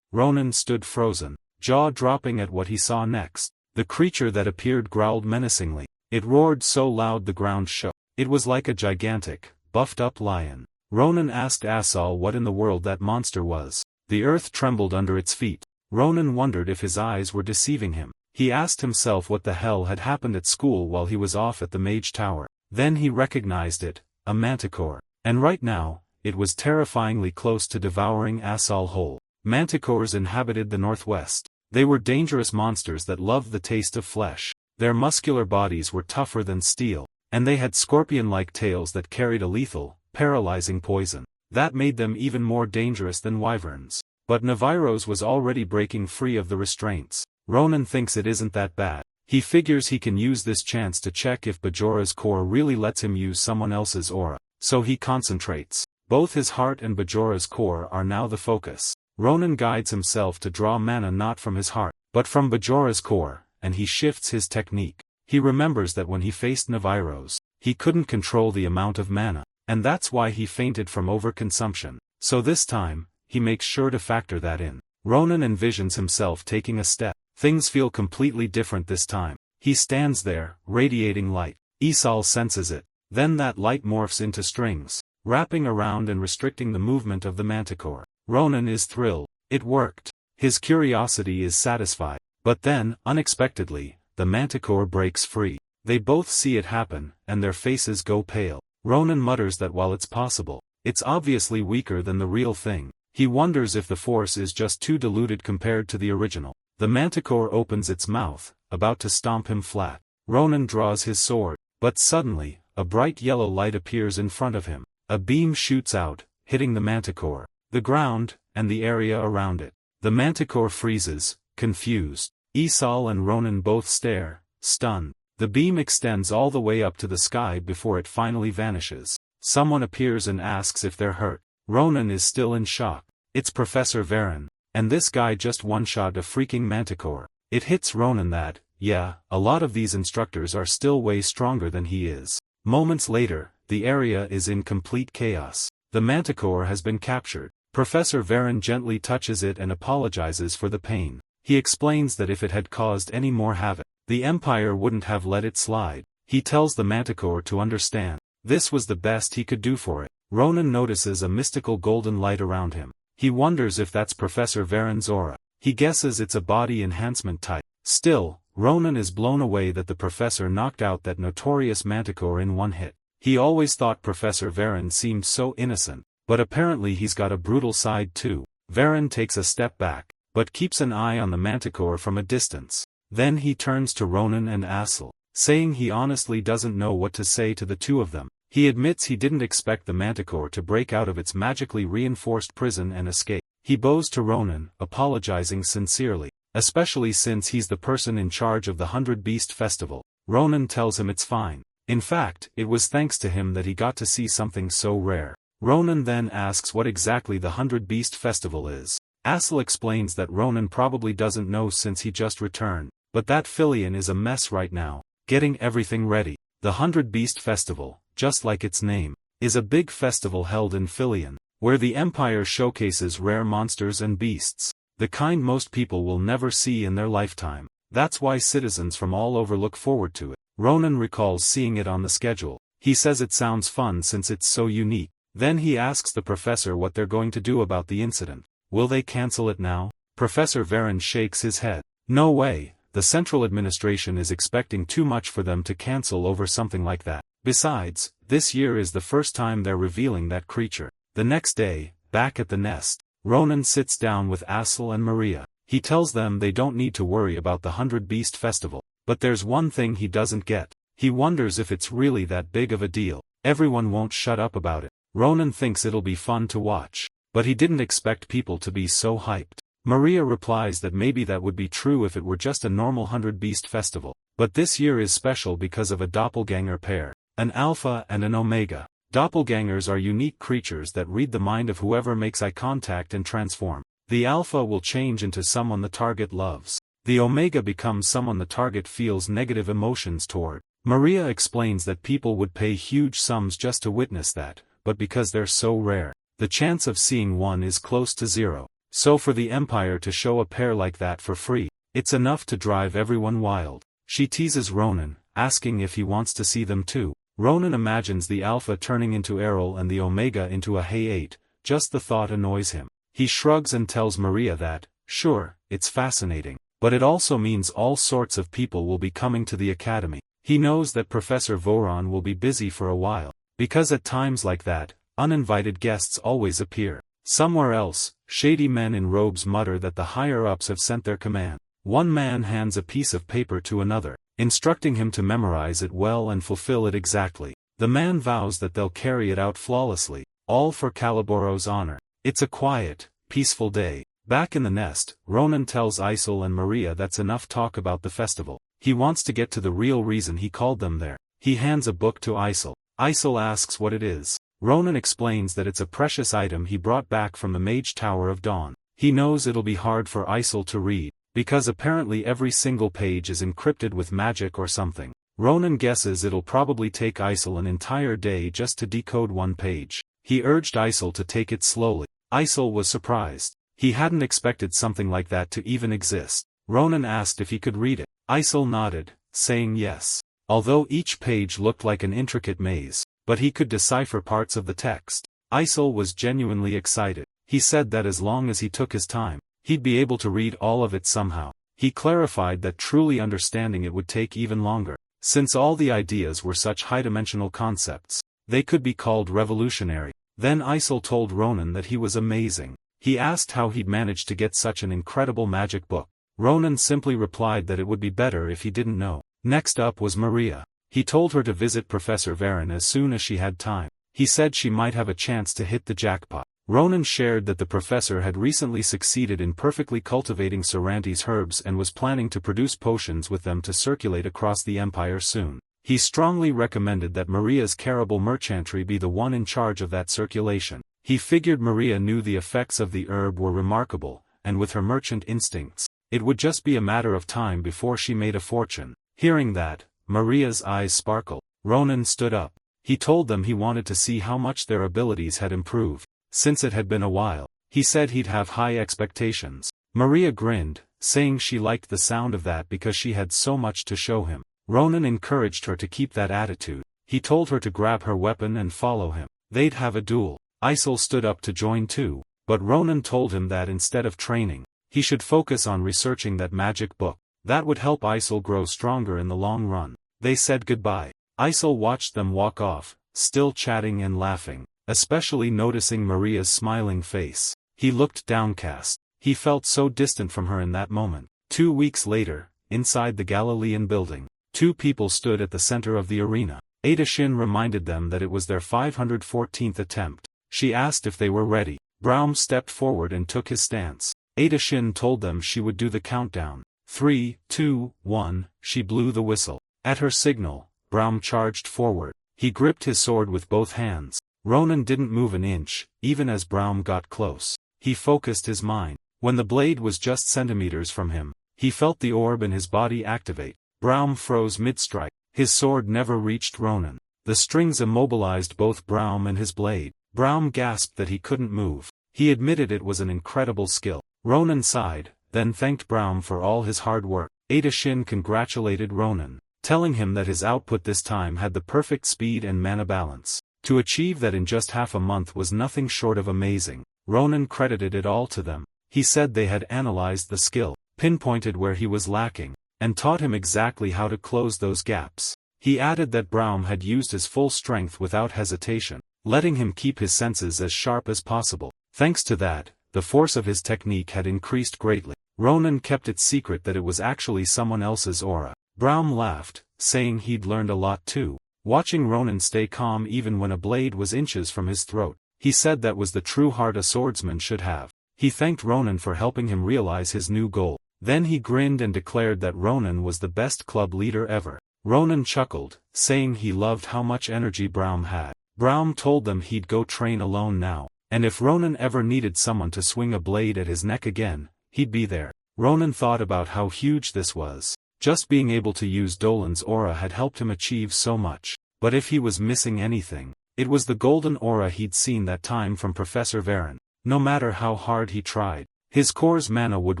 Ronan stood frozen, jaw dropping at what he saw next. The creature that appeared growled menacingly. It roared so loud the ground shook. It was like a gigantic, buffed-up lion. Ronan asked Asal what in the world that monster was. The earth trembled under its feet. Ronan wondered if his eyes were deceiving him. He asked himself what the hell had happened at school while he was off at the Mage Tower. Then he recognized it, a manticore. And right now, it was terrifyingly close to devouring Asal whole. Manticores inhabited the Northwest. They were dangerous monsters that loved the taste of flesh. Their muscular bodies were tougher than steel, and they had scorpion-like tails that carried a lethal, paralyzing poison. That made them even more dangerous than wyverns. But Naviros was already breaking free of the restraints. Ronan thinks it isn't that bad. He figures he can use this chance to check if Bajora's core really lets him use someone else's aura. So he concentrates. Both his heart and Bajora's core are now the focus. Ronan guides himself to draw mana not from his heart, but from Bajora's core, and he shifts his technique. He remembers that when he faced Naviros, he couldn't control the amount of mana, and that's why he fainted from overconsumption. So this time, he makes sure to factor that in. Ronan envisions himself taking a step. Things feel completely different this time. He stands there, radiating light. Asal senses it. Then that light morphs into strings, wrapping around and restricting the movement of the manticore. Ronan is thrilled. It worked. His curiosity is satisfied. But then, unexpectedly, the manticore breaks free. They both see it happen, and their faces go pale. Ronan mutters that while it's possible, it's obviously weaker than the real thing. He wonders if the force is just too diluted compared to the original. The manticore opens its mouth, about to stomp him flat. Ronan draws his sword, but suddenly, a bright yellow light appears in front of him. A beam shoots out, hitting the manticore, the ground, and the area around it. The manticore freezes, confused. Asal and Ronan both stare, stunned. The beam extends all the way up to the sky before it finally vanishes. Someone appears and asks if they're hurt. Ronan is still in shock. It's Professor Varen. And this guy just one-shot a freaking manticore. It hits Ronan that, yeah, a lot of these instructors are still way stronger than he is. Moments later, the area is in complete chaos. The manticore has been captured. Professor Varen gently touches it and apologizes for the pain. He explains that if it had caused any more havoc, the Empire wouldn't have let it slide. He tells the manticore to understand. This was the best he could do for it. Ronan notices a mystical golden light around him. He wonders if that's Professor Varen's aura. He guesses it's a body enhancement type. Still, Ronan is blown away that the professor knocked out that notorious manticore in one hit. He always thought Professor Varen seemed so innocent, but apparently he's got a brutal side too. Varen takes a step back, but keeps an eye on the manticore from a distance. Then he turns to Ronan and Asal, saying he honestly doesn't know what to say to the two of them. He admits he didn't expect the manticore to break out of its magically reinforced prison and escape. He bows to Ronan, apologizing sincerely, especially since he's the person in charge of the 100 Beast Festival. Ronan tells him it's fine. In fact, it was thanks to him that he got to see something so rare. Ronan then asks what exactly the 100 Beast Festival is. Asal explains that Ronan probably doesn't know since he just returned, but that Filion is a mess right now, getting everything ready. The 100 Beast Festival, just like its name, is a big festival held in Filion, where the Empire showcases rare monsters and beasts, the kind most people will never see in their lifetime. That's why citizens from all over look forward to it. Ronan recalls seeing it on the schedule. He says it sounds fun since it's so unique. Then he asks the professor what they're going to do about the incident. Will they cancel it now? Professor Varen shakes his head. No way, the central administration is expecting too much for them to cancel over something like that. Besides, this year is the first time they're revealing that creature. The next day, back at the nest, Ronan sits down with Asal and Maria. He tells them they don't need to worry about the 100 Beast Festival. But there's one thing he doesn't get. He wonders if it's really that big of a deal. Everyone won't shut up about it. Ronan thinks it'll be fun to watch. But he didn't expect people to be so hyped. Maria replies that maybe that would be true if it were just a normal 100 Beast festival. But this year is special because of a doppelganger pair. An alpha and an omega. Doppelgangers are unique creatures that read the mind of whoever makes eye contact and transform. The alpha will change into someone the target loves. The omega becomes someone the target feels negative emotions toward. Maria explains that people would pay huge sums just to witness that, but because they're so rare, the chance of seeing one is close to zero. So for the Empire to show a pair like that for free, it's enough to drive everyone wild. She teases Ronan, asking if he wants to see them too. Ronan imagines the alpha turning into Errol and the omega into a Hay-8, just the thought annoys him. He shrugs and tells Maria that, sure, it's fascinating, but it also means all sorts of people will be coming to the academy. He knows that Professor Voron will be busy for a while, because at times like that, uninvited guests always appear. Somewhere else, shady men in robes mutter that the higher-ups have sent their command. One man hands a piece of paper to another, instructing him to memorize it well and fulfill it exactly. The man vows that they'll carry it out flawlessly, all for Caliboro's honor. It's a quiet, peaceful day. Back in the nest, Ronan tells Isel and Maria that's enough talk about the festival. He wants to get to the real reason he called them there. He hands a book to Isel. Isel asks what it is. Ronan explains that it's a precious item he brought back from the Mage Tower of Dawn. He knows it'll be hard for Isel to read, because apparently every single page is encrypted with magic or something. Ronan guesses it'll probably take Isel an entire day just to decode one page. He urged Isel to take it slowly. Isel was surprised. He hadn't expected something like that to even exist. Ronan asked if he could read it. Isel nodded, saying yes. Although each page looked like an intricate maze, but he could decipher parts of the text. Isel was genuinely excited. He said that as long as he took his time, he'd be able to read all of it somehow. He clarified that truly understanding it would take even longer. Since all the ideas were such high-dimensional concepts, they could be called revolutionary. Then Isel told Ronan that he was amazing. He asked how he'd managed to get such an incredible magic book. Ronan simply replied that it would be better if he didn't know. Next up was Maria. He told her to visit Professor Varen as soon as she had time. He said she might have a chance to hit the jackpot. Ronan shared that the professor had recently succeeded in perfectly cultivating Saranti's herbs and was planning to produce potions with them to circulate across the empire soon. He strongly recommended that Maria's Caribal merchantry be the one in charge of that circulation. He figured Maria knew the effects of the herb were remarkable, and with her merchant instincts, it would just be a matter of time before she made a fortune. Hearing that, Maria's eyes sparkled. Ronan stood up. He told them he wanted to see how much their abilities had improved. Since it had been a while, he said he'd have high expectations. Maria grinned, saying she liked the sound of that because she had so much to show him. Ronan encouraged her to keep that attitude. He told her to grab her weapon and follow him. They'd have a duel. Isel stood up to join too, but Ronan told him that instead of training, he should focus on researching that magic book. That would help Isel grow stronger in the long run. They said goodbye. Isel watched them walk off, still chatting and laughing, especially noticing Maria's smiling face. He looked downcast. He felt so distant from her in that moment. 2 weeks later, inside the Galilean building, 2 people stood at the center of the arena. Ada Shin reminded them that it was their 514th attempt. She asked if they were ready. Braum stepped forward and took his stance. Ada Shin told them she would do the countdown. 3, 2, 1, she blew the whistle. At her signal, Braum charged forward. He gripped his sword with both hands. Ronan didn't move an inch, even as Braum got close. He focused his mind. When the blade was just centimeters from him, he felt the orb in his body activate. Braum froze mid-strike. His sword never reached Ronan. The strings immobilized both Braum and his blade. Braum gasped that he couldn't move. He admitted it was an incredible skill. Ronan sighed, then thanked Braum for all his hard work. Ada Shin congratulated Ronan, telling him that his output this time had the perfect speed and mana balance. To achieve that in just half a month was nothing short of amazing. Ronan credited it all to them. He said they had analyzed the skill, pinpointed where he was lacking, and taught him exactly how to close those gaps. He added that Braum had used his full strength without hesitation, letting him keep his senses as sharp as possible. Thanks to that, the force of his technique had increased greatly. Ronan kept it secret that it was actually someone else's aura. Braum laughed, saying he'd learned a lot too. watching Ronan stay calm even when a blade was inches from his throat. He said that was the true heart a swordsman should have. He thanked Ronan for helping him realize his new goal. Then he grinned and declared that Ronan was the best club leader ever. Ronan chuckled, saying he loved how much energy Braum had. Braum told them he'd go train alone now, and if Ronan ever needed someone to swing a blade at his neck again, he'd be there. Ronan thought about how huge this was. Just being able to use Dolan's aura had helped him achieve so much. But if he was missing anything, it was the golden aura he'd seen that time from Professor Varen. No matter how hard he tried, his core's mana would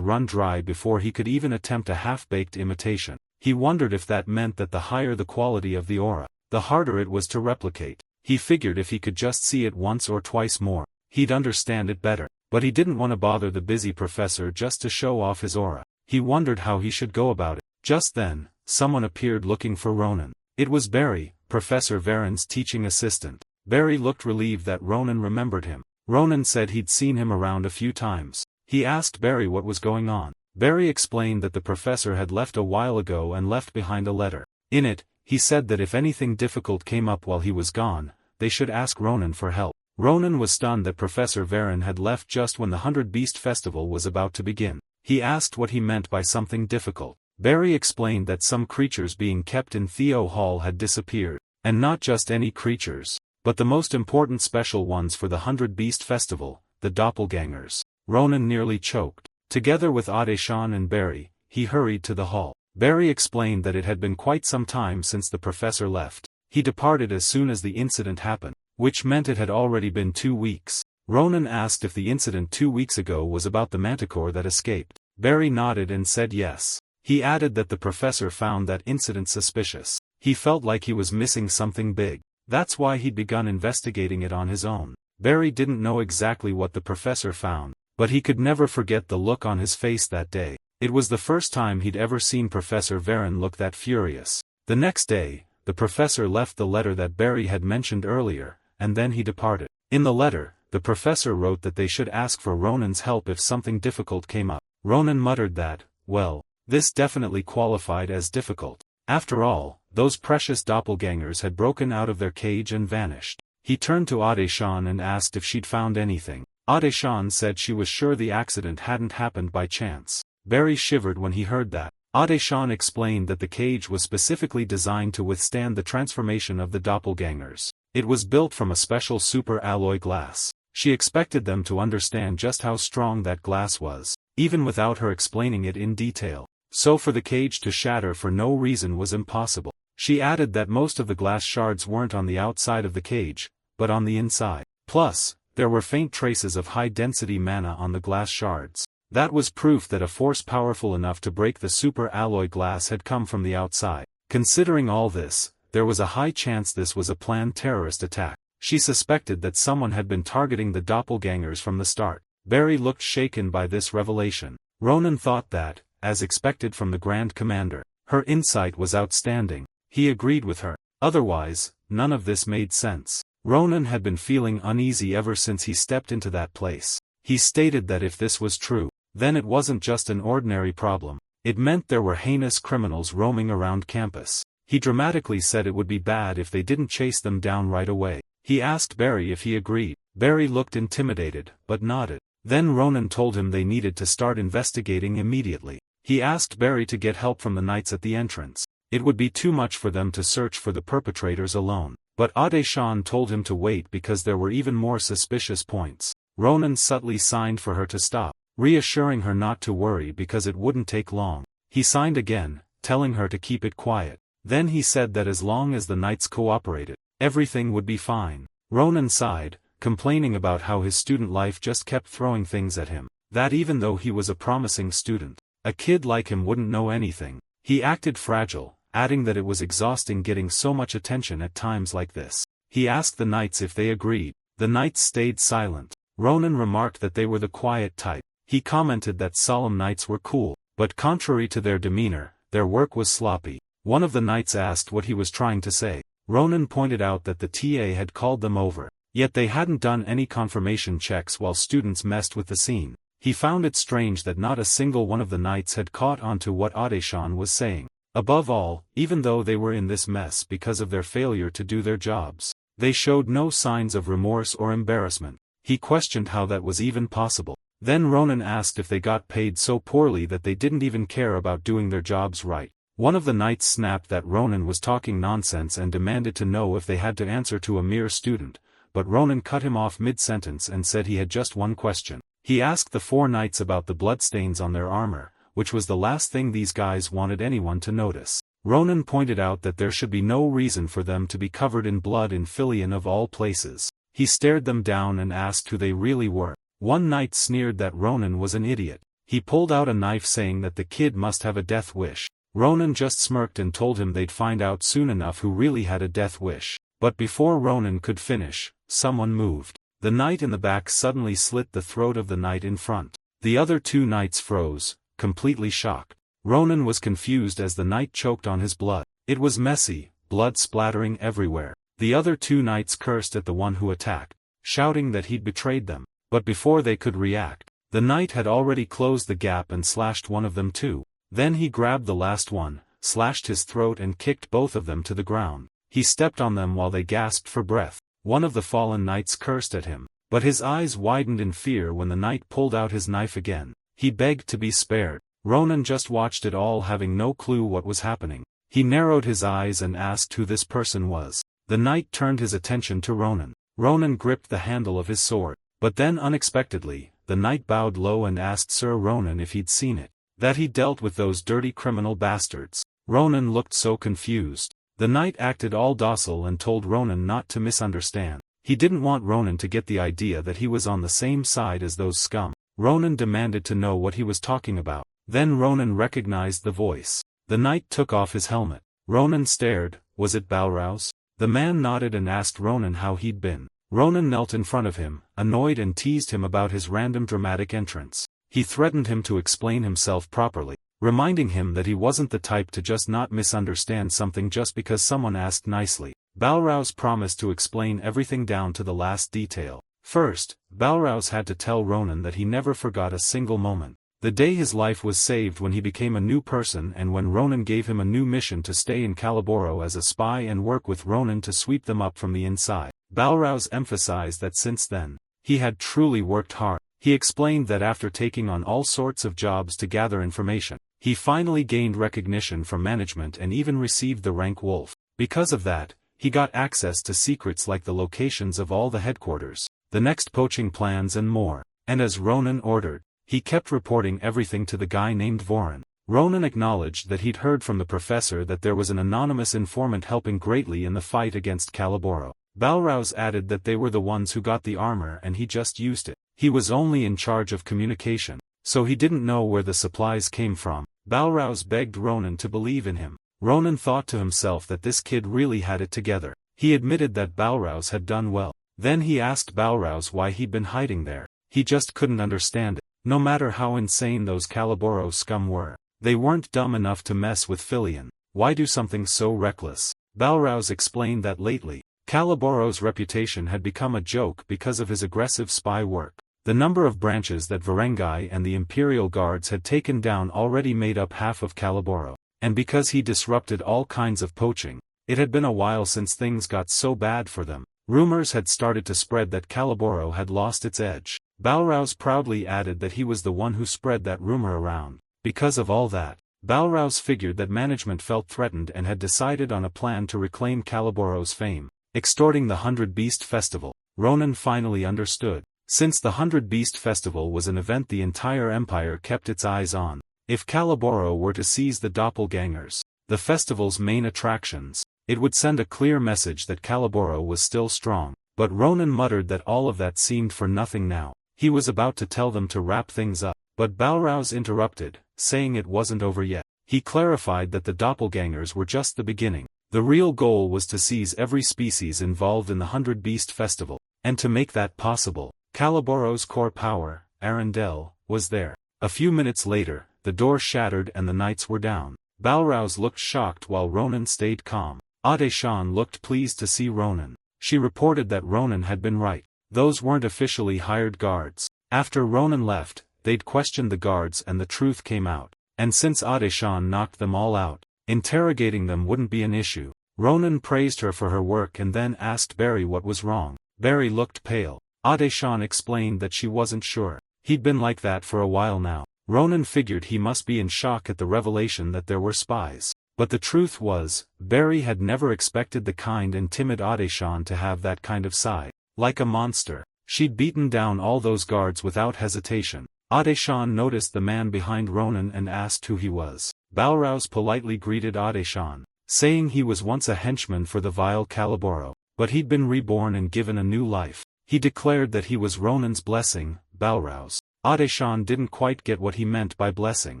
run dry before he could even attempt a half-baked imitation. He wondered if that meant that the higher the quality of the aura, the harder it was to replicate. He figured if he could just see it once or twice more, he'd understand it better. But he didn't want to bother the busy professor just to show off his aura. He wondered how he should go about it. Just then, someone appeared looking for Ronan. It was Barry, Professor Varen's teaching assistant. Barry looked relieved that Ronan remembered him. Ronan said he'd seen him around a few times. He asked Barry what was going on. Barry explained that the professor had left a while ago and left behind a letter. In it, he said that if anything difficult came up while he was gone, they should ask Ronan for help. Ronan was stunned that Professor Varen had left just when the 100 Beast Festival was about to begin. He asked what he meant by something difficult. Barry explained that some creatures being kept in Theo Hall had disappeared, and not just any creatures, but the most important special ones for the 100 Beast Festival, the doppelgangers. Ronan nearly choked. Together with Adeshan and Barry, he hurried to the hall. Barry explained that it had been quite some time since the professor left. He departed as soon as the incident happened, which meant it had already been 2 weeks. Ronan asked if the incident 2 weeks ago was about the manticore that escaped. Barry nodded and said yes. He added that the professor found that incident suspicious. He felt like he was missing something big. That's why he'd begun investigating it on his own. Barry didn't know exactly what the professor found, but he could never forget the look on his face that day. It was the first time he'd ever seen Professor Varen look that furious. The next day, the professor left the letter that Barry had mentioned earlier, and then he departed. In the letter, the professor wrote that they should ask for Ronan's help if something difficult came up. Ronan muttered that, well, this definitely qualified as difficult. After all, those precious doppelgangers had broken out of their cage and vanished. He turned to Adeshan and asked if she'd found anything. Adeshan said she was sure the accident hadn't happened by chance. Barry shivered when he heard that. Adeshan explained that the cage was specifically designed to withstand the transformation of the doppelgangers. It was built from a special super alloy glass. She expected them to understand just how strong that glass was, even without her explaining it in detail. So for the cage to shatter for no reason was impossible. She added that most of the glass shards weren't on the outside of the cage, but on the inside. Plus, there were faint traces of high-density mana on the glass shards. That was proof that a force powerful enough to break the super alloy glass had come from the outside. Considering all this, there was a high chance this was a planned terrorist attack. She suspected that someone had been targeting the doppelgangers from the start. Barry looked shaken by this revelation. Ronan thought that, as expected from the Grand Commander, her insight was outstanding. He agreed with her. Otherwise, none of this made sense. Ronan had been feeling uneasy ever since he stepped into that place. He stated that if this was true, then it wasn't just an ordinary problem. It meant there were heinous criminals roaming around campus. He dramatically said it would be bad if they didn't chase them down right away. He asked Barry if he agreed. Barry looked intimidated, but nodded. Then Ronan told him they needed to start investigating immediately. He asked Barry to get help from the knights at the entrance. It would be too much for them to search for the perpetrators alone. But Adeshan told him to wait because there were even more suspicious points. Ronan subtly signed for her to stop, reassuring her not to worry because it wouldn't take long. He signed again, telling her to keep it quiet. Then he said that as long as the knights cooperated, everything would be fine. Ronan sighed, complaining about how his student life just kept throwing things at him. That even though he was a promising student, a kid like him wouldn't know anything. He acted fragile, adding that it was exhausting getting so much attention at times like this. He asked the knights if they agreed. The knights stayed silent. Ronan remarked that they were the quiet type. He commented that solemn knights were cool, but contrary to their demeanor, their work was sloppy. One of the knights asked what he was trying to say. Ronan pointed out that the TA had called them over, yet they hadn't done any confirmation checks while students messed with the scene. He found it strange that not a single one of the knights had caught on to what Adeshan was saying. Above all, even though they were in this mess because of their failure to do their jobs, they showed no signs of remorse or embarrassment. He questioned how that was even possible. Then Ronan asked if they got paid so poorly that they didn't even care about doing their jobs right. One of the knights snapped that Ronan was talking nonsense and demanded to know if they had to answer to a mere student, but Ronan cut him off mid-sentence and said he had just one question. He asked the 4 knights about the bloodstains on their armor, which was the last thing these guys wanted anyone to notice. Ronan pointed out that there should be no reason for them to be covered in blood in Philion of all places. He stared them down and asked who they really were. One knight sneered that Ronan was an idiot. He pulled out a knife saying that the kid must have a death wish. Ronan just smirked and told him they'd find out soon enough who really had a death wish. But before Ronan could finish, someone moved. The knight in the back suddenly slit the throat of the knight in front. The other 2 knights froze, completely shocked. Ronan was confused as the knight choked on his blood. It was messy, blood splattering everywhere. The other 2 knights cursed at the one who attacked, shouting that he'd betrayed them. But before they could react, the knight had already closed the gap and slashed one of them too. Then he grabbed the last one, slashed his throat and kicked both of them to the ground. He stepped on them while they gasped for breath. One of the fallen knights cursed at him, but his eyes widened in fear when the knight pulled out his knife again. He begged to be spared. Ronan just watched it all, having no clue what was happening. He narrowed his eyes and asked who this person was. The knight turned his attention to Ronan. Ronan gripped the handle of his sword. But then unexpectedly, the knight bowed low and asked Sir Ronan if he'd seen it. That he dealt with those dirty criminal bastards. Ronan looked so confused. The knight acted all docile and told Ronan not to misunderstand. He didn't want Ronan to get the idea that he was on the same side as those scum. Ronan demanded to know what he was talking about. Then Ronan recognized the voice. The knight took off his helmet. Ronan stared. Was it Balrog's? The man nodded and asked Ronan how he'd been. Ronan knelt in front of him, annoyed, and teased him about his random dramatic entrance. He threatened him to explain himself properly, reminding him that he wasn't the type to just not misunderstand something just because someone asked nicely. Balrog's promised to explain everything down to the last detail. First, Balrog's had to tell Ronan that he never forgot a single moment. The day his life was saved when he became a new person, and when Ronan gave him a new mission to stay in Calaboro as a spy and work with Ronan to sweep them up from the inside. Balrog's emphasized that since then, he had truly worked hard. He explained that after taking on all sorts of jobs to gather information, he finally gained recognition from management and even received the rank Wolf. Because of that, he got access to secrets like the locations of all the headquarters, the next poaching plans and more. And as Ronan ordered, he kept reporting everything to the guy named Voran. Ronan acknowledged that he'd heard from the professor that there was an anonymous informant helping greatly in the fight against Calaboro. Balrog's added that they were the ones who got the armor and he just used it. He was only in charge of communication, so he didn't know where the supplies came from. Balrog's begged Ronan to believe in him. Ronan thought to himself that this kid really had it together. He admitted that Balrog's had done well. Then he asked Balrog's why he'd been hiding there. He just couldn't understand it. No matter how insane those Calaboro scum were, they weren't dumb enough to mess with Philion. Why do something so reckless? Balrog's explained that lately, Calaboro's reputation had become a joke because of his aggressive spy work. The number of branches that Varangai and the Imperial Guards had taken down already made up half of Calaboro. And because he disrupted all kinds of poaching, it had been a while since things got so bad for them. Rumors had started to spread that Calaboro had lost its edge. Balrog's proudly added that he was the one who spread that rumor around. Because of all that, Balrog's figured that management felt threatened and had decided on a plan to reclaim Calaboro's fame. Extorting the 100 Beast Festival. Ronan finally understood. Since the 100 Beast Festival was an event the entire empire kept its eyes on, if Calaboro were to seize the doppelgangers, the festival's main attractions, it would send a clear message that Calaboro was still strong. But Ronan muttered that all of that seemed for nothing now. He was about to tell them to wrap things up, but Balrog's interrupted, saying it wasn't over yet. He clarified that the doppelgangers were just the beginning. The real goal was to seize every species involved in the 100 Beast Festival, and to make that possible, Calaboro's core power, Arundel, was there. A few minutes later, the door shattered and the knights were down. Balrog's looked shocked while Ronan stayed calm. Ade-shan looked pleased to see Ronan. She reported that Ronan had been right. Those weren't officially hired guards. After Ronan left, they'd questioned the guards and the truth came out. And since Ade-shan knocked them all out, Interrogating them wouldn't be an issue. Ronan praised her for her work and then asked Barry what was wrong. Barry looked pale. Ade-chan explained that she wasn't sure. He'd been like that for a while now. Ronan figured he must be in shock at the revelation that there were spies. But the truth was, Barry had never expected the kind and timid Ade-chan to have that kind of side. Like a monster, she'd beaten down all those guards without hesitation. Ade-chan noticed the man behind Ronan and asked who he was. Balrouse politely greeted Ade-chan, saying he was once a henchman for the vile Caliboro, but he'd been reborn and given a new life. He declared that he was Ronan's blessing, Balrouse. Ade-chan didn't quite get what he meant by blessing.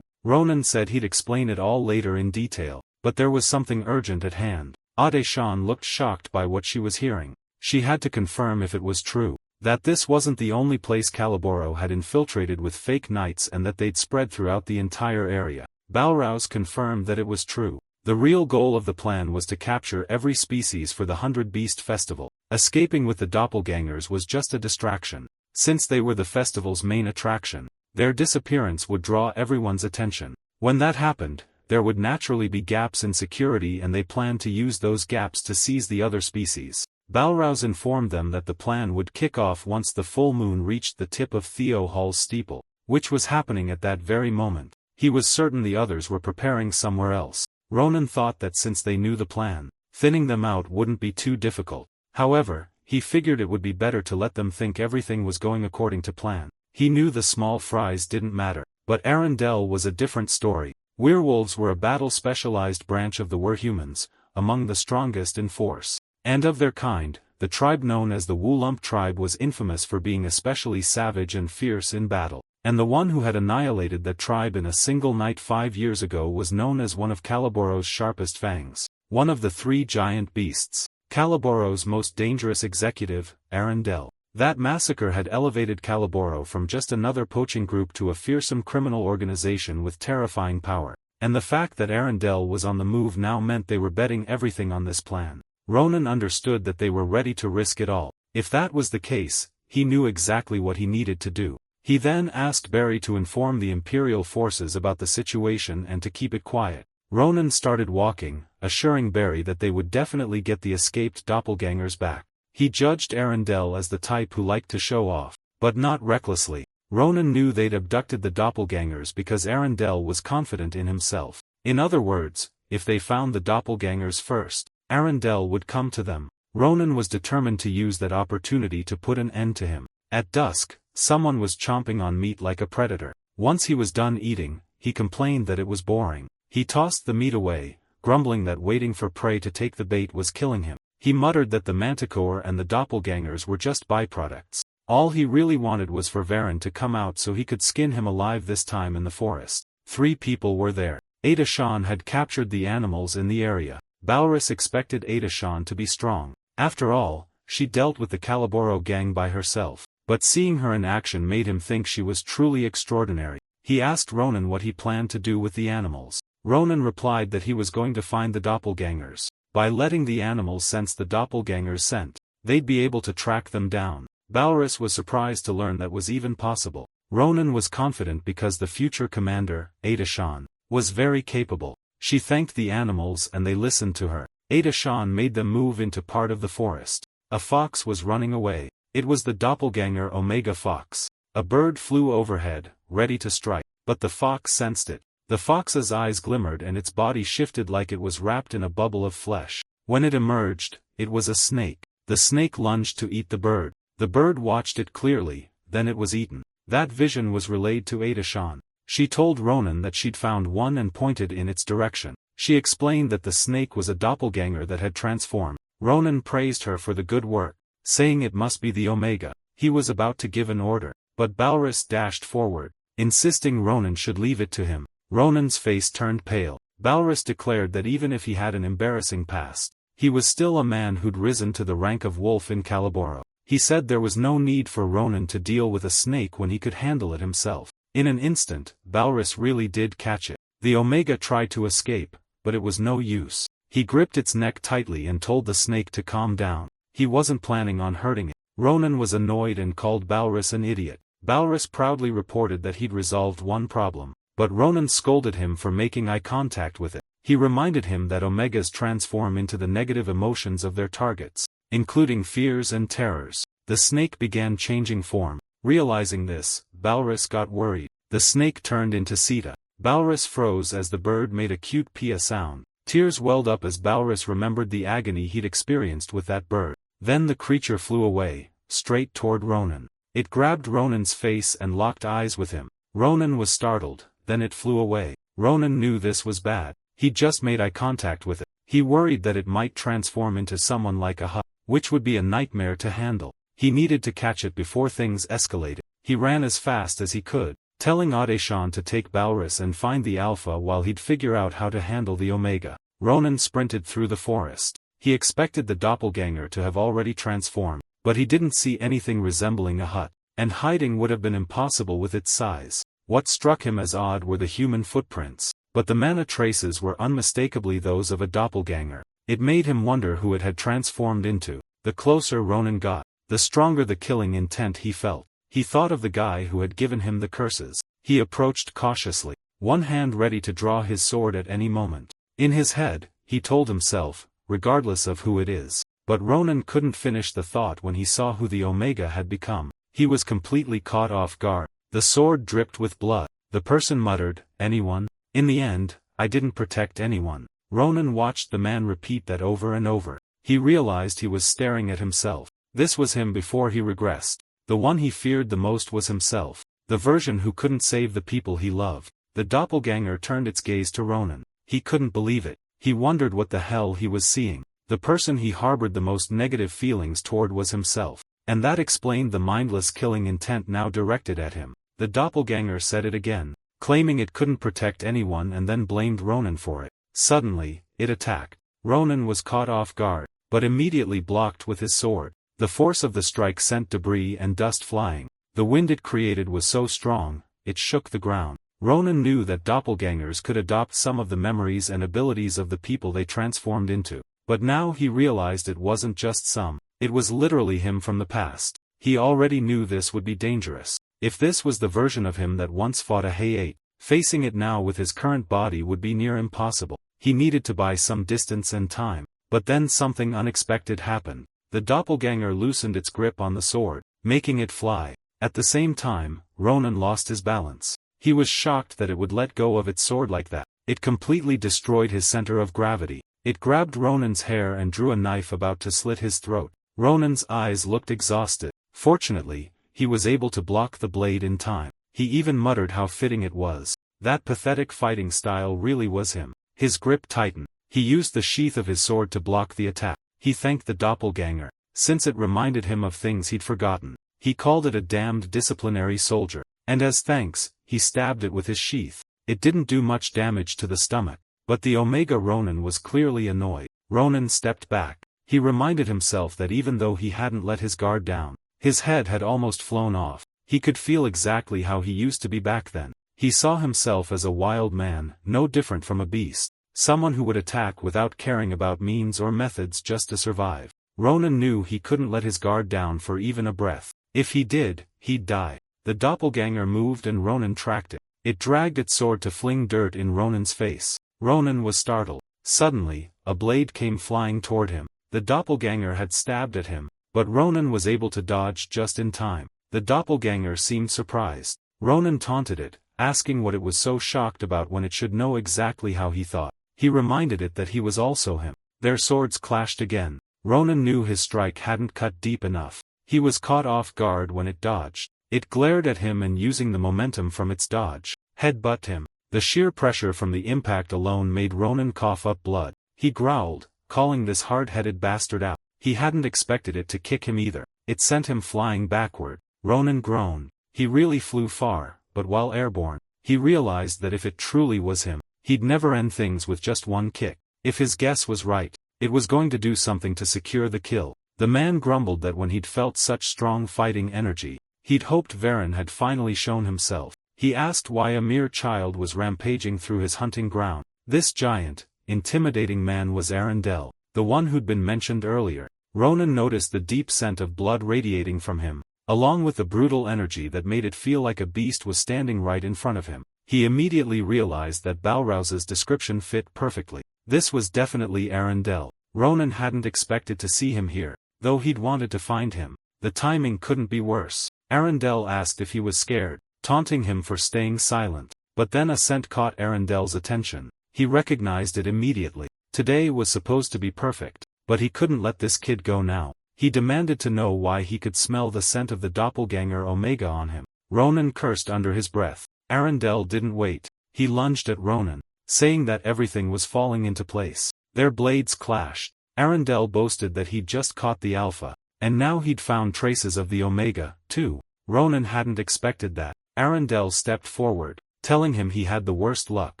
Ronan said he'd explain it all later in detail, but there was something urgent at hand. Ade-chan looked shocked by what she was hearing. She had to confirm if it was true, that this wasn't the only place Caliboro had infiltrated with fake knights and that they'd spread throughout the entire area. Balrouse confirmed that it was true. The real goal of the plan was to capture every species for the 100 Beast Festival. Escaping with the doppelgangers was just a distraction. Since they were the festival's main attraction, their disappearance would draw everyone's attention. When that happened, there would naturally be gaps in security and they planned to use those gaps to seize the other species. Balrouse informed them that the plan would kick off once the full moon reached the tip of Theo Hall's steeple, which was happening at that very moment. He was certain the others were preparing somewhere else. Ronan thought that since they knew the plan, thinning them out wouldn't be too difficult. However, he figured it would be better to let them think everything was going according to plan. He knew the small fries didn't matter, but Arendelle was a different story. Werewolves were a battle-specialized branch of the werehumans, among the strongest in force. And of their kind, the tribe known as the Woolump tribe was infamous for being especially savage and fierce in battle. And the one who had annihilated that tribe in a single night 5 years ago was known as one of Caliboro's sharpest fangs. One of the 3 giant beasts. Caliboro's most dangerous executive, Arendelle. That massacre had elevated Caliboro from just another poaching group to a fearsome criminal organization with terrifying power. And the fact that Arendelle was on the move now meant they were betting everything on this plan. Ronan understood that they were ready to risk it all. If that was the case, he knew exactly what he needed to do. He then asked Barry to inform the Imperial forces about the situation and to keep it quiet. Ronan started walking, assuring Barry that they would definitely get the escaped doppelgangers back. He judged Arendelle as the type who liked to show off, but not recklessly. Ronan knew they'd abducted the doppelgangers because Arendelle was confident in himself. In other words, if they found the doppelgangers first, Arendelle would come to them. Ronan was determined to use that opportunity to put an end to him. At dusk, someone was chomping on meat like a predator. Once he was done eating, he complained that it was boring. He tossed the meat away, grumbling that waiting for prey to take the bait was killing him. He muttered that the manticore and the doppelgangers were just byproducts. All he really wanted was for Varen to come out so he could skin him alive, this time in the forest. 3 people were there. Ade-chan had captured the animals in the area. Balrus expected Ade-chan to be strong. After all, she dealt with the Caliboro gang by herself. But seeing her in action made him think she was truly extraordinary. He asked Ronan what he planned to do with the animals. Ronan replied that he was going to find the doppelgangers. By letting the animals sense the doppelgangers' scent, they'd be able to track them down. Balrus was surprised to learn that was even possible. Ronan was confident because the future commander, Ade-chan, was very capable. She thanked the animals and they listened to her. Ade-chan made them move into part of the forest. A fox was running away. It was the doppelganger Omega Fox. A bird flew overhead, ready to strike, but the fox sensed it. The fox's eyes glimmered and its body shifted like it was wrapped in a bubble of flesh. When it emerged, it was a snake. The snake lunged to eat the bird. The bird watched it clearly, then it was eaten. That vision was relayed to Ade-chan. She told Ronan that she'd found one and pointed in its direction. She explained that the snake was a doppelganger that had transformed. Ronan praised her for the good work, saying it must be the Omega. He was about to give an order, but Balrus dashed forward, insisting Ronan should leave it to him. Ronan's face turned pale. Balrus declared that even if he had an embarrassing past, he was still a man who'd risen to the rank of wolf in Caliboro. He said there was no need for Ronan to deal with a snake when he could handle it himself. In an instant, Balrus really did catch it. The Omega tried to escape, but it was no use. He gripped its neck tightly and told the snake to calm down. He wasn't planning on hurting it. Ronan was annoyed and called Balrus an idiot. Balrus proudly reported that he'd resolved one problem, but Ronan scolded him for making eye contact with it. He reminded him that omegas transform into the negative emotions of their targets, including fears and terrors. The snake began changing form. Realizing this, Balrus got worried. The snake turned into Sita. Balrus froze as the bird made a cute pia sound. Tears welled up as Balrus remembered the agony he'd experienced with that bird. Then the creature flew away, straight toward Ronan. It grabbed Ronan's face and locked eyes with him. Ronan was startled, then it flew away. Ronan knew this was bad. He just made eye contact with it. He worried that it might transform into someone like a hut, which would be a nightmare to handle. He needed to catch it before things escalated. He ran as fast as he could, telling Adeshan to take Balrus and find the Alpha while he'd figure out how to handle the Omega. Ronan sprinted through the forest. He expected the doppelganger to have already transformed, but he didn't see anything resembling a hut, and hiding would have been impossible with its size. What struck him as odd were the human footprints, but the mana traces were unmistakably those of a doppelganger. It made him wonder who it had transformed into. The closer Ronan got, the stronger the killing intent he felt. He thought of the guy who had given him the curses. He approached cautiously, one hand ready to draw his sword at any moment. In his head, he told himself, regardless of who it is. But Ronan couldn't finish the thought when he saw who the Omega had become. He was completely caught off guard. The sword dripped with blood. The person muttered, "Anyone?" In the end, I didn't protect anyone. Ronan watched the man repeat that over and over. He realized he was staring at himself. This was him before he regressed. The one he feared the most was himself, the version who couldn't save the people he loved. The doppelganger turned its gaze to Ronan. He couldn't believe it. He wondered what the hell he was seeing. The person he harbored the most negative feelings toward was himself. And that explained the mindless killing intent now directed at him. The doppelganger said it again, claiming it couldn't protect anyone and then blamed Ronan for it. Suddenly, it attacked. Ronan was caught off guard, but immediately blocked with his sword. The force of the strike sent debris and dust flying. The wind it created was so strong, it shook the ground. Ronan knew that doppelgangers could adopt some of the memories and abilities of the people they transformed into. But now he realized it wasn't just some. It was literally him from the past. He already knew this would be dangerous. If this was the version of him that once fought a Hayate, facing it now with his current body would be near impossible. He needed to buy some distance and time. But then something unexpected happened. The doppelganger loosened its grip on the sword, making it fly. At the same time, Ronan lost his balance. He was shocked that it would let go of its sword like that. It completely destroyed his center of gravity. It grabbed Ronan's hair and drew a knife about to slit his throat. Ronan's eyes looked exhausted. Fortunately, he was able to block the blade in time. He even muttered how fitting it was. That pathetic fighting style really was him. His grip tightened. He used the sheath of his sword to block the attack. He thanked the doppelganger, since it reminded him of things he'd forgotten. He called it a damned disciplinary soldier. And as thanks, he stabbed it with his sheath. It didn't do much damage to the stomach. But the Omega Ronan was clearly annoyed. Ronan stepped back. He reminded himself that even though he hadn't let his guard down, his head had almost flown off. He could feel exactly how he used to be back then. He saw himself as a wild man, no different from a beast. Someone who would attack without caring about means or methods just to survive. Ronan knew he couldn't let his guard down for even a breath. If he did, he'd die. The doppelganger moved and Ronan tracked it. It dragged its sword to fling dirt in Ronan's face. Ronan was startled. Suddenly, a blade came flying toward him. The doppelganger had stabbed at him, but Ronan was able to dodge just in time. The doppelganger seemed surprised. Ronan taunted it, asking what it was so shocked about when it should know exactly how he thought. He reminded it that he was also him. Their swords clashed again. Ronan knew his strike hadn't cut deep enough. He was caught off guard when it dodged. It glared at him and using the momentum from its dodge, headbutted him. The sheer pressure from the impact alone made Ronan cough up blood. He growled, calling this hard-headed bastard out. He hadn't expected it to kick him either. It sent him flying backward. Ronan groaned. He really flew far, but while airborne, he realized that if it truly was him, he'd never end things with just one kick. If his guess was right, it was going to do something to secure the kill. The man grumbled that when he'd felt such strong fighting energy, he'd hoped Varen had finally shown himself. He asked why a mere child was rampaging through his hunting ground. This giant, intimidating man was Arundel, the one who'd been mentioned earlier. Ronan noticed the deep scent of blood radiating from him, along with the brutal energy that made it feel like a beast was standing right in front of him. He immediately realized that Balrouse's description fit perfectly. This was definitely Arundel. Ronan hadn't expected to see him here, though he'd wanted to find him. The timing couldn't be worse. Arundel asked if he was scared, taunting him for staying silent. But then a scent caught Arundel's attention. He recognized it immediately. Today was supposed to be perfect, but he couldn't let this kid go now. He demanded to know why he could smell the scent of the doppelganger Omega on him. Ronan cursed under his breath. Arundel didn't wait. He lunged at Ronan, saying that everything was falling into place. Their blades clashed. Arundel boasted that he'd just caught the Alpha, and now he'd found traces of the Omega, too. Ronan hadn't expected that. Arundel stepped forward, telling him he had the worst luck.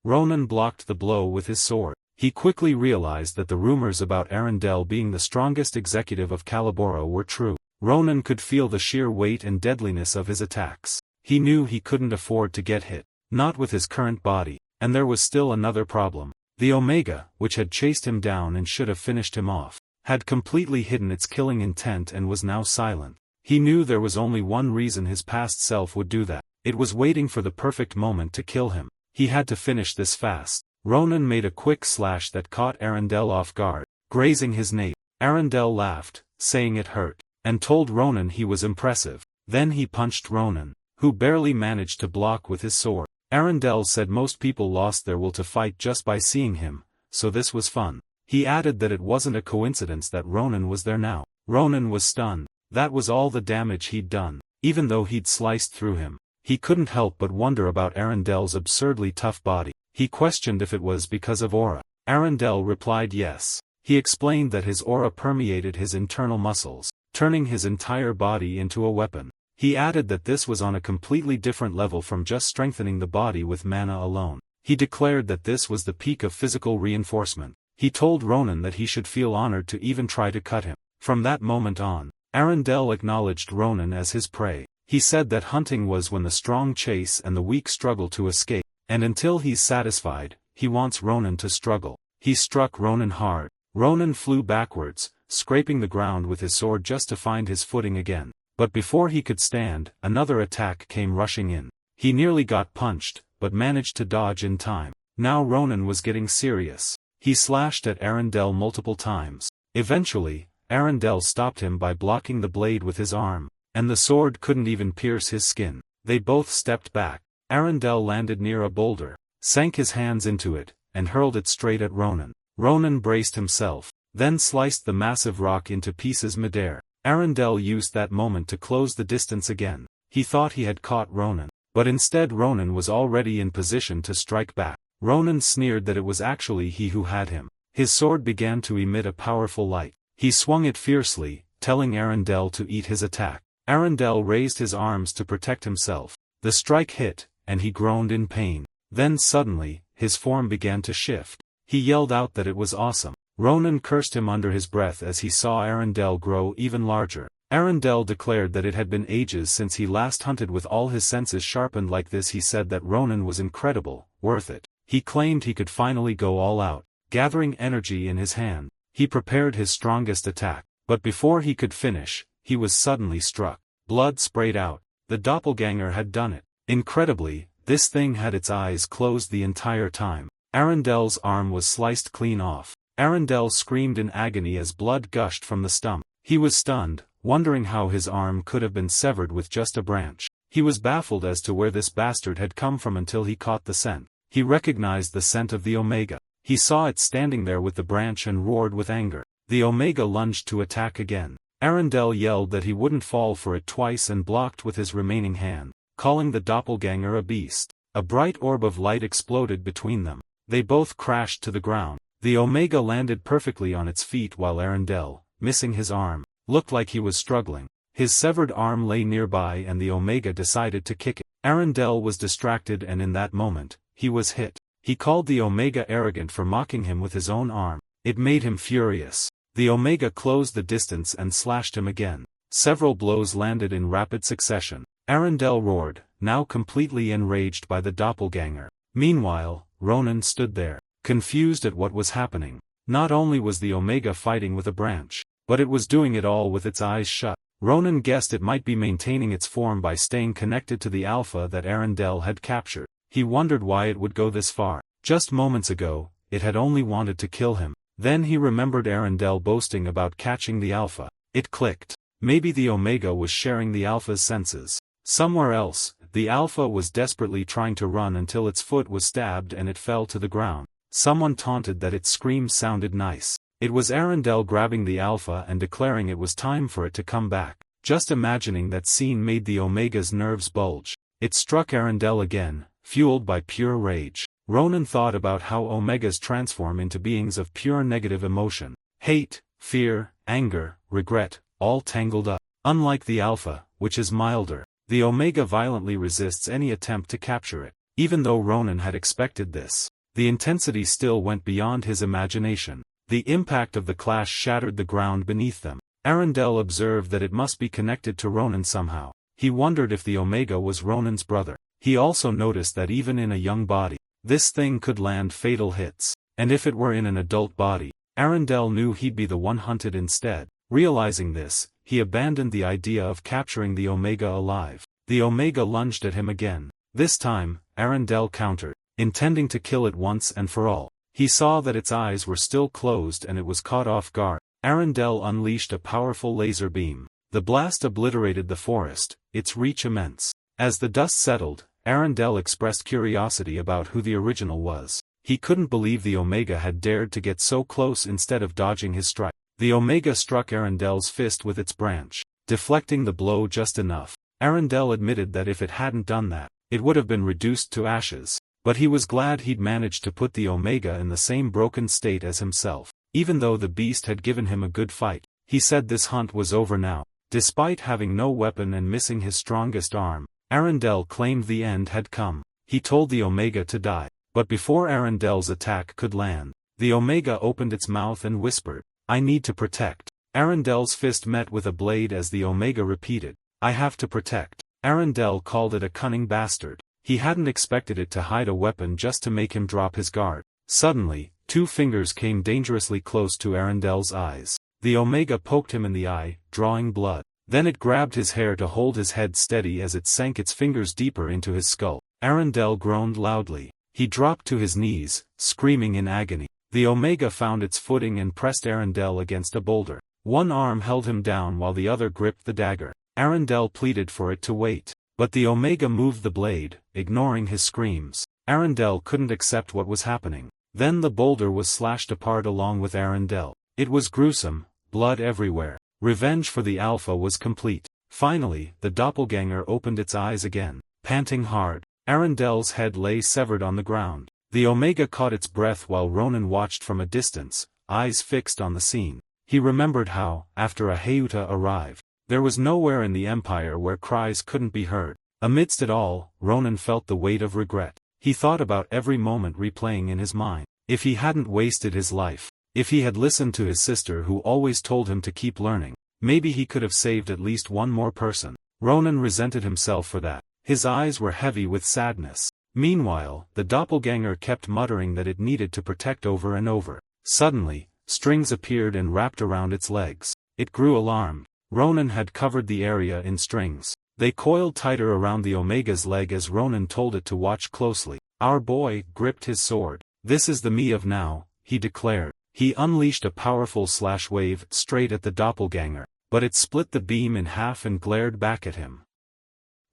Ronan blocked the blow with his sword. He quickly realized that the rumors about Arundel being the strongest executive of Calaboro were true. Ronan could feel the sheer weight and deadliness of his attacks. He knew he couldn't afford to get hit, not with his current body, and there was still another problem. The Omega, which had chased him down and should have finished him off, had completely hidden its killing intent and was now silent. He knew there was only one reason his past self would do that. It was waiting for the perfect moment to kill him. He had to finish this fast. Ronan made a quick slash that caught Arundel off guard, grazing his nape. Arundel laughed, saying it hurt, and told Ronan he was impressive. Then he punched Ronan, who barely managed to block with his sword. Arundel said most people lost their will to fight just by seeing him, so this was fun. He added that it wasn't a coincidence that Ronan was there now. Ronan was stunned. That was all the damage he'd done, even though he'd sliced through him. He couldn't help but wonder about Arundel's absurdly tough body. He questioned if it was because of aura. Arundel replied yes. He explained that his aura permeated his internal muscles, turning his entire body into a weapon. He added that this was on a completely different level from just strengthening the body with mana alone. He declared that this was the peak of physical reinforcement. He told Ronan that he should feel honored to even try to cut him. From that moment on, Arundel acknowledged Ronan as his prey. He said that hunting was when the strong chase and the weak struggle to escape. And until he's satisfied, he wants Ronan to struggle. He struck Ronan hard. Ronan flew backwards, scraping the ground with his sword just to find his footing again. But before he could stand, another attack came rushing in. He nearly got punched, but managed to dodge in time. Now Ronan was getting serious. He slashed at Arundel multiple times. Eventually, Arundel stopped him by blocking the blade with his arm, and the sword couldn't even pierce his skin. They both stepped back. Arundel landed near a boulder, sank his hands into it, and hurled it straight at Ronan. Ronan braced himself, then sliced the massive rock into pieces midair. Arundel used that moment to close the distance again. He thought he had caught Ronan, but instead Ronan was already in position to strike back. Ronan sneered that it was actually he who had him. His sword began to emit a powerful light. He swung it fiercely, telling Arundel to eat his attack. Arundel raised his arms to protect himself. The strike hit, and he groaned in pain. Then suddenly, his form began to shift. He yelled out that it was awesome. Ronan cursed him under his breath as he saw Arundel grow even larger. Arundel declared that it had been ages since he last hunted with all his senses sharpened like this. He said that Ronan was incredible, worth it. He claimed he could finally go all out. Gathering energy in his hand, he prepared his strongest attack. But before he could finish, he was suddenly struck. Blood sprayed out. The doppelganger had done it. Incredibly, this thing had its eyes closed the entire time. Arundel's arm was sliced clean off. Arundel screamed in agony as blood gushed from the stump. He was stunned, wondering how his arm could have been severed with just a branch. He was baffled as to where this bastard had come from until he caught the scent. He recognized the scent of the Omega. He saw it standing there with the branch and roared with anger. The Omega lunged to attack again. Arundel yelled that he wouldn't fall for it twice and blocked with his remaining hand, calling the doppelganger a beast. A bright orb of light exploded between them. They both crashed to the ground. The Omega landed perfectly on its feet while Arundel, missing his arm, looked like he was struggling. His severed arm lay nearby and the Omega decided to kick it. Arundel was distracted and in that moment, he was hit. He called the Omega arrogant for mocking him with his own arm. It made him furious. The Omega closed the distance and slashed him again. Several blows landed in rapid succession. Arundel roared, now completely enraged by the doppelganger. Meanwhile, Ronan stood there, confused at what was happening. Not only was the Omega fighting with a branch, but it was doing it all with its eyes shut. Ronan guessed it might be maintaining its form by staying connected to the Alpha that Arundel had captured. He wondered why it would go this far. Just moments ago, it had only wanted to kill him. Then he remembered Arendelle boasting about catching the Alpha. It clicked. Maybe the Omega was sharing the Alpha's senses. Somewhere else, the Alpha was desperately trying to run until its foot was stabbed and it fell to the ground. Someone taunted that its screams sounded nice. It was Arendelle grabbing the Alpha and declaring it was time for it to come back. Just imagining that scene made the Omega's nerves bulge. It struck Arendelle again, fueled by pure rage. Ronan thought about how Omegas transform into beings of pure negative emotion. Hate, fear, anger, regret, all tangled up. Unlike the Alpha, which is milder, the Omega violently resists any attempt to capture it. Even though Ronan had expected this, the intensity still went beyond his imagination. The impact of the clash shattered the ground beneath them. Arendelle observed that it must be connected to Ronan somehow. He wondered if the Omega was Ronan's brother. He also noticed that even in a young body, this thing could land fatal hits. And if it were in an adult body, Arendelle knew he'd be the one hunted instead. Realizing this, he abandoned the idea of capturing the Omega alive. The Omega lunged at him again. This time, Arendelle countered, intending to kill it once and for all. He saw that its eyes were still closed and it was caught off guard. Arendelle unleashed a powerful laser beam. The blast obliterated the forest, its reach immense. As the dust settled, Arendelle expressed curiosity about who the original was. He couldn't believe the Omega had dared to get so close instead of dodging his strike. The Omega struck Arendelle's fist with its branch, deflecting the blow just enough. Arendelle admitted that if it hadn't done that, it would have been reduced to ashes. But he was glad he'd managed to put the Omega in the same broken state as himself. Even though the beast had given him a good fight, he said this hunt was over now. Despite having no weapon and missing his strongest arm, Arendelle claimed the end had come. He told the Omega to die. But before Arendelle's attack could land, the Omega opened its mouth and whispered, "I need to protect." Arendelle's fist met with a blade as the Omega repeated, "I have to protect." Arendelle called it a cunning bastard. He hadn't expected it to hide a weapon just to make him drop his guard. Suddenly, two fingers came dangerously close to Arendelle's eyes. The Omega poked him in the eye, drawing blood. Then it grabbed his hair to hold his head steady as it sank its fingers deeper into his skull. Arendelle groaned loudly. He dropped to his knees, screaming in agony. The Omega found its footing and pressed Arendelle against a boulder. One arm held him down while the other gripped the dagger. Arendelle pleaded for it to wait. But the Omega moved the blade, ignoring his screams. Arendelle couldn't accept what was happening. Then the boulder was slashed apart along with Arendelle. It was gruesome, blood everywhere. Revenge for the Alpha was complete. Finally, the doppelganger opened its eyes again, panting hard. Arendelle's head lay severed on the ground. The Omega caught its breath while Ronan watched from a distance, eyes fixed on the scene. He remembered how, after a Hayuta arrived, there was nowhere in the Empire where cries couldn't be heard. Amidst it all, Ronan felt the weight of regret. He thought about every moment replaying in his mind. If he hadn't wasted his life, if he had listened to his sister who always told him to keep learning, maybe he could have saved at least one more person. Ronan resented himself for that. His eyes were heavy with sadness. Meanwhile, the doppelganger kept muttering that it needed to protect over and over. Suddenly, strings appeared and wrapped around its legs. It grew alarmed. Ronan had covered the area in strings. They coiled tighter around the Omega's leg as Ronan told it to watch closely. Our boy gripped his sword. "This is the me of now," he declared. He unleashed a powerful slash wave straight at the doppelganger, but it split the beam in half and glared back at him.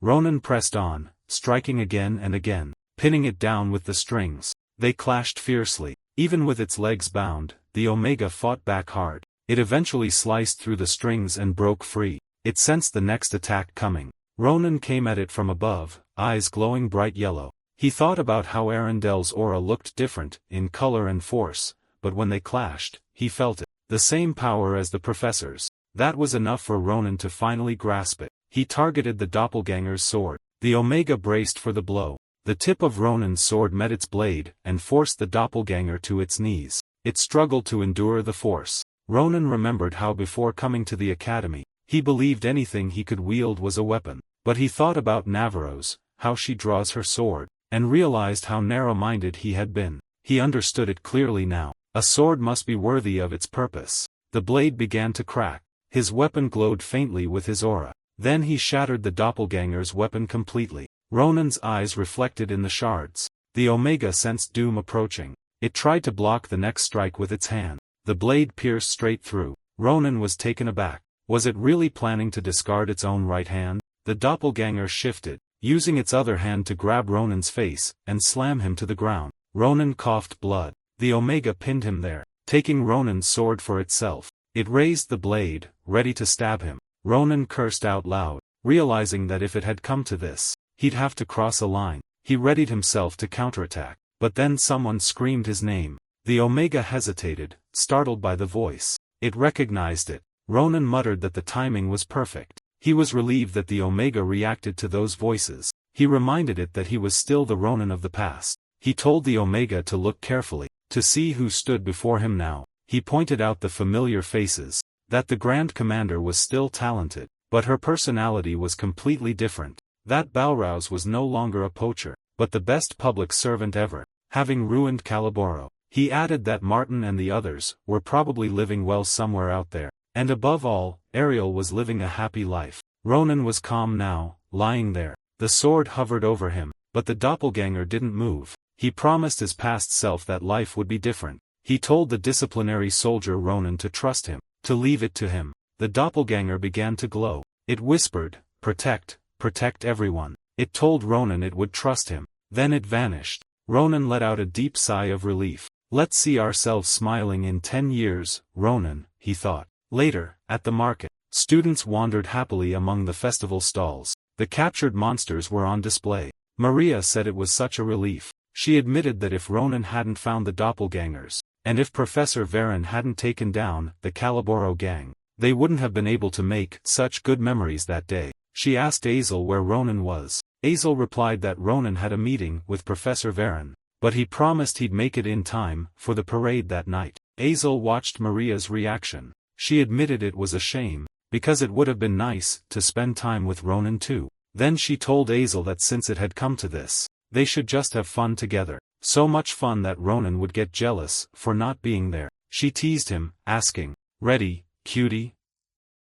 Ronan pressed on, striking again and again, pinning it down with the strings. They clashed fiercely. Even with its legs bound, the Omega fought back hard. It eventually sliced through the strings and broke free. It sensed the next attack coming. Ronan came at it from above, eyes glowing bright yellow. He thought about how Arendelle's aura looked different, in color and force, but when they clashed, he felt it. The same power as the professor's. That was enough for Ronan to finally grasp it. He targeted the doppelganger's sword. The Omega braced for the blow. The tip of Ronan's sword met its blade, and forced the doppelganger to its knees. It struggled to endure the force. Ronan remembered how before coming to the academy, he believed anything he could wield was a weapon. But he thought about Navarro's, how she draws her sword, and realized how narrow-minded he had been. He understood it clearly now. A sword must be worthy of its purpose. The blade began to crack. His weapon glowed faintly with his aura. Then he shattered the doppelganger's weapon completely. Ronan's eyes reflected in the shards. The Omega sensed doom approaching. It tried to block the next strike with its hand. The blade pierced straight through. Ronan was taken aback. Was it really planning to discard its own right hand? The doppelganger shifted, using its other hand to grab Ronan's face, and slam him to the ground. Ronan coughed blood. The Omega pinned him there, taking Ronan's sword for itself. It raised the blade, ready to stab him. Ronan cursed out loud, realizing that if it had come to this, he'd have to cross a line. He readied himself to counterattack, but then someone screamed his name. The Omega hesitated, startled by the voice. It recognized it. Ronan muttered that the timing was perfect. He was relieved that the Omega reacted to those voices. He reminded it that he was still the Ronan of the past. He told the Omega to look carefully, to see who stood before him now. He pointed out the familiar faces, that the Grand Commander was still talented, but her personality was completely different. That Balrouse was no longer a poacher, but the best public servant ever, having ruined Calaboro. He added that Martin and the others were probably living well somewhere out there, and above all, Ariel was living a happy life. Ronan was calm now, lying there. The sword hovered over him, but the doppelganger didn't move. He promised his past self that life would be different. He told the disciplinary soldier Ronan to trust him, to leave it to him. The doppelganger began to glow. It whispered, "Protect, protect everyone." It told Ronan it would trust him. Then it vanished. Ronan let out a deep sigh of relief. Let's see ourselves smiling in 10 years, Ronan, he thought. Later, at the market, students wandered happily among the festival stalls. The captured monsters were on display. Maria said it was such a relief. She admitted that if Ronan hadn't found the doppelgangers, and if Professor Varen hadn't taken down the Calaboro gang, they wouldn't have been able to make such good memories that day. She asked Azel where Ronan was. Azel replied that Ronan had a meeting with Professor Varen, but he promised he'd make it in time for the parade that night. Azel watched Maria's reaction. She admitted it was a shame, because it would have been nice to spend time with Ronan too. Then she told Azel that since it had come to this, they should just have fun together. So much fun that Ronan would get jealous for not being there. She teased him, asking, "Ready, cutie?"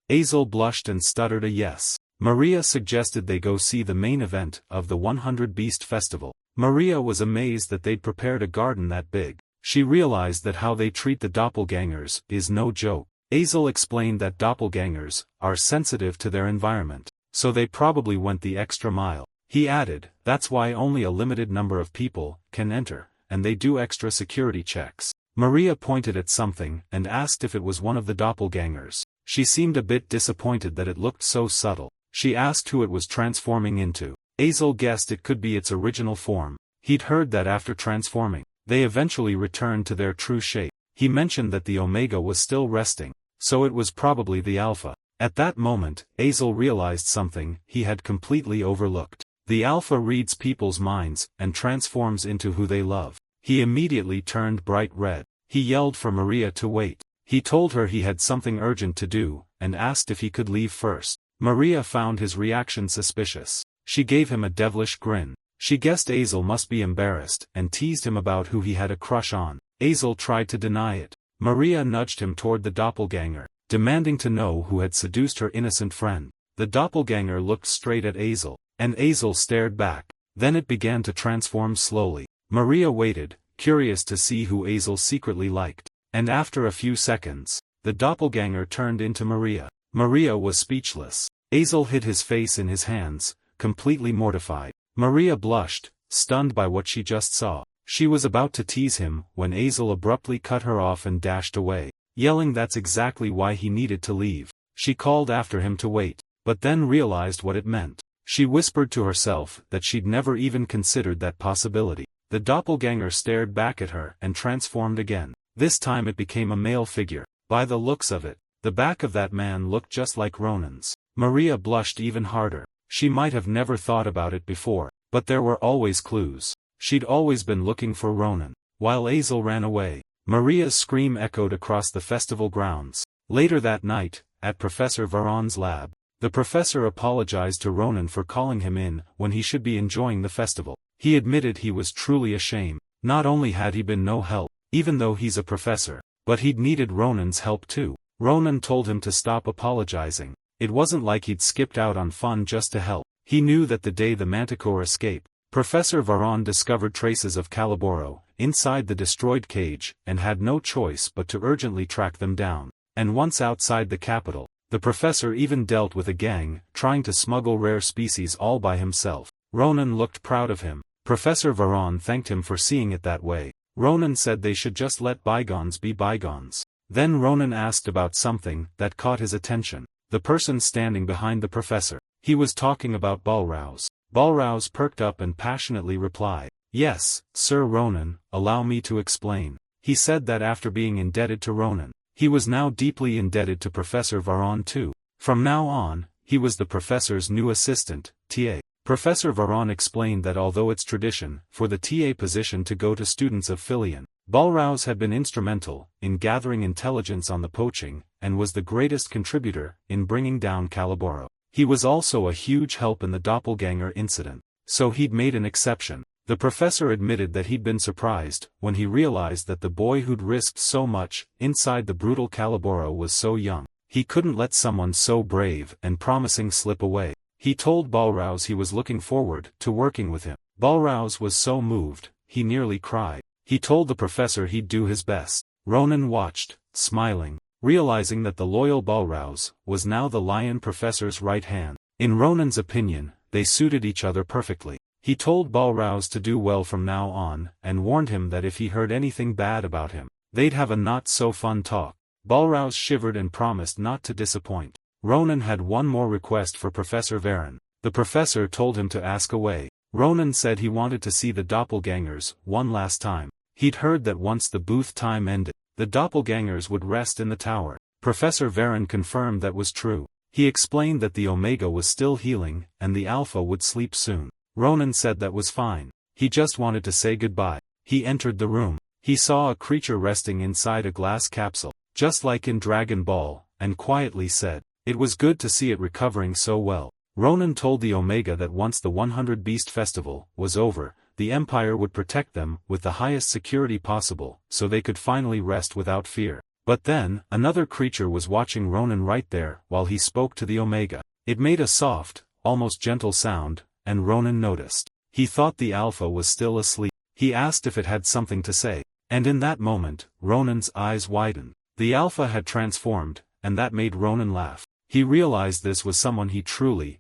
Azel blushed and stuttered a yes. Maria suggested they go see the main event of the 100 Beast Festival. Maria was amazed that they'd prepared a garden that big. She realized that how they treat the doppelgangers is no joke. Azel explained that doppelgangers are sensitive to their environment, so they probably went the extra mile. He added, that's why only a limited number of people can enter, and they do extra security checks. Maria pointed at something and asked if it was one of the doppelgangers. She seemed a bit disappointed that it looked so subtle. She asked who it was transforming into. Azel guessed it could be its original form. He'd heard that after transforming, they eventually returned to their true shape. He mentioned that the Omega was still resting, so it was probably the Alpha. At that moment, Azel realized something he had completely overlooked. The Alpha reads people's minds and transforms into who they love. He immediately turned bright red. He yelled for Maria to wait. He told her he had something urgent to do, and asked if he could leave first. Maria found his reaction suspicious. She gave him a devilish grin. She guessed Azel must be embarrassed, and teased him about who he had a crush on. Azel tried to deny it. Maria nudged him toward the doppelganger, demanding to know who had seduced her innocent friend. The doppelganger looked straight at Azel, and Azel stared back. Then it began to transform slowly. Maria waited, curious to see who Azel secretly liked. And after a few seconds, the doppelganger turned into Maria. Maria was speechless. Azel hid his face in his hands, completely mortified. Maria blushed, stunned by what she just saw. She was about to tease him when Azel abruptly cut her off and dashed away, yelling that's exactly why he needed to leave. She called after him to wait, but then realized what it meant. She whispered to herself that she'd never even considered that possibility. The doppelganger stared back at her and transformed again. This time it became a male figure. By the looks of it, the back of that man looked just like Ronan's. Maria blushed even harder. She might have never thought about it before, but there were always clues. She'd always been looking for Ronan. While Azel ran away, Maria's scream echoed across the festival grounds. Later that night, at Professor Varon's lab, the professor apologized to Ronan for calling him in when he should be enjoying the festival. He admitted he was truly ashamed. Not only had he been no help, even though he's a professor, but he'd needed Ronan's help too. Ronan told him to stop apologizing. It wasn't like he'd skipped out on fun just to help. He knew that the day the Manticore escaped, Professor Varon discovered traces of Caliboro inside the destroyed cage and had no choice but to urgently track them down. And once outside the capital, the professor even dealt with a gang trying to smuggle rare species all by himself. Ronan looked proud of him. Professor Varon thanked him for seeing it that way. Ronan said they should just let bygones be bygones. Then Ronan asked about something that caught his attention. The person standing behind the professor. He was talking about Balrouse. Balrouse perked up and passionately replied, "Yes, Sir Ronan, allow me to explain." He said that after being indebted to Ronan, he was now deeply indebted to Professor Varon too. From now on, he was the professor's new assistant, TA. Professor Varon explained that although it's tradition for the TA position to go to students of Philion, Balrouse had been instrumental in gathering intelligence on the poaching, and was the greatest contributor in bringing down Caliboro. He was also a huge help in the doppelganger incident, so he'd made an exception. The professor admitted that he'd been surprised when he realized that the boy who'd risked so much inside the brutal Caliboro was so young. He couldn't let someone so brave and promising slip away. He told Balrouse he was looking forward to working with him. Balrouse was so moved, he nearly cried. He told the professor he'd do his best. Ronan watched, smiling, realizing that the loyal Balrouse was now the lion professor's right hand. In Ronan's opinion, they suited each other perfectly. He told Balrouse to do well from now on, and warned him that if he heard anything bad about him, they'd have a not-so-fun talk. Balrouse shivered and promised not to disappoint. Ronan had one more request for Professor Varon. The professor told him to ask away. Ronan said he wanted to see the doppelgangers one last time. He'd heard that once the booth time ended, the doppelgangers would rest in the tower. Professor Varon confirmed that was true. He explained that the Omega was still healing, and the Alpha would sleep soon. Ronan said that was fine. He just wanted to say goodbye. He entered the room. He saw a creature resting inside a glass capsule, just like in Dragon Ball, and quietly said, "It was good to see it recovering so well." Ronan told the Omega that once the 100 Beast Festival was over, the Empire would protect them with the highest security possible, so they could finally rest without fear. But then, another creature was watching Ronan right there while he spoke to the Omega. It made a soft, almost gentle sound, and Ronan noticed. He thought the Alpha was still asleep. He asked if it had something to say. And in that moment, Ronan's eyes widened. The Alpha had transformed, and that made Ronan laugh. He realized this was someone he truly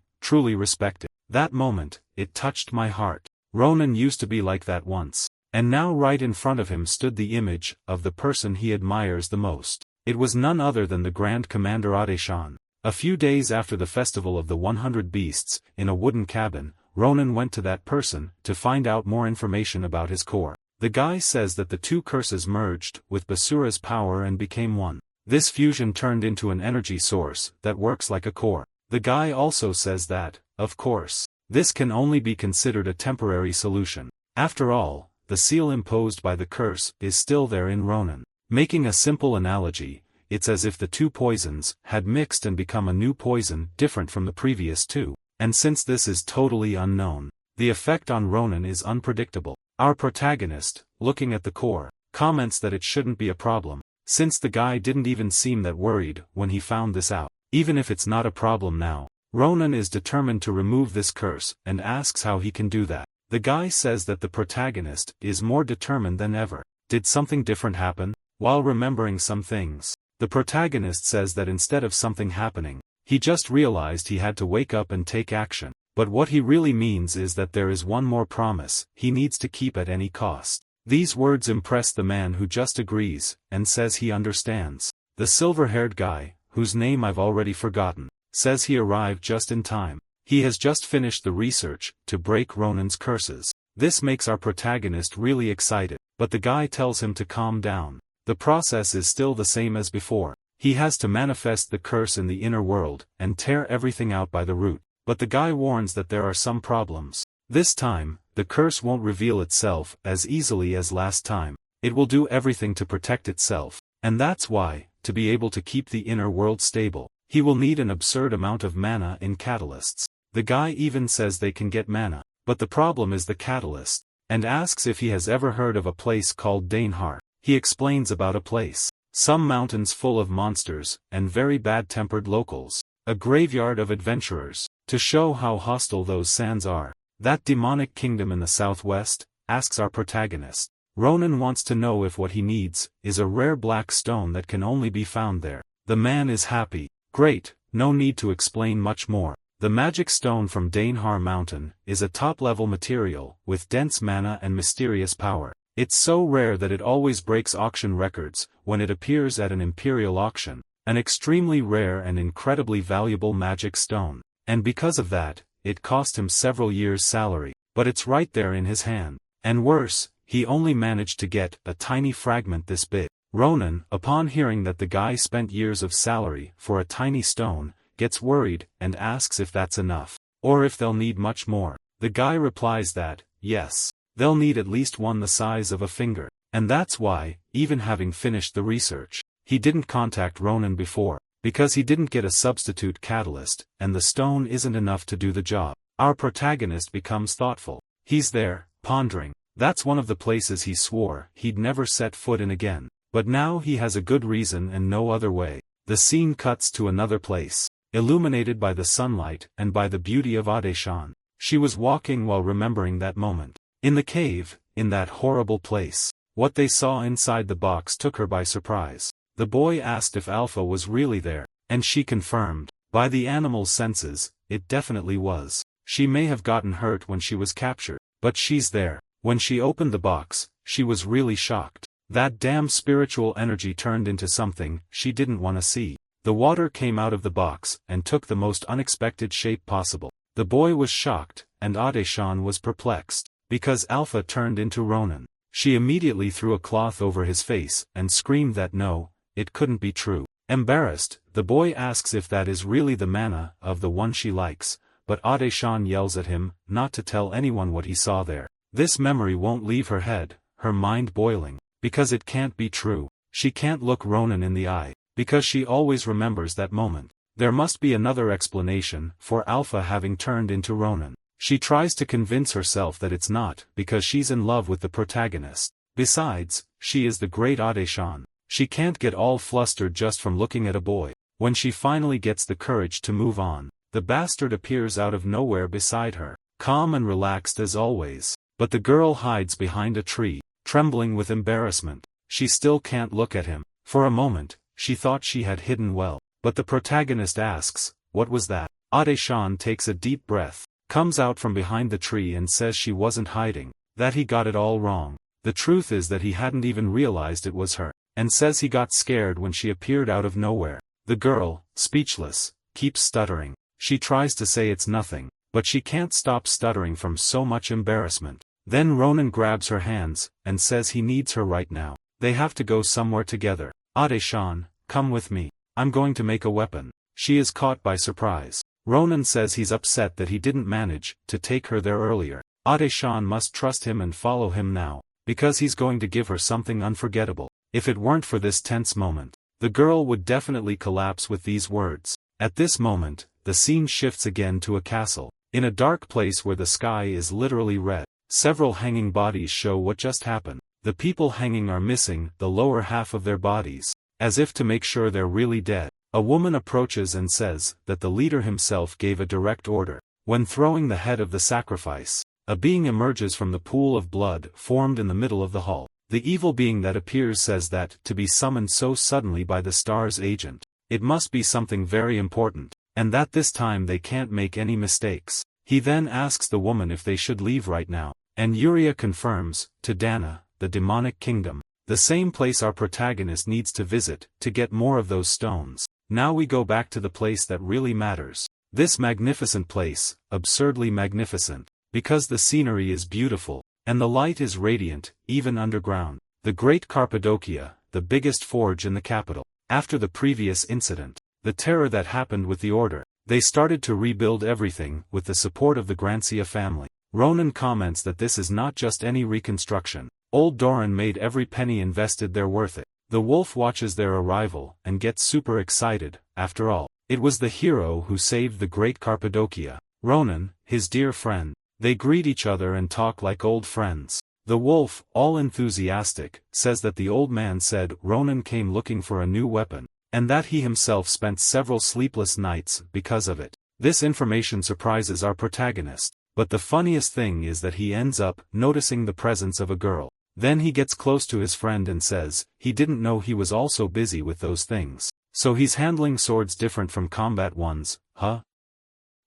respected. That moment, it touched my heart. Ronan used to be like that once. And now right in front of him stood the image of the person he admires the most. It was none other than the Grand Commander Adeshan. A few days after the festival of the 100 Beasts, in a wooden cabin, Ronan went to that person to find out more information about his core. The guy says that the two curses merged with Basura's power and became one. This fusion turned into an energy source that works like a core. The guy also says that, of course, this can only be considered a temporary solution. After all, the seal imposed by the curse is still there in Ronan. Making a simple analogy, it's as if the two poisons had mixed and become a new poison different from the previous two. And since this is totally unknown, the effect on Ronan is unpredictable. Our protagonist, looking at the core, comments that it shouldn't be a problem, since the guy didn't even seem that worried when he found this out. Even if it's not a problem now, Ronan is determined to remove this curse and asks how he can do that. The guy says that the protagonist is more determined than ever. Did something different happen? While remembering some things, the protagonist says that instead of something happening, he just realized he had to wake up and take action. But what he really means is that there is one more promise he needs to keep at any cost. These words impress the man who just agrees and says he understands. The silver-haired guy, whose name I've already forgotten, says he arrived just in time. He has just finished the research to break Ronan's curses. This makes our protagonist really excited, but the guy tells him to calm down. The process is still the same as before. He has to manifest the curse in the inner world and tear everything out by the root. But the guy warns that there are some problems. This time, the curse won't reveal itself as easily as last time. It will do everything to protect itself. And that's why, to be able to keep the inner world stable, he will need an absurd amount of mana in catalysts. The guy even says they can get mana, but the problem is the catalyst, and asks if he has ever heard of a place called Dainhar. He explains about a place. Some mountains full of monsters, and very bad-tempered locals. A graveyard of adventurers. To show how hostile those sands are. That demonic kingdom in the southwest? Asks our protagonist. Ronan wants to know if what he needs is a rare black stone that can only be found there. The man is happy. Great, no need to explain much more. The magic stone from Dainhar Mountain is a top-level material with dense mana and mysterious power. It's so rare that it always breaks auction records when it appears at an imperial auction. An extremely rare and incredibly valuable magic stone. And because of that, it cost him several years' salary. But it's right there in his hand. And worse, he only managed to get a tiny fragment this big. Ronan, upon hearing that the guy spent years of salary for a tiny stone, gets worried and asks if that's enough, or if they'll need much more. The guy replies that, yes, they'll need at least one the size of a finger. And that's why, even having finished the research, he didn't contact Ronan before, because he didn't get a substitute catalyst, and the stone isn't enough to do the job. Our protagonist becomes thoughtful. He's there, pondering. That's one of the places he swore he'd never set foot in again. But now he has a good reason and no other way. The scene cuts to another place, illuminated by the sunlight and by the beauty of Adeshan. She was walking while remembering that moment. In the cave, in that horrible place. What they saw inside the box took her by surprise. The boy asked if Alpha was really there, and she confirmed. By the animal's senses, it definitely was. She may have gotten hurt when she was captured, but she's there. When she opened the box, she was really shocked. That damn spiritual energy turned into something she didn't want to see. The water came out of the box and took the most unexpected shape possible. The boy was shocked, and Adeshan was perplexed, because Alpha turned into Ronan. She immediately threw a cloth over his face and screamed that no, it couldn't be true. Embarrassed, the boy asks if that is really the mana of the one she likes, but Adeshan yells at him not to tell anyone what he saw there. This memory won't leave her head, her mind boiling, because it can't be true. She can't look Ronan in the eye, because she always remembers that moment. There must be another explanation for Alpha having turned into Ronan. She tries to convince herself that it's not, because she's in love with the protagonist. Besides, she is the great Adeshan. She can't get all flustered just from looking at a boy. When she finally gets the courage to move on, the bastard appears out of nowhere beside her, calm and relaxed as always. But the girl hides behind a tree, trembling with embarrassment. She still can't look at him. For a moment, she thought she had hidden well. But the protagonist asks, what was that? Adeshan takes a deep breath, comes out from behind the tree and says she wasn't hiding, that he got it all wrong. The truth is that he hadn't even realized it was her, and says he got scared when she appeared out of nowhere. The girl, speechless, keeps stuttering. She tries to say it's nothing, but she can't stop stuttering from so much embarrassment. Then Ronan grabs her hands, and says he needs her right now. They have to go somewhere together. Adeshan, come with me. I'm going to make a weapon. She is caught by surprise. Ronan says he's upset that he didn't manage to take her there earlier. Adeshan must trust him and follow him now, because he's going to give her something unforgettable. If it weren't for this tense moment, the girl would definitely collapse with these words. At this moment, the scene shifts again to a castle. In a dark place where the sky is literally red. Several hanging bodies show what just happened. The people hanging are missing the lower half of their bodies, as if to make sure they're really dead. A woman approaches and says that the leader himself gave a direct order. When throwing the head of the sacrifice, a being emerges from the pool of blood formed in the middle of the hall. The evil being that appears says that to be summoned so suddenly by the star's agent, it must be something very important, and that this time they can't make any mistakes. He then asks the woman if they should leave right now. And Yuria confirms, to Dana, the demonic kingdom, the same place our protagonist needs to visit to get more of those stones. Now we go back to the place that really matters. This magnificent place, absurdly magnificent, because the scenery is beautiful, and the light is radiant, even underground. The Great Cappadocia, the biggest forge in the capital. After the previous incident, the terror that happened with the order, they started to rebuild everything with the support of the Grancia family. Ronan comments that this is not just any reconstruction. Old Doran made every penny invested there worth it. The wolf watches their arrival and gets super excited. After all, it was the hero who saved the Great Cappadocia. Ronan, his dear friend. They greet each other and talk like old friends. The wolf, all enthusiastic, says that the old man said Ronan came looking for a new weapon, and that he himself spent several sleepless nights because of it. This information surprises our protagonist, but the funniest thing is that he ends up noticing the presence of a girl. Then he gets close to his friend and says, he didn't know he was also busy with those things. So he's handling swords different from combat ones, huh?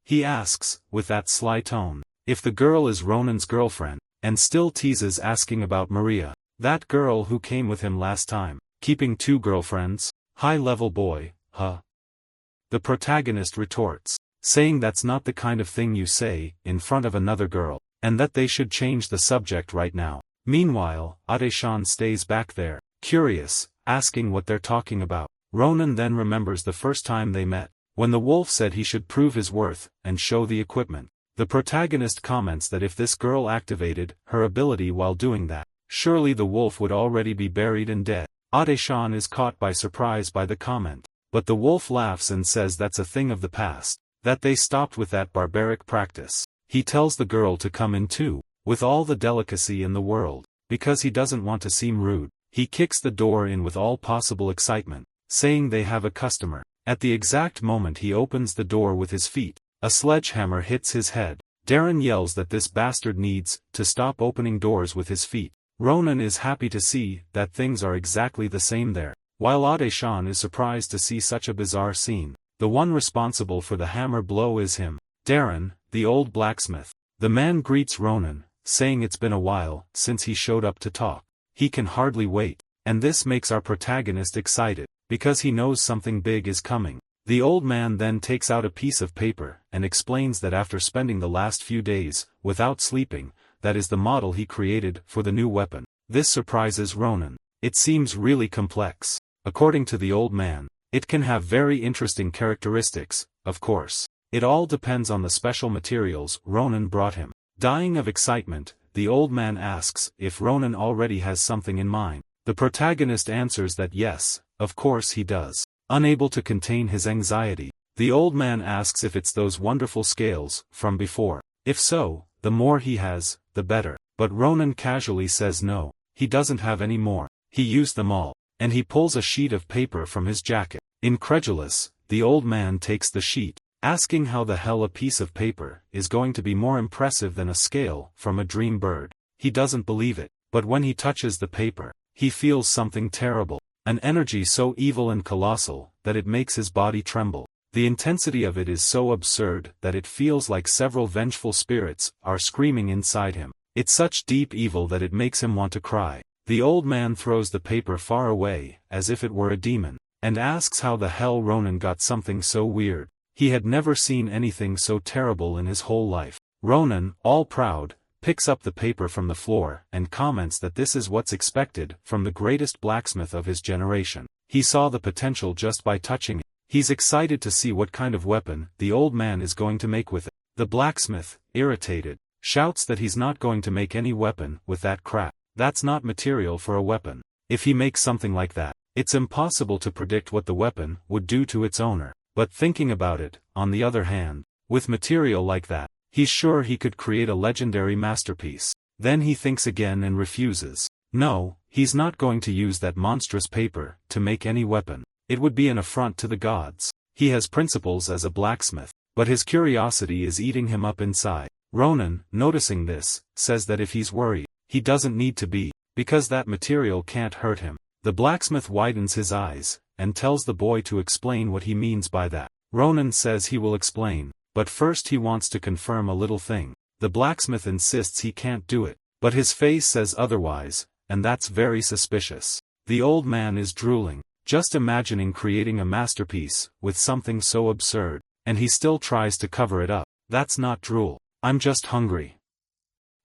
He asks, with that sly tone, if the girl is Ronan's girlfriend, and still teases asking about Maria, that girl who came with him last time, keeping 2 girlfriends, high-level boy, huh? The protagonist retorts, saying that's not the kind of thing you say in front of another girl, and that they should change the subject right now. Meanwhile, Ade-chan stays back there, curious, asking what they're talking about. Ronan then remembers the first time they met, when the wolf said he should prove his worth and show the equipment. The protagonist comments that if this girl activated her ability while doing that, surely the wolf would already be buried and dead. Ade-chan is caught by surprise by the comment, but the wolf laughs and says that's a thing of the past, that they stopped with that barbaric practice. He tells the girl to come in too, with all the delicacy in the world, because he doesn't want to seem rude. He kicks the door in with all possible excitement, saying they have a customer. At the exact moment he opens the door with his feet, a sledgehammer hits his head. Darren yells that this bastard needs to stop opening doors with his feet. Ronan is happy to see that things are exactly the same there, while Ade-chan is surprised to see such a bizarre scene. The one responsible for the hammer blow is him, Darren, the old blacksmith. The man greets Ronan, saying it's been a while since he showed up to talk. He can hardly wait, and this makes our protagonist excited, because he knows something big is coming. The old man then takes out a piece of paper and explains that after spending the last few days without sleeping, that is the model he created for the new weapon. This surprises Ronan. It seems really complex. According to the old man, it can have very interesting characteristics, of course. It all depends on the special materials Ronan brought him. Dying of excitement, the old man asks if Ronan already has something in mind. The protagonist answers that yes, of course he does. Unable to contain his anxiety, the old man asks if it's those wonderful scales from before. If so, the more he has, the better. But Ronan casually says no, he doesn't have any more. He used them all, and he pulls a sheet of paper from his jacket. Incredulous, the old man takes the sheet, asking how the hell a piece of paper is going to be more impressive than a scale from a dream bird. He doesn't believe it, but when he touches the paper, he feels something terrible, an energy so evil and colossal that it makes his body tremble. The intensity of it is so absurd that it feels like several vengeful spirits are screaming inside him. It's such deep evil that it makes him want to cry. The old man throws the paper far away, as if it were a demon, and asks how the hell Ronan got something so weird. He had never seen anything so terrible in his whole life. Ronan, all proud, picks up the paper from the floor and comments that this is what's expected from the greatest blacksmith of his generation. He saw the potential just by touching it. He's excited to see what kind of weapon the old man is going to make with it. The blacksmith, irritated, shouts that he's not going to make any weapon with that crap. That's not material for a weapon. If he makes something like that, it's impossible to predict what the weapon would do to its owner. But thinking about it, on the other hand, with material like that, he's sure he could create a legendary masterpiece. Then he thinks again and refuses. No, he's not going to use that monstrous paper to make any weapon. It would be an affront to the gods. He has principles as a blacksmith, but his curiosity is eating him up inside. Ronan, noticing this, says that if he's worried, he doesn't need to be, because that material can't hurt him. The blacksmith widens his eyes, and tells the boy to explain what he means by that. Ronan says he will explain, but first he wants to confirm a little thing. The blacksmith insists he can't do it, but his face says otherwise, and that's very suspicious. The old man is drooling, just imagining creating a masterpiece with something so absurd, and he still tries to cover it up. That's not drool. I'm just hungry.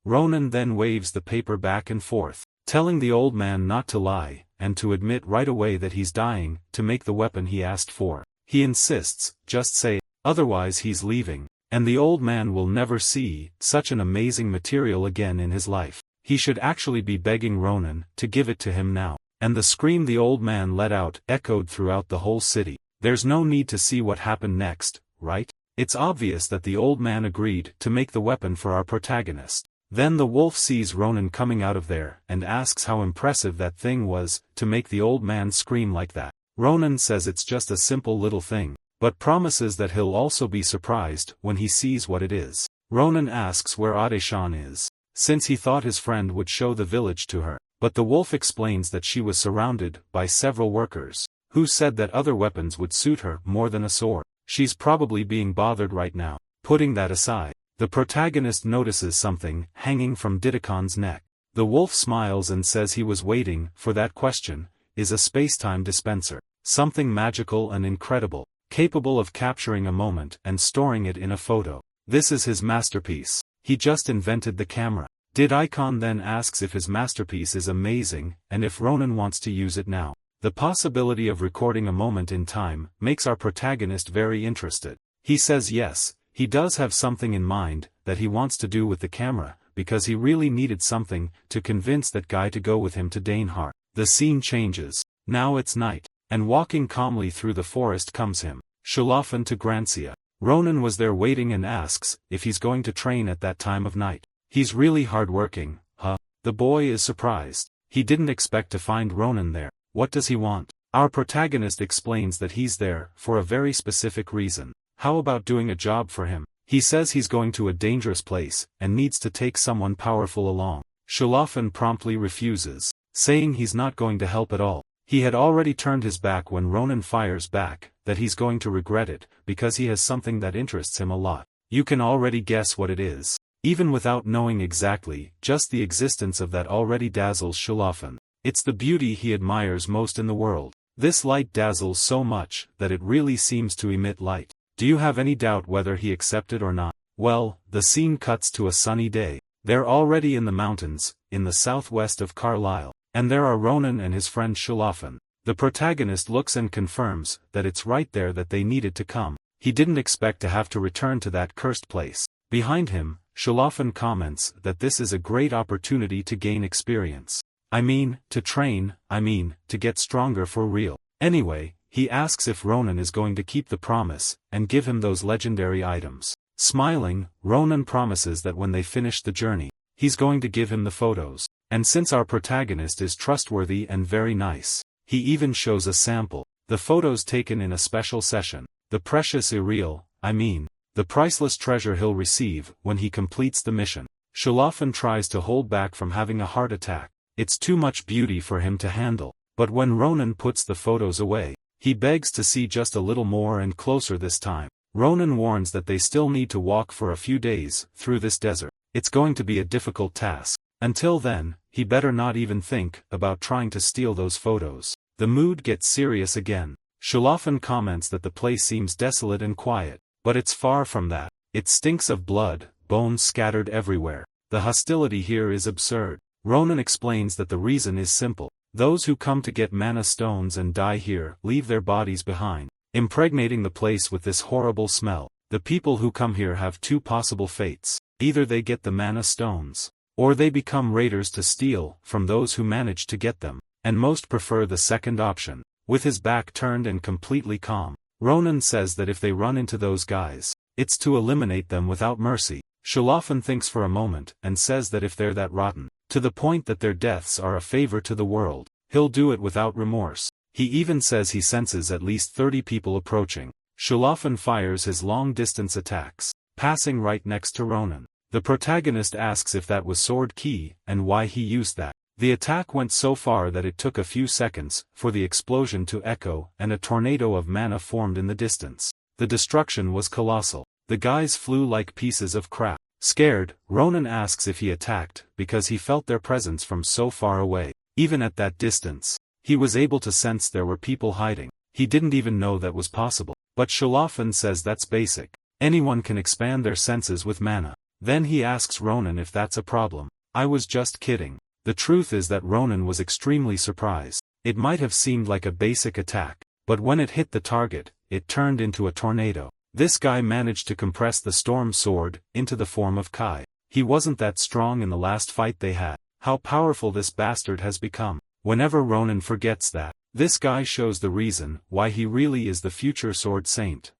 Ronan then waves the paper back and forth, telling the old man not to lie, and to admit right away that he's dying to make the weapon he asked for. He insists, just say it, otherwise he's leaving, and the old man will never see such an amazing material again in his life. He should actually be begging Ronan to give it to him now. And the scream the old man let out echoed throughout the whole city. There's no need to see what happened next, right? It's obvious that the old man agreed to make the weapon for our protagonist. Then the wolf sees Ronan coming out of there and asks how impressive that thing was to make the old man scream like that. Ronan says it's just a simple little thing, but promises that he'll also be surprised when he sees what it is. Ronan asks where Ade-chan is, since he thought his friend would show the village to her, but the wolf explains that she was surrounded by several workers, who said that other weapons would suit her more than a sword. She's probably being bothered right now. Putting that aside, the protagonist notices something hanging from Didacon's neck. The wolf smiles and says he was waiting for that question, is a spacetime dispenser, something magical and incredible, capable of capturing a moment and storing it in a photo. This is his masterpiece. He just invented the camera. Didicon then asks if his masterpiece is amazing and if Ronan wants to use it now. The possibility of recording a moment in time makes our protagonist very interested. He says yes, he does have something in mind that he wants to do with the camera, because he really needed something to convince that guy to go with him to Daneheart. The scene changes. Now it's night, and walking calmly through the forest comes him, Shalafan to Grancia. Ronan was there waiting and asks if he's going to train at that time of night. He's really hardworking, huh? The boy is surprised. He didn't expect to find Ronan there. What does he want? Our protagonist explains that he's there for a very specific reason. How about doing a job for him? He says he's going to a dangerous place and needs to take someone powerful along. Shalafan promptly refuses, saying he's not going to help at all. He had already turned his back when Ronan fires back, that he's going to regret it, because he has something that interests him a lot. You can already guess what it is. Even without knowing exactly, just the existence of that already dazzles Shalafan. It's the beauty he admires most in the world. This light dazzles so much that it really seems to emit light. Do you have any doubt whether he accepted or not? Well, the scene cuts to a sunny day. They're already in the mountains, in the southwest of Carlisle, and there are Ronan and his friend Shalafan. The protagonist looks and confirms that it's right there that they needed to come. He didn't expect to have to return to that cursed place. Behind him, Shalafan comments that this is a great opportunity to gain experience. To train, to get stronger for real. Anyway, he asks if Ronan is going to keep the promise, and give him those legendary items. Smiling, Ronan promises that when they finish the journey, he's going to give him the photos. And since our protagonist is trustworthy and very nice, he even shows a sample. The photos taken in a special session. The precious irreal, the priceless treasure he'll receive when he completes the mission. Shalafan tries to hold back from having a heart attack. It's too much beauty for him to handle. But when Ronan puts the photos away, he begs to see just a little more and closer this time. Ronan warns that they still need to walk for a few days through this desert. It's going to be a difficult task. Until then, he better not even think about trying to steal those photos. The mood gets serious again. Shalafan comments that the place seems desolate and quiet, but it's far from that. It stinks of blood, bones scattered everywhere. The hostility here is absurd. Ronan explains that the reason is simple. Those who come to get mana stones and die here leave their bodies behind, impregnating the place with this horrible smell. The people who come here have two possible fates. Either they get the mana stones, or they become raiders to steal from those who manage to get them, and most prefer the second option. With his back turned and completely calm, Ronan says that if they run into those guys, it's to eliminate them without mercy. Shalafan thinks for a moment and says that if they're that rotten, to the point that their deaths are a favor to the world, he'll do it without remorse. He even says he senses at least 30 people approaching. Shalafan fires his long-distance attacks, passing right next to Ronan. The protagonist asks if that was sword ki, and why he used that. The attack went so far that it took a few seconds for the explosion to echo, and a tornado of mana formed in the distance. The destruction was colossal. The guys flew like pieces of crap. Scared, Ronan asks if he attacked because he felt their presence from so far away. Even at that distance, he was able to sense there were people hiding. He didn't even know that was possible. But Shalafan says that's basic. Anyone can expand their senses with mana. Then he asks Ronan if that's a problem. I was just kidding. The truth is that Ronan was extremely surprised. It might have seemed like a basic attack, but when it hit the target, it turned into a tornado. This guy managed to compress the storm sword into the form of Kai. He wasn't that strong in the last fight they had. How powerful this bastard has become. Whenever Ronan forgets that, this guy shows the reason why he really is the future sword saint.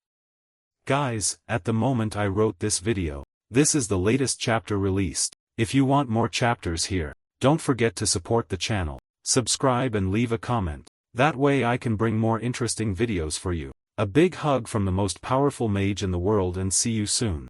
Guys, at the moment I wrote this video, this is the latest chapter released. If you want more chapters here, don't forget to support the channel, subscribe and leave a comment. That way I can bring more interesting videos for you. A big hug from the most powerful mage in the world and see you soon.